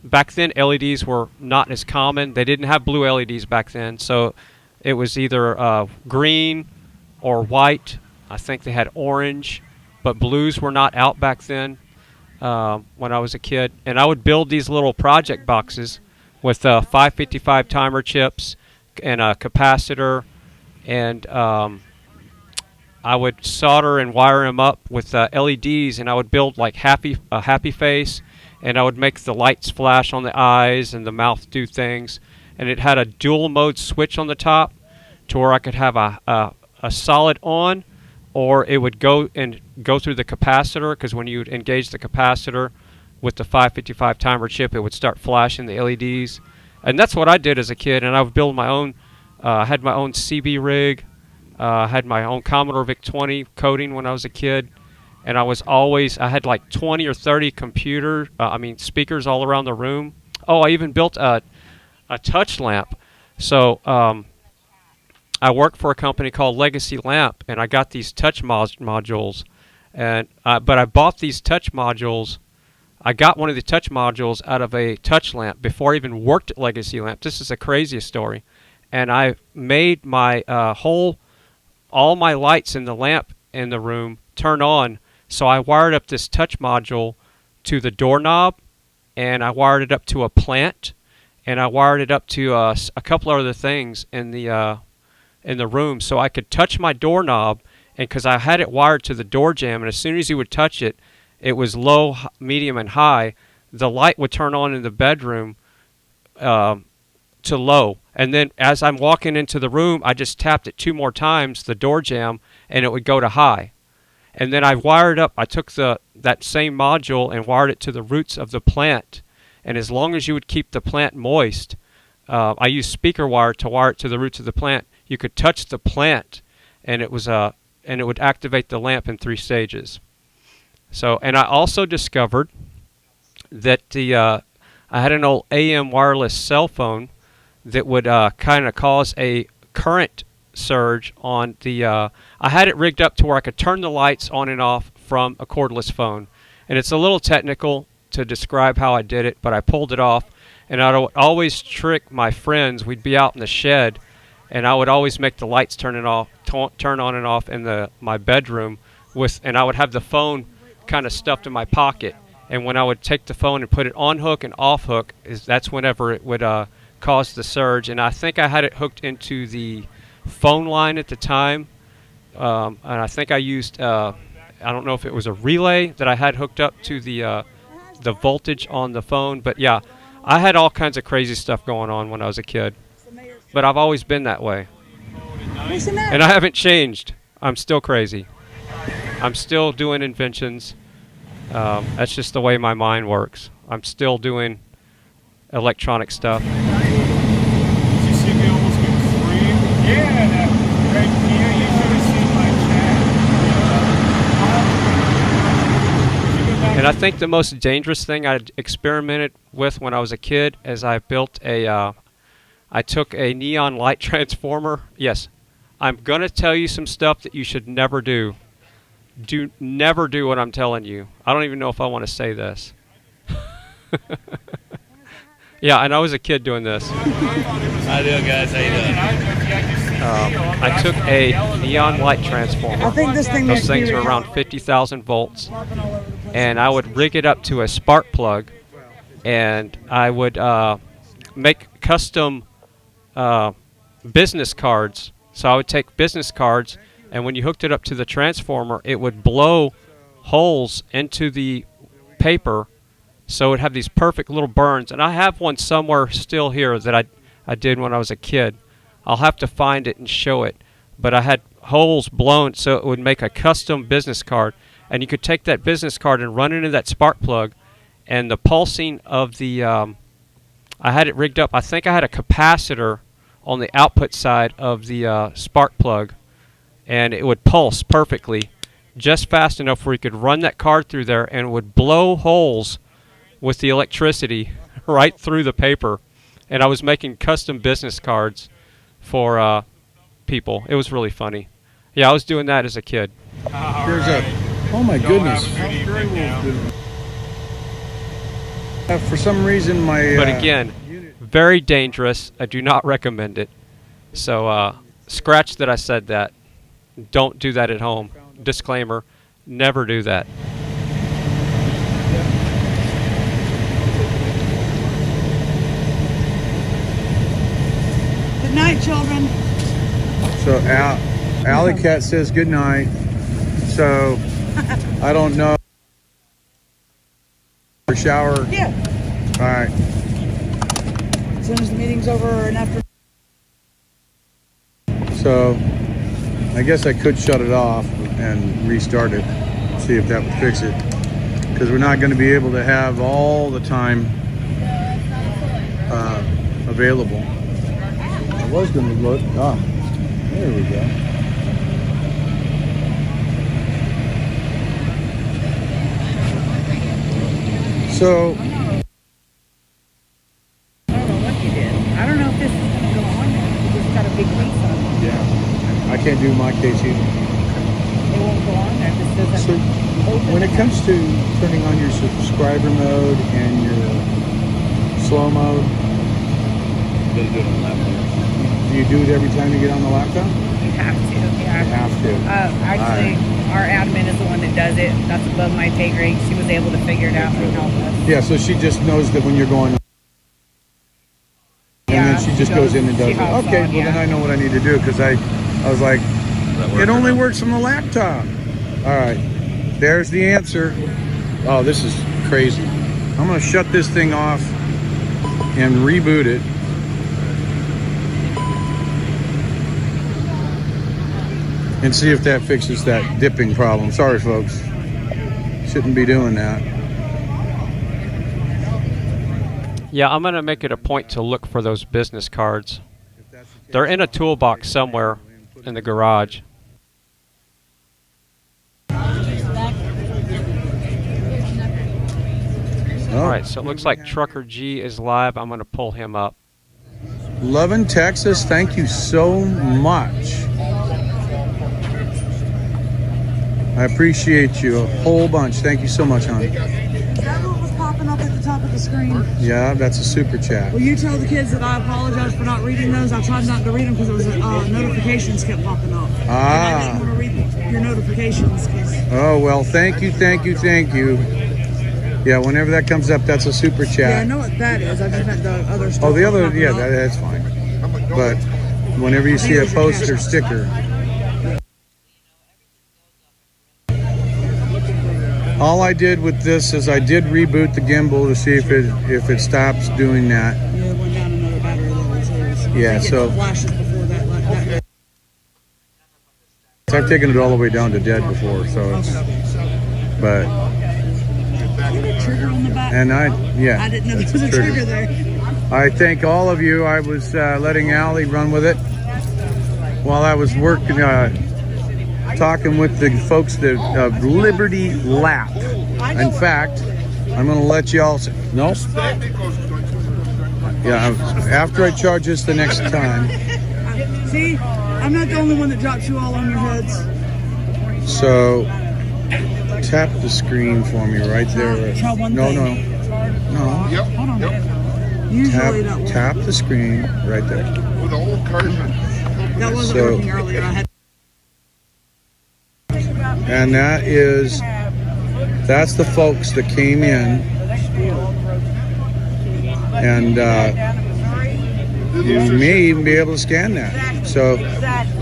back then LEDs were not as common. They didn't have blue LEDs back then, so it was either green or white. I think they had orange, but blues were not out back then when I was a kid. And I would build these little project boxes with 555 timer chips and a capacitor and I would solder and wire them up with LEDs, and I would build like a happy face, and I would make the lights flash on the eyes and the mouth do things. And it had a dual mode switch on the top to where I could have a solid on, or it would go through the capacitor, because when you would engage the capacitor with the 555 timer chip, it would start flashing the LEDs. And that's what I did as a kid, and I would build my own. I had my own CB rig. I had my own Commodore VIC-20 coding when I was a kid, and I had like 20 or 30 speakers all around the room. Oh, I even built a touch lamp. So I worked for a company called Legacy Lamp, and I got these touch modules, and but I bought these touch modules. I got one of the touch modules out of a touch lamp before I even worked at Legacy Lamp. This is the craziest story. And I made my all my lights in the lamp in the room turn on. So I wired up this touch module to the doorknob, and I wired it up to a plant, and I wired it up to a couple other things in the room, so I could touch my doorknob. And because I had it wired to the door jamb, and as soon as you would touch it, it was low, medium, and high. The light would turn on in the bedroom to low. And then as I'm walking into the room, I just tapped it 2 more times, the door jamb, and it would go to high. And then I took that same module and wired it to the roots of the plant. And as long as you would keep the plant moist, I used speaker wire to wire it to the roots of the plant. You could touch the plant, and it would activate the lamp in 3 stages. So, and I also discovered that I had an old AM wireless cell phone that would kind of cause a current surge on the. I had it rigged up to where I could turn the lights on and off from a cordless phone, and it's a little technical to describe how I did it, but I pulled it off, and I would always trick my friends. We'd be out in the shed, and I would always make the lights turn on and off in my bedroom and I would have the phone kind of stuffed in my pocket, and when I would take the phone and put it on hook and off hook, that's whenever it would cause the surge. And I think I had it hooked into the phone line at the time, and I think I used I don't know if it was a relay that I had hooked up to the voltage on the phone, but yeah, I had all kinds of crazy stuff going on when I was a kid, but I've always been that way, and I haven't changed. I'm still crazy. I'm still doing inventions. That's just the way my mind works. I'm still doing electronic stuff. Did you see me almost get 3? Yeah, that right here. You should have seen my chat. And I think the most dangerous thing I experimented with when I was a kid is I built I took a neon light transformer. Yes, I'm going to tell you some stuff that you should never do. Never do what I'm telling you. I don't even know if I want to say this. Yeah, and I was a kid doing this. How you doing, guys? How you doing? I took a neon light transformer. I think this thing Those things are around 50,000 volts. And I would rig it up to a spark plug, and I would make custom business cards. So I would take business cards, and when you hooked it up to the transformer, it would blow holes into the paper, so it would have these perfect little burns. And I have one somewhere still here that I did when I was a kid. I'll have to find it and show it. But I had holes blown so it would make a custom business card. And you could take that business card and run it into that spark plug, and the pulsing of the I had it rigged up. I think I had a capacitor on the output side of the spark plug, and it would pulse perfectly, just fast enough where you could run that card through there, and it would blow holes with the electricity right through the paper. And I was making custom business cards for people. It was really funny. Yeah, I was doing that as a kid. There's oh my goodness. For some reason, my... But again, very dangerous. I do not recommend it. So scratch that I said that. Don't do that at home. Disclaimer, never do that. Good night, children. So Alley Cat says good night. So I don't know. Shower. Yeah. All right. As soon as the meeting's over and after. So I guess I could shut it off and restart it, see if that would fix it. Because we're not going to be able to have all the time available. I was going to look. Ah, there we go. So I don't know what you did. I don't know if this is going to go on there. You just got a big piece on it. yeah, I can't do my case either. It won't go on there. This doesn't So open. when it comes to turning on your subscriber mode and your slow mode, You gotta do it on the laptop. do you do it every time you get on the laptop? You have to, yeah. You have to. Actually, our admin is the one that does it. That's above my pay grade. She was able to figure it out and help us. Yeah, so she just knows that when you're going, and then she just goes in and does it. Okay, well then I know what I need to do, because I was like, it only works on the laptop. All right, there's the answer. Oh, this is crazy. I'm gonna shut this thing off and reboot it. And see if that fixes that dipping problem. Sorry, folks. Shouldn't be doing that. Yeah, I'm going to make it a point to look for those business cards. They're in a toolbox somewhere in the garage. Alright, so it looks like Trucker G is live. I'm going to pull him up. Lovin' Texas, thank you so much. I appreciate you a whole bunch. Thank you so much, honey. Is that what was popping up at the top of the screen? Yeah, that's a super chat. Will you tell the kids that I apologize for not reading those? I tried not to read them because it was notifications kept popping up. And I didn't want to read your notifications. Oh, well, thank you, thank you, thank you. Yeah, whenever that comes up, that's a super chat. Yeah, I know what that is. I just meant the other stuff. Oh, the other, yeah, that's fine. But whenever you see a post or sticker, all I did with this is I did reboot the gimbal to see if it stops doing that. Yeah, it went down another battery level. Yeah, so flashes before that. I've taken it all the way down to dead before, so it's, but. Is it a trigger on the back? And I didn't know there was a trigger there. I thank all of you. I was letting Allie run with it while I was working, talking with the folks of Liberty Lap. In fact, I'm going to let y'all. No. Yeah. After I charge this the next time. See, I'm not the only one that drops you all on your heads. So tap the screen for me right there. Try one No. Yep. Hold on. Usually Tap the screen right there. With the whole curtain. That wasn't working earlier. I had. And that's the folks that came in, and you may even be able to scan that. So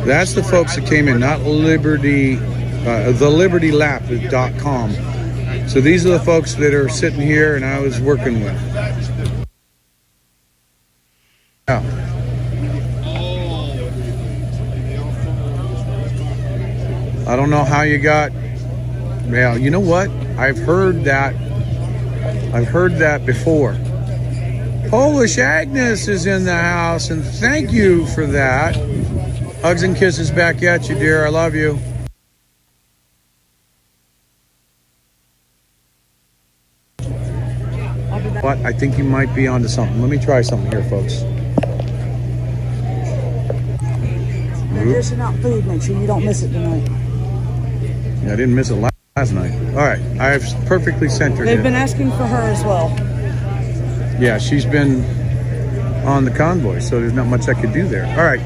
that's the folks that came in, not Liberty, the LibertyLap.com. So these are the folks that are sitting here and I was working with. Yeah. I don't know how you got. Well, you know what? I've heard that before. Polish Agnes is in the house, and thank you for that. Hugs and kisses back at you, dear. I love you. But I think you might be onto something. Let me try something here, folks. You're dishing out food. Make sure you don't miss it tonight. Yeah, I didn't miss it last night. All right, I've perfectly centered it. They've been asking for her as well. Yeah, she's been on the convoy, so there's not much I could do there. All right,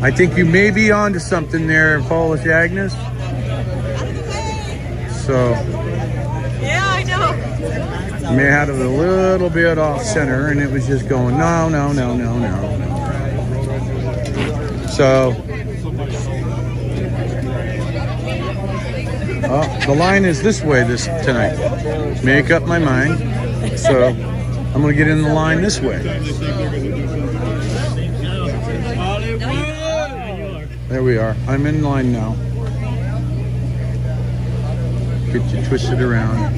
I think you may be onto something there, Polish Agnes. So Yeah, I know. you may have it a little bit off center, and it was just going no. So The line is this way tonight. Make up my mind. So I'm going to get in the line this way. There we are. I'm in line now. Get you twisted around.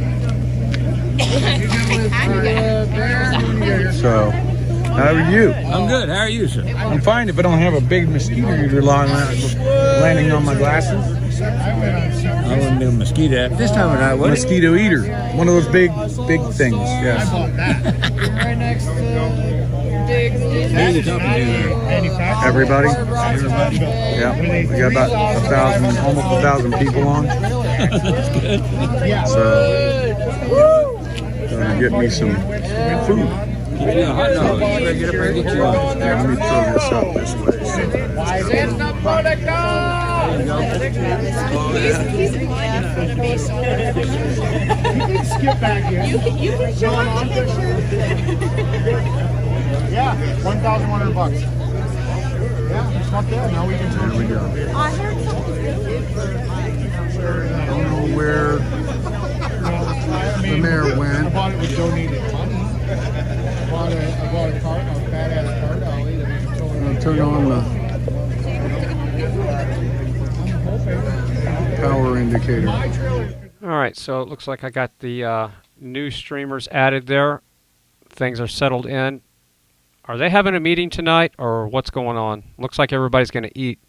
So, how are you? I'm good. How are you, sir? I'm fine if I don't have a big mosquito eater landing on my glasses. I wouldn't do a mosquito at this time of night, would it? Mosquito eater. One of those big things. Yes. Right next to Everybody? Yeah. We got about 1,000, almost 1,000 people on. So, gonna get me some food. Yeah, hot dogs. Get up and get you. Let me throw this up this way. skip back here. You can show on picture. Yeah, $1,100. Yeah, just up there. Now we can show. There we go. I heard something. I don't know where the mayor went. I bought it with donated money. I bought a cart, a badass cart. I'll eat it. I'm gonna turn on the power indicator. All right, so it looks like I got the new streamers added there. Things are settled in. Are they having a meeting tonight, or what's going on? Looks like everybody's going to eat.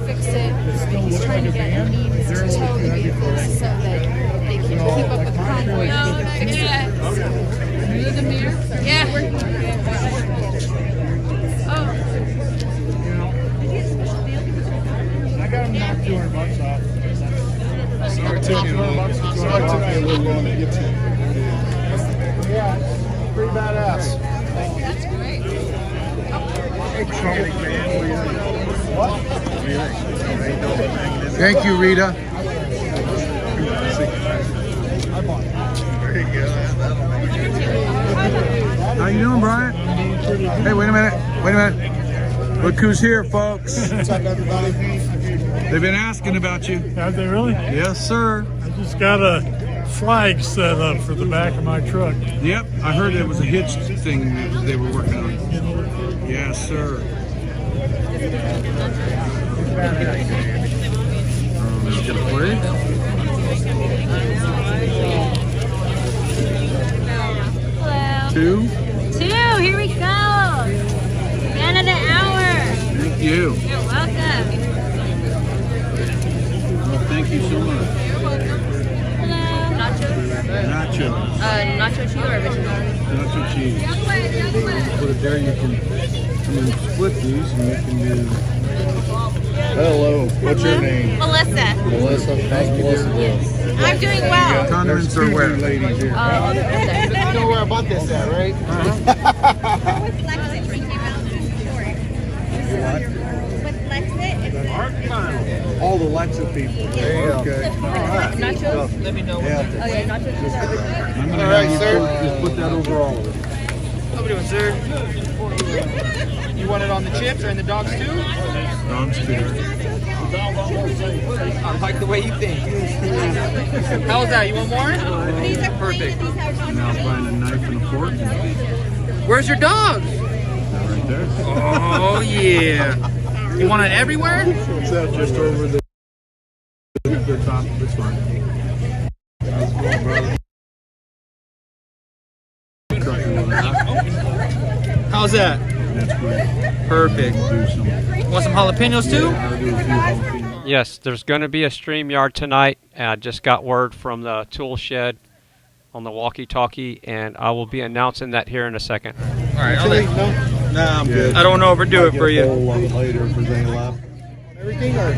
Fix it. He's trying to get means to tow the vehicles so that they can keep up with the convoy. No, fix that. You the mirror? Yeah. Oh. I got him knocked $200 off. Sorry, yeah, pretty badass. That's great. What? Thank you, Rita. How you doing, Brian? Hey, wait a minute. Look who's here, folks. What's up, everybody? They've been asking about you. Have they really? Yes, sir. I just got a flag set up for the back of my truck. Yep, I heard it was a hitch thing that they were working on. Yes, sir. Let's get a play. Hello. Two. Here we go. Man of the hour. Thank you. You're welcome. Well, thank you so much. Hello. Nachos. Nacho cheese or original? Nacho cheese. Put it there. You can split these, and you can do. Hello. What's your name? Melissa. Melissa. How's Melissa doing? I'm doing well. Condiments are where? Ladies here. You know where I bought this at, right? All the Lexa people. Okay. Nachos? Let me know. Yeah. Oh, yeah, nachos. All right, sir. Just put that over all of it. How we doing, sir? You want it on the chips or in the dogs too? Dogs too. I like the way you think. How's that? You want more? Perfect. Now find a knife and a fork. Where's your dogs? Right there. Oh yeah. You want it everywhere? It's just over the top. It's fine. How's that? That's great. Perfect. Want some jalapenos too? Yes, there's going to be a StreamYard tonight. I just got word from the tool shed on the walkie-talkie, and I will be announcing that here in a second. All right, I'll let. Nah, I'm good. I don't want to overdo it for you. Later if there's any left. Everything or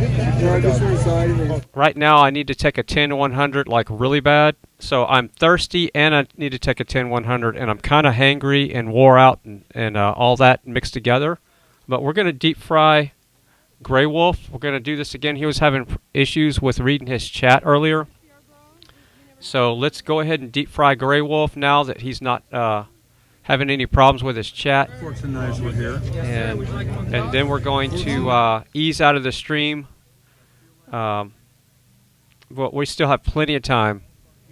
Right now, I need to take a 10-100 like really bad. So I'm thirsty, and I need to take a 10-100, and I'm kind of hangry and wore out, and all that mixed together. But we're going to deep fry Grey Wolf. We're going to do this again. He was having issues with reading his chat earlier. So let's go ahead and deep fry Grey Wolf now that he's not having any problems with his chat. Forks and knives were here. And then we're going to ease out of the stream but we still have plenty of time.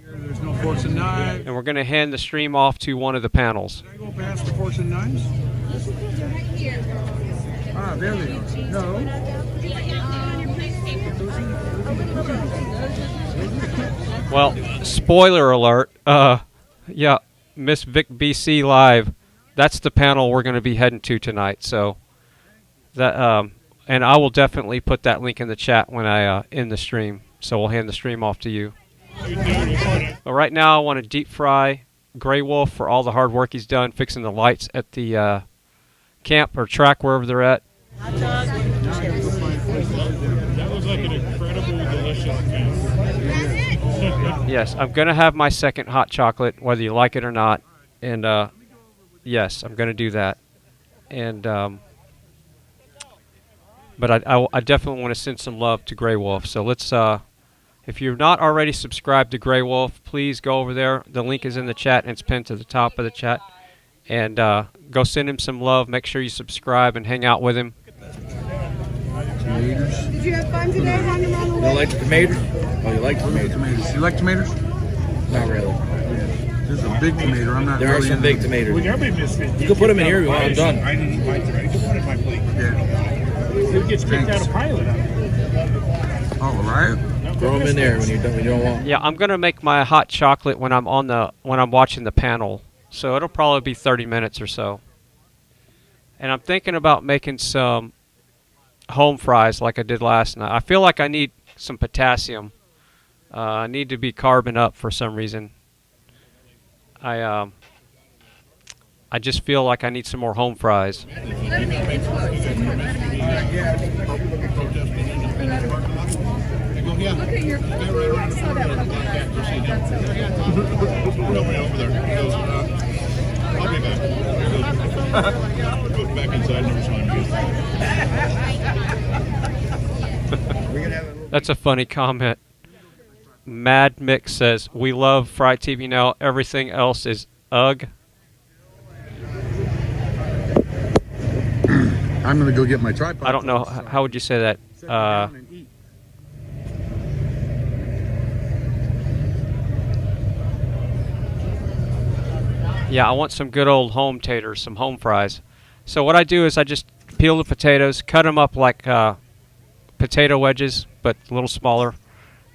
There's no forks and knives. And we're going to hand the stream off to one of the panels. Can I go past the forks and knives? Ah, there they are. No. Well, spoiler alert. Yeah, Miss Vic BC Live. That's the panel we're going to be heading to tonight. So that and I will definitely put that link in the chat when I end the stream. So we'll hand the stream off to you. But right now, I want to deep fry Grey Wolf for all the hard work he's done fixing the lights at the camp or track wherever they're at. That was like an incredible, delicious meal. Yes, I'm going to have my second hot chocolate, whether you like it or not. And yes, I'm going to do that. And but I definitely want to send some love to Grey Wolf. So let's. If you're not already subscribed to Grey Wolf, please go over there. The link is in the chat, and it's pinned to the top of the chat. And go send him some love. Make sure you subscribe and hang out with him. Tomatoes. Did you have fun today running around the You lake? like the tomatoes? Oh, you like tomatoes. You like tomatoes? Not really. This is a big tomato. I'm not There really are some into big it. tomatoes. We got me misfit. You can put them in here when I'm done. I didn't eat mine today. Put one in my plate. Yeah. It gets kicked out of pilot. All right. Throw them in there when you're done. You don't want. Yeah, I'm gonna make my hot chocolate when I'm watching the panel. So it'll probably be 30 minutes or so. And I'm thinking about making some home fries like I did last night. I feel like I need some potassium. I need to be carbon up for some reason. I just feel like I need some more home fries. Look at your I saw that. Over there. I'll be back. Go back inside. Never saw him again. That's a funny comment. Mad Mick says, "We love FryTVNow. Everything else is ugh." I'm gonna go get my tripod. I don't know. How would you say that? Yeah, I want some good old home taters, some home fries. So what I do is I just peel the potatoes, cut them up like potato wedges, but a little smaller,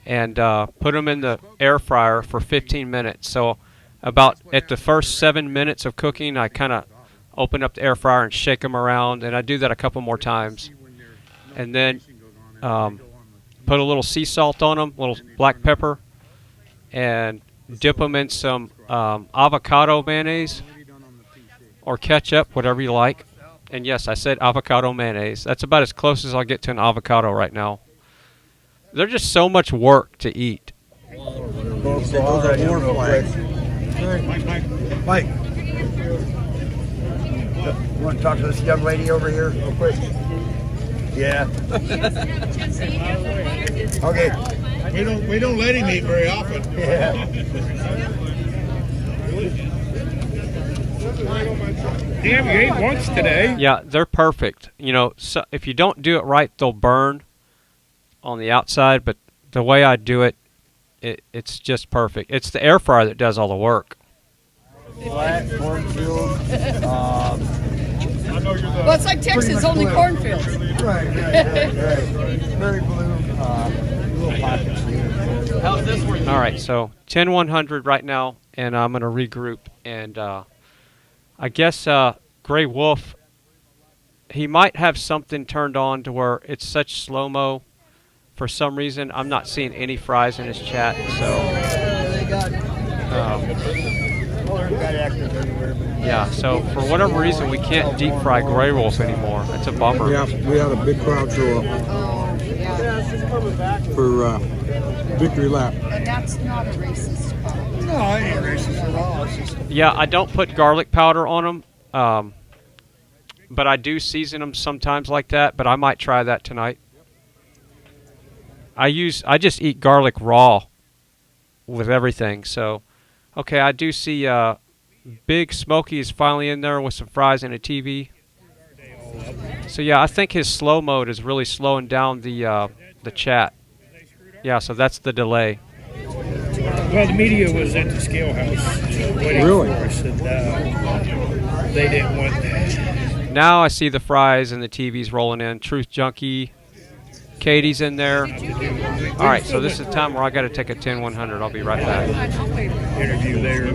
and put them in the air fryer for 15 minutes. So about at the first 7 minutes of cooking, I kind of open up the air fryer and shake them around, and I do that a couple more times. And then put a little sea salt on them, a little black pepper, and dip them in some avocado mayonnaise or ketchup, whatever you like. And yes, I said avocado mayonnaise. That's about as close as I'll get to an avocado right now. They're just so much work to eat. Those are war flags. Mike, you want to talk to this young lady over here real quick? Yeah. Okay. We don't let him eat very often. Yeah. Damn, you ate once today. Yeah, they're perfect. You know, so if you don't do it right, they'll burn on the outside, but the way I do it, it's just perfect. It's the air fryer that does all the work. Flat cornfield. Well, it's like Texas, only cornfields. Right. Very blue. Little pockets here. How's this working? All right, so 10-100 right now, and I'm going to regroup. And I guess Grey Wolf, he might have something turned on to where it's such slow-mo. For some reason, I'm not seeing any fries in his chat, so... yeah, so for whatever reason, we can't deep fry Grey Wolf anymore. That's a bummer. Yeah, we had a big crowd show up for victory lap. And that's not a racist part. No, I ain't racist at all. It's just Yeah, I don't put garlic powder on them, but I do season them sometimes like that, but I might try that tonight. I just eat garlic raw with everything, so... Okay, I do see Big Smokey is finally in there with some fries and a TV. So yeah, I think his slow mode is really slowing down the chat. Yeah, so that's the delay. Well, the media was at the scale house waiting Really? for us, and they didn't want that. Now I see the fries and the TVs rolling in. Truth Junkie, Katie's in there. All right, so this is the time where I got to take a 10-100. I'll be right back. Interview there.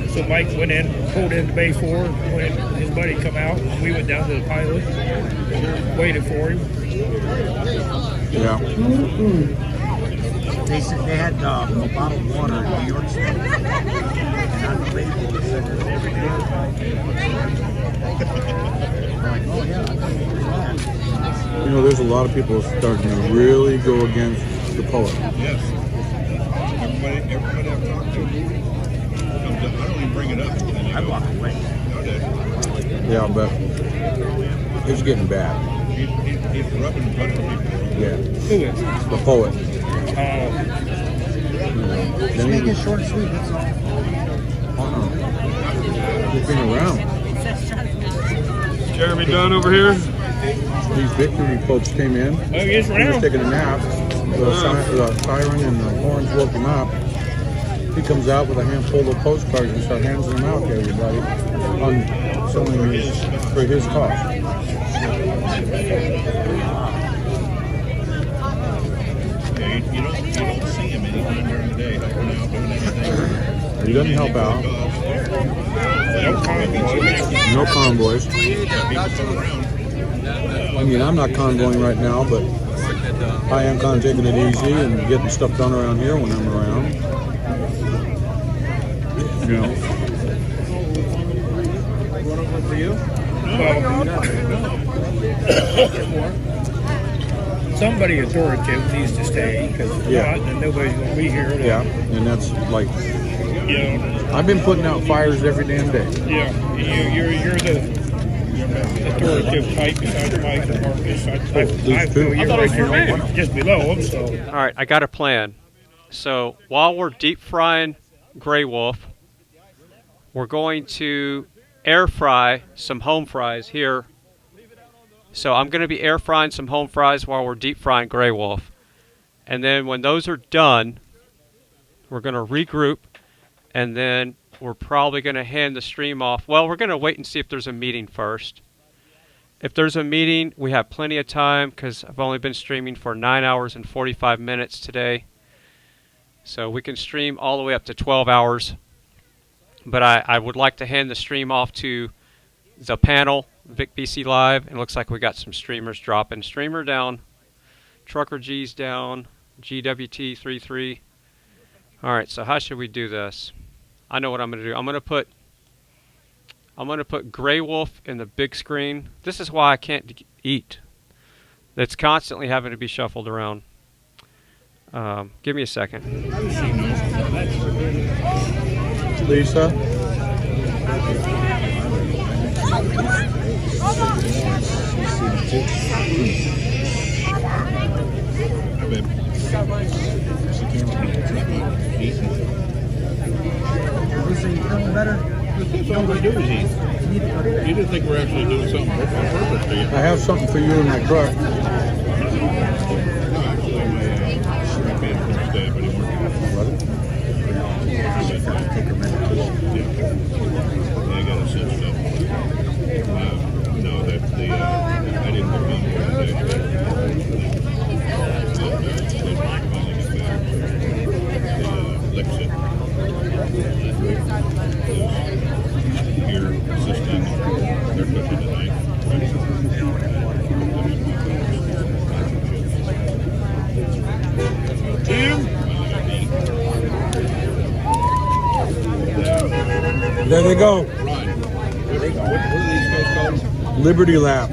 So Mike went in, pulled into Bay 4, when his buddy come out. We went down to the pilot, waited for him. Yeah. They said they had a bottle of water in New York City. And unbelievable. They said that every day. Like, oh yeah, I You know, there's a lot of people starting to really go against the poet. Yes. Everybody I've talked to comes up. I don't even bring it up. I walk away. Yeah, but it's getting bad. He's rubbing the butter people. Yeah. Who is? The poet. Just make it short and sweet, that's all. He's been around. Jeremy Dunn over here. These victory folks came in. Oh, he's He was around. taking a nap. The siren and the horns woke him up. He comes out with a handful of postcards and starts handing them out to everybody on selling for his cause. Yeah, you don't see him anytime during the day helping out, doing anything. He doesn't help out. No convoys. I mean, I'm not convoying right now, but I am kind of taking it easy and getting stuff done around here when I'm around. You know. Somebody authoritative needs to stay, because if not, then nobody's going to be here. Yeah, and that's like, Yeah. I've been putting out fires every damn day. Yeah, you're the authoritative type besides Mike and Marcus. I feel you're right here, just below them. So. All right, I got a plan. So while we're deep frying Grey Wolf, we're going to air fry some home fries here. So I'm going to be air frying some home fries while we're deep frying Grey Wolf. And then when those are done, we're going to regroup, and then we're probably going to hand the stream off. Well, we're going to wait and see if there's a meeting first. If there's a meeting, we have plenty of time because I've only been streaming for 9 hours and 45 minutes today. So we can stream all the way up to 12 hours. But I would like to hand the stream off to the panel, Vic BC Live, and it looks like we got some streamers dropping. Streamer down, Trucker G's down, GWT33. All right, so how should we do this? I know what I'm going to do. I'm going to put Grey Wolf in the big screen. This is why I can't eat. That's constantly having to be shuffled around. Give me a second. Lisa? That's all we do is eat. You didn't think we're actually doing something on purpose, do you? I have something for you in my truck. There they go. What are these guys called? Liberty Lap.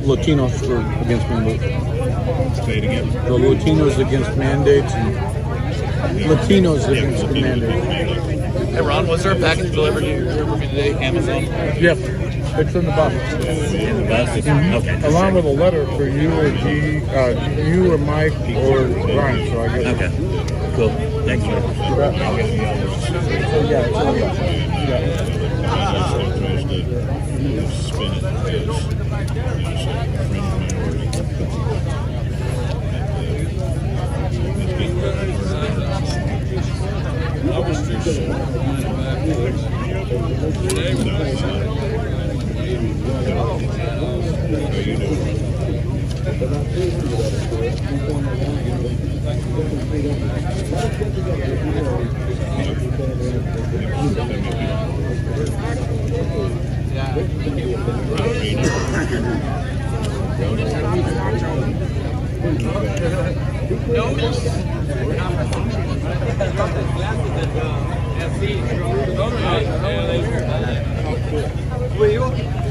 Latinos are against mandates. Say it again. The Latinos against mandates and Latinos against the mandates. Hey Ron, was there a package delivered here for me today, Amazon? Yep, it's in the box. In the box? Okay. Along with a letter for you or you or Mike or Brian. So I guess. Okay. Cool. Thanks, man. Yeah, it's in the box. Spin it. I was too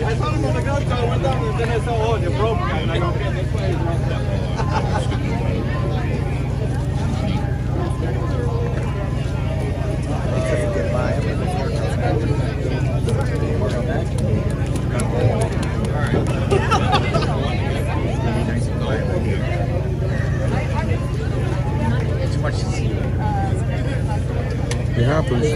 I saw him on the gun, so I went down and then I saw, oh, they broke. And I go, okay, this way. It happens.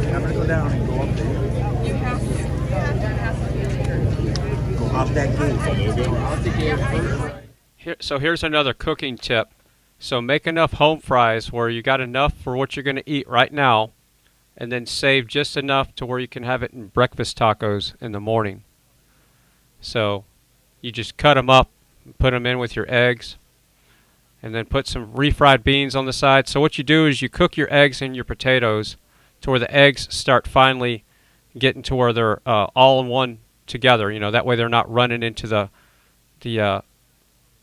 I'm gonna go down and go up there. Go up that gate. So here's another cooking tip. So make enough home fries where you got enough for what you're going to eat right now, and then save just enough to where you can have it in breakfast tacos in the morning. So you just cut them up, put them in with your eggs, and then put some refried beans on the side. So what you do is you cook your eggs and your potatoes to where the eggs start finally getting to where they're all in one together. You know, that way they're not running into the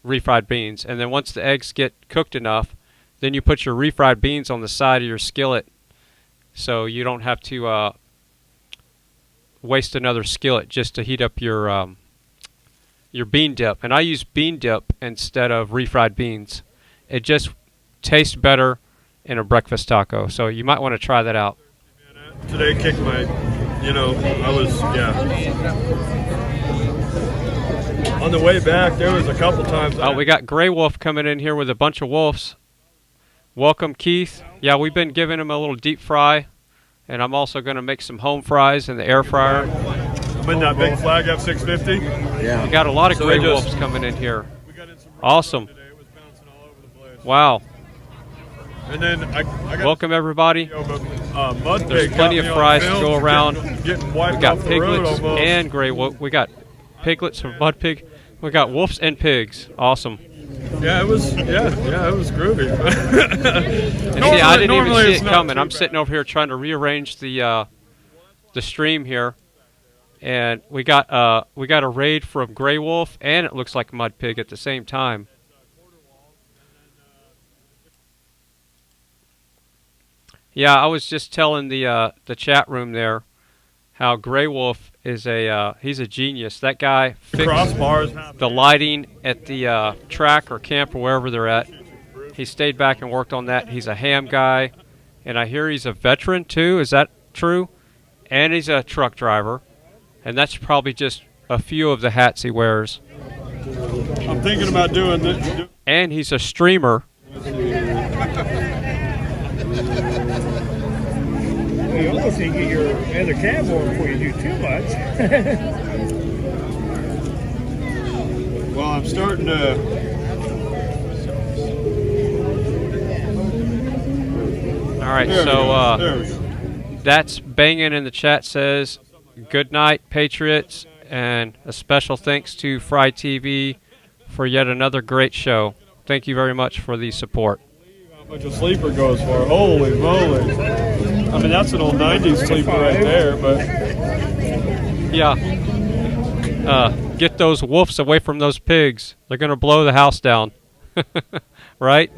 refried beans. And then once the eggs get cooked enough, then you put your refried beans on the side of your skillet, so you don't have to waste another skillet just to heat up your bean dip. And I use bean dip instead of refried beans. It just tastes better in a breakfast taco, so you might want to try that out. Today kicked my, I was, on the way back, there was a couple times. Oh, we got Grey Wolf coming in here with a bunch of wolves. Welcome, Keith. Yeah, we've been giving him a little deep fry, and I'm also going to make some home fries in the air fryer. I'm in that big flag F650. Yeah. We got a lot of Grey Wolves coming in here. Awesome. Wow. And then I got welcome everybody. There's plenty of fries to go around. We got piglets and Grey Wolf. We got piglets from Mud Pig. We got wolves and pigs. Awesome. Yeah, it was. Yeah, it was groovy. And see, I didn't even see it coming. I'm sitting over here trying to rearrange the stream here, and we got a raid from Grey Wolf, and it looks like Mud Pig at the same time. Yeah, I was just telling the chat room there how Grey Wolf is he's a genius. That guy fixed the lighting at the track or camp or wherever they're at. He stayed back and worked on that. He's a ham guy, and I hear he's a veteran too. Is that true? And he's a truck driver, and that's probably just a few of the hats he wears. I'm thinking about doing this. And he's a streamer. You almost need to get your other cowboy before you do too much. Well, I'm starting to. All right, so that's banging in the chat says, good night, Patriots, and a special thanks to Fry TV for yet another great show. Thank you very much for the support. How much a sleeper goes for? Holy moly! I mean, that's an old 90s sleeper right there, but... Yeah. Get those wolves away from those pigs. They're going to blow the house down. Right?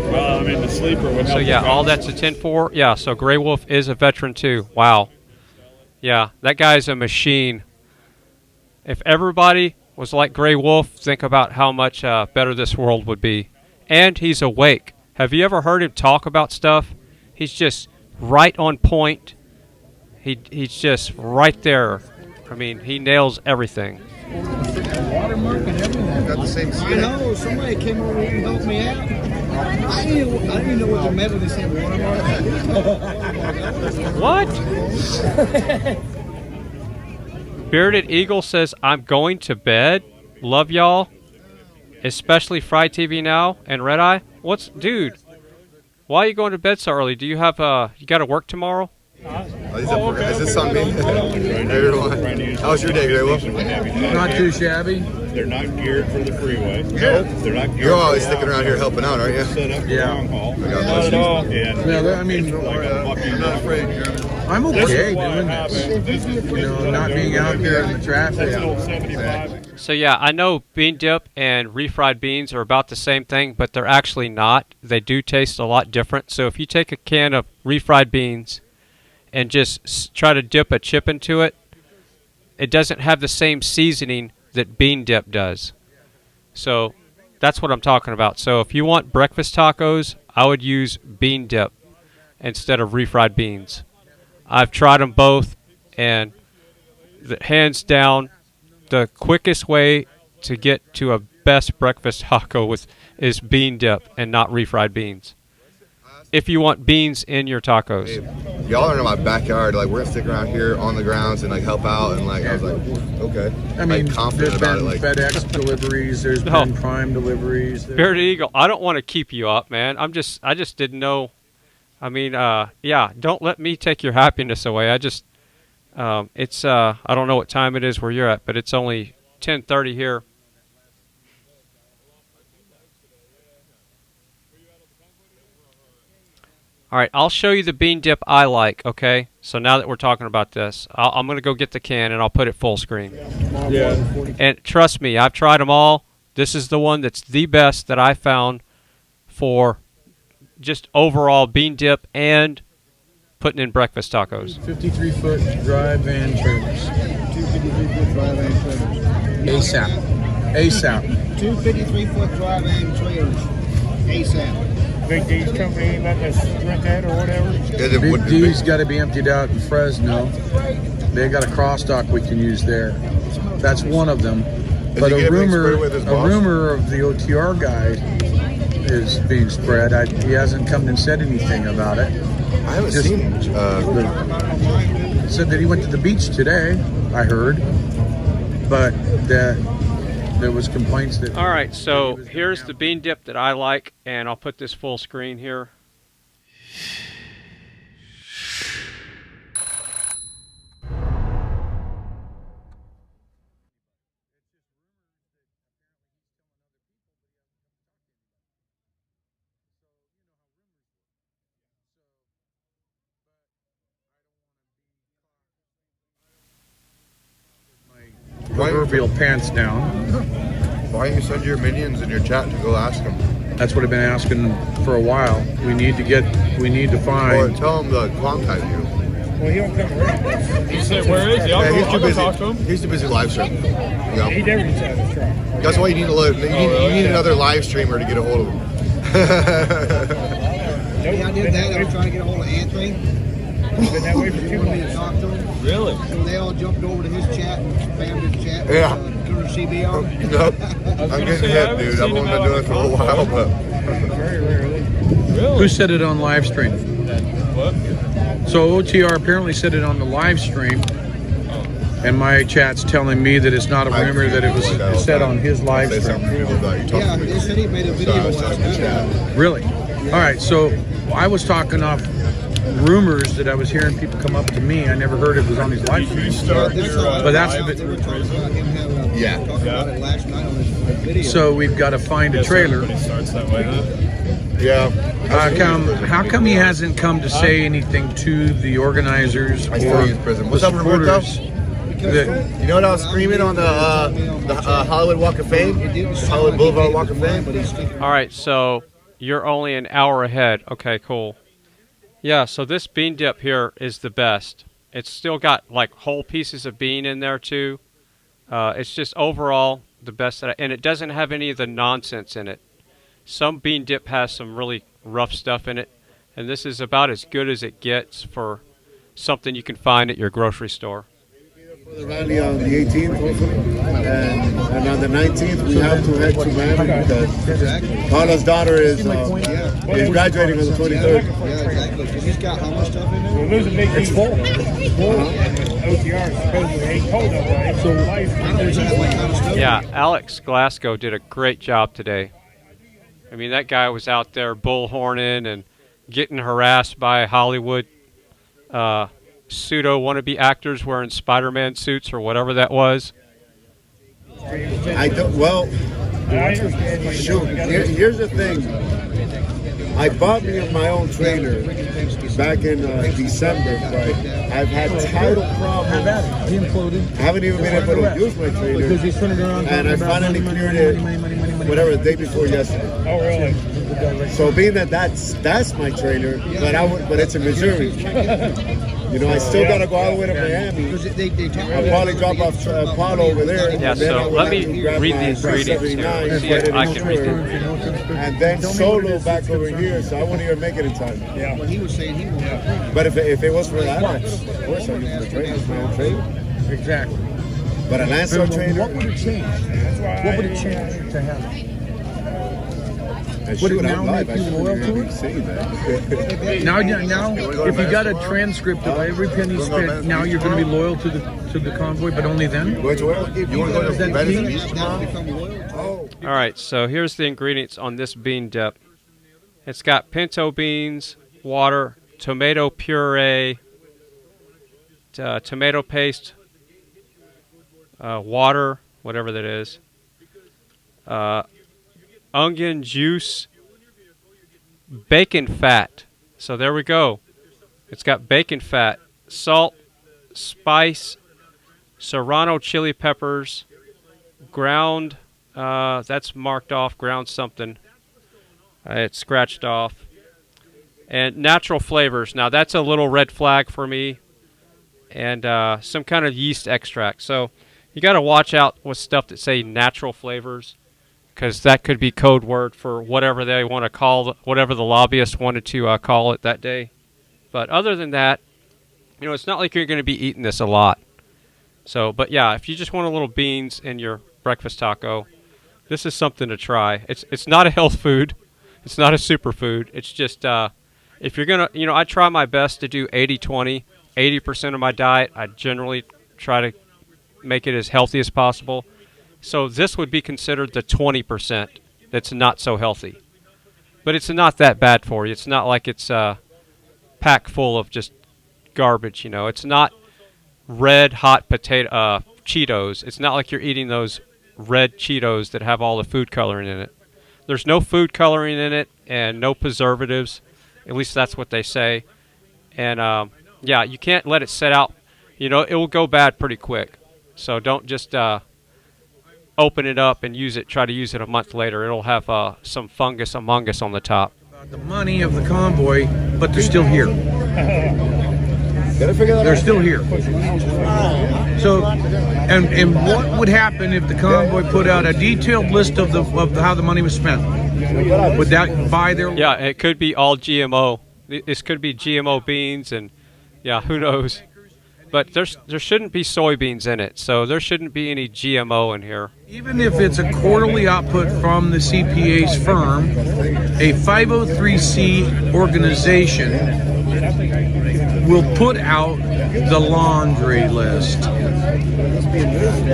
Well, I mean, the sleeper would help. So yeah, all that's a 10-4. Yeah, so Grey Wolf is a veteran too. Wow. Yeah, that guy's a machine. If everybody was like Grey Wolf, think about how much better this world would be. And he's awake. Have you ever heard him talk about stuff? He's just right on point. He's just right there. I mean, he nails everything. Watermark and everything. Got the same I know. Somebody came over here and helped me out. I didn't even know what the metal they said watermark. What? Bearded Eagle says, I'm going to bed. Love y'all. Especially FryTVNow and Red Eye. Dude, why are you going to bed so early? Do you have, you got to work tomorrow? Is this on me? How was your day, Grey Wolf? Not too shabby. They're not geared for the freeway. Yeah. They're not geared. You're always sticking around here helping out, aren't you? Set up Yeah. long haul. Not at all. I mean, I'm not afraid, Jeremy. I'm okay doing this. You know, not being out here in the traffic. So yeah, I know bean dip and refried beans are about the same thing, but they're actually not. They do taste a lot different. So if you take a can of refried beans and just try to dip a chip into it, it doesn't have the same seasoning that bean dip does. So that's what I'm talking about. So if you want breakfast tacos, I would use bean dip instead of refried beans. I've tried them both, and hands down, the quickest way to get to a best breakfast taco is bean dip and not refried beans. If you want beans in your tacos. Hey, y'all are in my backyard. Like, we're gonna stick around here on the grounds and like help out. And like, I was like, okay. I mean, like, confident there's about been it. Like, FedEx deliveries. There's been Prime deliveries. Bearded Eagle, I don't want to keep you up, man. I just didn't know. I mean, yeah, don't let me take your happiness away. It's I don't know what time it is where you're at, but it's only 10:30 here. All right, I'll show you the bean dip I like, okay? So now that we're talking about this, I'm going to go get the can and I'll put it full screen. Yeah. And trust me, I've tried them all. This is the one that's the best that I found for just overall bean dip and putting in breakfast tacos. 53-foot dry van trailers. 2 53-foot dry van trailers. ASAP. 2 53-foot dry van trailers. ASAP. Big D's company ain't letting us rent that or whatever. Big D's got to be emptied out in Fresno. They got a cross dock we can use there. That's one of them. But a rumor of the OTR guy is being spread. He hasn't come and said anything about it. I haven't seen him. Said that he went to the beach today, I heard. But that there was complaints that... All right, so here's the bean dip that I like, and I'll put this full screen here. Proverbial pants down. Why don't you send your minions in your chat to go ask them? That's what I've been asking for a while. We need to find... Or tell them to contact you. Well, he don't come around. He said, where is he? I'll go talk to him. He's too busy live streaming. Yeah. He never gets out of his truck. That's why you need to you need another live streamer to get a hold of him. Yeah, I did that. I was trying to get a hold of Anthony. He's been that way for 2 months. Really? So they all jumped over to his chat and spammed his chat. Yeah. Turn the CB on. Nope. I'm getting hip, dude. I've only been doing it for a while, but... Very rarely. Really? Who said it on live stream? What? So OTR apparently said it on the live stream, and my chat's telling me that it's not a rumor, that it was said on his live stream. Yeah, they said he made a video last night. Really? All right, so I was talking off rumors that I was hearing people come up to me. I never heard it was on his live stream. But that's the bit. Yeah. So we've got to find a trailer. Yeah. How come he hasn't come to say anything to the organizers or the supporters? You know what I was screaming on the Hollywood Walk of Fame? Hollywood Boulevard Walk of Fame? All right, so you're only an hour ahead. Okay, cool. Yeah, so this bean dip here is the best. It's still got like whole pieces of bean in there too. It's just overall the best, and it doesn't have any of the nonsense in it. Some bean dip has some really rough stuff in it, and this is about as good as it gets for something you can find at your grocery store. The rally on the 18th, hopefully, and on the 19th we have to head to Miami because Paula's daughter is graduating on the 23rd. Yeah, exactly. Because he's got how much stuff in there? It's full. OTR supposedly ain't cold up, right? Yeah, Alex Glasgow did a great job today. I mean, that guy was out there bullhorning and getting harassed by Hollywood pseudo wannabe actors wearing Spider-Man suits or whatever that was. I don't. Well, shoot. Here's the thing. I bought me my own trailer back in December, but I've had title problems. I haven't even been able to use my trailer, and I finally cleared it, whatever, the day before yesterday. Oh, really? So being that that's my trailer, but it's in Missouri. You know, I still got to go all the way to Miami. I'll probably drop off Paul over there. Yeah, so let me read the ingredients here. See if I can read it. And then solo back over here, so I won't even make it in time. Yeah. Well, he was saying he won't. But if it was for that, of course I'm using the trailer. It's my own trailer. Exactly. But a Lancer trailer. What would it change? What would it change to have? Would it now make you loyal to it? Now, if you got a transcript of every penny spent, now you're going to be loyal to the convoy, but only then. You want to go to Venice? All right, so here's the ingredients on this bean dip. It's got pinto beans, water, tomato puree, tomato paste, water, whatever that is, onion juice, bacon fat. So there we go. It's got bacon fat, salt, spice, serrano chili peppers, ground, that's marked off, ground something. It's scratched off. And natural flavors. Now that's a little red flag for me. And some kind of yeast extract. So you got to watch out with stuff that say natural flavors, because that could be code word for whatever they want to call, whatever the lobbyists wanted to call it that day. But other than that, you know, it's not like you're going to be eating this a lot. So, but yeah, if you just want a little beans in your breakfast taco, this is something to try. It's not a health food. It's not a superfood. It's just, if you're going to, you know, I try my best to do 80-20. 80% of my diet, I generally try to make it as healthy as possible. So this would be considered the 20% that's not so healthy. But it's not that bad for you. It's not like it's packed full of just garbage, you know. It's not red hot potato Cheetos. It's not like you're eating those red Cheetos that have all the food coloring in it. There's no food coloring in it and no preservatives. At least that's what they say. And yeah, you can't let it set out. You know, it will go bad pretty quick. So don't just open it up and use it. Try to use it a month later. It'll have some fungus among us on the top. The money of the convoy, but they're still here. They're still here. So, and what would happen if the convoy put out a detailed list of how the money was spent? Would that buy their? Yeah, it could be all GMO. This could be GMO beans, and yeah, who knows? But there shouldn't be soybeans in it, so there shouldn't be any GMO in here. Even if it's a quarterly output from the CPA's firm, a 503c organization will put out the laundry list.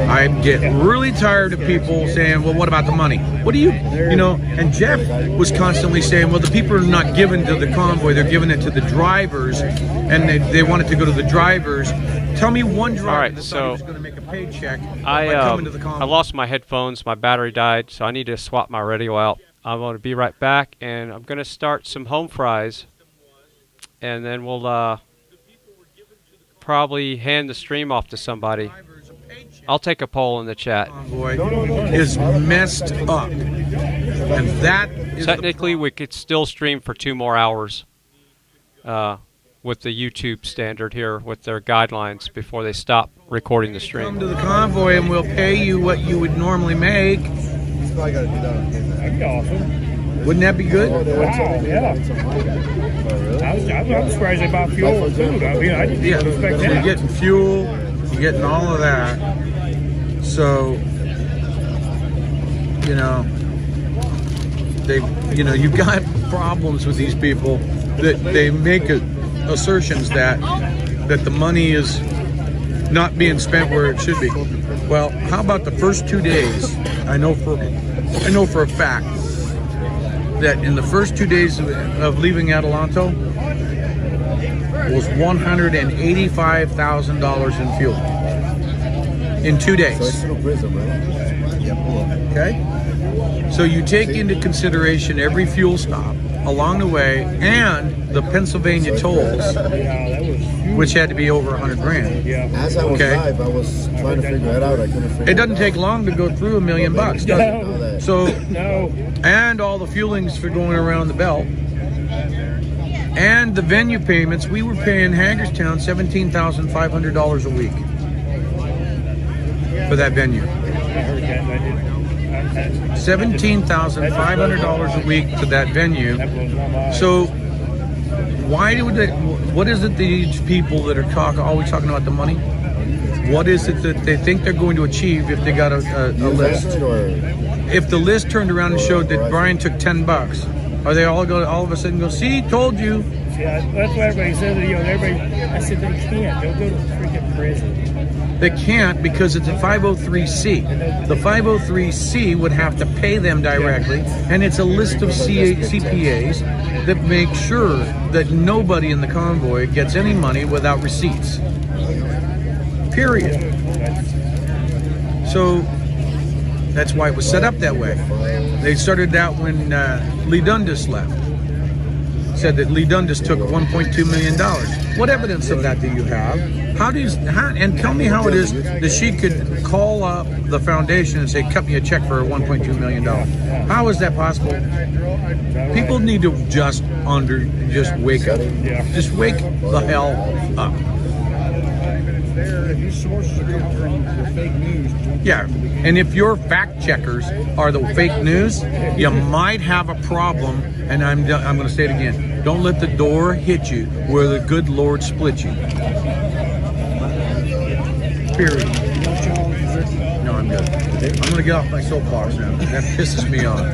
I get really tired of people saying, well, what about the money? What do you know? And Jeff was constantly saying, well, the people are not given to the convoy, they're giving it to the drivers, and they want it to go to the drivers. Tell me one driver that thought he was going to make a paycheck by coming to the convoy. I lost my headphones, my battery died, so I need to swap my radio out. I'm going to be right back, and I'm going to start some home fries, and then we'll probably hand the stream off to somebody. I'll take a poll in the chat. Convoy is messed up. And that is technically we could still stream for 2 more hours with the YouTube standard here with their guidelines before they stop recording the stream. Come to the Convoy and we'll pay you what you would normally make. That'd be awesome. Wouldn't that be good? Wow, yeah. I'm surprised they bought fuel too. I mean, I didn't expect that. You're getting fuel, you're getting all of that. So, you know, you've got problems with these people that they make assertions that the money is not being spent where it should be. Well, how about the first 2 days? I know for a fact that in the first 2 days of leaving Adelanto was $185,000 in fuel in 2 days. Okay, so you take into consideration every fuel stop along the way and the Pennsylvania tolls, which had to be over 100 grand. As I was live, I was trying to figure that out. I couldn't figure it doesn't take long to go through $1 million, does it? So, and all the fuelings for going around the belt, and the venue payments. We were paying Hagerstown $17,500 a week for that venue. $17,500 a week to that venue. So why would they? What is it these people that are always talking about the money? What is it that they think they're going to achieve if they got a list? If the list turned around and showed that Brian took $10, are they all of a sudden go, see, told you? Yeah, that's what everybody says. I said they can't. They'll go to freaking prison. They can't because it's a 503C. The 503C would have to pay them directly, and it's a list of CPAs that make sure that nobody in the convoy gets any money without receipts. Period. So that's why it was set up that way. They started out when Lee Dundas left. Said that Lee Dundas took $1.2 million. What evidence of that do you have? And tell me how it is that she could call up the foundation and say, cut me a check for $1.2 million. How is that possible? People need to just wake up. Just wake the hell up. If your sources come from the fake news. Yeah, and if your fact checkers are the fake news, you might have a problem. And I'm going to say it again. Don't let the door hit you where the good Lord split you. Period. No, I'm good. I'm going to get off my soapbox now. That pisses me off.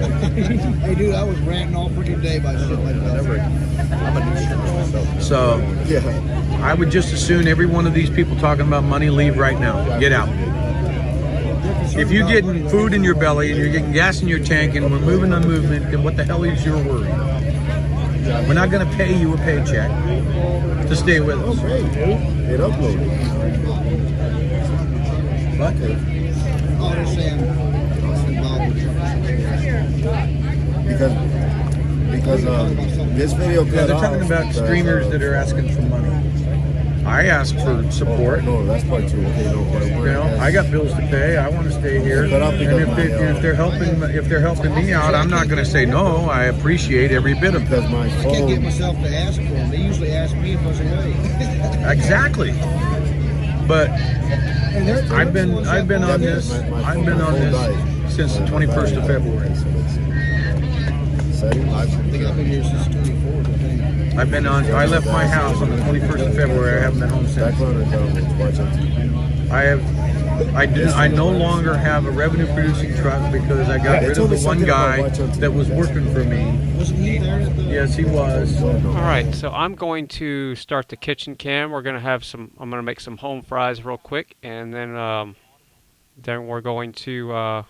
Hey, dude, I was ranting all freaking day by shit like that. I'm a new shit myself. So, I would just as soon every one of these people talking about money leave right now. Get out. If you're getting food in your belly and you're getting gas in your tank and we're moving on movement, then what the hell is your worry? We're not going to pay you a paycheck to stay with us. It uploaded. What? Because this video cut they're off. Talking about streamers that are asking for money. I ask for support. No, that's quite true. I got bills to pay. I want to stay here. And if they're helping me out, I'm not going to say no. I appreciate every bit of it. I can't get myself to ask for them. They usually ask me if I was away. Exactly. But I've been on this since the 21st of February. I think I've been here since the 24th, I think. I left my house on the 21st of February. I haven't been home since. I no longer have a revenue producing truck because I got rid of the one guy that was working for me. Wasn't he there? Yes, he was. All right, so I'm going to start the kitchen cam. We're going to have I'm going to make some home fries real quick, and then we're going to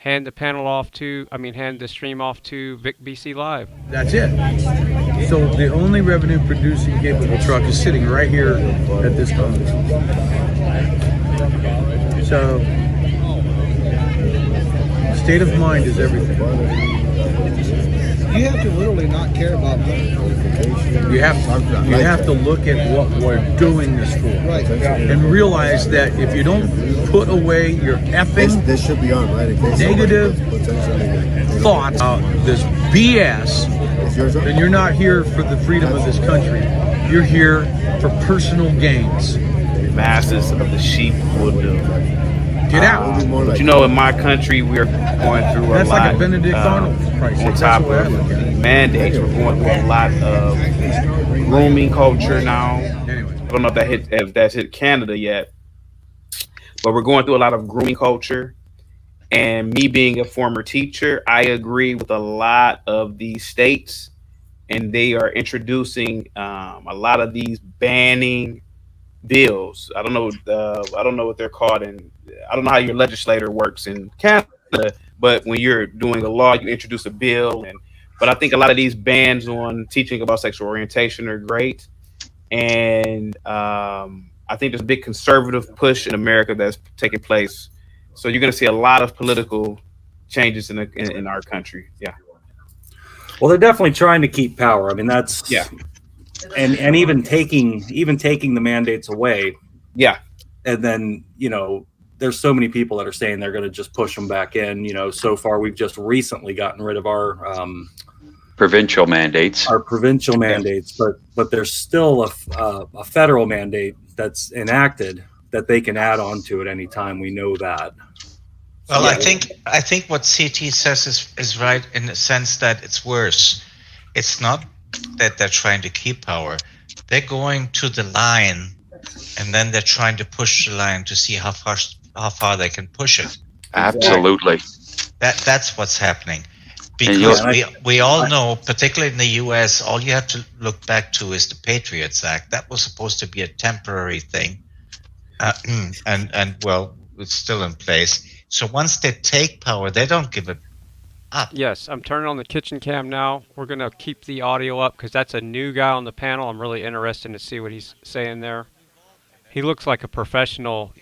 hand the stream off to Vic BC Live. That's it. So the only revenue producing capable truck is sitting right here at this time. So state of mind is everything. You have to literally not care about money. You have to look at what we're doing this for, and realize that if you don't put away your effing This should be on, right? In case negative thoughts about this BS, then you're not here for the freedom of this country. You're here for personal gains. Masses of the sheep will do. Get out. But you know, in my country, we're going through That's a lot. like a Benedict Arnold crisis. On That's top the way I of look at it. mandates, we're going through a lot of grooming culture now. I don't know if that's hit Canada yet, but we're going through a lot of grooming culture. And me being a former teacher, I agree with a lot of these states, and they are introducing a lot of these banning bills. I don't know what they're called, and I don't know how your legislator works in Canada. But when you're doing a law, you introduce a bill, but I think a lot of these bans on teaching about sexual orientation are great, and I think there's a big conservative push in America that's taking place. So you're going to see a lot of political changes in our country. Yeah. Well, they're definitely trying to keep power. I mean, that's and even taking the mandates away. Yeah. And then, there's so many people that are saying they're going to just push them back in. So far we've just recently gotten rid of our provincial mandates. But there's still a federal mandate that's enacted that they can add on to at any time. We know that. Well, I think what CT says is right in the sense that it's worse. It's not that they're trying to keep power. They're going to the line, and then they're trying to push the line to see how far they can push it. Absolutely. That's what's happening. Because we all know, particularly in the U.S., all you have to look back to is the Patriots Act. That was supposed to be a temporary thing, and well, it's still in place. So once they take power, they don't give it up. Yes, I'm turning on the kitchen cam now. We're going to keep the audio up because that's a new guy on the panel. I'm really interested to see what he's saying there. He looks like a professional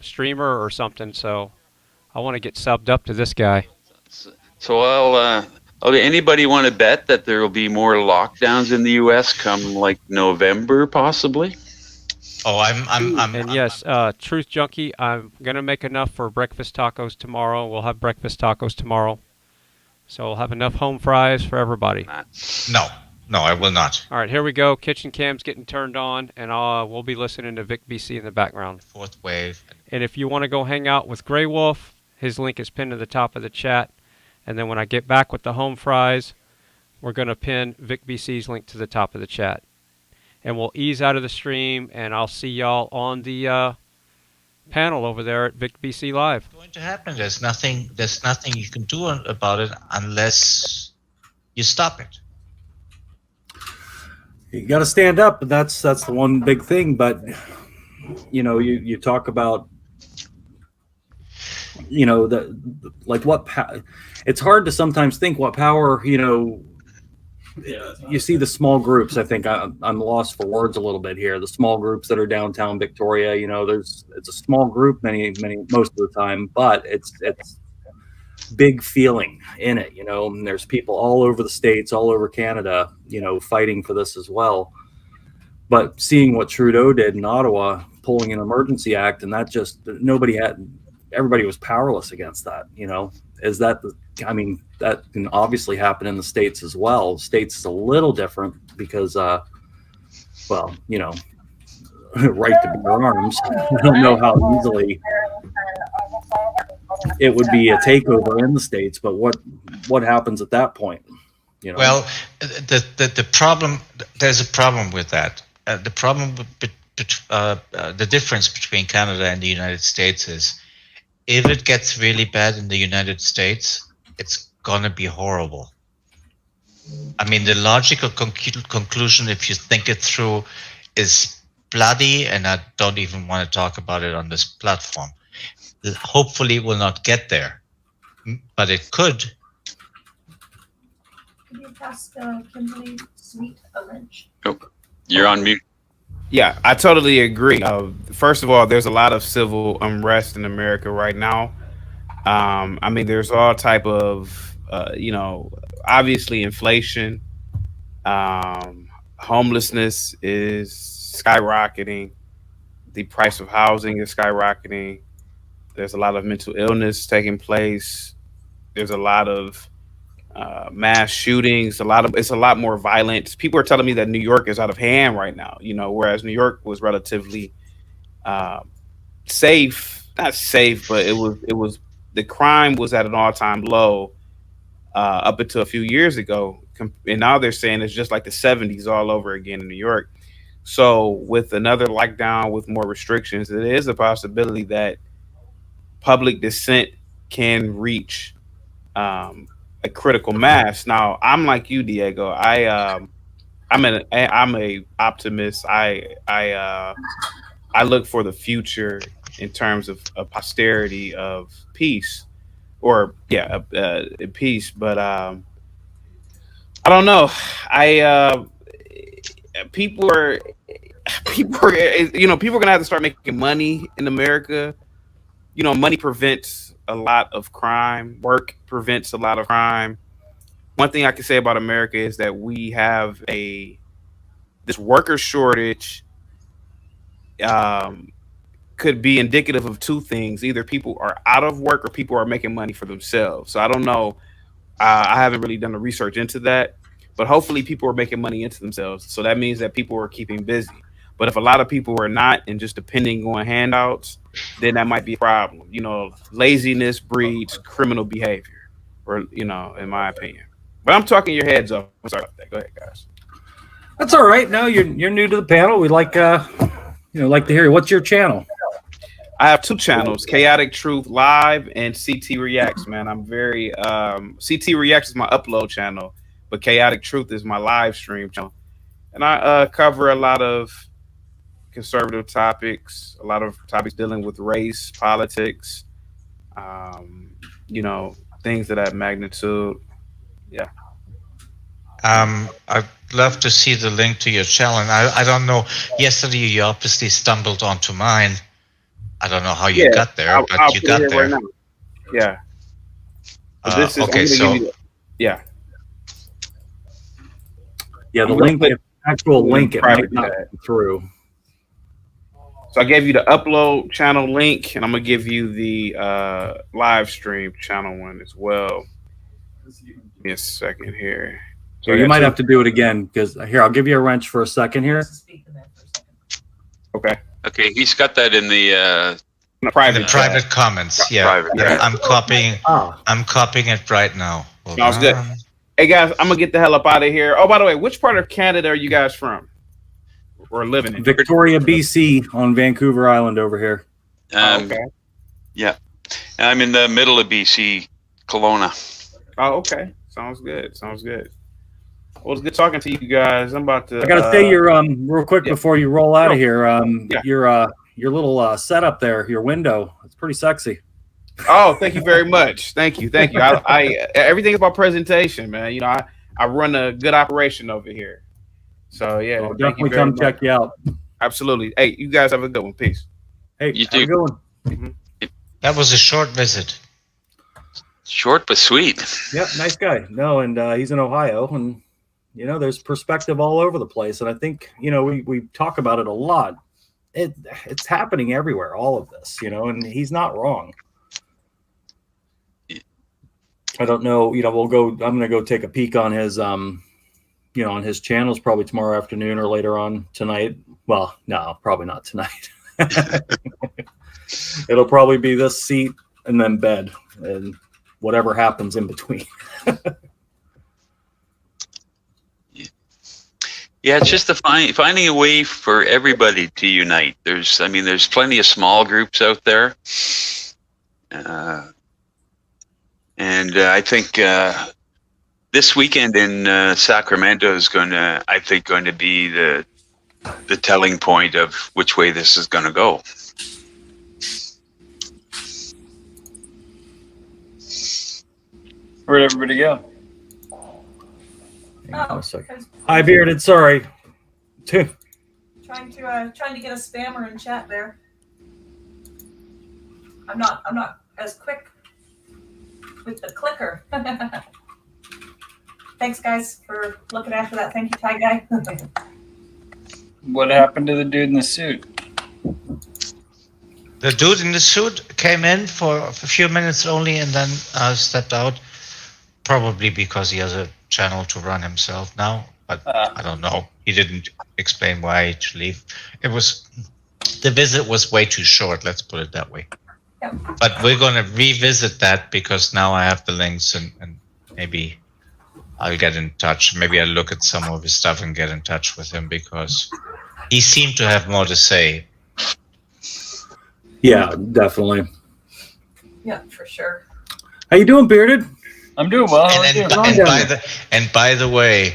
streamer or something, so I want to get subbed up to this guy. So anybody want to bet that there will be more lockdowns in the U.S. come like November, possibly? Oh, and yes, Truth Junkie, I'm gonna make enough for breakfast tacos tomorrow. We'll have breakfast tacos tomorrow, so we'll have enough home fries for everybody. No, I will not. All right, here we go. Kitchen cam's getting turned on, and we'll be listening to Vic BC in the background. Fourth wave. And if you want to go hang out with Grey Wolf, his link is pinned to the top of the chat. And then when I get back with the home fries, we're gonna pin Vic BC's link to the top of the chat. And we'll ease out of the stream, and I'll see y'all on the panel over there at Vic BC Live. What's going to happen? There's nothing you can do about it unless you stop it. You got to stand up, and that's the one big thing. But you talk about it's hard to sometimes think what power you see the small groups. I think I'm lost for words a little bit here. The small groups that are downtown Victoria, it's a small group most of the time, but it's big feeling in it, and there's people all over the States, all over Canada, fighting for this as well. But seeing what Trudeau did in Ottawa, pulling an emergency act, and that just everybody was powerless against that, that can obviously happen in the States as well. States is a little different because, right to bear arms. I don't know how easily it would be a takeover in the States, but what happens at that point? Well, the problem, there's a problem with that. The problem, the difference between Canada and the United States is, if it gets really bad in the United States, it's gonna be horrible. I mean, the logical conclusion, if you think it through, is bloody, and I don't even want to talk about it on this platform. Hopefully it will not get there, but it could. Could you pass Kimberly Sweet a wrench? Oh, you're on mute. Yeah, I totally agree. First of all, there's a lot of civil unrest in America right now. There's all type of, Obviously, inflation, homelessness is skyrocketing. The price of housing is skyrocketing. There's a lot of mental illness taking place. There's a lot of mass shootings. It's a lot more violent. People are telling me that New York is out of hand right now. Whereas New York was relatively safe, not safe, but it was the crime was at an all-time low up until a few years ago, and now they're saying it's just like the 70s all over again in New York. So with another lockdown with more restrictions, it is a possibility that public dissent can reach a critical mass. Now, I'm like you, Diego. I'm a optimist. I look for the future in terms of posterity of peace, peace. But I don't know. People are gonna have to start making money in America. Money prevents a lot of crime. Work prevents a lot of crime. One thing I can say about America is that we have this worker shortage. Could be indicative of two things. Either people are out of work or people are making money for themselves. So I don't know. I haven't really done the research into that, but hopefully people are making money into themselves. So that means that people are keeping busy. But if a lot of people are not and just depending on handouts, then that might be a problem. Laziness breeds criminal behavior, or, in my opinion. But I'm talking your heads off. I'm sorry about that. Go ahead, guys. That's all right. No, you're new to the panel. We like to hear. What's your channel? I have two channels, Chaotic Truth Live and CT Reacts, man. I'm very CT Reacts is my upload channel, but Chaotic Truth is my live stream channel. And I cover a lot of conservative topics, a lot of topics dealing with race, politics, things of that magnitude. Yeah. I'd love to see the link to your channel. I don't know. Yesterday, you obviously stumbled onto mine. I don't know how you got there, but you got there. Right, yeah. This is, okay, so yeah. Yeah, the link, the actual link, it might not come through. So I gave you the upload channel link, and I'm gonna give you the live stream channel one as well. Give me a second here. So you might have to do it again, because here, I'll give you a wrench for a second here. Okay. Okay, he's got that in the private comments. Yeah, private, yeah. I'm copying it right now. Sounds good. Hey guys, I'm gonna get the hell up out of here. Oh, by the way, which part of Canada are you guys from? Or living in? Victoria, BC, on Vancouver Island over here. Okay. Yeah, I'm in the middle of BC, Kelowna. Oh, okay. Sounds good. Sounds good. Well, it's good talking to you guys. I'm about to. I gotta say, your real quick before you roll out of here. Your little setup there, your window, it's pretty sexy. Oh, thank you very much. Thank you. I everything about presentation, man. I run a good operation over here. So yeah, I'll definitely come check you out. Absolutely. Hey, you guys have a good one. Peace. Hey, you have a good one. Mm-hmm. That was a short visit. Short but sweet. Yep, nice guy. No, and he's in Ohio, and there's perspective all over the place. And I think we talk about it a lot. It's happening everywhere. All of this, and he's not wrong. I don't know. I'm gonna go take a peek on his on his channels probably tomorrow afternoon or later on tonight. Well, no, probably not tonight. It'll probably be this seat and then bed and whatever happens in between. Yeah, it's just finding a way for everybody to unite. There's plenty of small groups out there, and I think this weekend in Sacramento is going to be the telling point of which way this is going to go. Where'd everybody go? Oh, Hi, Bearded. Sorry. Trying to get a spammer in chat there. I'm not as quick with the clicker. Thanks, guys, for looking after that. Thank you, Ty Guy. What happened to the dude in the suit? The dude in the suit came in for a few minutes only and then stepped out, probably because he has a channel to run himself now. But I don't know. He didn't explain why he had to leave. The visit was way too short. Let's put it that way. Yep. But we're going to revisit that because now I have the links and maybe I'll get in touch. Maybe I'll look at some of his stuff and get in touch with him because he seemed to have more to say. Yeah, definitely. Yeah, for sure. How you doing, Bearded? I'm doing well. And by the way,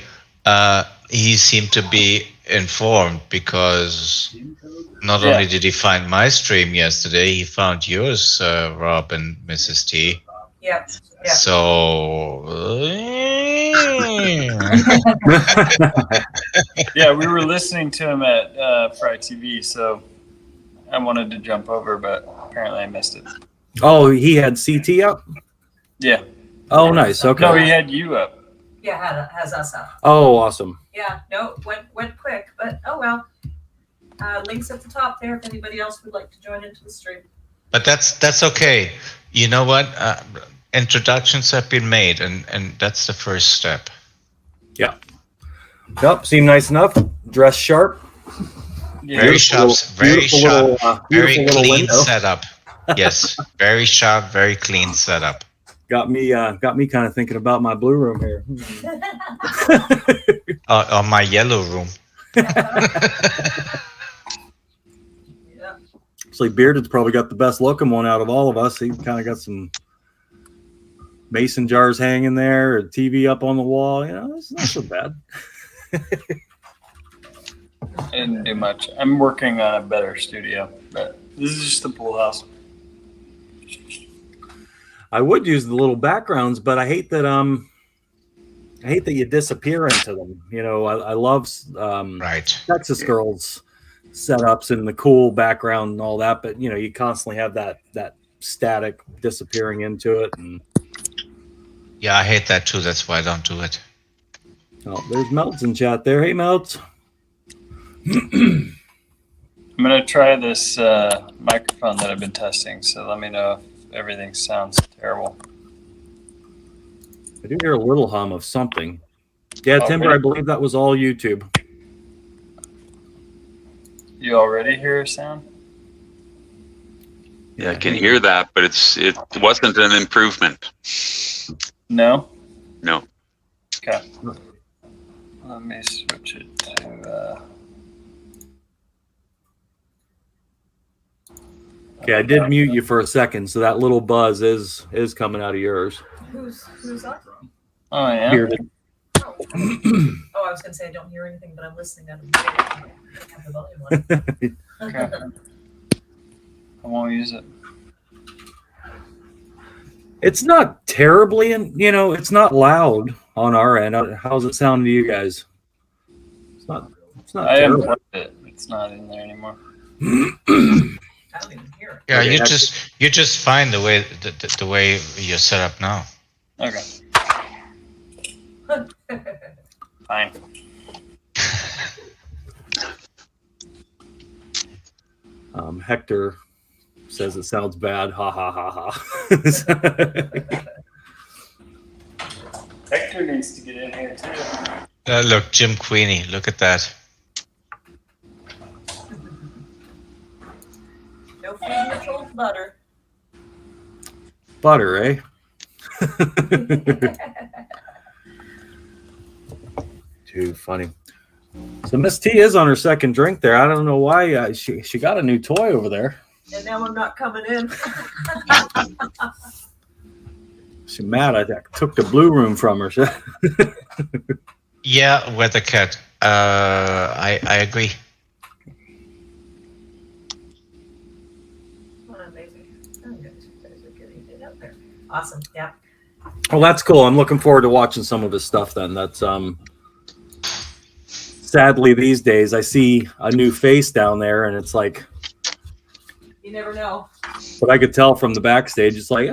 he seemed to be informed because not only did he find my stream yesterday, he found yours, Rob and Mrs. T. Yep. So Yeah, we were listening to him at Fry TV, so I wanted to jump over, but apparently I missed it. Oh, he had CT up? Yeah. Oh, nice. Okay. No, he had you up. Yeah, has us up. Oh, awesome. Yeah, no, went quick, but oh well. Links at the top there if anybody else would like to join into the stream. but that's okay. You know what? Introductions have been made, and that's the first step. Yeah. Yep, seem nice enough. Dress sharp. Very sharp, very beautiful clean window. setup. Yes, very sharp, very clean setup. Got me kind of thinking about my blue room here. Or my yellow room. Actually, Bearded's probably got the best looking one out of all of us. He kind of got some mason jars hanging there, a TV up on the wall. You know, it's not so bad. I didn't do much. I'm working on a better studio, but this is just a pool house. I would use the little backgrounds, but I hate that you disappear into them. You know, I love Texas Girls setups and the cool background and all that, but you know, you constantly have that static disappearing into it. And Yeah, I hate that too. That's why I don't do it. oh, there's Melts in chat there. Hey, Melts. I'm gonna try this microphone that I've been testing, so let me know if everything sounds terrible. I do hear a little hum of something. Yeah, Oh, Timber, really? I believe that was all YouTube. You already hear a sound? Yeah, I can hear that, but it wasn't an improvement. No? No. Okay. Let me switch it to Okay, I did mute you for a second, so that little buzz is coming out of yours. Who's that? Oh yeah. Bearded. Oh, I was gonna say I don't hear anything, but I'm listening at the volume one. Okay. I won't use it. It's not terribly, and you know, it's not loud on our end. How's it sound to you guys? It's not I haven't terrible. plugged it. It's not in there anymore. I don't even hear it. Yeah, Okay, you just find the way the way you're set up now. Okay. Fine. Hector says it sounds bad. Ha ha ha ha. Hector needs to get in here too. Look, Jim Queenie, look at that. No feeding the trolls butter. Butter, eh? Too funny. So Miss T is on her second drink there. I don't know why she got a new toy over there. And now I'm not coming in. She's mad. I took the blue room from her. Yeah, Weather Cat. I agree. Awesome. Yeah. Well, that's cool. I'm looking forward to watching some of his stuff then. That's sadly these days I see a new face down there and it's like You never know. But I could tell from the backstage, it's like,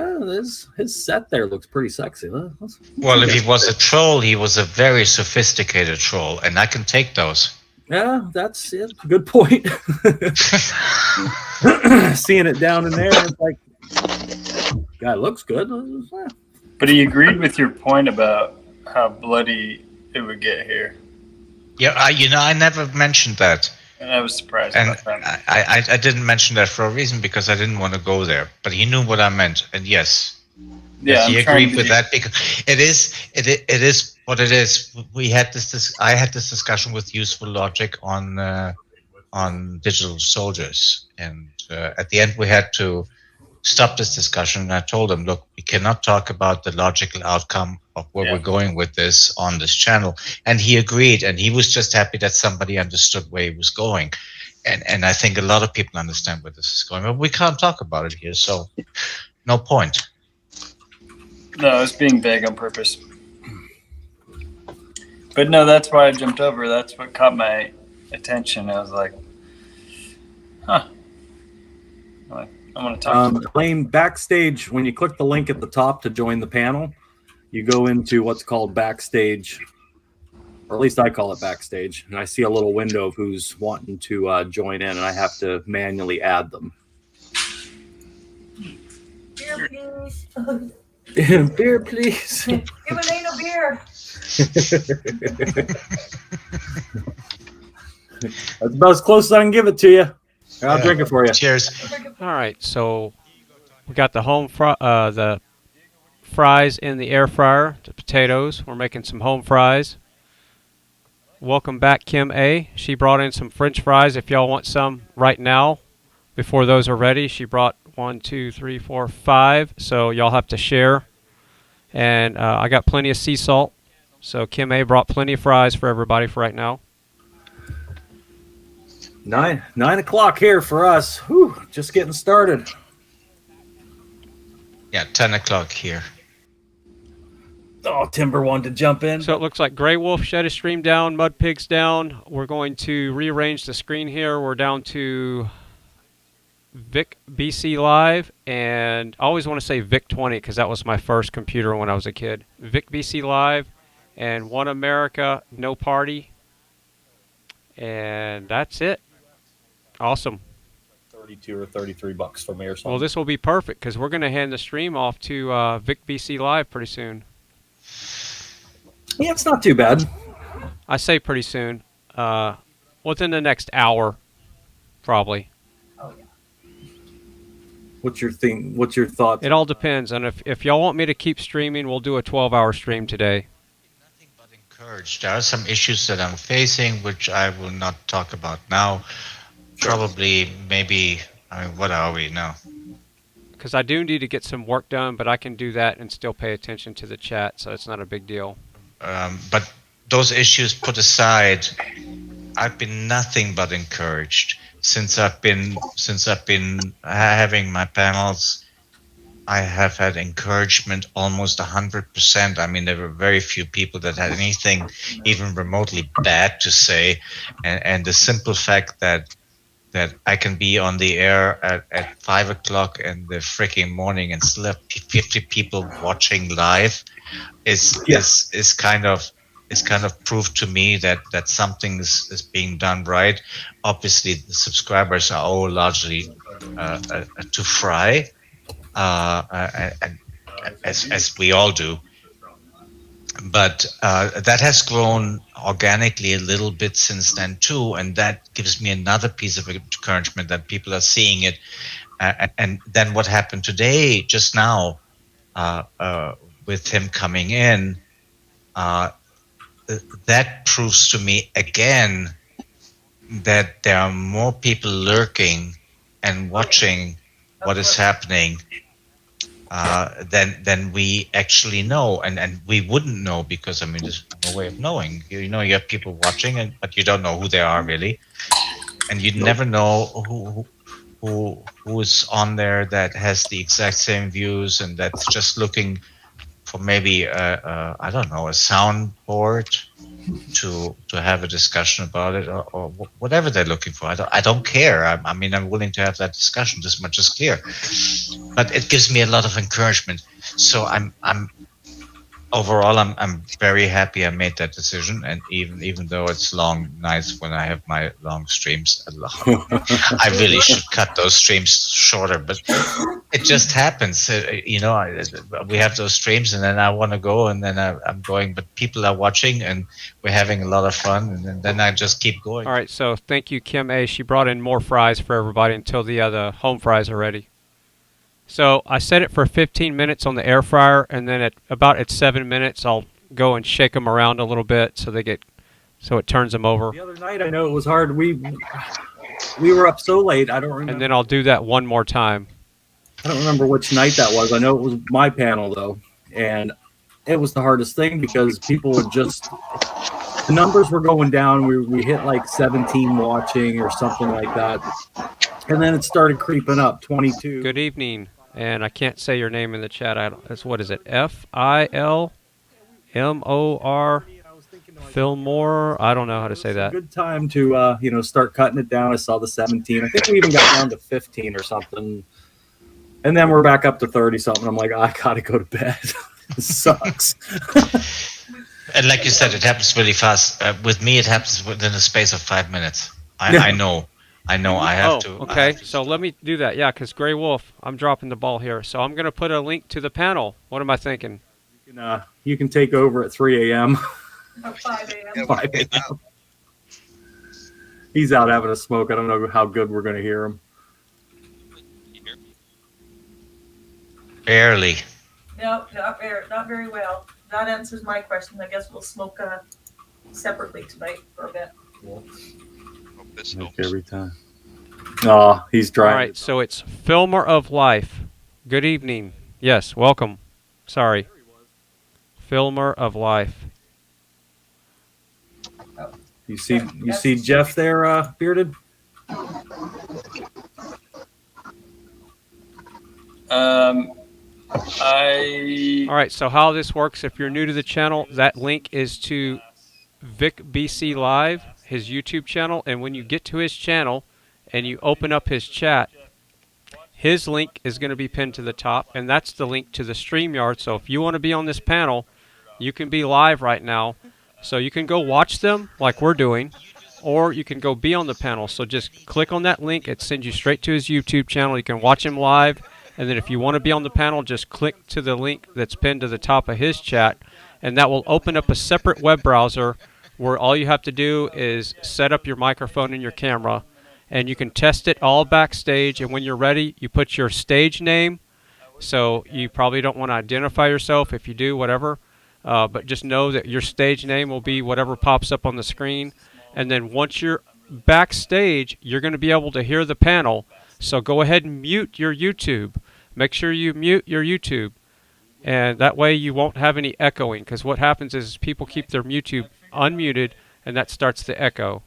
his set there looks pretty sexy. Well, if he was a troll, he was a very sophisticated troll, and I can take those. Yeah, that's it. Good point. Seeing it down in there, it's like, guy looks good. But he agreed with your point about how bloody it would get here. Yeah, I never mentioned that. And I was surprised And about that. I didn't mention that for a reason, because I didn't want to go there. But he knew what I meant, and yes, he agreed with that, because it is what it is. We had I had this discussion with Useful Logic on digital soldiers, and at the end we had to stop this discussion. And I told him, look, we cannot talk about the logical outcome of where we're going with this on this channel. And he agreed, and he was just happy that somebody understood where he was going. And I think a lot of people understand where this is going, but we can't talk about it here, so no point. No, I was being vague on purpose. But no, that's why I jumped over. That's what caught my attention. I was like, huh. I want to talk to Lane, backstage, when you click the link at the top to join the panel, you go into what's called backstage, or at least I call it backstage, and I see a little window of who's wanting to join in, and I have to manually add them. Beer, please. Beer, please. Give Elaine a beer. That's about as close as I can give it to you. I'll drink it for you. Cheers. All right, so we got the the fries in the air fryer, the potatoes. We're making some home fries. Welcome back, Kim A. She brought in some French fries. If y'all want some right now, before those are ready, she brought 1, 2, 3, 4, 5. So y'all have to share. And I got plenty of sea salt. So Kim A. brought plenty of fries for everybody for right now. 9 o'clock here for us. Whew, just getting started. Yeah, 10 o'clock here. Oh, Timber wanted to jump in. So it looks like Grey Wolf shut his stream down, Mud Pig's down. We're going to rearrange the screen here. We're down to Vic BC Live, and I always want to say Vic 20 because that was my first computer when I was a kid. Vic BC Live and One America No Party, and that's it. Awesome. 32 or 33 bucks for me or something. Well, this will be perfect because we're going to hand the stream off to Vic BC Live pretty soon. Yeah, it's not too bad. I say pretty soon. Within the next hour, probably. What's your thing? What's your thoughts? It all depends. And if y'all want me to keep streaming, we'll do a 12-hour stream today. Encouraged. There are some issues that I'm facing, which I will not talk about now. Probably, maybe, I mean, what are we now? Because I do need to get some work done, but I can do that and still pay attention to the chat, so it's not a big deal. But those issues put aside, I've been nothing but encouraged since I've been having my panels. I have had encouragement almost 100%. I mean, there were very few people that had anything even remotely bad to say, and the simple fact that I can be on the air at 5 o'clock in the freaking morning and still have 50 people watching live is kind of proof to me that something is being done right. Obviously, the subscribers are all largely to Fry, as we all do. But that has grown organically a little bit since then too, and that gives me another piece of encouragement that people are seeing it. And then what happened today, just now, with him coming in, that proves to me again that there are more people lurking and watching what is happening than we actually know, and we wouldn't know because I mean there's no way of knowing. You know, you have people watching, but you don't know who they are really, and you never know who is on there that has the exact same views and that's just looking maybe I don't know, a soundboard to have a discussion about it, or whatever they're looking for. I don't care. I mean, I'm willing to have that discussion. This much is clear, but it gives me a lot of encouragement. So I'm overall, I'm very happy I made that decision, and even though it's long nights when I have my long streams, I really should cut those streams shorter. But it just happens, you know. We have those streams, and then I want to go, and then I'm going. But people are watching, and we're having a lot of fun, and then I just keep going. All right, so thank you, Kim A. She brought in more fries for everybody until the home fries are ready. So I set it for 15 minutes on the air fryer, and then at 7 minutes, I'll go and shake them around a little bit so it turns them over. The other night, I know it was hard. We were up so late, I don't remember. And then I'll do that one more time. I don't remember which night that was. I know it was my panel, though, and it was the hardest thing because people would just... The numbers were going down. We hit like 17 watching or something like that. And then it started creeping up, 22. Good evening. And I can't say your name in the chat. What is it? Filmor? Fillmore? I don't know how to say that. Good time to start cutting it down. I saw the 17. I think we even got down to 15 or something. And then we're back up to 30 something. I'm like, I gotta go to bed. This sucks. And like you said, it happens really fast. With me, it happens within a space of 5 minutes. I know. I have to. Okay, so let me do that. Yeah, because Grey Wolf, I'm dropping the ball here. So I'm going to put a link to the panel. What am I thinking? You can take over at 3 a.m. About 5 a.m. 5 a.m. He's out having a smoke. I don't know how good we're going to hear him. Barely. No, not very well. That answers my question. I guess we'll smoke separately tonight for a bit. Like every time. Oh, he's driving. All right, so it's Filmer of Life. Good evening. Yes, welcome. Sorry. Filmer of Life. You see Jeff there, Bearded? All right, so how this works, if you're new to the channel, that link is to Vic BC Live, his YouTube channel, and when you get to his channel and you open up his chat, his link is going to be pinned to the top, and that's the link to the StreamYard. So if you want to be on this panel, you can be live right now. So you can go watch them like we're doing, or you can go be on the panel. So just click on that link. It sends you straight to his YouTube channel. You can watch him live, and then if you want to be on the panel, just click to the link that's pinned to the top of his chat, and that will open up a separate web browser where all you have to do is set up your microphone and your camera, and you can test it all backstage, and when you're ready, you put your stage name. So you probably don't want to identify yourself. If you do, whatever. But just know that your stage name will be whatever pops up on the screen. And then once you're backstage, you're going to be able to hear the panel. So go ahead and mute your YouTube. Make sure you mute your YouTube. And that way you won't have any echoing. Because what happens is people keep their YouTube unmuted, and that starts the echo.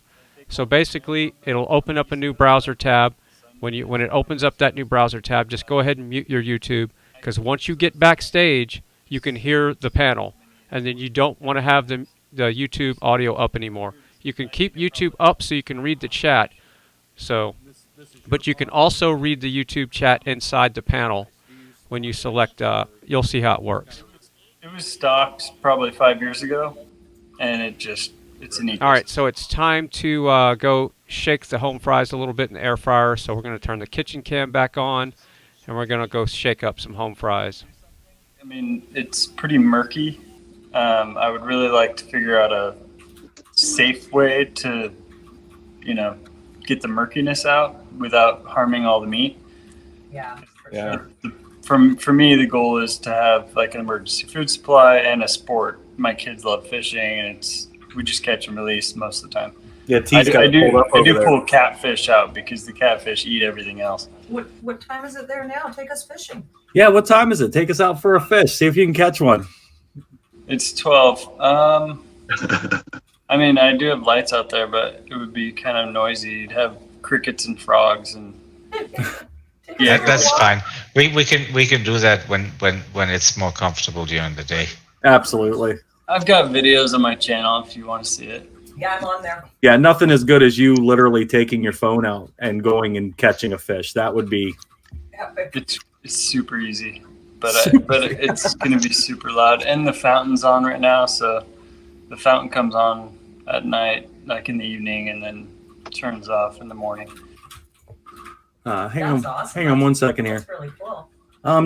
So basically, it'll open up a new browser tab. When it opens up that new browser tab, just go ahead and mute your YouTube. Because once you get backstage, you can hear the panel. And then you don't want to have the YouTube audio up anymore. You can keep YouTube up so you can read the chat. But you can also read the YouTube chat inside the panel. When you select, you'll see how it works. It was stocked probably 5 years ago, and it's a neat. All right, so it's time to go shake the home fries a little bit in the air fryer. So we're going to turn the kitchen cam back on, and we're going to go shake up some home fries. I mean, it's pretty murky. I would really like to figure out a safe way to, get the murkiness out without harming all the meat. Yeah. For me, the goal is to have like an emergency food supply and a sport. My kids love fishing, and we just catch and release most of the time. Yeah, I do pull catfish out because the catfish eat everything else. What time is it there now? Take us fishing. Yeah, what time is it? Take us out for a fish. See if you can catch one. It's 12. I mean, I do have lights out there, but it would be kind of noisy. You'd have crickets and frogs and. Yeah, that's fine. We can do that when it's more comfortable during the day. Absolutely. I've got videos on my channel if you want to see it. Yeah, I'm on there. Yeah, nothing as good as you literally taking your phone out and going and catching a fish. That would be. It's super easy, but it's going to be super loud. And the fountain's on right now, so the fountain comes on at night, like in the evening, and then turns off in the morning. Hang on 1 second here. That's really cool.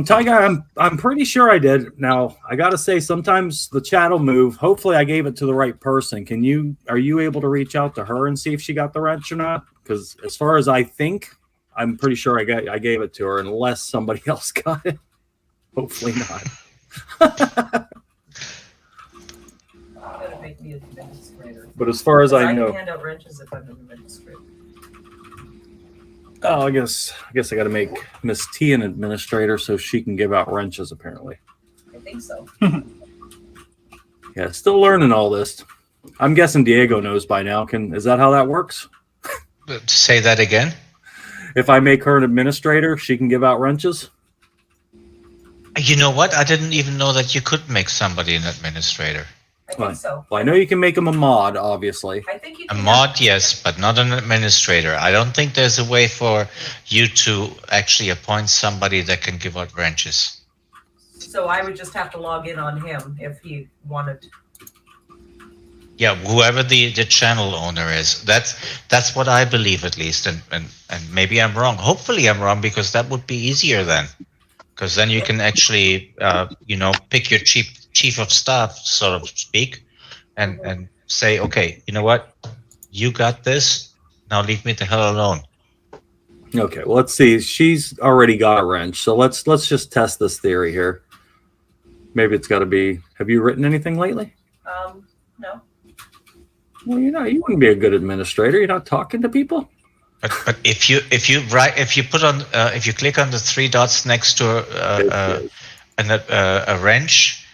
Tiger, I'm pretty sure I did. Now I gotta say, sometimes the chat will move. Hopefully, I gave it to the right person. Are you able to reach out to her and see if she got the wrench or not? Because as far as I think, I'm pretty sure I gave it to her, unless somebody else got it. Hopefully not. But as far as I know, hand out wrenches if I'm an administrator. oh, I guess I got to make Miss T an administrator so she can give out wrenches. Apparently, I think so. yeah, still learning all this. I'm guessing Diego knows by now. Is that how that works? Say that again. If I make her an administrator, she can give out wrenches. You know what? I didn't even know that you could make somebody an administrator. I think so. Well, I know you can make him a mod, obviously. I think you A can. mod, yes, but not an administrator. I don't think there's a way for you to actually appoint somebody that can give out wrenches. So I would just have to log in on him if he wanted. Yeah, whoever the channel owner is. That's what I believe, at least, and maybe I'm wrong. Hopefully I'm wrong, because that would be easier then. Because then you can actually, pick your chief of staff, so to speak, and say, okay, you know what, you got this. Now leave me the hell alone. Okay, well, let's see. She's already got a wrench, so let's just test this theory here. Maybe it's got to be. Have you written anything lately? No. Well, you wouldn't be a good administrator. You're not talking to people. But if you click on the three dots next to a wrench,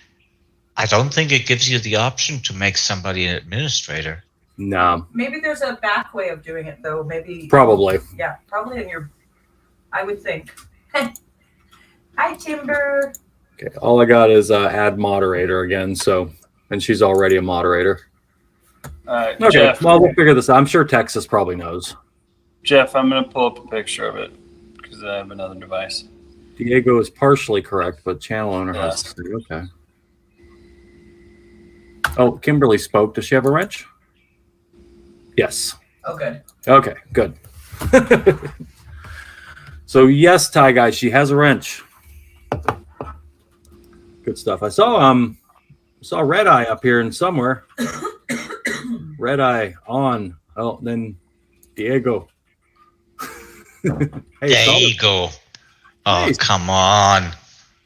I don't think it gives you the option to make somebody an administrator. No. Maybe there's a back way of doing it, though. Maybe. Probably. Yeah, probably in your. I would think. Hi, Timber. Okay, all I got is add moderator again. And she's already a moderator. Okay, Jeff, well, we'll figure this out. I'm sure Texas probably knows. Jeff, I'm going to pull up a picture of it because I have another device. Diego is partially correct, but channel owner has to say, okay. Oh, Kimberly spoke. Does she have a wrench? Yes. Oh, good. Okay, good. So, yes, Ty guy, she has a wrench. Good stuff. I saw Red Eye up here in somewhere. Red Eye on. Oh, then Diego. Diego. Oh, hey. Come on.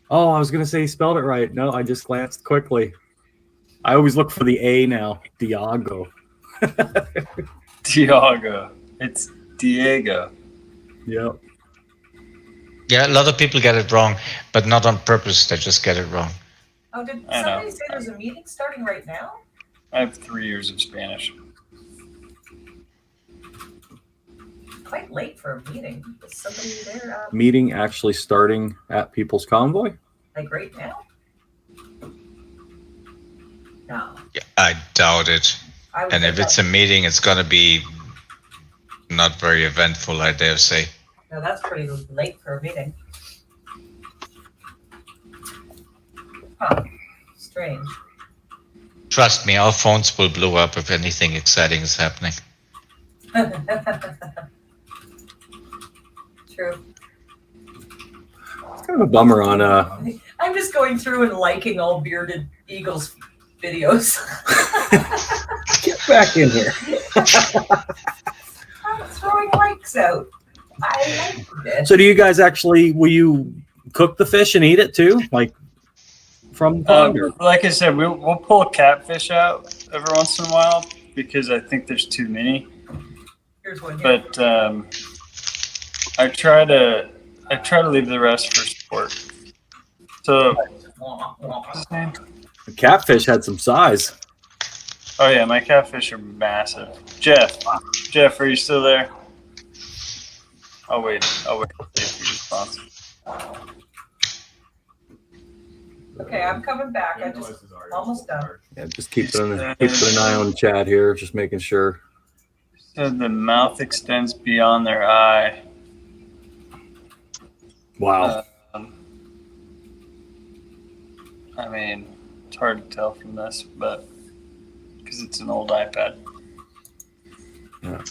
Oh, I was going to say he spelled it right. No, I just glanced quickly. I always look for the A now. Diego. Diego. It's Diego. Yep. Yeah, a lot of people get it wrong, but not on purpose. They just get it wrong. Oh, did somebody say there's a meeting starting right now? I have 3 years of Spanish. Quite late for a meeting. Is somebody there? Meeting actually starting at People's Convoy? Like right now? No. Yeah, I doubt it. And if it's a meeting, it's going to be not very eventful, I dare say. No, that's pretty late for a meeting. Huh. Strange. Trust me, our phones will blow up if anything exciting is happening. True. It's kind of a bummer on I'm just going through and liking all Bearded Eagles videos. Get back in here. I'm throwing likes out. I like this. So do you guys will you cook the fish and eat it too? Like from the pond? Like I said, we'll pull a catfish out every once in a while because I think there's too many. Here's one here. But I try to leave the rest for sport. So what's his name? The catfish had some size. Oh yeah, my catfish are massive. Jeff, are you still there? I'll wait. response. Okay, I'm coming back. I just almost done. Yeah, just keeping an eye on chat here, just making sure. So the mouth extends beyond their eye. Wow. I mean, it's hard to tell from this, but because it's an old iPad. Yeah.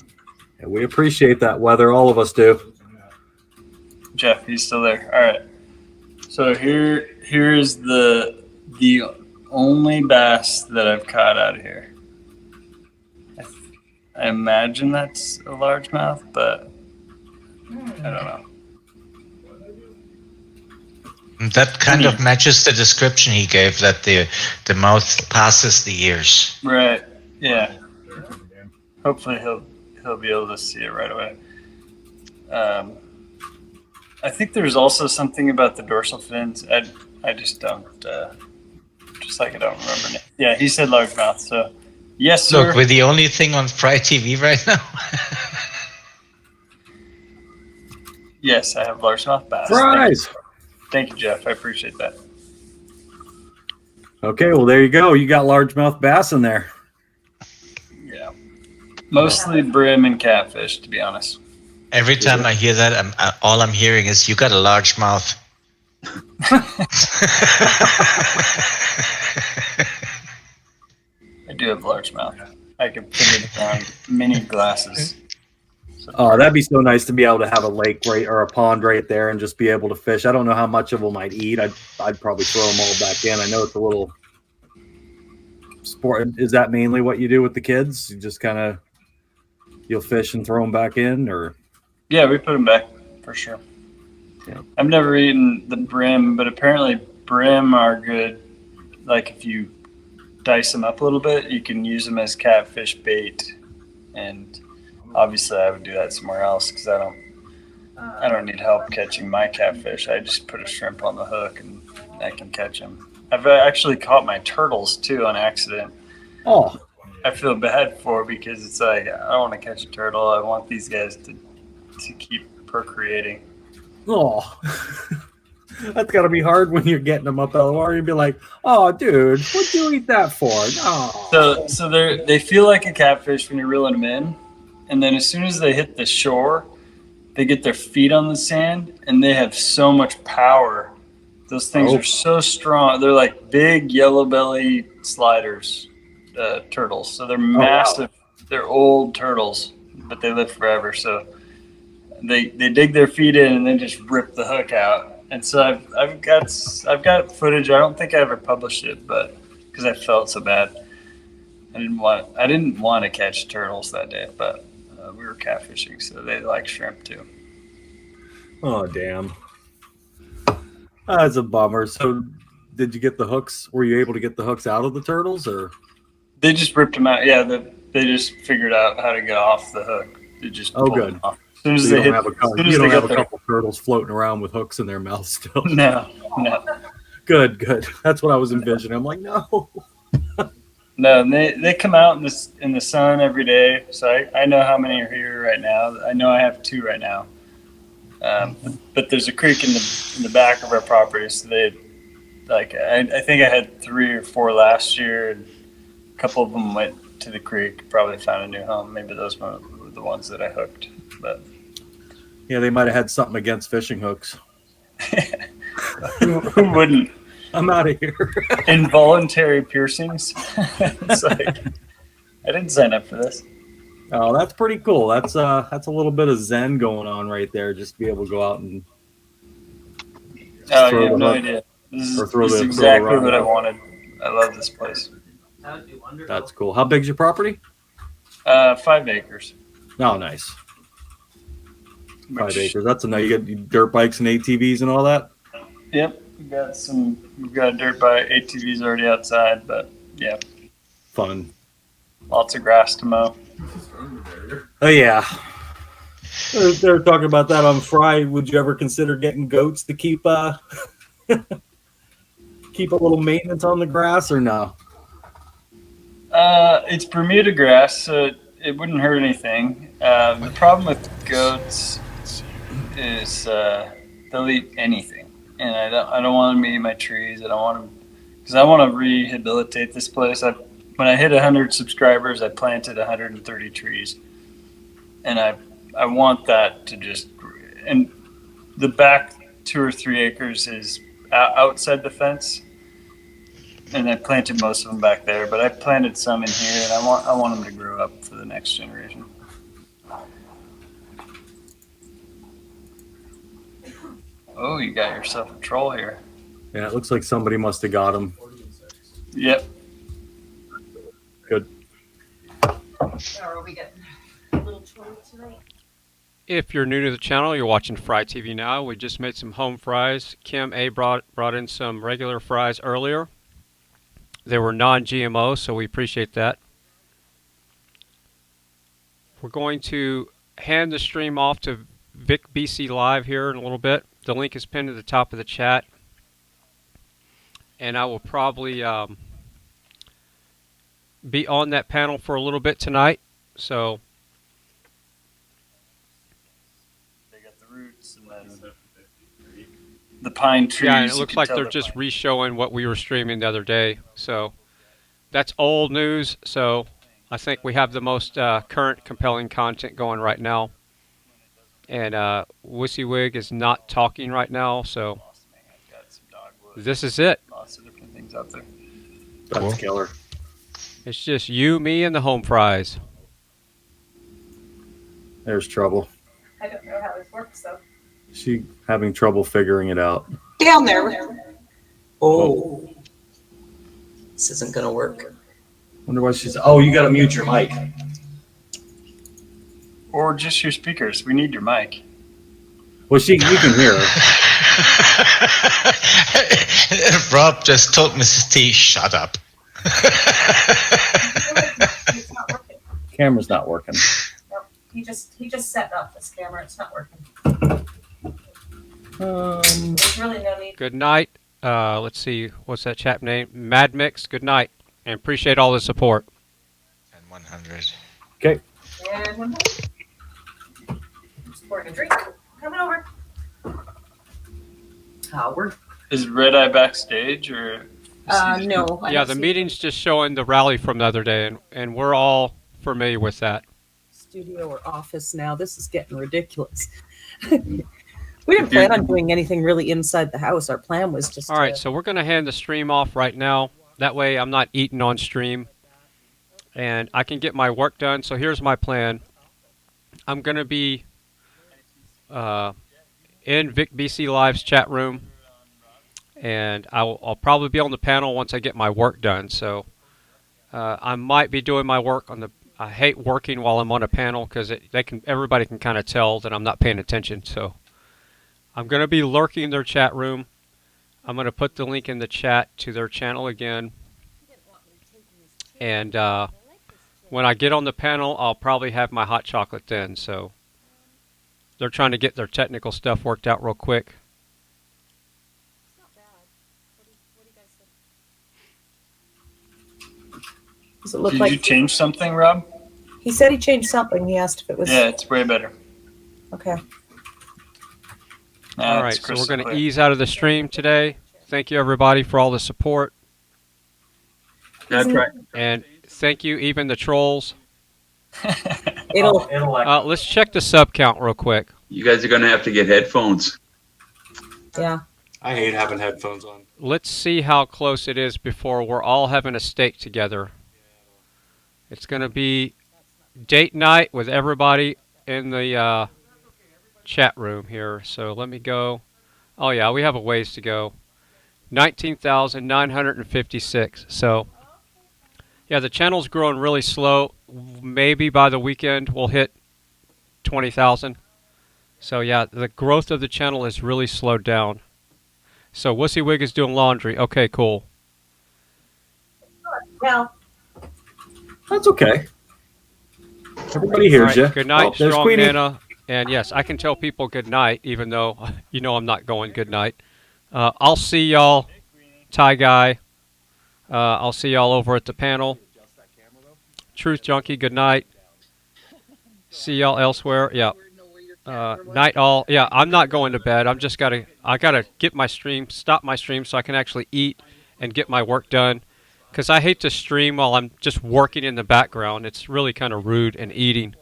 Yeah, we appreciate that weather. All of us do. Jeff, he's still there. All right. So here's the only bass that I've caught out of here. I imagine that's a largemouth, but I don't know. That kind of matches the description he gave, that the mouth passes the ears. Right. Yeah. Hopefully he'll be able to see it right away. I think there's also something about the dorsal fins. I just don't. Just like I don't remember it. Yeah, he said largemouth. So yes, sir. Look, we're the only thing on Fry TV right now. Yes, I have largemouth bass. Surprise! Thank you, Jeff. I appreciate that. Okay, well there you go. You got largemouth bass in there. Yeah, mostly brim and catfish, to be honest. Every time I hear that, all I'm hearing is, "You got a large mouth." I do have large mouth. I can fit it around mini glasses. Oh, that'd be so nice to be able to have a lake right or a pond right there and just be able to fish. I don't know how much of them I'd eat. I'd probably throw them all back in. I know it's a little sport. Is that mainly what you do with the kids? You just kind of, you'll fish and throw them back in, or? Yeah, we put them back for sure. Yeah. I've never eaten the brim, but apparently brim are good. Like if you dice them up a little bit, you can use them as catfish bait. And obviously I would do that somewhere else because I don't need help catching my catfish. I just put a shrimp on the hook and I can catch them. I've actually caught my turtles too on accident. Oh. I feel bad for because it's like, I don't want to catch a turtle. I want these guys to keep procreating. Oh, that's got to be hard when you're getting them up out of the water. You'd be like, "Oh, dude, what'd you eat that for?" No. So they feel like a catfish when you're reeling them in, and then as soon as they hit the shore, they get their feet on the sand, and they have so much power. Those things are so strong. They're like big yellow belly sliders, turtles. So they're massive. Wow. They're old turtles, but they live forever. So they dig their feet in and then just rip the hook out. And so I've got footage. I don't think I ever published it, but because I felt so bad, I didn't want to catch turtles that day, but we were catfishing, so they like shrimp too. Oh damn, that's a bummer. So did you get the hooks? Were you able to get the hooks out of the turtles, or they just ripped them out? Yeah, they just figured out how to get off the hook. They just pulled them off. As soon as they hit, you don't have a couple turtles floating around with hooks in their mouths still. No. Good. That's what I was envisioning. I'm like, no. No, they come out in the sun every day. So I know how many are here right now. I know I have 2 right now. But there's a creek in the back of our property. So I think I had 3 or 4 last year. And a couple of them went to the creek, probably found a new home. Maybe those were the ones that I hooked. But yeah, they might have had something against fishing hooks. Who wouldn't? I'm out of here. Involuntary piercings. It's like, I didn't sign up for this. Oh, that's pretty cool. That's a little bit of zen going on right there. Just to be able to go out and. Oh, you have no idea. This is exactly what I wanted. I love this place. That's cool. How big's your property? 5 acres. Oh, nice. 5 acres. That's enough. You got dirt bikes and ATVs and all that? Yep. We've got dirt bike, ATVs already outside, but yeah. Fun. Lots of grass to mow. Oh, yeah. They're talking about that on Fry. Would you ever consider getting goats to keep keep a little maintenance on the grass, or no? It's Bermuda grass, so it wouldn't hurt anything. The problem with goats is they'll eat anything, and I don't want them to eat my trees. I don't want them because I want to rehabilitate this place. When I hit 100 subscribers, I planted 130 trees, and I want that to just, and the back 2 or 3 acres is outside the fence, and I planted most of them back there, but I planted some in here, and I want them to grow up for the next generation. Oh, you got yourself a troll here. Yeah, it looks like somebody must have got him. Yep. Good. Are we getting a little troll tonight? If you're new to the channel, you're watching FryTVNow. We just made some home fries. Kim A brought in some regular fries earlier. They were non-GMO, so we appreciate that. We're going to hand the stream off to Vic BC Live here in a little bit. The link is pinned at the top of the chat. And I will probably be on that panel for a little bit tonight. So they got the roots and then the pine trees. Yeah, and it looks like they're just re-showing what we were streaming the other day. So that's old news. So I think we have the most current compelling content going right now. And WYSIWYG is not talking right now, so this is it. Lots of different things out there. That's killer. It's just you, me, and the home fries. There's trouble. I don't know how this works, though. She having trouble figuring it out. Down there. Oh. This isn't going to work. Wonder why she's. Oh, you got to mute your mic. Or just your speakers. We need your mic. Well, you can hear her. Rob just told Mrs. T, shut up. Camera's not working. No, he just set up this camera. It's not working. There's really no need. Good night. Let's see. What's that chap name? Mad Mix. Good night. And appreciate all the support. And 100. Okay. And 100. Just pouring a drink. Coming over. Howard. Is Red Eye backstage or? No. Yeah, the meeting's just showing the rally from the other day, and we're all familiar with that. Studio or office now. This is getting ridiculous. We didn't plan on doing anything really inside the house. Our plan was just. All right, so we're going to hand the stream off right now. That way I'm not eating on stream, and I can get my work done. So here's my plan. I'm going to be in Vic BC Live's chat room, and I'll probably be on the panel once I get my work done. So I might be doing my work on the. I hate working while I'm on a panel because everybody can kind of tell that I'm not paying attention. So I'm going to be lurking in their chat room. I'm going to put the link in the chat to their channel again. And when I get on the panel, I'll probably have my hot chocolate then. So they're trying to get their technical stuff worked out real quick. Does it look Did like you change something, Rob? He said he changed something. He asked if it was. Yeah, it's way better. Okay. All right, so we're going to ease out of the stream today. Thank you, everybody, for all the support. That's right. And thank you, even the trolls. It'll let's check the sub count real quick. You guys are going to have to get headphones. Yeah. I hate having headphones on. Let's see how close it is before we're all having a steak together. It's going to be date night with everybody in the chat room here. So let me go. Oh, yeah, we have a ways to go. 19,956. So, yeah, the channel's growing really slow. Maybe by the weekend we'll hit 20,000. So, yeah, the growth of the channel is really slowed down. So, WYSIWYG is doing laundry. Okay, cool. Well, that's okay. Everybody hears you. Good night, there's Strong Queenie. Nana. And yes, I can tell people good night, even though you know I'm not going good night. I'll see y'all, Ty Guy. I'll see y'all over at the panel. Truth Junkie, good night. See y'all elsewhere. Yeah. Night all. Yeah, I'm not going to bed. I gotta get my stream, stop my stream so I can actually eat and get my work done. Because I hate to stream while I'm just working in the background. It's really kind of rude and eating.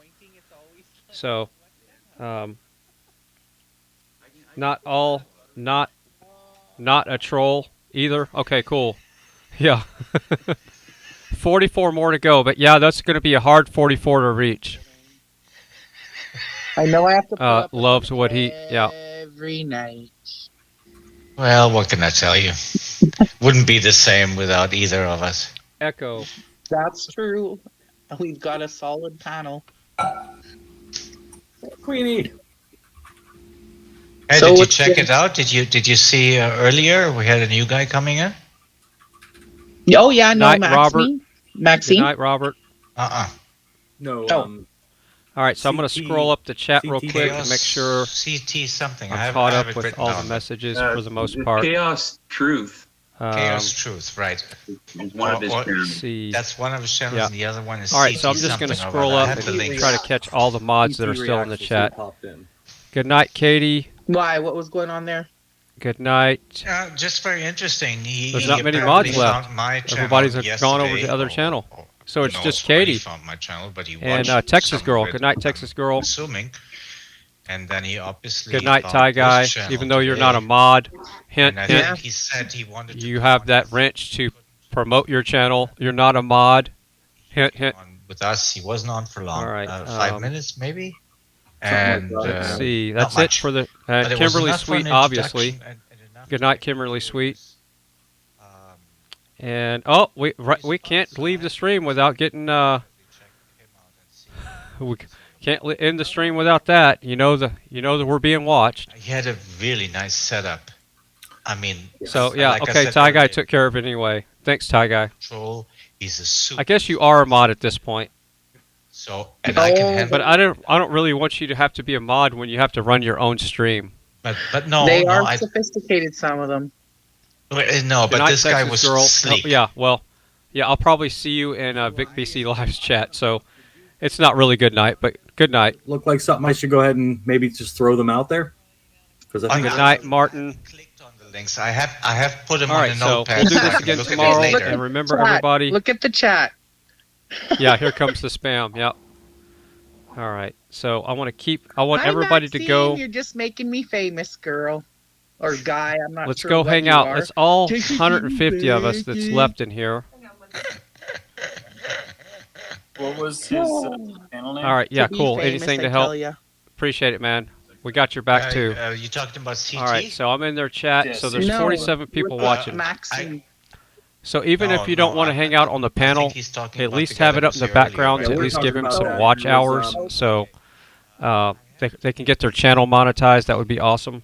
So, not a troll either. Okay, cool. Yeah. 44 more to go, but yeah, that's going to be a hard 44 to reach. I know I have to loves what he, yeah. every night. Well, what can I tell you? Wouldn't be the same without either of us. Echo. That's true. We've got a solid panel. Queenie. Hey, So did you it's check been- it out? Did you see earlier we had a new guy coming in? Oh yeah, no, Night, Maxine. Robert. Maxine. Good night, Robert. No. All right, so I'm going to scroll up the chat real quick to make sure CT something. I'm I have caught I up have it with written all down. the messages for the most part. Chaos Truth. Chaos Truth, right? One of his channels. See. That's one of his channels, Yeah. and the other one is All right, CT so I'm just going to something or scroll other. I up have the and links. try to catch all the mods that are still in the Reacts chat. popped in. Good night, Katie. Why? What was going on there? Good night. Just very interesting. There's He not many apparently mods left. found my channel Everybody's gone over to yesterday. the other channel. So it's No, just already Katie. found my channel, but he And watched Texas some Girl. of it, Good night, Texas Girl. assuming. And then he obviously Good night, found Ty this Guy. channel Even though you're today. not a mod, hint, And I hint. think he said he wanted to You have that wrench to promote your channel. You're not a mod. Hint, hint. with us. He wasn't on for long. All right, 5 minutes maybe. Something And like that. Let's see. not That's it much. for the But it was Kimberly enough for an Sweet, obviously. introduction and Good night, Kimberly Sweet. And oh, we can't leave the stream without getting we can't end the stream without that. You know that we're being watched. He had a really nice setup. I mean, So yeah, like I okay. said Ty Guy earlier, took care of it anyway. Thanks, Ty Guy. Control. He's a super. I guess you are a mod at this point. So and I can handle. But I don't really want you to have to be a mod when you have to run your own stream. But no, they no, are sophisticated. Some of them. No, Good but night, this guy Texas was Girl. sleek. Oh, yeah, well, yeah, I'll probably see you in Vic BC Live's chat. So it's not really good night, but good night. Look like something I should go ahead and maybe just throw them out there. Because I think Good night, Martin. The links I have put them All on right, the so notepad. we'll do so I this can again look at it tomorrow. later. And remember, Chat. everybody. Look at the chat. Yeah, here comes the spam. Yep. All right. So I want Hi, everybody to Maxine, go. You're just making me famous, girl. Or guy, I'm not Let's sure. go what hang you out. are. It's all Take it 150 of us that's easy. left in here. What was his channel name? All right. Yeah. To be Cool. famous, Anything I to help? tell ya. Appreciate it, man. We got your back too. You talking about CT? All right. So I'm in their chat. Yes. So there's No, 47 people watching. Maxine. So even No, if you don't no, want to I- hang out on the panel, he's talking at about least the have guy it up that in the was here earlier. background to Yeah, at we're least talking give him about some that. watch It hours, was, so they can get their channel monetized. That would be awesome.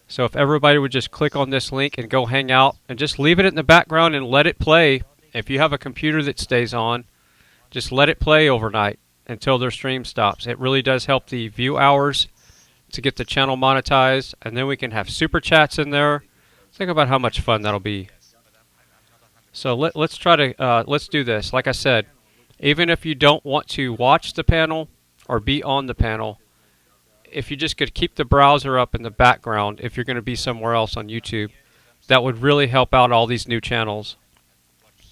So if everybody would just click on this link and go hang out and just leave it in the background and let it play. If you have a computer that stays on, just let it play overnight until their stream stops. It really does help the view hours to get the channel monetized, and then we can have super chats in there. Think about how much fun that'll be. So let's try to let's do this. Like I said, even if you don't want to watch the panel or be on the panel, if you just could keep the browser up in the background, if you're going to be somewhere else on YouTube, that would really help out all these new channels,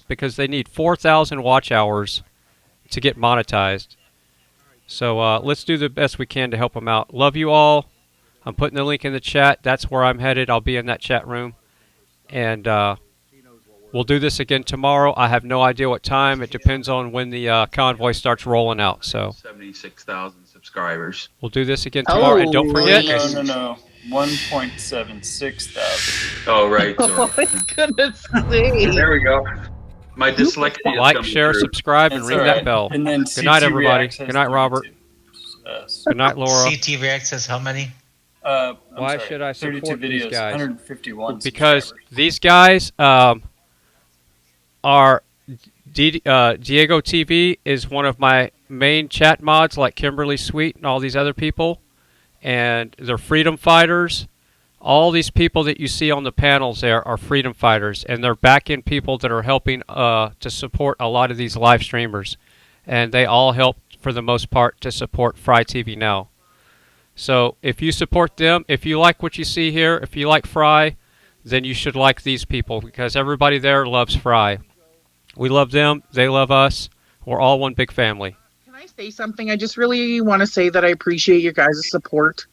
because they need 4,000 watch hours to get monetized. So let's do the best we can to help them out. Love you all. I'm putting the link in the chat. That's where I'm headed. I'll be in that chat room. And we'll do this again tomorrow. I have no idea what time. It depends on when the convoy starts rolling out. So 76,000 subscribers. we'll do this again tomorrow. And don't forget, No. 1.76 thousand. Oh, right. Oh Sorry. my goodness me. There we go. My dyslexia. is like, coming share, through. subscribe, and That's ring all that right. bell. And then Good night, CT everybody. Reacts has Good night, Robert. 32. Good night, Laura. CT React says how many? I'm Why sorry, should I 32 support these videos, guys? 151 Because subscribers. these guys are Diego TV is one of my main chat mods, like Kimberly Sweet and all these other people, and they're freedom fighters. All these people that you see on the panels there are freedom fighters, and they're back-end people that are helping to support a lot of these live streamers, and they all help for the most part to support FryTVNow. So if you support them, if you like what you see here, if you like Fry, then you should like these people, because everybody there loves Fry. We love them. They love us. We're all one big family. Can I say something? I just really want to say that I appreciate your guys' support.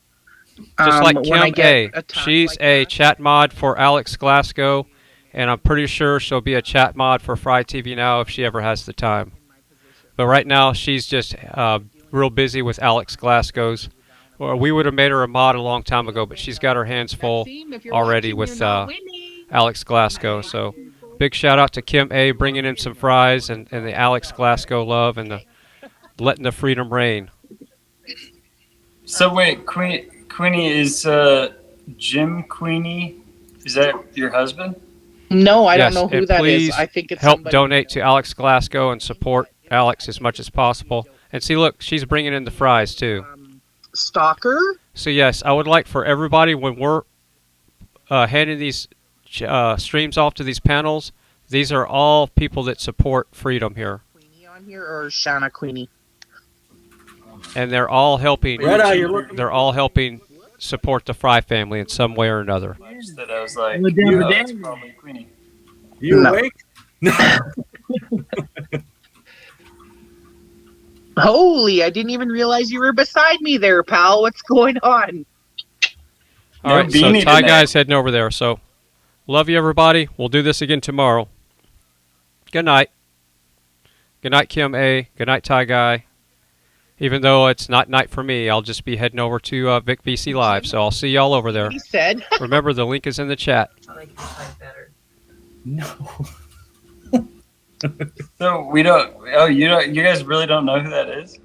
Just like when I Kim get A. She's a chat mod for Alex Glasgow, and I'm pretty sure she'll be a chat mod for FryTVNow if she ever has the time. But right now, she's just real busy with Alex Glasgow's. Or we would have made her a mod a long time ago, but she's got her hands full already with Alex Glasgow. So big shout out to Kim A. bringing in some fries and the Alex Glasgow love and letting the freedom reign. So wait, Queenie, is Jim Queenie, is that your husband? No, I Yes, don't know who and that please is. I think it's help somebody. donate to Alex Glasgow and support Alex as much as possible. And see, look, she's bringing in the fries too. Stalker? So yes, I would like for everybody, when we're handing these streams off to these panels, these are all people that support freedom here. On here or Shanna Queenie? And they're all helping. Red-Eye, you're looking- They're all helping support the Fry family in some way or another. That I was like, Madame, that's probably Queenie. You awake? Holy, I didn't even realize you were beside me there, pal. What's going on? All right, so Ty Guy's heading over there. So love you, everybody. We'll do this again tomorrow. Good night. Good night, Kim A. Good night, Ty Guy. Even though it's not night for me, I'll just be heading over to Vic VC Live. So I'll see y'all over there. He said. Remember, the link is in the chat. No. So we don't. Oh, you don't. You guys really don't know who that is?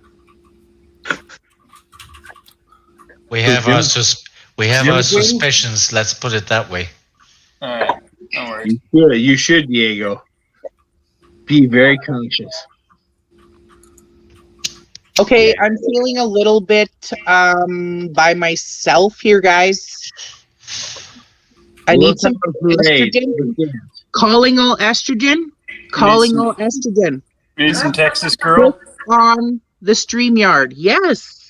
We have our suspicions. Let's put it that way. All right. Don't worry. You should, Diego. Be very conscious. Okay, I'm feeling a little bit by myself here, guys. I need some estrogen. Calling all estrogen. Calling all estrogen. Need some Texas girl on the StreamYard. Yes.